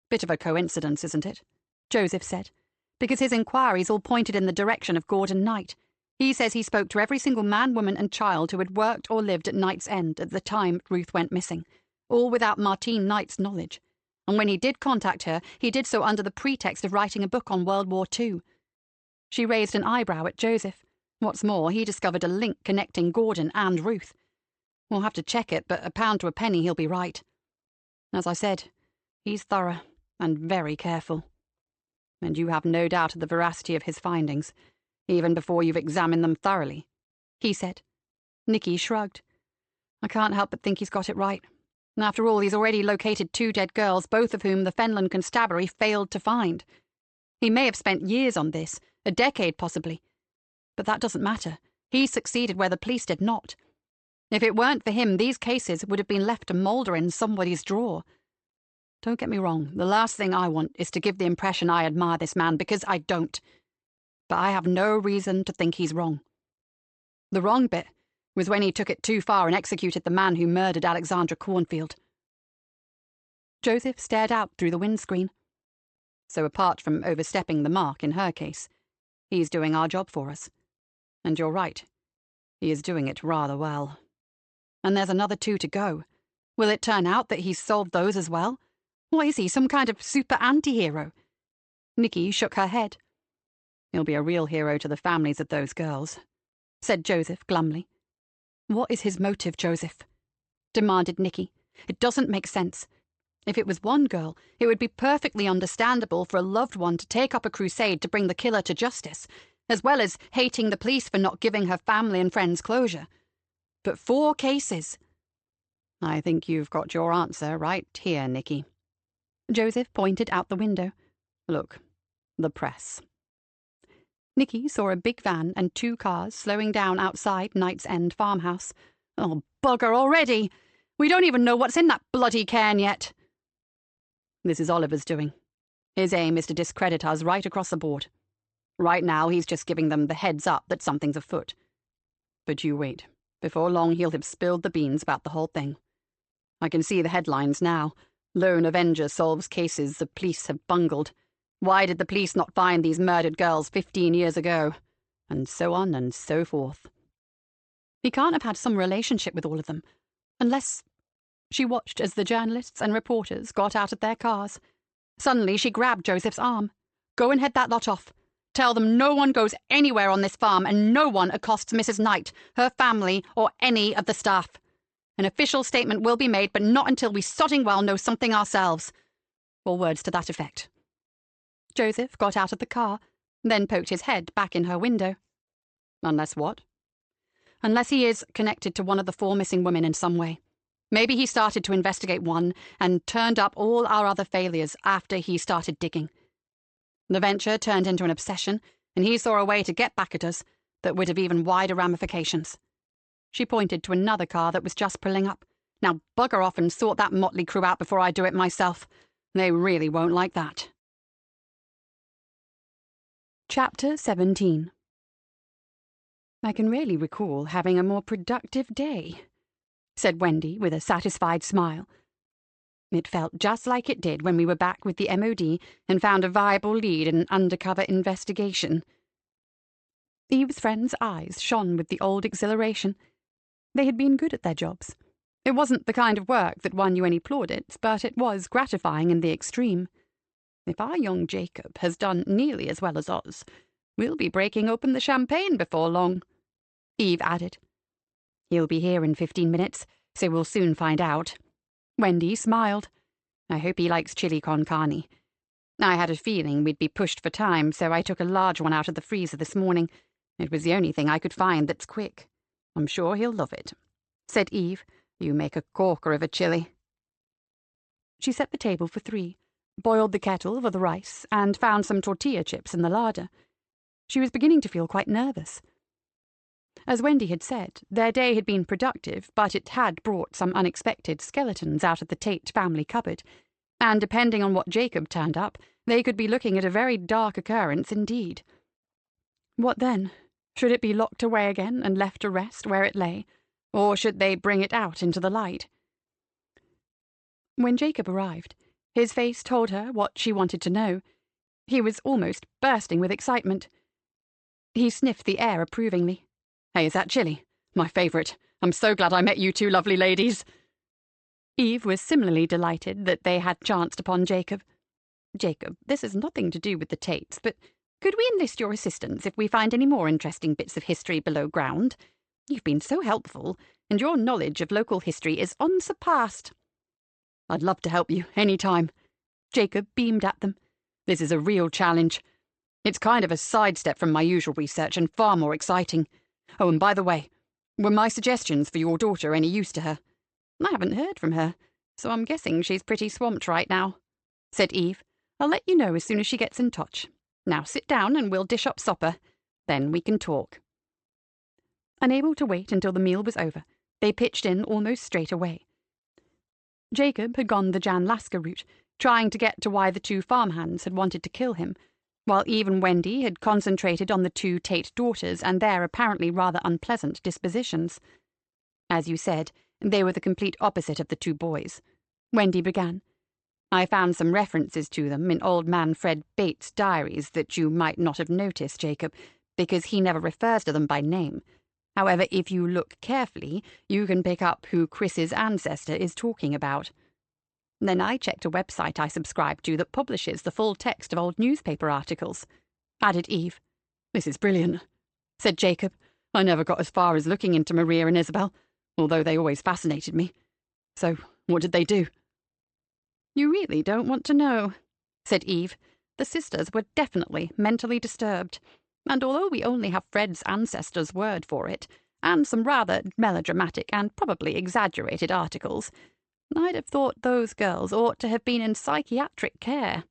Bit of a coincidence, isn't it?" Joseph said. "Because his inquiries all pointed in the direction of Gordon Knight. He says he spoke to every single man, woman and child who had worked or lived at Knight's End at the time Ruth went missing, all without Martine Knight's knowledge. And when he did contact her, he did so under the pretext of writing a book on World War II. She raised an eyebrow at Joseph. What's more, he discovered a link connecting Gordon and Ruth. We'll have to check it, but a pound to a penny he'll be right. As I said, he's thorough and very careful. And you have no doubt of the veracity of his findings, even before you've examined them thoroughly," he said. Nicky shrugged. "I can't help but think he's got it right. After all, he's already located 2 dead girls, both of whom the Fenland Constabulary failed to find. He may have spent years on this, a decade possibly. But that doesn't matter. He succeeded where the police did not. If it weren't for him, these cases would have been left to moulder in somebody's drawer. Don't get me wrong, the last thing I want is to give the impression I admire this man, because I don't. But I have no reason to think he's wrong. The wrong bit was when he took it too far and executed the man who murdered Alexandra Cornfield." Joseph stared out through the windscreen. "So apart from overstepping the mark in her case, he's doing our job for us. And you're right, he is doing it rather well. And there's another 2 to go. Will it turn out that he's solved those as well? What is he, some kind of super anti-hero?" Nicky shook her head. "He'll be a real hero to the families of those girls," said Joseph glumly. "What is his motive, Joseph?" demanded Nicky. "It doesn't make sense. If it was one girl, it would be perfectly understandable for a loved one to take up a crusade to bring the killer to justice, as well as hating the police for not giving her family and friends closure. But 4 cases. "I think you've got your answer right here, Nicky." Joseph pointed out the window. "Look, the press." Nicky saw a big van and 2 cars slowing down outside Knight's End farmhouse. "Oh, bugger already! We don't even know what's in that bloody cairn yet." "This is Oliver's doing. His aim is to discredit us right across the board. Right now, he's just giving them the heads up that something's afoot. But you wait. Before long, he'll have spilled the beans about the whole thing. I can see the headlines now. Lone Avenger solves cases the police have bungled. Why did the police not find these murdered girls 15 years ago? And so on and so forth." "He can't have had some relationship with all of them. Unless—" She watched as the journalists and reporters got out of their cars. Suddenly she grabbed Joseph's arm. "Go and head that lot off. Tell them no one goes anywhere on this farm and no one accosts Mrs. Knight, her family, or any of the staff. An official statement will be made, but not until we sodding well know something ourselves." Or words to that effect. Joseph got out of the car, then poked his head back in her window. "Unless what?" "Unless he is connected to one of the 4 missing women in some way. Maybe he started to investigate one and turned up all our other failures after he started digging. The venture turned into an obsession, and he saw a way to get back at us that would have even wider ramifications." She pointed to another car that was just pulling up. "Now bugger off and sort that motley crew out before I do it myself. They really won't like that." Chapter 17. "I can really recall having a more productive day," said Wendy with a satisfied smile. "It felt just like it did when we were back with the MOD and found a viable lead in an undercover investigation." Eve's friend's eyes shone with the old exhilaration. They had been good at their jobs. It wasn't the kind of work that won you any plaudits, but it was gratifying in the extreme. "If our young Jacob has done nearly as well as us, we'll be breaking open the champagne before long," Eve added. "He'll be here in 15 minutes, so we'll soon find out." Wendy smiled. "I hope he likes chili con carne. I had a feeling we'd be pushed for time, so I took a large one out of the freezer this morning. It was the only thing I could find that's quick. I'm sure he'll love it," said Eve. "You make a corker of a chili." She set the table for 3, boiled the kettle for the rice, and found some tortilla chips in the larder. She was beginning to feel quite nervous. As Wendy had said, their day had been productive, but it had brought some unexpected skeletons out of the Tate family cupboard, and depending on what Jacob turned up, they could be looking at a very dark occurrence indeed. What then? Should it be locked away again and left to rest where it lay, or should they bring it out into the light? When Jacob arrived, his face told her what she wanted to know. He was almost bursting with excitement. He sniffed the air approvingly. "Hey, is that chili? My favourite. I'm so glad I met you 2 lovely ladies." Eve was similarly delighted that they had chanced upon Jacob. "Jacob, this has nothing to do with the Tates, but could we enlist your assistance if we find any more interesting bits of history below ground? You've been so helpful, and your knowledge of local history is unsurpassed." "I'd love to help you, any time." Jacob beamed at them. "This is a real challenge. It's kind of a sidestep from my usual research and far more exciting. Oh, and by the way, were my suggestions for your daughter any use to her?" "I haven't heard from her, so I'm guessing she's pretty swamped right now," said Eve. "I'll let you know as soon as she gets in touch. Now sit down and we'll dish up supper. Then we can talk." Unable to wait until the meal was over, they pitched in almost straight away. Jacob had gone the Jan Lasker route, trying to get to why the 2 farmhands had wanted to kill him, while Eve and Wendy had concentrated on the two Tate daughters and their apparently rather unpleasant dispositions. As you said, they were the complete opposite of the two boys. Wendy began. I found some references to them in old man Fred Bates' diaries that you might not have noticed, Jacob, because he never refers to them by name. However, if you look carefully, you can pick up who Chris's ancestor is talking about. Then I checked a website I subscribe to that publishes the full text of old newspaper articles, added Eve. This is brilliant, said Jacob. I never got as far as looking into Maria and Isabel, although they always fascinated me. So, what did they do? You really don't want to know, said Eve. The sisters were definitely mentally disturbed, and although we only have Fred's ancestors' word for it, and some rather melodramatic and probably exaggerated articles, I'd have thought those girls ought to have been in psychiatric care.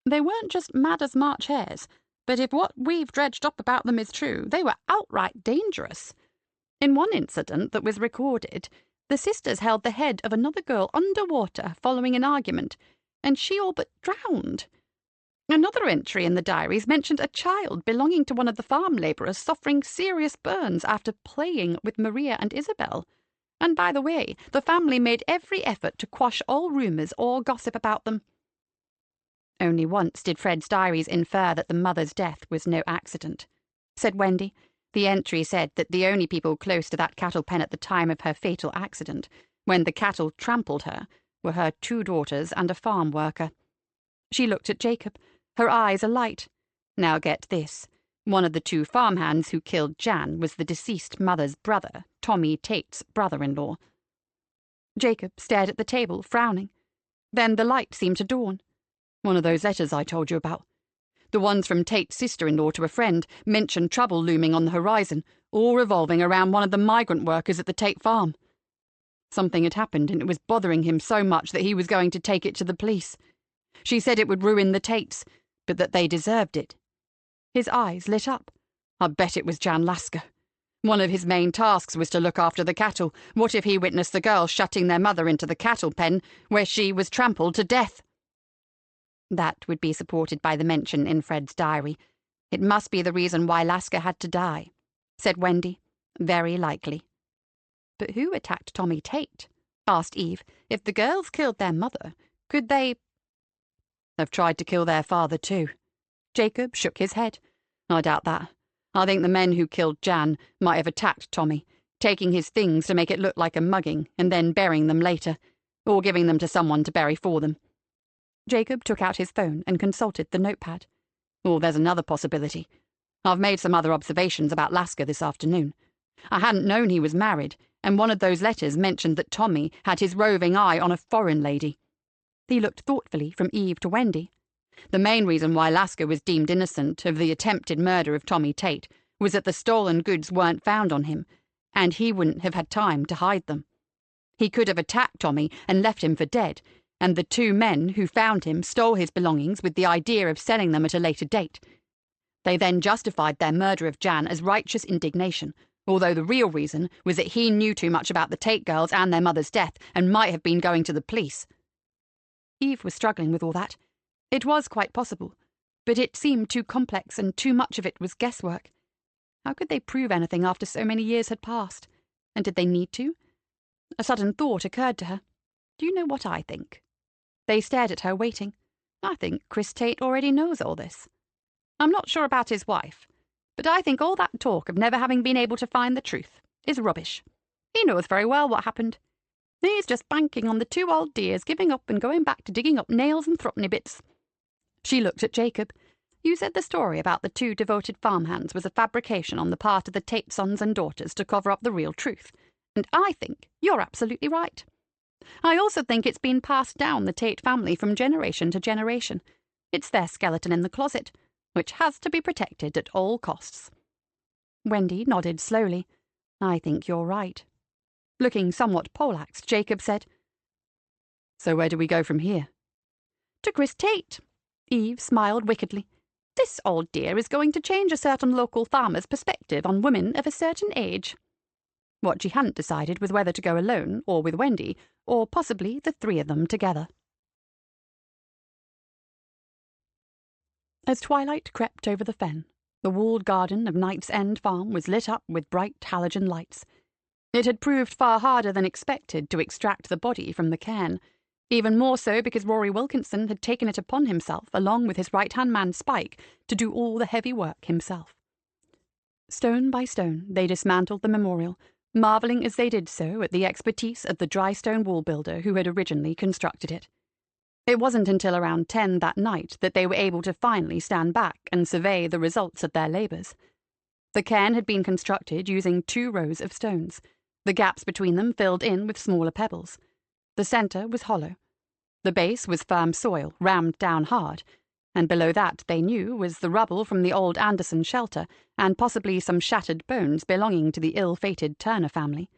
They weren't just mad as March hares, but if what we've dredged up about them is true, they were outright dangerous. In one incident that was recorded, the sisters held the head of another girl underwater following an argument, and she all but drowned. Another entry in the diaries mentioned a child belonging to one of the farm labourers suffering serious burns after playing with Maria and Isabel. And by the way, the family made every effort to quash all rumours or gossip about them. Only once did Fred's diaries infer that the mother's death was no accident, said Wendy. The entry said that the only people close to that cattle pen at the time of her fatal accident, when the cattle trampled her, were her two daughters and a farm worker. She looked at Jacob, her eyes alight. Now get this. One of the two farmhands who killed Jan was the deceased mother's brother, Tommy Tate's brother-in-law. Jacob stared at the table, frowning. Then the light seemed to dawn. One of those letters I told you about. The ones from Tate's sister-in-law to a friend mentioned trouble looming on the horizon, all revolving around one of the migrant workers at the Tate farm. Something had happened, and it was bothering him so much that he was going to take it to the police. She said it would ruin the Tates, but that they deserved it. His eyes lit up. I bet it was Jan Lasker. One of his main tasks was to look after the cattle. What if he witnessed the girls shutting their mother into the cattle pen, where she was trampled to death? That would be supported by the mention in Fred's diary. It must be the reason why Lasker had to die, said Wendy. Very likely. But who attacked Tommy Tate? Asked Eve. If the girls killed their mother, could they... They've tried to kill their father too. Jacob shook his head. I doubt that. I think the men who killed Jan might have attacked Tommy, taking his things to make it look like a mugging and then burying them later, or giving them to someone to bury for them. Jacob took out his phone and consulted the notepad. Or there's another possibility. I've made some other observations about Lasker this afternoon. I hadn't known he was married, and one of those letters mentioned that Tommy had his roving eye on a foreign lady. He looked thoughtfully from Eve to Wendy. The main reason why Lasker was deemed innocent of the attempted murder of Tommy Tate was that the stolen goods weren't found on him, and he wouldn't have had time to hide them. He could have attacked Tommy and left him for dead, and the two men who found him stole his belongings with the idea of selling them at a later date. They then justified their murder of Jan as righteous indignation, although the real reason was that he knew too much about the Tate girls and their mother's death and might have been going to the police. Eve was struggling with all that. It was quite possible, but it seemed too complex and too much of it was guesswork. How could they prove anything after so many years had passed? And did they need to? A sudden thought occurred to her. Do you know what I think? They stared at her, waiting. I think Chris Tate already knows all this. I'm not sure about his wife, but I think all that talk of never having been able to find the truth is rubbish. He knows very well what happened. He's just banking on the two old dears giving up and going back to digging up nails and threepenny bits. She looked at Jacob. You said the story about the two devoted farmhands was a fabrication on the part of the Tate sons and daughters to cover up the real truth, and I think you're absolutely right. I also think it's been passed down the Tate family from generation to generation. It's their skeleton in the closet, which has to be protected at all costs. Wendy nodded slowly. I think you're right. Looking somewhat poleaxed, Jacob said, So where do we go from here? To Chris Tate. Eve smiled wickedly. This old dear is going to change a certain local farmer's perspective on women of a certain age. What she hadn't decided was whether to go alone or with Wendy, or possibly the three of them together. As twilight crept over the fen, the walled garden of Knight's End Farm was lit up with bright halogen lights. It had proved far harder than expected to extract the body from the cairn, even more so because Rory Wilkinson had taken it upon himself, along with his right-hand man Spike, to do all the heavy work himself. Stone by stone they dismantled the memorial, marvelling as they did so at the expertise of the dry stone wall builder who had originally constructed it. It wasn't until around 10 that night that they were able to finally stand back and survey the results of their labours. The cairn had been constructed using 2 rows of stones, the gaps between them filled in with smaller pebbles. The centre was hollow. The base was firm soil, rammed down hard, and below that, they knew, was the rubble from the old Anderson shelter and possibly some shattered bones belonging to the ill-fated Turner family.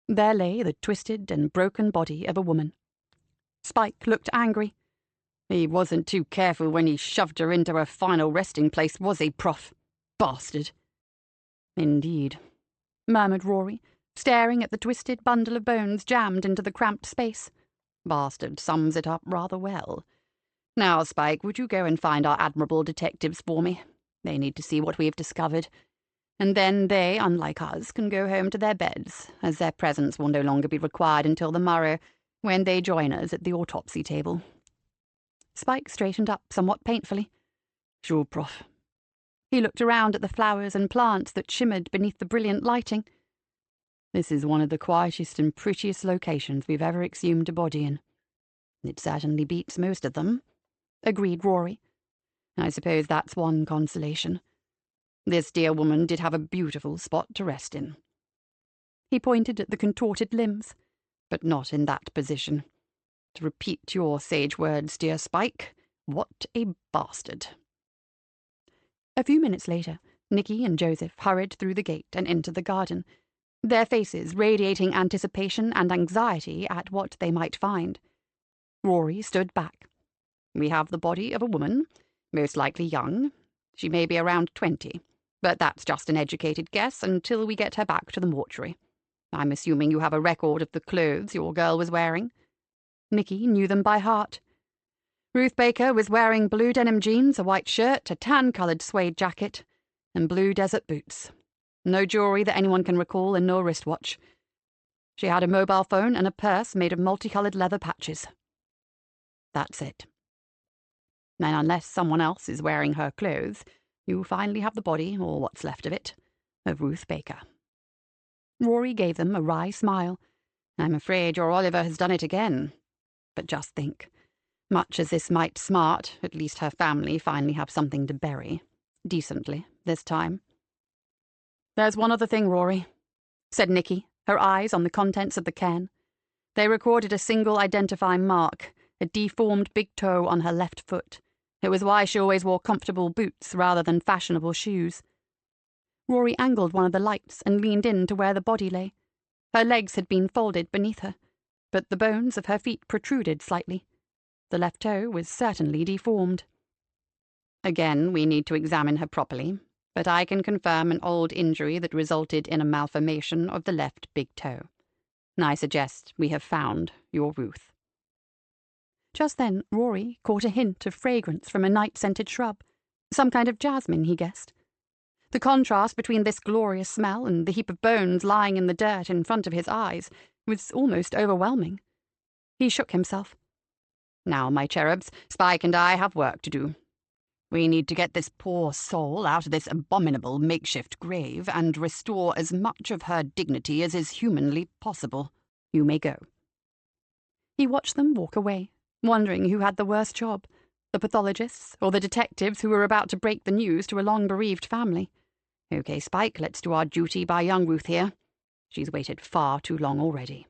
There lay the twisted and broken body of a woman. Spike looked angry. He wasn't too careful when he shoved her into her final resting place, was he, Prof? Bastard. Indeed, murmured Rory, staring at the twisted bundle of bones jammed into the cramped space. Bastard sums it up rather well. Now, Spike, would you go and find our admirable detectives for me? They need to see what we have discovered. And then they, unlike us, can go home to their beds, as their presence will no longer be required until the morrow, when they join us at the autopsy table. Spike straightened up somewhat painfully. Sure, Prof. He looked around at the flowers and plants that shimmered beneath the brilliant lighting. This is one of the quietest and prettiest locations we've ever exhumed a body in. It certainly beats most of them, agreed Rory. I suppose that's one consolation. This dear woman did have a beautiful spot to rest in. He pointed at the contorted limbs. But not in that position. To repeat your sage words, dear Spike, what a bastard. A few minutes later, Nicky and Joseph hurried through the gate and into the garden, their faces radiating anticipation and anxiety at what they might find. Rory stood back. We have the body of a woman, most likely young. She may be around 20, but that's just an educated guess until we get her back to the mortuary. I'm assuming you have a record of the clothes your girl was wearing. Nicky knew them by heart. Ruth Baker was wearing blue denim jeans, a white shirt, a tan-coloured suede jacket, and blue desert boots. No jewellery that anyone can recall and no wristwatch. She had a mobile phone and a purse made of multicoloured leather patches. That's it. And unless someone else is wearing her clothes, you finally have the body, or what's left of it, of Ruth Baker. Rory gave them a wry smile. I'm afraid your Oliver has done it again. But just think, much as this might smart, at least her family finally have something to bury. Decently, this time. There's one other thing, Rory, said Nicky, her eyes on the contents of the cairn. They recorded a single identifying mark, a deformed big toe on her left foot. It was why she always wore comfortable boots rather than fashionable shoes. Rory angled one of the lights and leaned in to where the body lay. Her legs had been folded beneath her, but the bones of her feet protruded slightly. The left toe was certainly deformed. Again, we need to examine her properly, but I can confirm an old injury that resulted in a malformation of the left big toe. I suggest we have found your Ruth. Just then, Rory caught a hint of fragrance from a night-scented shrub. Some kind of jasmine, he guessed. The contrast between this glorious smell and the heap of bones lying in the dirt in front of his eyes was almost overwhelming. He shook himself. Now, my cherubs, Spike and I have work to do. We need to get this poor soul out of this abominable makeshift grave and restore as much of her dignity as is humanly possible. You may go. He watched them walk away, wondering who had the worst job, the pathologists or the detectives who were about to break the news to a long-bereaved family. Okay, Spike, let's do our duty by young Ruth here. She's waited far too long already.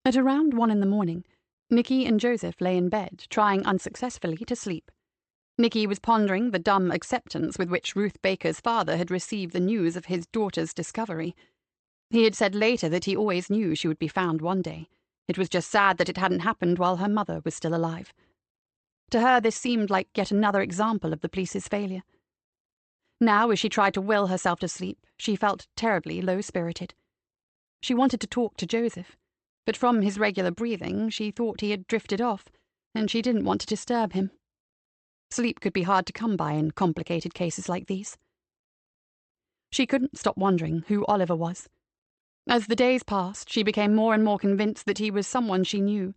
At around 1 a.m, Nicky and Joseph lay in bed, trying unsuccessfully to sleep. Nicky was pondering the dumb acceptance with which Ruth Baker's father had received the news of his daughter's discovery. He had said later that he always knew she would be found one day. It was just sad that it hadn't happened while her mother was still alive. To her, this seemed like yet another example of the police's failure. Now, as she tried to will herself to sleep, she felt terribly low-spirited. She wanted to talk to Joseph, but from his regular breathing, she thought he had drifted off, and she didn't want to disturb him. Sleep could be hard to come by in complicated cases like these. She couldn't stop wondering who Oliver was. As the days passed, she became more and more convinced that he was someone she knew.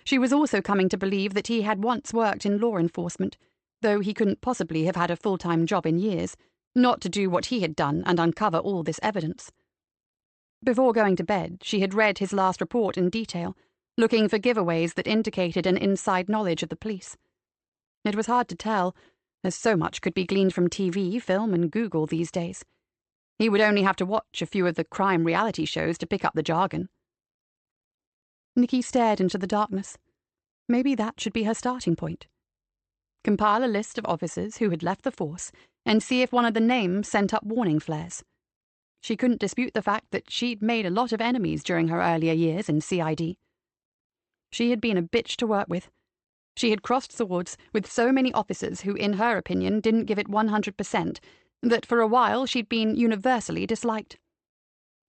She was also coming to believe that he had once worked in law enforcement, though he couldn't possibly have had a full-time job in years, not to do what he had done and uncover all this evidence. Before going to bed, she had read his last report in detail, looking for giveaways that indicated an inside knowledge of the police. It was hard to tell, as so much could be gleaned from TV, film, and Google these days. He would only have to watch a few of the crime reality shows to pick up the jargon. Nikki stared into the darkness. Maybe that should be her starting point. Compile a list of officers who had left the force and see if one of the names sent up warning flares. She couldn't dispute the fact that she'd made a lot of enemies during her earlier years in CID. She had been a bitch to work with. She had crossed swords with so many officers who, in her opinion, didn't give it 100%, that for a while she'd been universally disliked.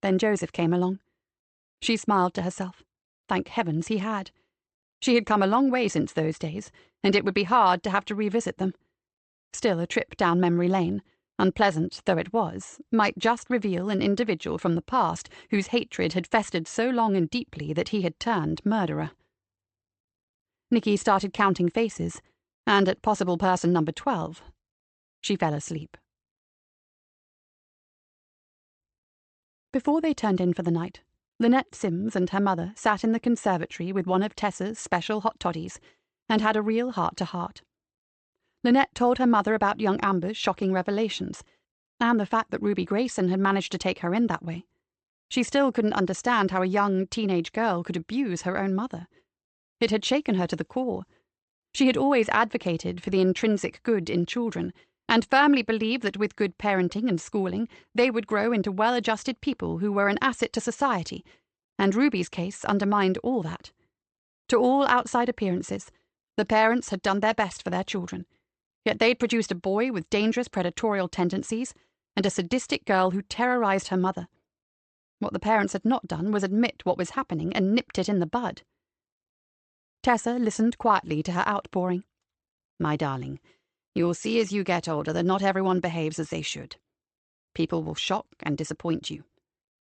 Then Joseph came along. She smiled to herself. Thank heavens he had. She had come a long way since those days, and it would be hard to have to revisit them. Still, a trip down memory lane, unpleasant though it was, might just reveal an individual from the past whose hatred had festered so long and deeply that he had turned murderer. Nikki started counting faces, and at possible person number 12, she fell asleep. Before they turned in for the night, Lynette Sims and her mother sat in the conservatory with one of Tessa's special hot toddies and had a real heart-to-heart. Lynette told her mother about young Amber's shocking revelations and the fact that Ruby Grayson had managed to take her in that way. She still couldn't understand how a young teenage girl could abuse her own mother. It had shaken her to the core. She had always advocated for the intrinsic good in children, and firmly believed that with good parenting and schooling, they would grow into well-adjusted people who were an asset to society, and Ruby's case undermined all that. To all outside appearances, the parents had done their best for their children, yet they'd produced a boy with dangerous predatorial tendencies and a sadistic girl who terrorized her mother. What the parents had not done was admit what was happening and nipped it in the bud. Tessa listened quietly to her outpouring. "My darling, you'll see as you get older that not everyone behaves as they should. People will shock and disappoint you,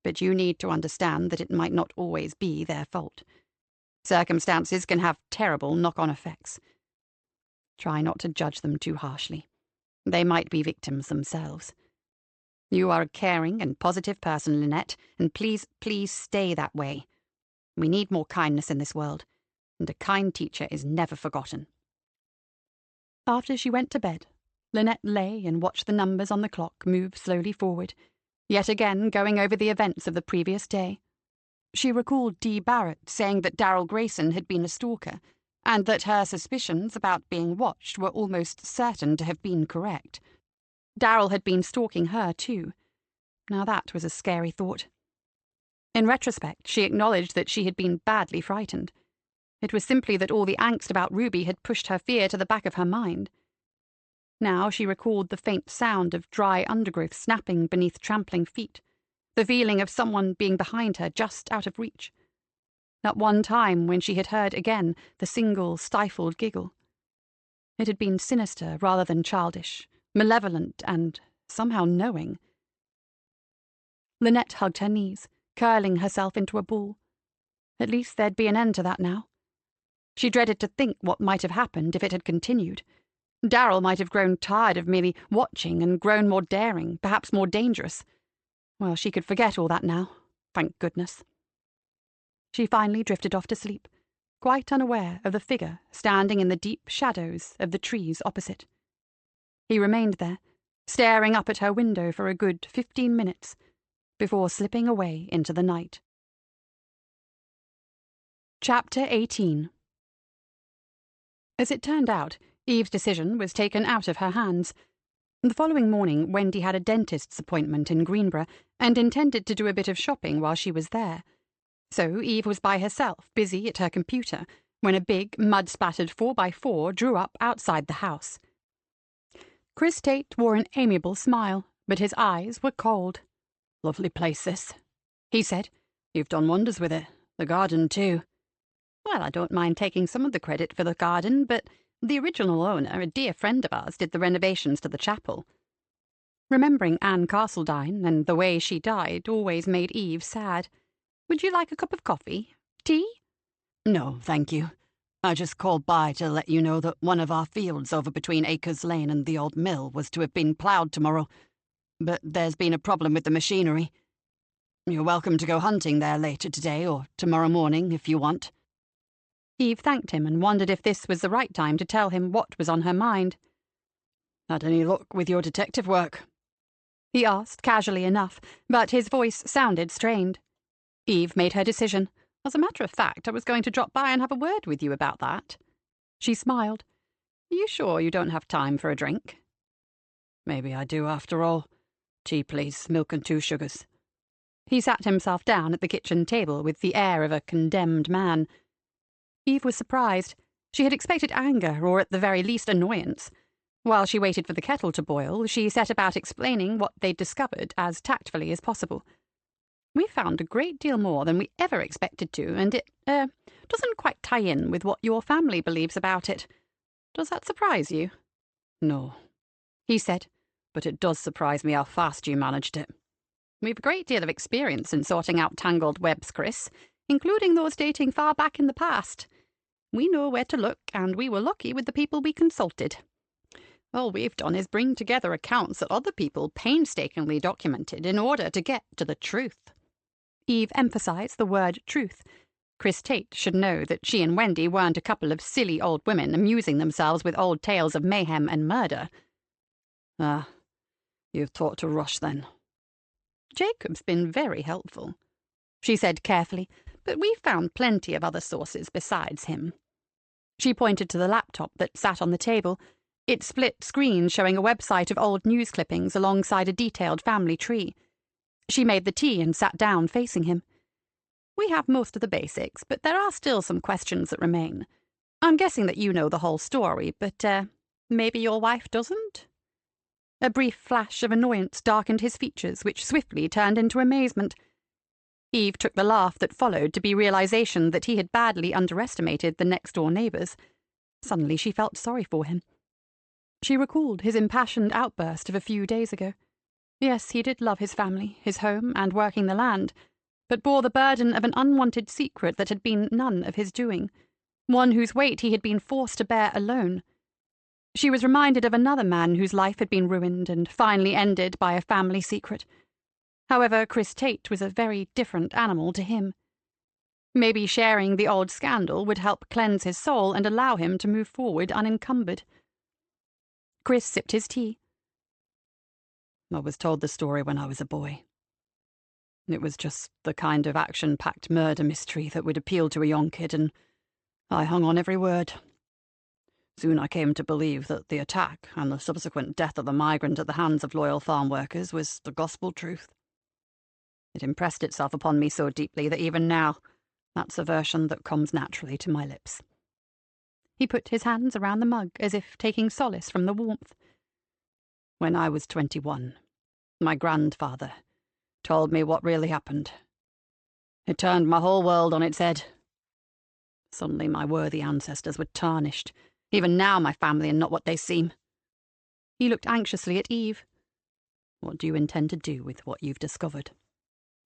but you need to understand that it might not always be their fault. Circumstances can have terrible knock-on effects. Try not to judge them too harshly. They might be victims themselves. You are a caring and positive person, Lynette, and please, please stay that way. We need more kindness in this world, and a kind teacher is never forgotten." After she went to bed, Lynette lay and watched the numbers on the clock move slowly forward, yet again going over the events of the previous day. She recalled Dee Barrett saying that Darrell Grayson had been a stalker, and that her suspicions about being watched were almost certain to have been correct. Darrell had been stalking her, too. Now that was a scary thought. In retrospect, she acknowledged that she had been badly frightened. It was simply that all the angst about Ruby had pushed her fear to the back of her mind. Now she recalled the faint sound of dry undergrowth snapping beneath trampling feet, the feeling of someone being behind her just out of reach. That one time when she had heard again the single stifled giggle. It had been sinister rather than childish, malevolent and somehow knowing. Lynette hugged her knees, curling herself into a ball. At least there'd be an end to that now. She dreaded to think what might have happened if it had continued. Darrell might have grown tired of merely watching and grown more daring, perhaps more dangerous. Well, she could forget all that now, thank goodness. She finally drifted off to sleep, quite unaware of the figure standing in the deep shadows of the trees opposite. He remained there, staring up at her window for a good 15 minutes, before slipping away into the night. Chapter 18. As it turned out, Eve's decision was taken out of her hands. The following morning, Wendy had a dentist's appointment in Greenborough and intended to do a bit of shopping while she was there. So Eve was by herself, busy at her computer, when a big, mud-splattered 4x4 drew up outside the house. Chris Tate wore an amiable smile, but his eyes were cold. "Lovely place, this," he said. "You've done wonders with it. The garden, too." Well, I don't mind taking some of the credit for the garden, but the original owner, a dear friend of ours, did the renovations to the chapel. Remembering Anne Castledine and the way she died always made Eve sad. Would you like a cup of coffee? Tea? No, thank you. I just called by to let you know that one of our fields over between Acres Lane and the old mill was to have been ploughed tomorrow, but there's been a problem with the machinery. You're welcome to go hunting there later today or tomorrow morning if you want. Eve thanked him and wondered if this was the right time to tell him what was on her mind. Had any luck with your detective work? He asked casually enough, but his voice sounded strained. Eve made her decision. As a matter of fact, I was going to drop by and have a word with you about that. She smiled. Are you sure you don't have time for a drink? Maybe I do after all. Tea, please, milk and 2 sugars. He sat himself down at the kitchen table with the air of a condemned man. Eve was surprised. She had expected anger, or at the very least annoyance. While she waited for the kettle to boil, she set about explaining what they'd discovered as tactfully as possible. We found a great deal more than we ever expected to, and it, doesn't quite tie in with what your family believes about it. Does that surprise you? No, he said, but it does surprise me how fast you managed it. We've a great deal of experience in sorting out tangled webs, Chris, including those dating far back in the past. We know where to look, and we were lucky with the people we consulted. All we've done is bring together accounts that other people painstakingly documented in order to get to the truth. Eve emphasized the word truth. Chris Tate should know that she and Wendy weren't a couple of silly old women amusing themselves with old tales of mayhem and murder. Ah, you've thought to rush then. Jacob's been very helpful, she said carefully, but we've found plenty of other sources besides him. She pointed to the laptop that sat on the table, its split screen showing a website of old news clippings alongside a detailed family tree. She made the tea and sat down facing him. We have most of the basics, but there are still some questions that remain. I'm guessing that you know the whole story, but, maybe your wife doesn't? A brief flash of annoyance darkened his features, which swiftly turned into amazement. Eve took the laugh that followed to be realization that he had badly underestimated the next-door neighbours. Suddenly she felt sorry for him. She recalled his impassioned outburst of a few days ago. Yes, he did love his family, his home, and working the land, but bore the burden of an unwanted secret that had been none of his doing, one whose weight he had been forced to bear alone. She was reminded of another man whose life had been ruined and finally ended by a family secret. However, Chris Tate was a very different animal to him. Maybe sharing the old scandal would help cleanse his soul and allow him to move forward unencumbered. Chris sipped his tea. I was told the story when I was a boy. It was just the kind of action-packed murder mystery that would appeal to a young kid, and I hung on every word. Soon I came to believe that the attack and the subsequent death of the migrant at the hands of loyal farm workers was the gospel truth. It impressed itself upon me so deeply that even now, that's a version that comes naturally to my lips. He put his hands around the mug as if taking solace from the warmth. When I was 21, my grandfather told me what really happened. It turned my whole world on its head. Suddenly my worthy ancestors were tarnished. Even now my family are not what they seem. He looked anxiously at Eve. What do you intend to do with what you've discovered?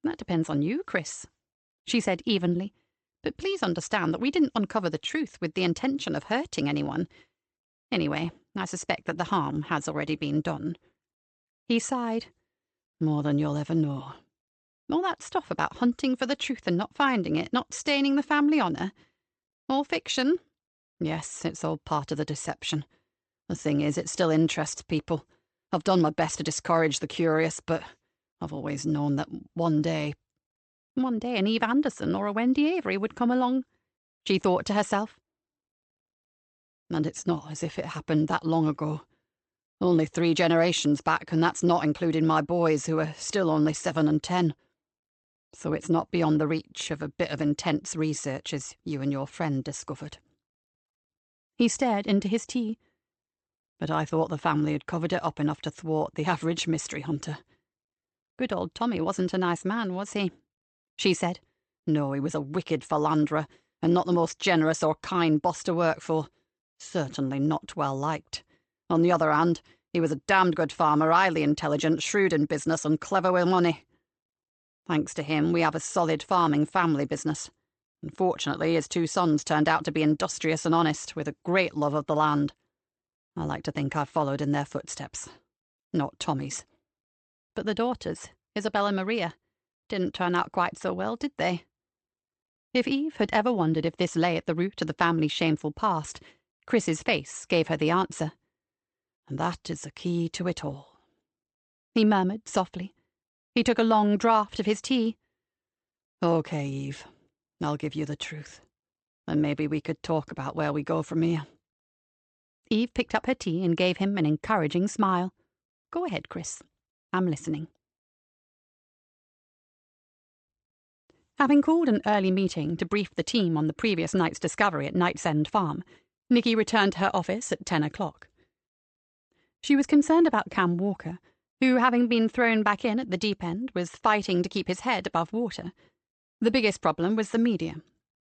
That depends on you, Chris, she said evenly. But please understand that we didn't uncover the truth with the intention of hurting anyone. Anyway, I suspect that the harm has already been done. He sighed. More than you'll ever know. All that stuff about hunting for the truth and not finding it, not staining the family honour. All fiction? Yes, it's all part of the deception. The thing is, it still interests people. I've done my best to discourage the curious, but I've always known that one day an Eve Anderson or a Wendy Avery would come along, she thought to herself. And it's not as if it happened that long ago. Only 3 generations back, and that's not including my boys, who are still only 7 and 10. So it's not beyond the reach of a bit of intense research, as you and your friend discovered. He stared into his tea. But I thought the family had covered it up enough to thwart the average mystery hunter. Good old Tommy wasn't a nice man, was he? She said. No, he was a wicked philanderer, and not the most generous or kind boss to work for. Certainly not well liked. On the other hand, he was a damned good farmer, highly intelligent, shrewd in business, and clever with money. Thanks to him, we have a solid farming family business. Unfortunately, his 2 sons turned out to be industrious and honest, with a great love of the land. I like to think I've followed in their footsteps. Not Tommy's. But the daughters, Isabel and Maria, didn't turn out quite so well, did they? If Eve had ever wondered if this lay at the root of the family's shameful past, Chris's face gave her the answer. And that is the key to it all, he murmured softly. He took a long draught of his tea. Okay, Eve. I'll give you the truth. And maybe we could talk about where we go from here. Eve picked up her tea and gave him an encouraging smile. Go ahead, Chris. I'm listening. Having called an early meeting to brief the team on the previous night's discovery at Knight's End Farm, Nikki returned to her office at 10 o'clock. She was concerned about Cam Walker, who, having been thrown back in at the deep end, was fighting to keep his head above water. The biggest problem was the media.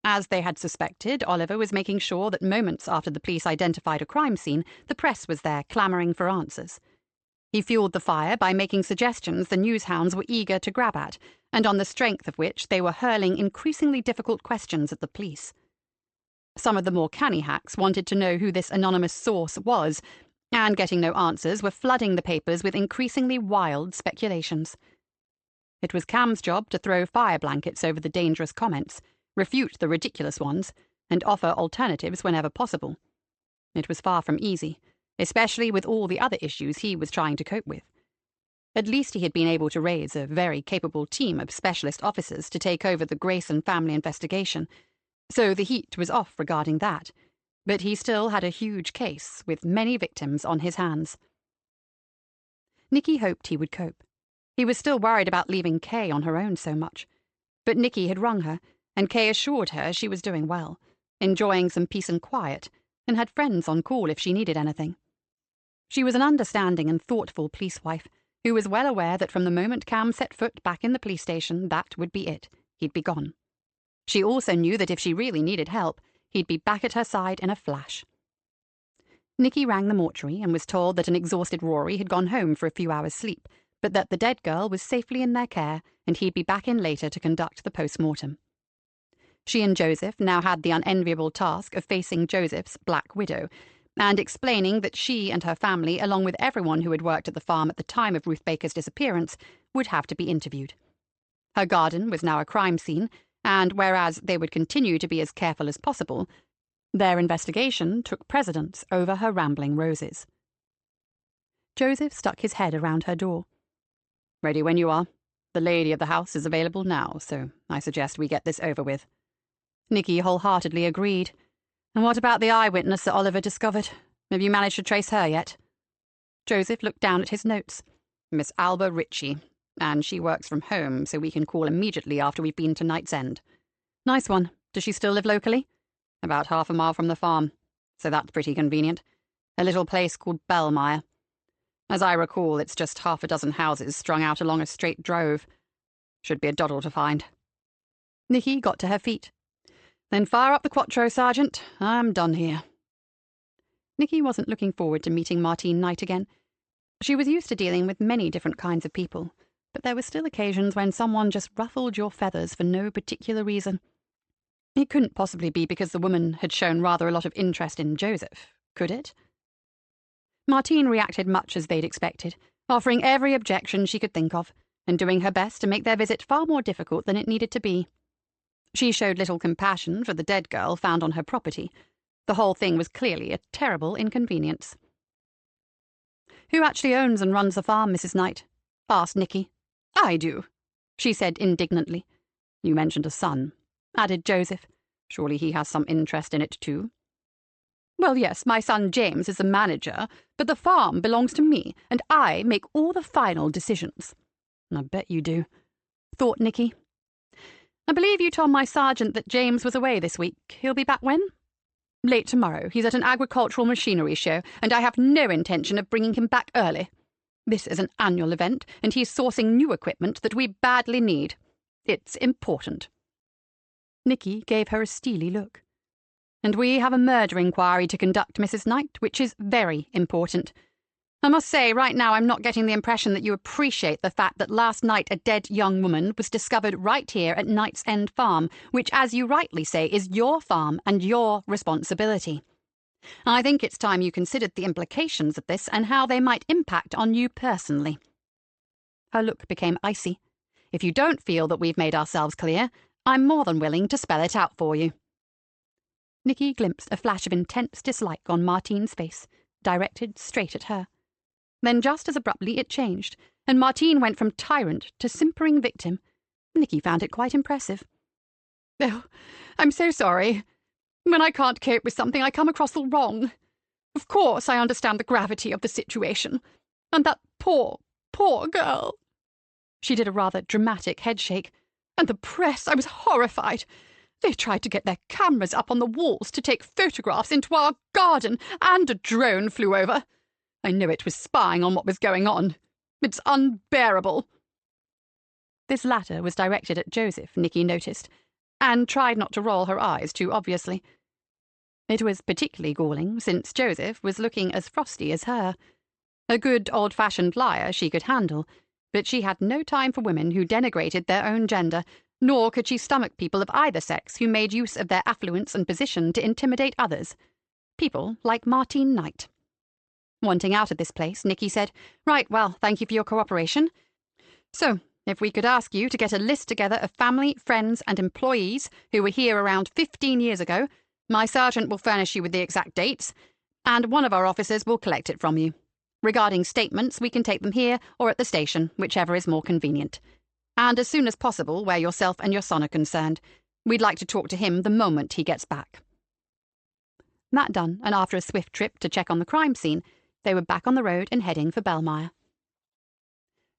As they had suspected, Oliver was making sure that moments after the police identified a crime scene, the press was there clamouring for answers. He fueled the fire by making suggestions the newshounds were eager to grab at, and on the strength of which they were hurling increasingly difficult questions at the police. Some of the more canny hacks wanted to know who this anonymous source was, and getting no answers were flooding the papers with increasingly wild speculations. It was Cam's job to throw fire blankets over the dangerous comments, refute the ridiculous ones, and offer alternatives whenever possible. It was far from easy, especially with all the other issues he was trying to cope with. At least he had been able to raise a very capable team of specialist officers to take over the Grayson family investigation, so the heat was off regarding that, but he still had a huge case with many victims on his hands. Nikki hoped he would cope. He was still worried about leaving Kay on her own so much, but Nikki had rung her, and Kay assured her she was doing well, enjoying some peace and quiet, and had friends on call if she needed anything. She was an understanding and thoughtful police wife, who was well aware that from the moment Cam set foot back in the police station, that would be it. He'd be gone. She also knew that if she really needed help, he'd be back at her side in a flash. Nikki rang the mortuary and was told that an exhausted Rory had gone home for a few hours' sleep, but that the dead girl was safely in their care and he'd be back in later to conduct the post-mortem. She and Joseph now had the unenviable task of facing Joseph's Black Widow and explaining that she and her family, along with everyone who had worked at the farm at the time of Ruth Baker's disappearance, would have to be interviewed. Her garden was now a crime scene, and whereas they would continue to be as careful as possible, their investigation took precedence over her rambling roses. Joseph stuck his head around her door. Ready when you are. The lady of the house is available now, so I suggest we get this over with. Nikki wholeheartedly agreed. And what about the eyewitness that Oliver discovered? Have you managed to trace her yet? Joseph looked down at his notes. Miss Alba Ritchie, and she works from home, so we can call immediately after we've been to Knight's End. Nice one. Does she still live locally? About half a mile from the farm, so that's pretty convenient. A little place called Belmire. As I recall, it's just half a dozen houses strung out along a straight drove. Should be a doddle to find. Nikki got to her feet. Then fire up the Quattro, Sergeant. I'm done here. Nikki wasn't looking forward to meeting Martine Knight again. She was used to dealing with many different kinds of people, but there were still occasions when someone just ruffled your feathers for no particular reason. It couldn't possibly be because the woman had shown rather a lot of interest in Joseph, could it? Martine reacted much as they'd expected, offering every objection she could think of, and doing her best to make their visit far more difficult than it needed to be. She showed little compassion for the dead girl found on her property. The whole thing was clearly a terrible inconvenience. "Who actually owns and runs the farm, Mrs. Knight?" asked Nikki. "I do," she said indignantly. "You mentioned a son," added Joseph. "Surely he has some interest in it too?" "Well, yes, my son James is the manager, but the farm belongs to me, and I make all the final decisions." "I bet you do," thought Nikki. "I believe you told my sergeant that James was away this week. He'll be back when?" "Late tomorrow. He's at an agricultural machinery show, and I have no intention of bringing him back early. This is an annual event, and he's sourcing new equipment that we badly need. It's important." Nicky gave her a steely look. "And we have a murder inquiry to conduct, Mrs. Knight, which is very important. I must say, right now I'm not getting the impression that you appreciate the fact that last night a dead young woman was discovered right here at Knight's End Farm, which, as you rightly say, is your farm and your responsibility. I think it's time you considered the implications of this and how they might impact on you personally." Her look became icy. "If you don't feel that we've made ourselves clear, I'm more than willing to spell it out for you." Nicky glimpsed a flash of intense dislike on Martine's face, directed straight at her. Then just as abruptly it changed, and Martine went from tyrant to simpering victim. Nicky found it quite impressive. "Oh, I'm so sorry. When I can't cope with something, I come across all wrong. Of course I understand the gravity of the situation. And that poor girl." She did a rather dramatic headshake. "And the press, I was horrified. They tried to get their cameras up on the walls to take photographs into our garden, and a drone flew over. I knew it was spying on what was going on. It's unbearable." This latter was directed at Joseph, Nicky noticed, and tried not to roll her eyes too obviously. It was particularly galling, since Joseph was looking as frosty as her. A good old-fashioned liar she could handle, but she had no time for women who denigrated their own gender, nor could she stomach people of either sex who made use of their affluence and position to intimidate others. People like Martine Knight. Wanting out of this place, Nicky said, "Right, well, thank you for your cooperation. So, if we could ask you to get a list together of family, friends, and employees who were here around 15 years ago, my sergeant will furnish you with the exact dates, and one of our officers will collect it from you. Regarding statements, we can take them here or at the station, whichever is more convenient. And as soon as possible, where yourself and your son are concerned. We'd like to talk to him the moment he gets back." That done, and after a swift trip to check on the crime scene, they were back on the road and heading for Belmire.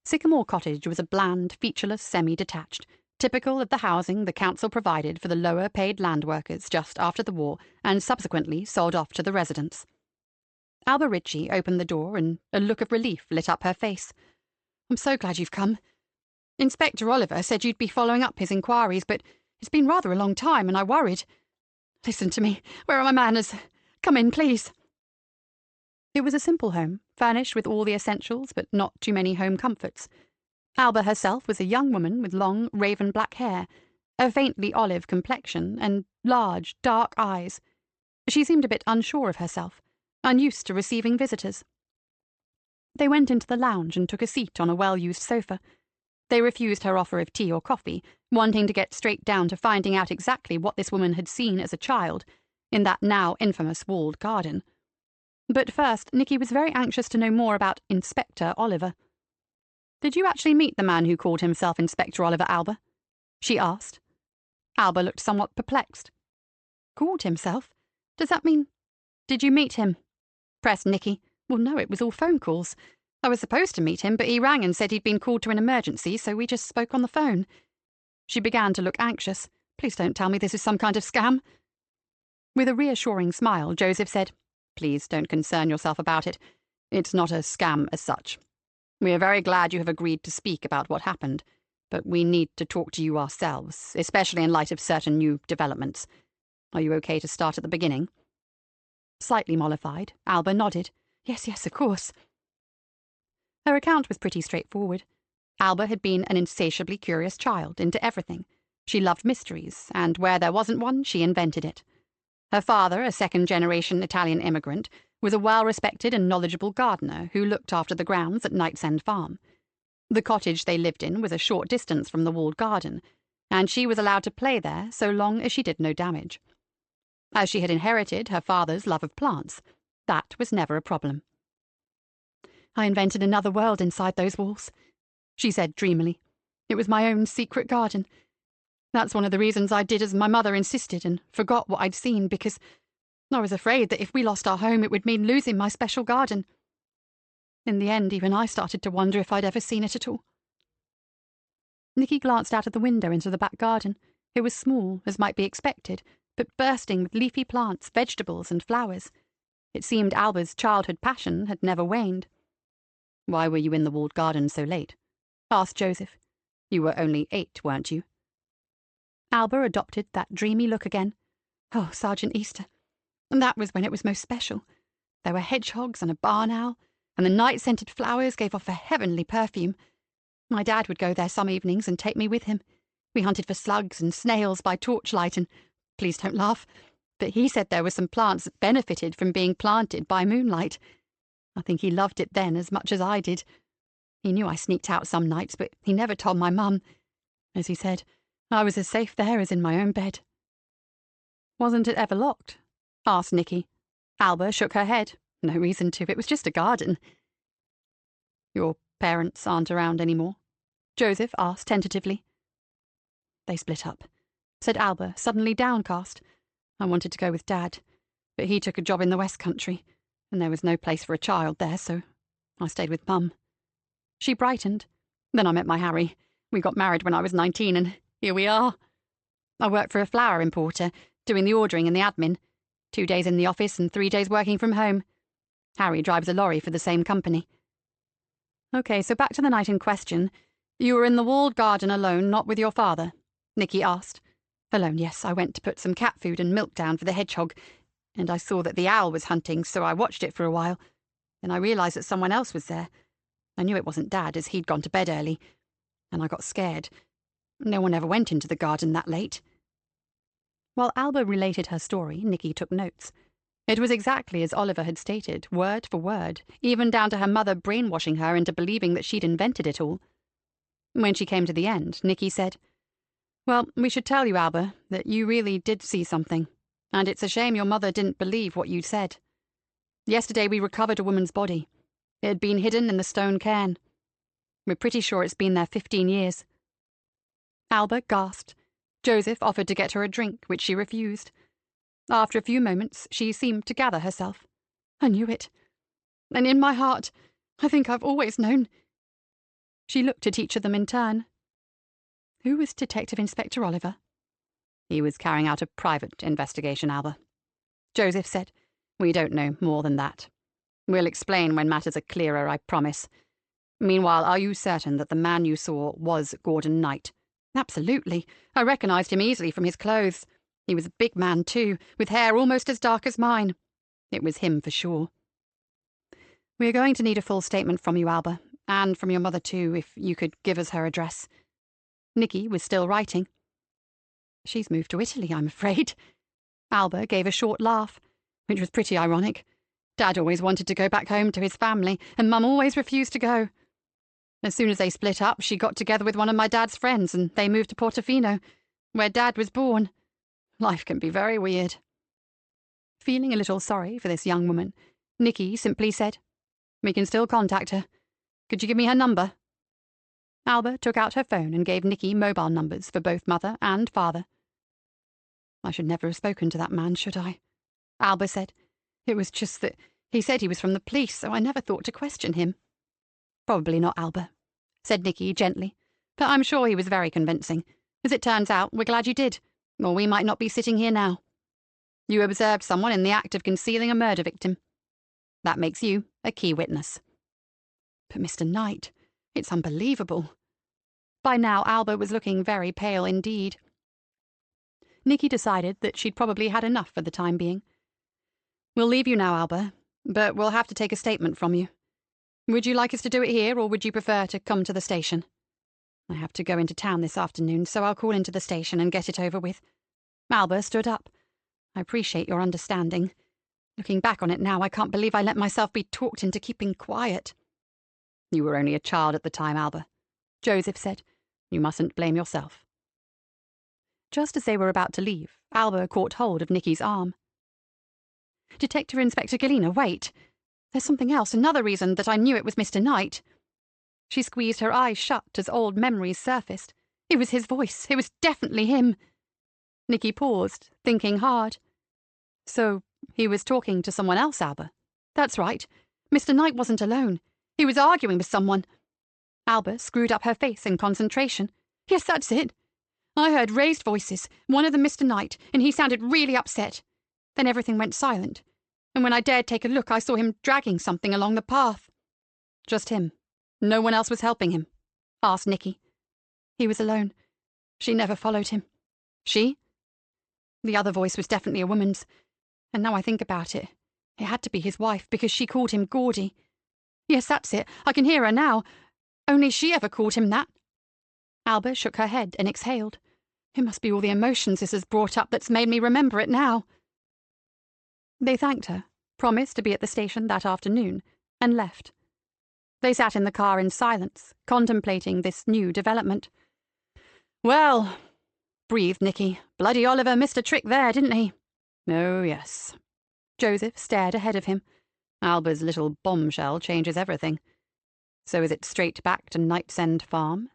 Sycamore Cottage was a bland, featureless semi-detached, typical of the housing the council provided for the lower-paid land workers just after the war and subsequently sold off to the residents. Alba Ritchie opened the door and a look of relief lit up her face. "I'm so glad you've come. Inspector Oliver said you'd be following up his inquiries, but it's been rather a long time and I worried. Listen to me. Where are my manners? Come in, please." It was a simple home, furnished with all the essentials but not too many home comforts. Alba herself was a young woman with long, raven-black hair, a faintly olive complexion, and large, dark eyes. She seemed a bit unsure of herself, unused to receiving visitors. They went into the lounge and took a seat on a well-used sofa. They refused her offer of tea or coffee, wanting to get straight down to finding out exactly what this woman had seen as a child, in that now infamous walled garden. But first, Nicky was very anxious to know more about Inspector Oliver. "Did you actually meet the man who called himself Inspector Oliver, Alba?" she asked. Alba looked somewhat perplexed. "Called himself? Does that mean—" "Did you meet him?" pressed Nicky. "Well, no, it was all phone calls. I was supposed to meet him, but he rang and said he'd been called to an emergency, so we just spoke on the phone." She began to look anxious. "Please don't tell me this is some kind of scam." With a reassuring smile, Joseph said, "Please don't concern yourself about it. It's not a scam as such. We are very glad you have agreed to speak about what happened, but we need to talk to you ourselves, especially in light of certain new developments. Are you okay to start at the beginning?" Slightly mollified, Alba nodded. Yes, of course." Her account was pretty straightforward. Alba had been an insatiably curious child into everything. She loved mysteries, and where there wasn't one, she invented it. Her father, a second-generation Italian immigrant, was a well-respected and knowledgeable gardener who looked after the grounds at Knight's End Farm. The cottage they lived in was a short distance from the walled garden, and she was allowed to play there so long as she did no damage. As she had inherited her father's love of plants, that was never a problem. "I invented another world inside those walls," she said dreamily. "It was my own secret garden. That's one of the reasons I did as my mother insisted and forgot what I'd seen, because I was afraid that if we lost our home it would mean losing my special garden. In the end, even I started to wonder if I'd ever seen it at all." Nicky glanced out of the window into the back garden. It was small, as might be expected, but bursting with leafy plants, vegetables, and flowers. It seemed Alba's childhood passion had never waned. "Why were you in the walled garden so late?" asked Joseph. "You were only 8, weren't you?" Alba adopted that dreamy look again. Oh, Sergeant Easter. And that was when it was most special. There were hedgehogs and a barn owl, and the night-scented flowers gave off a heavenly perfume. My dad would go there some evenings and take me with him. We hunted for slugs and snails by torchlight and, please don't laugh, but he said there were some plants that benefited from being planted by moonlight. I think he loved it then as much as I did. He knew I sneaked out some nights, but he never told my mum. As he said, I was as safe there as in my own bed. Wasn't it ever locked? Asked Nicky. Alba shook her head. No reason to, it was just a garden. Your parents aren't around anymore? Joseph asked tentatively. They split up, said Alba, suddenly downcast. I wanted to go with Dad, but he took a job in the West Country, and there was no place for a child there, so I stayed with Mum. She brightened. Then I met my Harry. We got married when I was 19, and here we are. I work for a flower importer, doing the ordering and the admin. 2 days in the office and 3 days working from home. Harry drives a lorry for the same company. Okay, so back to the night in question. You were in the walled garden alone, not with your father? Nicky asked. Alone, yes. I went to put some cat food and milk down for the hedgehog, and I saw that the owl was hunting, so I watched it for a while. Then I realised that someone else was there. I knew it wasn't Dad, as he'd gone to bed early, and I got scared. No one ever went into the garden that late. While Alba related her story, Nicky took notes. It was exactly as Oliver had stated, word for word, even down to her mother brainwashing her into believing that she'd invented it all. When she came to the end, Nicky said, Well, we should tell you, Alba, that you really did see something, and it's a shame your mother didn't believe what you'd said. Yesterday we recovered a woman's body. It had been hidden in the stone cairn. We're pretty sure it's been there 15 years. Alba gasped. Joseph offered to get her a drink, which she refused. After a few moments, she seemed to gather herself. I knew it. And in my heart, I think I've always known. She looked at each of them in turn. Who was Detective Inspector Oliver? He was carrying out a private investigation, Alba. Joseph said, We don't know more than that. We'll explain when matters are clearer, I promise. Meanwhile, are you certain that the man you saw was Gordon Knight? Absolutely. I recognised him easily from his clothes. He was a big man, too, with hair almost as dark as mine. It was him for sure. We're going to need a full statement from you, Alba, and from your mother, too, if you could give us her address. Nicky was still writing. She's moved to Italy, I'm afraid. Alba gave a short laugh, which was pretty ironic. Dad always wanted to go back home to his family, and Mum always refused to go. As soon as they split up, she got together with one of my dad's friends, and they moved to Portofino, where Dad was born. Life can be very weird. Feeling a little sorry for this young woman, Nicky simply said, We can still contact her. Could you give me her number? Alba took out her phone and gave Nicky mobile numbers for both mother and father. I should never have spoken to that man, should I? Alba said. It was just that he said he was from the police, so I never thought to question him. Probably not, Alba, said Nicky gently, but I'm sure he was very convincing. As it turns out, we're glad you did, or we might not be sitting here now. You observed someone in the act of concealing a murder victim. That makes you a key witness. But Mr. Knight, it's unbelievable. By now, Alba was looking very pale indeed. Nicky decided that she'd probably had enough for the time being. We'll leave you now, Alba, but we'll have to take a statement from you. Would you like us to do it here, or would you prefer to come to the station? I have to go into town this afternoon, so I'll call into the station and get it over with. Alba stood up. I appreciate your understanding. Looking back on it now, I can't believe I let myself be talked into keeping quiet. You were only a child at the time, Alba, Joseph said. You mustn't blame yourself. Just as they were about to leave, Alba caught hold of Nicky's arm. Detective Inspector Galena, wait. There's something else, another reason that I knew it was Mr. Knight. She squeezed her eyes shut as old memories surfaced. It was his voice. It was definitely him. Nicky paused, thinking hard. So, he was talking to someone else, Alba? That's right. Mr. Knight wasn't alone. He was arguing with someone. Alba screwed up her face in concentration. Yes, that's it. I heard raised voices, one of them Mr. Knight, and he sounded really upset. Then everything went silent, and when I dared take a look, I saw him dragging something along the path. Just him. No one else was helping him? Asked Nicky. He was alone. She never followed him. She? The other voice was definitely a woman's, and now I think about it, it had to be his wife because she called him Gordy. Yes, that's it. I can hear her now. Only she ever called him that. Alba shook her head and exhaled. It must be all the emotions this has brought up that's made me remember it now. They thanked her, promised to be at the station that afternoon, and left. They sat in the car in silence, contemplating this new development. Well, breathed Nicky. Bloody Oliver missed a trick there, didn't he? Oh, yes. Joseph stared ahead of him. Alba's little bombshell changes everything. So is it straight back to Knight's End Farm?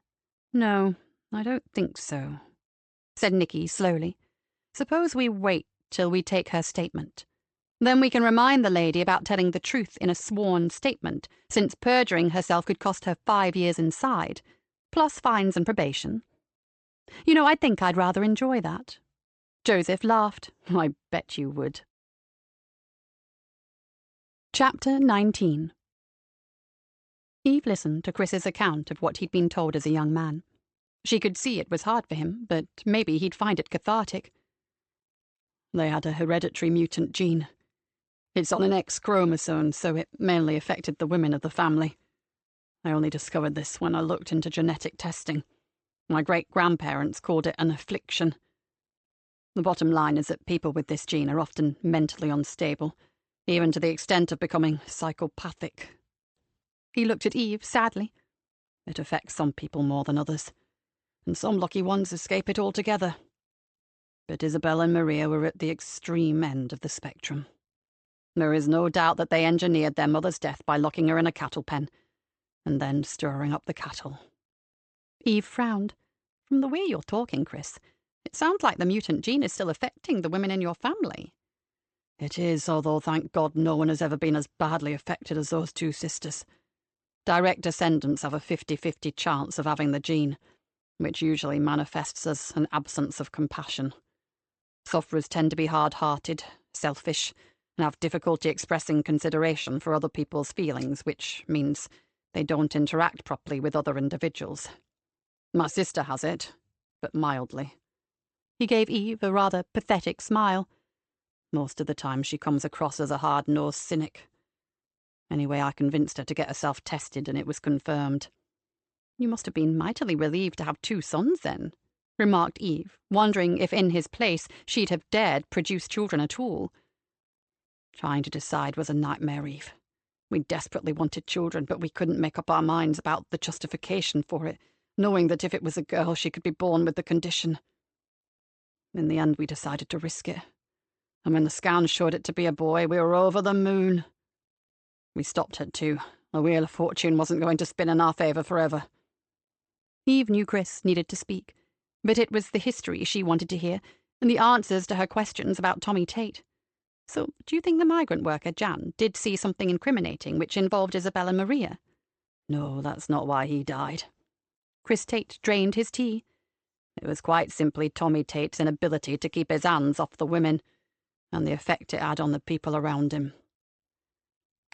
No, I don't think so, said Nicky slowly. Suppose we wait till we take her statement. Then we can remind the lady about telling the truth in a sworn statement, since perjuring herself could cost her 5 years inside, plus fines and probation. You know, I think I'd rather enjoy that. Joseph laughed. I bet you would. Chapter 19. Eve listened to Chris's account of what he'd been told as a young man. She could see it was hard for him, but maybe he'd find it cathartic. They had a hereditary mutant gene. It's on an X chromosome, so it mainly affected the women of the family. I only discovered this when I looked into genetic testing. My great-grandparents called it an affliction. The bottom line is that people with this gene are often mentally unstable, even to the extent of becoming psychopathic. He looked at Eve sadly. It affects some people more than others, and some lucky ones escape it altogether. But Isabel and Maria were at the extreme end of the spectrum. There is no doubt that they engineered their mother's death by locking her in a cattle pen, and then stirring up the cattle. Eve frowned. From the way you're talking, Chris, it sounds like the mutant gene is still affecting the women in your family. It is, although thank God no one has ever been as badly affected as those 2 sisters. Direct descendants have a 50-50 chance of having the gene, which usually manifests as an absence of compassion. Sufferers tend to be hard-hearted, selfish, and have difficulty expressing consideration for other people's feelings, which means they don't interact properly with other individuals. My sister has it, but mildly. He gave Eve a rather pathetic smile. Most of the time she comes across as a hard-nosed cynic. Anyway, I convinced her to get herself tested, and it was confirmed. You must have been mightily relieved to have 2 sons, then, remarked Eve, wondering if in his place she'd have dared produce children at all. Trying to decide was a nightmare, Eve. We desperately wanted children, but we couldn't make up our minds about the justification for it, knowing that if it was a girl, she could be born with the condition. In the end, we decided to risk it. And when the scans showed it to be a boy, we were over the moon. We stopped at 2. The wheel of fortune wasn't going to spin in our favour forever. Eve knew Chris needed to speak, but it was the history she wanted to hear, and the answers to her questions about Tommy Tate. So, do you think the migrant worker, Jan, did see something incriminating which involved Isabel and Maria? No, that's not why he died. Chris Tate drained his tea. It was quite simply Tommy Tate's inability to keep his hands off the women, and the effect it had on the people around him.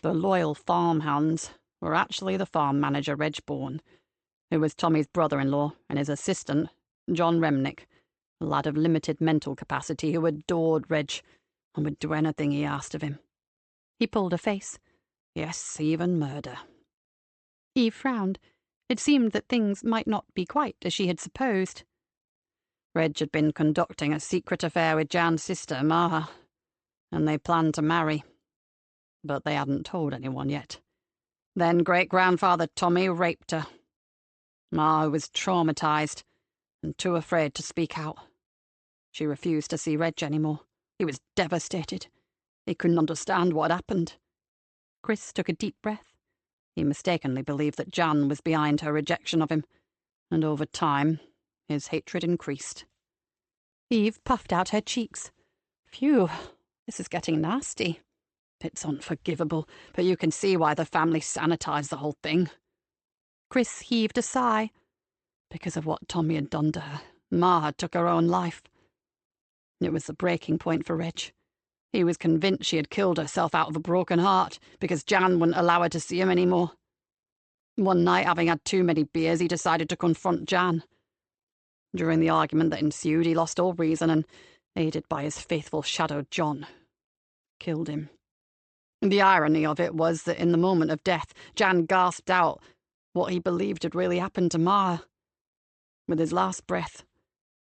The loyal farmhands were actually the farm manager, Reg Bourne, who was Tommy's brother-in-law, and his assistant, John Remnick, a lad of limited mental capacity who adored Reg and would do anything he asked of him. He pulled a face. Yes, even murder. Eve frowned. It seemed that things might not be quite as she had supposed. Reg had been conducting a secret affair with Jan's sister, Maha, and they planned to marry. But they hadn't told anyone yet. Then great-grandfather Tommy raped her. Maha was traumatized and too afraid to speak out. She refused to see Reg anymore. He was devastated. He couldn't understand what had happened. Chris took a deep breath. He mistakenly believed that Jan was behind her rejection of him, and over time, his hatred increased. Eve puffed out her cheeks. Phew, this is getting nasty. It's unforgivable, but you can see why the family sanitized the whole thing. Chris heaved a sigh. Because of what Tommy had done to her, Ma had took her own life. It was the breaking point for Reg. He was convinced she had killed herself out of a broken heart because Jan wouldn't allow her to see him anymore. One night, having had too many beers, he decided to confront Jan. During the argument that ensued, he lost all reason and, aided by his faithful shadow John, killed him. The irony of it was that in the moment of death, Jan gasped out what he believed had really happened to Ma. With his last breath,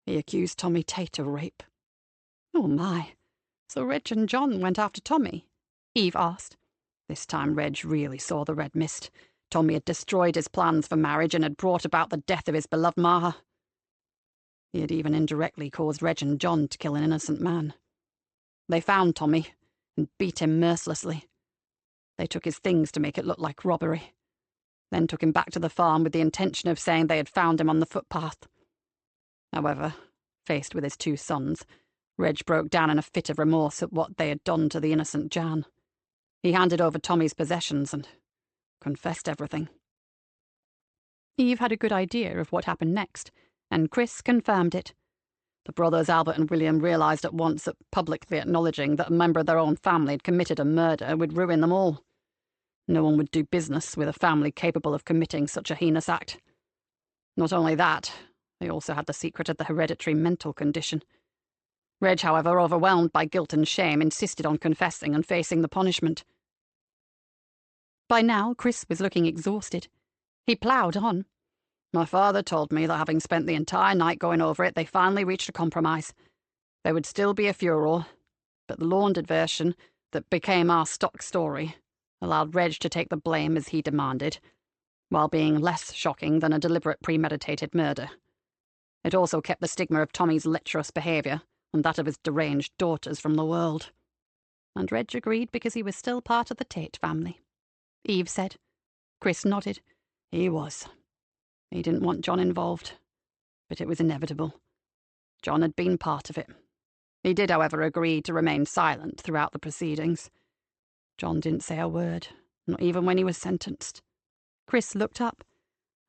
he accused Tommy Tate of rape. Oh my, so Reg and John went after Tommy? Eve asked. This time Reg really saw the red mist. Tommy had destroyed his plans for marriage and had brought about the death of his beloved Ma. He had even indirectly caused Reg and John to kill an innocent man. They found Tommy and beat him mercilessly. They took his things to make it look like robbery, then took him back to the farm with the intention of saying they had found him on the footpath. However, faced with his 2 sons, Reg broke down in a fit of remorse at what they had done to the innocent Jan. He handed over Tommy's possessions and confessed everything. Eve had a good idea of what happened next, and Chris confirmed it. The brothers Albert and William realised at once that publicly acknowledging that a member of their own family had committed a murder would ruin them all. No one would do business with a family capable of committing such a heinous act. Not only that, they also had the secret of the hereditary mental condition. Reg, however, overwhelmed by guilt and shame, insisted on confessing and facing the punishment. By now, Chris was looking exhausted. He ploughed on. My father told me that having spent the entire night going over it, they finally reached a compromise. There would still be a furor, but the laundered version that became our stock story allowed Reg to take the blame as he demanded, while being less shocking than a deliberate premeditated murder. It also kept the stigma of Tommy's lecherous behaviour and that of his deranged daughters from the world. And Reg agreed because he was still part of the Tate family. Eve said. Chris nodded. He was. He didn't want John involved, but it was inevitable. John had been part of it. He did, however, agree to remain silent throughout the proceedings. John didn't say a word, not even when he was sentenced. Chris looked up.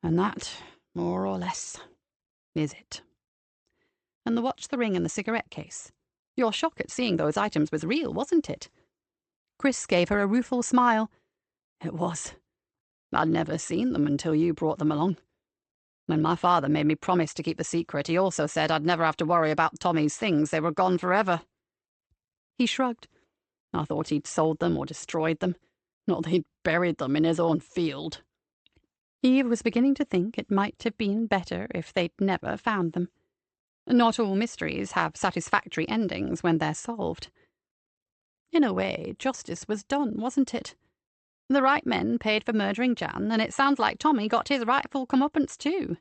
And that, more or less, is it. And the watch, the ring, and the cigarette case. Your shock at seeing those items was real, wasn't it? Chris gave her a rueful smile. It was. I'd never seen them until you brought them along. When my father made me promise to keep the secret, he also said I'd never have to worry about Tommy's things. They were gone forever. He shrugged. I thought he'd sold them or destroyed them, not that he'd buried them in his own field. Eve was beginning to think it might have been better if they'd never found them. Not all mysteries have satisfactory endings when they're solved. In a way, justice was done, wasn't it? The right men paid for murdering Jan, and it sounds like Tommy got his rightful comeuppance too.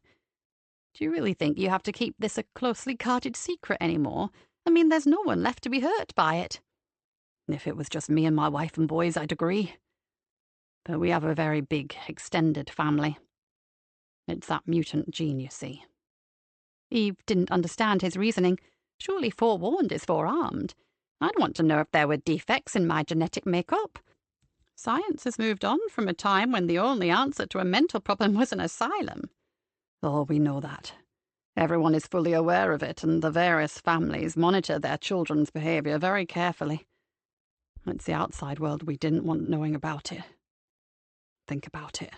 Do you really think you have to keep this a closely guarded secret anymore? I mean, there's no one left to be hurt by it. If it was just me and my wife and boys, I'd agree. But we have a very big, extended family. It's that mutant gene, you see. Eve didn't understand his reasoning. Surely forewarned is forearmed. I'd want to know if there were defects in my genetic makeup. Science has moved on from a time when the only answer to a mental problem was an asylum. Oh, we know that. Everyone is fully aware of it, and the various families monitor their children's behaviour very carefully. It's the outside world we didn't want knowing about it. Think about it,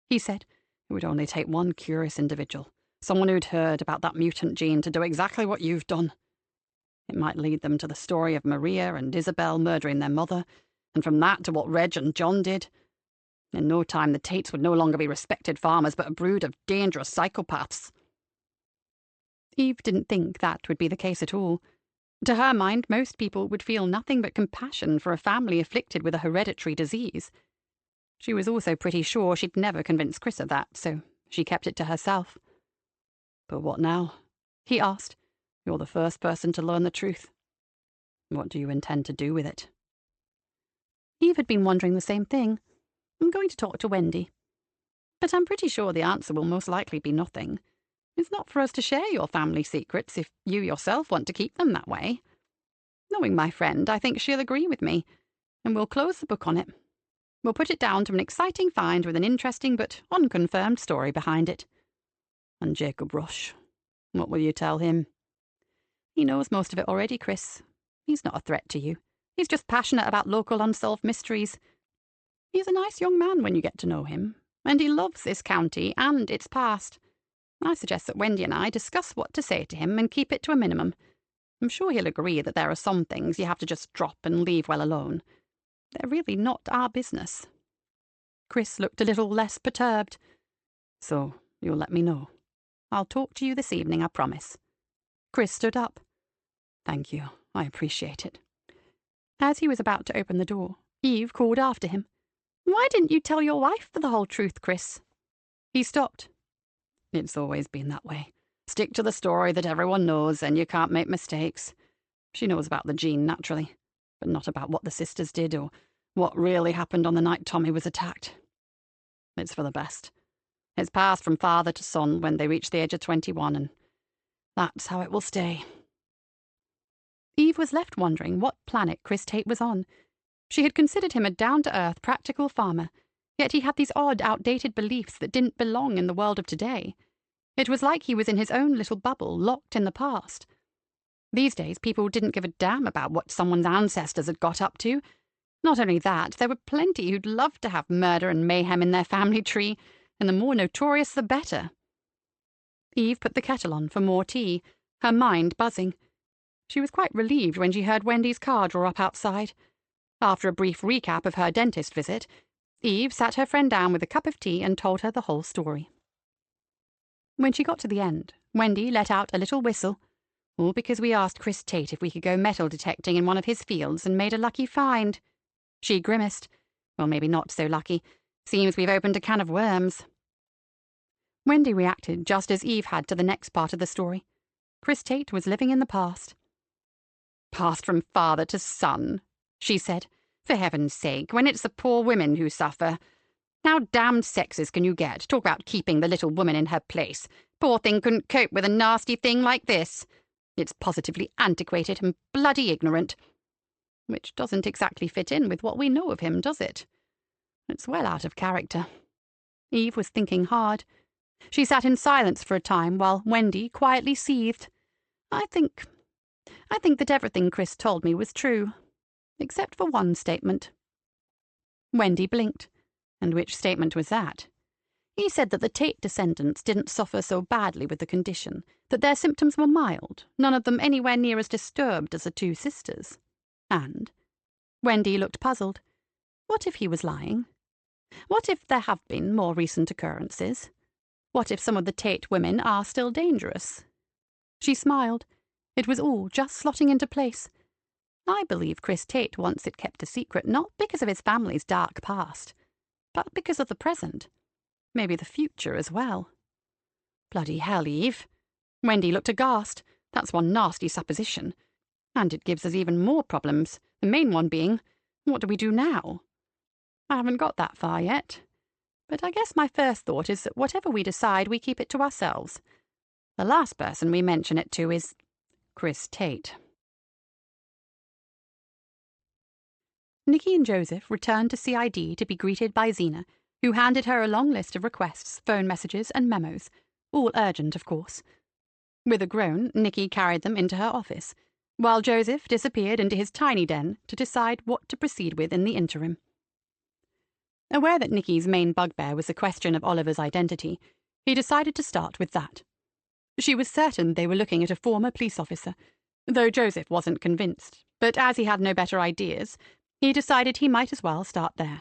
he said. It would only take one curious individual, someone who'd heard about that mutant gene, to do exactly what you've done. It might lead them to the story of Maria and Isabel murdering their mother, and from that to what Reg and John did. In no time, the Tates would no longer be respected farmers, but a brood of dangerous psychopaths. Eve didn't think that would be the case at all. To her mind, most people would feel nothing but compassion for a family afflicted with a hereditary disease. She was also pretty sure she'd never convince Chris of that, so she kept it to herself. But what now? He asked. You're the first person to learn the truth. What do you intend to do with it? Eve had been wondering the same thing. I'm going to talk to Wendy. But I'm pretty sure the answer will most likely be nothing. It's not for us to share your family secrets if you yourself want to keep them that way. Knowing my friend, I think she'll agree with me, and we'll close the book on it. We'll put it down to an exciting find with an interesting but unconfirmed story behind it. And Jacob Rush, what will you tell him? He knows most of it already, Chris. He's not a threat to you. He's just passionate about local unsolved mysteries. He's a nice young man when you get to know him, and he loves this county and its past. I suggest that Wendy and I discuss what to say to him and keep it to a minimum. I'm sure he'll agree that there are some things you have to just drop and leave well alone. They're really not our business." Chris looked a little less perturbed. "So, you'll let me know?" "I'll talk to you this evening, I promise." Chris stood up. "Thank you. I appreciate it." As he was about to open the door, Eve called after him. "Why didn't you tell your wife the whole truth, Chris?" He stopped. "It's always been that way. Stick to the story that everyone knows and you can't make mistakes. She knows about the gene, naturally, but not about what the sisters did or what really happened on the night Tommy was attacked. It's for the best. It's passed from father to son when they reach the age of 21, and that's how it will stay." Eve was left wondering what planet Chris Tate was on. She had considered him a down-to-earth, practical farmer, yet he had these odd, outdated beliefs that didn't belong in the world of today. It was like he was in his own little bubble, locked in the past. These days, people didn't give a damn about what someone's ancestors had got up to. Not only that, there were plenty who'd love to have murder and mayhem in their family tree, and the more notorious the better. Eve put the kettle on for more tea, her mind buzzing. She was quite relieved when she heard Wendy's car draw up outside. After a brief recap of her dentist visit, Eve sat her friend down with a cup of tea and told her the whole story. When she got to the end, Wendy let out a little whistle, all because we asked Chris Tate if we could go metal detecting in one of his fields and made a lucky find. She grimaced. Well, maybe not so lucky. Seems we've opened a can of worms. Wendy reacted just as Eve had to the next part of the story. Chris Tate was living in the past. "Passed from father to son," she said. "For heaven's sake, when it's the poor women who suffer. How damned sexist can you get? Talk about keeping the little woman in her place. Poor thing couldn't cope with a nasty thing like this. It's positively antiquated and bloody ignorant. Which doesn't exactly fit in with what we know of him, does it? It's well out of character." Eve was thinking hard. She sat in silence for a time while Wendy quietly seethed. I think that everything Chris told me was true, except for one statement." Wendy blinked. "And which statement was that?" "He said that the Tate descendants didn't suffer so badly with the condition, that their symptoms were mild, none of them anywhere near as disturbed as the two sisters. And—" Wendy looked puzzled. What if he was lying? What if there have been more recent occurrences? What if some of the Tate women are still dangerous? She smiled. It was all just slotting into place. I believe Chris Tate wants it kept a secret, not because of his family's dark past, but because of the present. Maybe the future as well. Bloody hell, Eve. Wendy looked aghast. That's one nasty supposition. And it gives us even more problems, the main one being, what do we do now? I haven't got that far yet. But I guess my first thought is that whatever we decide, we keep it to ourselves. The last person we mention it to is Chris Tate. Nicky and Joseph returned to CID to be greeted by Xena, who handed her a long list of requests, phone messages, and memos, all urgent, of course. With a groan, Nicky carried them into her office, while Joseph disappeared into his tiny den to decide what to proceed with in the interim. Aware that Nicky's main bugbear was the question of Oliver's identity, he decided to start with that. She was certain they were looking at a former police officer, though Joseph wasn't convinced, but as he had no better ideas, he decided he might as well start there.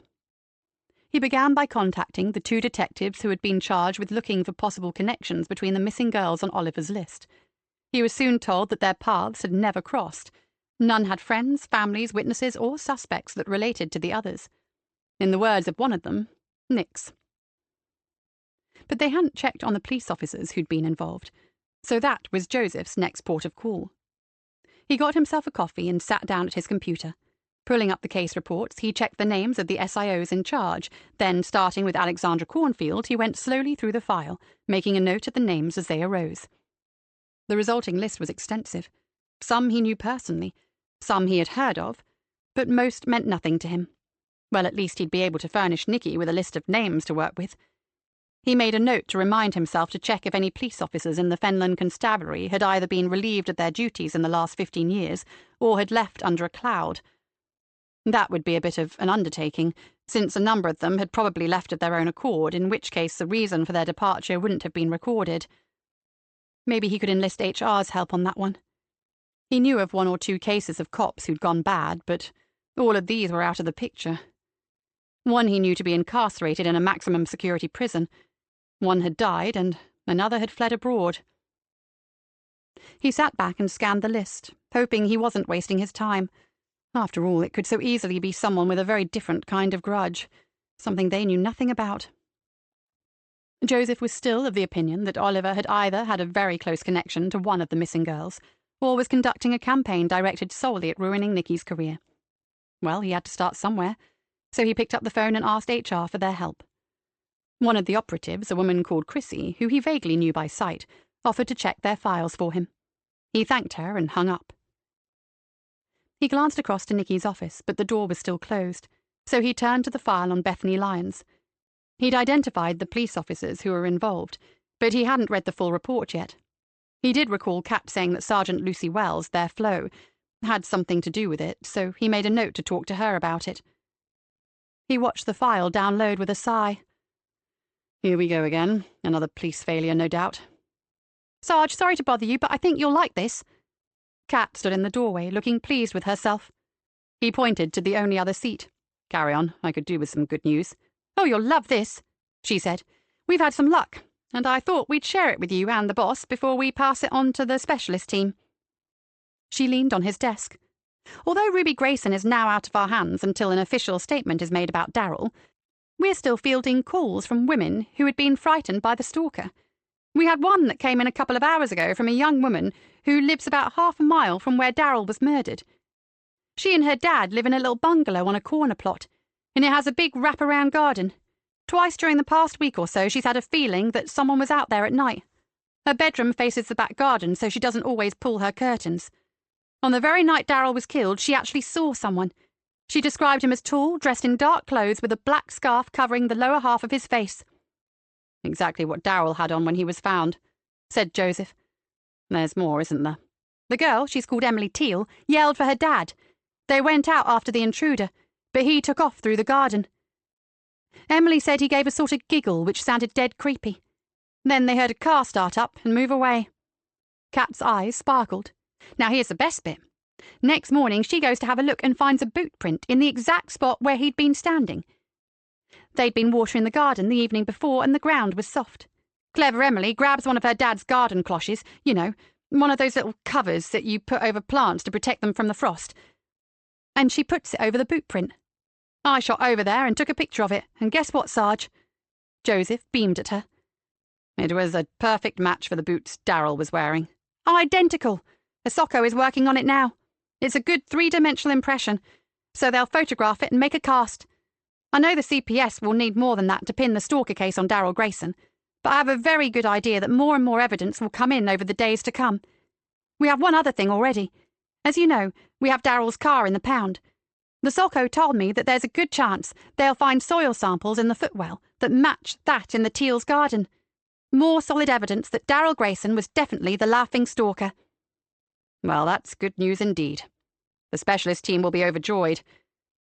He began by contacting the two detectives who had been charged with looking for possible connections between the missing girls on Oliver's list. He was soon told that their paths had never crossed. None had friends, families, witnesses, or suspects that related to the others. In the words of one of them, nix. But they hadn't checked on the police officers who'd been involved, so that was Joseph's next port of call. He got himself a coffee and sat down at his computer. Pulling up the case reports, he checked the names of the SIOs in charge, then, starting with Alexandra Cornfield, he went slowly through the file, making a note of the names as they arose. The resulting list was extensive. Some he knew personally, some he had heard of, but most meant nothing to him. Well, at least he'd be able to furnish Nicky with a list of names to work with. He made a note to remind himself to check if any police officers in the Fenland Constabulary had either been relieved of their duties in the last 15 years or had left under a cloud. That would be a bit of an undertaking, since a number of them had probably left of their own accord, in which case the reason for their departure wouldn't have been recorded. Maybe he could enlist HR's help on that one. He knew of 1 or 2 cases of cops who'd gone bad, but all of these were out of the picture. One he knew to be incarcerated in a maximum security prison. One had died, and another had fled abroad. He sat back and scanned the list, hoping he wasn't wasting his time. After all, it could so easily be someone with a very different kind of grudge, something they knew nothing about. Joseph was still of the opinion that Oliver had either had a very close connection to one of the missing girls, or was conducting a campaign directed solely at ruining Nicky's career. Well, he had to start somewhere, so he picked up the phone and asked HR for their help. One of the operatives, a woman called Chrissy, who he vaguely knew by sight, offered to check their files for him. He thanked her and hung up. He glanced across to Nicky's office, but the door was still closed, so he turned to the file on Bethany Lyons. He'd identified the police officers who were involved, but he hadn't read the full report yet. He did recall Kat saying that Sergeant Lucy Wells, their Flo, had something to do with it, so he made a note to talk to her about it. He watched the file download with a sigh. Here we go again. Another police failure, no doubt. Sarge, sorry to bother you, but I think you'll like this. Kat stood in the doorway, looking pleased with herself. He pointed to the only other seat. Carry on, I could do with some good news. Oh, you'll love this, she said. We've had some luck, and I thought we'd share it with you and the boss before we pass it on to the specialist team. She leaned on his desk. Although Ruby Grayson is now out of our hands until an official statement is made about Darryl, we're still fielding calls from women who had been frightened by the stalker. We had one that came in a couple of hours ago from a young woman who lives about half a mile from where Darryl was murdered. She and her dad live in a little bungalow on a corner plot, and it has a big wraparound garden. Twice during the past week or so, she's had a feeling that someone was out there at night. Her bedroom faces the back garden, so she doesn't always pull her curtains. On the very night Darryl was killed, she actually saw someone. She described him as tall, dressed in dark clothes with a black scarf covering the lower half of his face. Exactly what Darryl had on when he was found, said Joseph. There's more, isn't there? The girl, she's called Emily Teal, yelled for her dad. They went out after the intruder, but he took off through the garden. Emily said he gave a sort of giggle which sounded dead creepy. Then they heard a car start up and move away. Kat's eyes sparkled. Now here's the best bit. Next morning she goes to have a look and finds a boot print in the exact spot where he'd been standing. They'd been watering the garden the evening before and the ground was soft. Clever Emily grabs one of her dad's garden cloches, you know, one of those little covers that you put over plants to protect them from the frost, and she puts it over the boot print. I shot over there and took a picture of it, and guess what, Sarge? Joseph beamed at her. It was a perfect match for the boots Darryl was wearing. Identical! Asoko is working on it now. It's a good 3-dimensional impression, so they'll photograph it and make a cast. I know the CPS will need more than that to pin the stalker case on Darryl Grayson, but I have a very good idea that more and more evidence will come in over the days to come. We have one other thing already. As you know, we have Darryl's car in the pound. The Soko told me that there's a good chance they'll find soil samples in the footwell that match that in the Teal's garden. More solid evidence that Darryl Grayson was definitely the laughing stalker. Well, that's good news indeed. The specialist team will be overjoyed.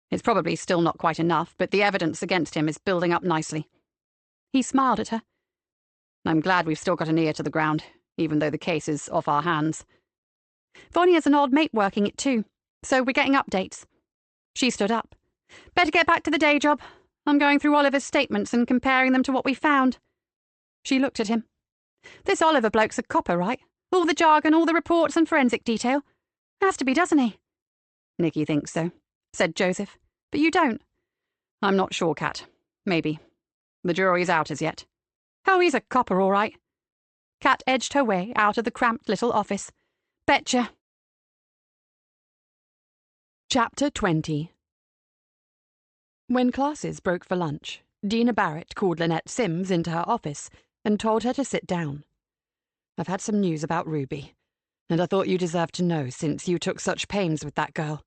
It's probably still not quite enough, but the evidence against him is building up nicely. He smiled at her. I'm glad we've still got an ear to the ground, even though the case is off our hands. Vonnie has an old mate working it too, so we're getting updates. She stood up. Better get back to the day job. I'm going through Oliver's statements and comparing them to what we found. She looked at him. This Oliver bloke's a copper, right? All the jargon, all the reports and forensic detail. Has to be, doesn't he? Nicky thinks so, said Joseph. But you don't. I'm not sure, Kat. Maybe. The jury's out as yet. Oh, he's a copper, all right. Kat edged her way out of the cramped little office. Betcha. Chapter 20. When classes broke for lunch, Dina Barrett called Lynette Sims into her office and told her to sit down. I've had some news about Ruby, and I thought you deserved to know since you took such pains with that girl.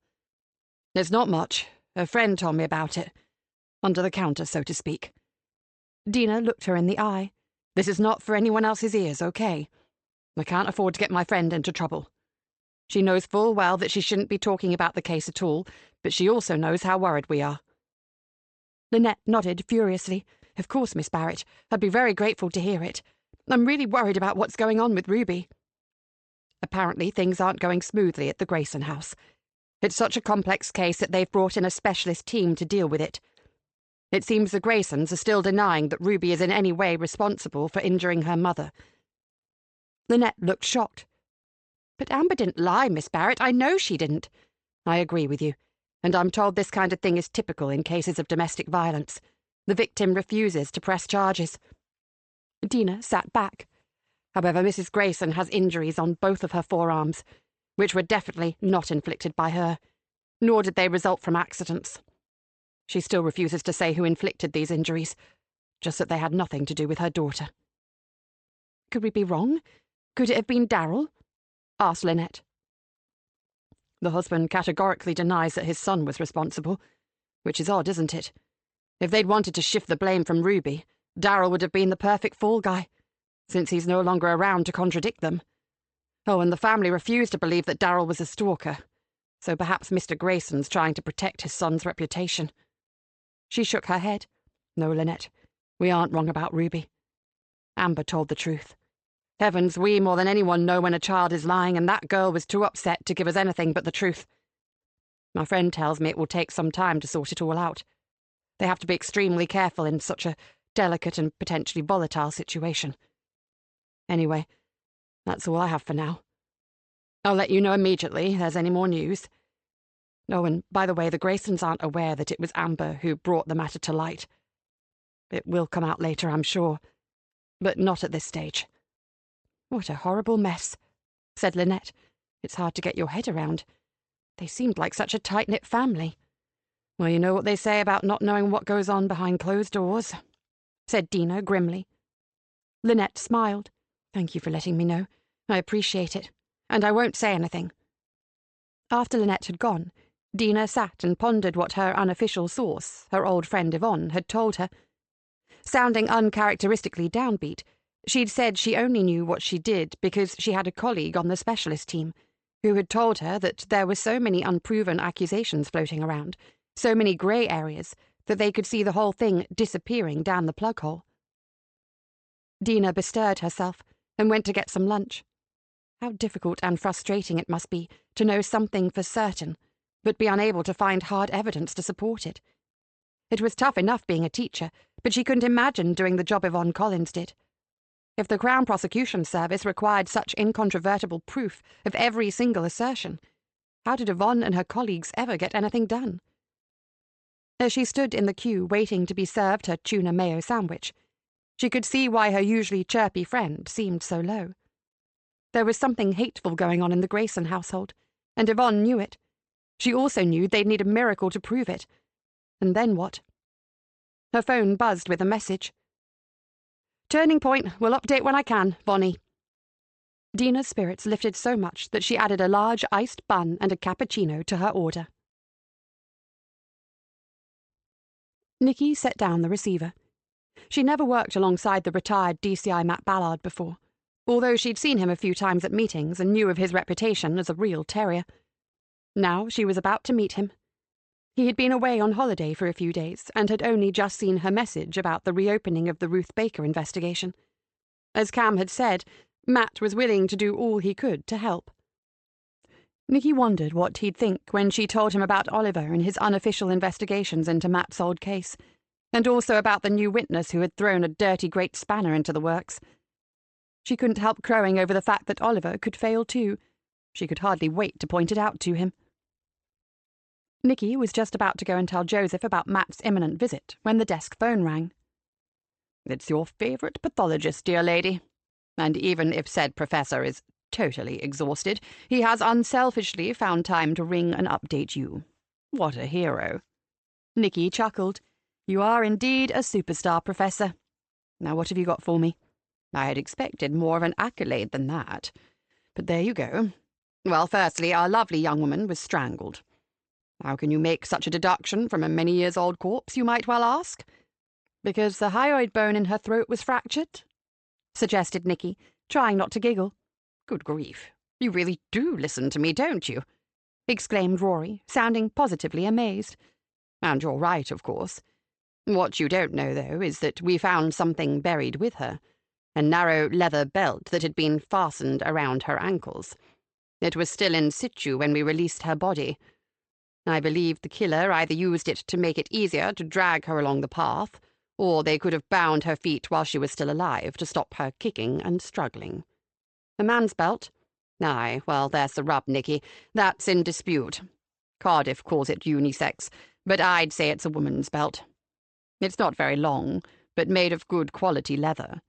It's not much. A friend told me about it. Under the counter, so to speak. Dina looked her in the eye. This is not for anyone else's ears, okay? I can't afford to get my friend into trouble. She knows full well that she shouldn't be talking about the case at all, but she also knows how worried we are. Lynette nodded furiously. Of course, Miss Barrett. I'd be very grateful to hear it. I'm really worried about what's going on with Ruby." "Apparently things aren't going smoothly at the Grayson house. It's such a complex case that they've brought in a specialist team to deal with it. It seems the Graysons are still denying that Ruby is in any way responsible for injuring her mother." Lynette looked shocked. "But Amber didn't lie, Miss Barrett. I know she didn't." "I agree with you, and I'm told this kind of thing is typical in cases of domestic violence. The victim refuses to press charges." Dina sat back. "However, Mrs. Grayson has injuries on both of her forearms, which were definitely not inflicted by her, nor did they result from accidents. She still refuses to say who inflicted these injuries, just that they had nothing to do with her daughter." "Could we be wrong? Could it have been Darryl?" asked Lynette. "The husband categorically denies that his son was responsible, which is odd, isn't it? If they'd wanted to shift the blame from Ruby, Darryl would have been the perfect fall guy, since he's no longer around to contradict them. Oh, and the family refused to believe that Darryl was a stalker, so perhaps Mr. Grayson's trying to protect his son's reputation." She shook her head. "No, Lynette, we aren't wrong about Ruby. Amber told the truth. Heavens, we more than anyone know when a child is lying, and that girl was too upset to give us anything but the truth. My friend tells me it will take some time to sort it all out. They have to be extremely careful in such a delicate and potentially volatile situation. Anyway, that's all I have for now. I'll let you know immediately if there's any more news. Oh, and by the way, the Graysons aren't aware that it was Amber who brought the matter to light. It will come out later, I'm sure, but not at this stage." "What a horrible mess," said Lynette. "It's hard to get your head around. They seemed like such a tight-knit family." "Well, you know what they say about not knowing what goes on behind closed doors," said Dina grimly. Lynette smiled. "Thank you for letting me know. I appreciate it, and I won't say anything." After Lynette had gone, Dina sat and pondered what her unofficial source, her old friend Yvonne, had told her. Sounding uncharacteristically downbeat, she'd said she only knew what she did because she had a colleague on the specialist team who had told her that there were so many unproven accusations floating around, so many grey areas, that they could see the whole thing disappearing down the plug hole. Dina bestirred herself and went to get some lunch. How difficult and frustrating it must be to know something for certain, but be unable to find hard evidence to support it. It was tough enough being a teacher, but she couldn't imagine doing the job Yvonne Collins did. If the Crown Prosecution Service required such incontrovertible proof of every single assertion, how did Yvonne and her colleagues ever get anything done? As she stood in the queue waiting to be served her tuna mayo sandwich, she could see why her usually chirpy friend seemed so low. There was something hateful going on in the Grayson household, and Yvonne knew it. She also knew they'd need a miracle to prove it. And then what? Her phone buzzed with a message. "Turning Point, will update when I can, Bonnie." Dina's spirits lifted so much that she added a large iced bun and a cappuccino to her order. Nikki set down the receiver. She never worked alongside the retired DCI Matt Ballard before, although she'd seen him a few times at meetings and knew of his reputation as a real terrier. Now she was about to meet him. He had been away on holiday for a few days and had only just seen her message about the reopening of the Ruth Baker investigation. As Cam had said, Matt was willing to do all he could to help. Nikki wondered what he'd think when she told him about Oliver and his unofficial investigations into Matt's old case, and also about the new witness who had thrown a dirty great spanner into the works. She couldn't help crowing over the fact that Oliver could fail too. She could hardly wait to point it out to him. Nikki was just about to go and tell Joseph about Matt's imminent visit when the desk phone rang. "It's your favourite pathologist, dear lady. And even if said professor is totally exhausted, he has unselfishly found time to ring and update you. What a hero." Nikki chuckled. "You are indeed a superstar, Professor. Now what have you got for me?" "I had expected more of an accolade than that. But there you go. Well, firstly, our lovely young woman was strangled. How can you make such a deduction from a many-years-old corpse, you might well ask?" "Because the hyoid bone in her throat was fractured?" suggested Nikki, trying not to giggle. "Good grief, you really do listen to me, don't you?" exclaimed Rory, sounding positively amazed. "And you're right, of course. What you don't know, though, is that we found something buried with her, a narrow leather belt that had been fastened around her ankles. It was still in situ when we released her body. I believe the killer either used it to make it easier to drag her along the path, or they could have bound her feet while she was still alive to stop her kicking and struggling. A man's belt? Aye, well, there's the rub, Nicky. That's in dispute. Cardiff calls it unisex, but I'd say it's a woman's belt. It's not very long, but made of good quality leather.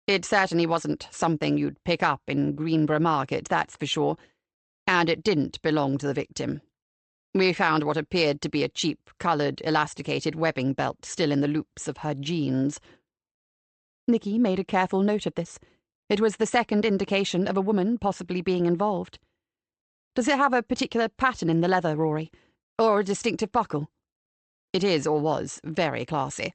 It certainly wasn't something you'd pick up in Greenborough Market, that's for sure, and it didn't belong to the victim. We found what appeared to be a cheap, coloured, elasticated webbing belt still in the loops of her jeans. Nicky made a careful note of this. It was the second indication of a woman possibly being involved. Does it have a particular pattern in the leather, Rory? Or a distinctive buckle? It is, or was, very classy.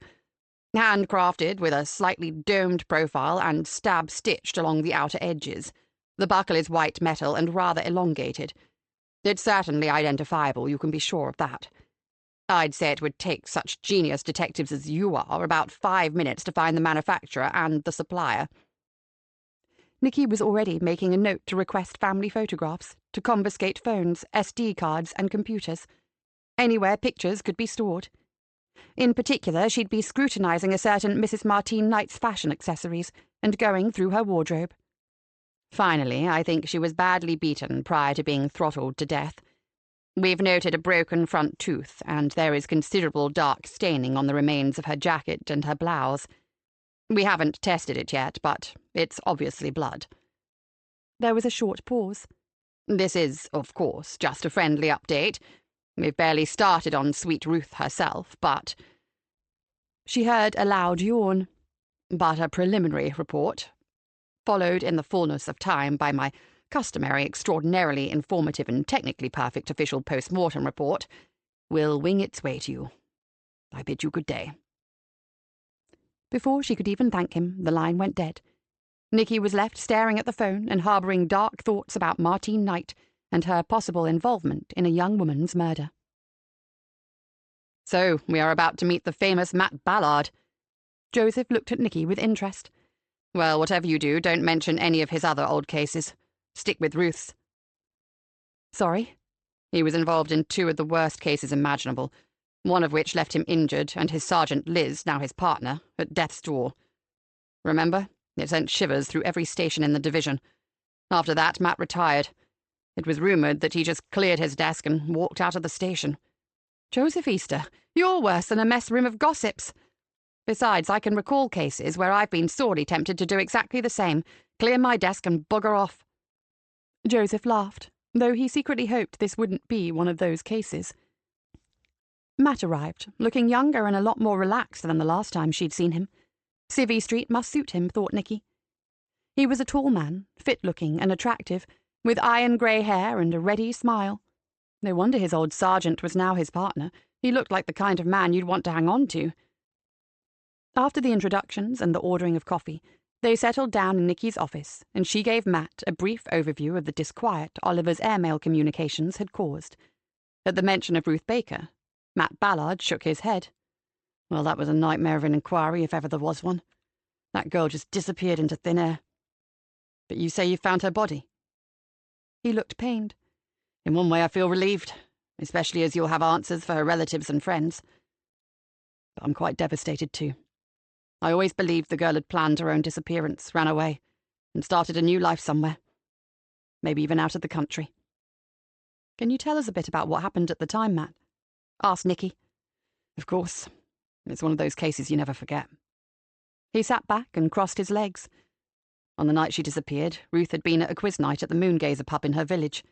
Handcrafted with a slightly domed profile and stab-stitched along the outer edges. The buckle is white metal and rather elongated. It's certainly identifiable, you can be sure of that. I'd say it would take such genius detectives as you are about 5 minutes to find the manufacturer and the supplier. Nicky was already making a note to request family photographs, to confiscate phones, SD cards, and computers. Anywhere pictures could be stored. In particular, she'd be scrutinising a certain Mrs. Martine Knight's fashion accessories and going through her wardrobe. Finally, I think she was badly beaten prior to being throttled to death. We've noted a broken front tooth, and there is considerable dark staining on the remains of her jacket and her blouse. We haven't tested it yet, but it's obviously blood. There was a short pause. This is, of course, just a friendly update. We've barely started on Sweet Ruth herself, but... She heard a loud yawn. But a preliminary report, followed in the fullness of time by my customary extraordinarily informative and technically perfect official post-mortem report, will wing its way to you. I bid you good day. Before she could even thank him, the line went dead. Nicky was left staring at the phone and harbouring dark thoughts about Martine Knight and her possible involvement in a young woman's murder. So, we are about to meet the famous Matt Ballard. Joseph looked at Nicky with interest. Well, whatever you do, don't mention any of his other old cases. Stick with Ruth's. Sorry? He was involved in 2 of the worst cases imaginable, one of which left him injured and his Sergeant Liz, now his partner, at death's door. Remember? It sent shivers through every station in the division. After that, Matt retired. It was rumoured that he just cleared his desk and walked out of the station. Joseph Easter, you're worse than a mess room of gossips. Besides, I can recall cases where I've been sorely tempted to do exactly the same, clear my desk and bugger off. Joseph laughed, though he secretly hoped this wouldn't be one of those cases. Matt arrived, looking younger and a lot more relaxed than the last time she'd seen him. Civvy Street must suit him, thought Nicky. He was a tall man, fit-looking and attractive, with iron-grey hair and a ready smile. No wonder his old sergeant was now his partner. He looked like the kind of man you'd want to hang on to. After the introductions and the ordering of coffee, they settled down in Nicky's office, and she gave Matt a brief overview of the disquiet Oliver's airmail communications had caused. At the mention of Ruth Baker, Matt Ballard shook his head. Well, that was a nightmare of an inquiry, if ever there was one. That girl just disappeared into thin air. But you say you found her body? He looked pained. In one way I feel relieved, especially as you'll have answers for her relatives and friends. But I'm quite devastated too. I always believed the girl had planned her own disappearance, ran away, and started a new life somewhere. Maybe even out of the country. Can you tell us a bit about what happened at the time, Matt? Asked Nicky. Of course. It's one of those cases you never forget. He sat back and crossed his legs. On the night she disappeared, Ruth had been at a quiz night at the Moongazer pub in her village.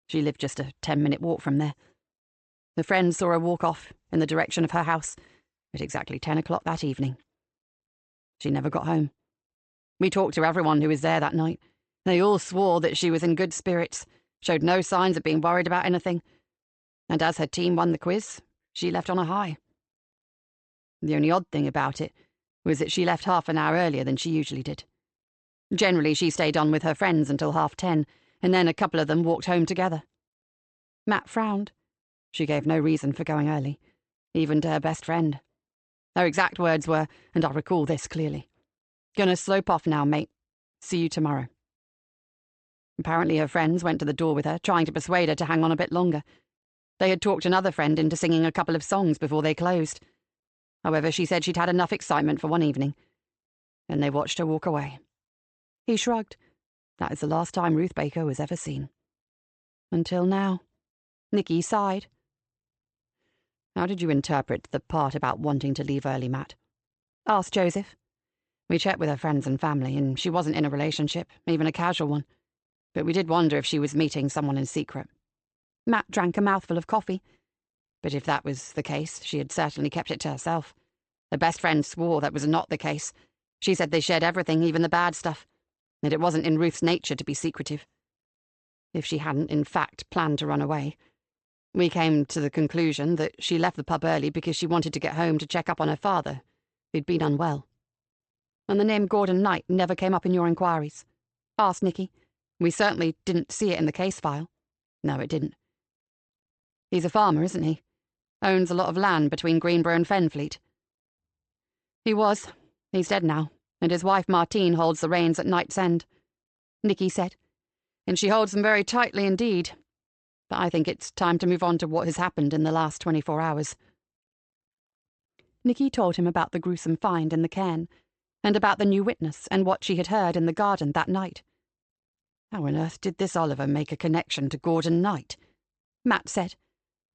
She lived just a 10-minute walk from there. The friends saw her walk off in the direction of her house at exactly 10 o'clock that evening. She never got home. We talked to everyone who was there that night. They all swore that she was in good spirits, showed no signs of being worried about anything. And as her team won the quiz, she left on a high. The only odd thing about it was that she left half an hour earlier than she usually did. Generally, she stayed on with her friends until 10:30, and then a couple of them walked home together. Matt frowned. She gave no reason for going early, even to her best friend. Her exact words were, and I recall this clearly, Gonna slope off now, mate. See you tomorrow. Apparently her friends went to the door with her, trying to persuade her to hang on a bit longer. They had talked another friend into singing a couple of songs before they closed. However, she said she'd had enough excitement for one evening, and they watched her walk away. He shrugged. That is the last time Ruth Baker was ever seen. Until now. Nicky sighed. How did you interpret the part about wanting to leave early, Matt? Asked Joseph. We checked with her friends and family, and she wasn't in a relationship, even a casual one. But we did wonder if she was meeting someone in secret. Matt drank a mouthful of coffee. But if that was the case, she had certainly kept it to herself. Her best friend swore that was not the case. She said they shared everything, even the bad stuff, and it wasn't in Ruth's nature to be secretive. If she hadn't, in fact, planned to run away. We came to the conclusion that she left the pub early because she wanted to get home to check up on her father, who'd been unwell. And the name Gordon Knight never came up in your inquiries? Asked Nicky. We certainly didn't see it in the case file. No, it didn't. He's a farmer, isn't he? Owns a lot of land between Greenborough and Fenfleet. He was. He's dead now, and his wife Martine holds the reins at Knight's End, Nicky said. And she holds them very tightly indeed. But I think it's time to move on to what has happened in the last 24 hours. Nicky told him about the gruesome find in the cairn, and about the new witness and what she had heard in the garden that night. How on earth did this Oliver make a connection to Gordon Knight? Matt said.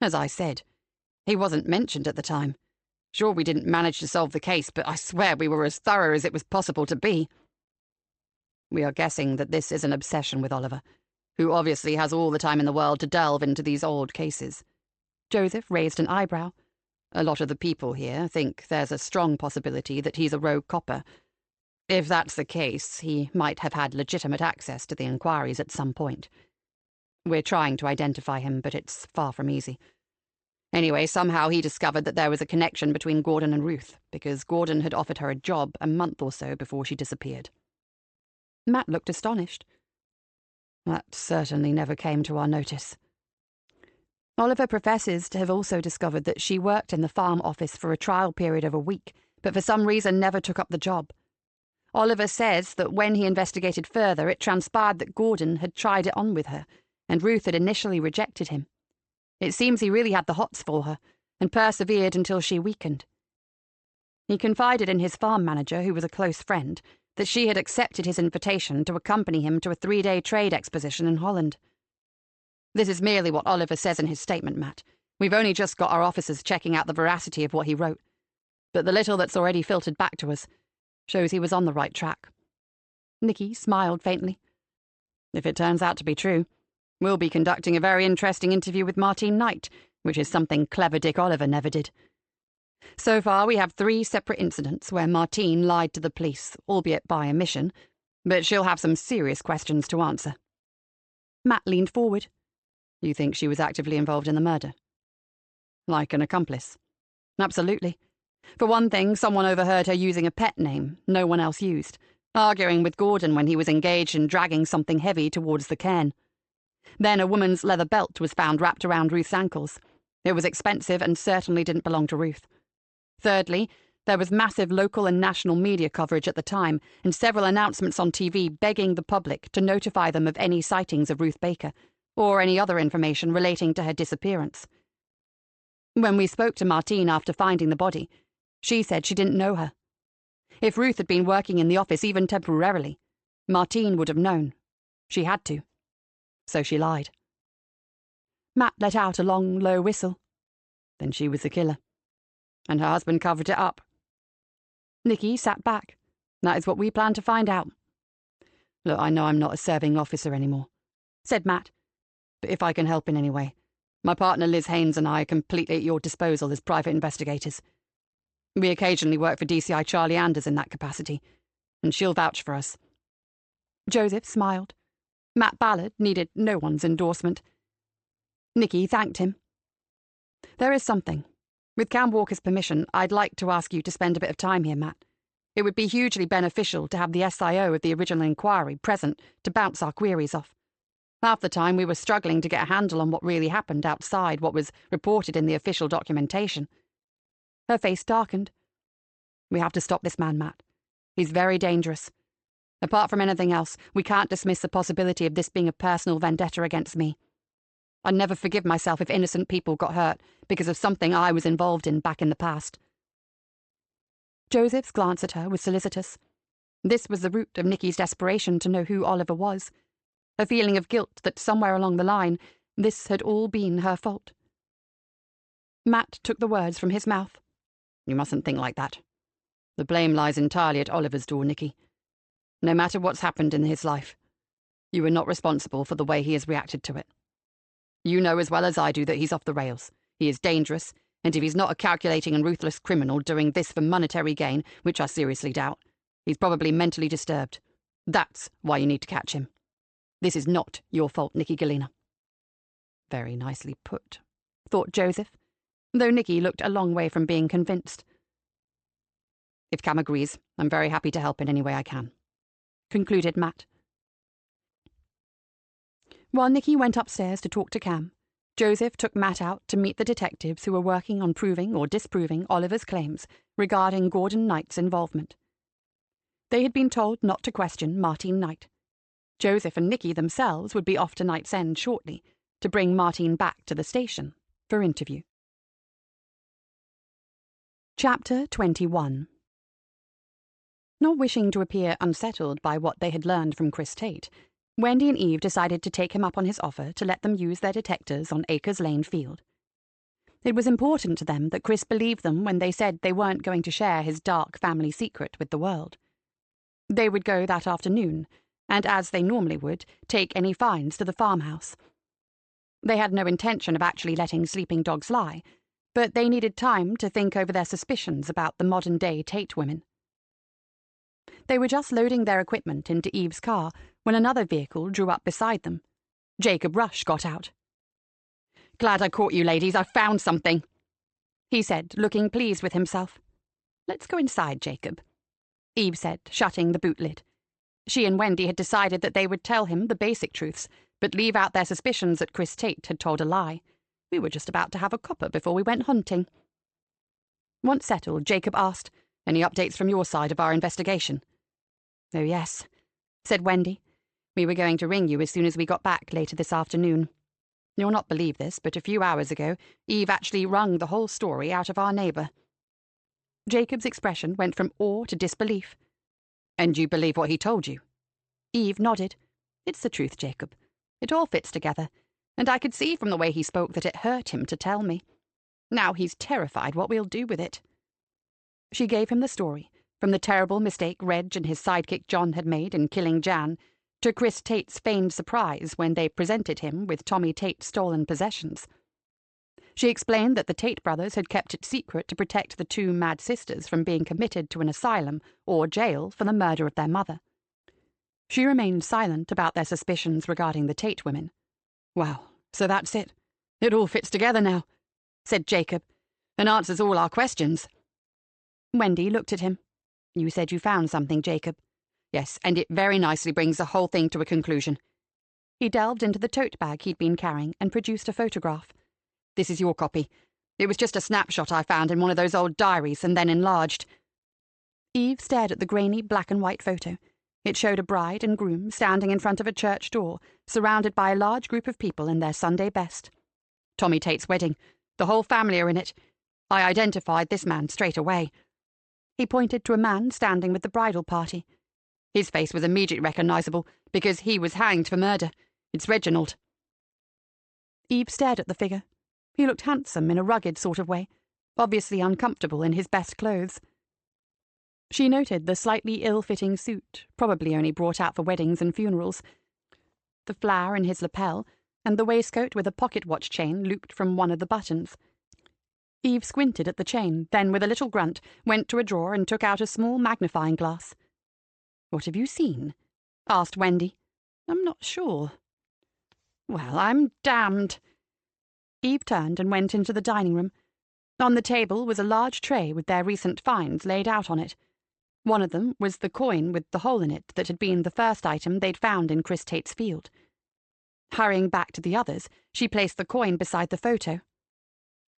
As I said, he wasn't mentioned at the time. Sure, we didn't manage to solve the case, but I swear we were as thorough as it was possible to be. We are guessing that this is an obsession with Oliver, who obviously has all the time in the world to delve into these old cases. Joseph raised an eyebrow. A lot of the people here think there's a strong possibility that he's a rogue copper. If that's the case, he might have had legitimate access to the inquiries at some point. We're trying to identify him, but it's far from easy. Anyway, somehow he discovered that there was a connection between Gordon and Ruth, because Gordon had offered her a job a month or so before she disappeared. Matt looked astonished. That certainly never came to our notice. Oliver professes to have also discovered that she worked in the farm office for a trial period of a week, but for some reason never took up the job. Oliver says that when he investigated further, it transpired that Gordon had tried it on with her, and Ruth had initially rejected him. It seems he really had the hots for her, and persevered until she weakened. He confided in his farm manager, who was a close friend, that she had accepted his invitation to accompany him to a 3-day trade exposition in Holland. This is merely what Oliver says in his statement, Matt. We've only just got our officers checking out the veracity of what he wrote. But the little that's already filtered back to us shows he was on the right track. Nicky smiled faintly. If it turns out to be true, we'll be conducting a very interesting interview with Martine Knight, which is something clever Dick Oliver never did. So far, we have 3 separate incidents where Martine lied to the police, albeit by omission, but she'll have some serious questions to answer. Matt leaned forward. You think she was actively involved in the murder? Like an accomplice? Absolutely. For one thing, someone overheard her using a pet name no one else used, arguing with Gordon when he was engaged in dragging something heavy towards the cairn. Then a woman's leather belt was found wrapped around Ruth's ankles. It was expensive and certainly didn't belong to Ruth. Thirdly, there was massive local and national media coverage at the time, and several announcements on TV begging the public to notify them of any sightings of Ruth Baker, or any other information relating to her disappearance. When we spoke to Martine after finding the body, she said she didn't know her. If Ruth had been working in the office even temporarily, Martine would have known. She had to. So she lied. Matt let out a long, low whistle. Then she was the killer. And her husband covered it up. Nicky sat back. That is what we plan to find out. Look, I know I'm not a serving officer anymore, said Matt. But if I can help in any way, my partner Liz Haynes and I are completely at your disposal as private investigators. We occasionally work for DCI Charlie Anders in that capacity, and she'll vouch for us. Joseph smiled. Matt Ballard needed no one's endorsement. Nicky thanked him. There is something. With Cam Walker's permission, I'd like to ask you to spend a bit of time here, Matt. It would be hugely beneficial to have the SIO of the original inquiry present to bounce our queries off. Half the time we were struggling to get a handle on what really happened outside what was reported in the official documentation. Her face darkened. We have to stop this man, Matt. He's very dangerous. Apart from anything else, we can't dismiss the possibility of this being a personal vendetta against me. I'd never forgive myself if innocent people got hurt because of something I was involved in back in the past." Joseph's glance at her was solicitous. This was the root of Nicky's desperation to know who Oliver was. A feeling of guilt that somewhere along the line, this had all been her fault. Matt took the words from his mouth. "You mustn't think like that. The blame lies entirely at Oliver's door, Nicky. No matter what's happened in his life, you are not responsible for the way he has reacted to it. You know as well as I do that he's off the rails. He is dangerous, and if he's not a calculating and ruthless criminal doing this for monetary gain, which I seriously doubt, he's probably mentally disturbed. That's why you need to catch him. This is not your fault, Nicky Galena." Very nicely put, thought Joseph, though Nicky looked a long way from being convinced. "If Cam agrees, I'm very happy to help in any way I can," concluded Matt. While Nicky went upstairs to talk to Cam, Joseph took Matt out to meet the detectives who were working on proving or disproving Oliver's claims regarding Gordon Knight's involvement. They had been told not to question Martine Knight. Joseph and Nicky themselves would be off to Knight's End shortly to bring Martine back to the station for interview. Chapter 21. Not wishing to appear unsettled by what they had learned from Chris Tate, Wendy and Eve decided to take him up on his offer to let them use their detectors on Acres Lane Field. It was important to them that Chris believed them when they said they weren't going to share his dark family secret with the world. They would go that afternoon, and as they normally would, take any finds to the farmhouse. They had no intention of actually letting sleeping dogs lie, but they needed time to think over their suspicions about the modern-day Tate women. They were just loading their equipment into Eve's car when another vehicle drew up beside them. Jacob Rush got out. "Glad I caught you, ladies. I've found something," he said, looking pleased with himself. "Let's go inside, Jacob," Eve said, shutting the boot lid. She and Wendy had decided that they would tell him the basic truths, but leave out their suspicions that Chris Tate had told a lie. We were just about to have a copper before we went hunting. Once settled, Jacob asked, "Any updates from your side of our investigation?" "Oh, yes," said Wendy. "We were going to ring you as soon as we got back later this afternoon. You'll not believe this, but a few hours ago, Eve actually wrung the whole story out of our neighbour." Jacob's expression went from awe to disbelief. "And you believe what he told you?" Eve nodded. "It's the truth, Jacob. It all fits together, and I could see from the way he spoke that it hurt him to tell me. Now he's terrified what we'll do with it." She gave him the story, from the terrible mistake Reg and his sidekick John had made in killing Jan, to Chris Tate's feigned surprise when they presented him with Tommy Tate's stolen possessions. She explained that the Tate brothers had kept it secret to protect the two mad sisters from being committed to an asylum or jail for the murder of their mother. She remained silent about their suspicions regarding the Tate women. "Wow, so that's it. It all fits together now," said Jacob, "and answers all our questions." Wendy looked at him. "You said you found something, Jacob." "Yes, and it very nicely brings the whole thing to a conclusion." He delved into the tote bag he'd been carrying and produced a photograph. "This is your copy. It was just a snapshot I found in one of those old diaries and then enlarged." Eve stared at the grainy black and white photo. It showed a bride and groom standing in front of a church door, surrounded by a large group of people in their Sunday best. "Tommy Tate's wedding. The whole family are in it. I identified this man straight away." He pointed to a man standing with the bridal party. "His face was immediately recognisable because he was hanged for murder. It's Reginald." Eve stared at the figure. He looked handsome in a rugged sort of way, obviously uncomfortable in his best clothes. She noted the slightly ill-fitting suit, probably only brought out for weddings and funerals, the flower in his lapel, and the waistcoat with a pocket watch chain looped from one of the buttons. Eve squinted at the chain, then with a little grunt, went to a drawer and took out a small magnifying glass. "What have you seen?" asked Wendy. "I'm not sure." "Well, I'm damned." Eve turned and went into the dining room. On the table was a large tray with their recent finds laid out on it. One of them was the coin with the hole in it that had been the first item they'd found in Chris Tate's field. Hurrying back to the others, she placed the coin beside the photo.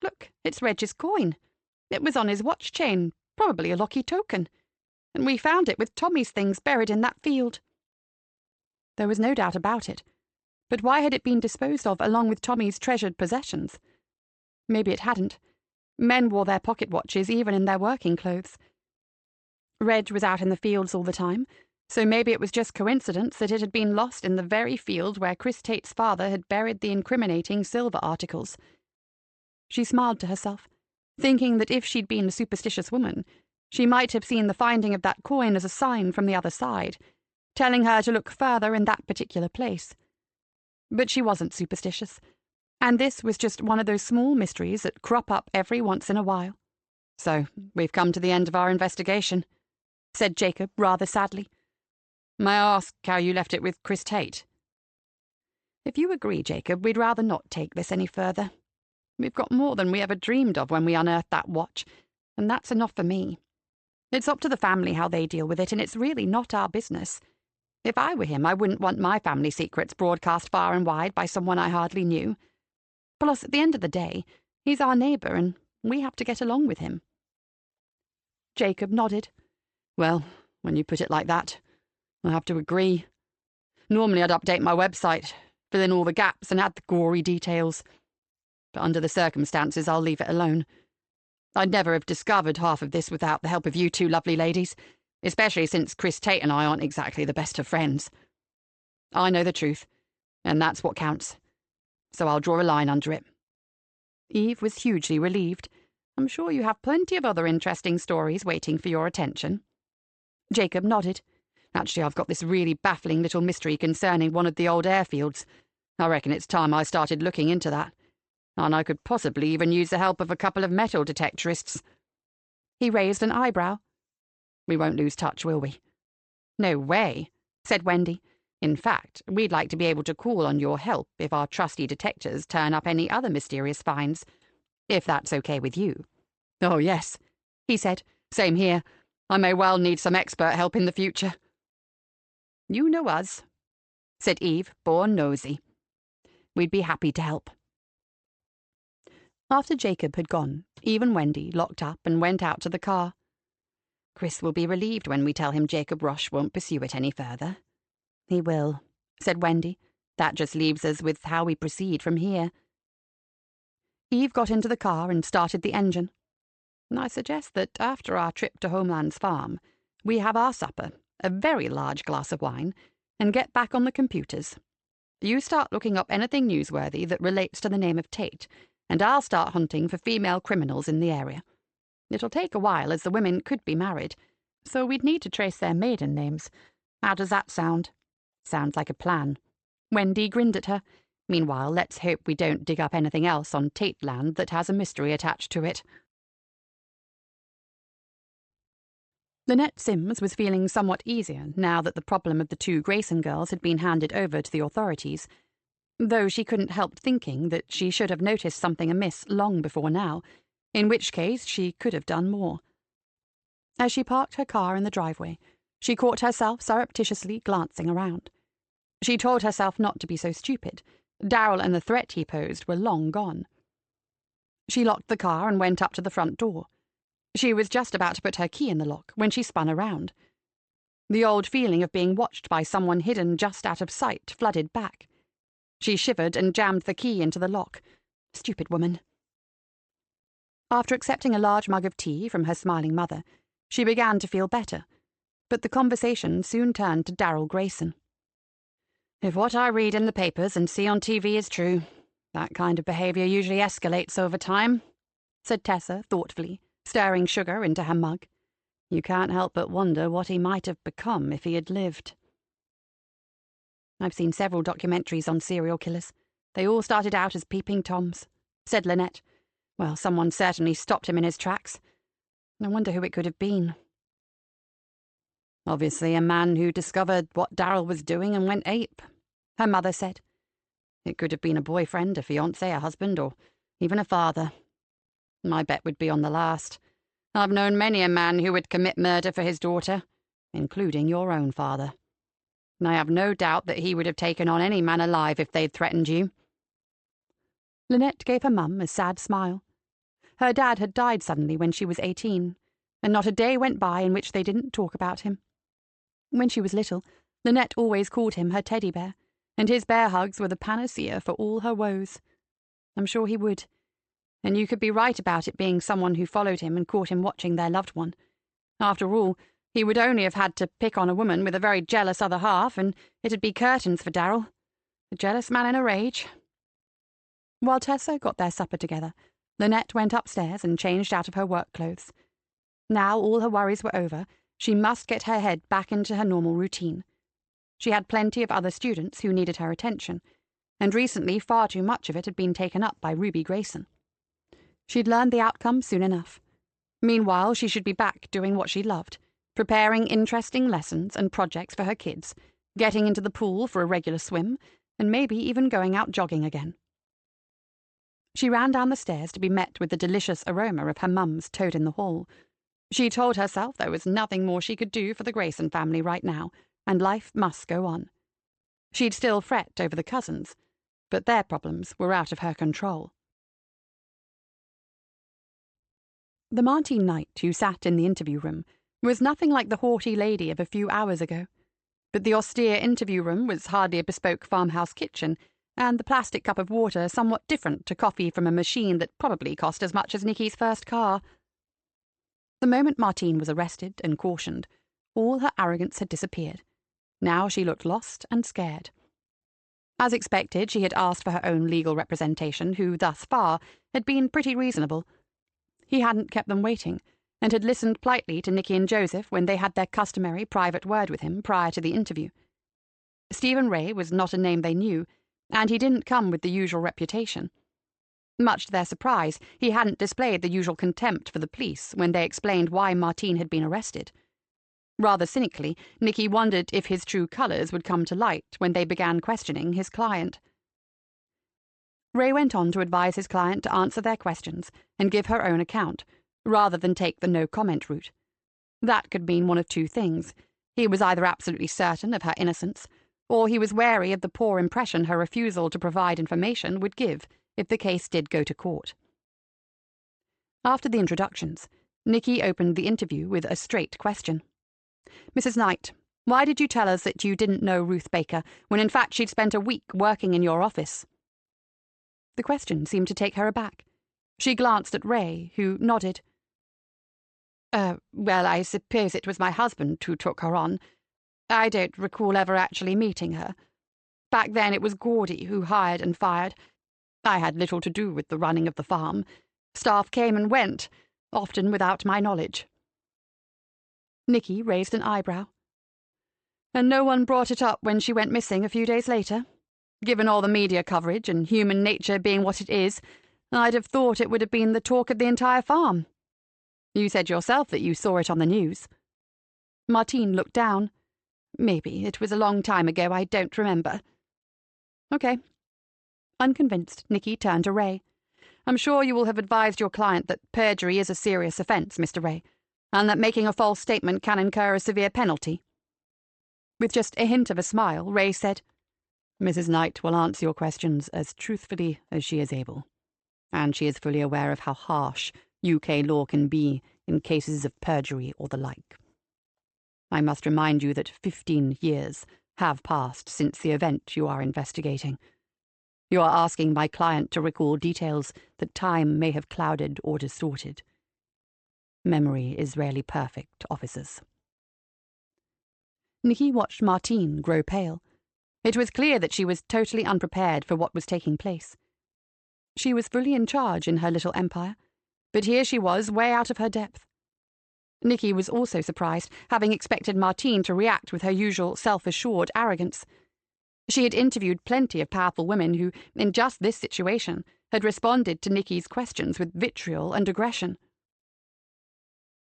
"Look, it's Reg's coin. It was on his watch chain, probably a lucky token. and we found it with Tommy's things buried in that field." There was no doubt about it, but why had it been disposed of along with Tommy's treasured possessions? Maybe it hadn't. Men wore their pocket watches even in their working clothes. Reg was out in the fields all the time, so maybe it was just coincidence that it had been lost in the very field where Chris Tate's father had buried the incriminating silver articles. She smiled to herself, thinking that if she'd been a superstitious woman, she might have seen the finding of that coin as a sign from the other side, telling her to look further in that particular place. But she wasn't superstitious, and this was just one of those small mysteries that crop up every once in a while. "So, we've come to the end of our investigation," said Jacob rather sadly. "May I ask how you left it with Chris Tate?" "If you agree, Jacob, we'd rather not take this any further. We've got more than we ever dreamed of when we unearthed that watch, and that's enough for me. It's up to the family how they deal with it, and it's really not our business. If I were him, I wouldn't want my family secrets broadcast far and wide by someone I hardly knew. Plus, at the end of the day, he's our neighbour, and we have to get along with him." Jacob nodded. "Well, when you put it like that, I have to agree. Normally I'd update my website, fill in all the gaps and add the gory details. But under the circumstances, I'll leave it alone. I'd never have discovered half of this without the help of you two lovely ladies, especially since Chris Tate and I aren't exactly the best of friends. I know the truth, and that's what counts. So I'll draw a line under it." Eve was hugely relieved. "I'm sure you have plenty of other interesting stories waiting for your attention." Jacob nodded. "Actually, I've got this really baffling little mystery concerning one of the old airfields. I reckon it's time I started looking into that. And I could possibly even use the help of a couple of metal detectorists." He raised an eyebrow. "We won't lose touch, will we?" "No way," said Wendy. "In fact, we'd like to be able to call on your help if our trusty detectors turn up any other mysterious finds, if that's okay with you." "Oh, yes," he said. "Same here. I may well need some expert help in the future." "You know us," said Eve, born nosy. "We'd be happy to help." After Jacob had gone, Eve and Wendy locked up and went out to the car. "Chris will be relieved when we tell him Jacob Roche won't pursue it any further." "He will," said Wendy. "That just leaves us with how we proceed from here." Eve got into the car and started the engine. "I suggest that after our trip to Homeland's farm, we have our supper, a very large glass of wine, and get back on the computers. You start looking up anything newsworthy that relates to the name of Tate, and I'll start hunting for female criminals in the area. It'll take a while, as the women could be married, so we'd need to trace their maiden names. How does that sound?" "Sounds like a plan." Wendy grinned at her. "Meanwhile, let's hope we don't dig up anything else on Tate land that has a mystery attached to it." Lynette Sims was feeling somewhat easier now that the problem of the two Grayson girls had been handed over to the authorities, though she couldn't help thinking that she should have noticed something amiss long before now, in which case she could have done more. As she parked her car in the driveway, she caught herself surreptitiously glancing around. She told herself not to be so stupid. Darryl and the threat he posed were long gone. She locked the car and went up to the front door. She was just about to put her key in the lock when she spun around. The old feeling of being watched by someone hidden just out of sight flooded back. She shivered and jammed the key into the lock. Stupid woman. After accepting a large mug of tea from her smiling mother, she began to feel better, but the conversation soon turned to Darryl Grayson. "If what I read in the papers and see on TV is true, that kind of behaviour usually escalates over time," said Tessa thoughtfully, stirring sugar into her mug. "You can't help but wonder what he might have become if he had lived." "I've seen several documentaries on serial killers. They all started out as peeping Toms," said Lynette. "Well, someone certainly stopped him in his tracks. I wonder who it could have been." "Obviously a man who discovered what Darryl was doing and went ape," her mother said. "It could have been a boyfriend, a fiancé, a husband, or even a father. My bet would be on the last. I've known many a man who would commit murder for his daughter, including your own father. And I have no doubt that he would have taken on any man alive if they'd threatened you." Lynette gave her mum a sad smile. Her dad had died suddenly when she was 18, and not a day went by in which they didn't talk about him. When she was little, Lynette always called him her teddy bear, and his bear hugs were the panacea for all her woes. I'm sure he would. And you could be right about it being someone who followed him and caught him watching their loved one. After all, he would only have had to pick on a woman with a very jealous other half, and it'd be curtains for Darryl. A jealous man in a rage. While Tessa got their supper together, Lynette went upstairs and changed out of her work clothes. Now all her worries were over, she must get her head back into her normal routine. She had plenty of other students who needed her attention, and recently far too much of it had been taken up by Ruby Grayson. She'd learned the outcome soon enough. Meanwhile, she should be back doing what she loved, preparing interesting lessons and projects for her kids, getting into the pool for a regular swim, and maybe even going out jogging again. She ran down the stairs to be met with the delicious aroma of her mum's toad in the hall. She told herself there was nothing more she could do for the Grayson family right now, and life must go on. She'd still fret over the cousins, but their problems were out of her control. The Martine Knight who sat in the interview room was nothing like the haughty lady of a few hours ago, but the austere interview room was hardly a bespoke farmhouse kitchen, and the plastic cup of water somewhat different to coffee from a machine that probably cost as much as Nicky's first car. The moment Martine was arrested and cautioned, all her arrogance had disappeared. Now she looked lost and scared. As expected, she had asked for her own legal representation, who, thus far, had been pretty reasonable. He hadn't kept them waiting, and had listened politely to Nicky and Joseph when they had their customary private word with him prior to the interview. Stephen Ray was not a name they knew, and he didn't come with the usual reputation. Much to their surprise, he hadn't displayed the usual contempt for the police when they explained why Martine had been arrested. Rather cynically, Nicky wondered if his true colours would come to light when they began questioning his client. Ray went on to advise his client to answer their questions and give her own account, rather than take the no-comment route. That could mean one of two things. He was either absolutely certain of her innocence, or he was wary of the poor impression her refusal to provide information would give if the case did go to court. After the introductions, Nicky opened the interview with a straight question. "Mrs. Knight, why did you tell us that you didn't know Ruth Baker, when in fact she'd spent a week working in your office?" The question seemed to take her aback. She glanced at Ray, who nodded. Well, I suppose it was my husband who took her on. I don't recall ever actually meeting her. Back then it was Gordy who hired and fired. I had little to do with the running of the farm. Staff came and went, often without my knowledge." Nicky raised an eyebrow. "And no one brought it up when she went missing a few days later? Given all the media coverage and human nature being what it is, I'd have thought it would have been the talk of the entire farm. You said yourself that you saw it on the news." Martine looked down. "Maybe. It was a long time ago. I don't remember." "Okay." Unconvinced, Nicky turned to Ray. "I'm sure you will have advised your client that perjury is a serious offence, Mr. Ray, and that making a false statement can incur a severe penalty." With just a hint of a smile, Ray said, "Mrs. Knight will answer your questions as truthfully as she is able, and she is fully aware of how harsh UK law can be in cases of perjury or the like. I must remind you that 15 years have passed since the event you are investigating. You are asking my client to recall details that time may have clouded or distorted. Memory is rarely perfect, officers." Nicky watched Martine grow pale. It was clear that she was totally unprepared for what was taking place. She was fully in charge in her little empire, but here she was way out of her depth. Nicky was also surprised, having expected Martine to react with her usual self-assured arrogance. She had interviewed plenty of powerful women who, in just this situation, had responded to Nicky's questions with vitriol and aggression.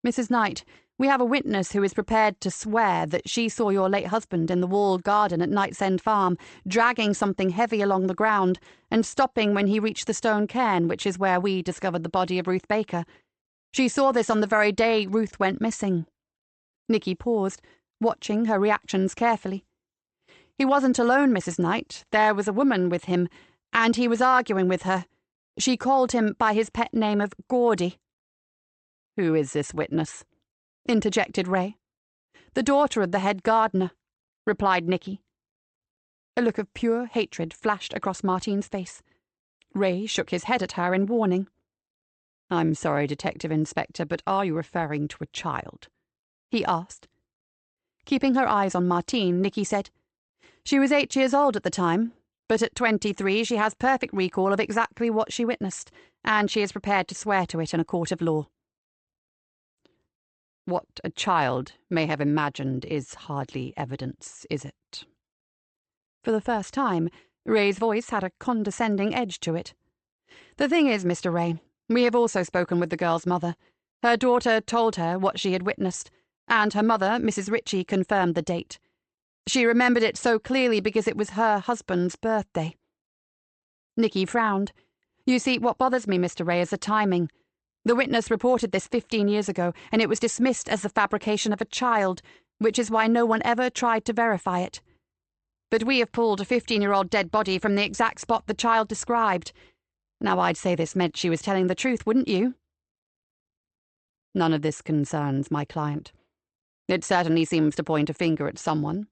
"Mrs. Knight, we have a witness who is prepared to swear that she saw your late husband in the walled garden at Knight's End Farm, dragging something heavy along the ground, and stopping when he reached the stone cairn, which is where we discovered the body of Ruth Baker. She saw this on the very day Ruth went missing." Nicky paused, watching her reactions carefully. "He wasn't alone, Mrs. Knight. There was a woman with him, and he was arguing with her. She called him by his pet name of Gordy." "Who is this witness?" interjected Ray. "The daughter of the head gardener," replied Nicky. A look of pure hatred flashed across Martine's face. Ray shook his head at her in warning. "I'm sorry, Detective Inspector, but are you referring to a child?" he asked. Keeping her eyes on Martine, Nicky said, "She was 8 years old at the time, but at 23 she has perfect recall of exactly what she witnessed, and she is prepared to swear to it in a court of law." What a child may have imagined is hardly evidence, is it? For the first time, Ray's voice had a condescending edge to it. "The thing is, Mr. Ray, we have also spoken with the girl's mother. Her daughter told her what she had witnessed, and her mother, Mrs. Ritchie, confirmed the date. She remembered it so clearly because it was her husband's birthday." Nicky frowned. "You see, what bothers me, Mr. Ray, is the timing. The witness reported this 15 years ago, and it was dismissed as the fabrication of a child, which is why no one ever tried to verify it. But we have pulled a 15-year-old dead body from the exact spot the child described. Now I'd say this meant she was telling the truth, wouldn't you?" "None of this concerns my client. It certainly seems to point a finger at someone,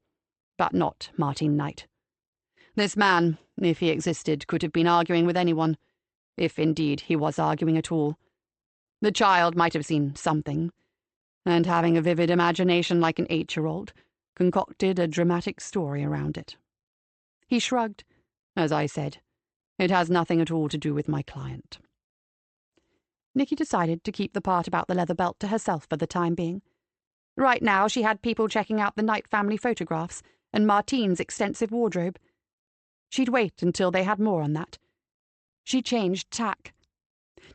but not Martin Knight. This man, if he existed, could have been arguing with anyone, if indeed he was arguing at all. The child might have seen something, and having a vivid imagination like an 8-year-old, concocted a dramatic story around it. He shrugged. As I said, it has nothing at all to do with my client." Nicky decided to keep the part about the leather belt to herself for the time being. Right now she had people checking out the Knight family photographs and Martine's extensive wardrobe. She'd wait until they had more on that. She changed tack.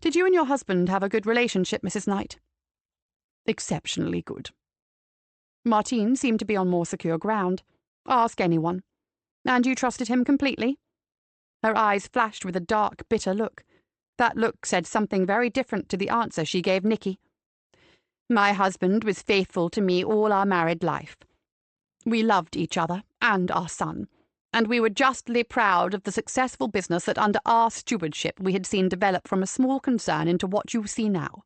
"Did you and your husband have a good relationship, Mrs. Knight?" "Exceptionally good." Martine seemed to be on more secure ground. "Ask anyone." "And you trusted him completely?" Her eyes flashed with a dark, bitter look. That look said something very different to the answer she gave Nicky. "My husband was faithful to me all our married life. We loved each other and our son, and we were justly proud of the successful business that under our stewardship we had seen develop from a small concern into what you see now."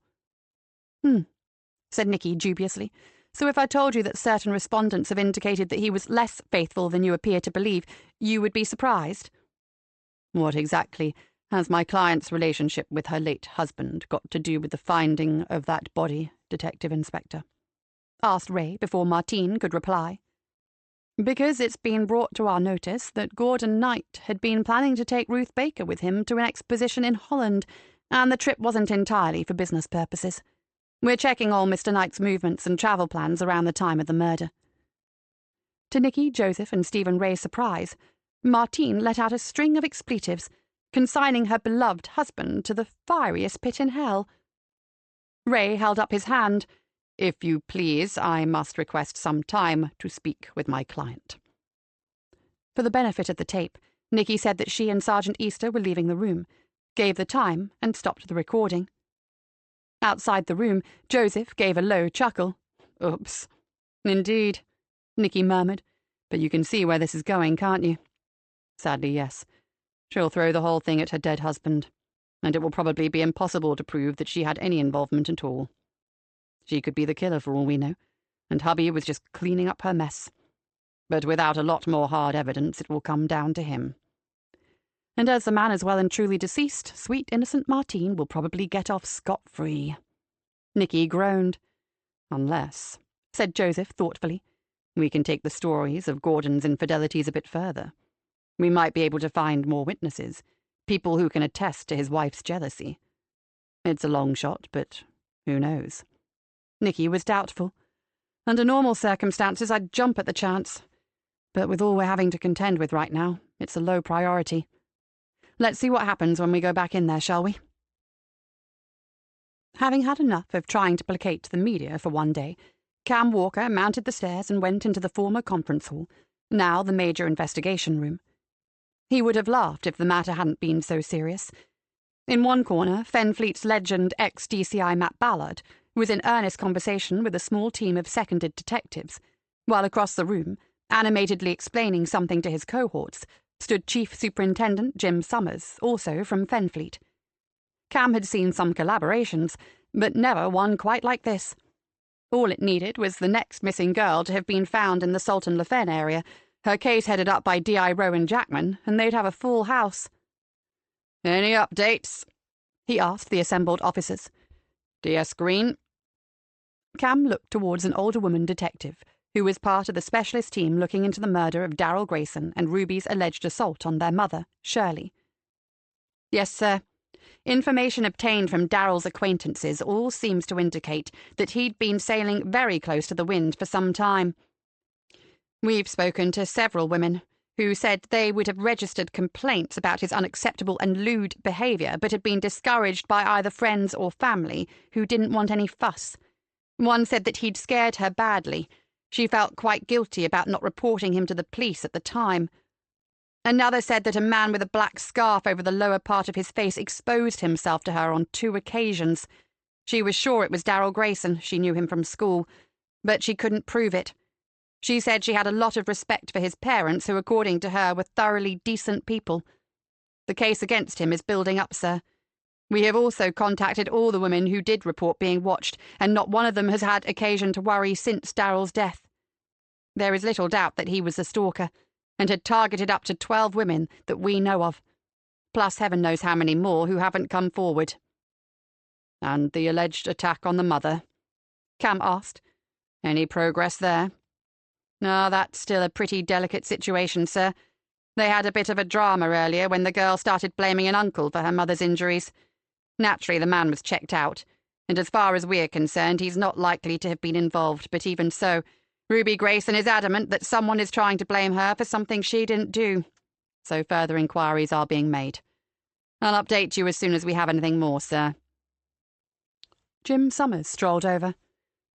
Said Nicky dubiously. "So if I told you that certain respondents have indicated that he was less faithful than you appear to believe, you would be surprised?" "What exactly has my client's relationship with her late husband got to do with the finding of that body, Detective Inspector?" asked Ray before Martine could reply. "Because it's been brought to our notice that Gordon Knight had been planning to take Ruth Baker with him to an exposition in Holland, and the trip wasn't entirely for business purposes. We're checking all Mr. Knight's movements and travel plans around the time of the murder." To Nicky, Joseph, and Stephen Ray's surprise, Martine let out a string of expletives, consigning her beloved husband to the fieriest pit in hell. Ray held up his hand. "If you please, I must request some time to speak with my client." For the benefit of the tape, Nicky said that she and Sergeant Easter were leaving the room, gave the time, and stopped the recording. Outside the room, Joseph gave a low chuckle. "Oops." "Indeed," Nicky murmured. "But you can see where this is going, can't you?" "Sadly, yes. She'll throw the whole thing at her dead husband, and it will probably be impossible to prove that she had any involvement at all. She could be the killer for all we know, and hubby was just cleaning up her mess. But without a lot more hard evidence, it will come down to him. And as the man is well and truly deceased, sweet innocent Martine will probably get off scot-free." Nicky groaned. "Unless," said Joseph thoughtfully, "we can take the stories of Gordon's infidelities a bit further. We might be able to find more witnesses, people who can attest to his wife's jealousy. It's a long shot, but who knows?" Nicky was doubtful. "Under normal circumstances, I'd jump at the chance. But with all we're having to contend with right now, it's a low priority. Let's see what happens when we go back in there, shall we?" Having had enough of trying to placate the media for one day, Cam Walker mounted the stairs and went into the former conference hall, now the major investigation room. He would have laughed if the matter hadn't been so serious. In one corner, Fenfleet's legend ex-DCI Matt Ballard was in earnest conversation with a small team of seconded detectives, while across the room, animatedly explaining something to his cohorts, stood Chief Superintendent Jim Summers, also from Fenfleet. Cam had seen some collaborations, but never one quite like this. All it needed was the next missing girl to have been found in the Sultan Le Fen area, her case headed up by D.I. Rowe and Jackman, and they'd have a full house. "Any updates?" he asked the assembled officers. "DS Green?" Cam looked towards an older woman detective, who was part of the specialist team looking into the murder of Darrell Grayson and Ruby's alleged assault on their mother, Shirley. "Yes, sir. Information obtained from Darrell's acquaintances all seems to indicate that he'd been sailing very close to the wind for some time. We've spoken to several women who said they would have registered complaints about his unacceptable and lewd behaviour, but had been discouraged by either friends or family who didn't want any fuss. One said that he'd scared her badly. She felt quite guilty about not reporting him to the police at the time. Another said that a man with a black scarf over the lower part of his face exposed himself to her on 2 occasions. She was sure it was Darrell Grayson, she knew him from school, but she couldn't prove it. She said she had a lot of respect for his parents, who, according to her, were thoroughly decent people. The case against him is building up, sir. We have also contacted all the women who did report being watched, and not one of them has had occasion to worry since Darrell's death. There is little doubt that he was a stalker, and had targeted up to 12 women that we know of, plus heaven knows how many more who haven't come forward." "And the alleged attack on the mother?" Cam asked. "Any progress there?" "No, that's still a pretty delicate situation, sir. They had a bit of a drama earlier when the girl started blaming an uncle for her mother's injuries. Naturally, the man was checked out, and as far as we're concerned, he's not likely to have been involved, but even so, Ruby Grayson is adamant that someone is trying to blame her for something she didn't do. So further inquiries are being made. I'll update you as soon as we have anything more, sir." Jim Summers strolled over.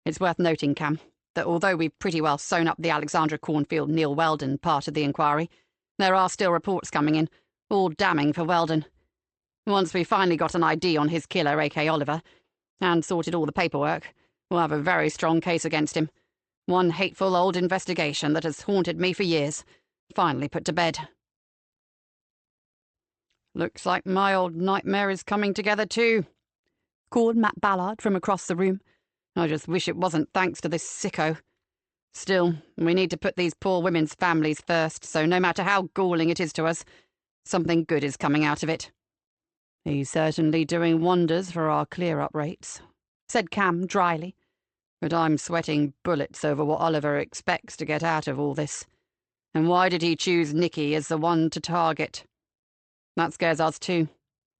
"It's worth noting, Cam, that although we've pretty well sewn up the Alexandra Cornfield Neil Weldon part of the inquiry, there are still reports coming in, all damning for Weldon. Once we finally got an ID on his killer, A.K. Oliver, and sorted all the paperwork, we'll have a very strong case against him. One hateful old investigation that has haunted me for years, finally put to bed." "Looks like my old nightmare is coming together too," called Matt Ballard from across the room. "I just wish it wasn't thanks to this sicko. Still, we need to put these poor women's families first, so no matter how galling it is to us, something good is coming out of it." "He's certainly doing wonders for our clear-up rates," said Cam dryly. "But I'm sweating bullets over what Oliver expects to get out of all this. And why did he choose Nicky as the one to target?" "That scares us too,"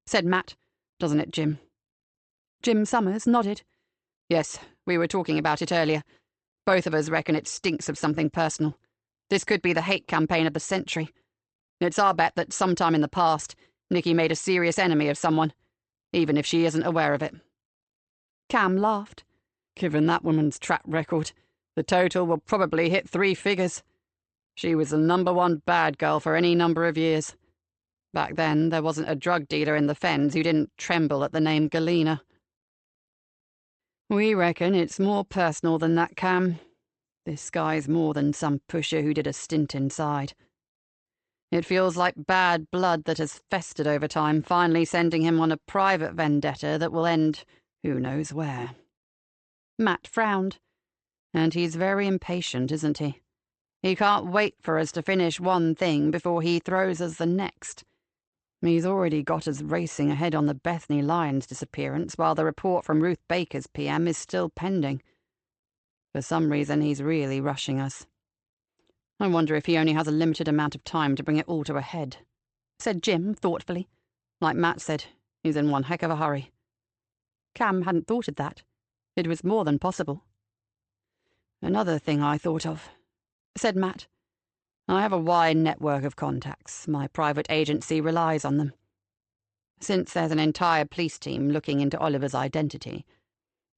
said Matt. "Doesn't it, Jim?" Jim Summers nodded. "Yes, we were talking about it earlier. Both of us reckon it stinks of something personal. This could be the hate campaign of the century. It's our bet that sometime in the past, Nicky made a serious enemy of someone, even if she isn't aware of it." Cam laughed. "Given that woman's track record, the total will probably hit 3 figures. She was the #1 bad girl for any number of years. Back then, there wasn't a drug dealer in the Fens who didn't tremble at the name Galena." "We reckon it's more personal than that, Cam. This guy's more than some pusher who did a stint inside. It feels like bad blood that has festered over time, finally sending him on a private vendetta that will end who knows where." Matt frowned. "And he's very impatient, isn't he? He can't wait for us to finish one thing before he throws us the next. He's already got us racing ahead on the Bethany Lyons disappearance, while the report from Ruth Baker's PM is still pending. For some reason, he's really rushing us. I wonder if he only has a limited amount of time to bring it all to a head," said Jim thoughtfully. "Like Matt said, he's in one heck of a hurry." Cam hadn't thought of that. It was more than possible. "Another thing I thought of," said Matt. "I have a wide network of contacts. My private agency relies on them. Since there's an entire police team looking into Oliver's identity,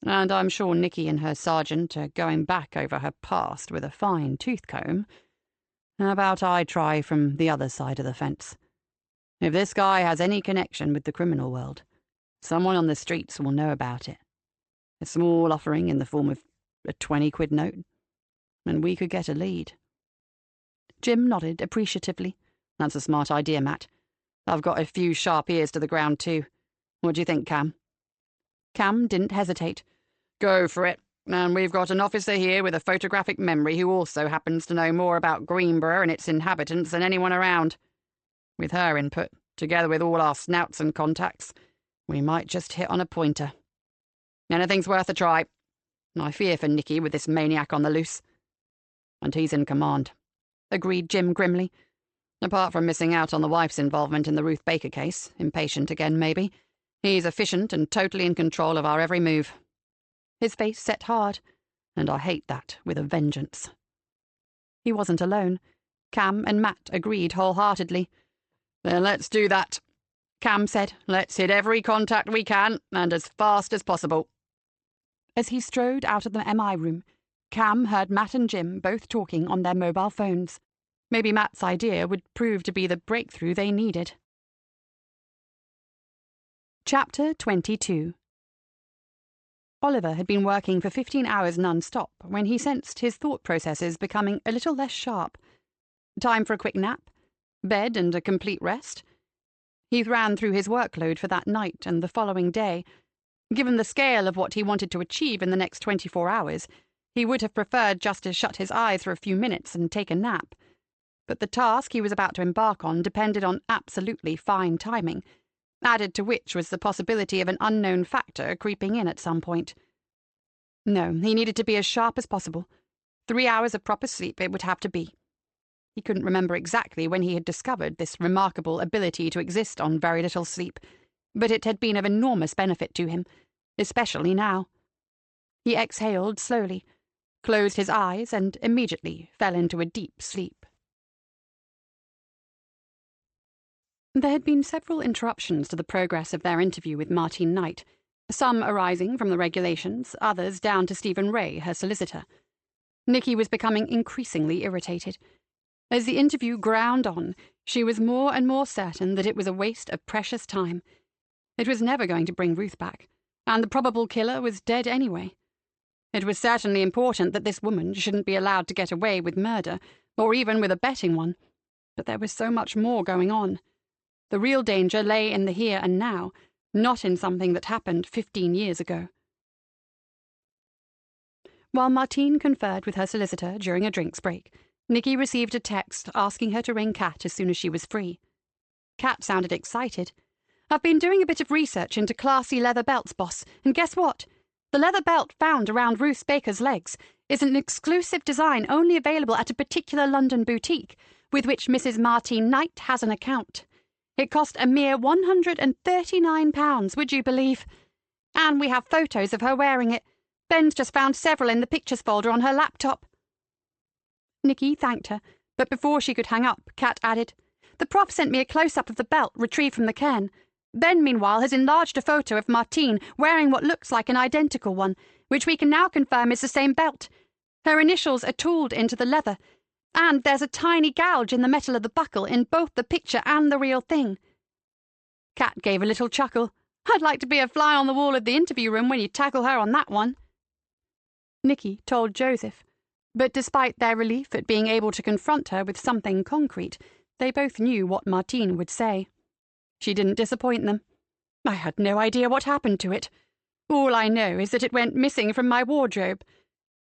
and I'm sure Nicky and her sergeant are going back over her past with a fine tooth comb, how about I try from the other side of the fence? If this guy has any connection with the criminal world, someone on the streets will know about it. A small offering in the form of a 20-quid note, and we could get a lead." Jim nodded appreciatively. "That's a smart idea, Matt. I've got a few sharp ears to the ground, too. What do you think, Cam?" Cam didn't hesitate. "Go for it. And we've got an officer here with a photographic memory who also happens to know more about Greenborough and its inhabitants than anyone around. With her input, together with all our snouts and contacts, we might just hit on a pointer. Anything's worth a try. I fear for Nicky with this maniac on the loose. And he's in command, agreed Jim grimly. Apart from missing out on the wife's involvement in the Ruth Baker case, impatient again maybe, he's efficient and totally in control of our every move. His face set hard, and I hate that with a vengeance. He wasn't alone. Cam and Matt agreed wholeheartedly. Then let's do that, Cam said. Let's hit every contact we can, and as fast as possible. As he strode out of the MI room, Cam heard Matt and Jim both talking on their mobile phones. Maybe Matt's idea would prove to be the breakthrough they needed. Chapter 22. Oliver had been working for 15 hours non-stop when he sensed his thought processes becoming a little less sharp. Time for a quick nap? Bed and a complete rest? He ran through his workload for that night and the following day. Given the scale of what he wanted to achieve in the next 24 hours, he would have preferred just to shut his eyes for a few minutes and take a nap. But the task he was about to embark on depended on absolutely fine timing, added to which was the possibility of an unknown factor creeping in at some point. No, he needed to be as sharp as possible. 3 hours of proper sleep it would have to be. He couldn't remember exactly when he had discovered this remarkable ability to exist on very little sleep, but it had been of enormous benefit to him, especially now. He exhaled slowly, closed his eyes, and immediately fell into a deep sleep. There had been several interruptions to the progress of their interview with Martine Knight, some arising from the regulations, others down to Stephen Ray, her solicitor. Nicky was becoming increasingly irritated. As the interview ground on, she was more and more certain that it was a waste of precious time. It was never going to bring Ruth back, and the probable killer was dead anyway. It was certainly important that this woman shouldn't be allowed to get away with murder, or even with abetting one, but there was so much more going on. The real danger lay in the here and now, not in something that happened 15 years ago. While Martine conferred with her solicitor during a drinks break, Nicky received a text asking her to ring Kat as soon as she was free. Kat sounded excited. "I've been doing a bit of research into classy leather belts, boss, and guess what? The leather belt found around Ruth Baker's legs is an exclusive design only available at a particular London boutique, with which Mrs. Martine Knight has an account. It cost a mere £139, would you believe? And we have photos of her wearing it. Ben's just found several in the pictures folder on her laptop." Nicky thanked her, but before she could hang up, Kat added, "The prof sent me a close-up of the belt retrieved from the cairn. Ben, meanwhile, has enlarged a photo of Martine wearing what looks like an identical one, which we can now confirm is the same belt. Her initials are tooled into the leather, and there's a tiny gouge in the metal of the buckle in both the picture and the real thing." Kat gave a little chuckle. "I'd like to be a fly on the wall of the interview room when you tackle her on that one." Nicky told Joseph, but despite their relief at being able to confront her with something concrete, they both knew what Martine would say. She didn't disappoint them. "I had no idea what happened to it. All I know is that it went missing from my wardrobe.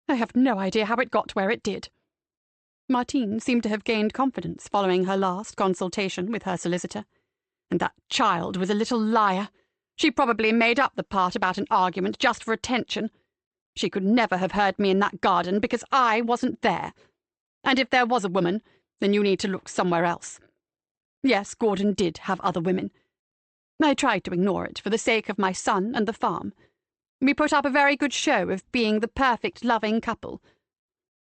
I have no idea how it got where it did." Martine seemed to have gained confidence following her last consultation with her solicitor. "And that child was a little liar. She probably made up the part about an argument just for attention. She could never have heard me in that garden because I wasn't there. And if there was a woman, then you need to look somewhere else. Yes, Gordon did have other women. I tried to ignore it for the sake of my son and the farm. We put up a very good show of being the perfect loving couple.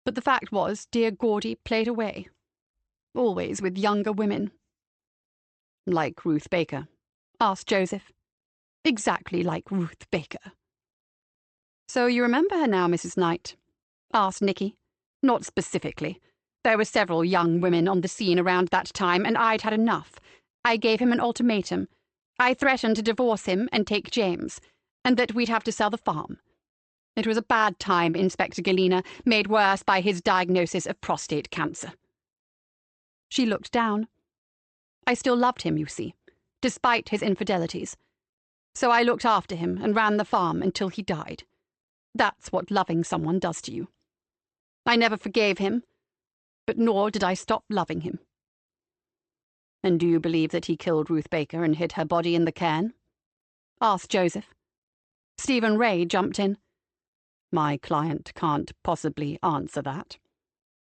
But the fact was, dear Gordy played away. Always with younger women." "Like Ruth Baker?" asked Joseph. "Exactly like Ruth Baker." "So you remember her now, Mrs. Knight?" asked Nicky. "Not specifically. There were several young women on the scene around that time, and I'd had enough. I gave him an ultimatum. I threatened to divorce him and take James, and that we'd have to sell the farm. It was a bad time, Inspector Galena, made worse by his diagnosis of prostate cancer." She looked down. "I still loved him, you see, despite his infidelities. So I looked after him and ran the farm until he died. That's what loving someone does to you. I never forgave him, but nor did I stop loving him." "And do you believe that he killed Ruth Baker and hid her body in the cairn?" asked Joseph. Stephen Ray jumped in. "My client can't possibly answer that.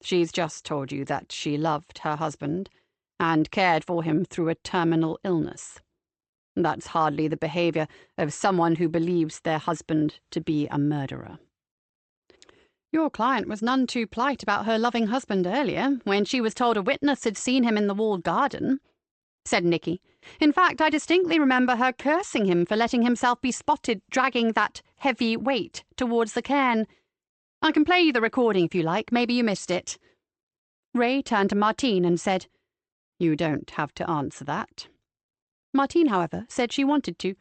She's just told you that she loved her husband and cared for him through a terminal illness. That's hardly the behavior of someone who believes their husband to be a murderer." "Your client was none too polite about her loving husband earlier, when she was told a witness had seen him in the walled garden," said Nicky. "In fact, I distinctly remember her cursing him for letting himself be spotted dragging that heavy weight towards the cairn. I can play you the recording if you like. Maybe you missed it." Ray turned to Martine and said, "You don't have to answer that." Martine, however, said she wanted to,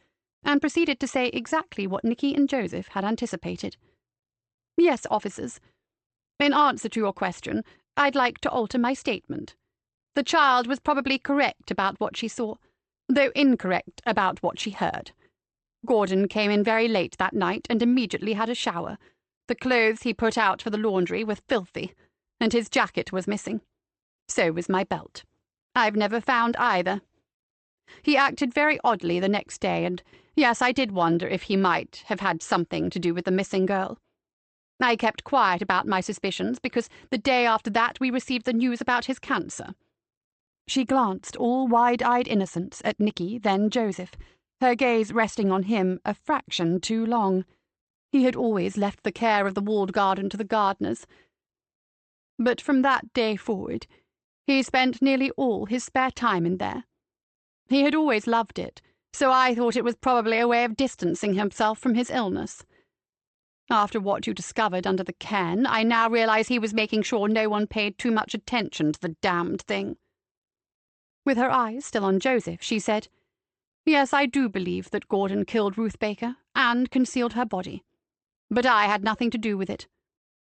and proceeded to say exactly what Nicky and Joseph had anticipated. "Yes, officers. In answer to your question, I'd like to alter my statement. The child was probably correct about what she saw, though incorrect about what she heard. Gordon came in very late that night and immediately had a shower. The clothes he put out for the laundry were filthy, and his jacket was missing. So was my belt. I've never found either. He acted very oddly the next day, and yes, I did wonder if he might have had something to do with the missing girl. I kept quiet about my suspicions because the day after that we received the news about his cancer." She glanced all wide-eyed innocence at Nicky, then Joseph, her gaze resting on him a fraction too long. He had always left the care of the walled garden to the gardeners. But from that day forward, he spent nearly all his spare time in there. He had always loved it, so I thought it was probably a way of distancing himself from his illness. After what you discovered under the cairn, I now realize he was making sure no one paid too much attention to the damned thing." With her eyes still on Joseph, she said, "Yes, I do believe that Gordon killed Ruth Baker and concealed her body. But I had nothing to do with it.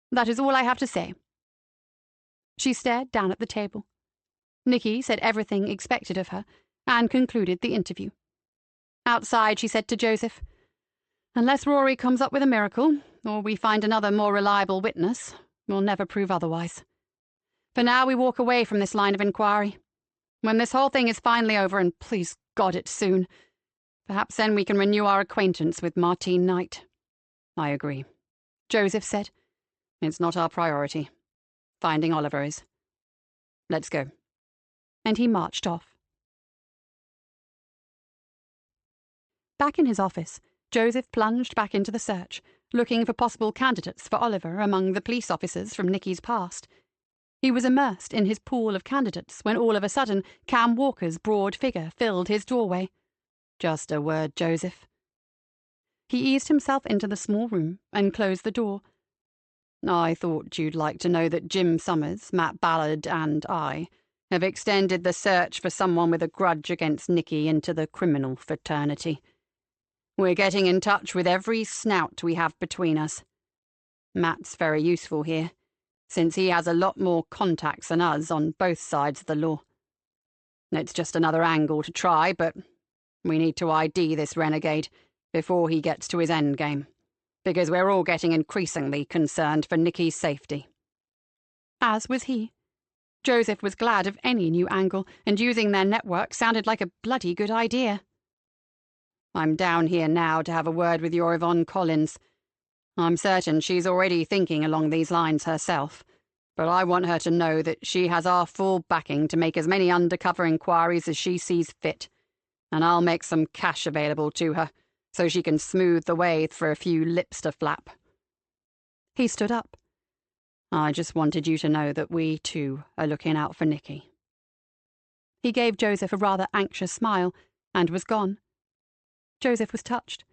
That is all I have to say." She stared down at the table. Nicky said everything expected of her, and concluded the interview. Outside, she said to Joseph, "Unless Rory comes up with a miracle, or we find another more reliable witness, we'll never prove otherwise. For now we walk away from this line of inquiry. When this whole thing is finally over, and please God it's soon, perhaps then we can renew our acquaintance with Martine Knight." "I agree," Joseph said. "It's not our priority. Finding Oliver is. Let's go." And he marched off. Back in his office, Joseph plunged back into the search, looking for possible candidates for Oliver among the police officers from Nicky's past. He was immersed in his pool of candidates when all of a sudden Cam Walker's broad figure filled his doorway. "Just a word, Joseph." He eased himself into the small room and closed the door. "I thought you'd like to know that Jim Summers, Matt Ballard, and I have extended the search for someone with a grudge against Nicky into the criminal fraternity. We're getting in touch with every snout we have between us. Matt's very useful here, since he has a lot more contacts than us on both sides of the law. It's just another angle to try, but we need to ID this renegade before he gets to his endgame, because we're all getting increasingly concerned for Nicky's safety." As was he. Joseph was glad of any new angle, and using their network sounded like a bloody good idea. "I'm down here now to have a word with your Yvonne Collins. I'm certain she's already thinking along these lines herself, but I want her to know that she has our full backing to make as many undercover inquiries as she sees fit, and I'll make some cash available to her so she can smooth the way for a few lips to flap." He stood up. "I just wanted you to know that we, too, are looking out for Nicky." He gave Joseph a rather anxious smile, and was gone. Joseph was touched.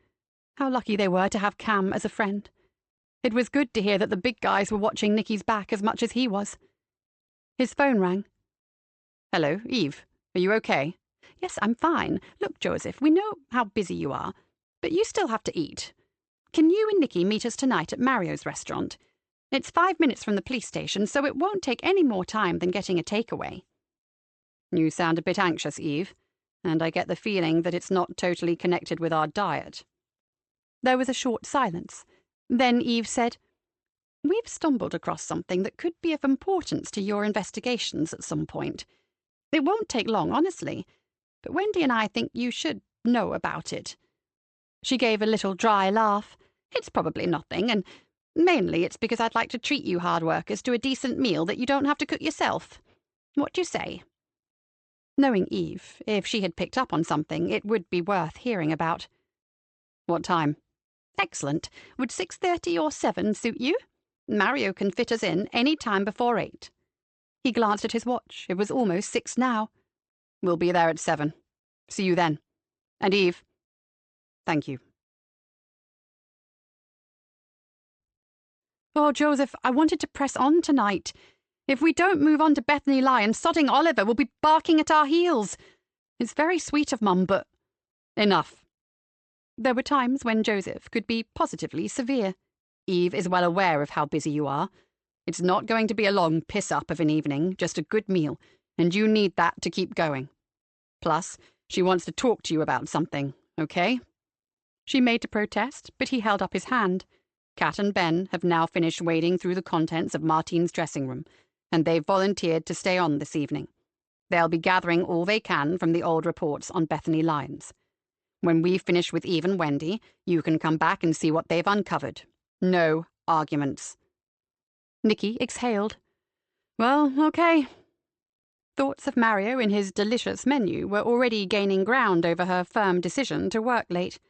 How lucky they were to have Cam as a friend. It was good to hear that the big guys were watching Nicky's back as much as he was. His phone rang. "Hello, Eve. Are you okay?" "Yes, I'm fine. Look, Joseph, we know how busy you are, but you still have to eat. Can you and Nicky meet us tonight at Mario's restaurant? It's 5 minutes from the police station, so it won't take any more time than getting a takeaway." "You sound a bit anxious, Eve, and I get the feeling that it's not totally connected with our diet." There was a short silence, Then Eve said, "We've stumbled across something that could be of importance to your investigations at some point. It won't take long, honestly, but Wendy and I think you should know about it." She gave a little dry laugh. "It's probably nothing, and mainly it's because I'd like to treat you hard workers to a decent meal that you don't have to cook yourself. What do you say?" Knowing Eve, if she had picked up on something, it would be worth hearing about. "What time?" "Excellent. Would 6:30 or 7 suit you? Mario can fit us in any time before 8. He glanced at his watch. It was almost 6 now. "We'll be there at 7. See you then. And Eve." "Thank you." "Oh, Joseph, I wanted to press on tonight. If we don't move on to Bethany Lyons, sodding Oliver will be barking at our heels. It's very sweet of Mum, but—" "Enough." There were times when Joseph could be positively severe. "Eve is well aware of how busy you are. It's not going to be a long piss-up of an evening, just a good meal, and you need that to keep going. Plus, she wants to talk to you about something, okay?" She made to protest, but he held up his hand. "Kat and Ben have now finished wading through the contents of Martine's dressing room, and they've volunteered to stay on this evening. They'll be gathering all they can from the old reports on Bethany Lyons. When we've finished with Eve and Wendy, you can come back and see what they've uncovered. No arguments." Nicky exhaled. "Well, okay." Thoughts of Mario in his delicious menu were already gaining ground over her firm decision to work late.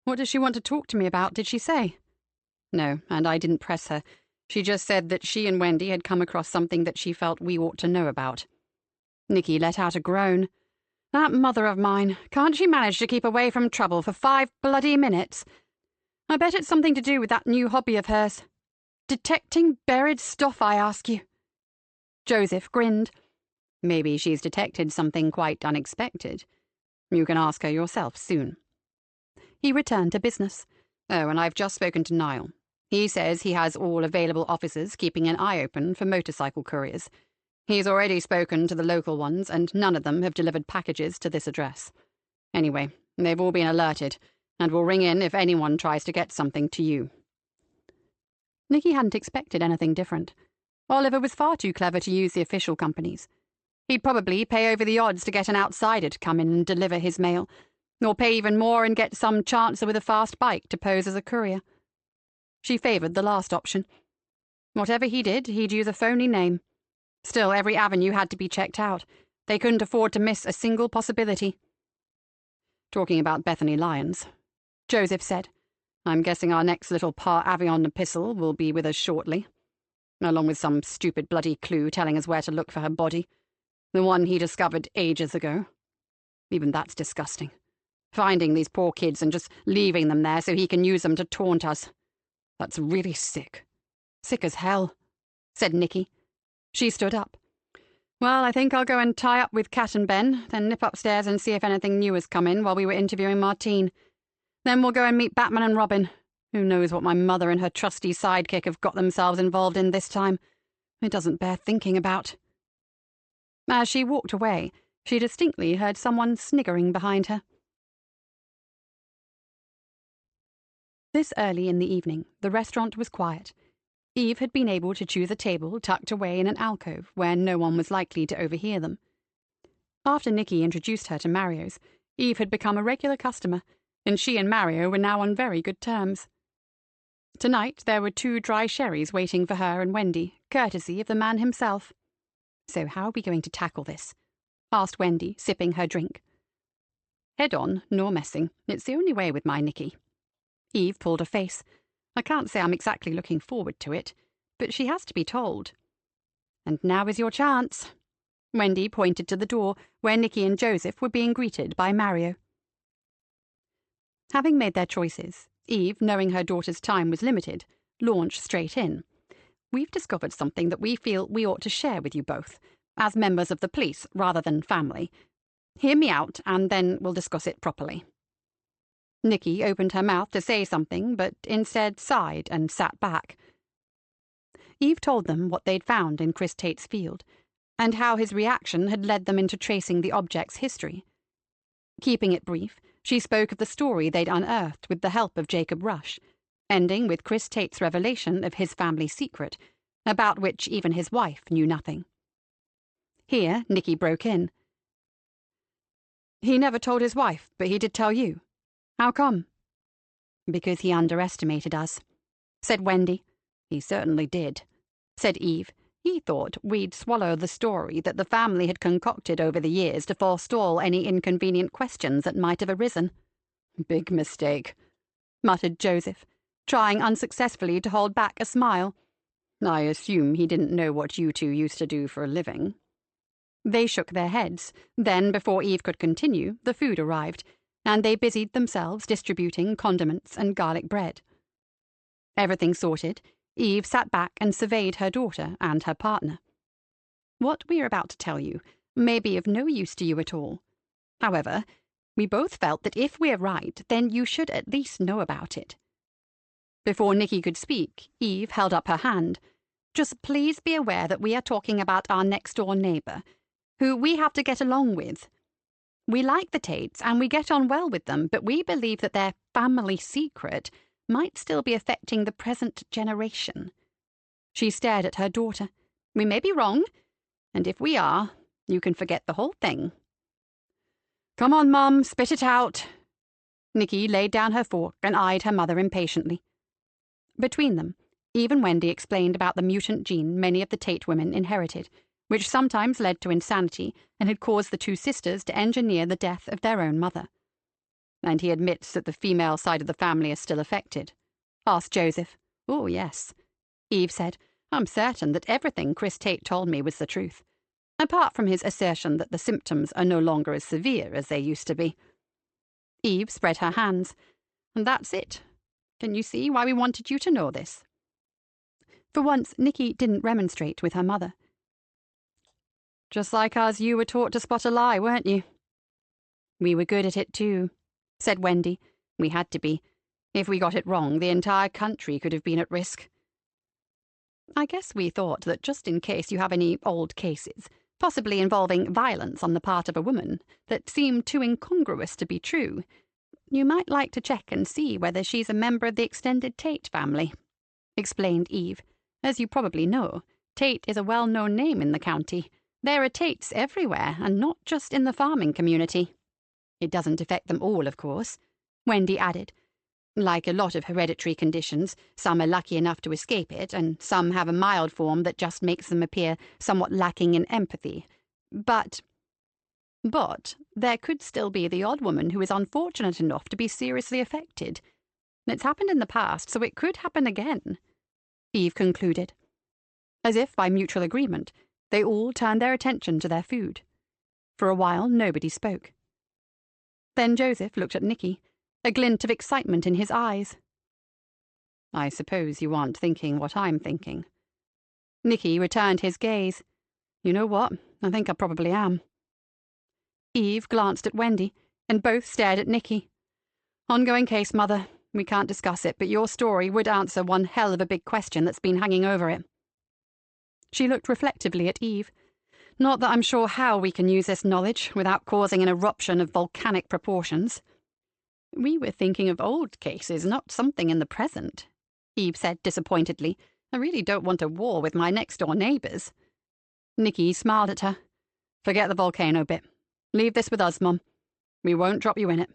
"What does she want to talk to me about, did she say?" "No, and I didn't press her. She just said that she and Wendy had come across something that she felt we ought to know about." Nicky let out a groan. "That mother of mine, can't she manage to keep away from trouble for 5 bloody minutes? I bet it's something to do with that new hobby of hers. Detecting buried stuff, I ask you." Joseph grinned. "Maybe she's detected something quite unexpected. You can ask her yourself soon." He returned to business. "Oh, and I've just spoken to Niall. He says he has all available officers keeping an eye open for motorcycle couriers. He's already spoken to the local ones, and none of them have delivered packages to this address. Anyway, they've all been alerted, and will ring in if anyone tries to get something to you." Nicky hadn't expected anything different. Oliver was far too clever to use the official companies. He'd probably pay over the odds to get an outsider to come in and deliver his mail, or pay even more and get some chancer with a fast bike to pose as a courier. She favoured the last option. Whatever he did, he'd use a phony name. Still, every avenue had to be checked out. They couldn't afford to miss a single possibility. "Talking about Bethany Lyons," Joseph said, "I'm guessing our next little par avion epistle will be with us shortly, along with some stupid bloody clue telling us where to look for her body. The one he discovered ages ago. Even that's disgusting. Finding these poor kids and just leaving them there so he can use them to taunt us. That's really sick." "Sick as hell," said Nicky. She stood up. "Well, I think I'll go and tie up with Kat and Ben, then nip upstairs and see if anything new has come in while we were interviewing Martine. Then we'll go and meet Batman and Robin. Who knows what my mother and her trusty sidekick have got themselves involved in this time? It doesn't bear thinking about." As she walked away, she distinctly heard someone sniggering behind her. This early in the evening, the restaurant was quiet. Eve had been able to choose a table tucked away in an alcove where no one was likely to overhear them. After Nicky introduced her to Mario's, Eve had become a regular customer, and she and Mario were now on very good terms. Tonight there were 2 dry sherries waiting for her and Wendy, courtesy of the man himself. "So how are we going to tackle this?" asked Wendy, sipping her drink. "Head on, nor messing. It's the only way with my Nicky." Eve pulled a face. "I can't say I'm exactly looking forward to it, but she has to be told." "And now is your chance." Wendy pointed to the door, where Nicky and Joseph were being greeted by Mario. Having made their choices, Eve, knowing her daughter's time was limited, launched straight in. "We've discovered something that we feel we ought to share with you both, as members of the police rather than family. Hear me out, and then we'll discuss it properly." Nicky opened her mouth to say something, but instead sighed and sat back. Eve told them what they'd found in Chris Tate's field, and how his reaction had led them into tracing the object's history. Keeping it brief, she spoke of the story they'd unearthed with the help of Jacob Rush, ending with Chris Tate's revelation of his family secret, about which even his wife knew nothing. Here, Nicky broke in. He never told his wife, but he did tell you. How come? Because he underestimated us, said Wendy. He certainly did, said Eve. He thought we'd swallow the story that the family had concocted over the years to forestall any inconvenient questions that might have arisen. Big mistake, muttered Joseph, trying unsuccessfully to hold back a smile. I assume he didn't know what you two used to do for a living. They shook their heads. Then, before Eve could continue, the food arrived, and they busied themselves distributing condiments and garlic bread. Everything sorted, Eve sat back and surveyed her daughter and her partner. What we are about to tell you may be of no use to you at all. However, we both felt that if we're right, then you should at least know about it. Before Nicky could speak, Eve held up her hand. Just please be aware that we are talking about our next-door neighbour, who we have to get along with. We like the Tates and we get on well with them, but we believe that their family secret might still be affecting the present generation. She stared at her daughter. We may be wrong, and if we are, you can forget the whole thing. Come on, Mum, spit it out. Nicky laid down her fork and eyed her mother impatiently. Between them, Eve and Wendy explained about the mutant gene many of the Tate women inherited, which sometimes led to insanity and had caused the two sisters to engineer the death of their own mother. And he admits that the female side of the family is still affected? Asked Joseph. Oh, yes, Eve said. I'm certain that everything Chris Tate told me was the truth, apart from his assertion that the symptoms are no longer as severe as they used to be. Eve spread her hands. And that's it. Can you see why we wanted you to know this? For once, Nicky didn't remonstrate with her mother. Just like us, you were taught to spot a lie, weren't you? We were good at it too, said Wendy. We had to be. If we got it wrong, the entire country could have been at risk. I guess we thought that just in case you have any old cases, possibly involving violence on the part of a woman, that seemed too incongruous to be true, you might like to check and see whether she's a member of the extended Tate family, explained Eve. As you probably know, Tate is a well-known name in the county. There are Tates everywhere, and not just in the farming community. It doesn't affect them all, of course, Wendy added. Like a lot of hereditary conditions, some are lucky enough to escape it, and some have a mild form that just makes them appear somewhat lacking in empathy. But there could still be the odd woman who is unfortunate enough to be seriously affected. It's happened in the past, so it could happen again, Eve concluded. As if by mutual agreement, they all turned their attention to their food. For a while, nobody spoke. Then Joseph looked at Nicky, a glint of excitement in his eyes. I suppose you aren't thinking what I'm thinking. Nicky returned his gaze. You know what? I think I probably am. Eve glanced at Wendy, and both stared at Nicky. Ongoing case, Mother. We can't discuss it, but your story would answer one hell of a big question that's been hanging over it. She looked reflectively at Eve. Not that I'm sure how we can use this knowledge without causing an eruption of volcanic proportions. We were thinking of old cases, not something in the present, Eve said disappointedly. I really don't want a war with my next-door neighbours. Nicky smiled at her. Forget the volcano bit. Leave this with us, Mum. We won't drop you in it.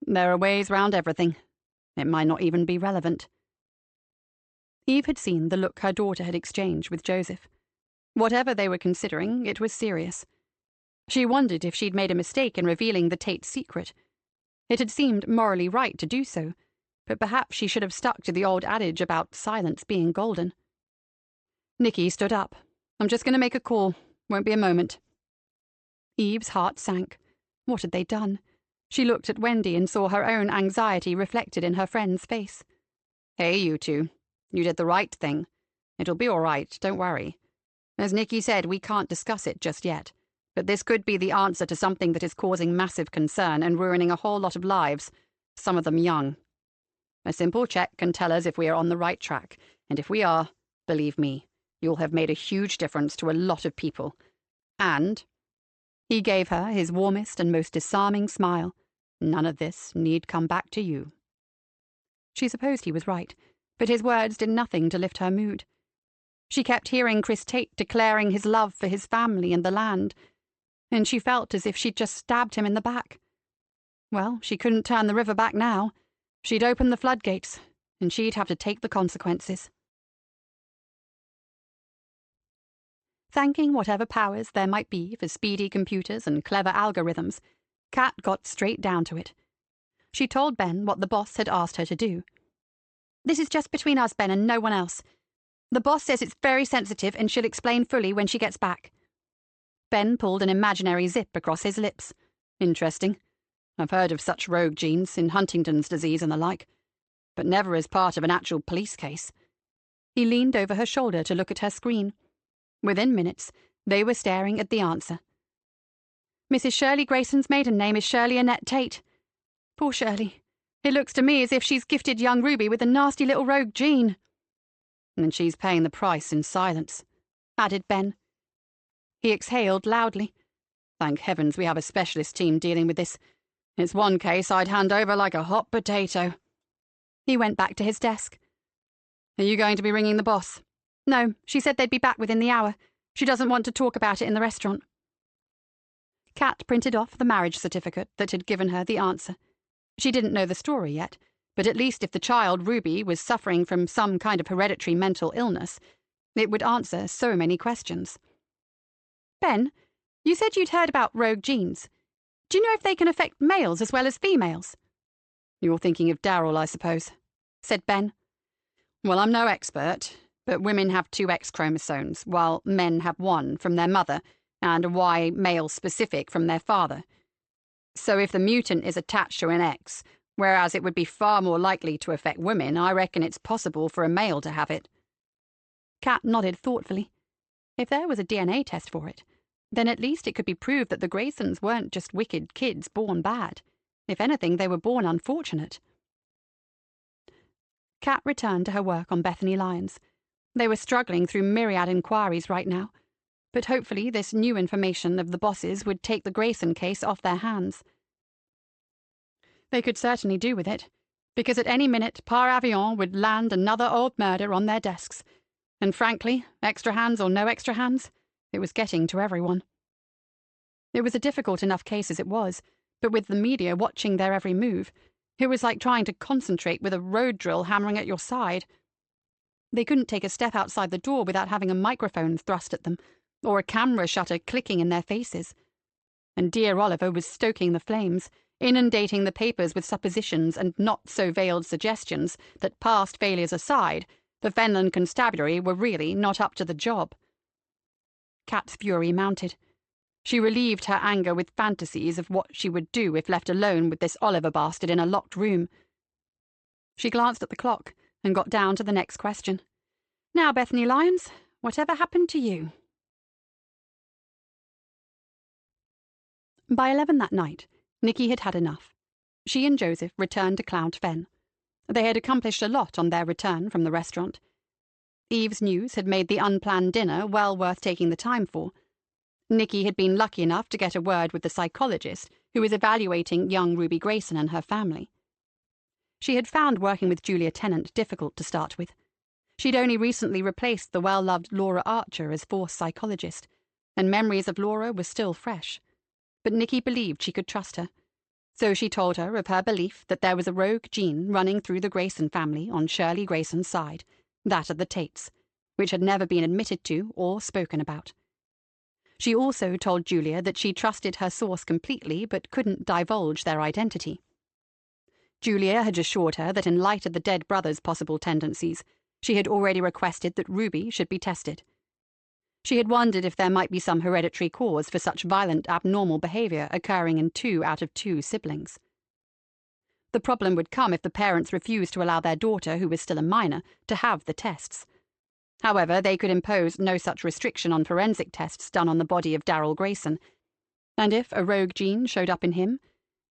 There are ways round everything. It might not even be relevant. Eve had seen the look her daughter had exchanged with Joseph. Whatever they were considering, it was serious. She wondered if she'd made a mistake in revealing the Tate secret. It had seemed morally right to do so, but perhaps she should have stuck to the old adage about silence being golden. Nicky stood up. I'm just going to make a call. Won't be a moment. Eve's heart sank. What had they done? She looked at Wendy and saw her own anxiety reflected in her friend's face. Hey, you two. You did the right thing. It'll be all right, don't worry. As Nicky said, we can't discuss it just yet, but this could be the answer to something that is causing massive concern and ruining a whole lot of lives, some of them young. A simple check can tell us if we are on the right track, and if we are, believe me, you'll have made a huge difference to a lot of people. And, he gave her his warmest and most disarming smile, none of this need come back to you. She supposed he was right, but his words did nothing to lift her mood. She kept hearing Chris Tate declaring his love for his family and the land, and she felt as if she'd just stabbed him in the back. Well, she couldn't turn the river back now. She'd open the floodgates, and she'd have to take the consequences. Thanking whatever powers there might be for speedy computers and clever algorithms, Kat got straight down to it. She told Ben what the boss had asked her to do. "This is just between us, Ben, and no one else. The boss says it's very sensitive and she'll explain fully when she gets back." Ben pulled an imaginary zip across his lips. "Interesting. I've heard of such rogue genes in Huntington's disease and the like, but never as part of an actual police case." He leaned over her shoulder to look at her screen. Within minutes, they were staring at the answer. "Mrs. Shirley Grayson's maiden name is Shirley Annette Tate. Poor Shirley. It looks to me as if she's gifted young Ruby with a nasty little rogue gene." "And she's paying the price in silence," added Ben. He exhaled loudly. "Thank heavens we have a specialist team dealing with this. It's one case I'd hand over like a hot potato." He went back to his desk. "Are you going to be ringing the boss?" "No, she said they'd be back within the hour. She doesn't want to talk about it in the restaurant." Kat printed off the marriage certificate that had given her the answer. She didn't know the story yet, but at least if the child, Ruby, was suffering from some kind of hereditary mental illness, it would answer so many questions. "Ben, you said you'd heard about rogue genes. Do you know if they can affect males as well as females?" "You're thinking of Darryl, I suppose," said Ben. "Well, I'm no expert, but women have 2 X chromosomes, while men have 1 from their mother and a Y male-specific from their father. So if the mutant is attached to an X, whereas it would be far more likely to affect women, I reckon it's possible for a male to have it." Kat nodded thoughtfully. If there was a DNA test for it, then at least it could be proved that the Graysons weren't just wicked kids born bad. If anything, they were born unfortunate. Kat returned to her work on Bethany Lyons. They were struggling through myriad inquiries right now, but hopefully this new information of the bosses would take the Grayson case off their hands. They could certainly do with it, because at any minute par avion would land another old murder on their desks, and frankly, extra hands or no extra hands, it was getting to everyone. It was a difficult enough case as it was, but with the media watching their every move, it was like trying to concentrate with a road drill hammering at your side. They couldn't take a step outside the door without having a microphone thrust at them, or a camera shutter clicking in their faces. And dear Oliver was stoking the flames, inundating the papers with suppositions and not-so-veiled suggestions that, past failures aside, the Fenland Constabulary were really not up to the job. Kat's fury mounted. She relieved her anger with fantasies of what she would do if left alone with this Oliver bastard in a locked room. She glanced at the clock and got down to the next question. "Now, Bethany Lyons, whatever happened to you?" By 11 that night, Nikki had had enough. She and Joseph returned to Cloud Fen. They had accomplished a lot on their return from the restaurant. Eve's news had made the unplanned dinner well worth taking the time for. Nikki had been lucky enough to get a word with the psychologist who was evaluating young Ruby Grayson and her family. She had found working with Julia Tennant difficult to start with. She'd only recently replaced the well-loved Laura Archer as force psychologist, and memories of Laura were still fresh. But Nikki believed she could trust her. So she told her of her belief that there was a rogue gene running through the Grayson family on Shirley Grayson's side, that of the Tates, which had never been admitted to or spoken about. She also told Julia that she trusted her source completely but couldn't divulge their identity. Julia had assured her that in light of the dead brother's possible tendencies, she had already requested that Ruby should be tested. She had wondered if there might be some hereditary cause for such violent abnormal behavior occurring in 2 out of 2 siblings. The problem would come if the parents refused to allow their daughter, who was still a minor, to have the tests. However, they could impose no such restriction on forensic tests done on the body of Darryl Grayson, and if a rogue gene showed up in him,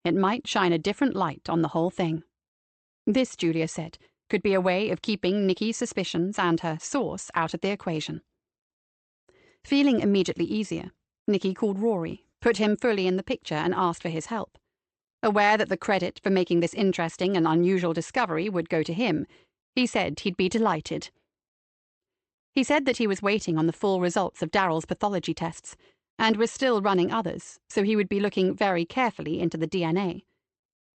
it might shine a different light on the whole thing. This, Julia said, could be a way of keeping Nikki's suspicions and her source out of the equation. Feeling immediately easier, Nikki called Rory, put him fully in the picture and asked for his help. Aware that the credit for making this interesting and unusual discovery would go to him, he said he'd be delighted. He said that he was waiting on the full results of Daryl's pathology tests, and was still running others, so he would be looking very carefully into the DNA.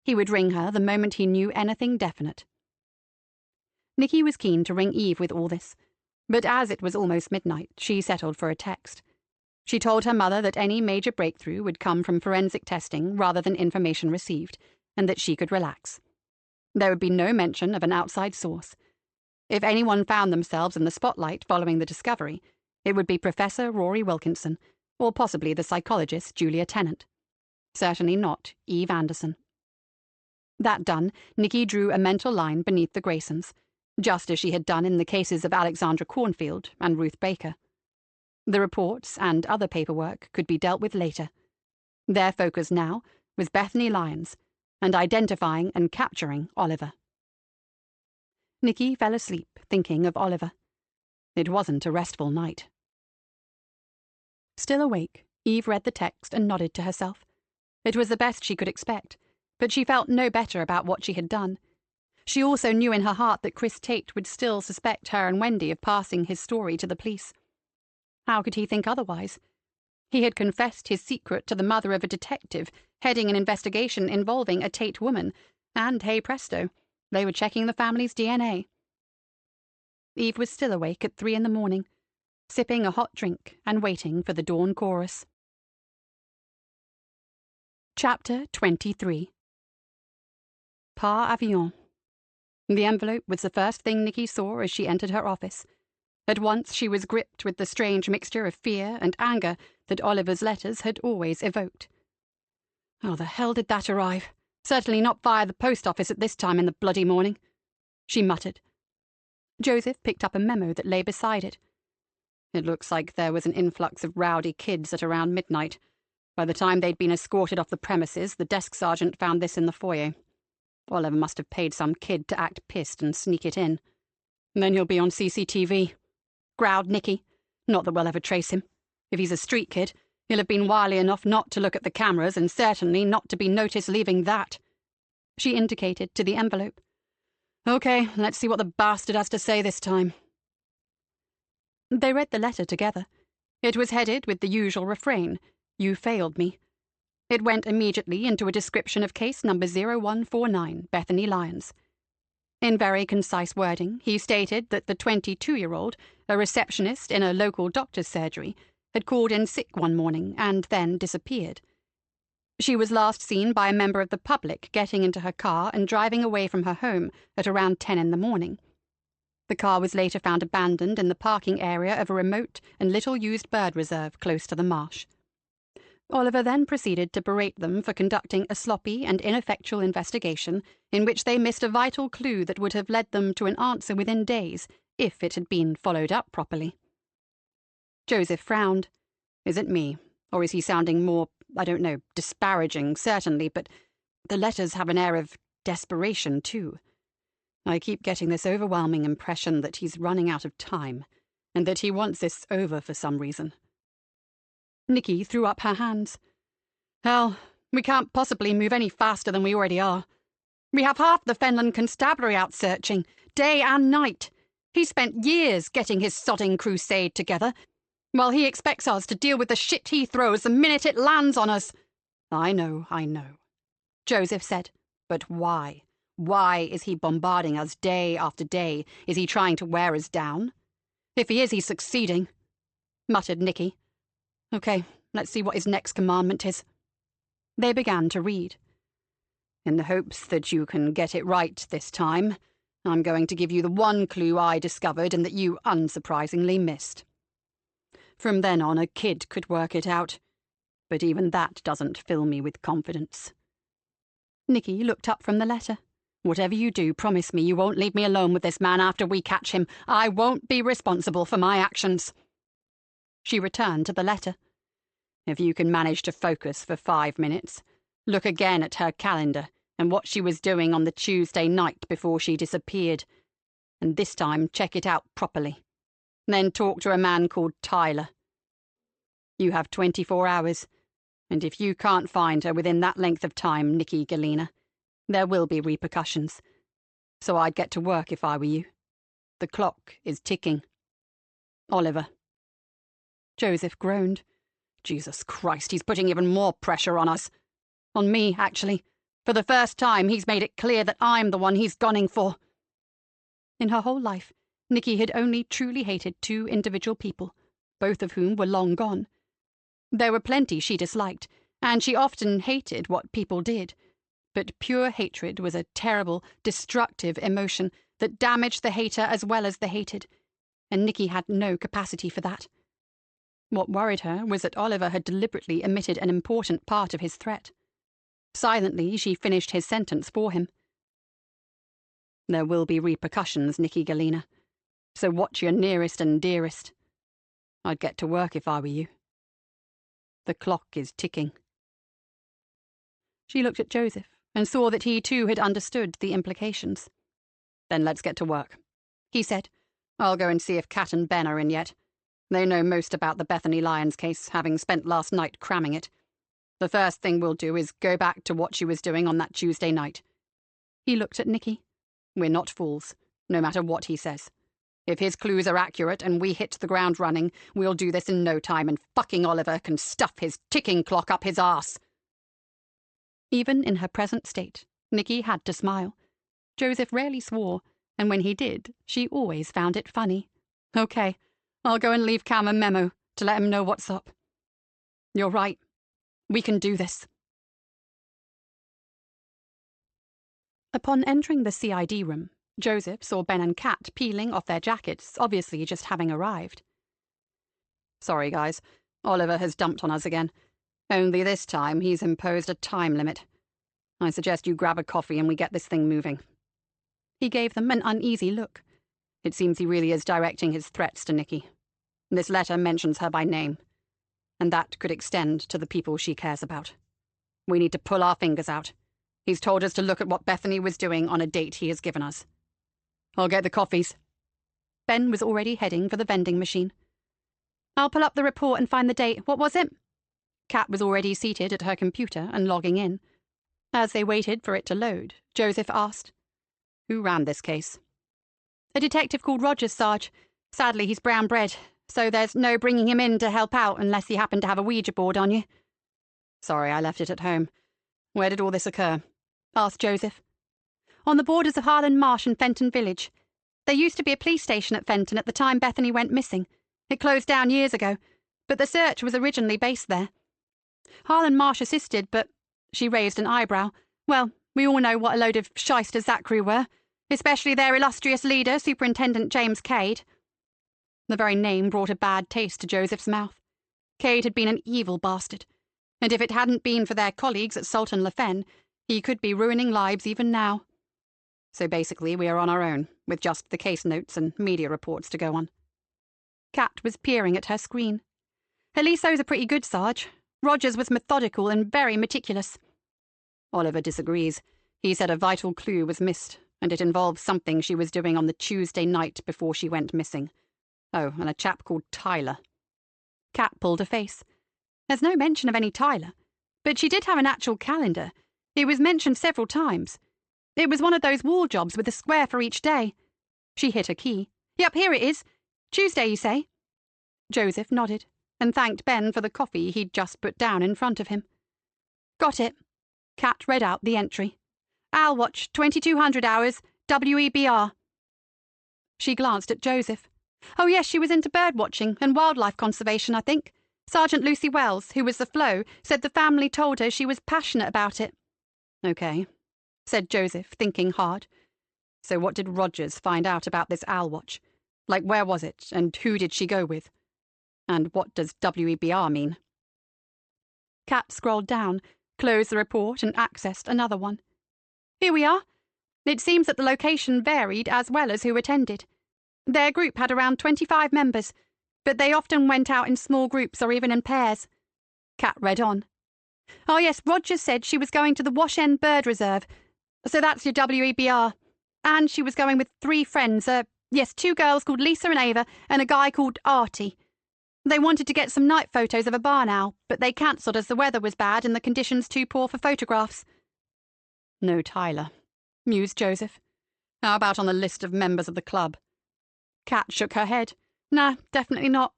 He would ring her the moment he knew anything definite. Nicky was keen to ring Eve with all this, but as it was almost midnight, she settled for a text. She told her mother that any major breakthrough would come from forensic testing rather than information received, and that she could relax. There would be no mention of an outside source. If anyone found themselves in the spotlight following the discovery, it would be Professor Rory Wilkinson, or possibly the psychologist Julia Tennant. Certainly not Eve Anderson. That done, Nicky drew a mental line beneath the Graysons, just as she had done in the cases of Alexandra Cornfield and Ruth Baker. The reports and other paperwork could be dealt with later. Their focus now was Bethany Lyons, and identifying and capturing Oliver. Nicky fell asleep thinking of Oliver. It wasn't a restful night. Still awake, Eve read the text and nodded to herself. It was the best she could expect, but she felt no better about what she had done. She also knew in her heart that Chris Tate would still suspect her and Wendy of passing his story to the police. How could he think otherwise? He had confessed his secret to the mother of a detective heading an investigation involving a Tate woman, and hey presto, they were checking the family's DNA. Eve was still awake at 3 a.m, sipping a hot drink and waiting for the dawn chorus. Chapter 23. Par avion. The envelope was the first thing Nicky saw as she entered her office. At once she was gripped with the strange mixture of fear and anger that Oliver's letters had always evoked. How the hell did that arrive? Certainly not via the post office at this time in the bloody morning, she muttered. Joseph picked up a memo that lay beside it. It looks like there was an influx of rowdy kids at around midnight. By the time they'd been escorted off the premises, the desk sergeant found this in the foyer. Oliver must have paid some kid to act pissed and sneak it in. Then he'll be on CCTV, growled Nicky. Not that we'll ever trace him. If he's a street kid, he'll have been wily enough not to look at the cameras and certainly not to be noticed leaving that. She indicated to the envelope. Okay, let's see what the bastard has to say this time. They read the letter together. It was headed with the usual refrain, "You failed me." It went immediately into a description of case number 0149, Bethany Lyons. In very concise wording, he stated that the 22-year-old, a receptionist in a local doctor's surgery, had called in sick one morning and then disappeared. She was last seen by a member of the public getting into her car and driving away from her home at around 10 a.m. The car was later found abandoned in the parking area of a remote and little-used bird reserve close to the marsh. Oliver then proceeded to berate them for conducting a sloppy and ineffectual investigation in which they missed a vital clue that would have led them to an answer within days if it had been followed up properly. Joseph frowned. Is it me, or is he sounding more, I don't know, disparaging, certainly, but the letters have an air of desperation, too. I keep getting this overwhelming impression that he's running out of time, and that he wants this over for some reason. Nicky threw up her hands. Hell, we can't possibly move any faster than we already are. We have half the Fenland Constabulary out searching, day and night. He spent years getting his sodding crusade together, while he expects us to deal with the shit he throws the minute it lands on us. I know, Joseph said. But why? Why is he bombarding us day after day? Is he trying to wear us down? If he is, he's succeeding, muttered Nicky. Okay, let's see what his next commandment is. They began to read. In the hopes that you can get it right this time, I'm going to give you the one clue I discovered and that you unsurprisingly missed. From then on, a kid could work it out, but even that doesn't fill me with confidence. Nicky looked up from the letter. Whatever you do, promise me you won't leave me alone with this man after we catch him. I won't be responsible for my actions. She returned to the letter. If you can manage to focus for 5 minutes, look again at her calendar and what she was doing on the Tuesday night before she disappeared, and this time check it out properly. Then talk to a man called Tyler. You have 24 hours. And if you can't find her within that length of time, Nikki Galena, there will be repercussions. So I'd get to work if I were you. The clock is ticking. Oliver. Joseph groaned. Jesus Christ, he's putting even more pressure on us. On me, actually. For the first time, he's made it clear that I'm the one he's gunning for. In her whole life, Nikki had only truly hated two individual people, both of whom were long gone. There were plenty she disliked, and she often hated what people did. But pure hatred was a terrible, destructive emotion that damaged the hater as well as the hated, and Nikki had no capacity for that. What worried her was that Oliver had deliberately omitted an important part of his threat. Silently, she finished his sentence for him. There will be repercussions, Nikki Galena, so watch your nearest and dearest. I'd get to work if I were you. The clock is ticking. She looked at Joseph and saw that he too had understood the implications. Then let's get to work, he said. I'll go and see if Kat and Ben are in yet. They know most about the Bethany Lyons case, having spent last night cramming it. The first thing we'll do is go back to what she was doing on that Tuesday night. He looked at Nikki. We're not fools, no matter what he says. If his clues are accurate and we hit the ground running, we'll do this in no time, and fucking Oliver can stuff his ticking clock up his arse. Even in her present state, Nikki had to smile. Joseph rarely swore, and when he did, she always found it funny. Okay, I'll go and leave Cam a memo to let him know what's up. You're right. We can do this. Upon entering the CID room, Joseph saw Ben and Kat peeling off their jackets, obviously just having arrived. Sorry, guys. Oliver has dumped on us again. Only this time he's imposed a time limit. I suggest you grab a coffee and we get this thing moving. He gave them an uneasy look. It seems he really is directing his threats to Nikki. This letter mentions her by name, and that could extend to the people she cares about. We need to pull our fingers out. He's told us to look at what Bethany was doing on a date he has given us. I'll get the coffees. Ben was already heading for the vending machine. I'll pull up the report and find the date. What was it? Kat was already seated at her computer and logging in. As they waited for it to load, Joseph asked, Who ran this case? A detective called Rogers, Sarge. Sadly, he's brown-bred, so there's no bringing him in to help out unless you happen to have a Ouija board on you. Sorry, I left it at home. Where did all this occur? Asked Joseph. On the borders of Harlan Marsh and Fenton Village. There used to be a police station at Fenton at the time Bethany went missing. It closed down years ago, but the search was originally based there. Harlan Marsh assisted, but she raised an eyebrow. Well, we all know what a load of shysters that crew were, especially their illustrious leader, Superintendent James Cade. The very name brought a bad taste to Joseph's mouth. Cade had been an evil bastard, and if it hadn't been for their colleagues at Sultan Le Fen, he could be ruining lives even now. So basically we are on our own, with just the case notes and media reports to go on. Kat was peering at her screen. At least those are pretty good, Sarge. Rogers was methodical and very meticulous. Oliver disagrees. He said a vital clue was missed, and it involves something she was doing on the Tuesday night before she went missing. Oh, and a chap called Tyler. Kat pulled a face. There's no mention of any Tyler, but she did have an actual calendar. It was mentioned several times. It was one of those wall jobs with a square for each day. She hit a key. Yep, here it is. Tuesday, you say? Joseph nodded and thanked Ben for the coffee he'd just put down in front of him. Got it. Kat read out the entry. Owl Watch, 2200 hours, WEBR. She glanced at Joseph. Oh yes, she was into bird watching and wildlife conservation, I think. Sergeant Lucy Wells, who was the Flo, said the family told her she was passionate about it. Okay, said Joseph, thinking hard. So what did Rogers find out about this Owl Watch? Like, where was it, and who did she go with? And what does WEBR mean? Kat scrolled down, closed the report, and accessed another one. Here we are. It seems that the location varied as well as who attended. Their group had around 25 members, but they often went out in small groups or even in pairs. Kat read on. Oh yes, Rogers said she was going to the Wash End Bird Reserve. So that's your WEBR. And she was going with 3 friends, 2 girls called Lisa and Ava, and a guy called Artie. They wanted to get some night photos of a barn owl, but they cancelled as the weather was bad and the conditions too poor for photographs. No Tyler, mused Joseph. How about on the list of members of the club? Kat shook her head. Nah, definitely not.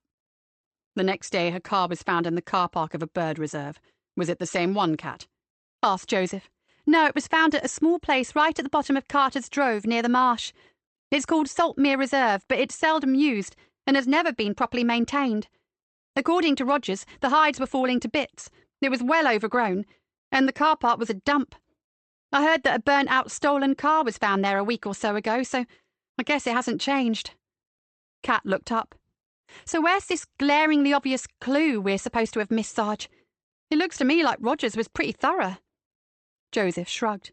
The next day her car was found in the car park of a bird reserve. Was it the same one, Kat? Asked Joseph. No, it was found at a small place right at the bottom of Carter's Drove near the marsh. It's called Saltmere Reserve, but it's seldom used and has never been properly maintained. According to Rogers, the hides were falling to bits. It was well overgrown, and the car park was a dump. I heard that a burnt-out stolen car was found there a week or so ago, so I guess it hasn't changed. Kat looked up. So where's this glaringly obvious clue we're supposed to have missed, Sarge? It looks to me like Rogers was pretty thorough. Joseph shrugged.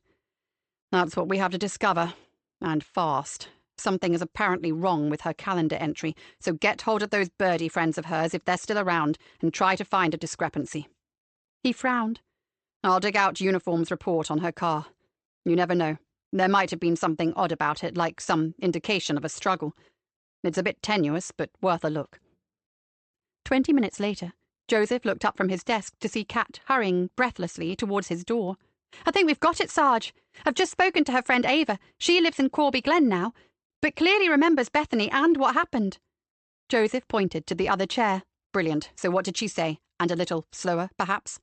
That's what we have to discover. And fast. Something is apparently wrong with her calendar entry, so get hold of those birdie friends of hers if they're still around, and try to find a discrepancy. He frowned. I'll dig out Uniform's report on her car. You never know. There might have been something odd about it, like some indication of a struggle. It's a bit tenuous, but worth a look. 20 minutes later, Joseph looked up from his desk to see Kat hurrying breathlessly towards his door. I think we've got it, Sarge. I've just spoken to her friend Ava. She lives in Corby Glen now, but clearly remembers Bethany and what happened. Joseph pointed to the other chair. Brilliant. So what did she say? And a little slower, perhaps?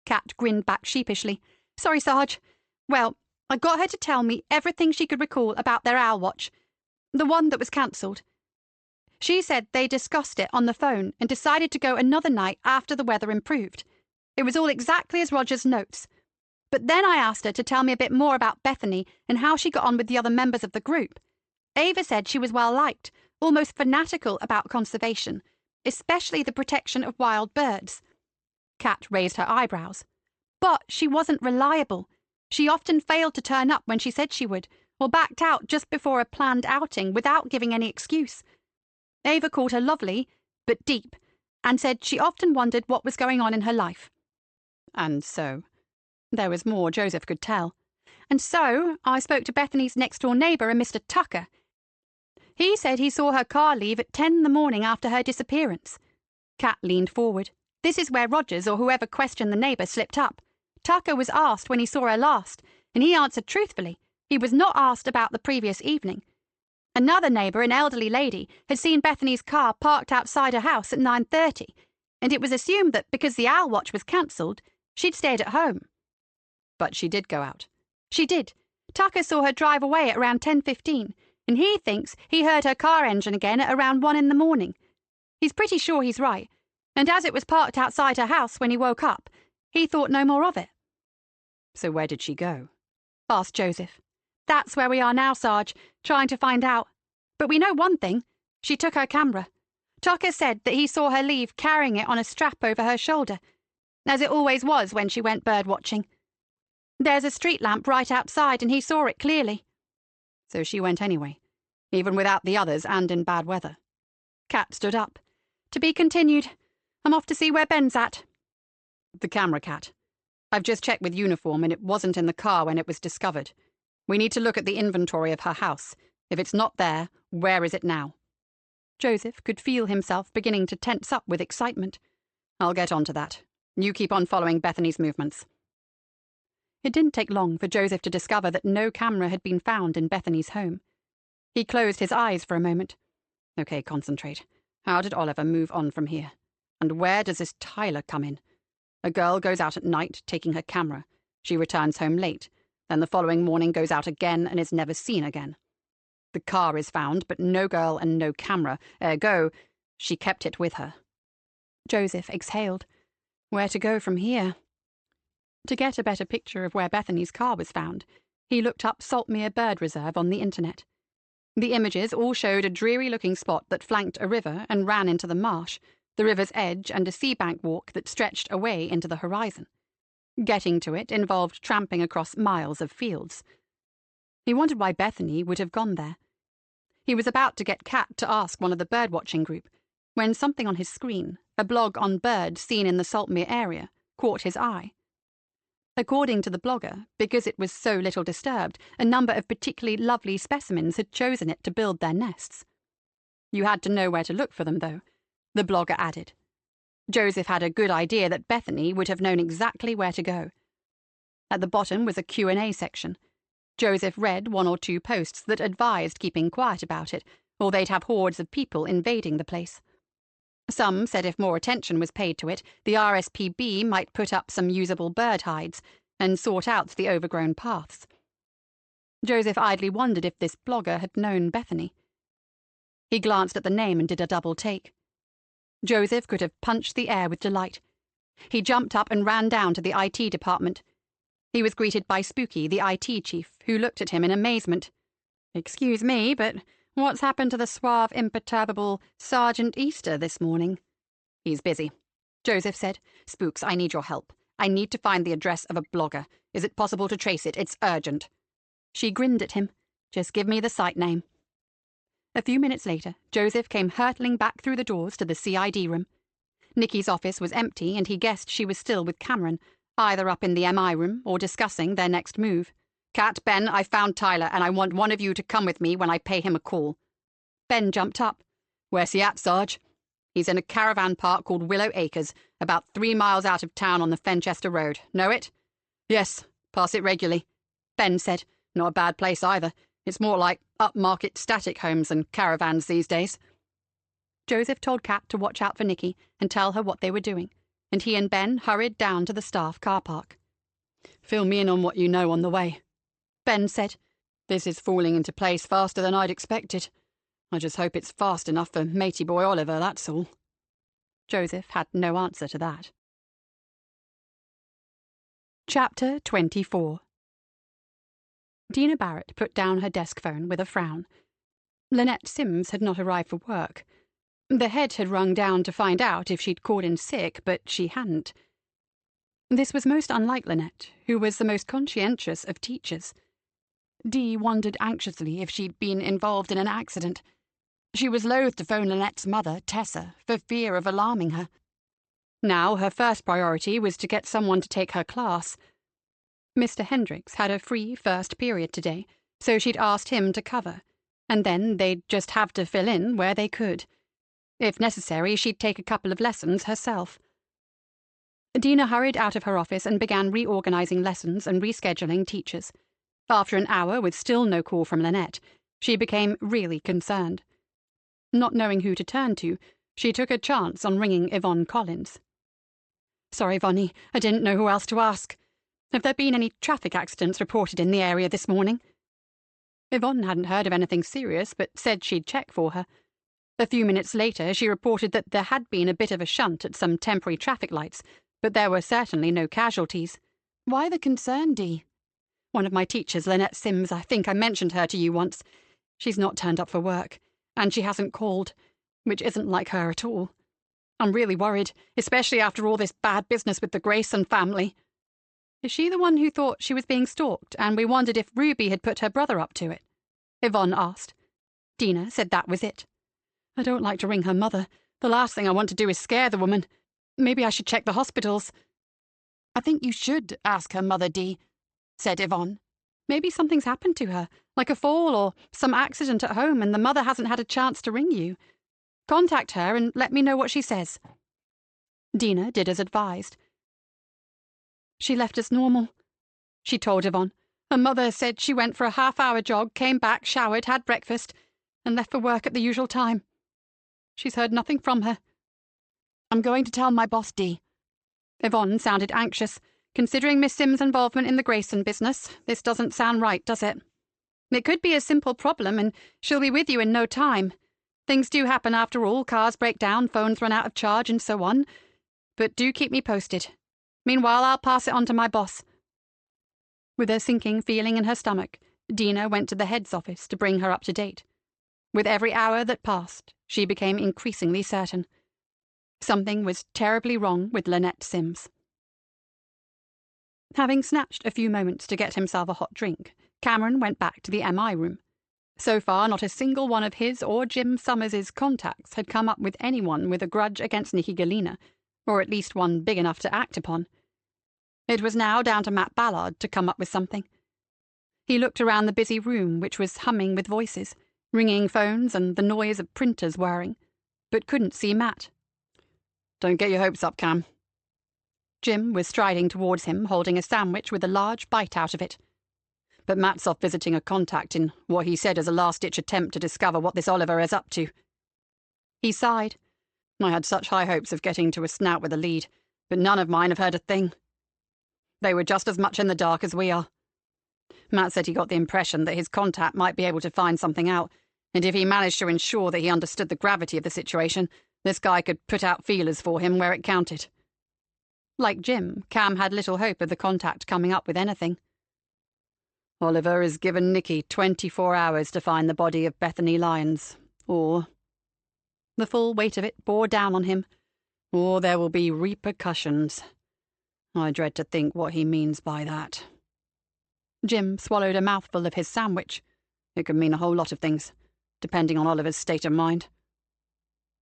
Kat grinned back sheepishly. Sorry, Sarge. Well, I got her to tell me everything she could recall about their owl watch. The one that was cancelled. She said they discussed it on the phone and decided to go another night after the weather improved. It was all exactly as Roger's notes. But then I asked her to tell me a bit more about Bethany and how she got on with the other members of the group. Ava said she was well liked, almost fanatical about conservation, especially the protection of wild birds. Kat raised her eyebrows. But she wasn't reliable. She often failed to turn up when she said she would, or backed out just before a planned outing without giving any excuse. Ava called her lovely, but deep, and said she often wondered what was going on in her life. And so? There was more Joseph could tell. And so I spoke to Bethany's next-door neighbour, a Mr. Tucker. He said he saw her car leave at 10 in the morning after her disappearance. Kat leaned forward. This is where Rogers or whoever questioned the neighbour slipped up. Tucker was asked when he saw her last, and he answered truthfully. He was not asked about the previous evening. Another neighbour, an elderly lady, had seen Bethany's car parked outside her house at 9:30, and it was assumed that because the owl watch was cancelled, she'd stayed at home. But she did go out. She did. Tucker saw her drive away at around 10:15, and he thinks he heard her car engine again at around 1 in the morning. He's pretty sure he's right, and as it was parked outside her house when he woke up, he thought no more of it. So where did she go? Asked Joseph. That's where we are now, Sarge, trying to find out. But we know one thing. She took her camera. Tucker said that he saw her leave carrying it on a strap over her shoulder, as it always was when she went bird-watching. There's a street lamp right outside, and he saw it clearly. So she went anyway, even without the others and in bad weather. Kat stood up. To be continued. I'm off to see where Ben's at. The camera, Kat. I've just checked with Uniform, and it wasn't in the car when it was discovered. We need to look at the inventory of her house. If it's not there, where is it now? Joseph could feel himself beginning to tense up with excitement. I'll get on to that. You keep on following Bethany's movements. It didn't take long for Joseph to discover that no camera had been found in Bethany's home. He closed his eyes for a moment. Okay, concentrate. How did Oliver move on from here? And where does this Tyler come in? A girl goes out at night, taking her camera. She returns home late. Then the following morning goes out again and is never seen again. The car is found, but no girl and no camera. Ergo, she kept it with her. Joseph exhaled. Where to go from here? To get a better picture of where Bethany's car was found, he looked up Saltmere Bird Reserve on the internet. The images all showed a dreary-looking spot that flanked a river and ran into the marsh, the river's edge and a seabank walk that stretched away into the horizon. Getting to it involved tramping across miles of fields. He wondered why Bethany would have gone there. He was about to get Kat to ask one of the bird-watching group, when something on his screen, a blog on birds seen in the Saltmere area, caught his eye. According to the blogger, because it was so little disturbed, a number of particularly lovely specimens had chosen it to build their nests. You had to know where to look for them, though. the blogger added. Joseph had a good idea that Bethany would have known exactly where to go. At the bottom was a Q&A section. Joseph read 1 or 2 posts that advised keeping quiet about it, or they'd have hordes of people invading the place. Some said if more attention was paid to it, the RSPB might put up some usable bird hides and sort out the overgrown paths. Joseph idly wondered if this blogger had known Bethany. He glanced at the name and did a double take. Joseph could have punched the air with delight. He jumped up and ran down to the IT department. He was greeted by Spooky, the IT chief, who looked at him in amazement. "Excuse me, but what's happened to the suave, imperturbable Sergeant Easter this morning?" "He's busy," Joseph said. "Spooks, I need your help. I need to find the address of a blogger. Is it possible to trace it? It's urgent." She grinned at him. "Just give me the site name." A few minutes later, Joseph came hurtling back through the doors to the CID room. Nikki's office was empty, and he guessed she was still with Cameron, either up in the MI room or discussing their next move. "Kat, Ben, I found Tyler, and I want one of you to come with me when I pay him a call." Ben jumped up. "Where's he at, Sarge?" "He's in a caravan park called Willow Acres, about 3 miles out of town on the Fenchester Road. Know it?" "Yes, pass it regularly," Ben said. "Not a bad place either. It's more like upmarket static homes and caravans these days." Joseph told Kat to watch out for Nikki and tell her what they were doing, and he and Ben hurried down to the staff car park. "Fill me in on what you know on the way," Ben said. "This is falling into place faster than I'd expected. I just hope it's fast enough for matey boy Oliver, that's all." Joseph had no answer to that. Chapter 24. Dina Barrett put down her desk phone with a frown. Lynette Sims had not arrived for work. The head had rung down to find out if she'd called in sick, but she hadn't. This was most unlike Lynette, who was the most conscientious of teachers. Dee wondered anxiously if she'd been involved in an accident. She was loath to phone Lynette's mother, Tessa, for fear of alarming her. Now her first priority was to get someone to take her class. Mr. Hendricks had a free first period today, so she'd asked him to cover, and then they'd just have to fill in where they could. If necessary, she'd take a couple of lessons herself. Dina hurried out of her office and began reorganizing lessons and rescheduling teachers. After an hour with still no call from Lynette, she became really concerned. Not knowing who to turn to, she took a chance on ringing Yvonne Collins. "Sorry, Vonnie, I didn't know who else to ask. Have there been any traffic accidents reported in the area this morning?" Yvonne hadn't heard of anything serious, but said she'd check for her. A few minutes later, she reported that there had been a bit of a shunt at some temporary traffic lights, but there were certainly no casualties. "Why the concern, Dee?" "One of my teachers, Lynette Sims, I think I mentioned her to you once. She's not turned up for work, and she hasn't called, which isn't like her at all. I'm really worried, especially after all this bad business with the Grayson family." "Is she the one who thought she was being stalked, and we wondered if Ruby had put her brother up to it?" Yvonne asked. Dina said that was it. "I don't like to ring her mother. The last thing I want to do is scare the woman. Maybe I should check the hospitals." "I think you should ask her mother, Dee," said Yvonne. "Maybe something's happened to her, like a fall or some accident at home, and the mother hasn't had a chance to ring you. Contact her and let me know what she says." Dina did as advised. "She left us normal," she told Yvonne. "Her mother said she went for a half-hour jog, came back, showered, had breakfast, and left for work at the usual time. She's heard nothing from her." "I'm going to tell my boss, Dee." Yvonne sounded anxious. "Considering Miss Sims' involvement in the Grayson business, this doesn't sound right, does it? It could be a simple problem, and she'll be with you in no time. Things do happen after all, cars break down, phones run out of charge, and so on. But do keep me posted. Meanwhile, I'll pass it on to my boss." With a sinking feeling in her stomach, Dina went to the head's office to bring her up to date. With every hour that passed, she became increasingly certain. Something was terribly wrong with Lynette Sims. Having snatched a few moments to get himself a hot drink, Cameron went back to the MI room. So far, not a single one of his or Jim Summers's contacts had come up with anyone with a grudge against Nikki Galena, or at least one big enough to act upon. It was now down to Matt Ballard to come up with something. He looked around the busy room, which was humming with voices, ringing phones and the noise of printers whirring, but couldn't see Matt, Don't get your hopes up, Cam. Jim was striding towards him, holding a sandwich with a large bite out of it. But Matt's off visiting a contact in what he said is a last-ditch attempt to discover what this Oliver is up to. He sighed. I had such high hopes of getting to a snout with a lead, but none of mine have heard a thing. They were just as much in the dark as we are. Matt said he got the impression that his contact might be able to find something out, and if he managed to ensure that he understood the gravity of the situation, this guy could put out feelers for him where it counted. Like Jim, Cam had little hope of the contact coming up with anything. Oliver has given Nicky 24 hours to find the body of Bethany Lyons, or... The full weight of it bore down on him. Or there will be repercussions. I dread to think what he means by that. Jim swallowed a mouthful of his sandwich. It could mean a whole lot of things, depending on Oliver's state of mind.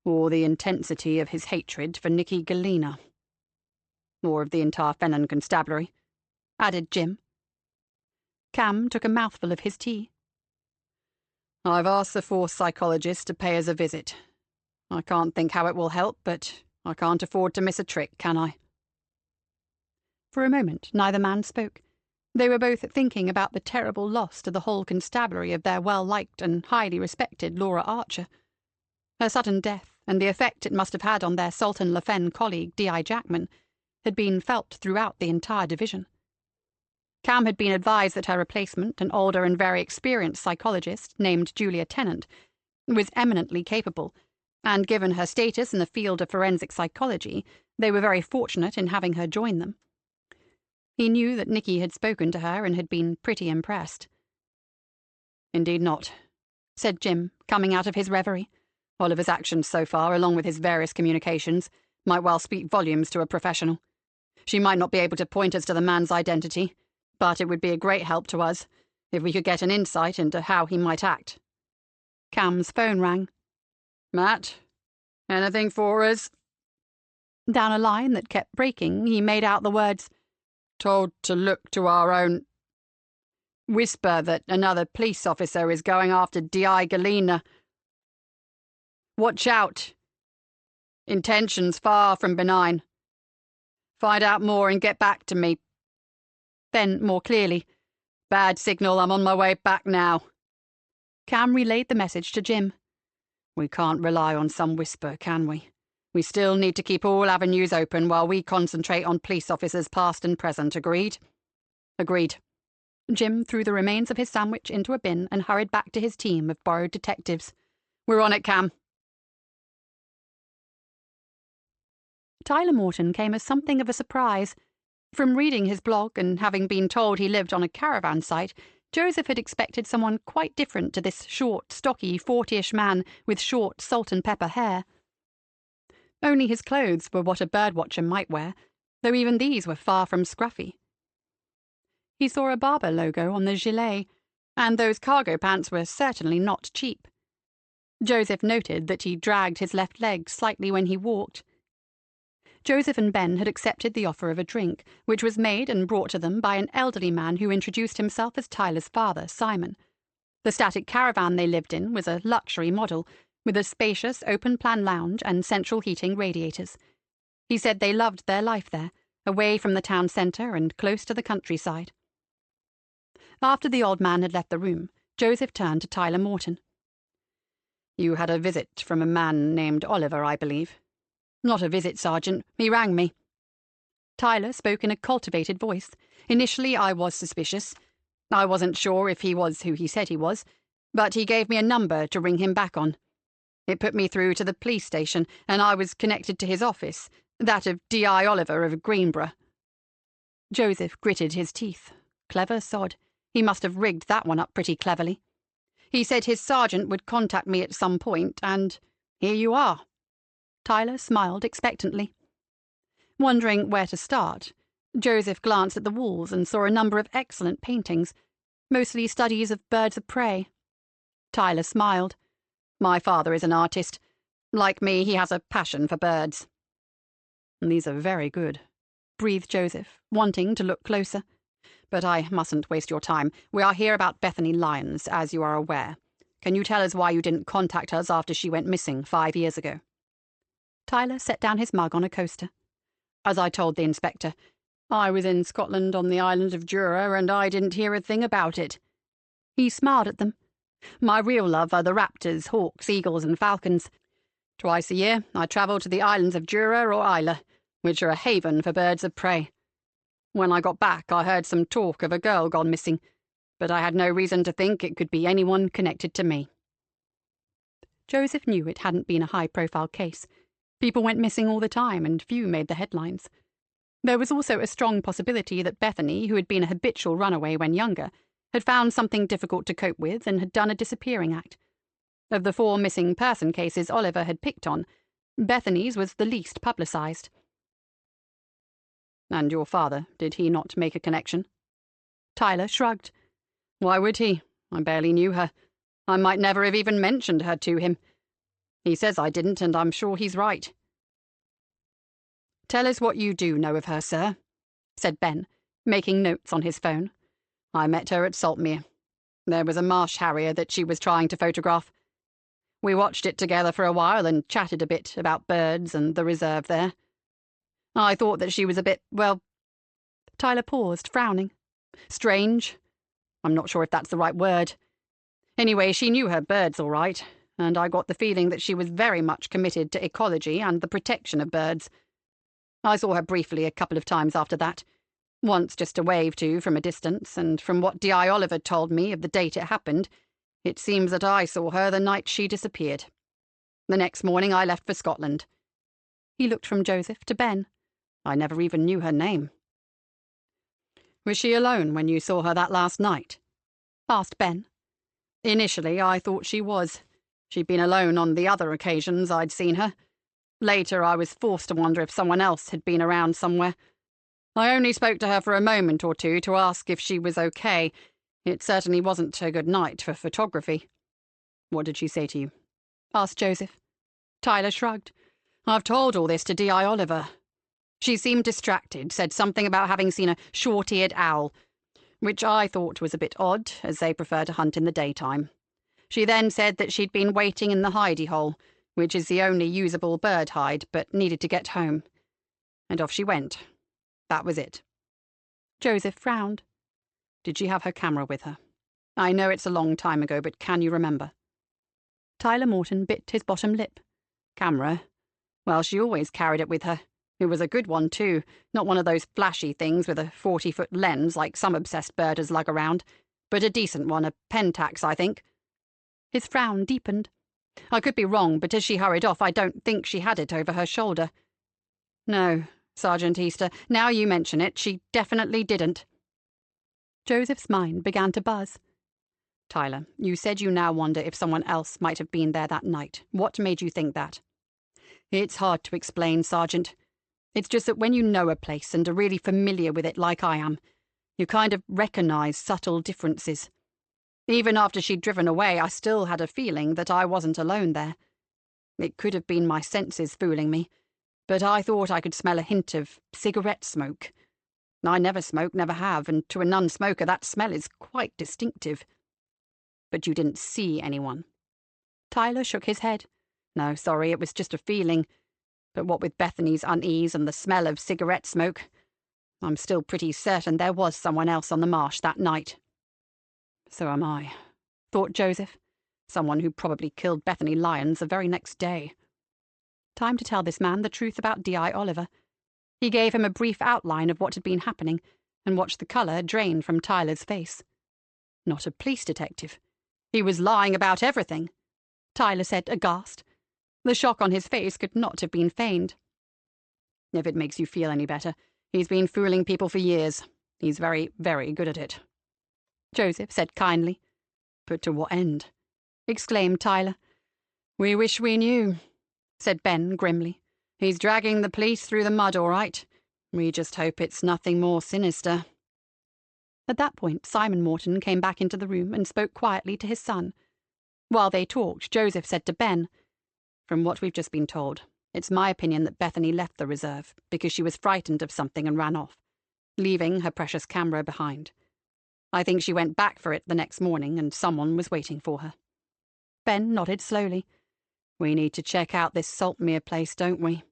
Or the intensity of his hatred for Nicky Galena. Or of the entire Fenton Constabulary, added Jim. Cam took a mouthful of his tea. I've asked the force psychologist to pay us a visit. I can't think how it will help, but I can't afford to miss a trick, can I? For a moment, neither man spoke. They were both thinking about the terrible loss to the whole constabulary of their well-liked and highly respected Laura Archer. Her sudden death, and the effect it must have had on their Sultan Le Fen colleague D.I. Jackman, had been felt throughout the entire division. Cam had been advised that her replacement, an older and very experienced psychologist named Julia Tennant, was eminently capable, and given her status in the field of forensic psychology, they were very fortunate in having her join them. He knew that Nicky had spoken to her and had been pretty impressed. "Indeed not," said Jim, coming out of his reverie. "Oliver's actions so far, along with his various communications, might well speak volumes to a professional. She might not be able to point us to the man's identity, but it would be a great help to us if we could get an insight into how he might act." Cam's phone rang. "Matt, anything for us?" Down a line that kept breaking, he made out the words, "Told to look to our own. Whisper that another police officer is going after D.I. Galena. Watch out. Intentions far from benign. Find out more and get back to me." Then, more clearly, "Bad signal, I'm on my way back now." Cam relayed the message to Jim. "We can't rely on some whisper, can we? We still need to keep all avenues open while we concentrate on police officers past and present, agreed?" "Agreed." Jim threw the remains of his sandwich into a bin and hurried back to his team of borrowed detectives. "We're on it, Cam." Tyler Morton came as something of a surprise. From reading his blog and having been told he lived on a caravan site, Joseph had expected someone quite different to this short, stocky, 40-ish man with short salt-and-pepper hair. Only his clothes were what a birdwatcher might wear, though even these were far from scruffy. He saw a Barber logo on the gilet, and those cargo pants were certainly not cheap. Joseph noted that he dragged his left leg slightly when he walked. Joseph and Ben had accepted the offer of a drink, which was made and brought to them by an elderly man who introduced himself as Tyler's father, Simon. The static caravan they lived in was a luxury model, with a spacious open-plan lounge and central heating radiators. He said they loved their life there, away from the town centre and close to the countryside. After the old man had left the room, Joseph turned to Tyler Morton. "You had a visit from a man named Oliver, I believe." "Not a visit, Sergeant. He rang me." Tyler spoke in a cultivated voice. "Initially I was suspicious. I wasn't sure if he was who he said he was, but he gave me a number to ring him back on. It put me through to the police station, and I was connected to his office, that of D.I. Oliver of Greenborough." Joseph gritted his teeth. Clever sod. He must have rigged that one up pretty cleverly. "He said his sergeant would contact me at some point, and here you are." Tyler smiled expectantly. Wondering where to start, Joseph glanced at the walls and saw a number of excellent paintings, mostly studies of birds of prey. Tyler smiled. "My father is an artist. Like me, he has a passion for birds." "These are very good," breathed Joseph, wanting to look closer. "But I mustn't waste your time. We are here about Bethany Lyons, as you are aware. Can you tell us why you didn't contact us after she went missing 5 years ago?" Tyler set down his mug on a coaster. As I told the inspector, I was in Scotland on the island of Jura, and I didn't hear a thing about it. He smiled at them. My real love are the raptors, hawks, eagles, and falcons. Twice a year, I travel to the islands of Jura or Isla, which are a haven for birds of prey. When I got back, I heard some talk of a girl gone missing, but I had no reason to think it could be anyone connected to me. Joseph knew it hadn't been a high-profile case. People went missing all the time, and few made the headlines. There was also a strong possibility that Bethany, who had been a habitual runaway when younger, had found something difficult to cope with and had done a disappearing act. Of the 4 missing person cases Oliver had picked on, Bethany's was the least publicised. And your father, did he not make a connection? Tyler shrugged. Why would he? I barely knew her. I might never have even mentioned her to him. He says I didn't, and I'm sure he's right. Tell us what you do know of her, sir, said Ben, making notes on his phone. I met her at Saltmere. There was a marsh harrier that she was trying to photograph. We watched it together for a while and chatted a bit about birds and the reserve there. I thought that she was a bit, well... Tyler paused, frowning. Strange. I'm not sure if that's the right word. Anyway, she knew her birds all right, and I got the feeling that she was very much committed to ecology and the protection of birds. I saw her briefly a couple of times after that, once just to wave to from a distance, and from what D.I. Oliver told me of the date it happened, it seems that I saw her the night she disappeared. The next morning I left for Scotland. He looked from Joseph to Ben. I never even knew her name. Was she alone when you saw her that last night? Asked Ben. Initially, I thought she was. She'd been alone on the other occasions I'd seen her. Later, I was forced to wonder if someone else had been around somewhere. I only spoke to her for a moment or two to ask if she was okay. It certainly wasn't a good night for photography. What did she say to you? Asked Joseph. Tyler shrugged. I've told all this to D.I. Oliver. She seemed distracted, said something about having seen a short-eared owl, which I thought was a bit odd, as they prefer to hunt in the daytime. She then said that she'd been waiting in the hidey hole, which is the only usable bird hide, but needed to get home. And off she went. That was it. Joseph frowned. Did she have her camera with her? I know it's a long time ago, but can you remember? Tyler Morton bit his bottom lip. Camera? Well, she always carried it with her. It was a good one, too, not one of those flashy things with a 40-foot lens like some obsessed birders lug around, but a decent one, a Pentax, I think. His frown deepened. I could be wrong, but as she hurried off, I don't think she had it over her shoulder. No, Sergeant Easter, now you mention it, she definitely didn't. Joseph's mind began to buzz. Tyler, you said you now wonder if someone else might have been there that night. What made you think that? It's hard to explain, Sergeant. It's just that when you know a place and are really familiar with it like I am, you kind of recognise subtle differences. Even after she'd driven away, I still had a feeling that I wasn't alone there. It could have been my senses fooling me, but I thought I could smell a hint of cigarette smoke. I never smoke, never have, and to a non-smoker that smell is quite distinctive. But you didn't see anyone? Tyler shook his head. No, sorry, it was just a feeling. But what with Bethany's unease and the smell of cigarette smoke, I'm still pretty certain there was someone else on the marsh that night. So am I, thought Joseph. Someone who probably killed Bethany Lyons the very next day. Time to tell this man the truth about D.I. Oliver. He gave him a brief outline of what had been happening, and watched the colour drain from Tyler's face. Not a police detective. He was lying about everything, Tyler said, aghast. The shock on his face could not have been feigned. If it makes you feel any better, he's been fooling people for years. He's very, very good at it. Joseph said kindly. But to what end? Exclaimed Tyler. We wish we knew, said Ben grimly. He's dragging the police through the mud, all right. We just hope it's nothing more sinister. At that point, Simon Morton came back into the room and spoke quietly to his son. While they talked, Joseph said to Ben, From what we've just been told, it's my opinion that Bethany left the reserve because she was frightened of something and ran off, leaving her precious camera behind. I think she went back for it the next morning and someone was waiting for her. Ben nodded slowly. We need to check out this Saltmere place, don't we?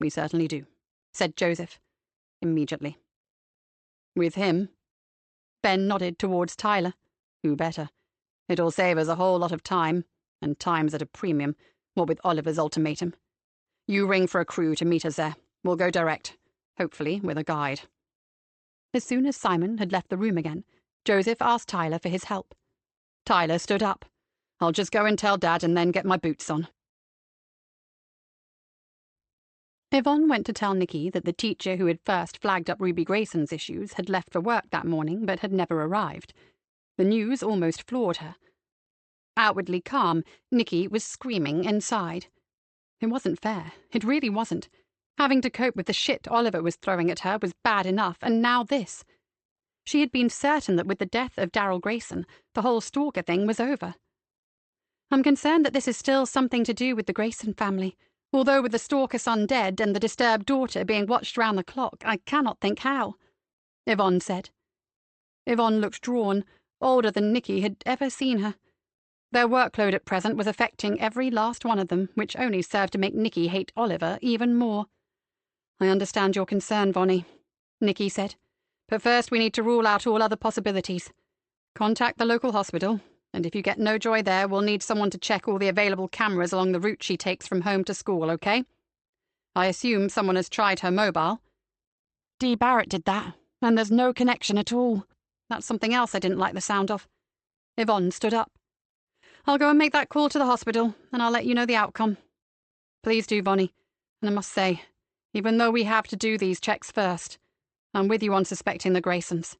We certainly do, said Joseph, immediately. With him? Ben nodded towards Tyler. Who better? It'll save us a whole lot of time, and time's at a premium, what with Oliver's ultimatum. You ring for a crew to meet us there. We'll go direct, hopefully with a guide. As soon as Simon had left the room again, Joseph asked Tyler for his help. Tyler stood up. I'll just go and tell Dad and then get my boots on. Yvonne went to tell Nicky that the teacher who had first flagged up Ruby Grayson's issues had left for work that morning but had never arrived. The news almost floored her. Outwardly calm, Nicky was screaming inside. It wasn't fair. It really wasn't. Having to cope with the shit Oliver was throwing at her was bad enough, and now this. She had been certain that with the death of Daryl Grayson, the whole stalker thing was over. I'm concerned that this is still something to do with the Grayson family. Although with the stalker son dead and the disturbed daughter being watched round the clock, I cannot think how, Yvonne said. Yvonne looked drawn, older than Nicky had ever seen her. Their workload at present was affecting every last one of them, which only served to make Nicky hate Oliver even more. I understand your concern, Vonnie, Nicky said. But first we need to rule out all other possibilities. Contact the local hospital, and if you get no joy there, we'll need someone to check all the available cameras along the route she takes from home to school, okay? I assume someone has tried her mobile. Dee Barrett did that, and there's no connection at all. That's something else I didn't like the sound of. Yvonne stood up. I'll go and make that call to the hospital, and I'll let you know the outcome. Please do, Vonnie. And I must say, even though we have to do these checks first, I'm with you on suspecting the Graysons.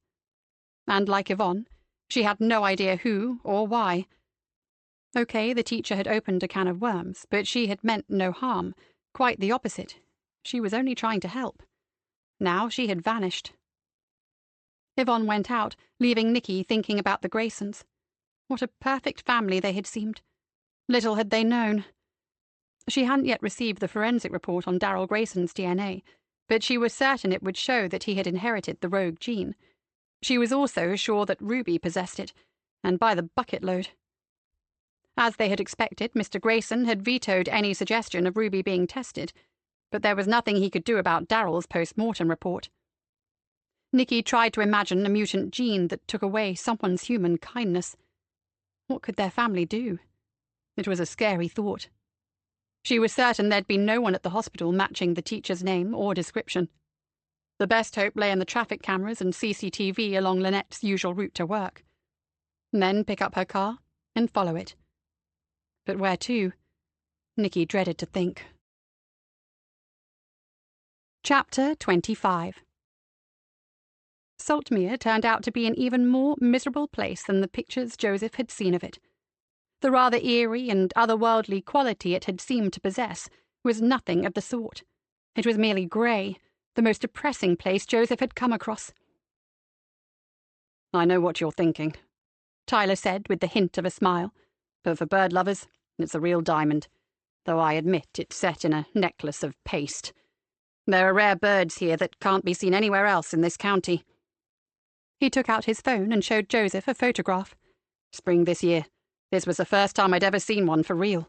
And like Yvonne, she had no idea who or why. Okay, the teacher had opened a can of worms, but she had meant no harm. Quite the opposite. She was only trying to help. Now she had vanished. Yvonne went out, leaving Nicky thinking about the Graysons. What a perfect family they had seemed. Little had they known. She hadn't yet received the forensic report on Daryl Grayson's DNA, but she was certain it would show that he had inherited the rogue gene. She was also sure that Ruby possessed it, and by the bucket load. As they had expected, Mr. Grayson had vetoed any suggestion of Ruby being tested, but there was nothing he could do about Daryl's post-mortem report. Nicky tried to imagine a mutant gene that took away someone's human kindness. What could their family do? It was a scary thought. She was certain there'd be no one at the hospital matching the teacher's name or description. The best hope lay in the traffic cameras and CCTV along Lynette's usual route to work. Then pick up her car and follow it. But where to? Nicky dreaded to think. Chapter 25. Saltmere turned out to be an even more miserable place than the pictures Joseph had seen of it. The rather eerie and otherworldly quality it had seemed to possess was nothing of the sort. It was merely grey, the most depressing place Joseph had come across. I know what you're thinking, Tyler said with the hint of a smile, but for bird lovers, it's a real diamond, though I admit it's set in a necklace of paste. There are rare birds here that can't be seen anywhere else in this county. He took out his phone and showed Joseph a photograph. Spring this year. This was the first time I'd ever seen one for real.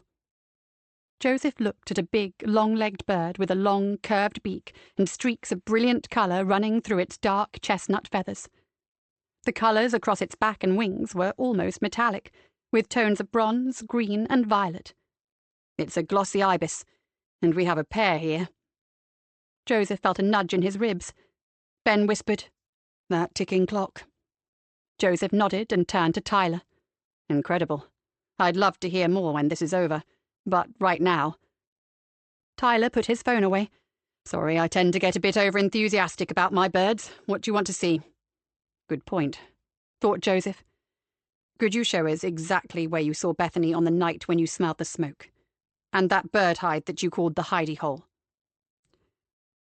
Joseph looked at a big, long-legged bird with a long, curved beak and streaks of brilliant colour running through its dark chestnut feathers. The colours across its back and wings were almost metallic, with tones of bronze, green, and violet. It's a glossy ibis, and we have a pair here. Joseph felt a nudge in his ribs. Ben whispered, "That ticking clock." Joseph nodded and turned to Tyler. Incredible. I'd love to hear more when this is over, but right now... Tyler put his phone away. Sorry, I tend to get a bit over-enthusiastic about my birds. What do you want to see? Good point, thought Joseph. Could you show us exactly where you saw Bethany on the night when you smelled the smoke? And that bird hide that you called the hidey hole?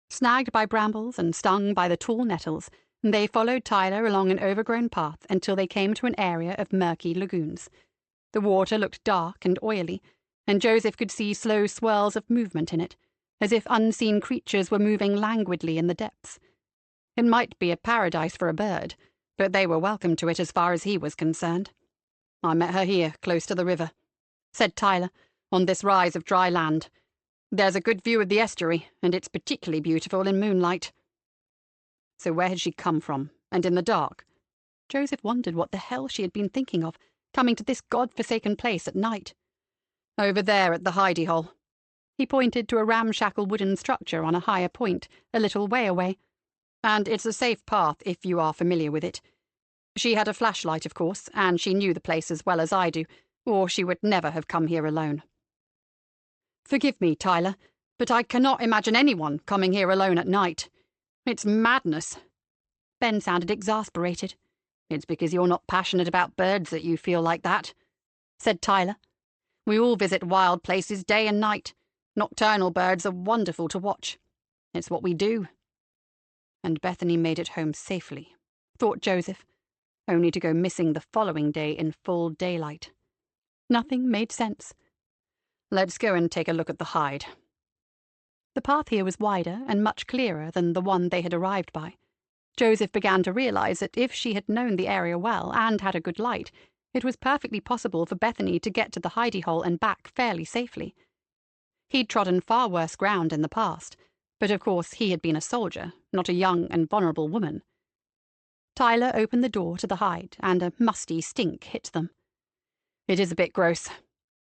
Snagged by brambles and stung by the tall nettles, they followed Tyler along an overgrown path until they came to an area of murky lagoons. The water looked dark and oily, and Joseph could see slow swirls of movement in it, as if unseen creatures were moving languidly in the depths. It might be a paradise for a bird, but they were welcome to it as far as he was concerned. I met her here, close to the river, said Tyler, on this rise of dry land. There's a good view of the estuary, and it's particularly beautiful in moonlight." So where had she come from, and in the dark? Joseph wondered what the hell she had been thinking of, coming to this god-forsaken place at night. "Over there at the hidey hole." He pointed to a ramshackle wooden structure on a higher point, a little way away. "And it's a safe path if you are familiar with it. She had a flashlight, of course, and she knew the place as well as I do, or she would never have come here alone." "Forgive me, Tyler, but I cannot imagine anyone coming here alone at night. It's madness." Ben sounded exasperated. "It's because you're not passionate about birds that you feel like that," said Tyler. "We all visit wild places day and night. Nocturnal birds are wonderful to watch. It's what we do." And Bethany made it home safely, thought Joseph, only to go missing the following day in full daylight. Nothing made sense. "Let's go and take a look at the hide." The path here was wider and much clearer than the one they had arrived by. Joseph began to realize that if she had known the area well and had a good light, it was perfectly possible for Bethany to get to the hidey hole and back fairly safely. He'd trodden far worse ground in the past, but of course he had been a soldier, not a young and vulnerable woman. Tyler opened the door to the hide, and a musty stink hit them. "It is a bit gross,"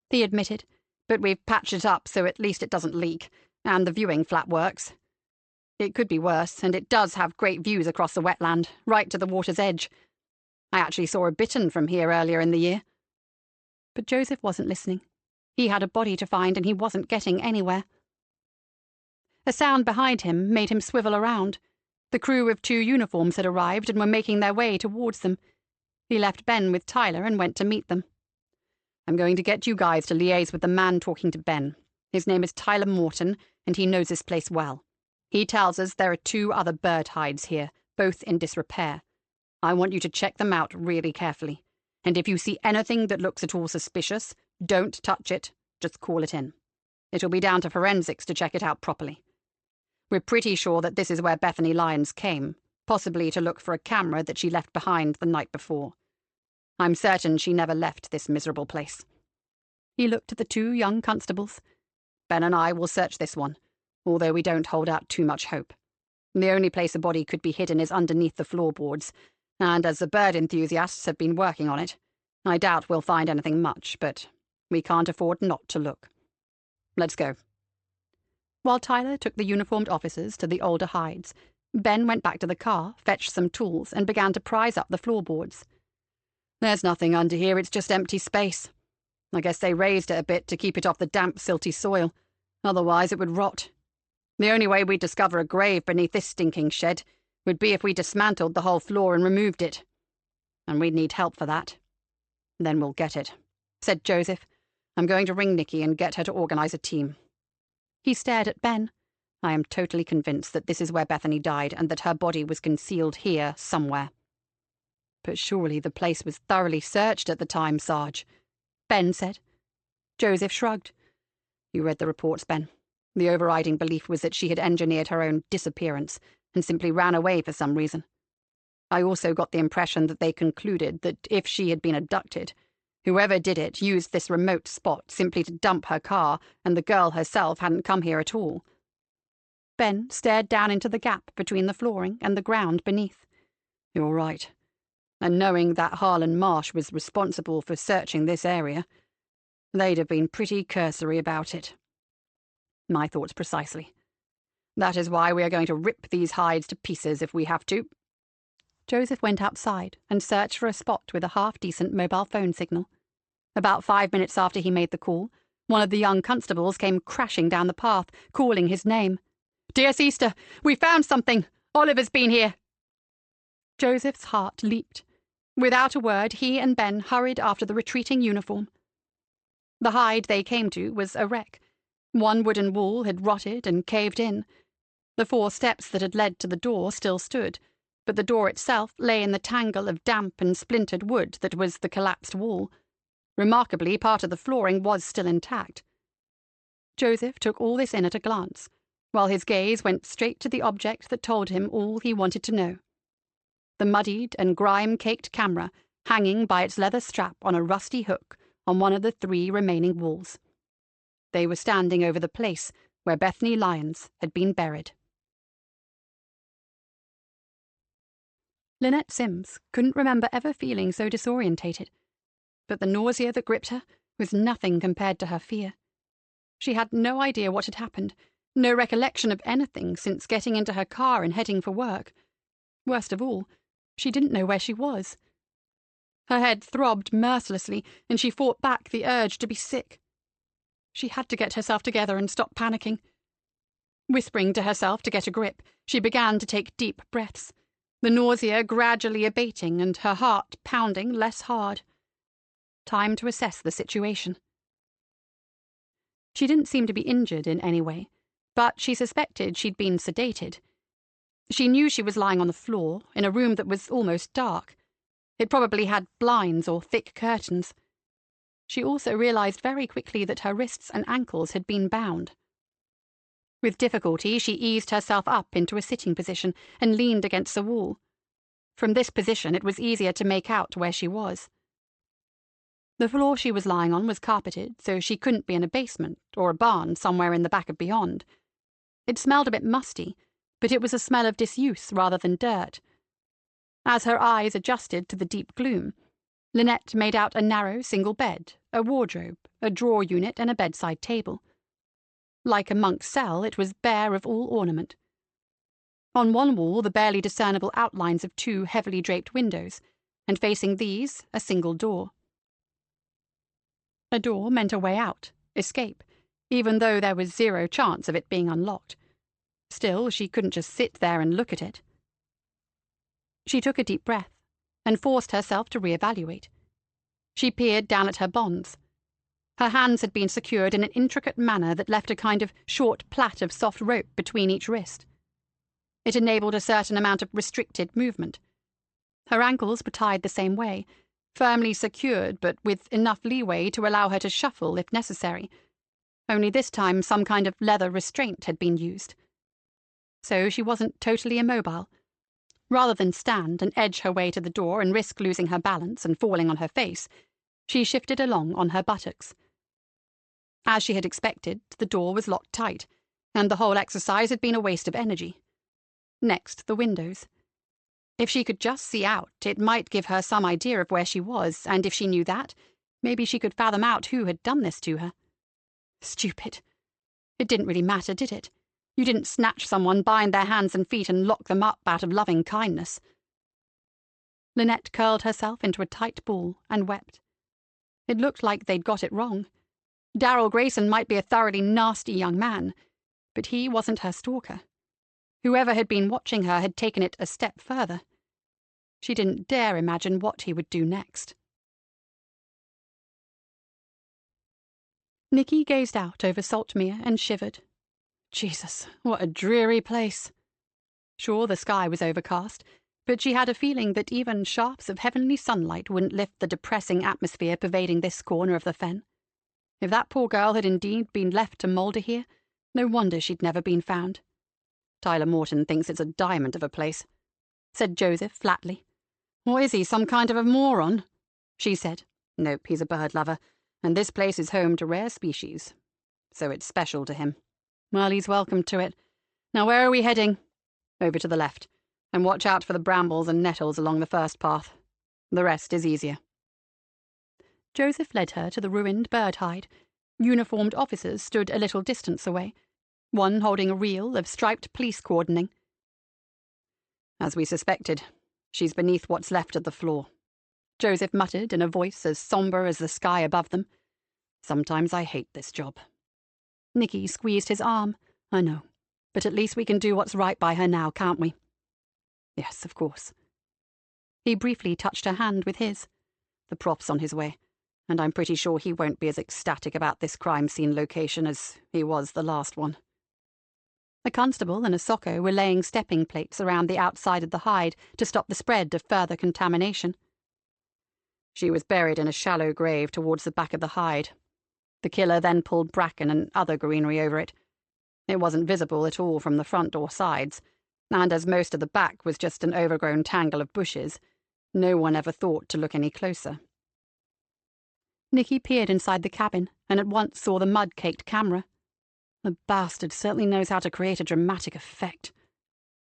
he admitted, "but we've patched it up so at least it doesn't leak, and the viewing flap works. It could be worse, and it does have great views across the wetland, right to the water's edge. I actually saw a bittern from here earlier in the year." But Joseph wasn't listening. He had a body to find, and he wasn't getting anywhere. A sound behind him made him swivel around. The crew of 2 uniforms had arrived and were making their way towards them. He left Ben with Tyler and went to meet them. "I'm going to get you guys to liaise with the man talking to Ben. His name is Tyler Morton, and he knows this place well. He tells us there are 2 other bird hides here, both in disrepair. I want you to check them out really carefully, and if you see anything that looks at all suspicious, don't touch it, just call it in. It'll be down to forensics to check it out properly. We're pretty sure that this is where Bethany Lyons came, possibly to look for a camera that she left behind the night before. I'm certain she never left this miserable place." He looked at the 2 young constables. "Ben and I will search this one, although we don't hold out too much hope. The only place a body could be hidden is underneath the floorboards, and as the bird enthusiasts have been working on it, I doubt we'll find anything much, but we can't afford not to look. Let's go." While Tyler took the uniformed officers to the older hides, Ben went back to the car, fetched some tools, and began to prise up the floorboards. "There's nothing under here, it's just empty space. I guess they raised it a bit to keep it off the damp, silty soil. Otherwise it would rot. The only way we'd discover a grave beneath this stinking shed would be if we dismantled the whole floor and removed it. And we'd need help for that. Then we'll get it," said Joseph. "I'm going to ring Nikki and get her to organize a team." He stared at Ben. "I am totally convinced that this is where Bethany died and that her body was concealed here somewhere." "But surely the place was thoroughly searched at the time, Sarge," Ben said. Joseph shrugged. "You read the reports, Ben. The overriding belief was that she had engineered her own disappearance and simply ran away for some reason. I also got the impression that they concluded that if she had been abducted, whoever did it used this remote spot simply to dump her car, and the girl herself hadn't come here at all." Ben stared down into the gap between the flooring and the ground beneath. "You're right. And knowing that Harlan Marsh was responsible for searching this area, they'd have been pretty cursory about it. My thoughts precisely. That is why we are going to rip these hides to pieces if we have to." Joseph went outside and searched for a spot with a half-decent mobile phone signal. About 5 minutes after he made the call, one of the young constables came crashing down the path, calling his name. "Dear Sister, we found something! Oliver's been here!" Joseph's heart leaped. Without a word, he and Ben hurried after the retreating uniform. The hide they came to was a wreck. One wooden wall had rotted and caved in. The 4 steps that had led to the door still stood, but the door itself lay in the tangle of damp and splintered wood that was the collapsed wall. Remarkably, part of the flooring was still intact. Joseph took all this in at a glance, while his gaze went straight to the object that told him all he wanted to know. The muddied and grime-caked camera hanging by its leather strap on a rusty hook on one of the 3 remaining walls. They were standing over the place where Bethany Lyons had been buried. Lynette Sims couldn't remember ever feeling so disorientated, but the nausea that gripped her was nothing compared to her fear. She had no idea what had happened, no recollection of anything since getting into her car and heading for work. Worst of all, she didn't know where she was. Her head throbbed mercilessly, and she fought back the urge to be sick. She had to get herself together and stop panicking. Whispering to herself to get a grip, she began to take deep breaths, the nausea gradually abating and her heart pounding less hard. Time to assess the situation. She didn't seem to be injured in any way, but she suspected she'd been sedated. She knew she was lying on the floor, in a room that was almost dark. It probably had blinds or thick curtains. She also realized very quickly that her wrists and ankles had been bound. With difficulty, she eased herself up into a sitting position and leaned against the wall. From this position, it was easier to make out where she was. The floor she was lying on was carpeted, so she couldn't be in a basement or a barn somewhere in the back of beyond. It smelled a bit musty, but it was a smell of disuse rather than dirt. As her eyes adjusted to the deep gloom, Lynette made out a narrow single bed, a wardrobe, a drawer unit, and a bedside table. Like a monk's cell, it was bare of all ornament. On one wall, the barely discernible outlines of 2 heavily draped windows, and facing these, a single door. A door meant a way out, escape, even though there was 0 chance of it being unlocked. Still, she couldn't just sit there and look at it. She took a deep breath and forced herself to reevaluate. She peered down at her bonds. Her hands had been secured in an intricate manner that left a kind of short plait of soft rope between each wrist. It enabled a certain amount of restricted movement. Her ankles were tied the same way, firmly secured but with enough leeway to allow her to shuffle if necessary. Only this time some kind of leather restraint had been used. So she wasn't totally immobile. Rather than stand and edge her way to the door and risk losing her balance and falling on her face, she shifted along on her buttocks. As she had expected, the door was locked tight, and the whole exercise had been a waste of energy. Next, the windows. If she could just see out, it might give her some idea of where she was, and if she knew that, maybe she could fathom out who had done this to her. Stupid. It didn't really matter, did it? You didn't snatch someone, bind their hands and feet, and lock them up out of loving kindness. Lynette curled herself into a tight ball and wept. It looked like they'd got it wrong. Darrell Grayson might be a thoroughly nasty young man, but he wasn't her stalker. Whoever had been watching her had taken it a step further. She didn't dare imagine what he would do next. Nicky gazed out over Saltmere and shivered. Jesus, what a dreary place. Sure, the sky was overcast, but she had a feeling that even shafts of heavenly sunlight wouldn't lift the depressing atmosphere pervading this corner of the fen. If that poor girl had indeed been left to moulder here, no wonder she'd never been found. Tyler Morton thinks it's a diamond of a place, said Joseph flatly. Or is he some kind of a moron? She said. Nope, he's a bird lover, and this place is home to rare species. So it's special to him. Well, he's welcome to it. Now where are we heading? Over to the left, and watch out for the brambles and nettles along the first path. The rest is easier. Joseph led her to the ruined bird hide. Uniformed officers stood a little distance away, one holding a reel of striped police cordoning. As we suspected, she's beneath what's left of the floor, Joseph muttered in a voice as somber as the sky above them. Sometimes I hate this job. Nicky squeezed his arm. I know, but at least we can do what's right by her now, can't we? Yes, of course. He briefly touched her hand with his. The prof's on his way, and I'm pretty sure he won't be as ecstatic about this crime scene location as he was the last one. A constable and a socco were laying stepping plates around the outside of the hide to stop the spread of further contamination. She was buried in a shallow grave towards the back of the hide. The killer then pulled bracken and other greenery over it. It wasn't visible at all from the front or sides, and as most of the back was just an overgrown tangle of bushes, no one ever thought to look any closer. Nicky peered inside the cabin and at once saw the mud-caked camera. The bastard certainly knows how to create a dramatic effect.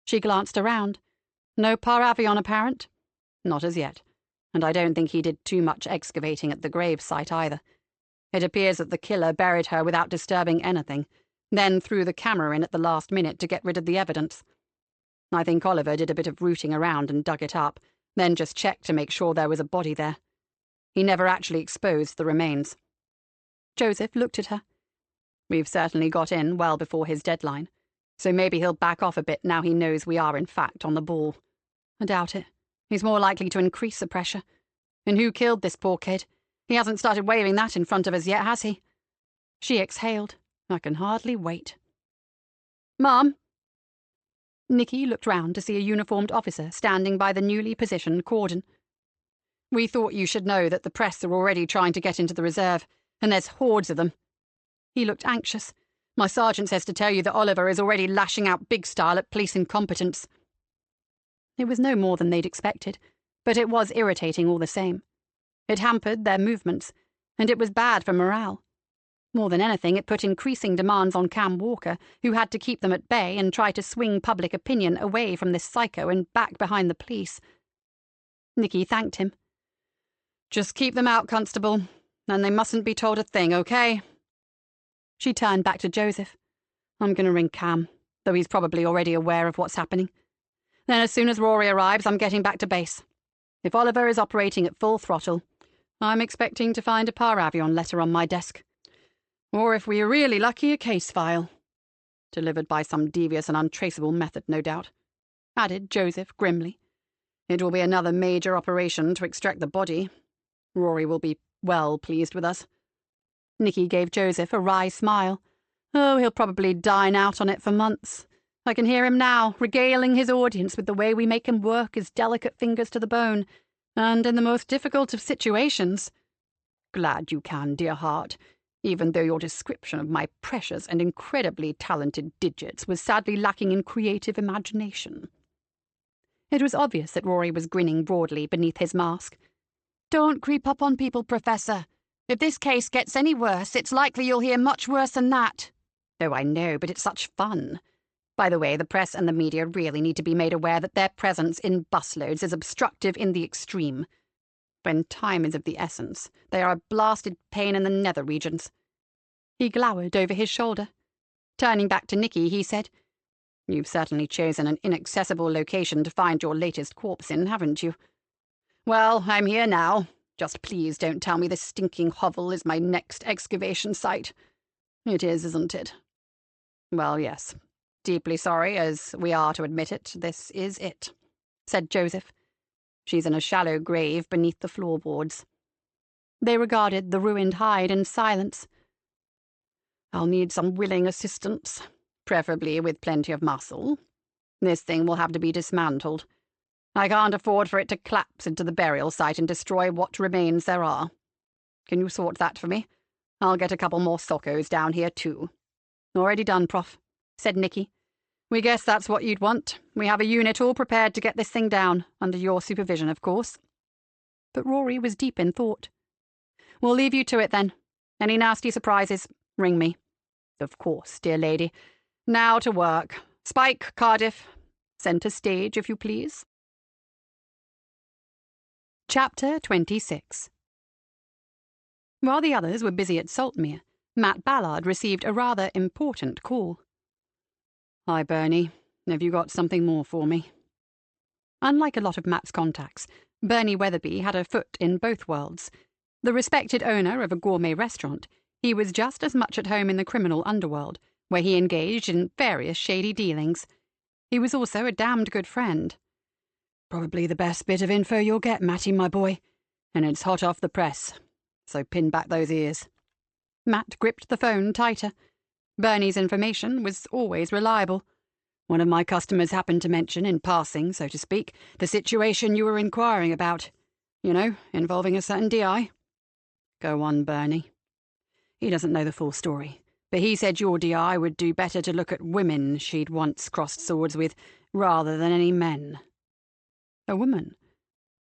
She glanced around. No paravion apparent? Not as yet, and I don't think he did too much excavating at the grave site either. It appears that the killer buried her without disturbing anything, then threw the camera in at the last minute to get rid of the evidence. I think Oliver did a bit of rooting around and dug it up, then just checked to make sure there was a body there. He never actually exposed the remains. Joseph looked at her. We've certainly got in well before his deadline, so maybe he'll back off a bit now he knows we are in fact on the ball. I doubt it. He's more likely to increase the pressure. And who killed this poor kid? He hasn't started waving that in front of us yet, has he? She exhaled. I can hardly wait. Mom? Nicky looked round to see a uniformed officer standing by the newly positioned cordon. We thought you should know that the press are already trying to get into the reserve, and there's hordes of them. He looked anxious. My sergeant says to tell you that Oliver is already lashing out big style at police incompetence. It was no more than they'd expected, but it was irritating all the same. It hampered their movements, and it was bad for morale. More than anything, it put increasing demands on Cam Walker, who had to keep them at bay and try to swing public opinion away from this psycho and back behind the police. Nicky thanked him. Just keep them out, Constable, and they mustn't be told a thing, okay? She turned back to Joseph. I'm going to ring Cam, though he's probably already aware of what's happening. Then as soon as Rory arrives, I'm getting back to base. If Oliver is operating at full throttle, I'm expecting to find a paravion letter on my desk. Or if we are really lucky, a case file. Delivered by some devious and untraceable method, no doubt, added Joseph grimly. It will be another major operation to extract the body. Rory will be well pleased with us. Nicky gave Joseph a wry smile. Oh, he'll probably dine out on it for months. I can hear him now, regaling his audience with the way we make him work his delicate fingers to the bone, and in the most difficult of situations. Glad you can, dear heart, even though your description of my precious and incredibly talented digits was sadly lacking in creative imagination. It was obvious that Rory was grinning broadly beneath his mask. Don't creep up on people, Professor. If this case gets any worse, it's likely you'll hear much worse than that. Oh, I know, but it's such fun. By the way, the press and the media really need to be made aware that their presence in busloads is obstructive in the extreme. When time is of the essence, they are a blasted pain in the nether regions. He glowered over his shoulder. Turning back to Nicky, he said, You've certainly chosen an inaccessible location to find your latest corpse in, haven't you? Well, I'm here now. Just please don't tell me this stinking hovel is my next excavation site. It is, isn't it? Well, yes. Deeply sorry, as we are to admit it, this is it, said Joseph. She's in a shallow grave beneath the floorboards. They regarded the ruined hide in silence. I'll need some willing assistance, preferably with plenty of muscle. This thing will have to be dismantled. I can't afford for it to collapse into the burial site and destroy what remains there are. Can you sort that for me? I'll get a couple more sockos down here, too. Already done, Prof, said Nicky. We guess that's what you'd want. We have a unit all prepared to get this thing down, under your supervision, of course. But Rory was deep in thought. We'll leave you to it, then. Any nasty surprises, ring me. Of course, dear lady. Now to work. Spike, Cardiff. Centre stage, if you please. Chapter 26. While the others were busy at Saltmere, Matt Ballard received a rather important call. Hi, Bernie. Have you got something more for me? Unlike a lot of Matt's contacts, Bernie Weatherby had a foot in both worlds. The respected owner of a gourmet restaurant, he was just as much at home in the criminal underworld, where he engaged in various shady dealings. He was also a damned good friend. Probably the best bit of info you'll get, Matty, my boy. And it's hot off the press, so pin back those ears. Matt gripped the phone tighter. Bernie's information was always reliable. One of my customers happened to mention, in passing, so to speak, the situation you were inquiring about. You know, involving a certain DI. Go on, Bernie. He doesn't know the full story, but he said your DI would do better to look at women she'd once crossed swords with, rather than any men. A woman?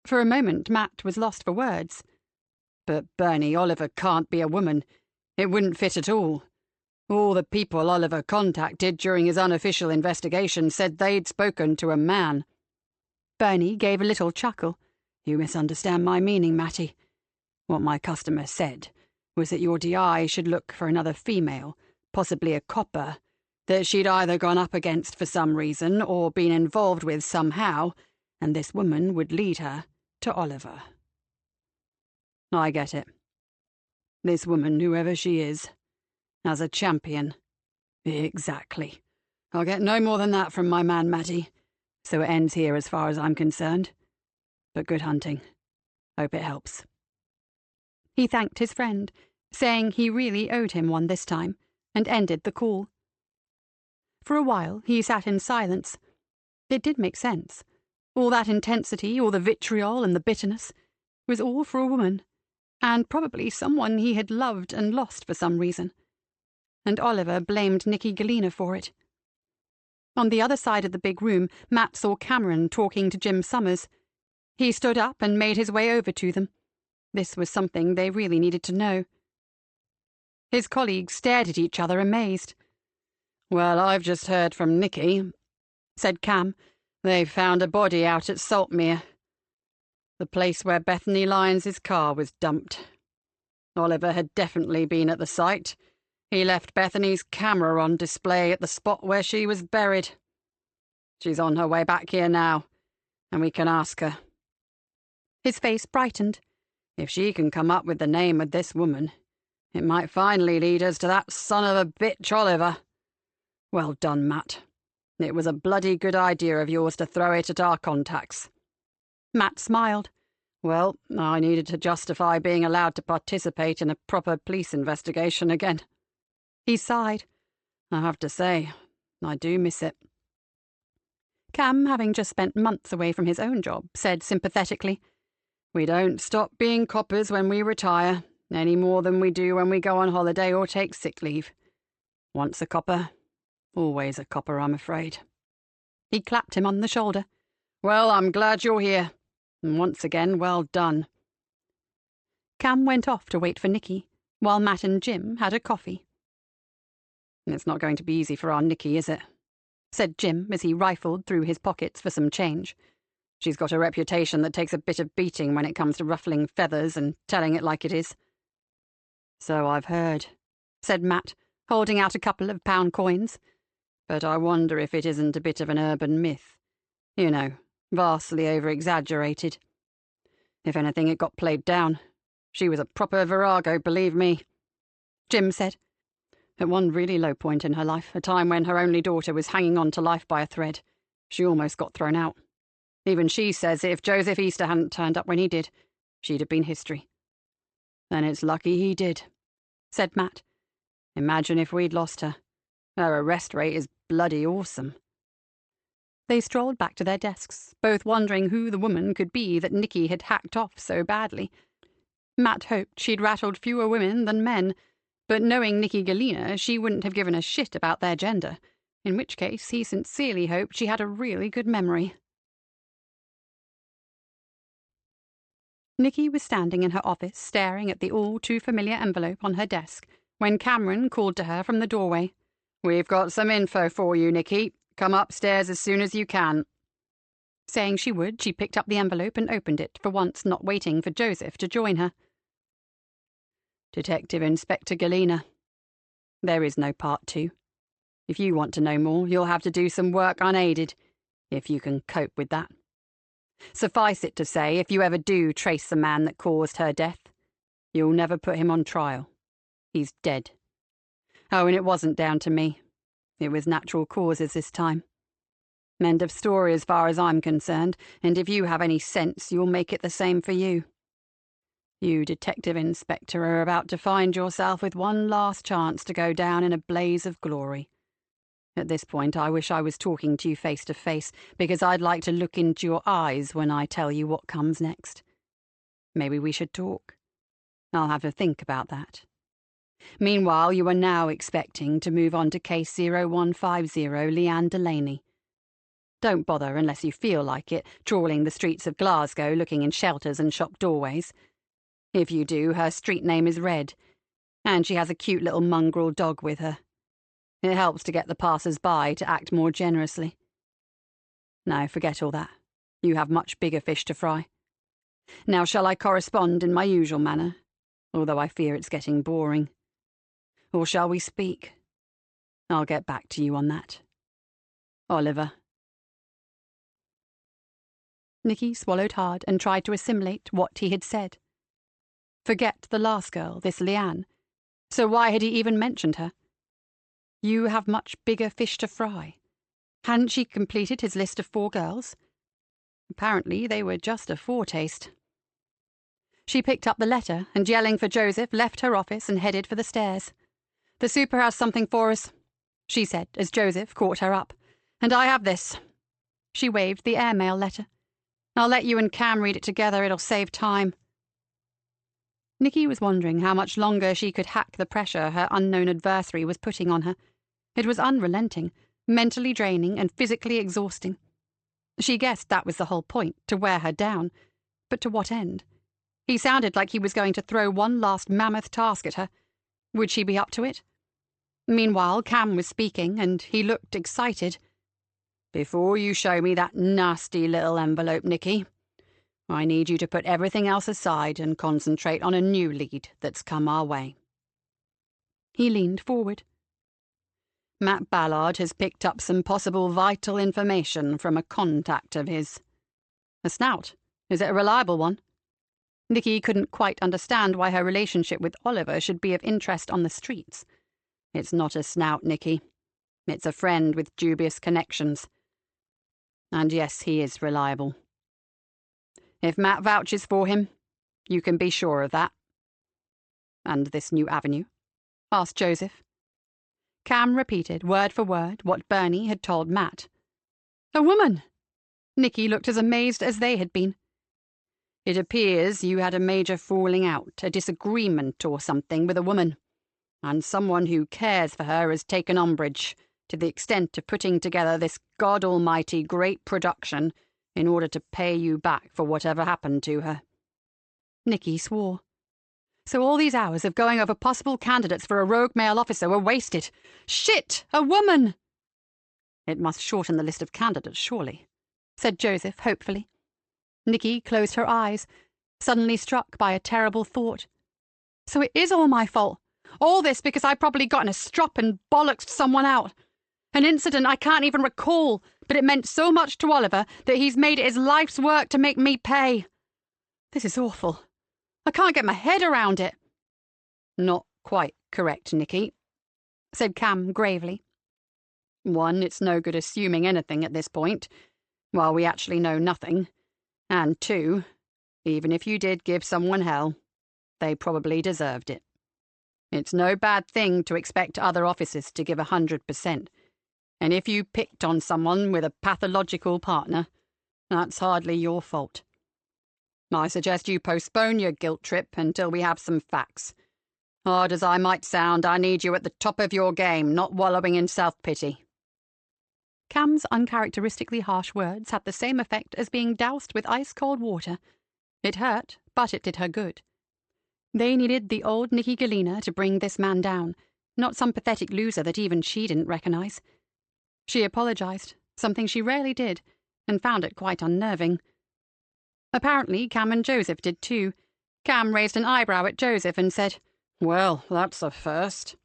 For a moment, Matt was lost for words. But, Bernie, Oliver can't be a woman. It wouldn't fit at all. All the people Oliver contacted during his unofficial investigation said they'd spoken to a man. Bernie gave a little chuckle. You misunderstand my meaning, Matty. What my customer said was that your DI should look for another female, possibly a copper, that she'd either gone up against for some reason or been involved with somehow, and this woman would lead her to Oliver. I get it. This woman, whoever she is, as a champion. Exactly. I'll get no more than that from my man, Matty, so it ends here as far as I'm concerned. But good hunting. Hope it helps. He thanked his friend, saying he really owed him one this time, and ended the call. For a while he sat in silence. It did make sense. All that intensity, all the vitriol and the bitterness, was all for a woman, and probably someone he had loved and lost for some reason. And Oliver blamed Nicky Galena for it. On the other side of the big room, Matt saw Cameron talking to Jim Summers. He stood up and made his way over to them. This was something they really needed to know. His colleagues stared at each other amazed. Well, I've just heard from Nicky, said Cam. They've found a body out at Saltmere. The place where Bethany Lyons' car was dumped. Oliver had definitely been at the site. He left Bethany's camera on display at the spot where she was buried. She's on her way back here now, and we can ask her. His face brightened. If she can come up with the name of this woman, it might finally lead us to that son of a bitch Oliver. Well done, Matt. It was a bloody good idea of yours to throw it at our contacts. Matt smiled. Well, I needed to justify being allowed to participate in a proper police investigation again. He sighed. I have to say, I do miss it. Cam, having just spent months away from his own job, said sympathetically, We don't stop being coppers when we retire, any more than we do when we go on holiday or take sick leave. Once a copper, always a copper, I'm afraid. He clapped him on the shoulder. Well, I'm glad you're here. And once again, well done. Cam went off to wait for Nicky, while Matt and Jim had a coffee. It's not going to be easy for our Nicky, is it? Said Jim as he rifled through his pockets for some change. She's got a reputation that takes a bit of beating when it comes to ruffling feathers and telling it like it is. So I've heard, said Matt, holding out a couple of pound coins. But I wonder if it isn't a bit of an urban myth. You know, vastly over-exaggerated. If anything, it got played down. She was a proper virago, believe me. Jim said. At one really low point in her life, a time when her only daughter was hanging on to life by a thread, she almost got thrown out. Even she says if Joseph Easter hadn't turned up when he did, she'd have been history. Then it's lucky he did, said Matt. Imagine if we'd lost her. Her arrest rate is bloody awesome. They strolled back to their desks, both wondering who the woman could be that Nicky had hacked off so badly. Matt hoped she'd rattled fewer women than men, but knowing Nicky Galena, she wouldn't have given a shit about their gender, in which case he sincerely hoped she had a really good memory. Nicky was standing in her office staring at the all-too-familiar envelope on her desk when Cameron called to her from the doorway. We've got some info for you, Nicky. Come upstairs as soon as you can. Saying she would, she picked up the envelope and opened it, for once not waiting for Joseph to join her. Detective Inspector Galena. There is no part 2. If you want to know more, you'll have to do some work unaided, if you can cope with that. Suffice it to say, if you ever do trace the man that caused her death, you'll never put him on trial. He's dead. Oh, and it wasn't down to me. It was natural causes this time. End of story as far as I'm concerned, and if you have any sense, you'll make it the same for you. You, Detective Inspector, are about to find yourself with one last chance to go down in a blaze of glory. At this point, I wish I was talking to you face to face, because I'd like to look into your eyes when I tell you what comes next. Maybe we should talk. I'll have to think about that. Meanwhile, you are now expecting to move on to case 0150 Leanne Delaney. Don't bother, unless you feel like it, trawling the streets of Glasgow looking in shelters and shop doorways. If you do, her street name is Red, and she has a cute little mongrel dog with her. It helps to get the passers-by to act more generously. Now, forget all that. You have much bigger fish to fry. Now, shall I correspond in my usual manner, although I fear it's getting boring? Or shall we speak? I'll get back to you on that. Oliver. Nicky swallowed hard and tried to assimilate what he had said. Forget the last girl, this Leanne. So why had he even mentioned her? You have much bigger fish to fry. Hadn't she completed his list of 4 girls? Apparently they were just a foretaste. She picked up the letter and, yelling for Joseph, left her office and headed for the stairs. "The super has something for us," she said as Joseph caught her up. "And I have this." She waved the airmail letter. "I'll let you and Cam read it together. It'll save time." Nicky was wondering how much longer she could hack the pressure her unknown adversary was putting on her. It was unrelenting, mentally draining, and physically exhausting. She guessed that was the whole point, to wear her down. But to what end? He sounded like he was going to throw one last mammoth task at her. Would she be up to it? Meanwhile, Cam was speaking, and he looked excited. "Before you show me that nasty little envelope, Nicky, I need you to put everything else aside and concentrate on a new lead that's come our way." He leaned forward. "Matt Ballard has picked up some possible vital information from a contact of his." "A snout? Is it a reliable one?" Nicky couldn't quite understand why her relationship with Oliver should be of interest on the streets. "It's not a snout, Nicky. It's a friend with dubious connections. And yes, he is reliable. If Matt vouches for him, you can be sure of that." "And this new avenue?" asked Joseph. Cam repeated, word for word, what Bernie had told Matt. "A woman!" Nicky looked as amazed as they had been. "It appears you had a major falling out, a disagreement or something with a woman, and someone who cares for her has taken umbrage, to the extent of putting together this God Almighty great production in order to pay you back for whatever happened to her." Nicky swore. So all these hours of going over possible candidates for a rogue male officer were wasted. Shit! A woman! "It must shorten the list of candidates, surely," said Joseph hopefully. Nicky closed her eyes, suddenly struck by a terrible thought. So it is all my fault. All this because I probably got in a strop and bollocksed someone out. An incident I can't even recall, but it meant so much to Oliver that he's made it his life's work to make me pay. This is awful. I can't get my head around it." "Not quite correct, Nicky," said Cam gravely. "One, it's no good assuming anything at this point, while we actually know nothing. And 2, even if you did give someone hell, they probably deserved it. It's no bad thing to expect other officers to give 100%, and if you picked on someone with a pathological partner, that's hardly your fault. I suggest you postpone your guilt trip until we have some facts. Hard as I might sound, I need you at the top of your game, not wallowing in self-pity." Cam's uncharacteristically harsh words had the same effect as being doused with ice-cold water. It hurt, but it did her good. They needed the old Nicky Galena to bring this man down, not some pathetic loser that even she didn't recognize. She apologized, something she rarely did, and found it quite unnerving. Apparently Cam and Joseph did too. Cam raised an eyebrow at Joseph and said, "Well, that's a first."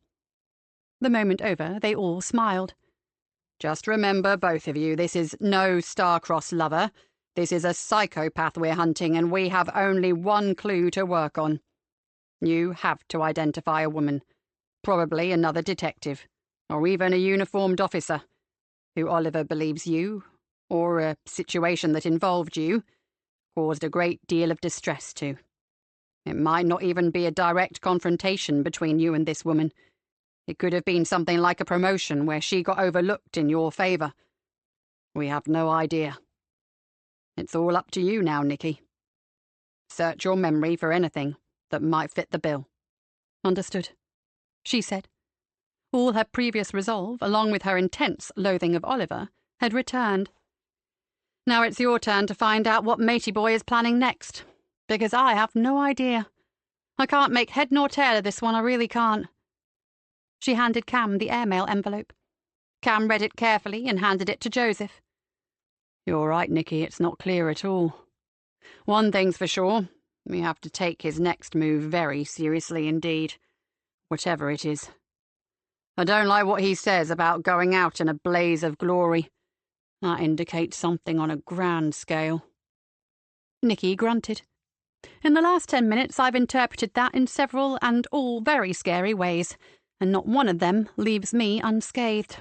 The moment over, they all smiled. "Just remember, both of you, this is no star-crossed lover. This is a psychopath we're hunting, and we have only one clue to work on. You have to identify a woman, probably another detective, or even a uniformed officer, who Oliver believes you, or a situation that involved you, caused a great deal of distress to. It might not even be a direct confrontation between you and this woman. It could have been something like a promotion where she got overlooked in your favor. We have no idea. It's all up to you now, Nicky. Search your memory for anything that might fit the bill." "Understood," she said. All her previous resolve, along with her intense loathing of Oliver, had returned. "Now it's your turn to find out what Matey Boy is planning next, because I have no idea. I can't make head nor tail of this one, I really can't." She handed Cam the airmail envelope. Cam read it carefully and handed it to Joseph. "You're right, Nicky, it's not clear at all. One thing's for sure, we have to take his next move very seriously indeed, whatever it is. I don't like what he says about going out in a blaze of glory. That indicates something on a grand scale." Nicky grunted. "In the last 10 minutes I've interpreted that in several and all very scary ways, and not one of them leaves me unscathed."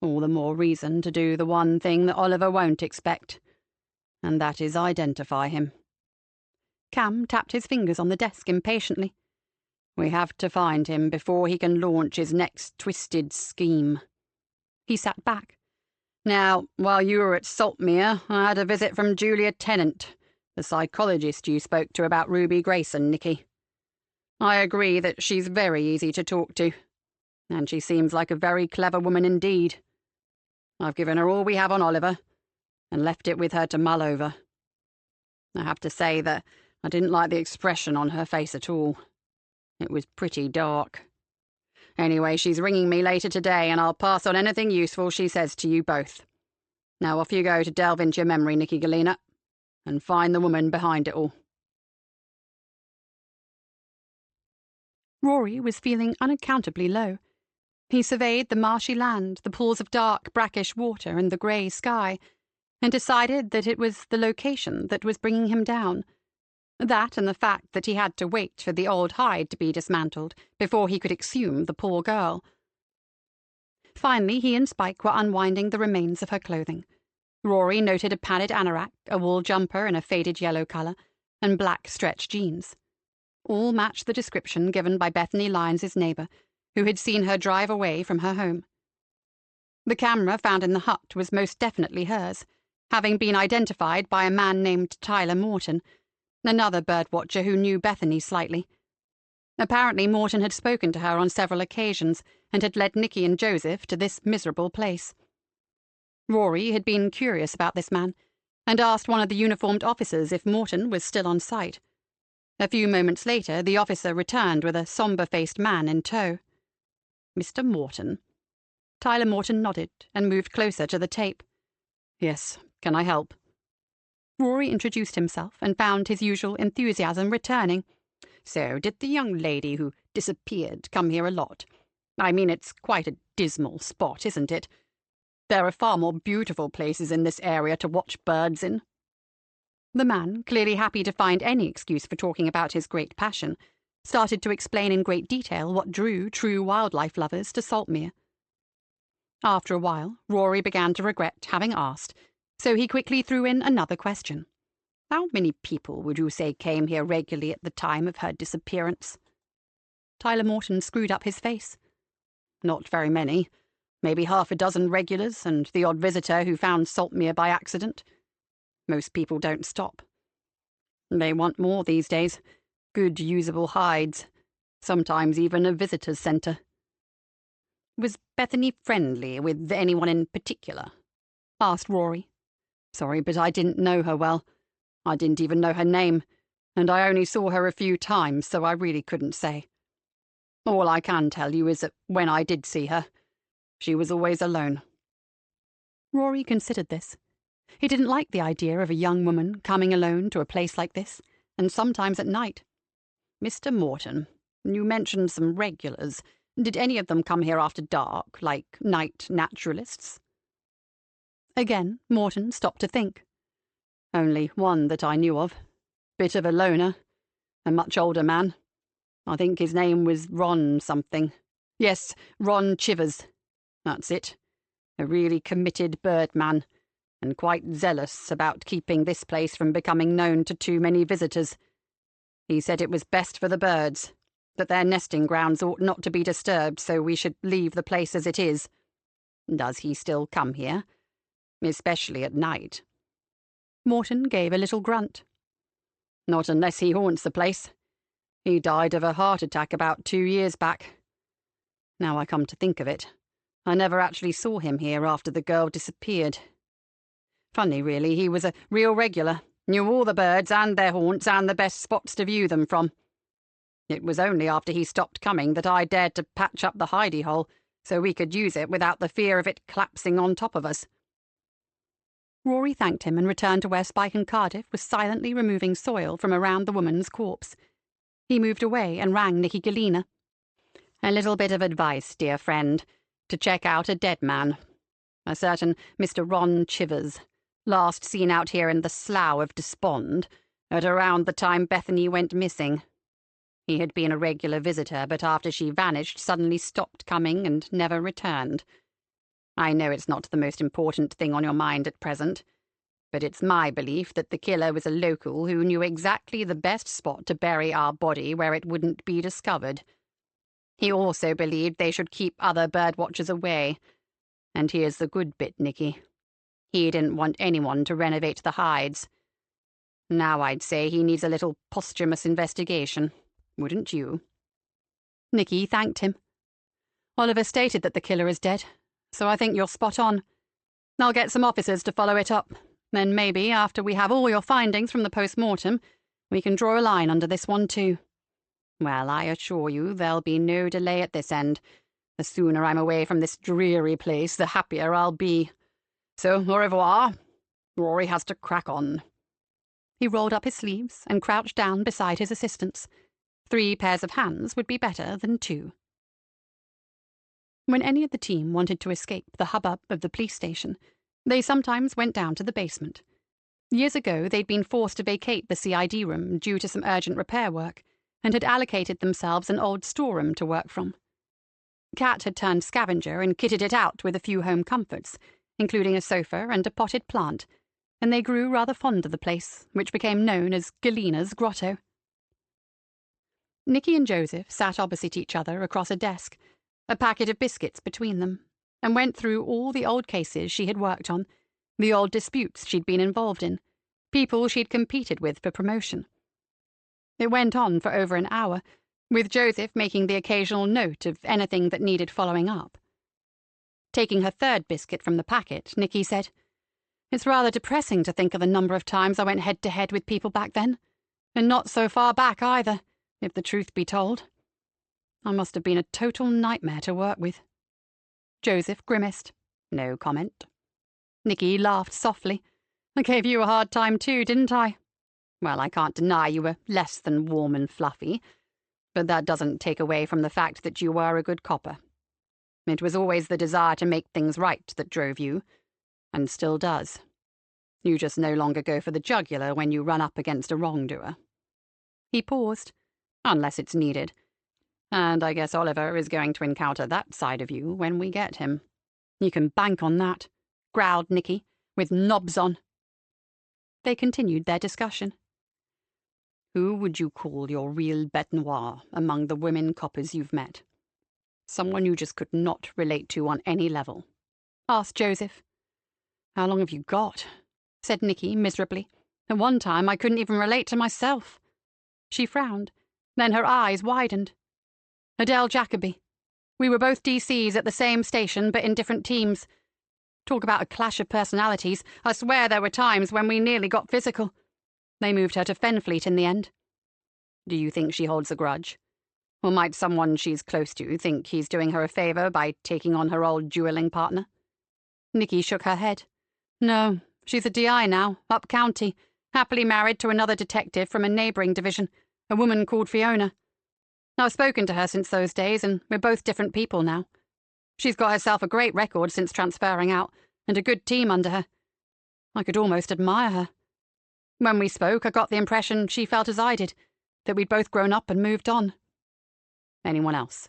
"All the more reason to do the one thing that Oliver won't expect, and that is identify him." Cam tapped his fingers on the desk impatiently. "We have to find him before he can launch his next twisted scheme." He sat back. "Now, while you were at Saltmere, I had a visit from Julia Tennant, the psychologist you spoke to about Ruby Grayson, Nicky. I agree that she's very easy to talk to, and she seems like a very clever woman indeed. I've given her all we have on Oliver, and left it with her to mull over. I have to say that I didn't like the expression on her face at all. It was pretty dark. Anyway, she's ringing me later today, and I'll pass on anything useful she says to you both. Now off you go to delve into your memory, Nicky Galena, and find the woman behind it all." Rory was feeling unaccountably low. He surveyed the marshy land, the pools of dark, brackish water, and the grey sky, and decided that it was the location that was bringing him down. That and the fact that he had to wait for the old hide to be dismantled before he could exhume the poor girl. Finally, he and Spike were unwinding the remains of her clothing. Rory noted a padded anorak, a wool jumper in a faded yellow colour, and black stretch jeans. All matched the description given by Bethany Lyons's neighbour, who had seen her drive away from her home. The camera found in the hut was most definitely hers, having been identified by a man named Tyler Morton, another birdwatcher who knew Bethany slightly. Apparently Morton had spoken to her on several occasions and had led Nicky and Joseph to this miserable place. Rory had been curious about this man, and asked one of the uniformed officers if Morton was still on site. A few moments later the officer returned with a sombre-faced man in tow. "Mr. Morton?" Tyler Morton nodded and moved closer to the tape. "Yes, can I help?" Rory introduced himself and found his usual enthusiasm returning. "So, did the young lady who disappeared come here a lot? I mean, it's quite a dismal spot, isn't it? There are far more beautiful places in this area to watch birds in." The man, clearly happy to find any excuse for talking about his great passion, started to explain in great detail what drew true wildlife lovers to Saltmere. After a while, Rory began to regret having asked, so he quickly threw in another question. "How many people would you say came here regularly at the time of her disappearance?" Tyler Morton screwed up his face. "Not very many. Maybe half a dozen regulars and the odd visitor who found Saltmere by accident. Most people don't stop. They want more these days. Good, usable hides. Sometimes even a visitor's centre." "Was Bethany friendly with anyone in particular?" asked Rory. "Sorry, but I didn't know her well. I didn't even know her name, and I only saw her a few times, so I really couldn't say. All I can tell you is that when I did see her, she was always alone." Rory considered this. He didn't like the idea of a young woman coming alone to a place like this, and sometimes at night. "Mr. Morton, you mentioned some regulars. Did any of them come here after dark, like night naturalists?" Again, Morton stopped to think. "Only one that I knew of. Bit of a loner. A much older man. I think his name was Ron something. Yes, Ron Chivers. That's it. A really committed birdman, and quite zealous about keeping this place from becoming known to too many visitors. He said it was best for the birds, that their nesting grounds ought not to be disturbed, so we should leave the place as it is. Does he still come here? Especially at night?" Morton gave a little grunt. "Not unless he haunts the place. He died of a heart attack about 2 years back. Now I come to think of it, I never actually saw him here after the girl disappeared. Funny, really, he was a real regular, knew all the birds and their haunts and the best spots to view them from. It was only after he stopped coming that I dared to patch up the hidey hole so we could use it without the fear of it collapsing on top of us." Rory thanked him and returned to where Spike and Cardiff was silently removing soil from around the woman's corpse. He moved away and rang Nicky Galena. "A little bit of advice, dear friend, to check out a dead man. A certain Mr. Ron Chivers, last seen out here in the Slough of Despond, at around the time Bethany went missing. He had been a regular visitor, but after she vanished, suddenly stopped coming and never returned. I know it's not the most important thing on your mind at present, but it's my belief that the killer was a local who knew exactly the best spot to bury our body where it wouldn't be discovered. He also believed they should keep other birdwatchers away. And here's the good bit, Nicky. He didn't want anyone to renovate the hides. Now I'd say he needs a little posthumous investigation, wouldn't you?" Nicky thanked him. "Oliver stated that the killer is dead, so I think you're spot on. I'll get some officers to follow it up. Then maybe, after we have all your findings from the post-mortem, we can draw a line under this one too." "Well, I assure you there'll be no delay at this end. The sooner I'm away from this dreary place, the happier I'll be. So, au revoir. Rory has to crack on." He rolled up his sleeves and crouched down beside his assistants. 3 pairs of hands would be better than 2. When any of the team wanted to escape the hubbub of the police station, they sometimes went down to the basement. Years ago, they'd been forced to vacate the CID room due to some urgent repair work, and had allocated themselves an old storeroom to work from. Kat had turned scavenger and kitted it out with a few home comforts, including a sofa and a potted plant, and they grew rather fond of the place, which became known as Galena's Grotto. Nicky and Joseph sat opposite each other across a desk, a packet of biscuits between them, and went through all the old cases she had worked on, the old disputes she'd been involved in, people she'd competed with for promotion. It went on for over an hour, with Joseph making the occasional note of anything that needed following up. Taking her 3rd biscuit from the packet, Nicky said, "It's rather depressing to think of the number of times I went head-to-head with people back then, and not so far back either, if the truth be told. I must have been a total nightmare to work with." Joseph grimaced. No comment. Nicky laughed softly. "I gave you a hard time too, didn't I? Well, I can't deny you were less than warm and fluffy, but that doesn't take away from the fact that you were a good copper. It was always the desire to make things right that drove you, and still does. You just no longer go for the jugular when you run up against a wrongdoer." He paused. "Unless it's needed. And I guess Oliver is going to encounter that side of you when we get him." "You can bank on that," growled Nicky, "with knobs on." They continued their discussion. "Who would you call your real bête noire among the women coppers you've met? Someone you just could not relate to on any level?" asked Joseph. "How long have you got?" said Nicky miserably. "At one time I couldn't even relate to myself." She frowned. Then her eyes widened. "Adele Jacoby. We were both DCs at the same station, but in different teams. Talk about a clash of personalities. I swear there were times when we nearly got physical. They moved her to Fenfleet in the end." "Do you think she holds a grudge? Or might someone she's close to think he's doing her a favour by taking on her old duelling partner?" Nicky shook her head. "No, she's a DI now, up county, happily married to another detective from a neighbouring division, a woman called Fiona. I've spoken to her since those days, and we're both different people now. She's got herself a great record since transferring out, and a good team under her. I could almost admire her. When we spoke, I got the impression she felt as I did, that we'd both grown up and moved on." "Anyone else?"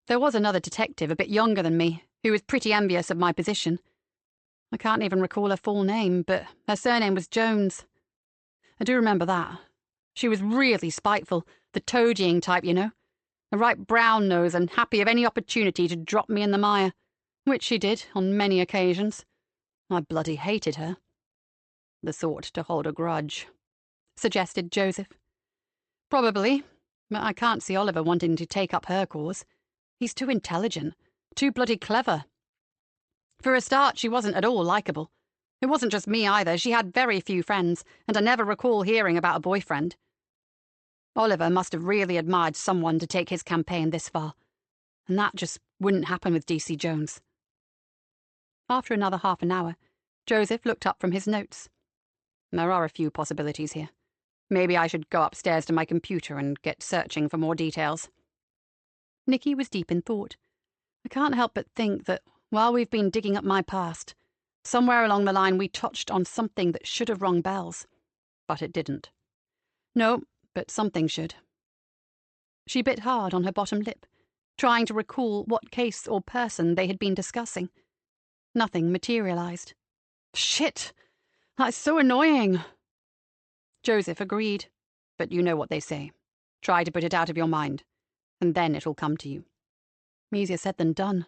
"There was another detective a bit younger than me, who was pretty envious of my position. I can't even recall her full name, but her surname was Jones. I do remember that. She was really spiteful, the toadying type, you know. A right brown nose and happy of any opportunity to drop me in the mire, which she did on many occasions. I bloody hated her." "The sort to hold a grudge," suggested Joseph. "Probably, but I can't see Oliver wanting to take up her cause. He's too intelligent, too bloody clever. For a start, she wasn't at all likeable. It wasn't just me either. She had very few friends, and I never recall hearing about a boyfriend." Oliver must have really admired someone to take his campaign this far, and that just wouldn't happen with DC Jones. After another half an hour, Joseph looked up from his notes. There are a few possibilities here. Maybe I should go upstairs to my computer and get searching for more details. Nicky was deep in thought. I can't help but think that while we've been digging up my past, somewhere along the line we touched on something that should have rung bells. But it didn't. No, but something should. She bit hard on her bottom lip, trying to recall what case or person they had been discussing. Nothing materialized. Shit! That's so annoying! Joseph agreed. But you know what they say. Try to put it out of your mind, and then it'll come to you. Easier said than done.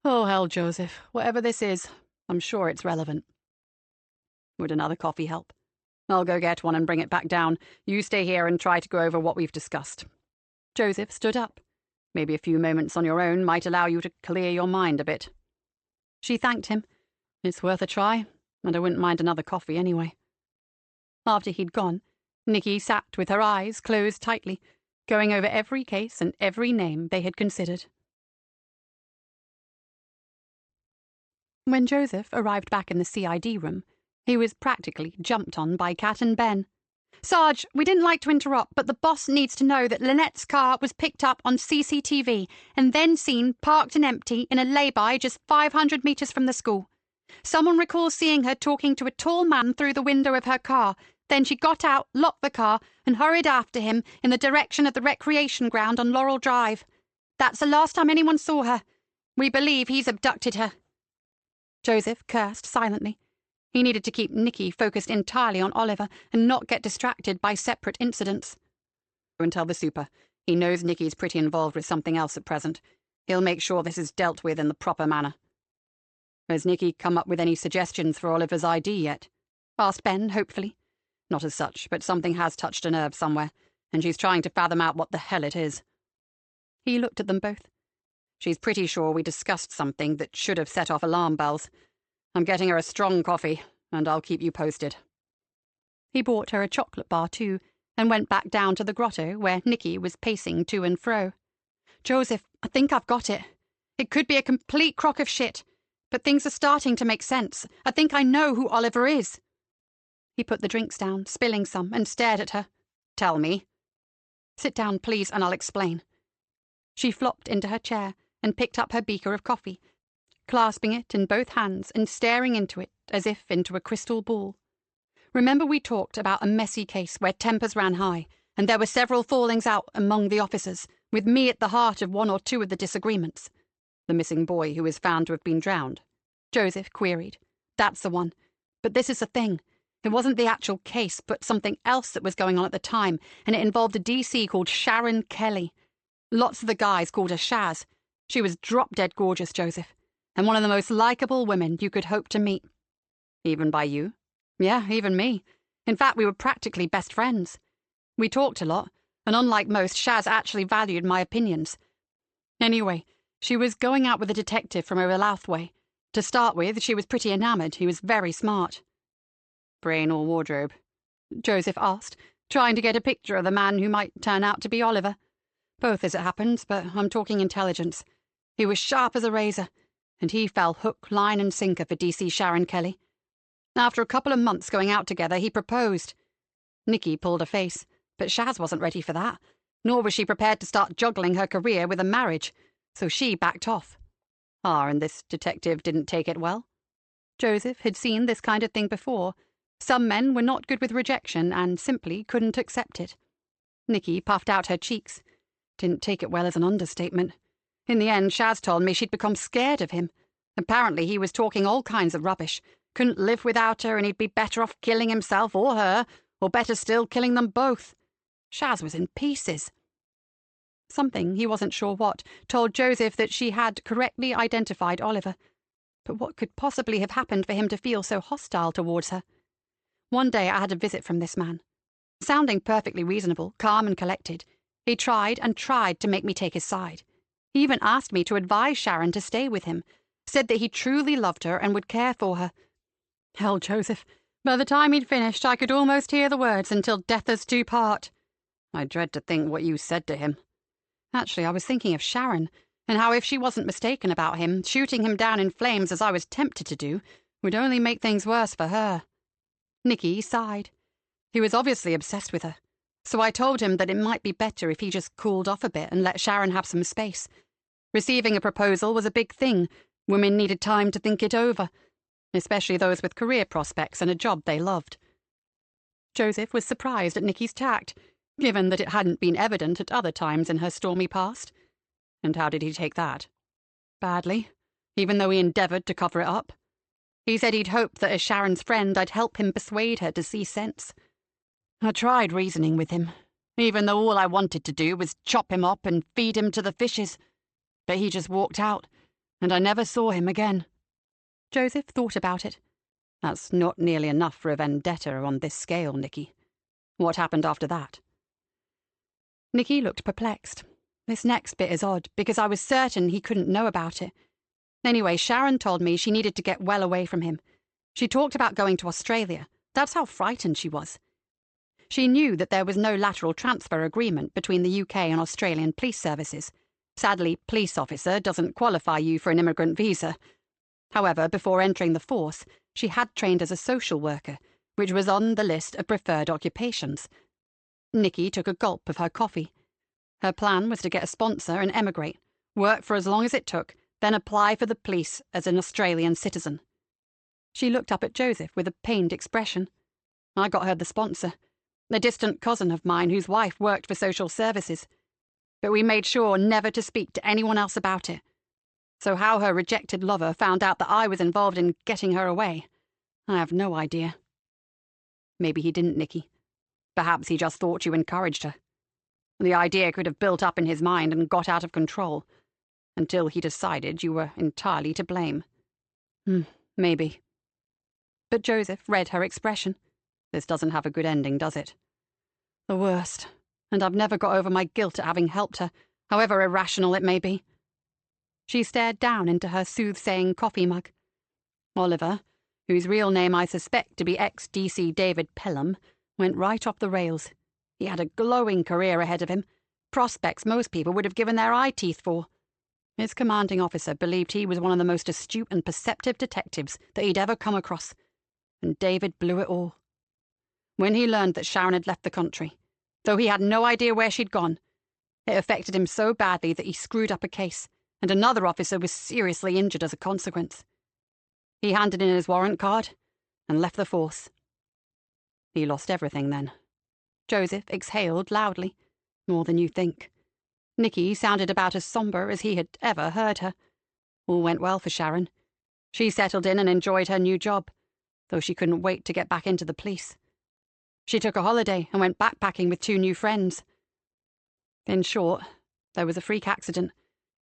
Oh, hell, Joseph. Whatever this is, I'm sure it's relevant. Would another coffee help? I'll go get one and bring it back down. You stay here and try to go over what we've discussed. Joseph stood up. Maybe a few moments on your own might allow you to clear your mind a bit. She thanked him. It's worth a try, and I wouldn't mind another coffee anyway. After he'd gone, Nicky sat with her eyes closed tightly, going over every case and every name they had considered. When Joseph arrived back in the CID room, he was practically jumped on by Kat and Ben. "Sarge, we didn't like to interrupt, but the boss needs to know that Lynette's car was picked up on CCTV and then seen parked and empty in a lay-by just 500 meters from the school. Someone recalls seeing her talking to a tall man through the window of her car. Then she got out, locked the car, and hurried after him in the direction of the recreation ground on Laurel Drive. That's the last time anyone saw her. We believe he's abducted her." Joseph cursed silently. He needed to keep Nicky focused entirely on Oliver and not get distracted by separate incidents. Go and tell the super. He knows Nicky's pretty involved with something else at present. He'll make sure this is dealt with in the proper manner. Has Nicky come up with any suggestions for Oliver's ID yet? Asked Ben, hopefully. Not as such, but something has touched a nerve somewhere, and she's trying to fathom out what the hell it is. He looked at them both. She's pretty sure we discussed something that should have set off alarm bells. I'm getting her a strong coffee, and I'll keep you posted. He bought her a chocolate bar, too, and went back down to the grotto where Nicky was pacing to and fro. "Joseph, I think I've got it. It could be a complete crock of shit, but things are starting to make sense. I think I know who Oliver is." He put the drinks down, spilling some, and stared at her. "Tell me." "Sit down, please, and I'll explain." She flopped into her chair and picked up her beaker of coffee, clasping it in both hands and staring into it as if into a crystal ball. "Remember we talked about a messy case where tempers ran high, and there were several fallings out among the officers, with me at the heart of one or two of the disagreements." "The missing boy who is found to have been drowned?" Joseph queried. "That's the one. But this is the thing. It wasn't the actual case, but something else that was going on at the time, and it involved a DC called Sharon Kelly. Lots of the guys called her Shaz. She was drop-dead gorgeous, Joseph, and one of the most likable women you could hope to meet." "Even by you?" "Yeah, even me. In fact, we were practically best friends. We talked a lot, and unlike most, Shaz actually valued my opinions. Anyway, she was going out with a detective from over Louth way. To start with, she was pretty enamored. He was very smart." "Brain or wardrobe?" Joseph asked, trying to get a picture of the man who might turn out to be Oliver. "Both, as it happens, but I'm talking intelligence. He was sharp as a razor, and he fell hook, line, and sinker for DC Sharon Kelly. After a couple of months going out together, he proposed. Nicky pulled a face, but Shaz wasn't ready for that, nor was she prepared to start juggling her career with a marriage, so she backed off." "Ah, and this detective didn't take it well?" Joseph had seen this kind of thing before. Some men were not good with rejection and simply couldn't accept it. Nicky puffed out her cheeks. "Didn't take it well as an understatement. In the end, Shaz told me she'd become scared of him. Apparently he was talking all kinds of rubbish. Couldn't live without her, and he'd be better off killing himself or her, or better still, killing them both. Shaz was in pieces." Something, he wasn't sure what, told Joseph that she had correctly identified Oliver. But what could possibly have happened for him to feel so hostile towards her? One day I had a visit from this man. Sounding perfectly reasonable, calm and collected, he tried and tried to make me take his side. He even asked me to advise Sharon to stay with him, said that he truly loved her and would care for her. Hell, Joseph, by the time he'd finished, I could almost hear the words "until death us do part." I dread to think what you said to him. Actually, I was thinking of Sharon, and how if she wasn't mistaken about him, shooting him down in flames as I was tempted to do would only make things worse for her. Nicky sighed. He was obviously obsessed with her, so I told him that it might be better if he just cooled off a bit and let Sharon have some space. Receiving a proposal was a big thing. Women needed time to think it over, especially those with career prospects and a job they loved. Joseph was surprised at Nicky's tact, given that it hadn't been evident at other times in her stormy past. And how did he take that? Badly, even though he endeavoured to cover it up. He said he'd hoped that as Sharon's friend I'd help him persuade her to see sense. I tried reasoning with him, even though all I wanted to do was chop him up and feed him to the fishes. But he just walked out, and I never saw him again. Joseph thought about it. That's not nearly enough for a vendetta on this scale, Nicky. What happened after that? Nicky looked perplexed. This next bit is odd, because I was certain he couldn't know about it. Anyway, Sharon told me she needed to get well away from him. She talked about going to Australia. That's how frightened she was. She knew that there was no lateral transfer agreement between the UK and Australian police services. Sadly, police officer doesn't qualify you for an immigrant visa. However, before entering the force, she had trained as a social worker, which was on the list of preferred occupations. Nicky took a gulp of her coffee. Her plan was to get a sponsor and emigrate, work for as long as it took, then apply for the police as an Australian citizen. She looked up at Joseph with a pained expression. I got her the sponsor, a distant cousin of mine whose wife worked for social services. But we made sure never to speak to anyone else about it. So how her rejected lover found out that I was involved in getting her away, I have no idea. Maybe he didn't, Nicky. Perhaps he just thought you encouraged her. The idea could have built up in his mind and got out of control, until he decided you were entirely to blame. Maybe. But Joseph read her expression. This doesn't have a good ending, does it? The worst. And I've never got over my guilt at having helped her, however irrational it may be. She stared down into her soothsaying coffee mug. Oliver, whose real name I suspect to be ex-DC David Pelham, went right off the rails. He had a glowing career ahead of him, prospects most people would have given their eye teeth for. His commanding officer believed he was one of the most astute and perceptive detectives that he'd ever come across, and David blew it all. When he learned that Sharon had left the country, though he had no idea where she'd gone, it affected him so badly that he screwed up a case, and another officer was seriously injured as a consequence. He handed in his warrant card and left the force. He lost everything then. Joseph exhaled loudly. More than you think. Nicky sounded about as somber as he had ever heard her. All went well for Sharon. She settled in and enjoyed her new job, though she couldn't wait to get back into the police. She took a holiday and went backpacking with 2 new friends. In short, there was a freak accident.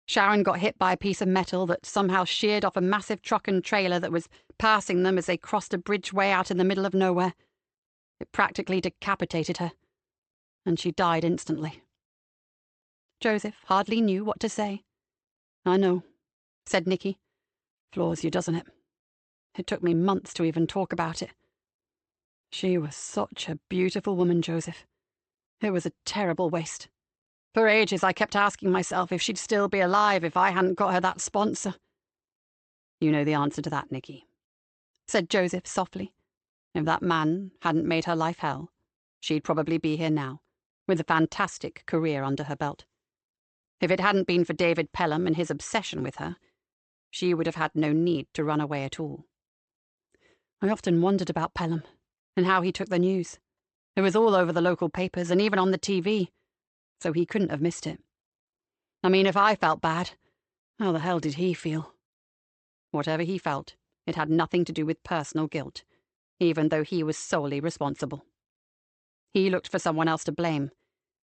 Sharon got hit by a piece of metal that somehow sheared off a massive truck and trailer that was passing them as they crossed a bridge way out in the middle of nowhere. It practically decapitated her, and she died instantly. Joseph hardly knew what to say. I know, said Nicky. Floors you, doesn't it? It took me months to even talk about it. She was such a beautiful woman, Joseph. It was a terrible waste. For ages I kept asking myself if she'd still be alive if I hadn't got her that sponsor. You know the answer to that, Nicky, said Joseph softly. If that man hadn't made her life hell, she'd probably be here now, with a fantastic career under her belt. If it hadn't been for David Pelham and his obsession with her, she would have had no need to run away at all. I often wondered about Pelham, and how he took the news. It was all over the local papers and even on the TV, so he couldn't have missed it. I mean, if I felt bad, how the hell did he feel? Whatever he felt, it had nothing to do with personal guilt, even though he was solely responsible. He looked for someone else to blame,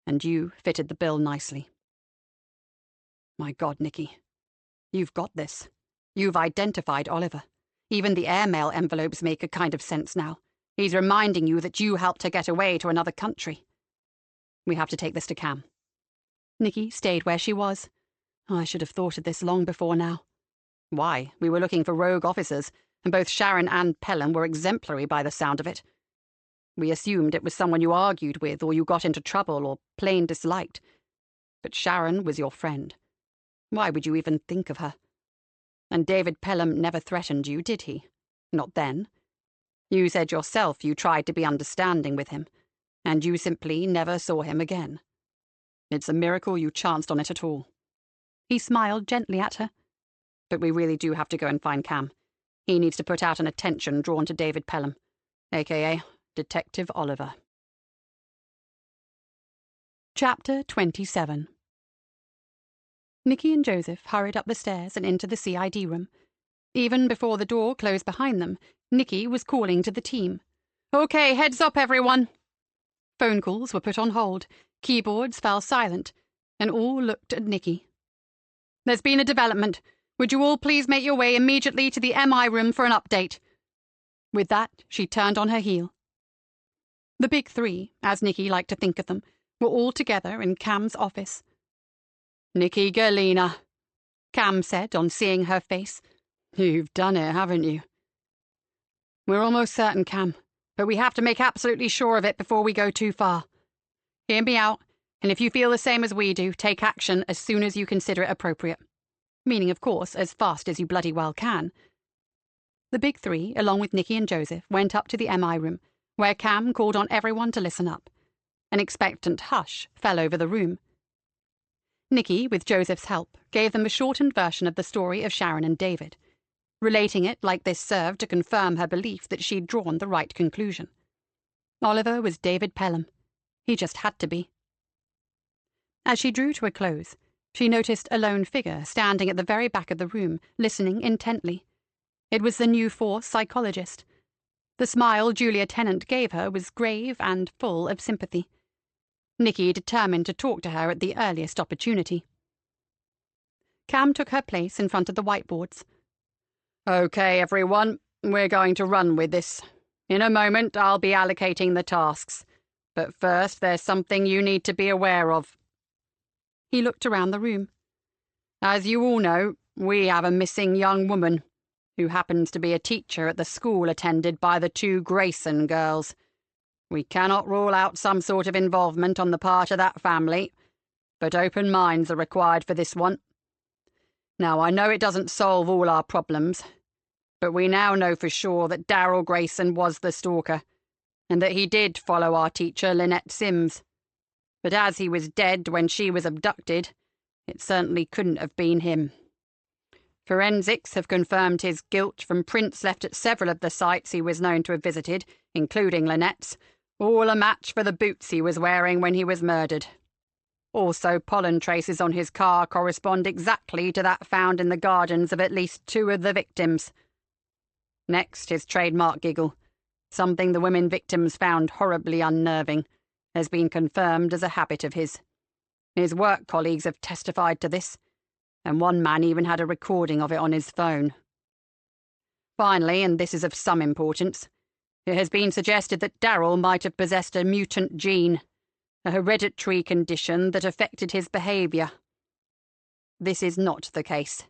and you fitted the bill nicely. My God, Nicky. You've got this. You've identified Oliver. Even the airmail envelopes make a kind of sense now. He's reminding you that you helped her get away to another country. We have to take this to Cam. Nicky stayed where she was. I should have thought of this long before now. Why? We were looking for rogue officers, and both Sharon and Pelham were exemplary by the sound of it. We assumed it was someone you argued with or you got into trouble or plain disliked. But Sharon was your friend. Why would you even think of her? And David Pelham never threatened you, did he? Not then. You said yourself you tried to be understanding with him, and you simply never saw him again. It's a miracle you chanced on it at all. He smiled gently at her. But we really do have to go and find Cam. He needs to put out an attention drawn to David Pelham, a.k.a. Detective Oliver. Chapter 27. Nicky and Joseph hurried up the stairs and into the CID room. Even before the door closed behind them, Nicky was calling to the team. "Okay, heads up, everyone." Phone calls were put on hold, keyboards fell silent, and all looked at Nicky. "There's been a development. Would you all please make your way immediately to the MI room for an update?" With that, she turned on her heel. The big three, as Nicky liked to think of them, were all together in Cam's office. "Nicky Galena," Cam said on seeing her face. "You've done it, haven't you?" "We're almost certain, Cam, but we have to make absolutely sure of it before we go too far. Hear me out, and if you feel the same as we do, take action as soon as you consider it appropriate. Meaning, of course, as fast as you bloody well can." The big three, along with Nicky and Joseph, went up to the MI room, where Cam called on everyone to listen up. An expectant hush fell over the room. Nicky, with Joseph's help, gave them a shortened version of the story of Sharon and David. Relating it like this served to confirm her belief that she'd drawn the right conclusion. Oliver was David Pelham. He just had to be. As she drew to a close, she noticed a lone figure standing at the very back of the room, listening intently. It was the new force psychologist. The smile Julia Tennant gave her was grave and full of sympathy. Nicky determined to talk to her at the earliest opportunity. Cam took her place in front of the whiteboards. "Okay, everyone, we're going to run with this. In a moment, I'll be allocating the tasks. But first, there's something you need to be aware of." He looked around the room. "As you all know, we have a missing young woman, who happens to be a teacher at the school attended by the two Grayson girls. We cannot rule out some sort of involvement on the part of that family, but open minds are required for this one. Now, I know it doesn't solve all our problems, but we now know for sure that Darrell Grayson was the stalker, and that he did follow our teacher, Lynette Sims. But as he was dead when she was abducted, it certainly couldn't have been him. Forensics have confirmed his guilt from prints left at several of the sites he was known to have visited, including Lynette's, all a match for the boots he was wearing when he was murdered. Also, pollen traces on his car correspond exactly to that found in the gardens of at least two of the victims. Next, his trademark giggle, something the women victims found horribly unnerving, has been confirmed as a habit of his. His work colleagues have testified to this, and one man even had a recording of it on his phone. Finally, and this is of some importance, it has been suggested that Darrell might have possessed a mutant gene, a hereditary condition that affected his behaviour. This is not the case.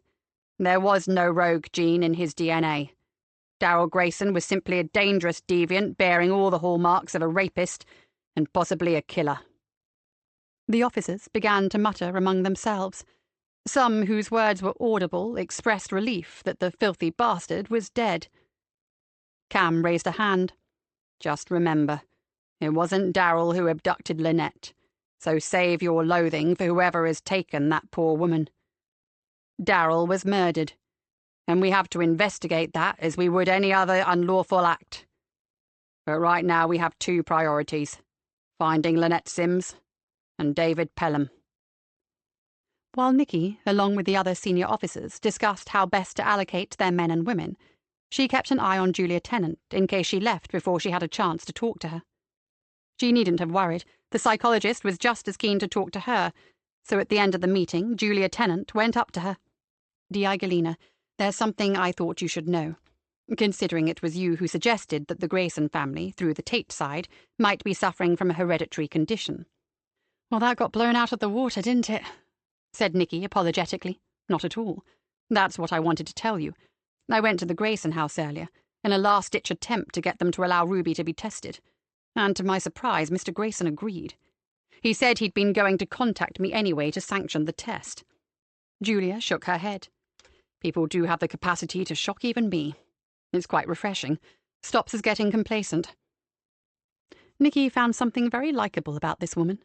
There was no rogue gene in his DNA. Darrell Grayson was simply a dangerous deviant bearing all the hallmarks of a rapist and possibly a killer. The officers began to mutter among themselves. Some whose words were audible expressed relief that the filthy bastard was dead. Cam raised a hand. "Just remember, it wasn't Darrell who abducted Lynette, so save your loathing for whoever has taken that poor woman. Darrell was murdered, and we have to investigate that as we would any other unlawful act. But right now we have two priorities, finding Lynette Sims and David Pelham." While Nicky, along with the other senior officers, discussed how best to allocate their men and women, she kept an eye on Julia Tennant in case she left before she had a chance to talk to her. She needn't have worried. The psychologist was just as keen to talk to her, so at the end of the meeting, Julia Tennant went up to her. "D.I. Galena, there's something I thought you should know, considering it was you who suggested that the Grayson family, through the Tate side, might be suffering from a hereditary condition." "Well, that got blown out of the water, didn't it?" said Nicky apologetically. "Not at all. That's what I wanted to tell you. I went to the Grayson house earlier, in a last-ditch attempt to get them to allow Ruby to be tested. And to my surprise, Mr. Grayson agreed. He said he'd been going to contact me anyway to sanction the test. Julia shook her head. People do have the capacity to shock even me. It's quite refreshing. Stops us getting complacent. Nicky found something very likeable about this woman.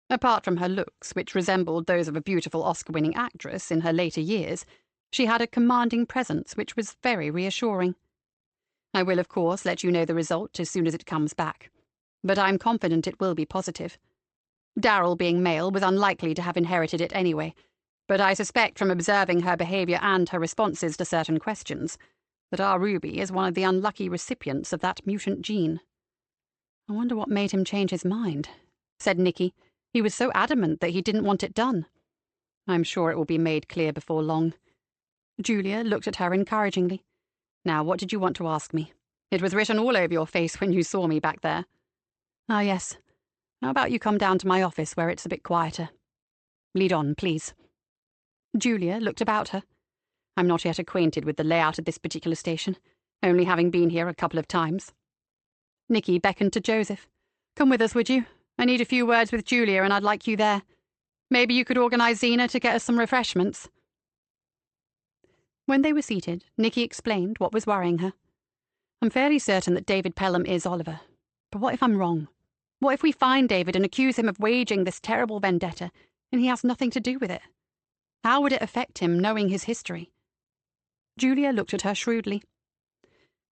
Apart from her looks, which resembled those of a beautiful Oscar-winning actress in her later years, she had a commanding presence which was very reassuring. I will, of course, let you know the result as soon as it comes back, but I'm confident it will be positive. Darryl, being male, was unlikely to have inherited it anyway, but I suspect from observing her behaviour and her responses to certain questions that our Ruby is one of the unlucky recipients of that mutant gene. I wonder what made him change his mind, said Nicky. He was so adamant that he didn't want it done. I'm sure it will be made clear before long. Julia looked at her encouragingly. Now, what did you want to ask me? It was written all over your face when you saw me back there. Ah, yes. How about you come down to my office where it's a bit quieter? Lead on, please. Julia looked about her. I'm not yet acquainted with the layout of this particular station, only having been here a couple of times. Nicky beckoned to Joseph. Come with us, would you? I need a few words with Julia and I'd like you there. Maybe you could organise Zena to get us some refreshments. When they were seated, Nicky explained what was worrying her. I'm fairly certain that David Pelham is Oliver. But what if I'm wrong? What if we find David and accuse him of waging this terrible vendetta, and he has nothing to do with it? How would it affect him, knowing his history? Julia looked at her shrewdly.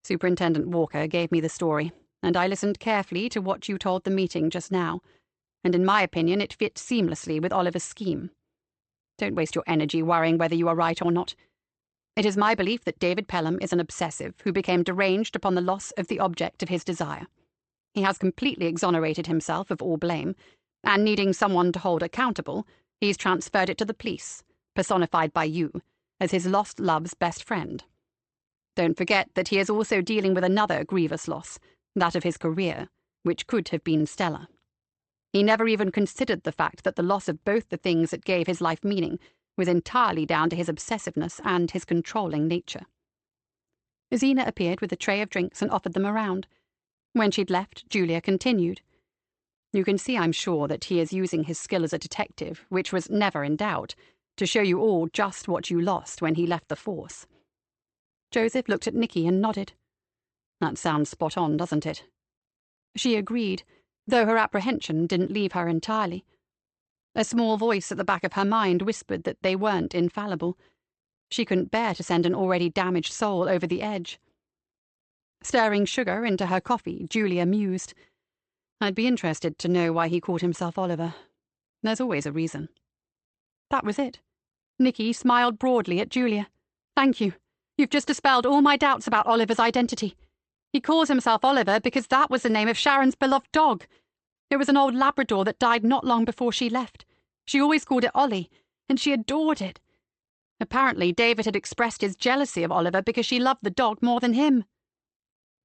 Superintendent Walker gave me the story, and I listened carefully to what you told the meeting just now, and in my opinion it fits seamlessly with Oliver's scheme. Don't waste your energy worrying whether you are right or not. It is my belief that David Pelham is an obsessive who became deranged upon the loss of the object of his desire. He has completely exonerated himself of all blame, and needing someone to hold accountable, he's transferred it to the police, personified by you, as his lost love's best friend. Don't forget that he is also dealing with another grievous loss, that of his career, which could have been stellar. He never even considered the fact that the loss of both the things that gave his life meaning was entirely down to his obsessiveness and his controlling nature. Zena appeared with a tray of drinks and offered them around. When she'd left, Julia continued. You can see, I'm sure, that he is using his skill as a detective, which was never in doubt, to show you all just what you lost when he left the force. Joseph looked at Nicky and nodded. That sounds spot on, doesn't it? She agreed, though her apprehension didn't leave her entirely. A small voice at the back of her mind whispered that they weren't infallible. She couldn't bear to send an already damaged soul over the edge. Stirring sugar into her coffee, Julia mused. I'd be interested to know why he called himself Oliver. There's always a reason. That was it. Nicky smiled broadly at Julia. Thank you. You've just dispelled all my doubts about Oliver's identity. He calls himself Oliver because that was the name of Sharon's beloved dog. It was an old Labrador that died not long before she left. She always called it Ollie, and she adored it. Apparently, David had expressed his jealousy of Oliver because she loved the dog more than him.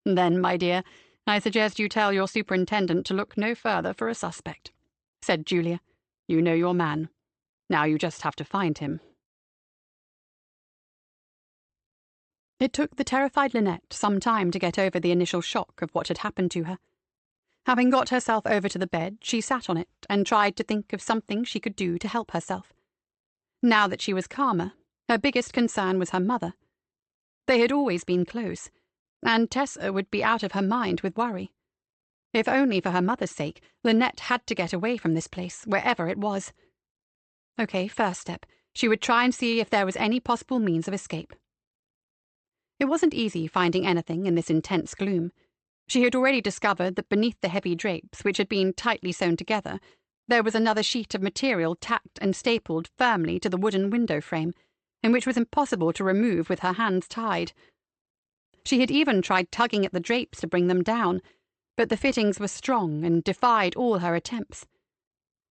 Then, my dear, I suggest you tell your superintendent to look no further for a suspect, said Julia. You know your man. Now you just have to find him. It took the terrified Lynette some time to get over the initial shock of what had happened to her. Having got herself over to the bed, she sat on it and tried to think of something she could do to help herself. Now that she was calmer, her biggest concern was her mother. They had always been close, and Tessa would be out of her mind with worry. If only for her mother's sake, Lynette had to get away from this place, wherever it was. Okay, first step, she would try and see if there was any possible means of escape. It wasn't easy finding anything in this intense gloom. She had already discovered that beneath the heavy drapes, which had been tightly sewn together, there was another sheet of material tacked and stapled firmly to the wooden window frame, and which was impossible to remove with her hands tied. She had even tried tugging at the drapes to bring them down, but the fittings were strong and defied all her attempts.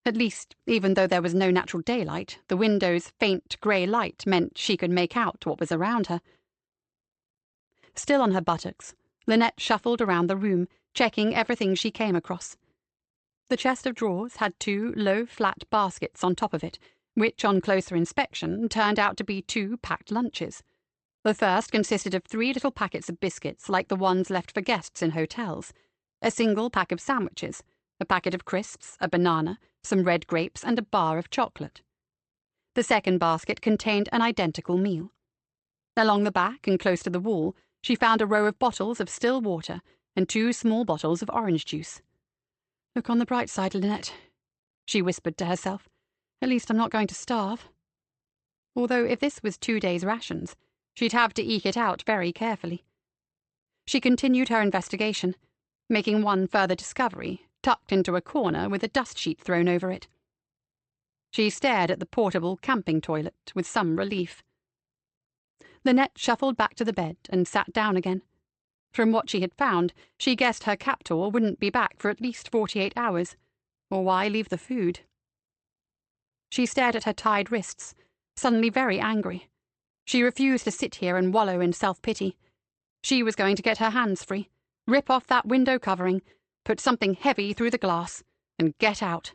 At least, even though there was no natural daylight, the window's faint grey light meant she could make out what was around her. Still on her buttocks, Lynette shuffled around the room, checking everything she came across. The chest of drawers had 2 low, flat baskets on top of it, which, on closer inspection, turned out to be 2 packed lunches. The first consisted of 3 little packets of biscuits like the ones left for guests in hotels, a single pack of sandwiches, a packet of crisps, a banana, some red grapes, and a bar of chocolate. The second basket contained an identical meal. Along the back and close to the wall, she found a row of bottles of still water and 2 small bottles of orange juice. "Look on the bright side, Lynette," she whispered to herself. "At least I'm not going to starve." Although if this was 2 days' rations, she'd have to eke it out very carefully. She continued her investigation, making one further discovery, tucked into a corner with a dust sheet thrown over it. She stared at the portable camping toilet with some relief. Lynette shuffled back to the bed and sat down again. From what she had found, she guessed her captor wouldn't be back for at least 48 hours. Or why leave the food? She stared at her tied wrists, suddenly very angry. She refused to sit here and wallow in self-pity. She was going to get her hands free, rip off that window covering, put something heavy through the glass, and get out.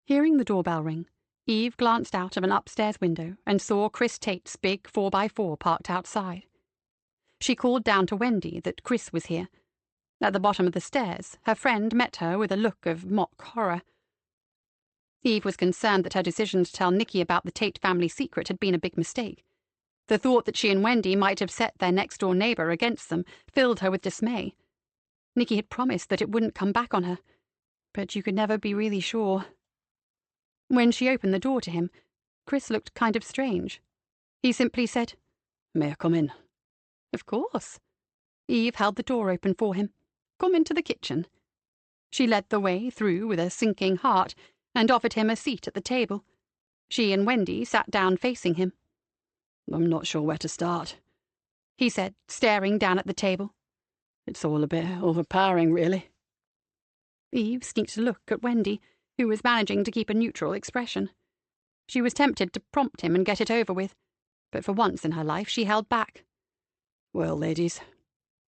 Hearing the doorbell ring, Eve glanced out of an upstairs window and saw Chris Tate's big 4x4 parked outside. She called down to Wendy that Chris was here. At the bottom of the stairs, her friend met her with a look of mock horror. Eve was concerned that her decision to tell Nicky about the Tate family secret had been a big mistake. The thought that she and Wendy might have set their next-door neighbour against them filled her with dismay. Nicky had promised that it wouldn't come back on her, but you could never be really sure. When she opened the door to him, Chris looked kind of strange. He simply said, "May I come in?" "Of course." Eve held the door open for him. "Come into the kitchen." She led the way through with a sinking heart and offered him a seat at the table. She and Wendy sat down facing him. "I'm not sure where to start," he said, staring down at the table. "It's all a bit overpowering, really." Eve sneaked a look at Wendy, who was managing to keep a neutral expression. She was tempted to prompt him and get it over with, but for once in her life she held back. "Well, ladies,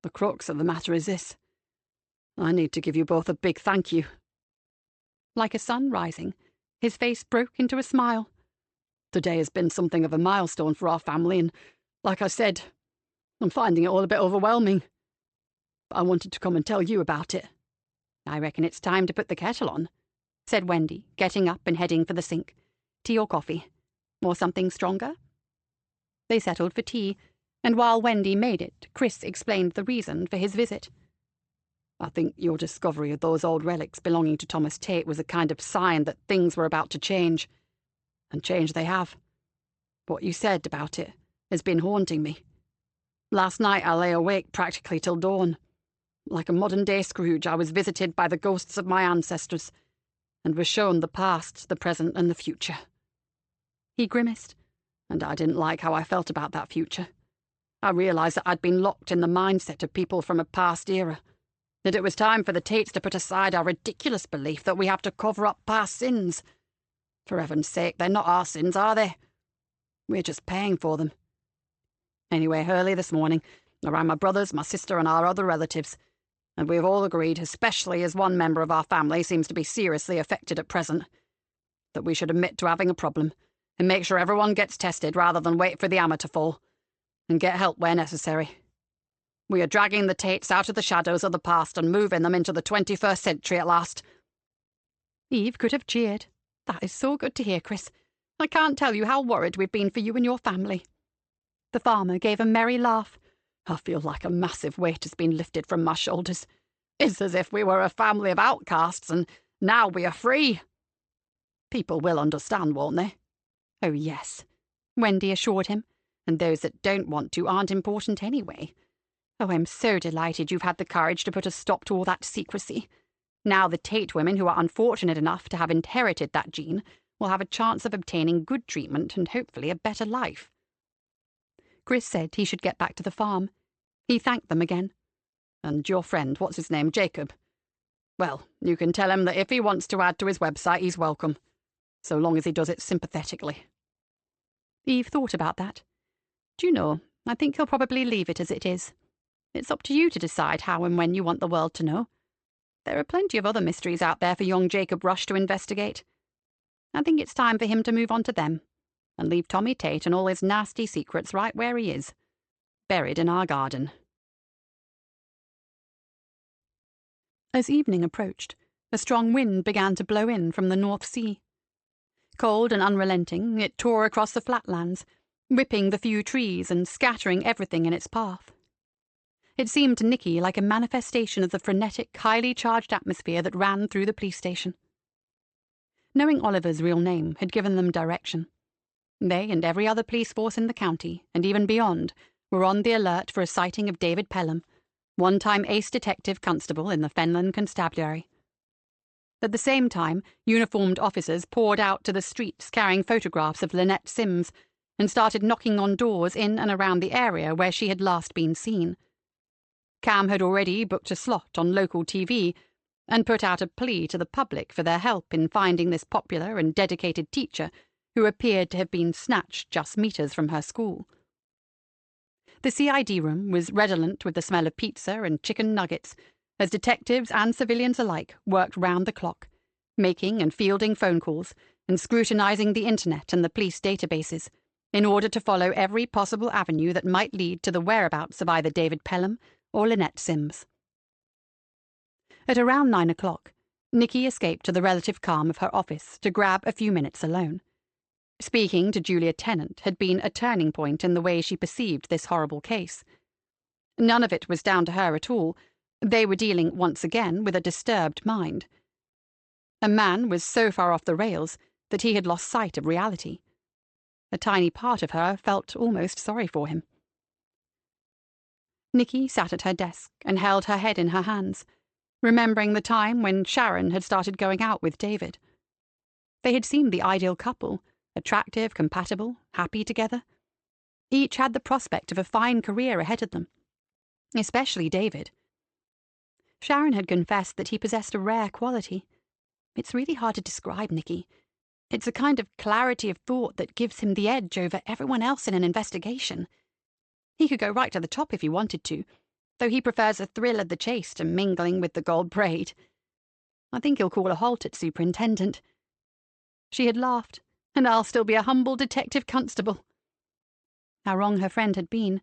the crux of the matter is this. I need to give you both a big thank you." Like a sun rising, his face broke into a smile. "Today has been something of a milestone for our family, and, like I said, I'm finding it all a bit overwhelming. But I wanted to come and tell you about it." "I reckon it's time to put the kettle on," said Wendy, getting up and heading for the sink. "Tea or coffee? Or something stronger?" They settled for tea, and while Wendy made it, Chris explained the reason for his visit. "I think your discovery of those old relics belonging to Thomas Tate was a kind of sign that things were about to change. And change they have. What you said about it has been haunting me. Last night I lay awake practically till dawn. Like a modern-day Scrooge, I was visited by the ghosts of my ancestors, and was shown the past, the present, and the future." He grimaced. "And I didn't like how I felt about that future. I realised that I'd been locked in the mindset of people from a past era, that it was time for the Tates to put aside our ridiculous belief that we have to cover up past sins. For heaven's sake, they're not our sins, are they? We're just paying for them. Anyway, early this morning, I rang my brothers, my sister, and our other relatives, and we have all agreed, especially as one member of our family seems to be seriously affected at present, that we should admit to having a problem and make sure everyone gets tested rather than wait for the hammer to fall, and get help where necessary. We are dragging the Tates out of the shadows of the past and moving them into the 21st century at last." Eve could have cheered. "That is so good to hear, Chris. I can't tell you how worried we've been for you and your family." The farmer gave a merry laugh. "I feel like a massive weight has been lifted from my shoulders. It's as if we were a family of outcasts, and now we are free. People will understand, won't they?" "Oh, yes," Wendy assured him, "and those that don't want to aren't important anyway. Oh, I'm so delighted you've had the courage to put a stop to all that secrecy. Now the Tate women who are unfortunate enough to have inherited that gene will have a chance of obtaining good treatment and hopefully a better life." Chris said he should get back to the farm. He thanked them again. "And your friend, what's his name, Jacob? Well, you can tell him that if he wants to add to his website, he's welcome, so long as he does it sympathetically." Eve thought about that. "Do you know, I think he'll probably leave it as it is. It's up to you to decide how and when you want the world to know. There are plenty of other mysteries out there for young Jacob Rush to investigate. I think it's time for him to move on to them, and leave Tommy Tate and all his nasty secrets right where he is, buried in our garden." As evening approached, a strong wind began to blow in from the North Sea. Cold and unrelenting, it tore across the flatlands, whipping the few trees and scattering everything in its path. It seemed to Nicky like a manifestation of the frenetic, highly charged atmosphere that ran through the police station. Knowing Oliver's real name had given them direction. They and every other police force in the county, and even beyond, were on the alert for a sighting of David Pelham, one-time ace detective constable in the Fenland Constabulary. At the same time, uniformed officers poured out to the streets carrying photographs of Lynette Sims and started knocking on doors in and around the area where she had last been seen. Cam had already booked a slot on local TV and put out a plea to the public for their help in finding this popular and dedicated teacher who appeared to have been snatched just meters from her school. The CID room was redolent with the smell of pizza and chicken nuggets, as detectives and civilians alike worked round the clock, making and fielding phone calls and scrutinizing the internet and the police databases in order to follow every possible avenue that might lead to the whereabouts of either David Pelham or Lynette Sims. At around 9 o'clock, Nicky escaped to the relative calm of her office to grab a few minutes alone. Speaking to Julia Tennant had been a turning point in the way she perceived this horrible case. None of it was down to her at all. They were dealing, once again, with a disturbed mind. A man was so far off the rails that he had lost sight of reality. A tiny part of her felt almost sorry for him. Nicky sat at her desk and held her head in her hands, remembering the time when Sharon had started going out with David. They had seemed the ideal couple, attractive, compatible, happy together. Each had the prospect of a fine career ahead of them, especially David. Sharon had confessed that he possessed a rare quality. It's really hard to describe, Nicky. It's a kind of clarity of thought that gives him the edge over everyone else in an investigation. He could go right to the top if he wanted to, though he prefers the thrill of the chase to mingling with the gold braid. I think he'll call a halt at superintendent. She had laughed, and I'll still be a humble detective constable. How wrong her friend had been.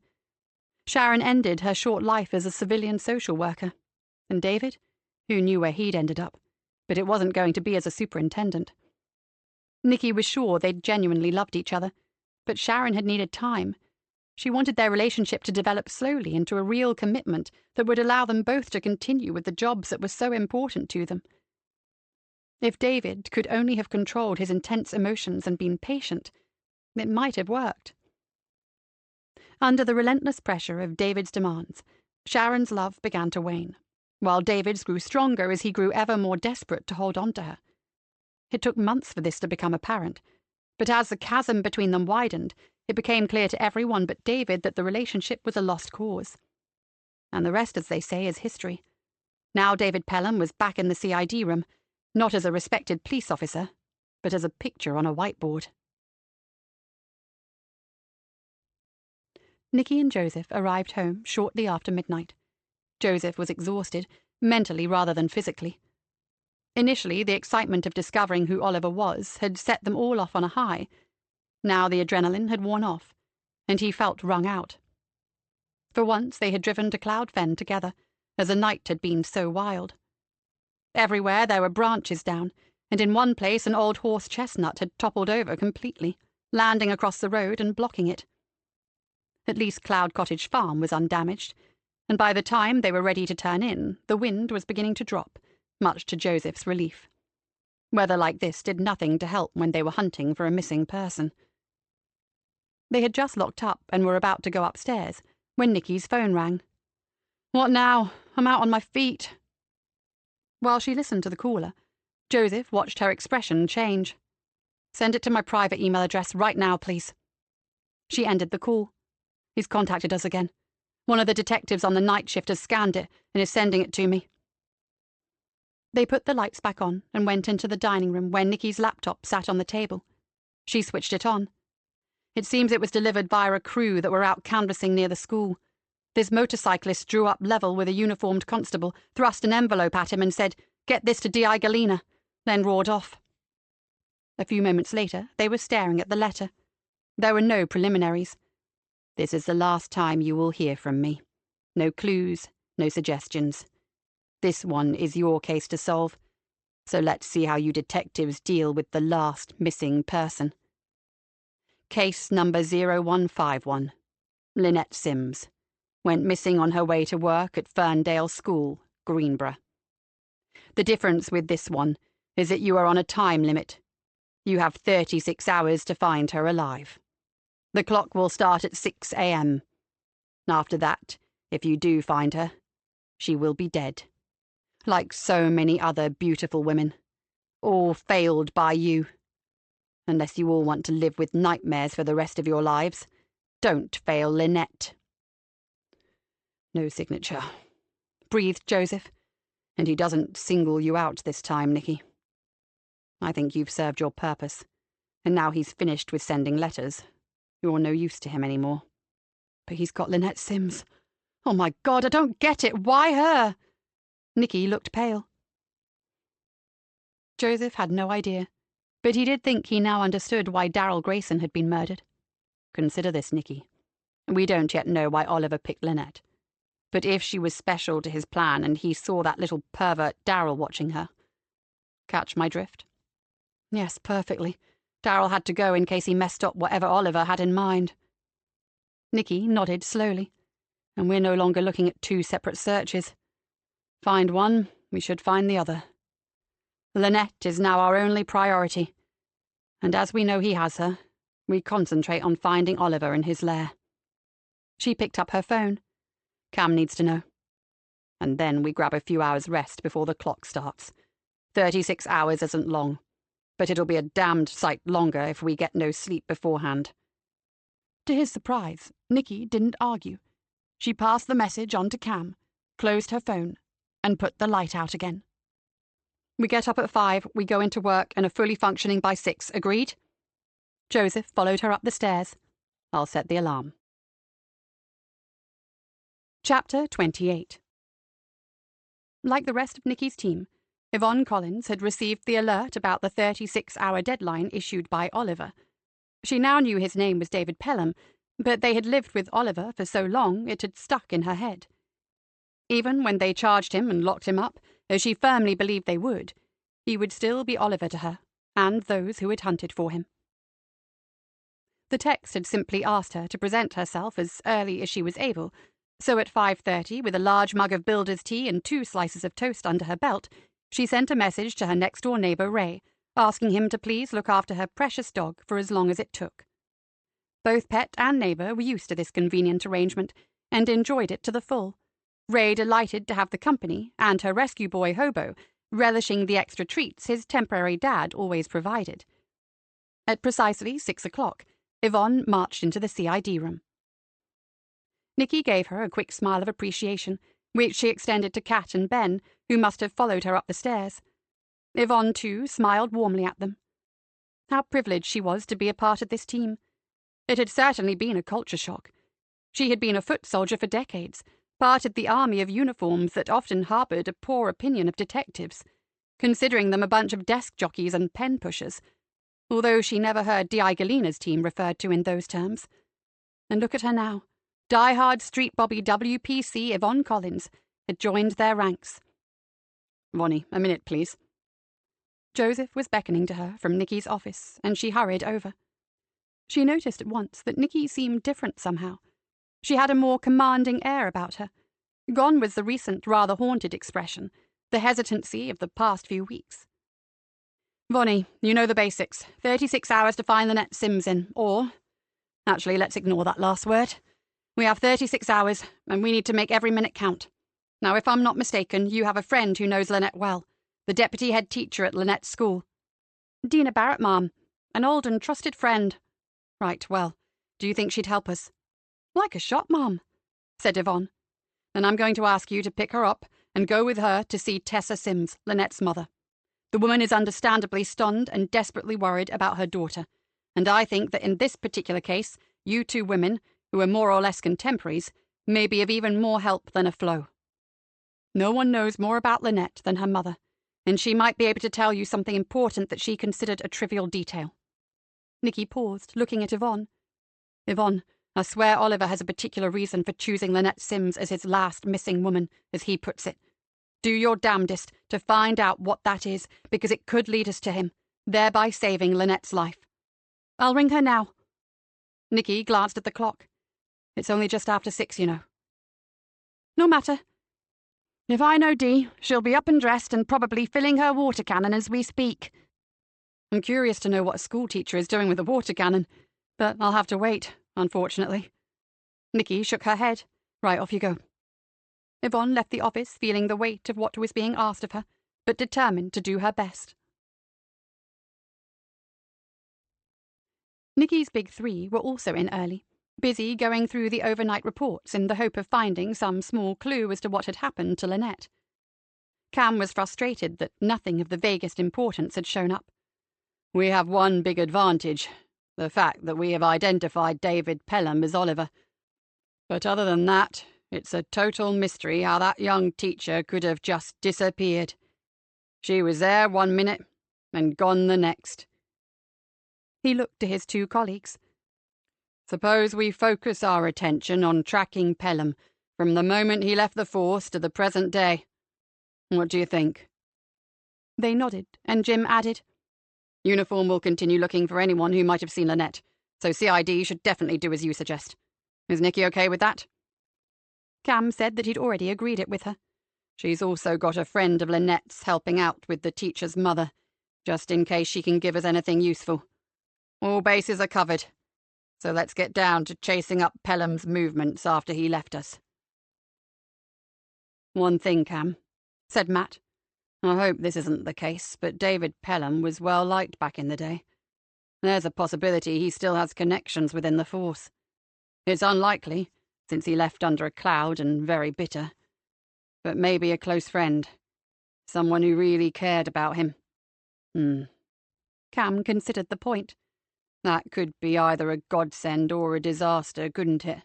Sharon ended her short life as a civilian social worker, and David, who knew where he'd ended up, but it wasn't going to be as a superintendent. Nicky was sure they'd genuinely loved each other, but Sharon had needed time. She wanted their relationship to develop slowly into a real commitment that would allow them both to continue with the jobs that were so important to them. If David could only have controlled his intense emotions and been patient, it might have worked. Under the relentless pressure of David's demands, Sharon's love began to wane, while David's grew stronger as he grew ever more desperate to hold on to her. It took months for this to become apparent, but as the chasm between them widened, it became clear to everyone but David that the relationship was a lost cause. And the rest, as they say, is history. Now David Pelham was back in the CID room, not as a respected police officer, but as a picture on a whiteboard. Nicky and Joseph arrived home shortly after midnight. Joseph was exhausted, mentally rather than physically. Initially, the excitement of discovering who Oliver was had set them all off on a high. Now the adrenaline had worn off, and he felt wrung out. For once they had driven to Cloud Fen together, as the night had been so wild. Everywhere there were branches down, and in one place an old horse chestnut had toppled over completely, landing across the road and blocking it. At least Cloud Cottage Farm was undamaged, and by the time they were ready to turn in, the wind was beginning to drop, much to Joseph's relief. Weather like this did nothing to help when they were hunting for a missing person. They had just locked up and were about to go upstairs when Nicky's phone rang. "What now? I'm out on my feet." While she listened to the caller, Joseph watched her expression change. "Send it to my private email address right now, please." She ended the call. "He's contacted us again. One of the detectives on the night shift has scanned it and is sending it to me." They put the lights back on and went into the dining room where Nicky's laptop sat on the table. She switched it on. It seems it was delivered via a crew that were out canvassing near the school. This motorcyclist drew up level with a uniformed constable, thrust an envelope at him and said, "Get this to D.I. Galena," then roared off. A few moments later, they were staring at the letter. There were no preliminaries. "This is the last time you will hear from me. No clues, no suggestions. This one is your case to solve, so let's see how you detectives deal with the last missing person. Case number 0151. Lynette Sims. Went missing on her way to work at Ferndale School, Greenborough. The difference with this one is that you are on a time limit. You have 36 hours to find her alive. The clock will start at 6 a.m. After that, if you do find her, she will be dead. Like so many other beautiful women. All failed by you. Unless you all want to live with nightmares for the rest of your lives, don't fail Lynette. No signature, breathed Joseph. And he doesn't single you out this time, Nicky. I think you've served your purpose, and now he's finished with sending letters. You're no use to him anymore. But he's got Lynette Sims. Oh my God, I don't get it. Why her? Nicky looked pale. Joseph had no idea, but he did think he now understood why Darrell Grayson had been murdered. Consider this, Nicky. We don't yet know why Oliver picked Lynette. But if she was special to his plan and he saw that little pervert Darrell watching her. Catch my drift? Yes, perfectly. Darrell had to go in case he messed up whatever Oliver had in mind. Nicky nodded slowly. And we're no longer looking at two separate searches. Find one, we should find the other. Lynette is now our only priority. And as we know he has her, we concentrate on finding Oliver in his lair. She picked up her phone. Cam needs to know. And then we grab a few hours rest before the clock starts. 36 hours isn't long, but it'll be a damned sight longer if we get no sleep beforehand. To his surprise, Nicky didn't argue. She passed the message on to Cam, closed her phone, and put the light out again. We get up at 5, we go into work, and are fully functioning by 6, agreed? Joseph followed her up the stairs. I'll set the alarm. Chapter 28. Like the rest of Nicky's team, Yvonne Collins had received the alert about the 36-hour deadline issued by Oliver. She now knew his name was David Pelham, but they had lived with Oliver for so long it had stuck in her head. Even when they charged him and locked him up, as she firmly believed they would, he would still be Oliver to her, and those who had hunted for him. The text had simply asked her to present herself as early as she was able, so at 5:30, with a large mug of builder's tea and 2 slices of toast under her belt, she sent a message to her next-door neighbour, Ray, asking him to please look after her precious dog for as long as it took. Both pet and neighbour were used to this convenient arrangement, and enjoyed it to the full. Ray delighted to have the company, and her rescue boy, Hobo, relishing the extra treats his temporary dad always provided. At precisely 6 o'clock, Yvonne marched into the CID room. Nicky gave her a quick smile of appreciation, which she extended to Kat and Ben, who must have followed her up the stairs. Yvonne, too, smiled warmly at them. How privileged she was to be a part of this team. It had certainly been a culture shock. She had been a foot soldier for decades, part of the army of uniforms that often harboured a poor opinion of detectives, considering them a bunch of desk jockeys and pen pushers, although she never heard Di Galena's team referred to in those terms. And look at her now. Die-hard street bobby WPC Yvonne Collins had joined their ranks. Vonnie, a minute, please. Joseph was beckoning to her from Nicky's office, and she hurried over. She noticed at once that Nicky seemed different somehow. She had a more commanding air about her. Gone was the recent, rather haunted expression, the hesitancy of the past few weeks. Vonnie, you know the basics. 36 hours to find Lynette Sims in, or... Actually, let's ignore that last word. We have 36 hours, and we need to make every minute count. Now, if I'm not mistaken, you have a friend who knows Lynette well, the deputy head teacher at Lynette's school. Dina Barrett, ma'am. An old and trusted friend. Right, well, do you think she'd help us? Like a shot, ma'am, said Yvonne. Then I'm going to ask you to pick her up and go with her to see Tessa Sims, Lynette's mother. The woman is understandably stunned and desperately worried about her daughter, and I think that in this particular case, you two women, who are more or less contemporaries, may be of even more help than a Flo. No one knows more about Lynette than her mother, and she might be able to tell you something important that she considered a trivial detail. Nicky paused, looking at Yvonne. Yvonne, I swear Oliver has a particular reason for choosing Lynette Sims as his last missing woman, as he puts it. Do your damnedest to find out what that is, because it could lead us to him, thereby saving Lynette's life. I'll ring her now." Nicky glanced at the clock. "It's only just after 6, you know." "No matter. If I know Dee, she'll be up and dressed and probably filling her water cannon as we speak." "I'm curious to know what a schoolteacher is doing with a water cannon, but I'll have to wait, unfortunately." Nicky shook her head. "Right, off you go." Yvonne left the office feeling the weight of what was being asked of her, but determined to do her best. Nicky's big three were also in early, busy going through the overnight reports in the hope of finding some small clue as to what had happened to Lynette. Cam was frustrated that nothing of the vaguest importance had shown up. "We have one big advantage, the fact that we have identified David Pelham as Oliver. But other than that, it's a total mystery how that young teacher could have just disappeared. She was there 1 minute and gone the next." He looked to his 2 colleagues. "Suppose we focus our attention on tracking Pelham from the moment he left the force to the present day. What do you think?" They nodded, and Jim added, "Uniform will continue looking for anyone who might have seen Lynette, so CID should definitely do as you suggest. Is Nicky okay with that?" Cam said that he'd already agreed it with her. "She's also got a friend of Lynette's helping out with the teacher's mother, just in case she can give us anything useful. All bases are covered, so let's get down to chasing up Pelham's movements after he left us." "One thing, Cam," said Matt. "I hope this isn't the case, but David Pelham was well liked back in the day. There's a possibility he still has connections within the force. It's unlikely, since he left under a cloud and very bitter. But maybe a close friend. Someone who really cared about him." Cam considered the point. "That could be either a godsend or a disaster, couldn't it?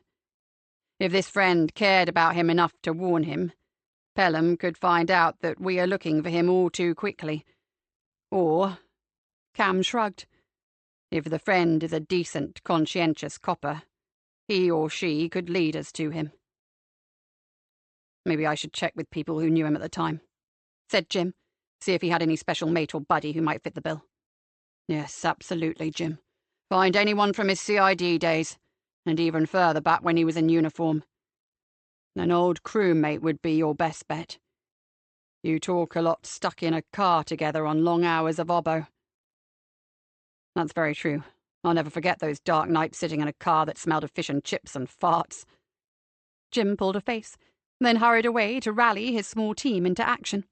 If this friend cared about him enough to warn him, Pelham could find out that we are looking for him all too quickly. Or," Cam shrugged, "if the friend is a decent, conscientious copper, he or she could lead us to him." "Maybe I should check with people who knew him at the time," said Jim. "See if he had any special mate or buddy who might fit the bill." "Yes, absolutely, Jim. Find anyone from his CID days, and even further back when he was in uniform. An old crewmate would be your best bet. You talk a lot stuck in a car together on long hours of obbo." "That's very true. I'll never forget those dark nights sitting in a car that smelled of fish and chips and farts." Jim pulled a face, then hurried away to rally his small team into action.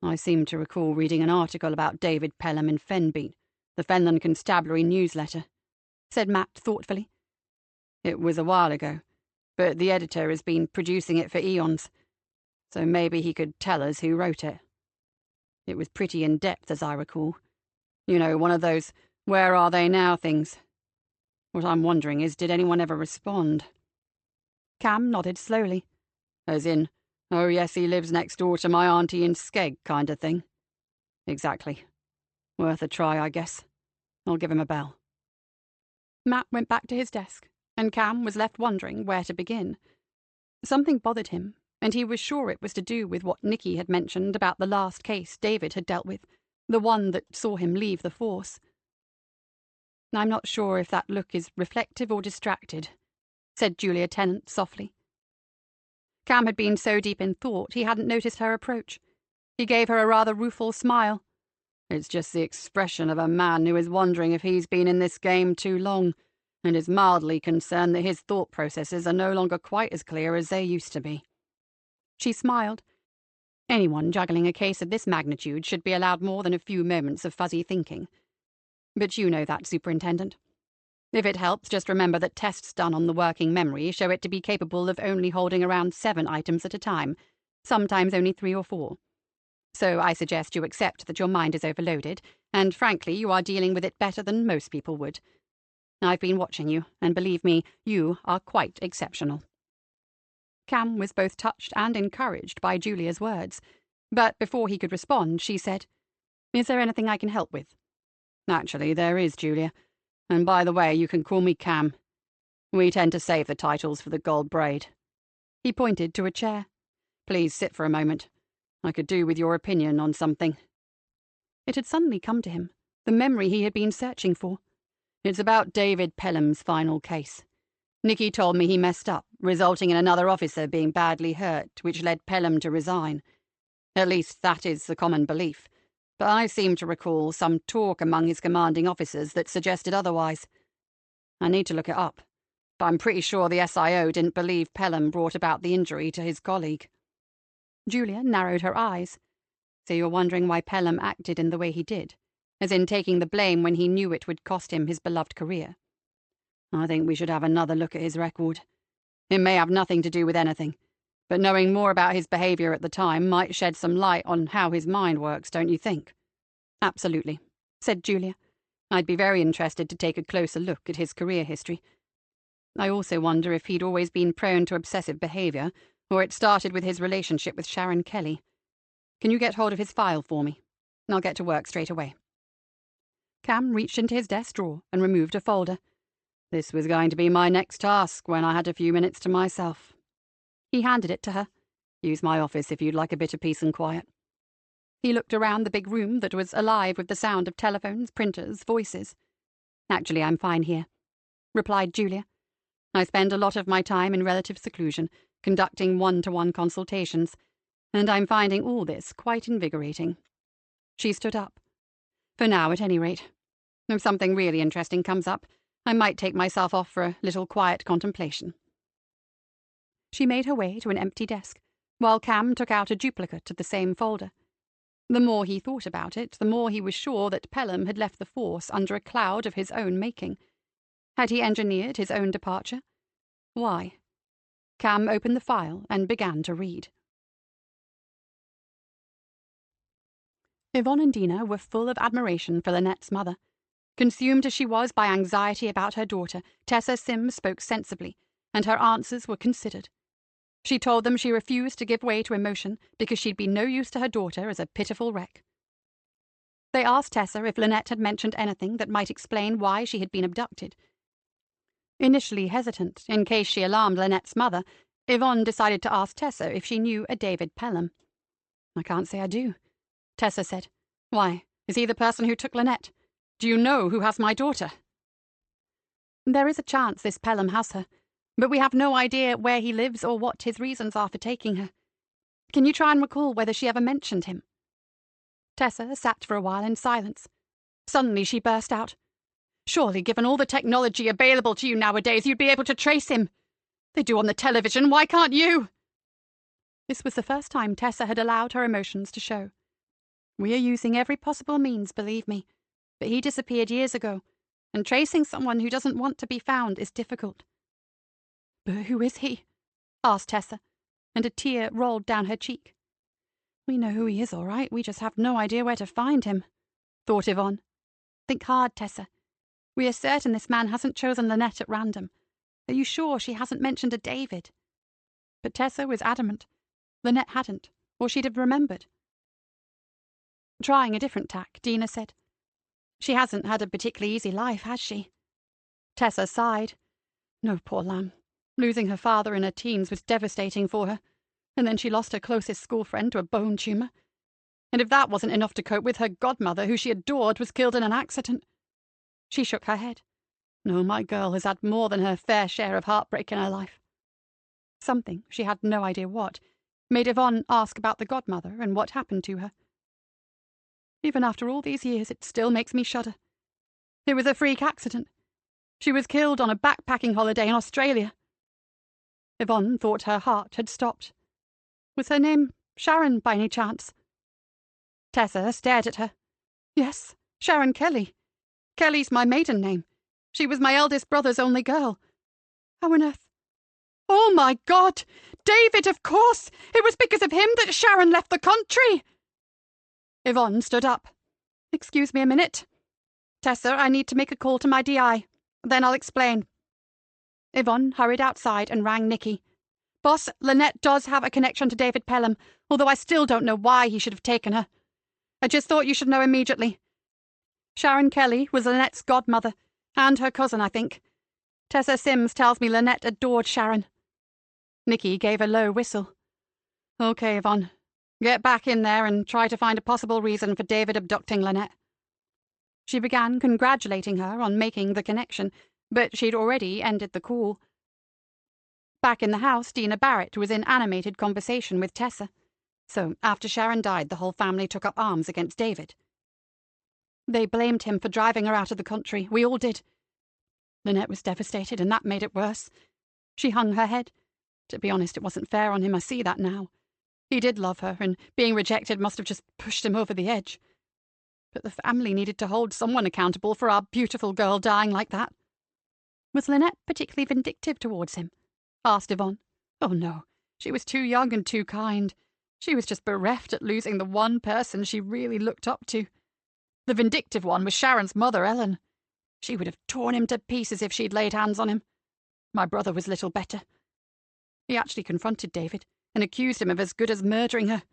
"I seem to recall reading an article about David Pelham in Fenbeat, the Fenland Constabulary newsletter," said Matt thoughtfully. "It was a while ago, but the editor has been producing it for eons, so maybe he could tell us who wrote it. It was pretty in-depth, as I recall. You know, one of those where are they now things. What I'm wondering is, did anyone ever respond?" Cam nodded slowly. "As in, oh yes, he lives next door to my auntie in Skeg kind of thing?" "Exactly. Worth a try, I guess. I'll give him a bell." Matt went back to his desk, and Cam was left wondering where to begin. Something bothered him, and he was sure it was to do with what Nicky had mentioned about the last case David had dealt with, the one that saw him leave the force. "I'm not sure if that look is reflective or distracted," said Julia Tennant softly. Cam had been so deep in thought he hadn't noticed her approach. He gave her a rather rueful smile. "It's just the expression of a man who is wondering if he's been in this game too long, and is mildly concerned that his thought processes are no longer quite as clear as they used to be." She smiled. Anyone juggling a case of this magnitude should be allowed more than a few moments of fuzzy thinking. But you know that, Superintendent. If it helps, just remember that tests done on the working memory show it to be capable of only holding around 7 items at a time, sometimes only 3 or 4. So I suggest you accept that your mind is overloaded, and frankly, you are dealing with it better than most people would. I've been watching you, and believe me, you are quite exceptional." Cam was both touched and encouraged by Julia's words, but before he could respond, she said, "Is there anything I can help with?" "Actually, there is, Julia. And by the way, you can call me Cam. We tend to save the titles for the gold braid." He pointed to a chair. "Please sit for a moment. I could do with your opinion on something." It had suddenly come to him, the memory he had been searching for. "It's about David Pelham's final case. Nicky told me he messed up, resulting in another officer being badly hurt, which led Pelham to resign. At least that is the common belief, but I seem to recall some talk among his commanding officers that suggested otherwise. I need to look it up, but I'm pretty sure the SIO didn't believe Pelham brought about the injury to his colleague." Julia narrowed her eyes. "So you're wondering why Pelham acted in the way he did, as in taking the blame when he knew it would cost him his beloved career? I think we should have another look at his record. It may have nothing to do with anything, but knowing more about his behaviour at the time might shed some light on how his mind works, don't you think?" "Absolutely," said Julia. "I'd be very interested to take a closer look at his career history. I also wonder if he'd always been prone to obsessive behaviour, or it started with his relationship with Sharon Kelly. Can you get hold of his file for me? I'll get to work straight away." Cam reached into his desk drawer and removed a folder. "This was going to be my next task when I had a few minutes to myself." He handed it to her. "Use my office if you'd like a bit of peace and quiet." He looked around the big room that was alive with the sound of telephones, printers, voices. "Actually, I'm fine here," replied Julia. "I spend a lot of my time in relative seclusion, conducting one-to-one consultations, and I'm finding all this quite invigorating." She stood up. "For now, at any rate. If something really interesting comes up, I might take myself off for a little quiet contemplation." She made her way to an empty desk, while Cam took out a duplicate of the same folder. The more he thought about it, the more he was sure that Pelham had left the force under a cloud of his own making. Had he engineered his own departure? Why? Cam opened the file and began to read. Yvonne and Dina were full of admiration for Lynette's mother. Consumed as she was by anxiety about her daughter, Tessa Sims spoke sensibly, and her answers were considered. She told them she refused to give way to emotion because she'd be no use to her daughter as a pitiful wreck. They asked Tessa if Lynette had mentioned anything that might explain why she had been abducted. Initially hesitant, in case she alarmed Lynette's mother, Yvonne decided to ask Tessa if she knew a David Pelham. "I can't say I do," Tessa said. "Why, is he the person who took Lynette? Do you know who has my daughter?" "There is a chance this Pelham has her, but we have no idea where he lives or what his reasons are for taking her. Can you try and recall whether she ever mentioned him?" Tessa sat for a while in silence. Suddenly she burst out. "Surely, given all the technology available to you nowadays, you'd be able to trace him. They do on the television, why can't you?" This was the first time Tessa had allowed her emotions to show. "We are using every possible means, believe me. But he disappeared years ago, and tracing someone who doesn't want to be found is difficult." "But who is he?" asked Tessa, and a tear rolled down her cheek. "We know who he is, all right. We just have no idea where to find him," thought Yvonne. "Think hard, Tessa. We are certain this man hasn't chosen Lynette at random. Are you sure she hasn't mentioned a David?" But Tessa was adamant. Lynette hadn't, or she'd have remembered. Trying a different tack, Dina said, "She hasn't had a particularly easy life, has she?" Tessa sighed. "No, poor lamb. Losing her father in her teens was devastating for her, and then she lost her closest school friend to a bone tumour. And if that wasn't enough to cope with, her godmother, who she adored, was killed in an accident." She shook her head. "No, my girl has had more than her fair share of heartbreak in her life." Something, she had no idea what, made Yvonne ask about the godmother and what happened to her. "Even after all these years, it still makes me shudder. It was a freak accident. She was killed on a backpacking holiday in Australia." Yvonne thought her heart had stopped. "Was her name Sharon, by any chance?" Tessa stared at her. "Yes, Sharon Kelly. Kelly's my maiden name. She was my eldest brother's only girl. How on earth— Oh, my God! David, of course! It was because of him that Sharon left the country!" Yvonne stood up. "Excuse me a minute. Tessa, I need to make a call to my DI. Then I'll explain." Yvonne hurried outside and rang Nicky. "Boss, Lynette does have a connection to David Pelham, although I still don't know why he should have taken her. I just thought you should know immediately. Sharon Kelly was Lynette's godmother, and her cousin, I think. Tessa Sims tells me Lynette adored Sharon." Nicky gave a low whistle. "Okay, Yvonne. Get back in there and try to find a possible reason for David abducting Lynette." She began congratulating her on making the connection, but she'd already ended the call. Back in the house, Dina Barrett was in animated conversation with Tessa. So, after Sharon died, the whole family took up arms against David. They blamed him for driving her out of the country. We all did. Lynette was devastated, and that made it worse. She hung her head. To be honest, it wasn't fair on him. I see that now. He did love her, and being rejected must have just pushed him over the edge. But the family needed to hold someone accountable for our beautiful girl dying like that. Was Lynette particularly vindictive towards him? Asked Yvonne. Oh no, she was too young and too kind. She was just bereft at losing the one person she really looked up to. The vindictive one was Sharon's mother, Ellen. She would have torn him to pieces if she'd laid hands on him. My brother was little better. He actually confronted David and accused him of as good as murdering her.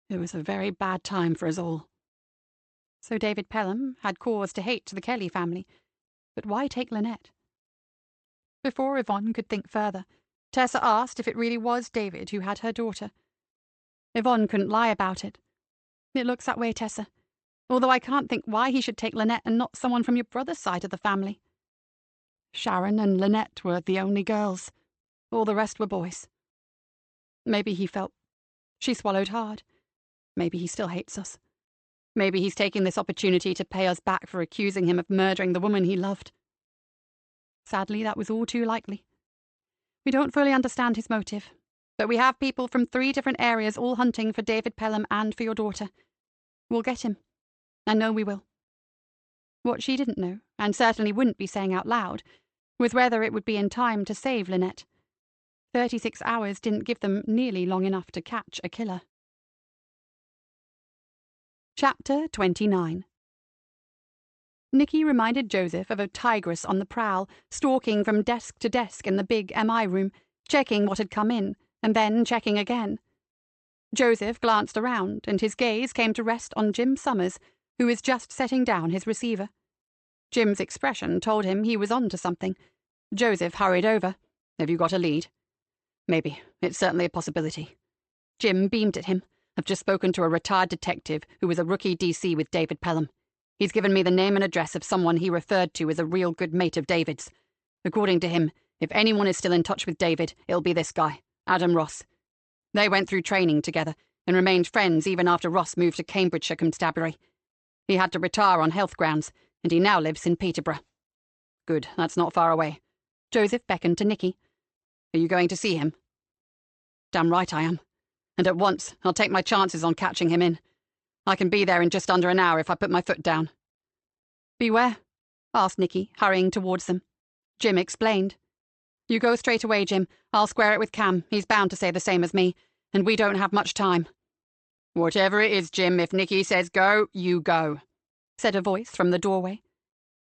It was a very bad time for us all. So David Pelham had cause to hate the Kelly family. But why take Lynette? Before Yvonne could think further, Tessa asked if it really was David who had her daughter. Yvonne couldn't lie about it. It looks that way, Tessa. Although I can't think why he should take Lynette and not someone from your brother's side of the family. Sharon and Lynette were the only girls. All the rest were boys. Maybe he felt... She swallowed hard. Maybe he still hates us. Maybe he's taking this opportunity to pay us back for accusing him of murdering the woman he loved. Sadly, that was all too likely. We don't fully understand his motive, but we have people from 3 different areas all hunting for David Pelham and for your daughter. We'll get him. I know we will. What she didn't know, and certainly wouldn't be saying out loud, was whether it would be in time to save Lynette. 36 hours didn't give them nearly long enough to catch a killer. Chapter 29. Nicky reminded Joseph of a tigress on the prowl, stalking from desk to desk in the big MI room, checking what had come in, and then checking again. Joseph glanced around, and his gaze came to rest on Jim Summers, who was just setting down his receiver. Jim's expression told him he was on to something. Joseph hurried over. "Have you got a lead?" "Maybe. It's certainly a possibility." Jim beamed at him. "I've just spoken to a retired detective who was a rookie DC with David Pelham. He's given me the name and address of someone he referred to as a real good mate of David's. According to him, if anyone is still in touch with David, it'll be this guy, Adam Ross. They went through training together and remained friends even after Ross moved to Cambridgeshire Constabulary. He had to retire on health grounds, and he now lives in Peterborough." "Good, that's not far away." Joseph beckoned to Nicky. "Are you going to see him?" "Damn right I am. And at once. I'll take my chances on catching him in. I can be there in just under an hour if I put my foot down." "Beware?" asked Nicky, hurrying towards them. Jim explained. "You go straight away, Jim. I'll square it with Cam. He's bound to say the same as me. And we don't have much time." "Whatever it is, Jim, if Nicky says go, you go," said a voice from the doorway.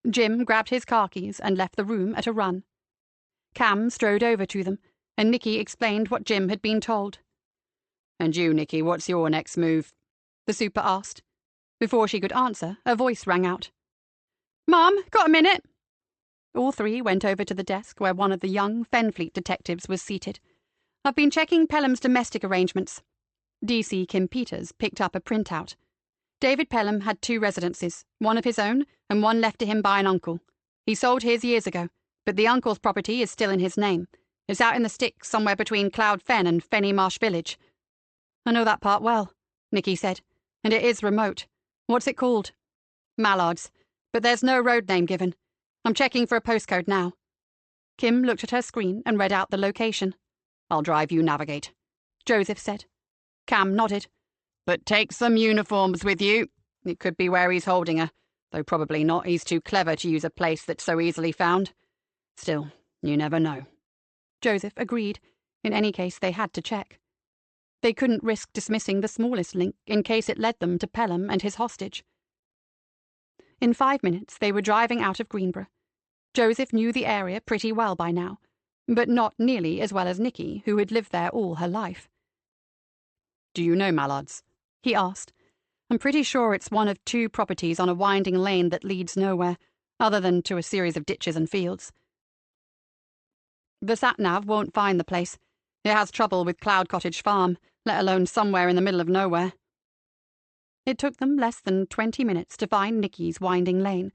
Jim grabbed his car keys and left the room at a run. Cam strode over to them, and Nicky explained what Jim had been told. "And you, Nicky, what's your next move?" the super asked. Before she could answer, a voice rang out. "Mom, got a minute?" All 3 went over to the desk where one of the young Fenfleet detectives was seated. "I've been checking Pelham's domestic arrangements." DC Kim Peters picked up a printout. David Pelham had 2 residences, one of his own and one left to him by an uncle. He sold his years ago, but the uncle's property is still in his name. It's out in the sticks somewhere between Cloud Fen and Fenny Marsh Village. "I know that part well," Nicky said, "and it is remote. What's it called?" "Mallards, but there's no road name given. I'm checking for a postcode now." Kim looked at her screen and read out the location. "I'll drive, you navigate," Joseph said. Cam nodded. "But take some uniforms with you. It could be where he's holding her, though probably not. He's too clever to use a place that's so easily found. Still, you never know." Joseph agreed. In any case, they had to check. They couldn't risk dismissing the smallest link in case it led them to Pelham and his hostage. In 5 minutes, they were driving out of Greenborough. Joseph knew the area pretty well by now, but not nearly as well as Nicky, who had lived there all her life. "Do you know Mallards?" he asked. "I'm pretty sure it's one of 2 properties on a winding lane that leads nowhere, other than to a series of ditches and fields. The sat-nav won't find the place. It has trouble with Cloud Cottage Farm, let alone somewhere in the middle of nowhere. It took them less than 20 minutes to find Nicky's winding lane.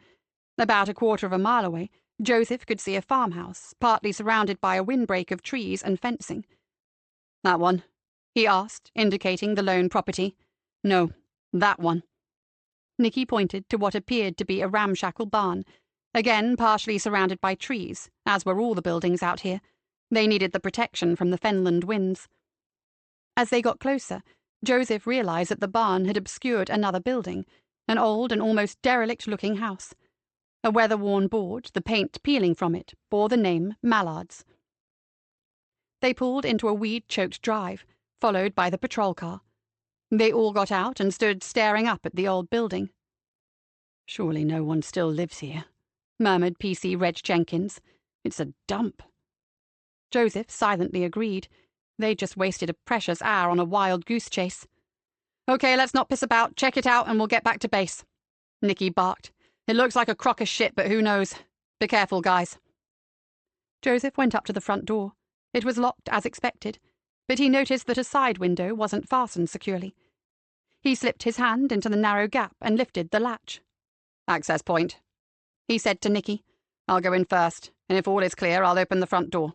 About a quarter of a mile away, Joseph could see a farmhouse, partly surrounded by a windbreak of trees and fencing. "That one?" he asked, indicating the lone property. "No, that one." Nicky pointed to what appeared to be a ramshackle barn, again partially surrounded by trees, as were all the buildings out here. They needed the protection from the Fenland winds. As they got closer, Joseph realized that the barn had obscured another building, an old and almost derelict-looking house. A weather-worn board, the paint peeling from it, bore the name Mallard's. They pulled into a weed-choked drive, followed by the patrol car. They all got out and stood staring up at the old building. "Surely no one still lives here," murmured PC Reg Jenkins. "It's a dump." Joseph silently agreed. They'd just wasted a precious hour on a wild goose chase. "Okay, let's not piss about. Check it out and we'll get back to base," Nicky barked. "It looks like a crock of shit, but who knows? Be careful, guys." Joseph went up to the front door. It was locked as expected, but he noticed that a side window wasn't fastened securely. He slipped his hand into the narrow gap and lifted the latch. "Access point," he said to Nicky. "I'll go in first, and if all is clear, I'll open the front door."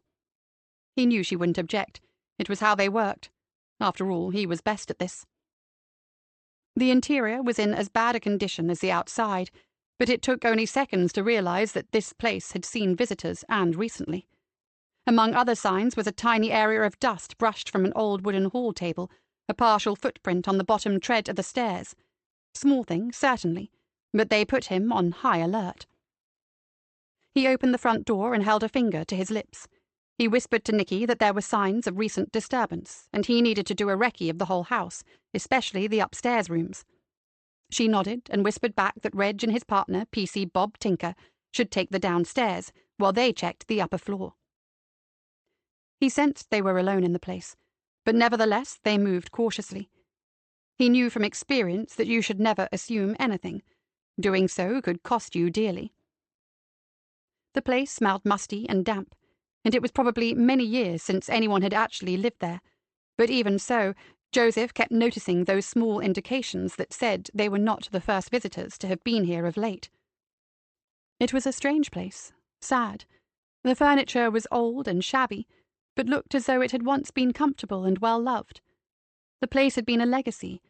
He knew she wouldn't object. It was how they worked. After all, he was best at this. The interior was in as bad a condition as the outside, but it took only seconds to realize that this place had seen visitors, and recently. Among other signs was a tiny area of dust brushed from an old wooden hall table, a partial footprint on the bottom tread of the stairs. Small things, certainly, but they put him on high alert. He opened the front door and held a finger to his lips. He whispered to Nicky that there were signs of recent disturbance, and he needed to do a recce of the whole house, especially the upstairs rooms. She nodded and whispered back that Reg and his partner, PC Bob Tinker, should take the downstairs, while they checked the upper floor. He sensed they were alone in the place, but nevertheless they moved cautiously. He knew from experience that you should never assume anything. Doing so could cost you dearly. The place smelled musty and damp, and it was probably many years since anyone had actually lived there, but even so, Joseph kept noticing those small indications that said they were not the first visitors to have been here of late. It was a strange place, sad. The furniture was old and shabby, but looked as though it had once been comfortable and well-loved. The place had been a legacy,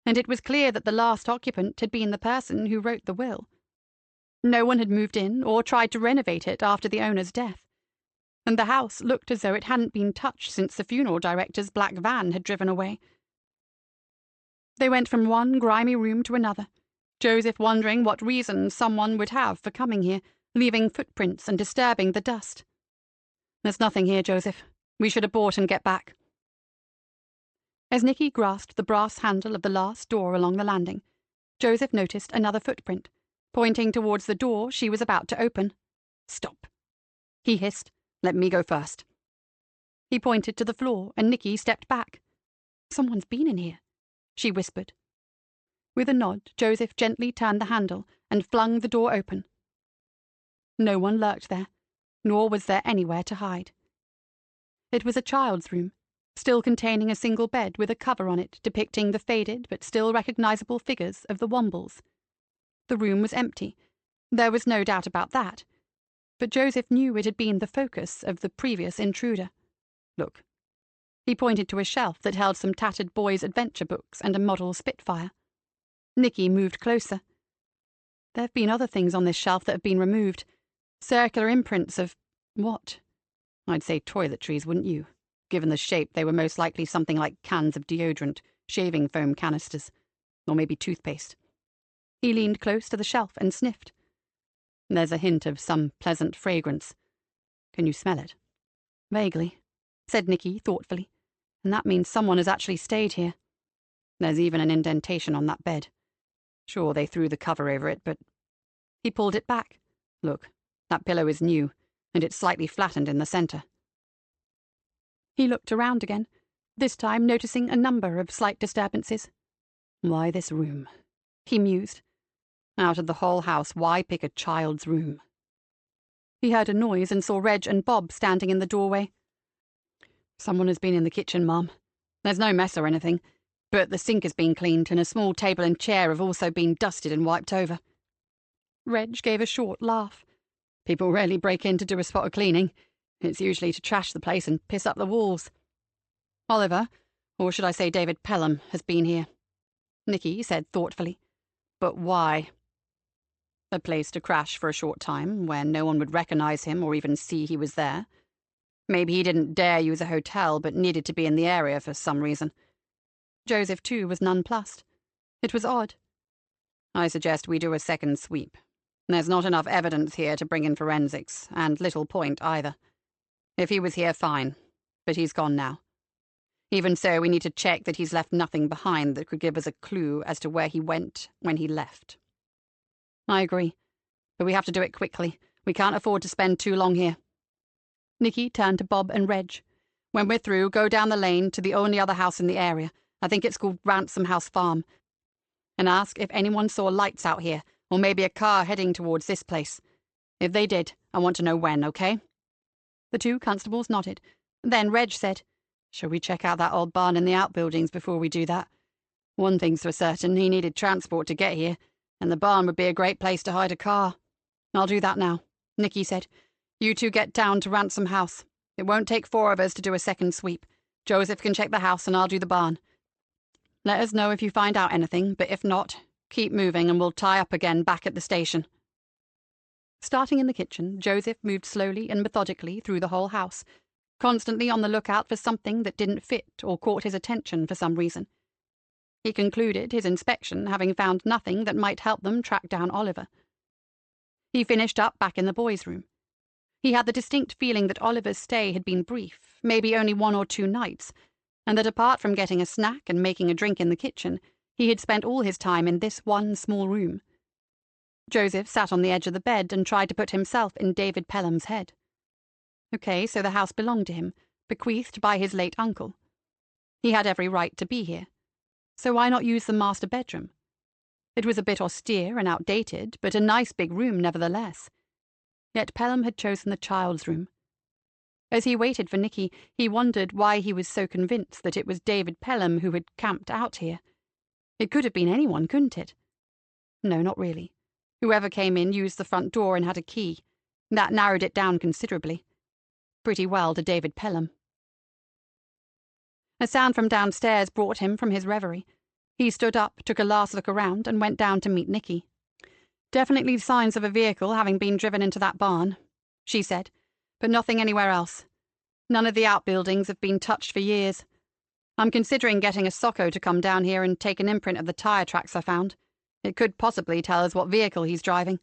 and it was clear that the last occupant had been the person who wrote the will. No one had moved in or tried to renovate it after the owner's death, and the house looked as though it hadn't been touched since the funeral director's black van had driven away. They went from one grimy room to another, Joseph wondering what reason someone would have for coming here, leaving footprints and disturbing the dust. "There's nothing here, Joseph. We should abort and get back." As Nicky grasped the brass handle of the last door along the landing, Joseph noticed another footprint, pointing towards the door she was about to open. "Stop," he hissed. "Let me go first." He pointed to the floor, and Nicky stepped back. "Someone's been in here," she whispered. With a nod, Joseph gently turned the handle and flung the door open. No one lurked there, nor was there anywhere to hide. It was a child's room, still containing a single bed with a cover on it depicting the faded but still recognizable figures of the Wombles. The room was empty. There was no doubt about that. But Joseph knew it had been the focus of the previous intruder. "Look." He pointed to a shelf that held some tattered boys' adventure books and a model Spitfire. Nicky moved closer. There have been other things on this shelf that have been removed. Circular imprints of... what? "I'd say toiletries, wouldn't you? Given the shape, they were most likely something like cans of deodorant, shaving foam canisters, or maybe toothpaste." He leaned close to the shelf and sniffed. "There's a hint of some pleasant fragrance. Can you smell it?" "Vaguely," said Nicky thoughtfully. "And that means someone has actually stayed here." "There's even an indentation on that bed. Sure, they threw the cover over it, but..." He pulled it back. "Look, that pillow is new, and it's slightly flattened in the center." He looked around again, this time noticing a number of slight disturbances. "Why this room?" he mused. "Out of the whole house, why pick a child's room?" He heard a noise and saw Reg and Bob standing in the doorway. "Someone has been in the kitchen, Mom," There's no mess or anything, but the sink has been cleaned and a small table and chair have also been dusted and wiped over." Reg gave a short laugh. "People rarely break in to do a spot of cleaning. It's usually to trash the place and piss up the walls. Oliver, or should I say David Pelham, has been here," Nicky said thoughtfully. "But why?" "A place to crash for a short time, where no one would recognize him or even see he was there. Maybe he didn't dare use a hotel, but needed to be in the area for some reason." Joseph, too, was nonplussed. It was odd. "I suggest we do a second sweep. There's not enough evidence here to bring in forensics, and little point either. If he was here, fine, but he's gone now. Even so, we need to check that he's left nothing behind that could give us a clue as to where he went when he left." "I agree, but we have to do it quickly. We can't afford to spend too long here." Nicky turned to Bob and Reg. "When we're through, go down the lane to the only other house in the area. I think it's called Ransom House Farm. And ask if anyone saw lights out here, or maybe a car heading towards this place. If they did, I want to know when, okay?" The two constables nodded. Then Reg said, "Shall we check out that old barn in the outbuildings before we do that? One thing's for certain, he needed transport to get here, and the barn would be a great place to hide a car." "I'll do that now," Nicky said. "You two get down to Ransom House. It won't take 4 of us to do a second sweep. Joseph can check the house and I'll do the barn. Let us know if you find out anything, but if not, keep moving and we'll tie up again back at the station." Starting in the kitchen, Joseph moved slowly and methodically through the whole house, constantly on the lookout for something that didn't fit or caught his attention for some reason. He concluded his inspection having found nothing that might help them track down Oliver. He finished up back in the boys' room. He had the distinct feeling that Oliver's stay had been brief, maybe only 1 or 2 nights, and that apart from getting a snack and making a drink in the kitchen, he had spent all his time in this one small room. Joseph sat on the edge of the bed and tried to put himself in David Pelham's head. Okay, so the house belonged to him, bequeathed by his late uncle. He had every right to be here. So why not use the master bedroom? It was a bit austere and outdated, but a nice big room nevertheless. Yet Pelham had chosen the child's room. As he waited for Nicky, he wondered why he was so convinced that it was David Pelham who had camped out here. It could have been anyone, couldn't it? No, not really. Whoever came in used the front door and had a key. That narrowed it down considerably. Pretty well to David Pelham. A sound from downstairs brought him from his reverie. He stood up, took a last look around, and went down to meet Nicky. "Definitely signs of a vehicle having been driven into that barn," she said, "but nothing anywhere else. None of the outbuildings have been touched for years. I'm considering getting a socko to come down here and take an imprint of the tire tracks I found. It could possibly tell us what vehicle he's driving.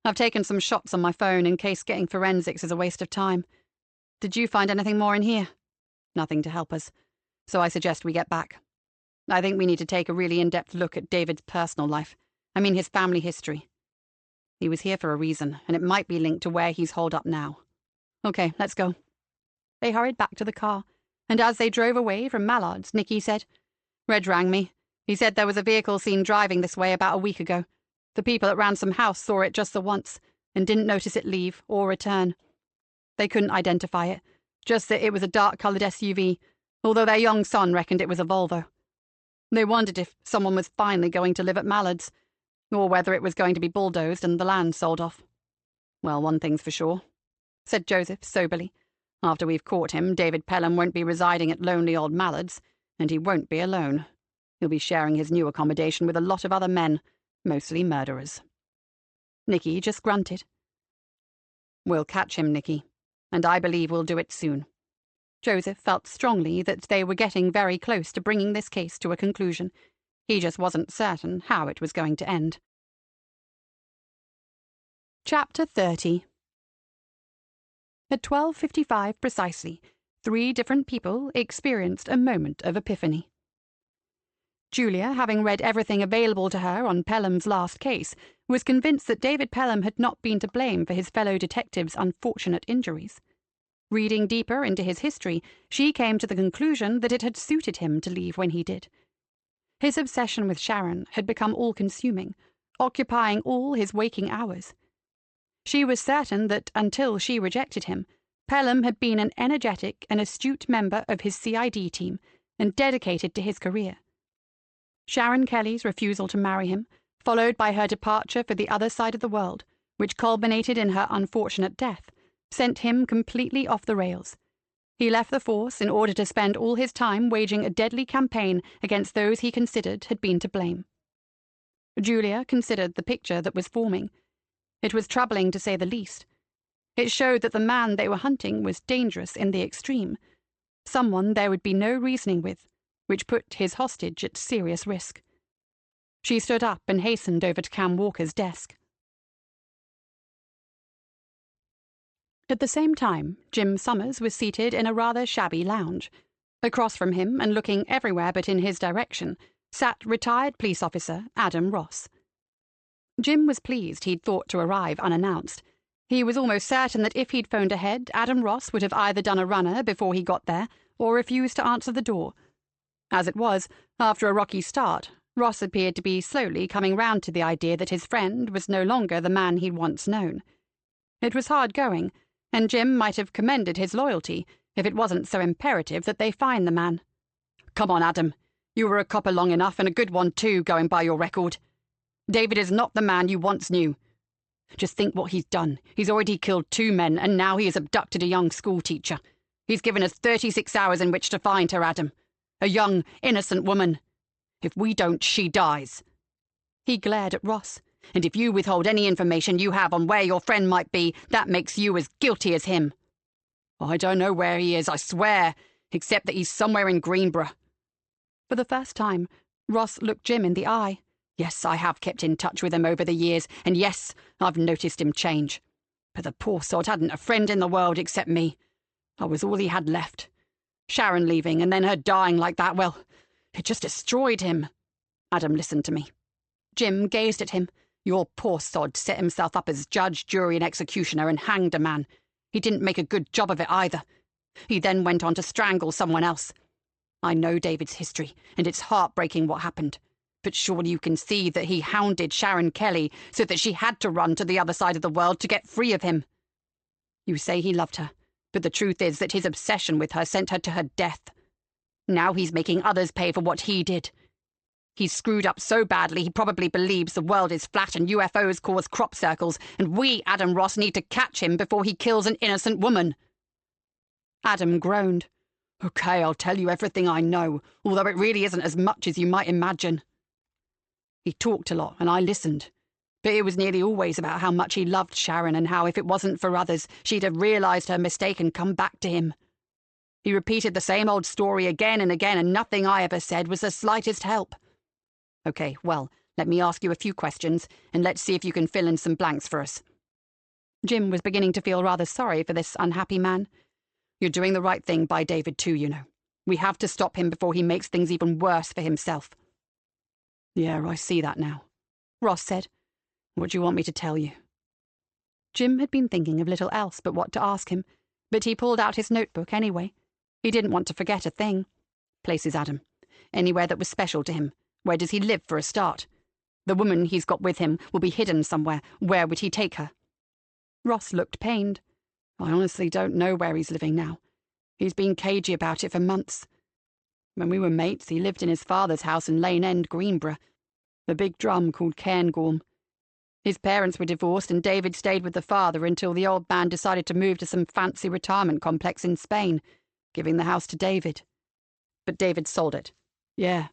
I've taken some shots on my phone in case getting forensics is a waste of time. Did you find anything more in here?" "Nothing to help us, so I suggest we get back. I think we need to take a really in-depth look at David's personal life. I mean his family history. He was here for a reason, and it might be linked to where he's holed up now. Okay, let's go." They hurried back to the car, and as they drove away from Mallard's, Nicky said, "Reg rang me. He said there was a vehicle seen driving this way about a week ago. The people at Ransom House saw it just the once, and didn't notice it leave or return. They couldn't identify it, just that it was a dark-coloured SUV, although their young son reckoned it was a Volvo. They wondered if someone was finally going to live at Mallard's, or whether it was going to be bulldozed and the land sold off. Well, one thing's for sure," said Joseph soberly. "After we've caught him, David Pelham won't be residing at lonely old Mallard's, and he won't be alone. He'll be sharing his new accommodation with a lot of other men, mostly murderers." Nicky just grunted. "We'll catch him, Nicky, and I believe we'll do it soon." Joseph felt strongly that they were getting very close to bringing this case to a conclusion. He just wasn't certain how it was going to end. Chapter 30. At 12:55 precisely, 3 different people experienced a moment of epiphany. Julia, having read everything available to her on Pelham's last case, was convinced that David Pelham had not been to blame for his fellow detective's unfortunate injuries. Reading deeper into his history, she came to the conclusion that it had suited him to leave when he did. His obsession with Sharon had become all-consuming, occupying all his waking hours. She was certain that, until she rejected him, Pelham had been an energetic and astute member of his CID team, and dedicated to his career. Sharon Kelly's refusal to marry him, followed by her departure for the other side of the world, which culminated in her unfortunate death, sent him completely off the rails. He left the force in order to spend all his time waging a deadly campaign against those he considered had been to blame. Julia considered the picture that was forming. It was troubling, to say the least. It showed that the man they were hunting was dangerous in the extreme, someone there would be no reasoning with, which put his hostage at serious risk. She stood up and hastened over to Cam Walker's desk. At the same time, Jim Summers was seated in a rather shabby lounge. Across from him, and looking everywhere but in his direction, sat retired police officer Adam Ross. Jim was pleased he'd thought to arrive unannounced. He was almost certain that if he'd phoned ahead, Adam Ross would have either done a runner before he got there, or refused to answer the door. As it was, after a rocky start, Ross appeared to be slowly coming round to the idea that his friend was no longer the man he'd once known. It was hard going, and Jim might have commended his loyalty if it wasn't so imperative that they find the man. "Come on, Adam. You were a copper long enough, and a good one too, going by your record. David is not the man you once knew. Just think what he's done. He's already killed 2 men, and now he has abducted a young schoolteacher. He's given us 36 hours in which to find her, Adam. A young, innocent woman. If we don't, she dies." He glared at Ross. "And if you withhold any information you have on where your friend might be, that makes you as guilty as him." "I don't know where he is, I swear, except that he's somewhere in Greenborough." For the first time, Ross looked Jim in the eye. "Yes, I have kept in touch with him over the years, and yes, I've noticed him change. But the poor sod hadn't a friend in the world except me. I was all he had left. Sharon leaving, and then her dying like that, well, it just destroyed him." Adam listened to me. Jim gazed at him. "Your poor sod set himself up as judge, jury, and executioner and hanged a man. He didn't make a good job of it either. He then went on to strangle someone else. I know David's history, and it's heartbreaking what happened. But surely you can see that he hounded Sharon Kelly so that she had to run to the other side of the world to get free of him. You say he loved her, but the truth is that his obsession with her sent her to her death. Now he's making others pay for what he did. He's screwed up so badly he probably believes the world is flat and UFOs cause crop circles, and we, Adam Ross, need to catch him before he kills an innocent woman." Adam groaned. "Okay, I'll tell you everything I know, although it really isn't as much as you might imagine. He talked a lot, and I listened. But it was nearly always about how much he loved Sharon and how if it wasn't for others, she'd have realised her mistake and come back to him. He repeated the same old story again and again, and nothing I ever said was the slightest help. Okay, well, let me ask you a few questions, and let's see if you can fill in some blanks for us." Jim was beginning to feel rather sorry for this unhappy man. "You're doing the right thing by David too, you know. We have to stop him before he makes things even worse for himself." "Yeah, I see that now," Ross said. "What do you want me to tell you?" Jim had been thinking of little else but what to ask him, but he pulled out his notebook anyway. He didn't want to forget a thing. "Places, Adam. Anywhere that was special to him. Where does he live, for a start? The woman he's got with him will be hidden somewhere. Where would he take her?" Ross looked pained. "I honestly don't know where he's living now. He's been cagey about it for months. When we were mates, he lived in his father's house in Lane End, Greenborough, the big drum called Cairngorm. His parents were divorced, and David stayed with the father until the old man decided to move to some fancy retirement complex in Spain, giving the house to David." "But David sold it?" "Yeah,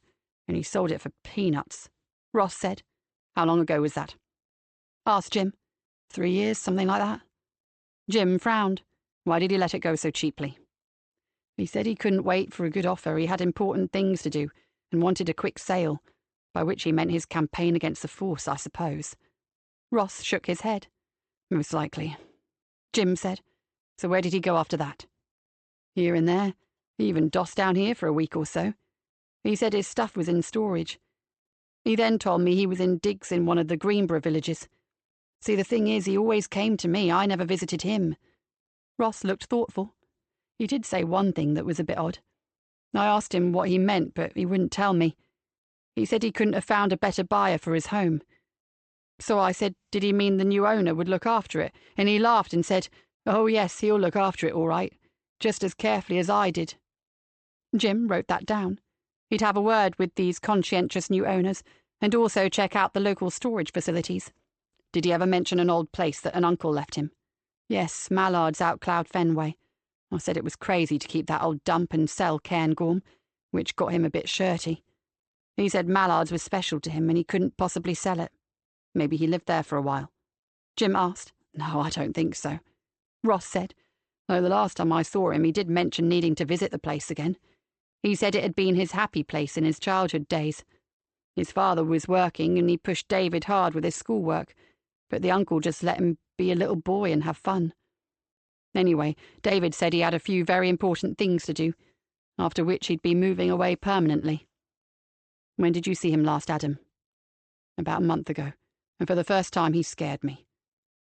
and he sold it for peanuts," Ross said. "How long ago was that?" asked Jim. 3 years, something like that." Jim frowned. "Why did he let it go so cheaply?" "He said he couldn't wait for a good offer. He had important things to do and wanted a quick sale, by which he meant his campaign against the force, I suppose." Ross shook his head. "Most likely," Jim said. "So where did he go after that?" "Here and there. He even dossed down here for a week or so. He said his stuff was in storage. He then told me he was in digs in one of the Greenborough villages. See, the thing is, he always came to me. I never visited him." Ross looked thoughtful. "He did say one thing that was a bit odd. I asked him what he meant, but he wouldn't tell me. He said he couldn't have found a better buyer for his home. So I said, did he mean the new owner would look after it? And he laughed and said, oh yes, he'll look after it all right, just as carefully as I did." Jim wrote that down. He'd have a word with these conscientious new owners, and also check out the local storage facilities. Did he ever mention an old place that an uncle left him? Yes, Mallard's out Cloud Fen way. I said it was crazy to keep that old dump and sell Cairngorm, which got him a bit shirty. He said Mallard's was special to him and he couldn't possibly sell it. Maybe he lived there for a while. Jim asked. No, I don't think so. Ross said. Though the last time I saw him, he did mention needing to visit the place again. He said it had been his happy place in his childhood days. His father was working and he pushed David hard with his schoolwork, but the uncle just let him be a little boy and have fun. Anyway, David said he had a few very important things to do, after which he'd be moving away permanently. When did you see him last, Adam? About a month ago, and for the first time he scared me.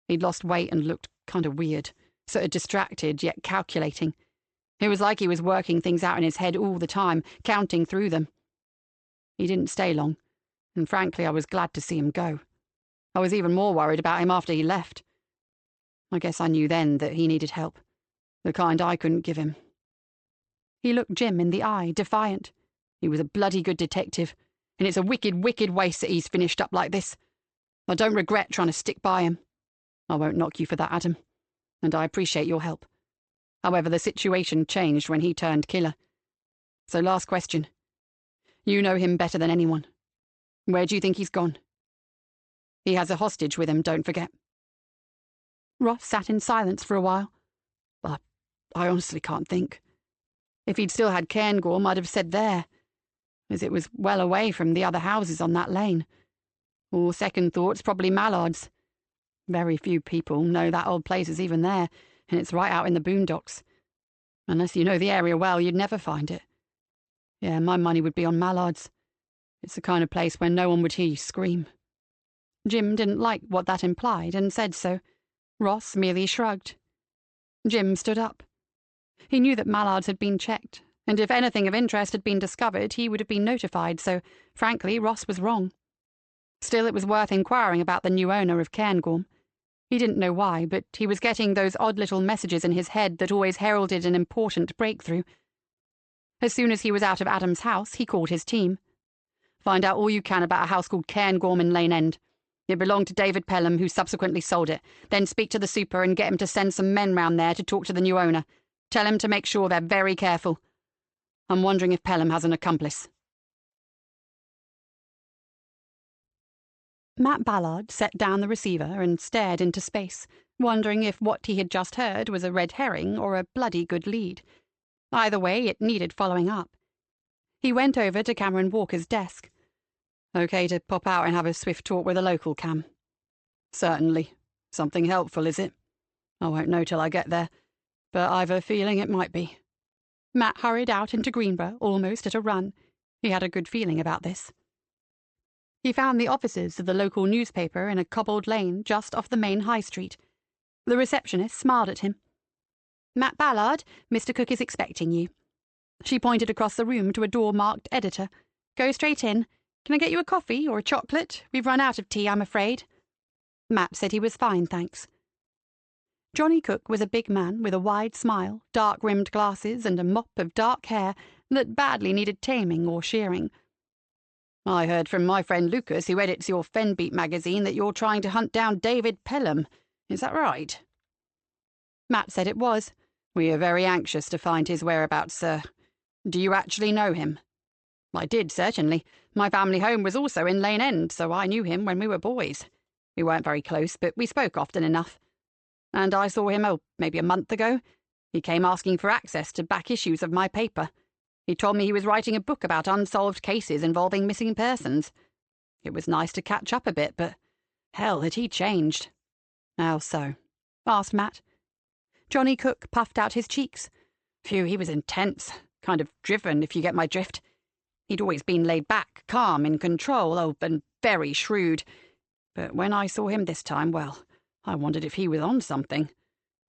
He'd lost weight and looked kind of weird, sort of distracted yet calculating. It was like he was working things out in his head all the time, counting through them. He didn't stay long, and frankly I was glad to see him go. I was even more worried about him after he left. I guess I knew then that he needed help, the kind I couldn't give him. He looked Jim in the eye, defiant. He was a bloody good detective, and it's a wicked, wicked waste that he's finished up like this. I don't regret trying to stick by him. I won't knock you for that, Adam, and I appreciate your help. However, the situation changed when he turned killer. So last question. You know him better than anyone. Where do you think he's gone? He has a hostage with him, don't forget. Ross sat in silence for a while. I honestly can't think. If he'd still had Cairngorm, I'd have said there, as it was well away from the other houses on that lane. Or second thoughts, probably Mallard's. Very few people know that old place is even there, and it's right out in the boondocks. Unless you know the area well, you'd never find it. Yeah, my money would be on Mallard's. It's the kind of place where no one would hear you scream. Jim didn't like what that implied and said so. Ross merely shrugged. Jim stood up. He knew that Mallard's had been checked, and if anything of interest had been discovered, he would have been notified, so, frankly, Ross was wrong. Still, it was worth inquiring about the new owner of Cairngorm. He didn't know why, but he was getting those odd little messages in his head that always heralded an important breakthrough. As soon as he was out of Adam's house, he called his team. Find out all you can about a house called Cairngorm in Lane End. It belonged to David Pelham, who subsequently sold it. Then speak to the super and get him to send some men round there to talk to the new owner. Tell him to make sure they're very careful. I'm wondering if Pelham has an accomplice. Matt Ballard set down the receiver and stared into space, wondering if what he had just heard was a red herring or a bloody good lead. Either way, it needed following up. He went over to Cameron Walker's desk. Okay to pop out and have a swift talk with a local, Cam? Certainly. Something helpful, is it? I won't know till I get there, but I've a feeling it might be. Matt hurried out into Greenborough almost at a run. He had a good feeling about this. He found the offices of the local newspaper in a cobbled lane just off the main high street. The receptionist smiled at him. "Matt Ballard, Mr. Cook is expecting you." She pointed across the room to a door marked editor. "Go straight in. Can I get you a coffee or a chocolate? We've run out of tea, I'm afraid." Matt said he was fine, thanks. Johnny Cook was a big man with a wide smile, dark-rimmed glasses, and a mop of dark hair that badly needed taming or shearing. "I heard from my friend Lucas, who edits your Fenbeat magazine, that you're trying to hunt down David Pelham. Is that right?" Matt said it was. "We are very anxious to find his whereabouts, sir. Do you actually know him?" "I did, certainly. My family home was also in Lane End, so I knew him when we were boys. We weren't very close, but we spoke often enough. And I saw him, maybe a month ago. He came asking for access to back issues of my paper. He told me he was writing a book about unsolved cases involving missing persons. It was nice to catch up a bit, but hell, had he changed." "How so?" asked Matt. Johnny Cook puffed out his cheeks. "Phew, he was intense. Kind of driven, if you get my drift. He'd always been laid back, calm, in control, and very shrewd. But when I saw him this time, well, I wondered if he was on something.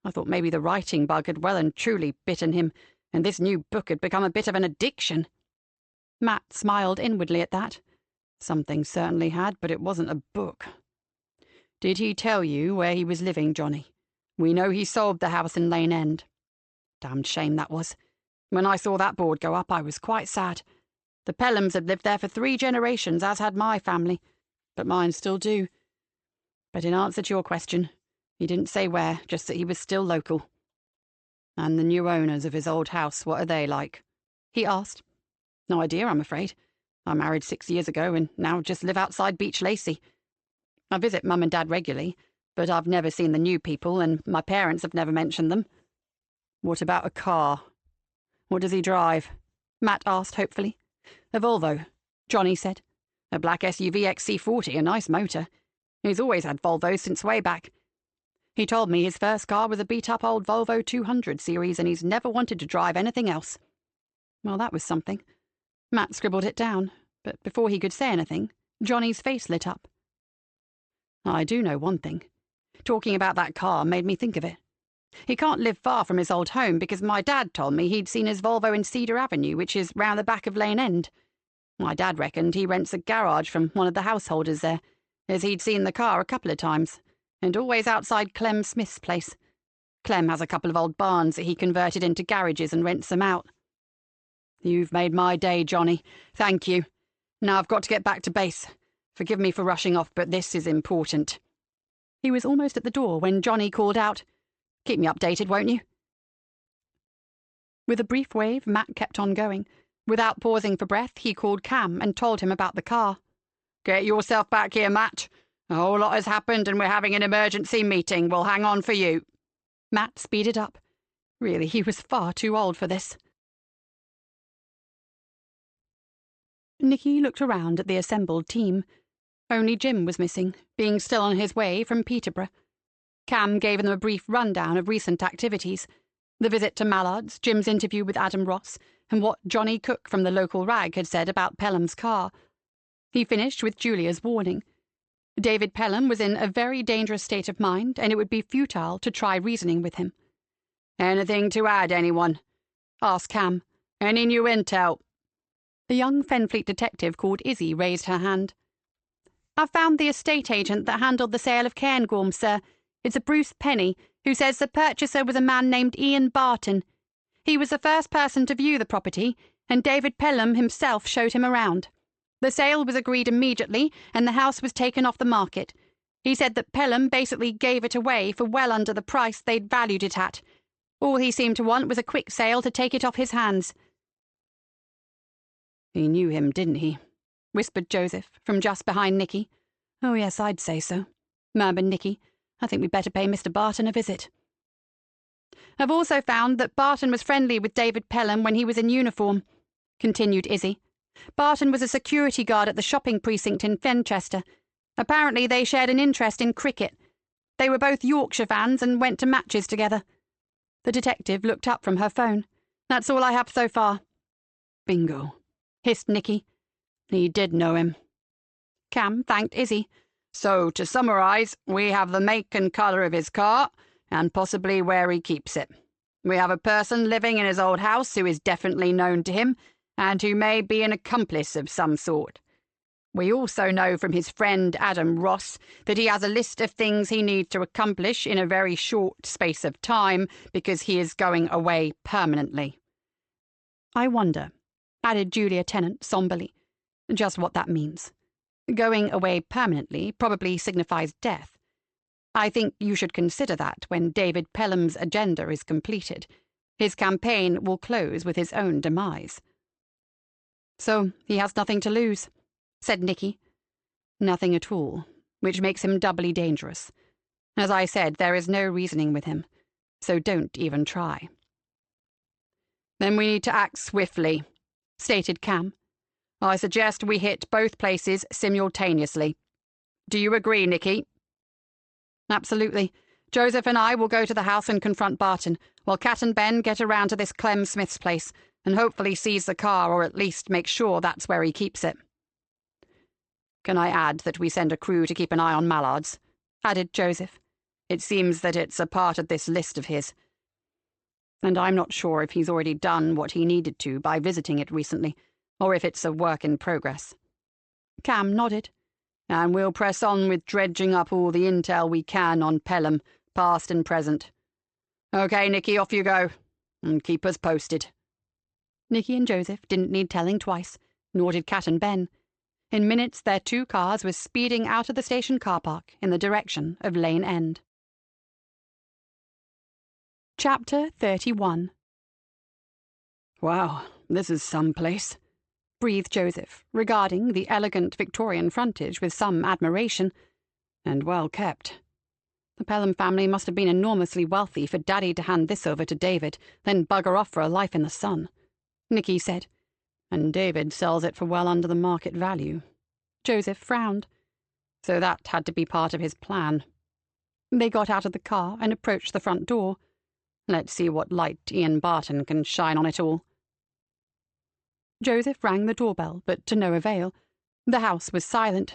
I thought maybe the writing bug had well and truly bitten him, and this new book had become a bit of an addiction." Matt smiled inwardly at that. Something certainly had, but it wasn't a book. "Did he tell you where he was living, Johnny? We know he sold the house in Lane End." "Damned shame that was. When I saw that board go up, I was quite sad. The Pelhams had lived there for 3 generations, as had my family, but mine still do. But in answer to your question, he didn't say where, just that he was still local. And the new owners of his old house, what are they like? He asked. No idea, I'm afraid. I married 6 years ago and now just live outside Beach Lacey. I visit Mum and Dad regularly, but I've never seen the new people and my parents have never mentioned them. What about a car? What does he drive? Matt asked hopefully. A Volvo, Johnny said. A black SUV XC40, a nice motor. He's always had Volvos since way back. He told me his first car was a beat-up old Volvo 200 series and he's never wanted to drive anything else. Well, that was something. Matt scribbled it down, but before he could say anything, Johnny's face lit up. I do know one thing. Talking about that car made me think of it. He can't live far from his old home because my dad told me he'd seen his Volvo in Cedar Avenue, which is round the back of Lane End. My dad reckoned he rents a garage from one of the householders there, as he'd seen the car a couple of times, and always outside Clem Smith's place. Clem has a couple of old barns that he converted into garages and rents them out. You've made my day, Johnny. Thank you. Now I've got to get back to base. Forgive me for rushing off, but this is important. He was almost at the door when Johnny called out, Keep me updated, won't you? With a brief wave, Matt kept on going. Without pausing for breath, he called Cam and told him about the car. Get yourself back here, Matt. A whole lot has happened and we're having an emergency meeting. We'll hang on for you. Matt speeded up. Really, he was far too old for this. Nicky looked around at the assembled team. Only Jim was missing, being still on his way from Peterborough. Cam gave them a brief rundown of recent activities, the visit to Mallard's, Jim's interview with Adam Ross, and what Johnny Cook from the local rag had said about Pelham's car. He finished with Julia's warning. David Pelham was in a very dangerous state of mind, and it would be futile to try reasoning with him. Anything to add, anyone? Asked Cam. Any new intel? The young Fenfleet detective called Izzy raised her hand. I've found the estate agent that handled the sale of Cairngorm, sir. It's a Bruce Penny, who says the purchaser was a man named Ian Barton. He was the first person to view the property, and David Pelham himself showed him around. The sale was agreed immediately, and the house was taken off the market. He said that Pelham basically gave it away for well under the price they'd valued it at. All he seemed to want was a quick sale to take it off his hands. He knew him, didn't he? Whispered Joseph, from just behind Nicky. Oh, yes, I'd say so, murmured Nicky. I think we'd better pay Mr. Barton a visit. I've also found that Barton was friendly with David Pelham when he was in uniform, continued Izzy. Barton was a security guard at the shopping precinct in Fenchester. Apparently they shared an interest in cricket. They were both Yorkshire fans and went to matches together. The detective looked up from her phone. That's all I have so far. Bingo, hissed Nicky. He did know him. Cam thanked Izzy. So, to summarise, we have the make and colour of his car, and possibly where he keeps it. We have a person living in his old house who is definitely known to him, and who may be an accomplice of some sort. We also know from his friend Adam Ross that he has a list of things he needs to accomplish in a very short space of time because he is going away permanently. I wonder, added Julia Tennant somberly, just what that means. Going away permanently probably signifies death. I think you should consider that when David Pelham's agenda is completed. His campaign will close with his own demise. So he has nothing to lose, said Nicky. Nothing at all, which makes him doubly dangerous. As I said, there is no reasoning with him, so don't even try. Then we need to act swiftly, stated Cam. I suggest we hit both places simultaneously. Do you agree, Nicky? Absolutely. Joseph and I will go to the house and confront Barton, while Kat and Ben get around to this Clem Smith's place, and hopefully seize the car or at least make sure that's where he keeps it. Can I add that we send a crew to keep an eye on Mallard's? Added Joseph. It seems that it's a part of this list of his. And I'm not sure if he's already done what he needed to by visiting it recently, or if it's a work in progress. Cam nodded. And we'll press on with dredging up all the intel we can on Pelham, past and present. Okay, Nicky, off you go. And keep us posted. Nicky and Joseph didn't need telling twice, nor did Cat and Ben. In minutes, their 2 cars were speeding out of the station car park in the direction of Lane End. Chapter 31. Wow, this is some place, breathed Joseph, regarding the elegant Victorian frontage with some admiration. And well kept. The Pelham family must have been enormously wealthy for Daddy to hand this over to David, then bugger off for a life in the sun, Nicky said. And David sells it for well under the market value. Joseph frowned. So that had to be part of his plan. They got out of the car and approached the front door. Let's see what light Ian Barton can shine on it all. Joseph rang the doorbell, but to no avail. The house was silent.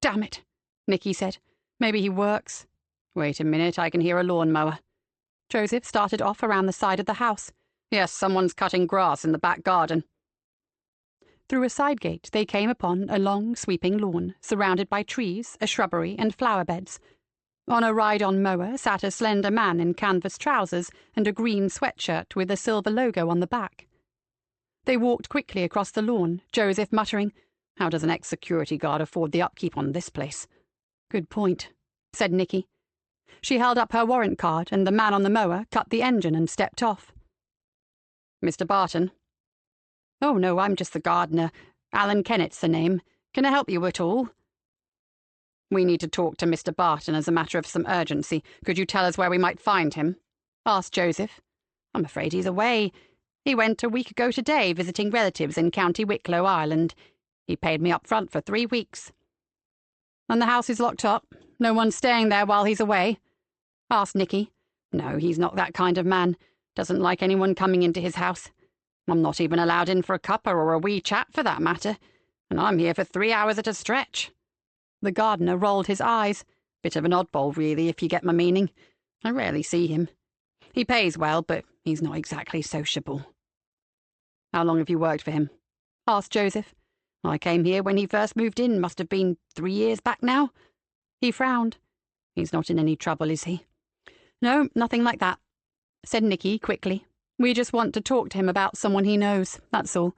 Damn it, Nicky said. Maybe he works. Wait a minute, I can hear a lawnmower. Joseph started off around the side of the house. Yes, someone's cutting grass in the back garden. Through a side gate, they came upon a long, sweeping lawn, surrounded by trees, a shrubbery, and flower beds. On a ride-on mower sat a slender man in canvas trousers and a green sweatshirt with a silver logo on the back. They walked quickly across the lawn, Joseph muttering, "How does an ex-security guard afford the upkeep on this place?" "Good point," said Nicky. She held up her warrant card, and the man on the mower cut the engine and stepped off. "Mr. Barton?" "Oh, no, I'm just the gardener. Alan Kennett's the name. Can I help you at all?" "We need to talk to Mr. Barton as a matter of some urgency. Could you tell us where we might find him?" asked Joseph. "I'm afraid he's away. He went a week ago today visiting relatives in County Wicklow, Ireland. He paid me up front for 3 weeks." "And the house is locked up? No one's staying there while he's away?" asked Nicky. "No, he's not that kind of man. Doesn't like anyone coming into his house. I'm not even allowed in for a cuppa or a wee chat, for that matter. And I'm here for 3 hours at a stretch." The gardener rolled his eyes. "Bit of an oddball, really, if you get my meaning. I rarely see him. He pays well, but he's not exactly sociable." "How long have you worked for him?" asked Joseph. "I came here when he first moved in. Must have been 3 years back now." He frowned. "He's not in any trouble, is he?" "No, nothing like that," said Nicky quickly. "We just want to talk to him about someone he knows, that's all.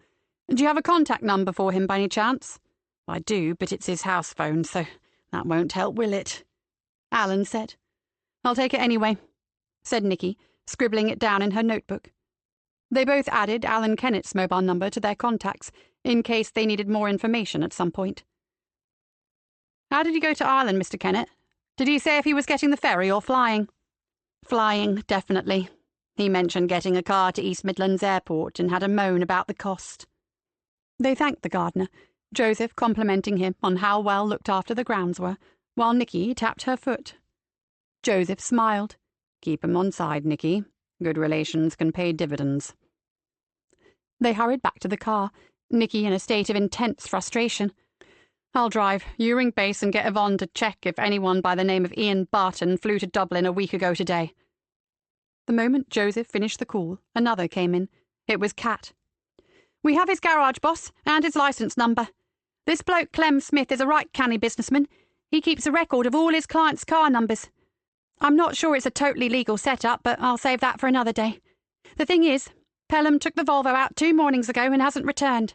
Do you have a contact number for him by any chance?" "I do, but it's his house phone, so that won't help, will it?" Alan said. "I'll take it anyway," said Nicky, scribbling it down in her notebook. They both added Alan Kennett's mobile number to their contacts, in case they needed more information at some point. "How did he go to Ireland, Mr. Kennett? Did he say if he was getting the ferry or flying?" "Flying, definitely. He mentioned getting a car to East Midlands Airport and had a moan about the cost." They thanked the gardener, Joseph complimenting him on how well looked after the grounds were, while Nicky tapped her foot. Joseph smiled. "Keep 'em on side, Nicky. Good relations can pay dividends." They hurried back to the car, Nicky in a state of intense frustration. "I'll drive. You ring base and get Yvonne to check if anyone by the name of Ian Barton flew to Dublin a week ago today." The moment Joseph finished the call, another came in. It was Cat. "We have his garage, boss, and his licence number. This bloke Clem Smith is a right canny businessman. He keeps a record of all his clients' car numbers. I'm not sure it's a totally legal setup, but I'll save that for another day. The thing is, Pelham took the Volvo out 2 mornings ago and hasn't returned.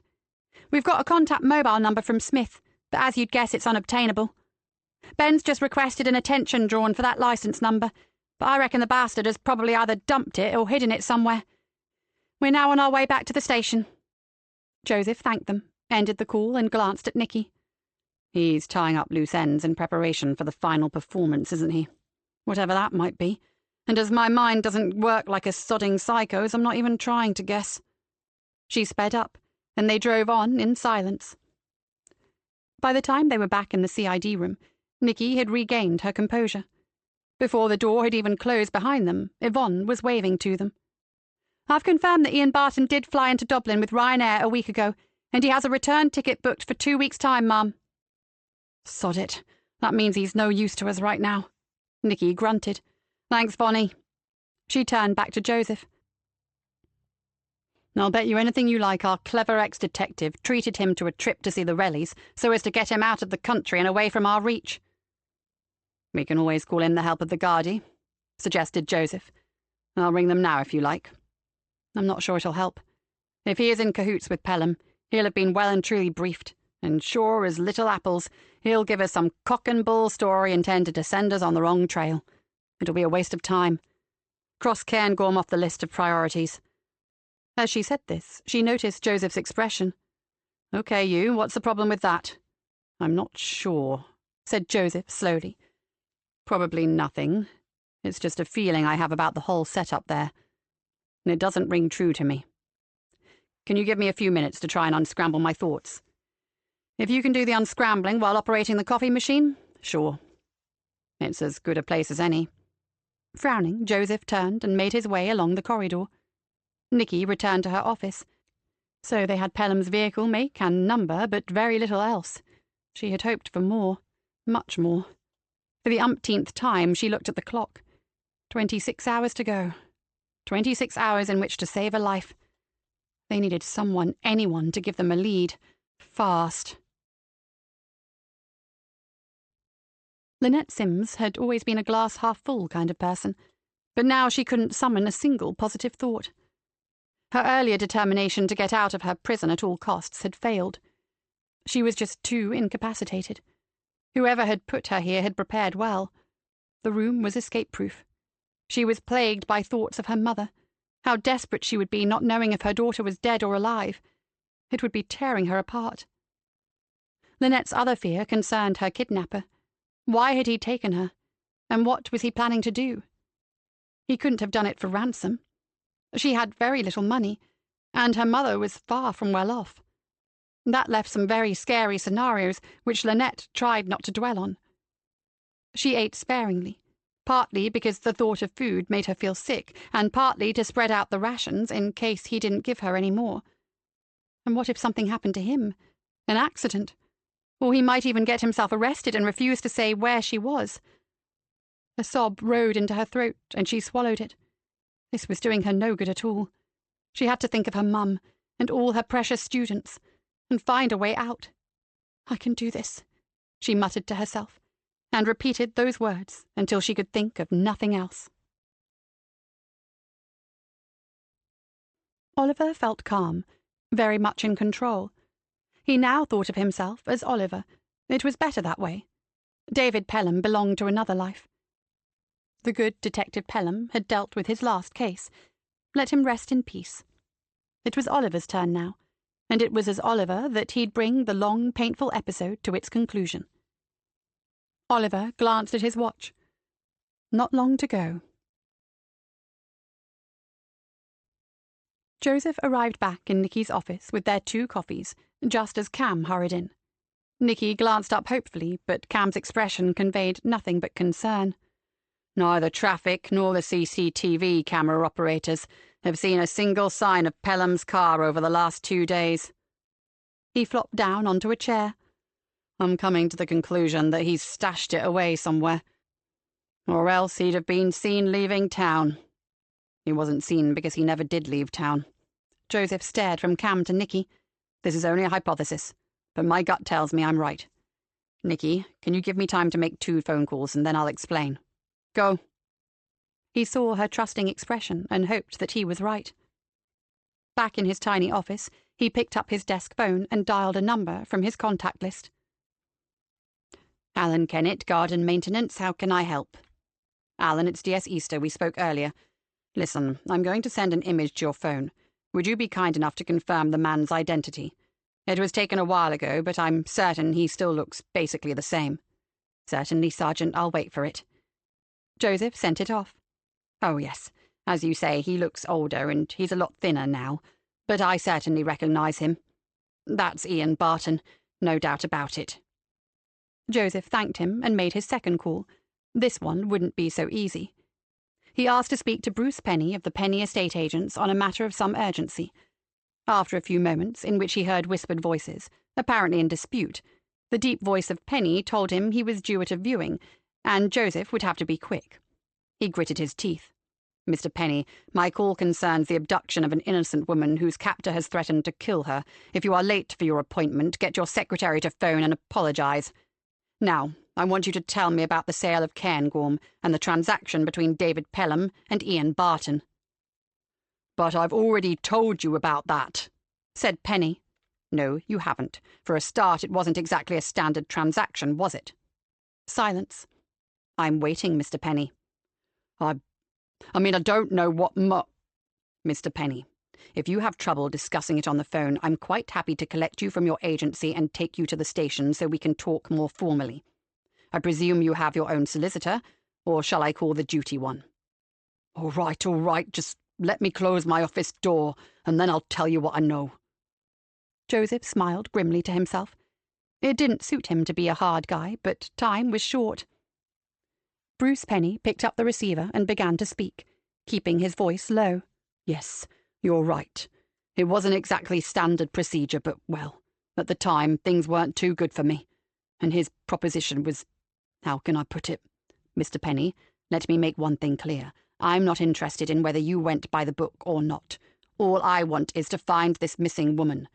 We've got a contact mobile number from Smith, but as you'd guess, it's unobtainable. Ben's just requested an attention drawn for that licence number, but I reckon the bastard has probably either dumped it or hidden it somewhere. We're now on our way back to the station." Joseph thanked them, ended the call, and glanced at Nicky. "He's tying up loose ends in preparation for the final performance, isn't he? Whatever that might be. And as my mind doesn't work like a sodding psycho's, I'm not even trying to guess." She sped up, and they drove on in silence. By the time they were back in the CID room, Nicky had regained her composure. Before the door had even closed behind them, Yvonne was waving to them. "I've confirmed that Ian Barton did fly into Dublin with Ryanair a week ago, and he has a return ticket booked for 2 weeks' time, Mum." "Sod it. That means he's no use to us right now." Nicky grunted. "Thanks, Bonnie." She turned back to Joseph. "I'll bet you anything you like our clever ex-detective treated him to a trip to see the Rellies so as to get him out of the country and away from our reach." "We can always call in the help of the Gardaí," suggested Joseph. "I'll ring them now if you like." "I'm not sure it'll help." If he is in cahoots with Pelham, he'll have been well and truly briefed, and sure as little apples, he'll give us some cock and bull story intended to send us on the wrong trail. It'll be a waste of time. Cross Cairngorm off the list of priorities." As she said this, she noticed Joseph's expression. "Okay, you, what's the problem with that?" "I'm not sure," said Joseph slowly. "Probably nothing. It's just a feeling I have about the whole setup there. And it doesn't ring true to me. Can you give me a few minutes to try and unscramble my thoughts?" "If you can do the unscrambling while operating the coffee machine, sure. It's as good a place as any." Frowning, Joseph turned and made his way along the corridor. Nicky returned to her office. So they had Pelham's vehicle, make and number, but very little else. She had hoped for more, much more. For the umpteenth time, she looked at the clock. 26 hours to go. 26 hours in which to save a life. They needed someone, anyone, to give them a lead. Fast. Lynette Sims had always been a glass-half-full kind of person, but now she couldn't summon a single positive thought. Her earlier determination to get out of her prison at all costs had failed. She was just too incapacitated. Whoever had put her here had prepared well. The room was escape-proof. She was plagued by thoughts of her mother, how desperate she would be not knowing if her daughter was dead or alive. It would be tearing her apart. Lynette's other fear concerned her kidnapper. Why had he taken her? And what was he planning to do? He couldn't have done it for ransom. She had very little money, and her mother was far from well off. That left some very scary scenarios which Lynette tried not to dwell on. She ate sparingly, partly because the thought of food made her feel sick, and partly to spread out the rations in case he didn't give her any more. And what if something happened to him? An accident? Or he might even get himself arrested and refuse to say where she was. A sob rode into her throat, and she swallowed it. This was doing her no good at all. She had to think of her mum, and all her precious students, and find a way out. "I can do this," she muttered to herself, and repeated those words until she could think of nothing else. Oliver felt calm, very much in control. He now thought of himself as Oliver. It was better that way. David Pelham belonged to another life. The good Detective Pelham had dealt with his last case. Let him rest in peace. It was Oliver's turn now, and it was as Oliver that he'd bring the long, painful episode to its conclusion. Oliver glanced at his watch. Not long to go. Joseph arrived back in Nicky's office with their 2 coffees, just as Cam hurried in. Nicky glanced up hopefully, but Cam's expression conveyed nothing but concern. "Neither traffic nor the CCTV camera operators have seen a single sign of Pelham's car over the last 2 days." He flopped down onto a chair. "I'm coming to the conclusion that he's stashed it away somewhere. Or else he'd have been seen leaving town. He wasn't seen because he never did leave town." Joseph stared from Cam to Nicky. "This is only a hypothesis, but my gut tells me I'm right. Nicky, can you give me time to make 2 phone calls and then I'll explain? Go." He saw her trusting expression and hoped that he was right. Back in his tiny office, he picked up his desk phone and dialed a number from his contact list. "Alan Kennett, Garden Maintenance, how can I help?" "Alan, it's DS Easter, we spoke earlier. Listen, I'm going to send an image to your phone. Would you be kind enough to confirm the man's identity? It was taken a while ago, but I'm certain he still looks basically the same." "Certainly, Sergeant, I'll wait for it." Joseph sent it off. "Oh, yes. As you say, he looks older and he's a lot thinner now, but I certainly recognize him. That's Ian Barton, no doubt about it." Joseph thanked him and made his second call. This one wouldn't be so easy. He asked to speak to Bruce Penny of the Penny Estate Agents on a matter of some urgency. After a few moments, in which he heard whispered voices, apparently in dispute, the deep voice of Penny told him he was due at a viewing, and Joseph would have to be quick. He gritted his teeth. "Mr. Penny, my call concerns the abduction of an innocent woman whose captor has threatened to kill her. If you are late for your appointment, get your secretary to phone and apologize. Now, I want you to tell me about the sale of Cairngorm and the transaction between David Pelham and Ian Barton." But I've already told you about that, said Penny. No, you haven't. For a start, it wasn't exactly a standard transaction, was it? Silence. I'm waiting, Mr. Penny. I don't know what Mr. Penny, if you have trouble discussing it on the phone, I'm quite happy to collect you from your agency and take you to the station so we can talk more formally. I presume you have your own solicitor, or shall I call the duty one? All right, just let me close my office door, and then I'll tell you what I know. Joseph smiled grimly to himself. It didn't suit him to be a hard guy, but time was short. Bruce Penny picked up the receiver and began to speak, keeping his voice low. Yes, you're right. It wasn't exactly standard procedure, but, well, at the time, things weren't too good for me. And his proposition was, how can I put it? Mr. Penny, let me make one thing clear. I'm not interested in whether you went by the book or not. All I want is to find this missing woman.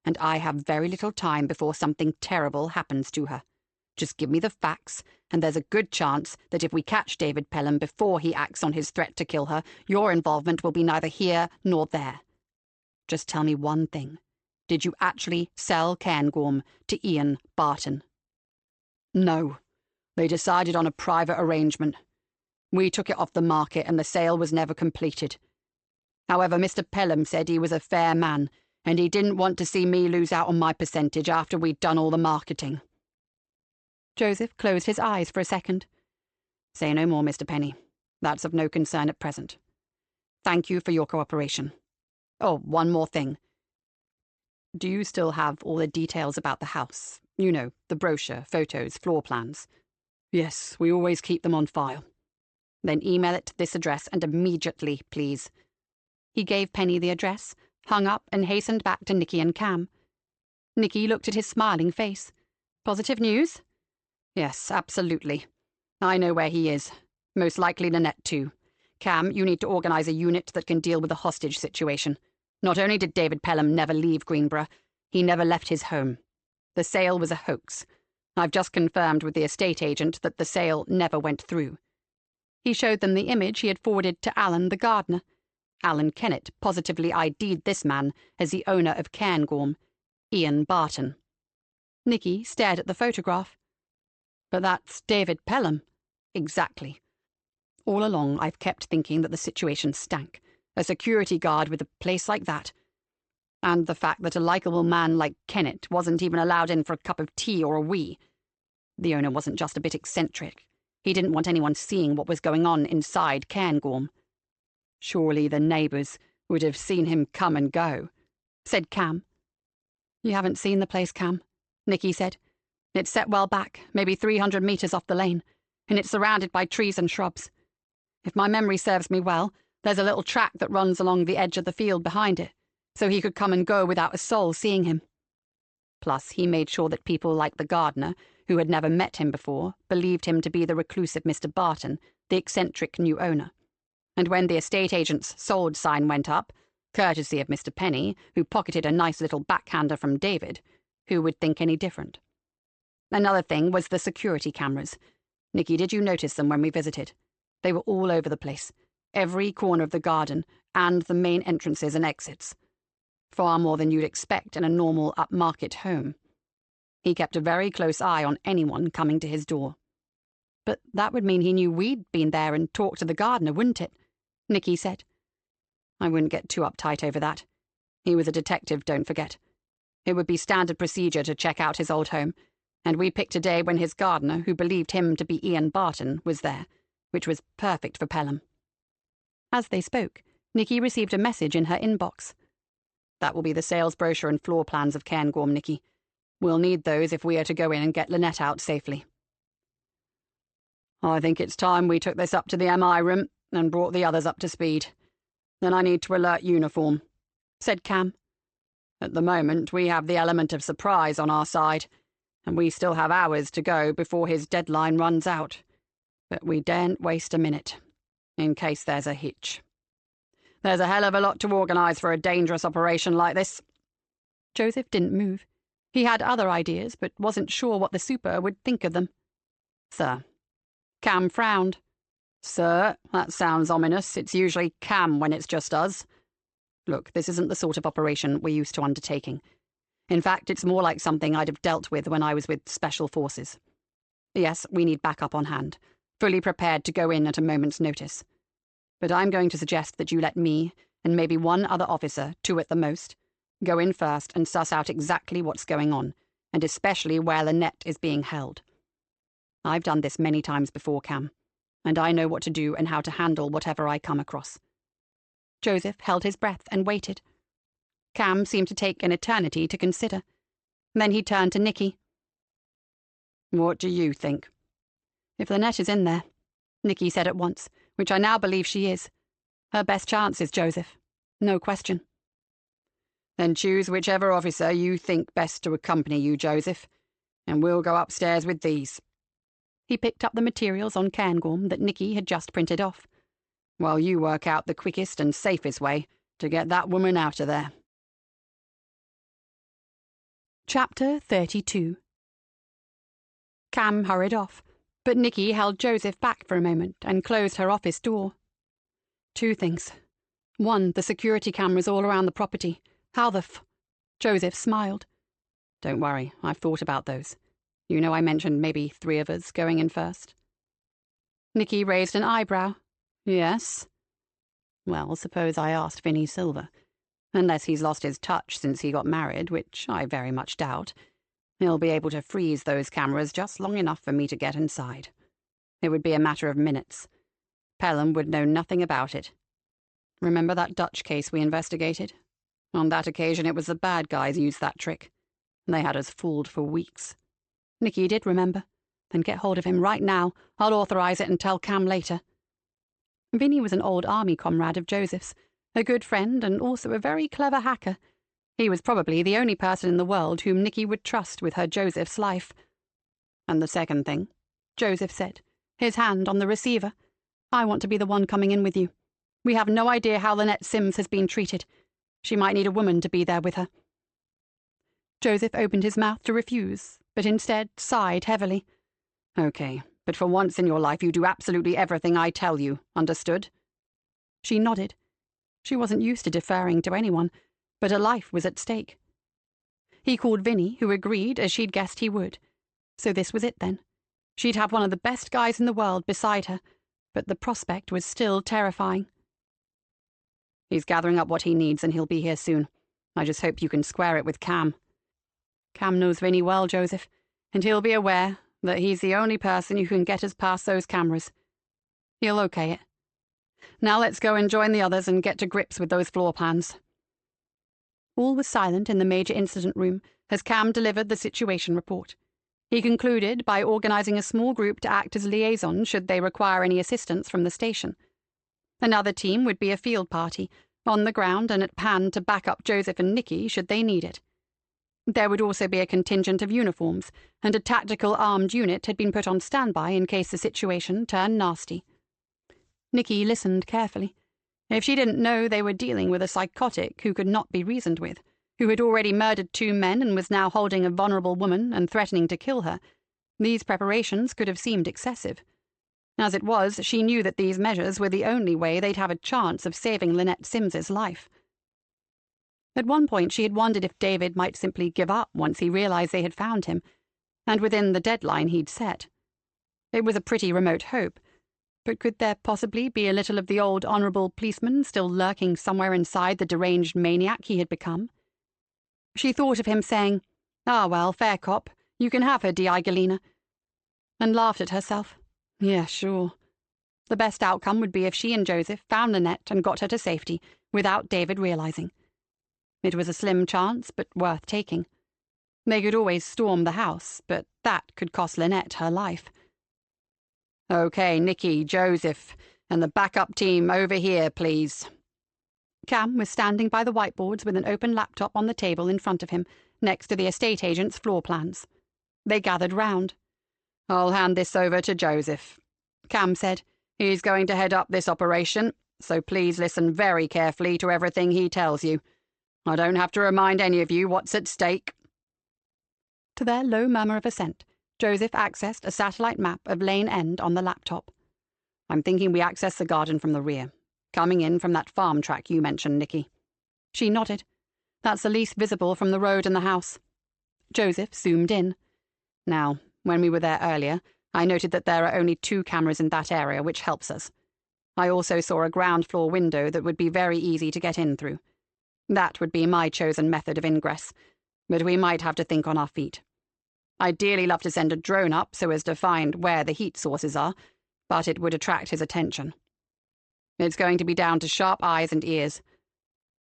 And I have very little time before something terrible happens to her. Just give me the facts, and there's a good chance that if we catch David Pelham before he acts on his threat to kill her, your involvement will be neither here nor there. Just tell me one thing. Did you actually sell Cairngorm to Ian Barton? No. They decided on a private arrangement. We took it off the market and the sale was never completed. However, Mr. Pelham said he was a fair man, and he didn't want to see me lose out on my percentage after we'd done all the marketing. Joseph closed his eyes for a second. Say no more, Mr. Penny. That's of no concern at present. Thank you for your cooperation. Oh, one more thing. Do you still have all the details about the house? You know, the brochure, photos, floor plans. Yes, we always keep them on file. Then email it to this address and immediately, please. He gave Penny the address, hung up and hastened back to Nicky and Cam. Nicky looked at his smiling face. Positive news? Yes, absolutely. I know where he is. Most likely Lynette, too. Cam, you need to organise a unit that can deal with the hostage situation. Not only did David Pelham never leave Greenborough, he never left his home. The sale was a hoax. I've just confirmed with the estate agent that the sale never went through. He showed them the image he had forwarded to Alan the gardener. Alan Kennett positively ID'd this man as the owner of Cairngorm, Ian Barton. Nicky stared at the photograph. But that's David Pelham. Exactly. All along I've kept thinking that the situation stank. A security guard with a place like that. And the fact that a likeable man like Kennett wasn't even allowed in for a cup of tea or a wee. The owner wasn't just a bit eccentric. He didn't want anyone seeing what was going on inside Cairngorm. Surely the neighbours would have seen him come and go, said Cam. You haven't seen the place, Cam, Nicky said. It's set well back, maybe 300 metres off the lane, and it's surrounded by trees and shrubs. If my memory serves me well, there's a little track that runs along the edge of the field behind it, so he could come and go without a soul seeing him. Plus, he made sure that people like the gardener, who had never met him before, believed him to be the reclusive Mr. Barton, the eccentric new owner. And when the estate agent's sold sign went up, courtesy of Mr. Penny, who pocketed a nice little backhander from David, who would think any different? Another thing was the security cameras. Nicky, did you notice them when we visited? They were all over the place. Every corner of the garden, and the main entrances and exits. Far more than you'd expect in a normal upmarket home. He kept a very close eye on anyone coming to his door. But that would mean he knew we'd been there and talked to the gardener, wouldn't it? Nicky said. I wouldn't get too uptight over that. He was a detective, don't forget. It would be standard procedure to check out his old home, and we picked a day when his gardener, who believed him to be Ian Barton, was there, which was perfect for Pelham. As they spoke, Nicky received a message in her inbox. That will be the sales brochure and floor plans of Cairngorm, Nicky. We'll need those if we are to go in and get Lynette out safely. I think it's time we took this up to the MI room and brought the others up to speed. Then I need to alert uniform, said Cam. At the moment, we have the element of surprise on our side, and we still have hours to go before his deadline runs out. But we daren't waste a minute, in case there's a hitch. There's a hell of a lot to organise for a dangerous operation like this. Joseph didn't move. He had other ideas, but wasn't sure what the super would think of them. Sir. Cam frowned. Sir, that sounds ominous. It's usually Cam when it's just us. Look, this isn't the sort of operation we're used to undertaking. In fact, it's more like something I'd have dealt with when I was with Special Forces. Yes, we need backup on hand, fully prepared to go in at a moment's notice. But I'm going to suggest that you let me, and maybe one other officer, 2 at the most, go in first and suss out exactly what's going on, and especially where Lynette is being held. I've done this many times before, Cam, and I know what to do and how to handle whatever I come across. Joseph held his breath and waited. Cam seemed to take an eternity to consider. Then he turned to Nicky. What do you think? If Lynette is in there, Nicky said at once, which I now believe she is. Her best chance is Joseph. No question. Then choose whichever officer you think best to accompany you, Joseph, and we'll go upstairs with these. He picked up the materials on Cairngorm that Nicky had just printed off. While you work out the quickest and safest way to get that woman out of there. Chapter 32. Cam hurried off, but Nicky held Joseph back for a moment and closed her office door. 2 things. 1, the security cameras all around the property. How the Joseph smiled. Don't worry, I've thought about those. You know I mentioned maybe 3 of us going in first. Nicky raised an eyebrow. Yes? Well, suppose I asked Vinnie Silver. Unless he's lost his touch since he got married, which I very much doubt. He'll be able to freeze those cameras just long enough for me to get inside. It would be a matter of minutes. Pelham would know nothing about it. Remember that Dutch case we investigated? On that occasion it was the bad guys used that trick. They had us fooled for weeks. Nicky did remember. Then get hold of him right now. I'll authorize it and tell Cam later. Vinnie was an old army comrade of Joseph's, a good friend and also a very clever hacker. He was probably the only person in the world whom Nicky would trust with her Joseph's life. And the second thing? Joseph said, his hand on the receiver. I want to be the one coming in with you. We have no idea how Lynette Sims has been treated. She might need a woman to be there with her. Joseph opened his mouth to refuse, but instead sighed heavily. Okay, but for once in your life you do absolutely everything I tell you, understood? She nodded. She wasn't used to deferring to anyone, but her life was at stake. He called Vinnie, who agreed as she'd guessed he would. So this was it then. She'd have one of the best guys in the world beside her, but the prospect was still terrifying. He's gathering up what he needs and he'll be here soon. I just hope you can square it with Cam. Cam knows Vinnie well, Joseph, and he'll be aware that he's the only person who can get us past those cameras. He'll okay it. Now let's go and join the others and get to grips with those floor plans. All was silent in the major incident room as Cam delivered the situation report. He concluded by organizing a small group to act as liaison should they require any assistance from the station. Another team would be a field party, on the ground and at hand to back up Joseph and Nicky should they need it. There would also be a contingent of uniforms, and a tactical armed unit had been put on standby in case the situation turned nasty. Nicky listened carefully. If she didn't know they were dealing with a psychotic who could not be reasoned with, who had already murdered 2 men and was now holding a vulnerable woman and threatening to kill her, these preparations could have seemed excessive. As it was, she knew that these measures were the only way they'd have a chance of saving Lynette Sims's life. At one point she had wondered if David might simply give up once he realized they had found him, and within the deadline he'd set. It was a pretty remote hope, but could there possibly be a little of the old honourable policeman still lurking somewhere inside the deranged maniac he had become? She thought of him saying, "Ah, well, fair cop, you can have her, Di Galena," and laughed at herself. Yeah, sure. The best outcome would be if she and Joseph found Lynette and got her to safety, without David realizing. It was a slim chance, but worth taking. They could always storm the house, but that could cost Lynette her life. Okay, Nicky, Joseph, and the backup team over here, please. Cam was standing by the whiteboards with an open laptop on the table in front of him, next to the estate agent's floor plans. They gathered round. I'll hand this over to Joseph, Cam said. He's going to head up this operation, so please listen very carefully to everything he tells you. I don't have to remind any of you what's at stake. To their low murmur of assent, Joseph accessed a satellite map of Lane End on the laptop. I'm thinking we access the garden from the rear, coming in from that farm track you mentioned, Nicky. She nodded. That's the least visible from the road and the house. Joseph zoomed in. Now, when we were there earlier, I noted that there are only 2 cameras in that area, which helps us. I also saw a ground floor window that would be very easy to get in through. That would be my chosen method of ingress, but we might have to think on our feet. I'd dearly love to send a drone up so as to find where the heat sources are, but it would attract his attention. It's going to be down to sharp eyes and ears.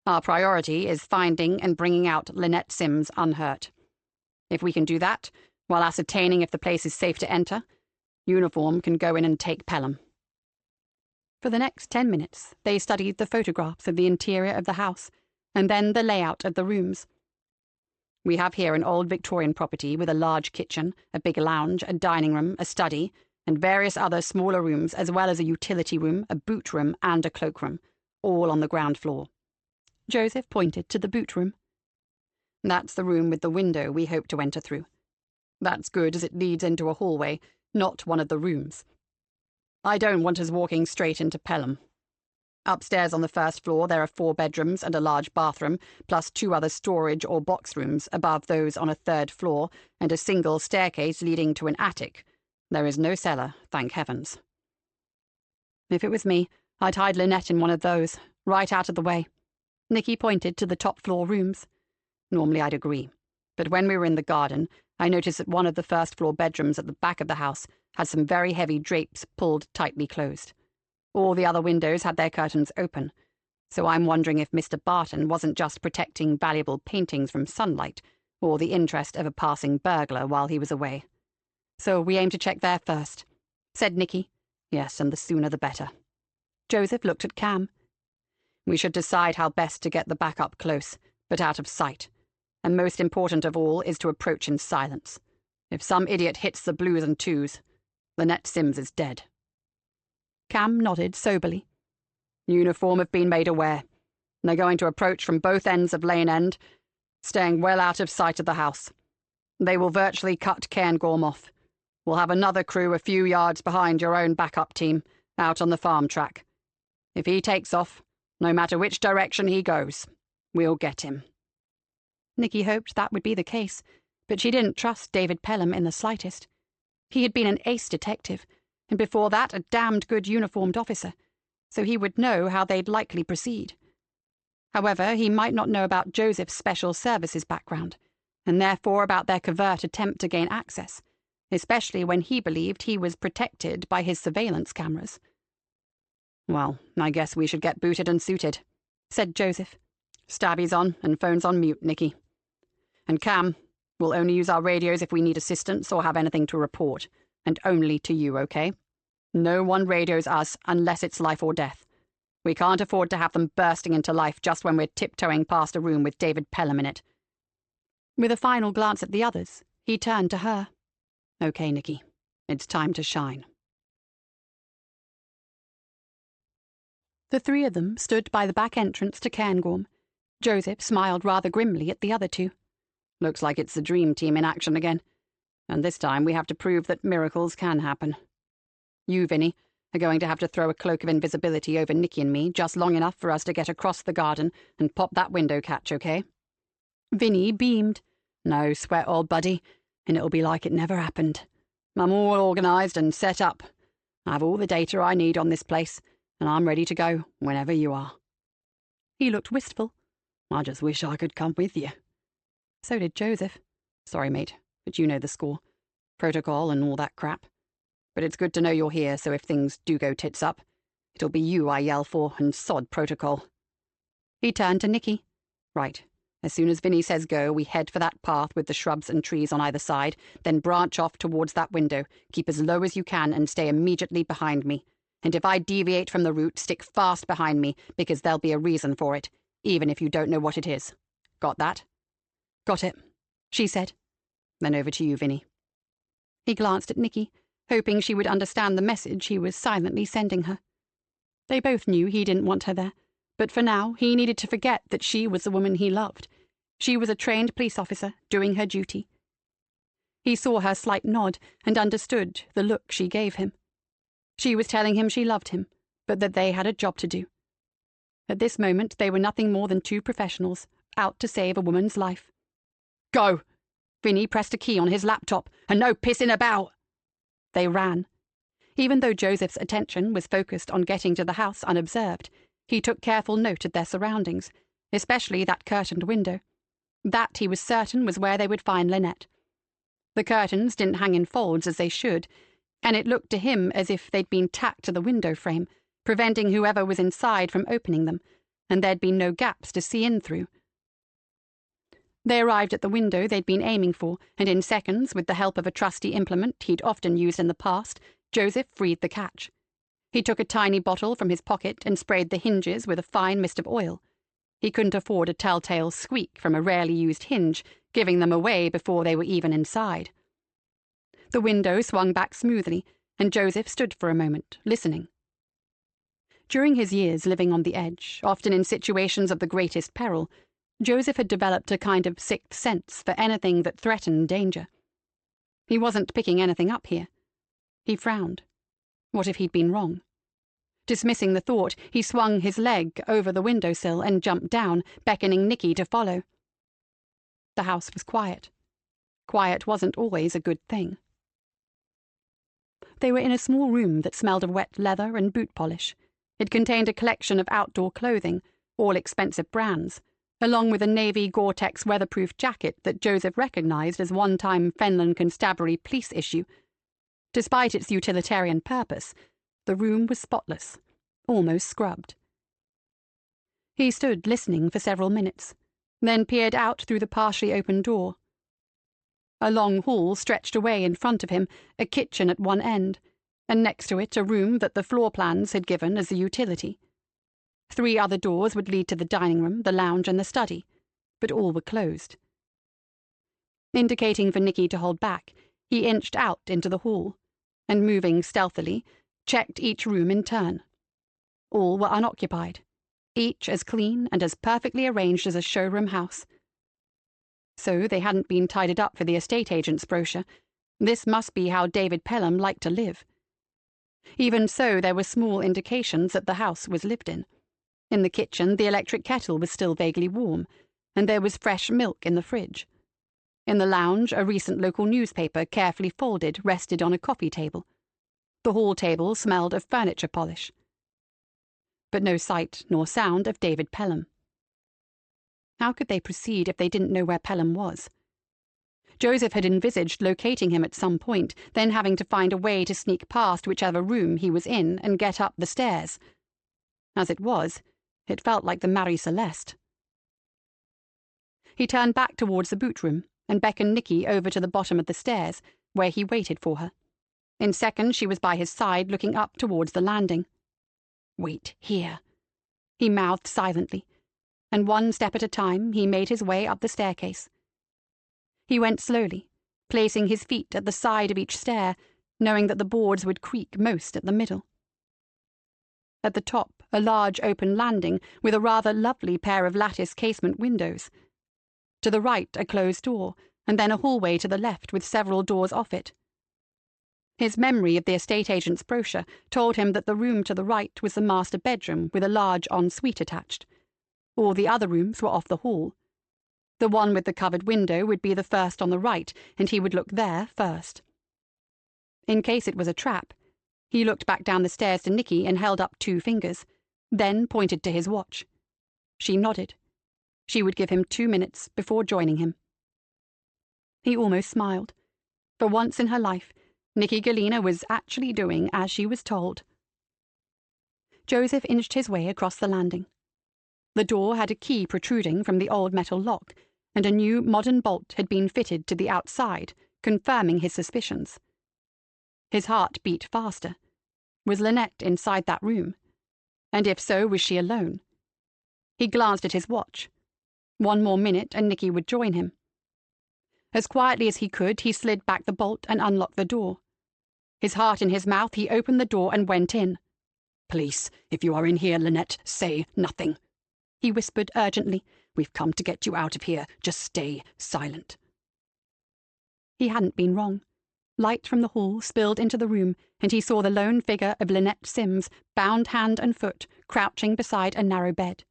Our priority is finding and bringing out Lynette Sims unhurt. If we can do that, while ascertaining if the place is safe to enter, Uniform can go in and take Pelham. For the next 10 minutes, they studied the photographs of the interior of the house, and then the layout of the rooms. We have here an old Victorian property with a large kitchen, a big lounge, a dining room, a study, and various other smaller rooms, as well as a utility room, a boot room, and a cloakroom, all on the ground floor. Joseph pointed to the boot room. That's the room with the window we hope to enter through. That's good, as it leads into a hallway, not one of the rooms. I don't want us walking straight into Pelham. Upstairs on the first floor there are 4 bedrooms and a large bathroom, plus 2 other storage or box rooms above those on a 3rd floor, and a single staircase leading to an attic. There is no cellar, thank heavens. If it was me, I'd hide Lynette in one of those, right out of the way. Nicky pointed to the top floor rooms. Normally I'd agree, but when we were in the garden, I noticed that one of the first floor bedrooms at the back of the house had some very heavy drapes pulled tightly closed. All the other windows had their curtains open, so I'm wondering if Mr. Barton wasn't just protecting valuable paintings from sunlight or the interest of a passing burglar while he was away. So we aim to check there first, said Nicky. Yes, and the sooner the better. Joseph looked at Cam. We should decide how best to get the backup close, but out of sight. And most important of all is to approach in silence. If some idiot hits the blues and twos, Lynette Sims is dead. Cam nodded soberly. Uniform have been made aware. They're going to approach from both ends of Lane End, staying well out of sight of the house. They will virtually cut Cairngorm off. We'll have another crew a few yards behind your own backup team, out on the farm track. If he takes off, no matter which direction he goes, we'll get him. Nicky hoped that would be the case, but she didn't trust David Pelham in the slightest. He had been an ace detective, and before that a damned good uniformed officer, so he would know how they'd likely proceed. However, he might not know about Joseph's special services background, and therefore about their covert attempt to gain access, especially when he believed he was protected by his surveillance cameras. Well, I guess we should get booted and suited, said Joseph. Stabby's on and phone's on mute, Nicky. And Cam, we'll only use our radios if we need assistance or have anything to report, and only to you, okay? No one radios us unless it's life or death. We can't afford to have them bursting into life just when we're tiptoeing past a room with David Pelham in it. With a final glance at the others, he turned to her. Okay, Nicky, it's time to shine. The 3 of them stood by the back entrance to Cairngorm. Joseph smiled rather grimly at the other 2. Looks like it's the dream team in action again. And this time we have to prove that miracles can happen. You, Vinny, are going to have to throw a cloak of invisibility over Nicky and me just long enough for us to get across the garden and pop that window catch, okay? Vinny beamed. No sweat, old buddy, and it'll be like it never happened. I'm all organised and set up. I have all the data I need on this place, and I'm ready to go whenever you are. He looked wistful. I just wish I could come with you. So did Joseph. Sorry, mate, but you know the score. Protocol and all that crap. But it's good to know you're here, so if things do go tits up, it'll be you I yell for, and sod protocol. He turned to Nicky. Right. As soon as Vinny says go, we head for that path with the shrubs and trees on either side, then branch off towards that window, keep as low as you can, and stay immediately behind me. And if I deviate from the route, stick fast behind me, because there'll be a reason for it, even if you don't know what it is. Got that? Got it, she said. Then over to you, Vinny. He glanced at Nicky, hoping she would understand the message he was silently sending her. They both knew he didn't want her there, but for now he needed to forget that she was the woman he loved. She was a trained police officer, doing her duty. He saw her slight nod and understood the look she gave him. She was telling him she loved him, but that they had a job to do. At this moment, they were nothing more than two professionals, out to save a woman's life. "Go!" Vinny pressed a key on his laptop. "And no pissing about!" They ran. Even though Joseph's attention was focused on getting to the house unobserved, he took careful note of their surroundings, especially that curtained window. That, he was certain, was where they would find Lynette. The curtains didn't hang in folds as they should, and it looked to him as if they'd been tacked to the window frame, preventing whoever was inside from opening them, and there'd been no gaps to see in through. They arrived at the window they'd been aiming for, and in seconds, with the help of a trusty implement he'd often used in the past, Joseph freed the catch. He took a tiny bottle from his pocket and sprayed the hinges with a fine mist of oil. He couldn't afford a telltale squeak from a rarely used hinge, giving them away before they were even inside. The window swung back smoothly, and Joseph stood for a moment, listening. During his years living on the edge, often in situations of the greatest peril, Joseph had developed a kind of sixth sense for anything that threatened danger. He wasn't picking anything up here. He frowned. What if he'd been wrong? Dismissing the thought, he swung his leg over the windowsill and jumped down, beckoning Nicky to follow. The house was quiet. Quiet wasn't always a good thing. They were in a small room that smelled of wet leather and boot polish. It contained a collection of outdoor clothing, all expensive brands, along with a navy Gore-Tex weatherproof jacket that Joseph recognized as one-time Fenland Constabulary police issue. Despite its utilitarian purpose, the room was spotless, almost scrubbed. He stood listening for several minutes, then peered out through the partially open door. A long hall stretched away in front of him, a kitchen at one end, and next to it a room that the floor plans had given as a utility. 3 other doors would lead to the dining room, the lounge, and the study, but all were closed. Indicating for Nicky to hold back, he inched out into the hall, and moving stealthily, checked each room in turn. All were unoccupied, each as clean and as perfectly arranged as a showroom house. So they hadn't been tidied up for the estate agent's brochure. This must be how David Pelham liked to live. Even so, there were small indications that the house was lived in. In the kitchen, the electric kettle was still vaguely warm, and there was fresh milk in the fridge. In the lounge, a recent local newspaper, carefully folded, rested on a coffee table. The hall table smelled of furniture polish. But no sight nor sound of David Pelham. How could they proceed if they didn't know where Pelham was? Joseph had envisaged locating him at some point, then having to find a way to sneak past whichever room he was in and get up the stairs. As it was, it felt like the Marie Celeste. He turned back towards the boot room and beckoned Nicky over to the bottom of the stairs, where he waited for her. In seconds she was by his side, looking up towards the landing. "Wait here," he mouthed silently, and one step at a time he made his way up the staircase. He went slowly, placing his feet at the side of each stair, knowing that the boards would creak most at the middle. At the top, a large open landing with a rather lovely pair of lattice casement windows. To the right, a closed door, and then a hallway to the left with several doors off it. His memory of the estate agent's brochure told him that the room to the right was the master bedroom with a large ensuite attached. All the other rooms were off the hall. The one with the covered window would be the first on the right, and he would look there first. In case it was a trap, he looked back down the stairs to Nicky and held up 2 fingers, then pointed to his watch. She nodded. She would give him 2 minutes before joining him. He almost smiled. For once in her life, Nicky Galena was actually doing as she was told. Joseph inched his way across the landing. The door had a key protruding from the old metal lock, and a new modern bolt had been fitted to the outside, confirming his suspicions. His heart beat faster. Was Lynette inside that room? And if so, was she alone? He glanced at his watch. 1 more minute and Nicky would join him. As quietly as he could, he slid back the bolt and unlocked the door. His heart in his mouth, he opened the door and went in. "Please, if you are in here, Lynette, say nothing," he whispered urgently. "We've come to get you out of here. Just stay silent." He hadn't been wrong. Light from the hall spilled into the room, and he saw the lone figure of Lynette Sims, bound hand and foot, crouching beside a narrow bed.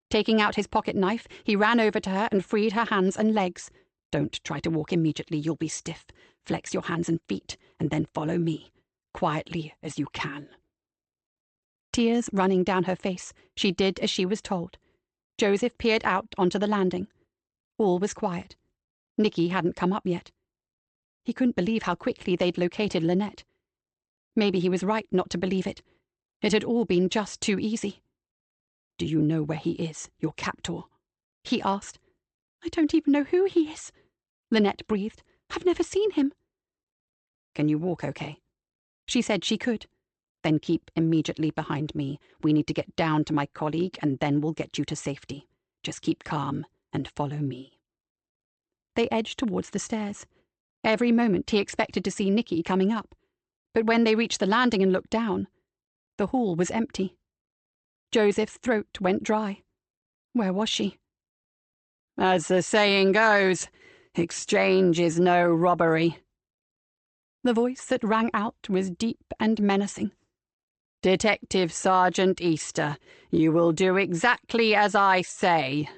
Taking out his pocket knife, he ran over to her and freed her hands and legs. "Don't try to walk immediately, you'll be stiff. Flex your hands and feet, and then follow me, quietly as you can." Tears running down her face, she did as she was told. Joseph peered out onto the landing. All was quiet. Nicky hadn't come up yet. He couldn't believe how quickly they'd located Lynette. Maybe he was right not to believe it. It had all been just too easy. "Do you know where he is, your captor?" he asked. "I don't even know who he is," Lynette breathed. "I've never seen him." "Can you walk okay?" She said she could. "Then keep immediately behind me. We need to get down to my colleague, and then we'll get you to safety. Just keep calm and follow me." They edged towards the stairs. Every moment he expected to see Nicky coming up. But when they reached the landing and looked down, the hall was empty. Joseph's throat went dry. Where was she? "As the saying goes, exchange is no robbery." The voice that rang out was deep and menacing. "Detective Sergeant Easter, you will do exactly as I say.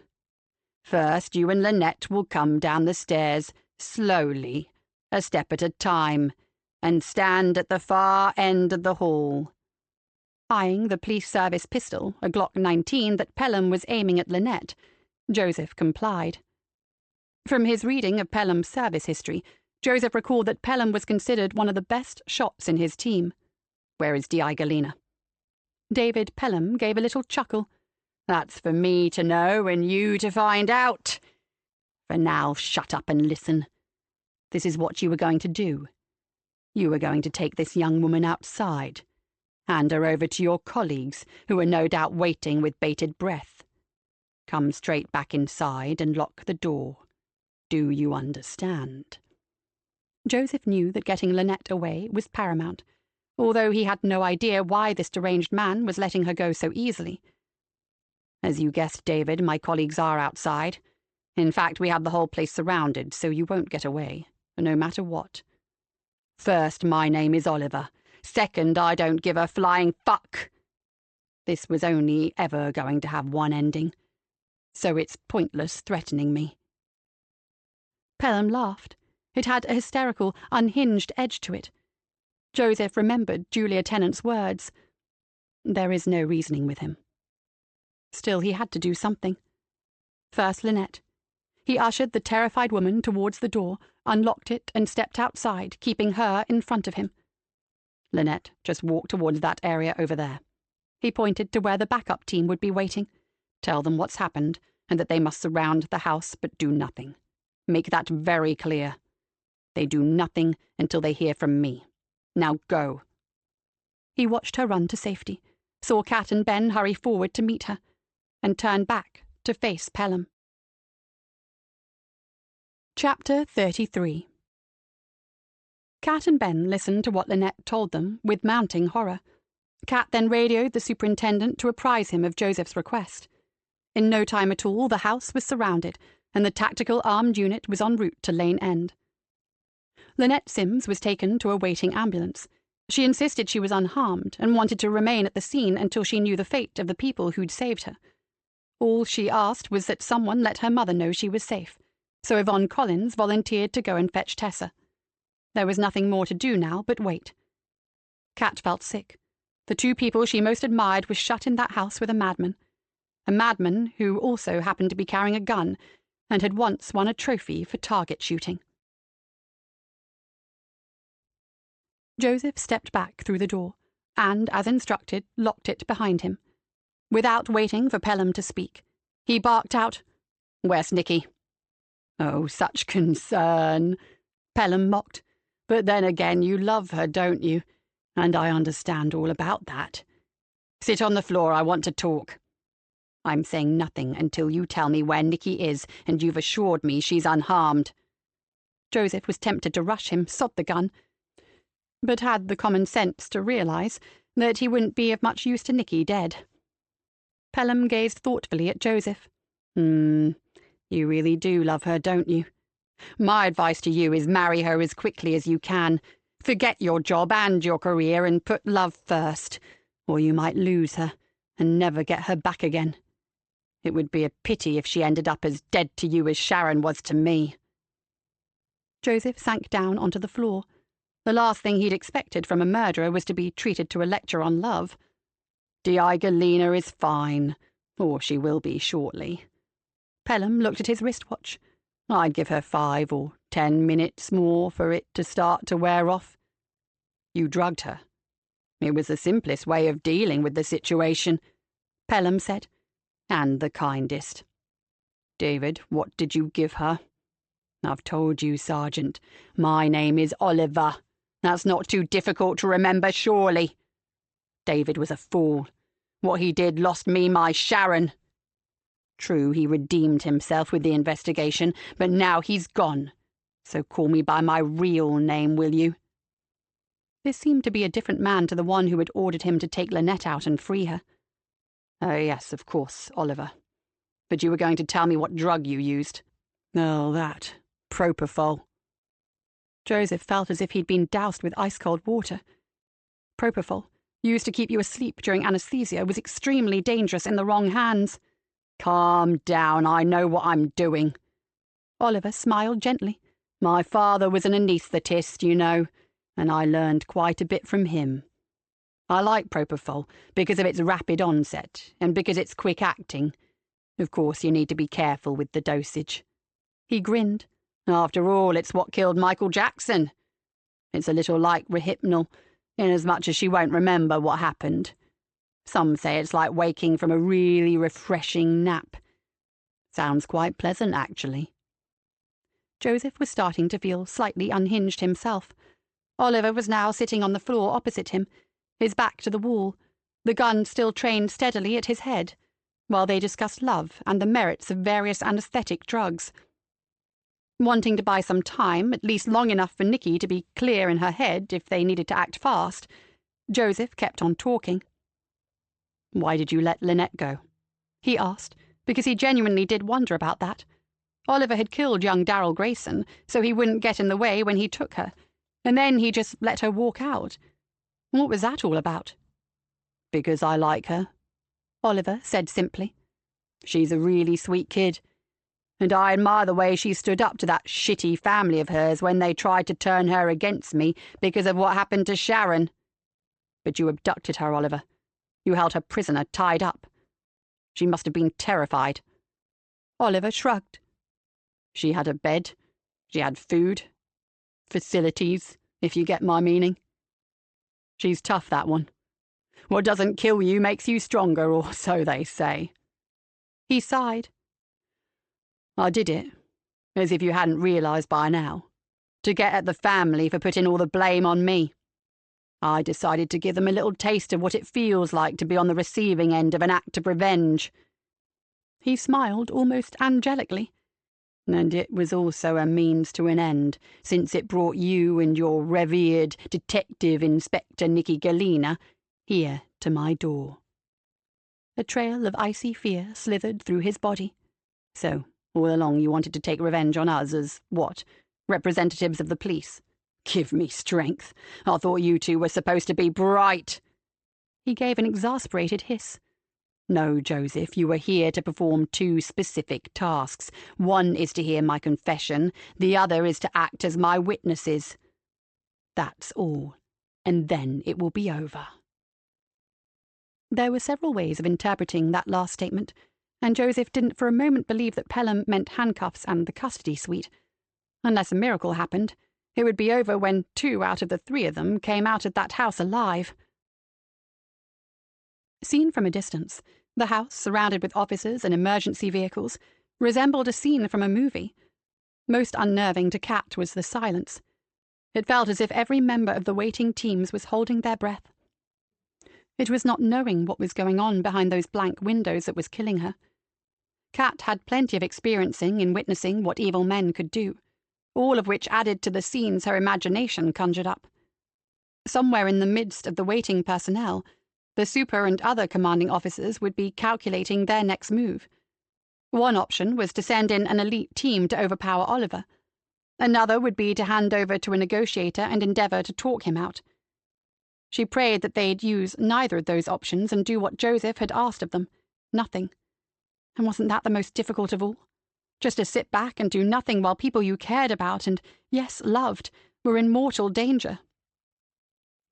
First, you and Lynette will come down the stairs, slowly, a step at a time, and stand at the far end of the hall." Eyeing the police service pistol, a Glock 19, that Pelham was aiming at Lynette, Joseph complied. From his reading of Pelham's service history, Joseph recalled that Pelham was considered one of the best shots in his team. "Where is D.I. Galena?" David Pelham gave a little chuckle. "That's for me to know and you to find out. For now, shut up and listen. This is what you were going to do. You were going to take this young woman outside, hand her over to your colleagues, who are no doubt waiting with bated breath. Come straight back inside and lock the door. Do you understand?" Joseph knew that getting Lynette away was paramount, although he had no idea why this deranged man was letting her go so easily. "As you guessed, David, my colleagues are outside. In fact, we have the whole place surrounded, so you won't get away, no matter what. First, my name is Oliver. Second, I don't give a flying fuck. This was only ever going to have one ending, so it's pointless threatening me." Pelham laughed. It had a hysterical, unhinged edge to it. Joseph remembered Julia Tennant's words. There is no reasoning with him. Still, he had to do something. First, Lynette. He ushered the terrified woman towards the door, unlocked it, and stepped outside, keeping her in front of him. "Lynette, just walk towards that area over there." He pointed to where the backup team would be waiting. "Tell them what's happened, and that they must surround the house but do nothing. Make that very clear. They do nothing until they hear from me. Now go." He watched her run to safety, saw Kat and Ben hurry forward to meet her, and turned back to face Pelham. Chapter 33. Kat and Ben listened to what Lynette told them with mounting horror. Kat then radioed the superintendent to apprise him of Joseph's request. In no time at all, the house was surrounded, and the tactical armed unit was en route to Lane End. Lynette Sims was taken to a waiting ambulance. She insisted she was unharmed and wanted to remain at the scene until she knew the fate of the people who'd saved her. All she asked was that someone let her mother know she was safe, so Yvonne Collins volunteered to go and fetch Tessa. There was nothing more to do now but wait. Kat felt sick. The two people she most admired were shut in that house with a madman who also happened to be carrying a gun and had once won a trophy for target shooting. Joseph stepped back through the door, and, as instructed, locked it behind him. Without waiting for Pelham to speak, he barked out, "Where's Nicky?" "Oh, such concern," Pelham mocked. "But then again, you love her, don't you? And I understand all about that. Sit on the floor, I want to talk." "I'm saying nothing until you tell me where Nicky is, and you've assured me she's unharmed." Joseph was tempted to rush him, sod the gun, but had the common sense to realize that he wouldn't be of much use to Nicky dead. Pelham gazed thoughtfully at Joseph. You really do love her, don't you? My advice to you is marry her as quickly as you can. Forget your job and your career and put love first, or you might lose her and never get her back again. It would be a pity if she ended up as dead to you as Sharon was to me." Joseph sank down onto the floor. The last thing he'd expected from a murderer was to be treated to a lecture on love. Galena is fine, or she will be shortly. Pelham looked at his wristwatch. I'd give her 5 or 10 minutes more for it to start to wear off. You drugged her. It was the simplest way of dealing with the situation, Pelham said. And the kindest. David, what did you give her? I've told you, Sergeant. My name is Oliver. That's not too difficult to remember, surely. David was a fool. What he did lost me my Sharon. True, he redeemed himself with the investigation, but now he's gone. So call me by my real name, will you? This seemed to be a different man to the one who had ordered him to take Lynette out and free her. Oh, yes, of course, Oliver. But you were going to tell me what drug you used. Oh, that. Propofol. Joseph felt as if he'd been doused with ice-cold water. Propofol, used to keep you asleep during anesthesia, was extremely dangerous in the wrong hands. Calm down, I know what I'm doing. Oliver smiled gently. My father was an anaesthetist, you know, and I learned quite a bit from him. I like propofol because of its rapid onset and because it's quick acting. Of course, you need to be careful with the dosage. He grinned. After all, it's what killed Michael Jackson. It's a little like Rohypnol, inasmuch as she won't remember what happened. Some say it's like waking from a really refreshing nap. Sounds quite pleasant, actually. Joseph was starting to feel slightly unhinged himself. Oliver was now sitting on the floor opposite him, his back to the wall, the gun still trained steadily at his head, while they discussed love and the merits of various anesthetic drugs. Wanting to buy some time, at least long enough for Nicky to be clear in her head if they needed to act fast, Joseph kept on talking. "Why did you let Lynette go?" he asked, because he genuinely did wonder about that. Oliver had killed young Darrell Grayson, so he wouldn't get in the way when he took her, and then he just let her walk out. What was that all about? "Because I like her," Oliver said simply. "She's a really sweet kid. And I admire the way she stood up to that shitty family of hers when they tried to turn her against me because of what happened to Sharon. But you abducted her, Oliver. You held her prisoner, tied up. She must have been terrified." Oliver shrugged. "She had a bed. She had food. Facilities, if you get my meaning. She's tough, that one. What doesn't kill you makes you stronger, or so they say." He sighed. "I did it, as if you hadn't realised by now, to get at the family for putting all the blame on me. I decided to give them a little taste of what it feels like to be on the receiving end of an act of revenge." He smiled almost angelically. "And it was also a means to an end, since it brought you and your revered Detective Inspector Nicky Galena here to my door." A trail of icy fear slithered through his body. "So, all along you wanted to take revenge on us as, what, representatives of the police? Give me strength. I thought you two were supposed to be bright." He gave an exasperated hiss. "No, Joseph, you were here to perform 2 specific tasks. One is to hear my confession, the other is to act as my witnesses. That's all, and then it will be over." There were several ways of interpreting that last statement, and Joseph didn't for a moment believe that Pelham meant handcuffs and the custody suite. Unless a miracle happened, it would be over when 2 out of the 3 of them came out of that house alive. Seen from a distance, the house, surrounded with officers and emergency vehicles, resembled a scene from a movie. Most unnerving to Kat was the silence. It felt as if every member of the waiting teams was holding their breath. It was not knowing what was going on behind those blank windows that was killing her. Kat had plenty of experiencing in witnessing what evil men could do, all of which added to the scenes her imagination conjured up. Somewhere in the midst of the waiting personnel, the super and other commanding officers would be calculating their next move. One option was to send in an elite team to overpower Oliver. Another would be to hand over to a negotiator and endeavour to talk him out. She prayed that they'd use neither of those options and do what Joseph had asked of them. Nothing. And wasn't that the most difficult of all? Just to sit back and do nothing while people you cared about and, yes, loved, were in mortal danger.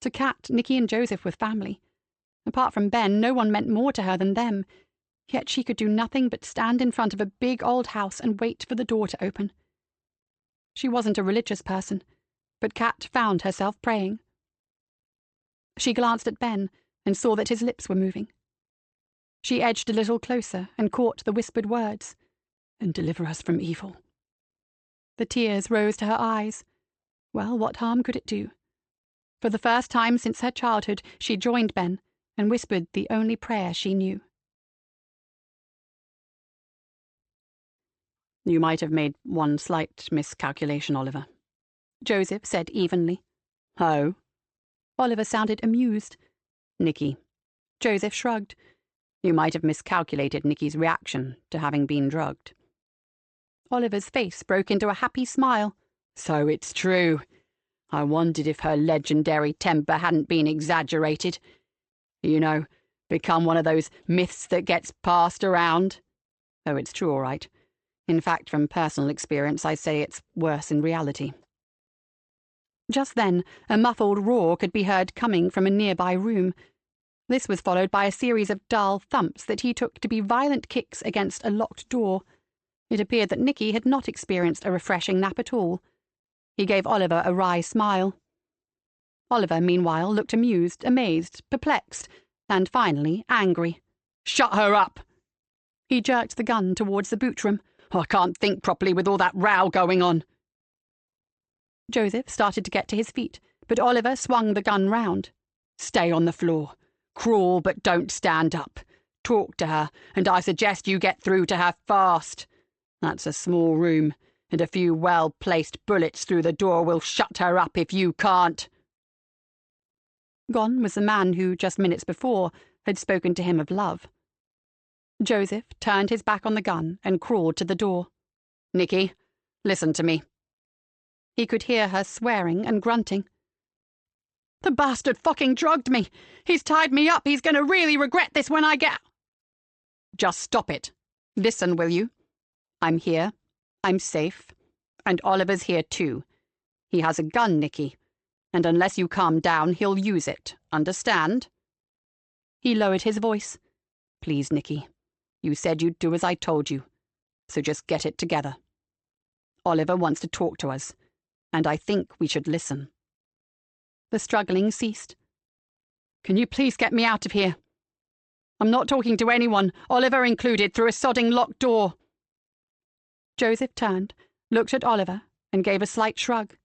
To Kat, Nicky and Joseph were family. Apart from Ben, no one meant more to her than them, yet she could do nothing but stand in front of a big old house and wait for the door to open. She wasn't a religious person, but Kat found herself praying. She glanced at Ben and saw that his lips were moving. She edged a little closer and caught the whispered words, "And deliver us from evil." The tears rose to her eyes. Well, what harm could it do? For the first time since her childhood, she joined Ben and whispered the only prayer she knew. "You might have made one slight miscalculation, Oliver," Joseph said evenly. "Oh?" Oliver sounded amused. "Nicky." Joseph shrugged. "You might have miscalculated Nicky's reaction to having been drugged." Oliver's face broke into a happy smile. "So it's true. I wondered if her legendary temper hadn't been exaggerated. You know, become one of those myths that gets passed around. Oh, it's true, all right. In fact, from personal experience, I say it's worse in reality." Just then, a muffled roar could be heard coming from a nearby room. This was followed by a series of dull thumps that he took to be violent kicks against a locked door. It appeared that Nicky had not experienced a refreshing nap at all. He gave Oliver a wry smile. Oliver, meanwhile, looked amused, amazed, perplexed, and finally angry. "Shut her up!" He jerked the gun towards the boot room. "I can't think properly with all that row going on." Joseph started to get to his feet, but Oliver swung the gun round. "Stay on the floor. Crawl, but don't stand up. Talk to her, and I suggest you get through to her fast. That's a small room, and a few well-placed bullets through the door will shut her up if you can't." Gone was the man who, just minutes before, had spoken to him of love. Joseph turned his back on the gun and crawled to the door. "Nicky, listen to me." He could hear her swearing and grunting. "The bastard fucking drugged me! He's tied me up! He's gonna really regret this when I get—" "Just stop it. Listen, will you? I'm here. I'm safe. And Oliver's here too. He has a gun, Nicky. And unless you calm down, he'll use it. Understand?" He lowered his voice. "Please, Nicky. You said you'd do as I told you. So just get it together. Oliver wants to talk to us, and I think we should listen." The struggling ceased. "Can you please get me out of here? I'm not talking to anyone, Oliver included, through a sodding locked door." Joseph turned, looked at Oliver, and gave a slight shrug.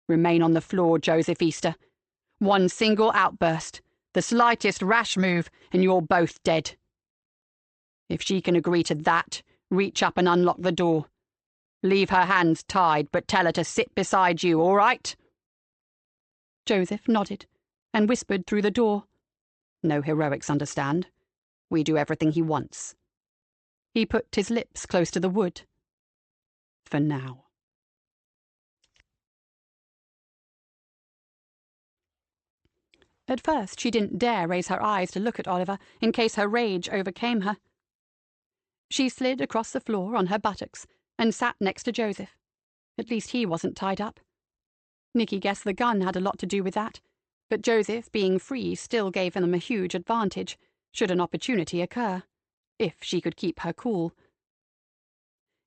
"Remain on the floor, Joseph Easter. One single outburst, the slightest rash move, and you're both dead. If she can agree to that, reach up and unlock the door. Leave her hands tied, but tell her to sit beside you, all right?" Joseph nodded and whispered through the door. "No heroics, understand? We do everything he wants." He put his lips close to the wood. "For now." At first, she didn't dare raise her eyes to look at Oliver in case her rage overcame her. She slid across the floor on her buttocks and sat next to Joseph. At least he wasn't tied up. Nicky guessed the gun had a lot to do with that, but Joseph, being free, still gave them a huge advantage, should an opportunity occur, if she could keep her cool.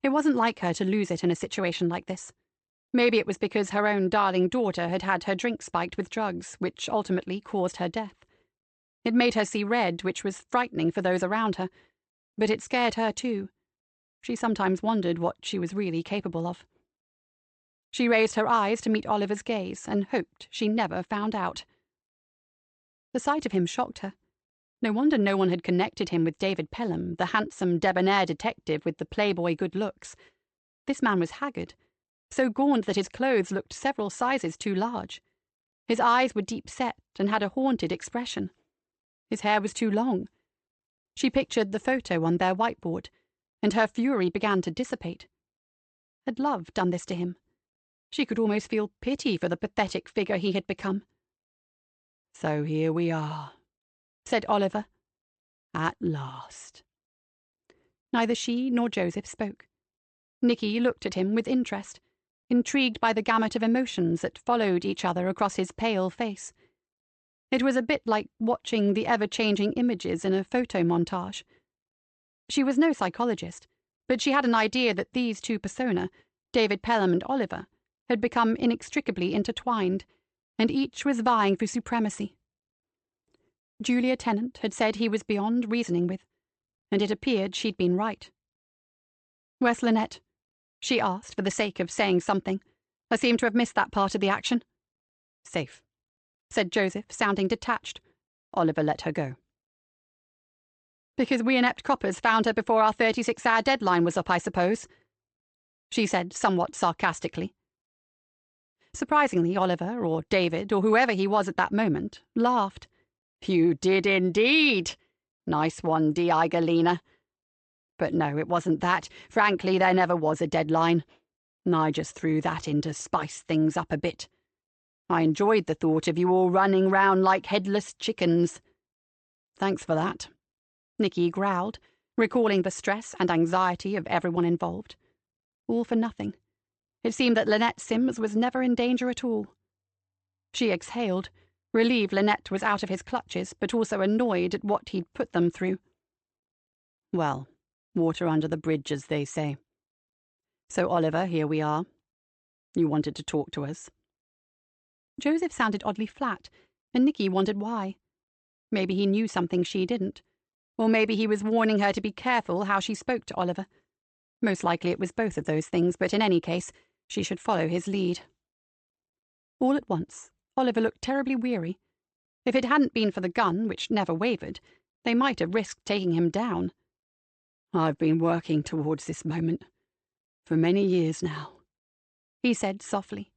It wasn't like her to lose it in a situation like this. Maybe it was because her own darling daughter had had her drink spiked with drugs, which ultimately caused her death. It made her see red, which was frightening for those around her, but it scared her too. She sometimes wondered what she was really capable of. She raised her eyes to meet Oliver's gaze and hoped she never found out. The sight of him shocked her. No wonder no one had connected him with David Pelham, the handsome, debonair detective with the playboy good looks. This man was haggard, so gaunt that his clothes looked several sizes too large. His eyes were deep-set and had a haunted expression. His hair was too long. She pictured the photo on their whiteboard, and her fury began to dissipate. Had love done this to him? She could almost feel pity for the pathetic figure he had become. "So here we are," said Oliver. "at last." Neither she nor Joseph spoke. Nicky looked at him with interest, intrigued by the gamut of emotions that followed each other across his pale face. It was a bit like watching the ever-changing images in a photo montage. She was no psychologist, but she had an idea that these two persona, David Pelham and Oliver, had become inextricably intertwined, and each was vying for supremacy. Julia Tennant had said he was beyond reasoning with, and it appeared she'd been right. "Where's Lynette?" she asked for the sake of saying something. "I seem to have missed that part of the action." "Safe," said Joseph, sounding detached. "Oliver let her go." "Because we inept coppers found her before our 36-hour deadline was up, I suppose," she said somewhat sarcastically. Surprisingly, Oliver, or David, or whoever he was at that moment, laughed. "You did indeed. Nice one, Galena. But no, it wasn't that. Frankly, there never was a deadline. I just threw that in to spice things up a bit. I enjoyed the thought of you all running round like headless chickens." "Thanks for that," Nicky growled, recalling the stress and anxiety of everyone involved. All for nothing. It seemed that Lynette Sims was never in danger at all. She exhaled, relieved Lynette was out of his clutches, but also annoyed at what he'd put them through. "Well, water under the bridge, as they say. So, Oliver, here we are. You wanted to talk to us." Joseph sounded oddly flat, and Nicky wondered why. Maybe he knew something she didn't. Or maybe he was warning her to be careful how she spoke to Oliver. Most likely it was both of those things, but in any case, she should follow his lead. All at once, Oliver looked terribly weary. If it hadn't been for the gun, which never wavered, they might have risked taking him down. "I've been working towards this moment for many years now," he said softly.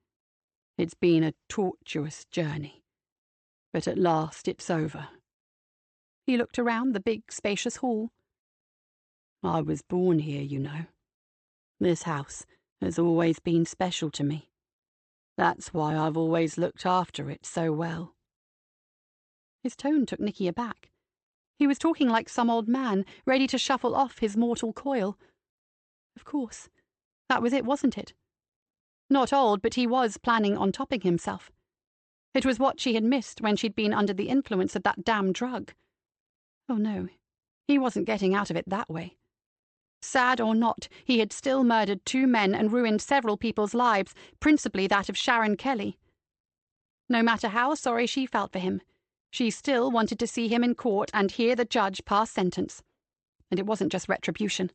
"It's been a tortuous journey, but at last it's over." He looked around the big, spacious hall. "I was born here, you know. This house has always been special to me. That's why I've always looked after it so well." His tone took Nicky aback. He was talking like some old man, ready to shuffle off his mortal coil. Of course. That was it, wasn't it? Not old, but he was planning on topping himself. It was what she had missed when she'd been under the influence of that damn drug. Oh no, he wasn't getting out of it that way. Sad or not, he had still murdered 2 men and ruined several people's lives, principally that of Sharon Kelly. No matter how sorry she felt for him, she still wanted to see him in court and hear the judge pass sentence. And it wasn't just retribution.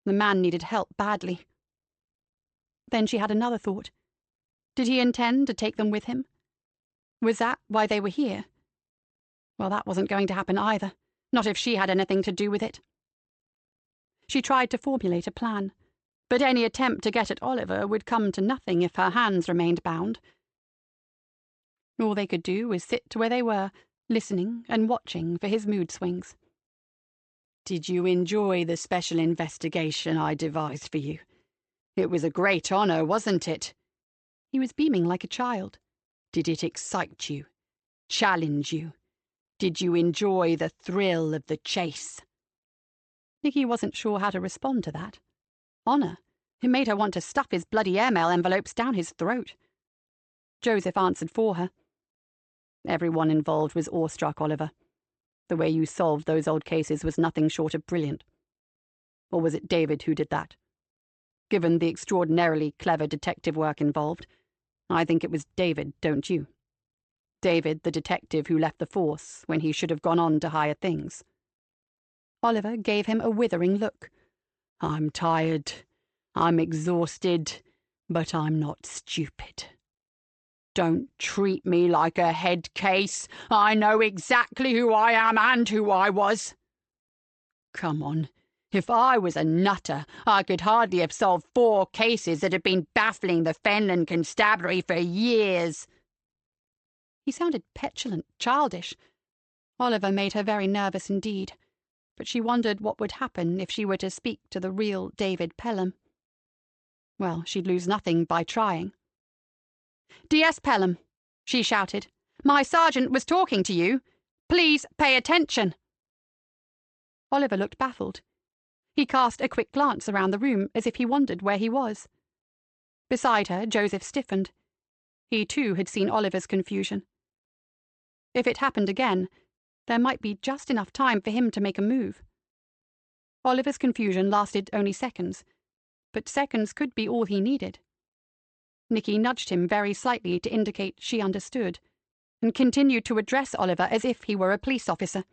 The man needed help badly. Then she had another thought. Did he intend to take them with him? Was that why they were here? Well, that wasn't going to happen either, not if she had anything to do with it. She tried to formulate a plan, but any attempt to get at Oliver would come to nothing if her hands remained bound. All they could do was sit where they were, listening and watching for his mood swings. "Did you enjoy the special investigation I devised for you? It was a great honor, wasn't it?" He was beaming like a child. "Did it excite you? Challenge you? Did you enjoy the thrill of the chase?" Nicky wasn't sure how to respond to that. Honor. It made her want to stuff his bloody airmail envelopes down his throat. Joseph answered for her. "Everyone involved was awestruck, Oliver. The way you solved those old cases was nothing short of brilliant. Or was it David who did that? Given the extraordinarily clever detective work involved, I think it was David, don't you? David, the detective who left the force when he should have gone on to higher things." Oliver gave him a withering look. "I'm tired. I'm exhausted, but I'm not stupid. Don't treat me like a head case. I know exactly who I am and who I was. Come on. If I was a nutter, I could hardly have solved 4 cases that had been baffling the Fenland Constabulary for years." He sounded petulant, childish. Oliver made her very nervous indeed, but she wondered what would happen if she were to speak to the real David Pelham. Well, she'd lose nothing by trying. DS Pelham, she shouted. My sergeant was talking to you. Please pay attention. Oliver looked baffled. He cast a quick glance around the room as if he wondered where he was. Beside her, Joseph stiffened. He too had seen Oliver's confusion. If it happened again, there might be just enough time for him to make a move. Oliver's confusion lasted only seconds, but seconds could be all he needed. Nicky nudged him very slightly to indicate she understood, and continued to address Oliver as if he were a police officer.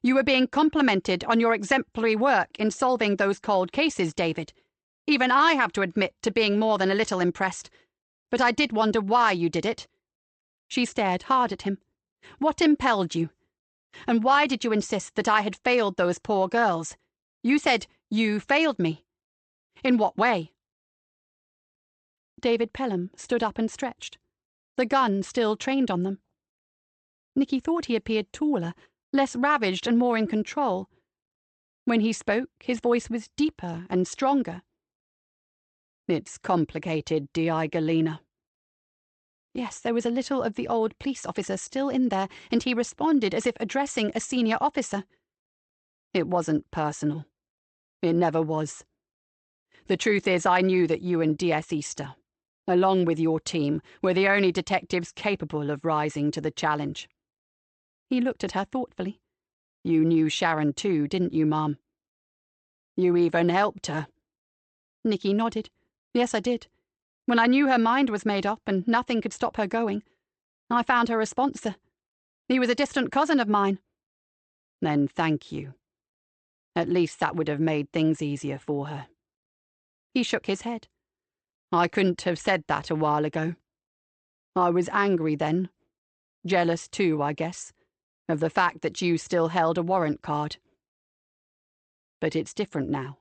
You were being complimented on your exemplary work in solving those cold cases, David. Even I have to admit to being more than a little impressed, but I did wonder why you did it. She stared hard at him. What impelled you? And why did you insist that I had failed those poor girls? You said you failed me. In what way? David Pelham stood up and stretched, the gun still trained on them. Nicky thought he appeared taller, less ravaged and more in control. When he spoke, his voice was deeper and stronger. It's complicated, D.I. Galena. Yes, there was a little of the old police officer still in there, and he responded as if addressing a senior officer. It wasn't personal. It never was. The truth is, I knew that you and D.S. Easter, along with your team, were the only detectives capable of rising to the challenge. He looked at her thoughtfully. You knew Sharon too, didn't you, Mom? You even helped her. Nicky nodded. Yes, I did. When I knew her mind was made up and nothing could stop her going, I found her a sponsor. He was a distant cousin of mine. Then thank you. At least that would have made things easier for her. He shook his head. I couldn't have said that a while ago. I was angry then. Jealous too, I guess, of the fact that you still held a warrant card. But it's different now.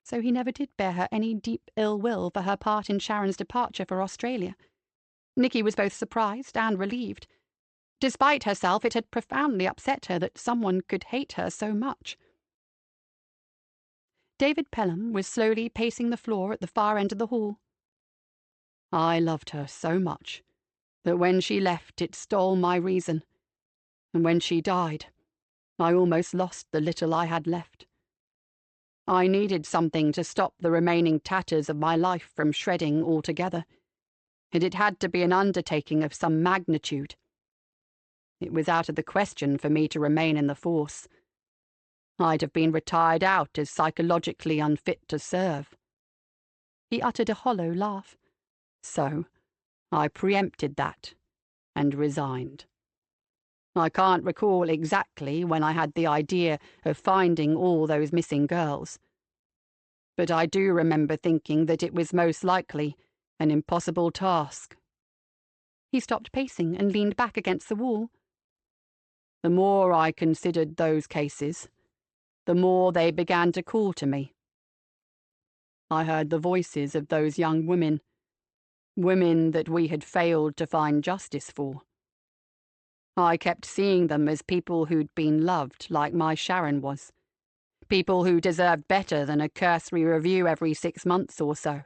So he never did bear her any deep ill will for her part in Sharon's departure for Australia. Nicky was both surprised and relieved. Despite herself, it had profoundly upset her that someone could hate her so much. David Pelham was slowly pacing the floor at the far end of the hall. I loved her so much that when she left it stole my reason, and when she died, I almost lost the little I had left. I needed something to stop the remaining tatters of my life from shredding altogether, and it had to be an undertaking of some magnitude. It was out of the question for me to remain in the force. I'd have been retired out as psychologically unfit to serve. He uttered a hollow laugh. So, I preempted that, and resigned. I can't recall exactly when I had the idea of finding all those missing girls, but I do remember thinking that it was most likely an impossible task. He stopped pacing and leaned back against the wall. The more I considered those cases, the more they began to call to me. I heard the voices of those young women that we had failed to find justice for. I kept seeing them as people who'd been loved like my Sharon was. People who deserved better than a cursory review every 6 months or so.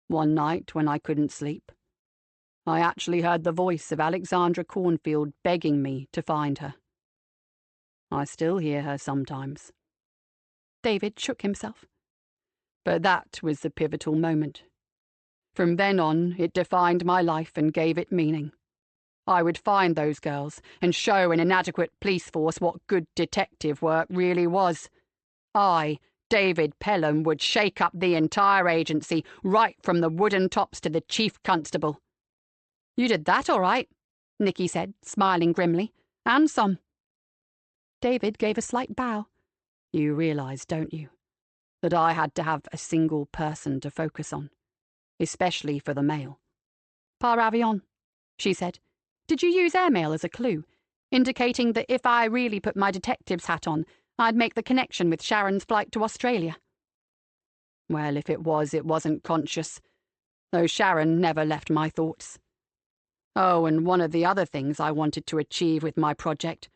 One night, when I couldn't sleep, I actually heard the voice of Alexandra Cornfield begging me to find her. I still hear her sometimes. David shook himself. But that was the pivotal moment. From then on, it defined my life and gave it meaning. I would find those girls and show an inadequate police force what good detective work really was. I, David Pelham, would shake up the entire agency, right from the wooden tops to the chief constable. You did that all right, Nicky said, smiling grimly. And some. David gave a slight bow. You realise, don't you, that I had to have a single person to focus on, especially for the mail. Par avion, she said. Did you use airmail as a clue, indicating that if I really put my detective's hat on, I'd make the connection with Sharon's flight to Australia? Well, if it wasn't conscious, though Sharon never left my thoughts. Oh, and one of the other things I wanted to achieve with my project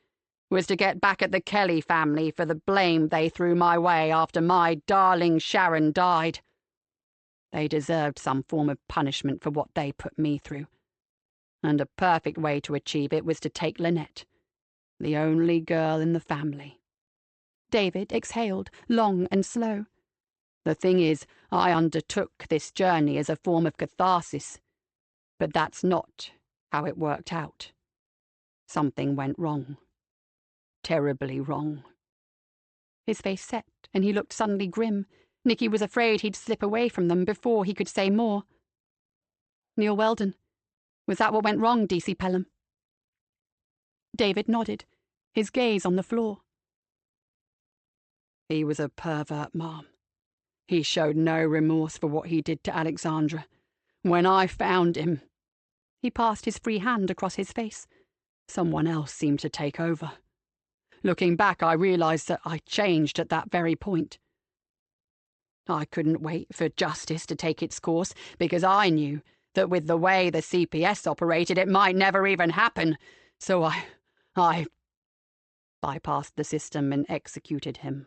was to get back at the Kelly family for the blame they threw my way after my darling Sharon died. They deserved some form of punishment for what they put me through. And a perfect way to achieve it was to take Lynette, the only girl in the family. David exhaled, long and slow. The thing is, I undertook this journey as a form of catharsis, but that's not how it worked out. Something went wrong. Terribly wrong. His face set, and he looked suddenly grim. Nicky was afraid he'd slip away from them before he could say more. Neil Weldon. Was that what went wrong, D.C. Pelham? David nodded, his gaze on the floor. He was a pervert, Mom. He showed no remorse for what he did to Alexandra. When I found him... He passed his free hand across his face. Someone else seemed to take over. Looking back, I realized that I changed at that very point. I couldn't wait for justice to take its course, because I knew that with the way the CPS operated, it might never even happen. So I bypassed the system and executed him,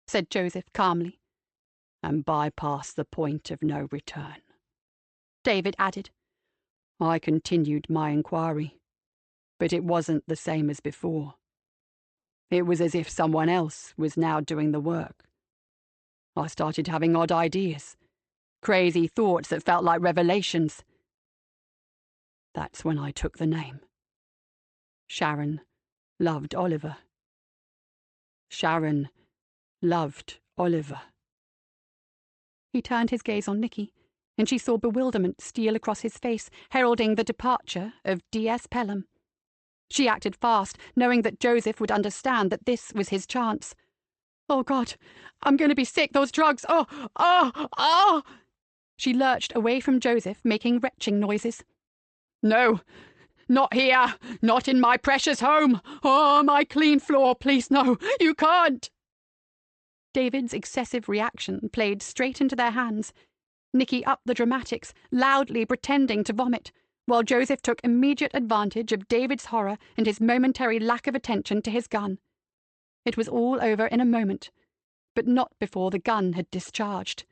said Joseph calmly. And bypassed the point of no return. David added, I continued my inquiry, but it wasn't the same as before. It was as if someone else was now doing the work. I started having odd ideas, crazy thoughts that felt like revelations. That's when I took the name. Sharon loved Oliver. Sharon loved Oliver. He turned his gaze on Nicky, and she saw bewilderment steal across his face, heralding the departure of DS Pelham. She acted fast, knowing that Joseph would understand that this was his chance. Oh, God, I'm going to be sick, those drugs. Oh! She lurched away from Joseph, making retching noises. No, not here, not in my precious home. Oh, my clean floor, please, no, you can't. David's excessive reaction played straight into their hands. Nicky upped the dramatics, loudly pretending to vomit, while Joseph took immediate advantage of David's horror and his momentary lack of attention to his gun. It was all over in a moment, but not before the gun had discharged.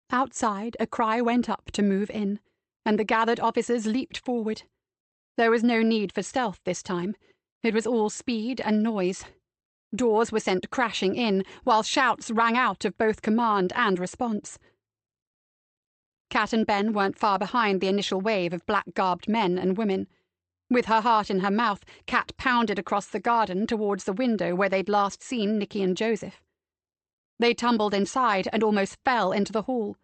Outside, a cry went up to move in, and the gathered officers leaped forward. There was no need for stealth this time. It was all speed and noise. Doors were sent crashing in, while shouts rang out of both command and response. Kat and Ben weren't far behind the initial wave of black-garbed men and women. With her heart in her mouth, Kat pounded across the garden towards the window where they'd last seen Nicky and Joseph. They tumbled inside and almost fell into the hall.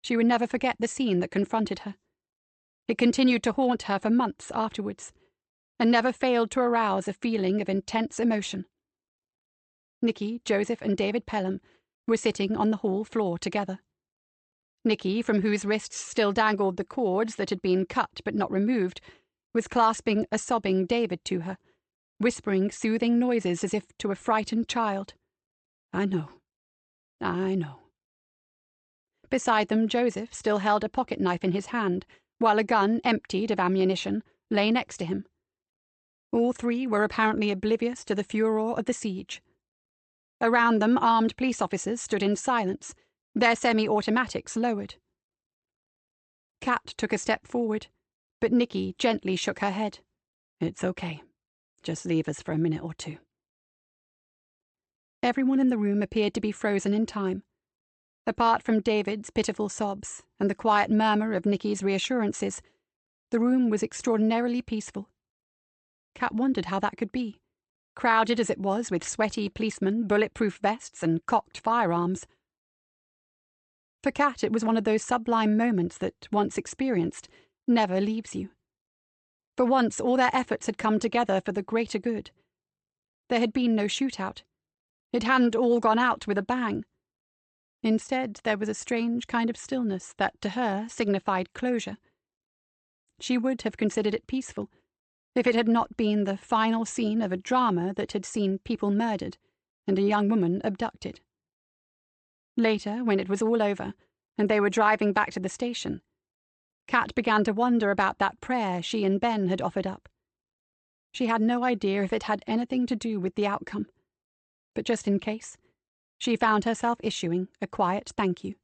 She would never forget the scene that confronted her. It continued to haunt her for months afterwards, and never failed to arouse a feeling of intense emotion. Nicky, Joseph, and David Pelham were sitting on the hall floor together. Nicky, from whose wrists still dangled the cords that had been cut but not removed, was clasping a sobbing David to her, whispering soothing noises as if to a frightened child. I know. Beside them, Joseph still held a pocket knife in his hand, while a gun, emptied of ammunition, lay next to him. All three were apparently oblivious to the furor of the siege. Around them, armed police officers stood in silence, their semi-automatics lowered. Kat took a step forward, but Nicky gently shook her head. It's okay. Just leave us for a minute or two. Everyone in the room appeared to be frozen in time. Apart from David's pitiful sobs and the quiet murmur of Nicky's reassurances, the room was extraordinarily peaceful. Kat wondered how that could be, crowded as it was with sweaty policemen, bulletproof vests, and cocked firearms. For Kat, it was one of those sublime moments that, once experienced, never leaves you. For once, all their efforts had come together for the greater good. There had been no shootout. It hadn't all gone out with a bang. Instead, there was a strange kind of stillness that, to her, signified closure. She would have considered it peaceful, if it had not been the final scene of a drama that had seen people murdered and a young woman abducted. Later, when it was all over, and they were driving back to the station, Kat began to wonder about that prayer she and Ben had offered up. She had no idea if it had anything to do with the outcome, but just in case, she found herself issuing a quiet thank you.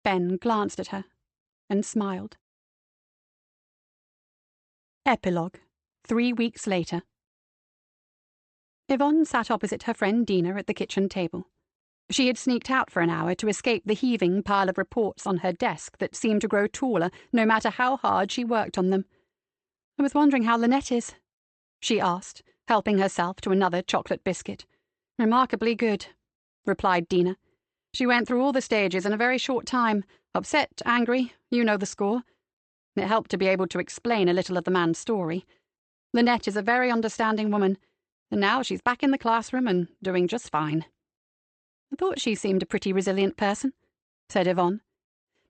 Ben glanced at her and smiled. Epilogue, 3 weeks later. Yvonne sat opposite her friend Dina at the kitchen table. She had sneaked out for an hour to escape the heaving pile of reports on her desk that seemed to grow taller no matter how hard she worked on them. "I was wondering how Lynette is," she asked, helping herself to another chocolate biscuit. "Remarkably good," replied Dina. "She went through all the stages in a very short time. Upset, angry, you know the score. It helped to be able to explain a little of the man's story. Lynette is a very understanding woman, and now she's back in the classroom and doing just fine." "I thought she seemed a pretty resilient person," said Yvonne.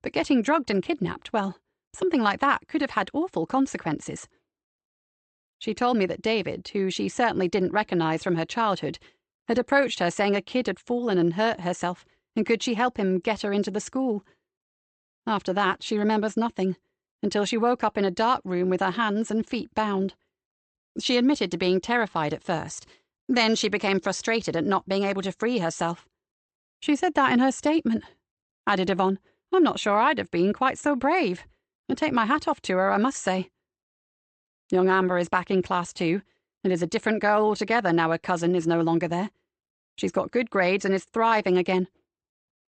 "But getting drugged and kidnapped, well, something like that could have had awful consequences." She told me that David, who she certainly didn't recognize from her childhood, had approached her saying a kid had fallen and hurt herself, and could she help him get her into the school. After that, she remembers nothing, until she woke up in a dark room with her hands and feet bound. She admitted to being terrified at first. Then she became frustrated at not being able to free herself. "She said that in her statement," added Yvonne. "I'm not sure I'd have been quite so brave. I take my hat off to her, I must say." Young Amber is back in class too, and is a different girl altogether now her cousin is no longer there. She's got good grades and is thriving again.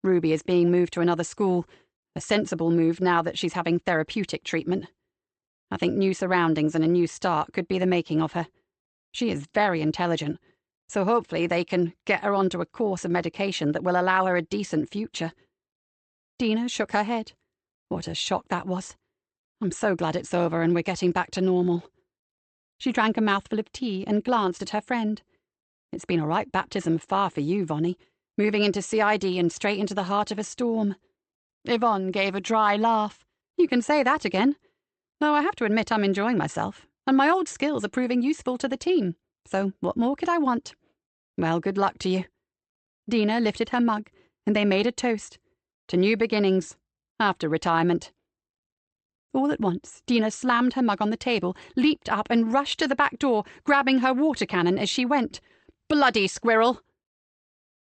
Ruby is being moved to another school, a sensible move now that she's having therapeutic treatment. I think new surroundings and a new start could be the making of her. She is very intelligent, so hopefully they can get her onto a course of medication that will allow her a decent future. Dina shook her head. What a shock that was. I'm so glad it's over and we're getting back to normal. She drank a mouthful of tea and glanced at her friend. It's been a right baptism of fire for you, Vonnie, moving into CID and straight into the heart of a storm. Yvonne gave a dry laugh. You can say that again. Though I have to admit I'm enjoying myself, and my old skills are proving useful to the team, so what more could I want? Well, good luck to you. Dina lifted her mug, and they made a toast. To new beginnings, after retirement. All at once, Dina slammed her mug on the table, leaped up and rushed to the back door, grabbing her water cannon as she went. Bloody squirrel!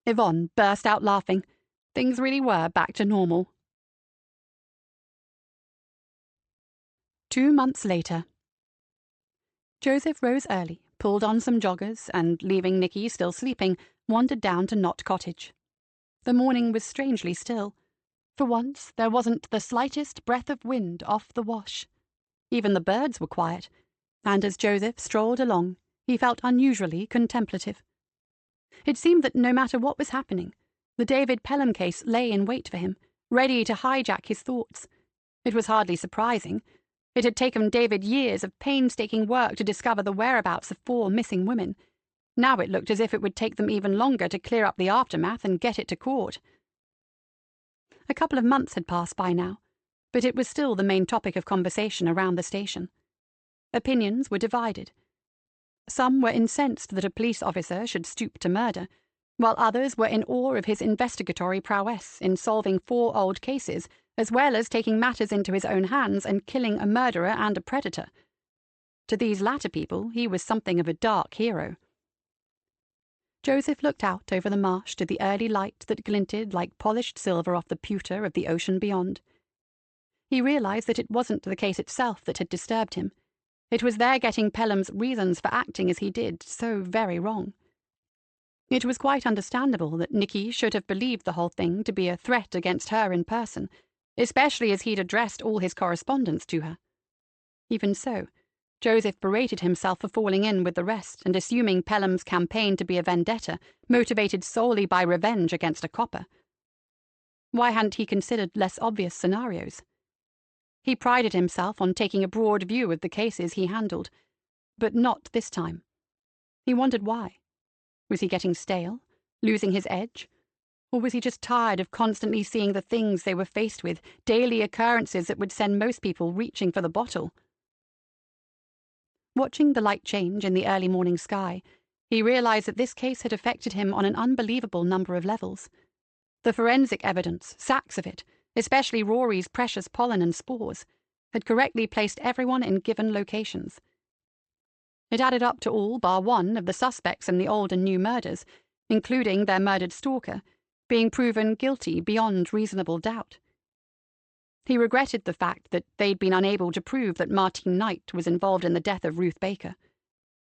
Yvonne burst out laughing. Things really were back to normal. 2 months later. Joseph rose early, pulled on some joggers, and, leaving Nicky still sleeping, wandered down to Knott Cottage. The morning was strangely still. For once, there wasn't the slightest breath of wind off the wash. Even the birds were quiet, and as Joseph strolled along, he felt unusually contemplative. It seemed that no matter what was happening, the David Pelham case lay in wait for him, ready to hijack his thoughts. It was hardly surprising. It had taken David years of painstaking work to discover the whereabouts of 4 missing women. Now it looked as if it would take them even longer to clear up the aftermath and get it to court. A couple of months had passed by now, but it was still the main topic of conversation around the station. Opinions were divided. Some were incensed that a police officer should stoop to murder, while others were in awe of his investigatory prowess in solving 4 old cases, as well as taking matters into his own hands and killing a murderer and a predator. To these latter people, he was something of a dark hero. Joseph looked out over the marsh to the early light that glinted like polished silver off the pewter of the ocean beyond. He realized that it wasn't the case itself that had disturbed him. It was their getting Pelham's reasons for acting as he did so very wrong. It was quite understandable that Nicky should have believed the whole thing to be a threat against her in person, especially as he'd addressed all his correspondence to her. Even so, Joseph berated himself for falling in with the rest and assuming Pelham's campaign to be a vendetta, motivated solely by revenge against a copper. Why hadn't he considered less obvious scenarios? He prided himself on taking a broad view of the cases he handled, but not this time. He wondered why. Was he getting stale, losing his edge? Or was he just tired of constantly seeing the things they were faced with, daily occurrences that would send most people reaching for the bottle? Watching the light change in the early morning sky, he realized that this case had affected him on an unbelievable number of levels. The forensic evidence, sacks of it, especially Rory's precious pollen and spores, had correctly placed everyone in given locations. It added up to all bar one of the suspects in the old and new murders, including their murdered stalker, being proven guilty beyond reasonable doubt. He regretted the fact that they'd been unable to prove that Martine Knight was involved in the death of Ruth Baker.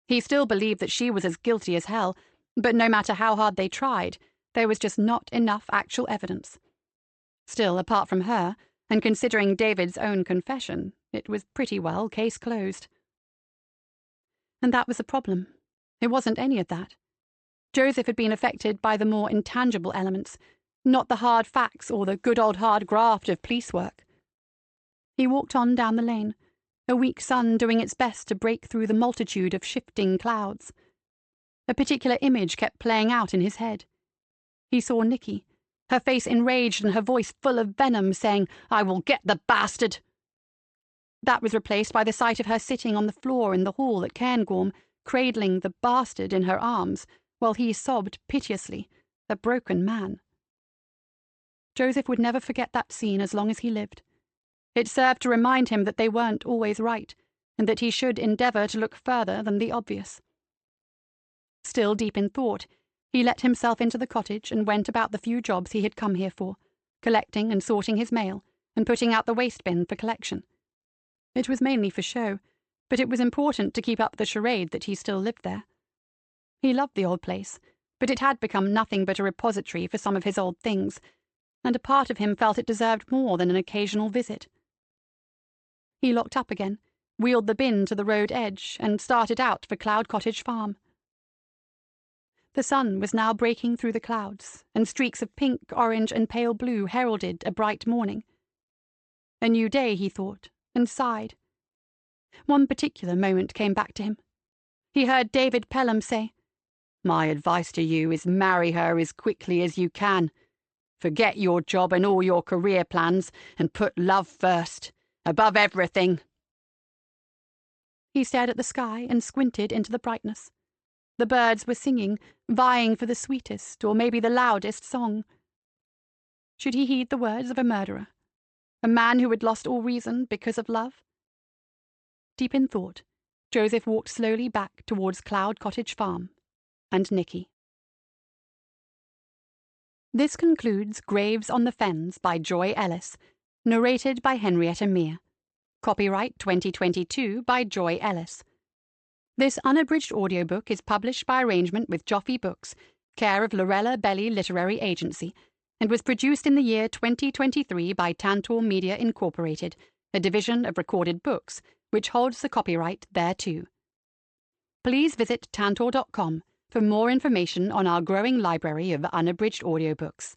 He still believed that she was as guilty as hell, but no matter how hard they tried, there was just not enough actual evidence. Still, apart from her, and considering David's own confession, it was pretty well case closed. And that was the problem. It wasn't any of that. Joseph had been affected by the more intangible elements, not the hard facts or the good old hard graft of police work. He walked on down the lane, a weak sun doing its best to break through the multitude of shifting clouds. A particular image kept playing out in his head. He saw Nicky, her face enraged and her voice full of venom, saying, "I will get the bastard!" That was replaced by the sight of her sitting on the floor in the hall at Cairngorm, cradling the bastard in her arms, while he sobbed piteously, a broken man. Joseph would never forget that scene as long as he lived. It served to remind him that they weren't always right, and that he should endeavour to look further than the obvious. Still deep in thought, he let himself into the cottage and went about the few jobs he had come here for, collecting and sorting his mail, and putting out the waste bin for collection. It was mainly for show, but it was important to keep up the charade that he still lived there. He loved the old place, but it had become nothing but a repository for some of his old things, and a part of him felt it deserved more than an occasional visit. He locked up again, wheeled the bin to the road edge, and started out for Cloud Cottage Farm. The sun was now breaking through the clouds, and streaks of pink, orange, and pale blue heralded a bright morning. A new day, he thought, and sighed. One particular moment came back to him. He heard David Pelham say, "My advice to you is marry her as quickly as you can. Forget your job and all your career plans, and put love first, above everything." He stared at the sky and squinted into the brightness. The birds were singing, vying for the sweetest, or maybe the loudest song. Should he heed the words of a murderer? A man who had lost all reason because of love? Deep in thought, Joseph walked slowly back towards Cloud Cottage Farm and Nicky. This concludes Graves on the Fens by Joy Ellis, narrated by Henrietta Mear. Copyright 2022 by Joy Ellis. This unabridged audiobook is published by arrangement with Joffe Books, care of Lorella Belli Literary Agency, and was produced in the year 2023 by Tantor Media Incorporated, a division of Recorded Books, which holds the copyright thereto. Please visit tantor.com for more information on our growing library of unabridged audiobooks.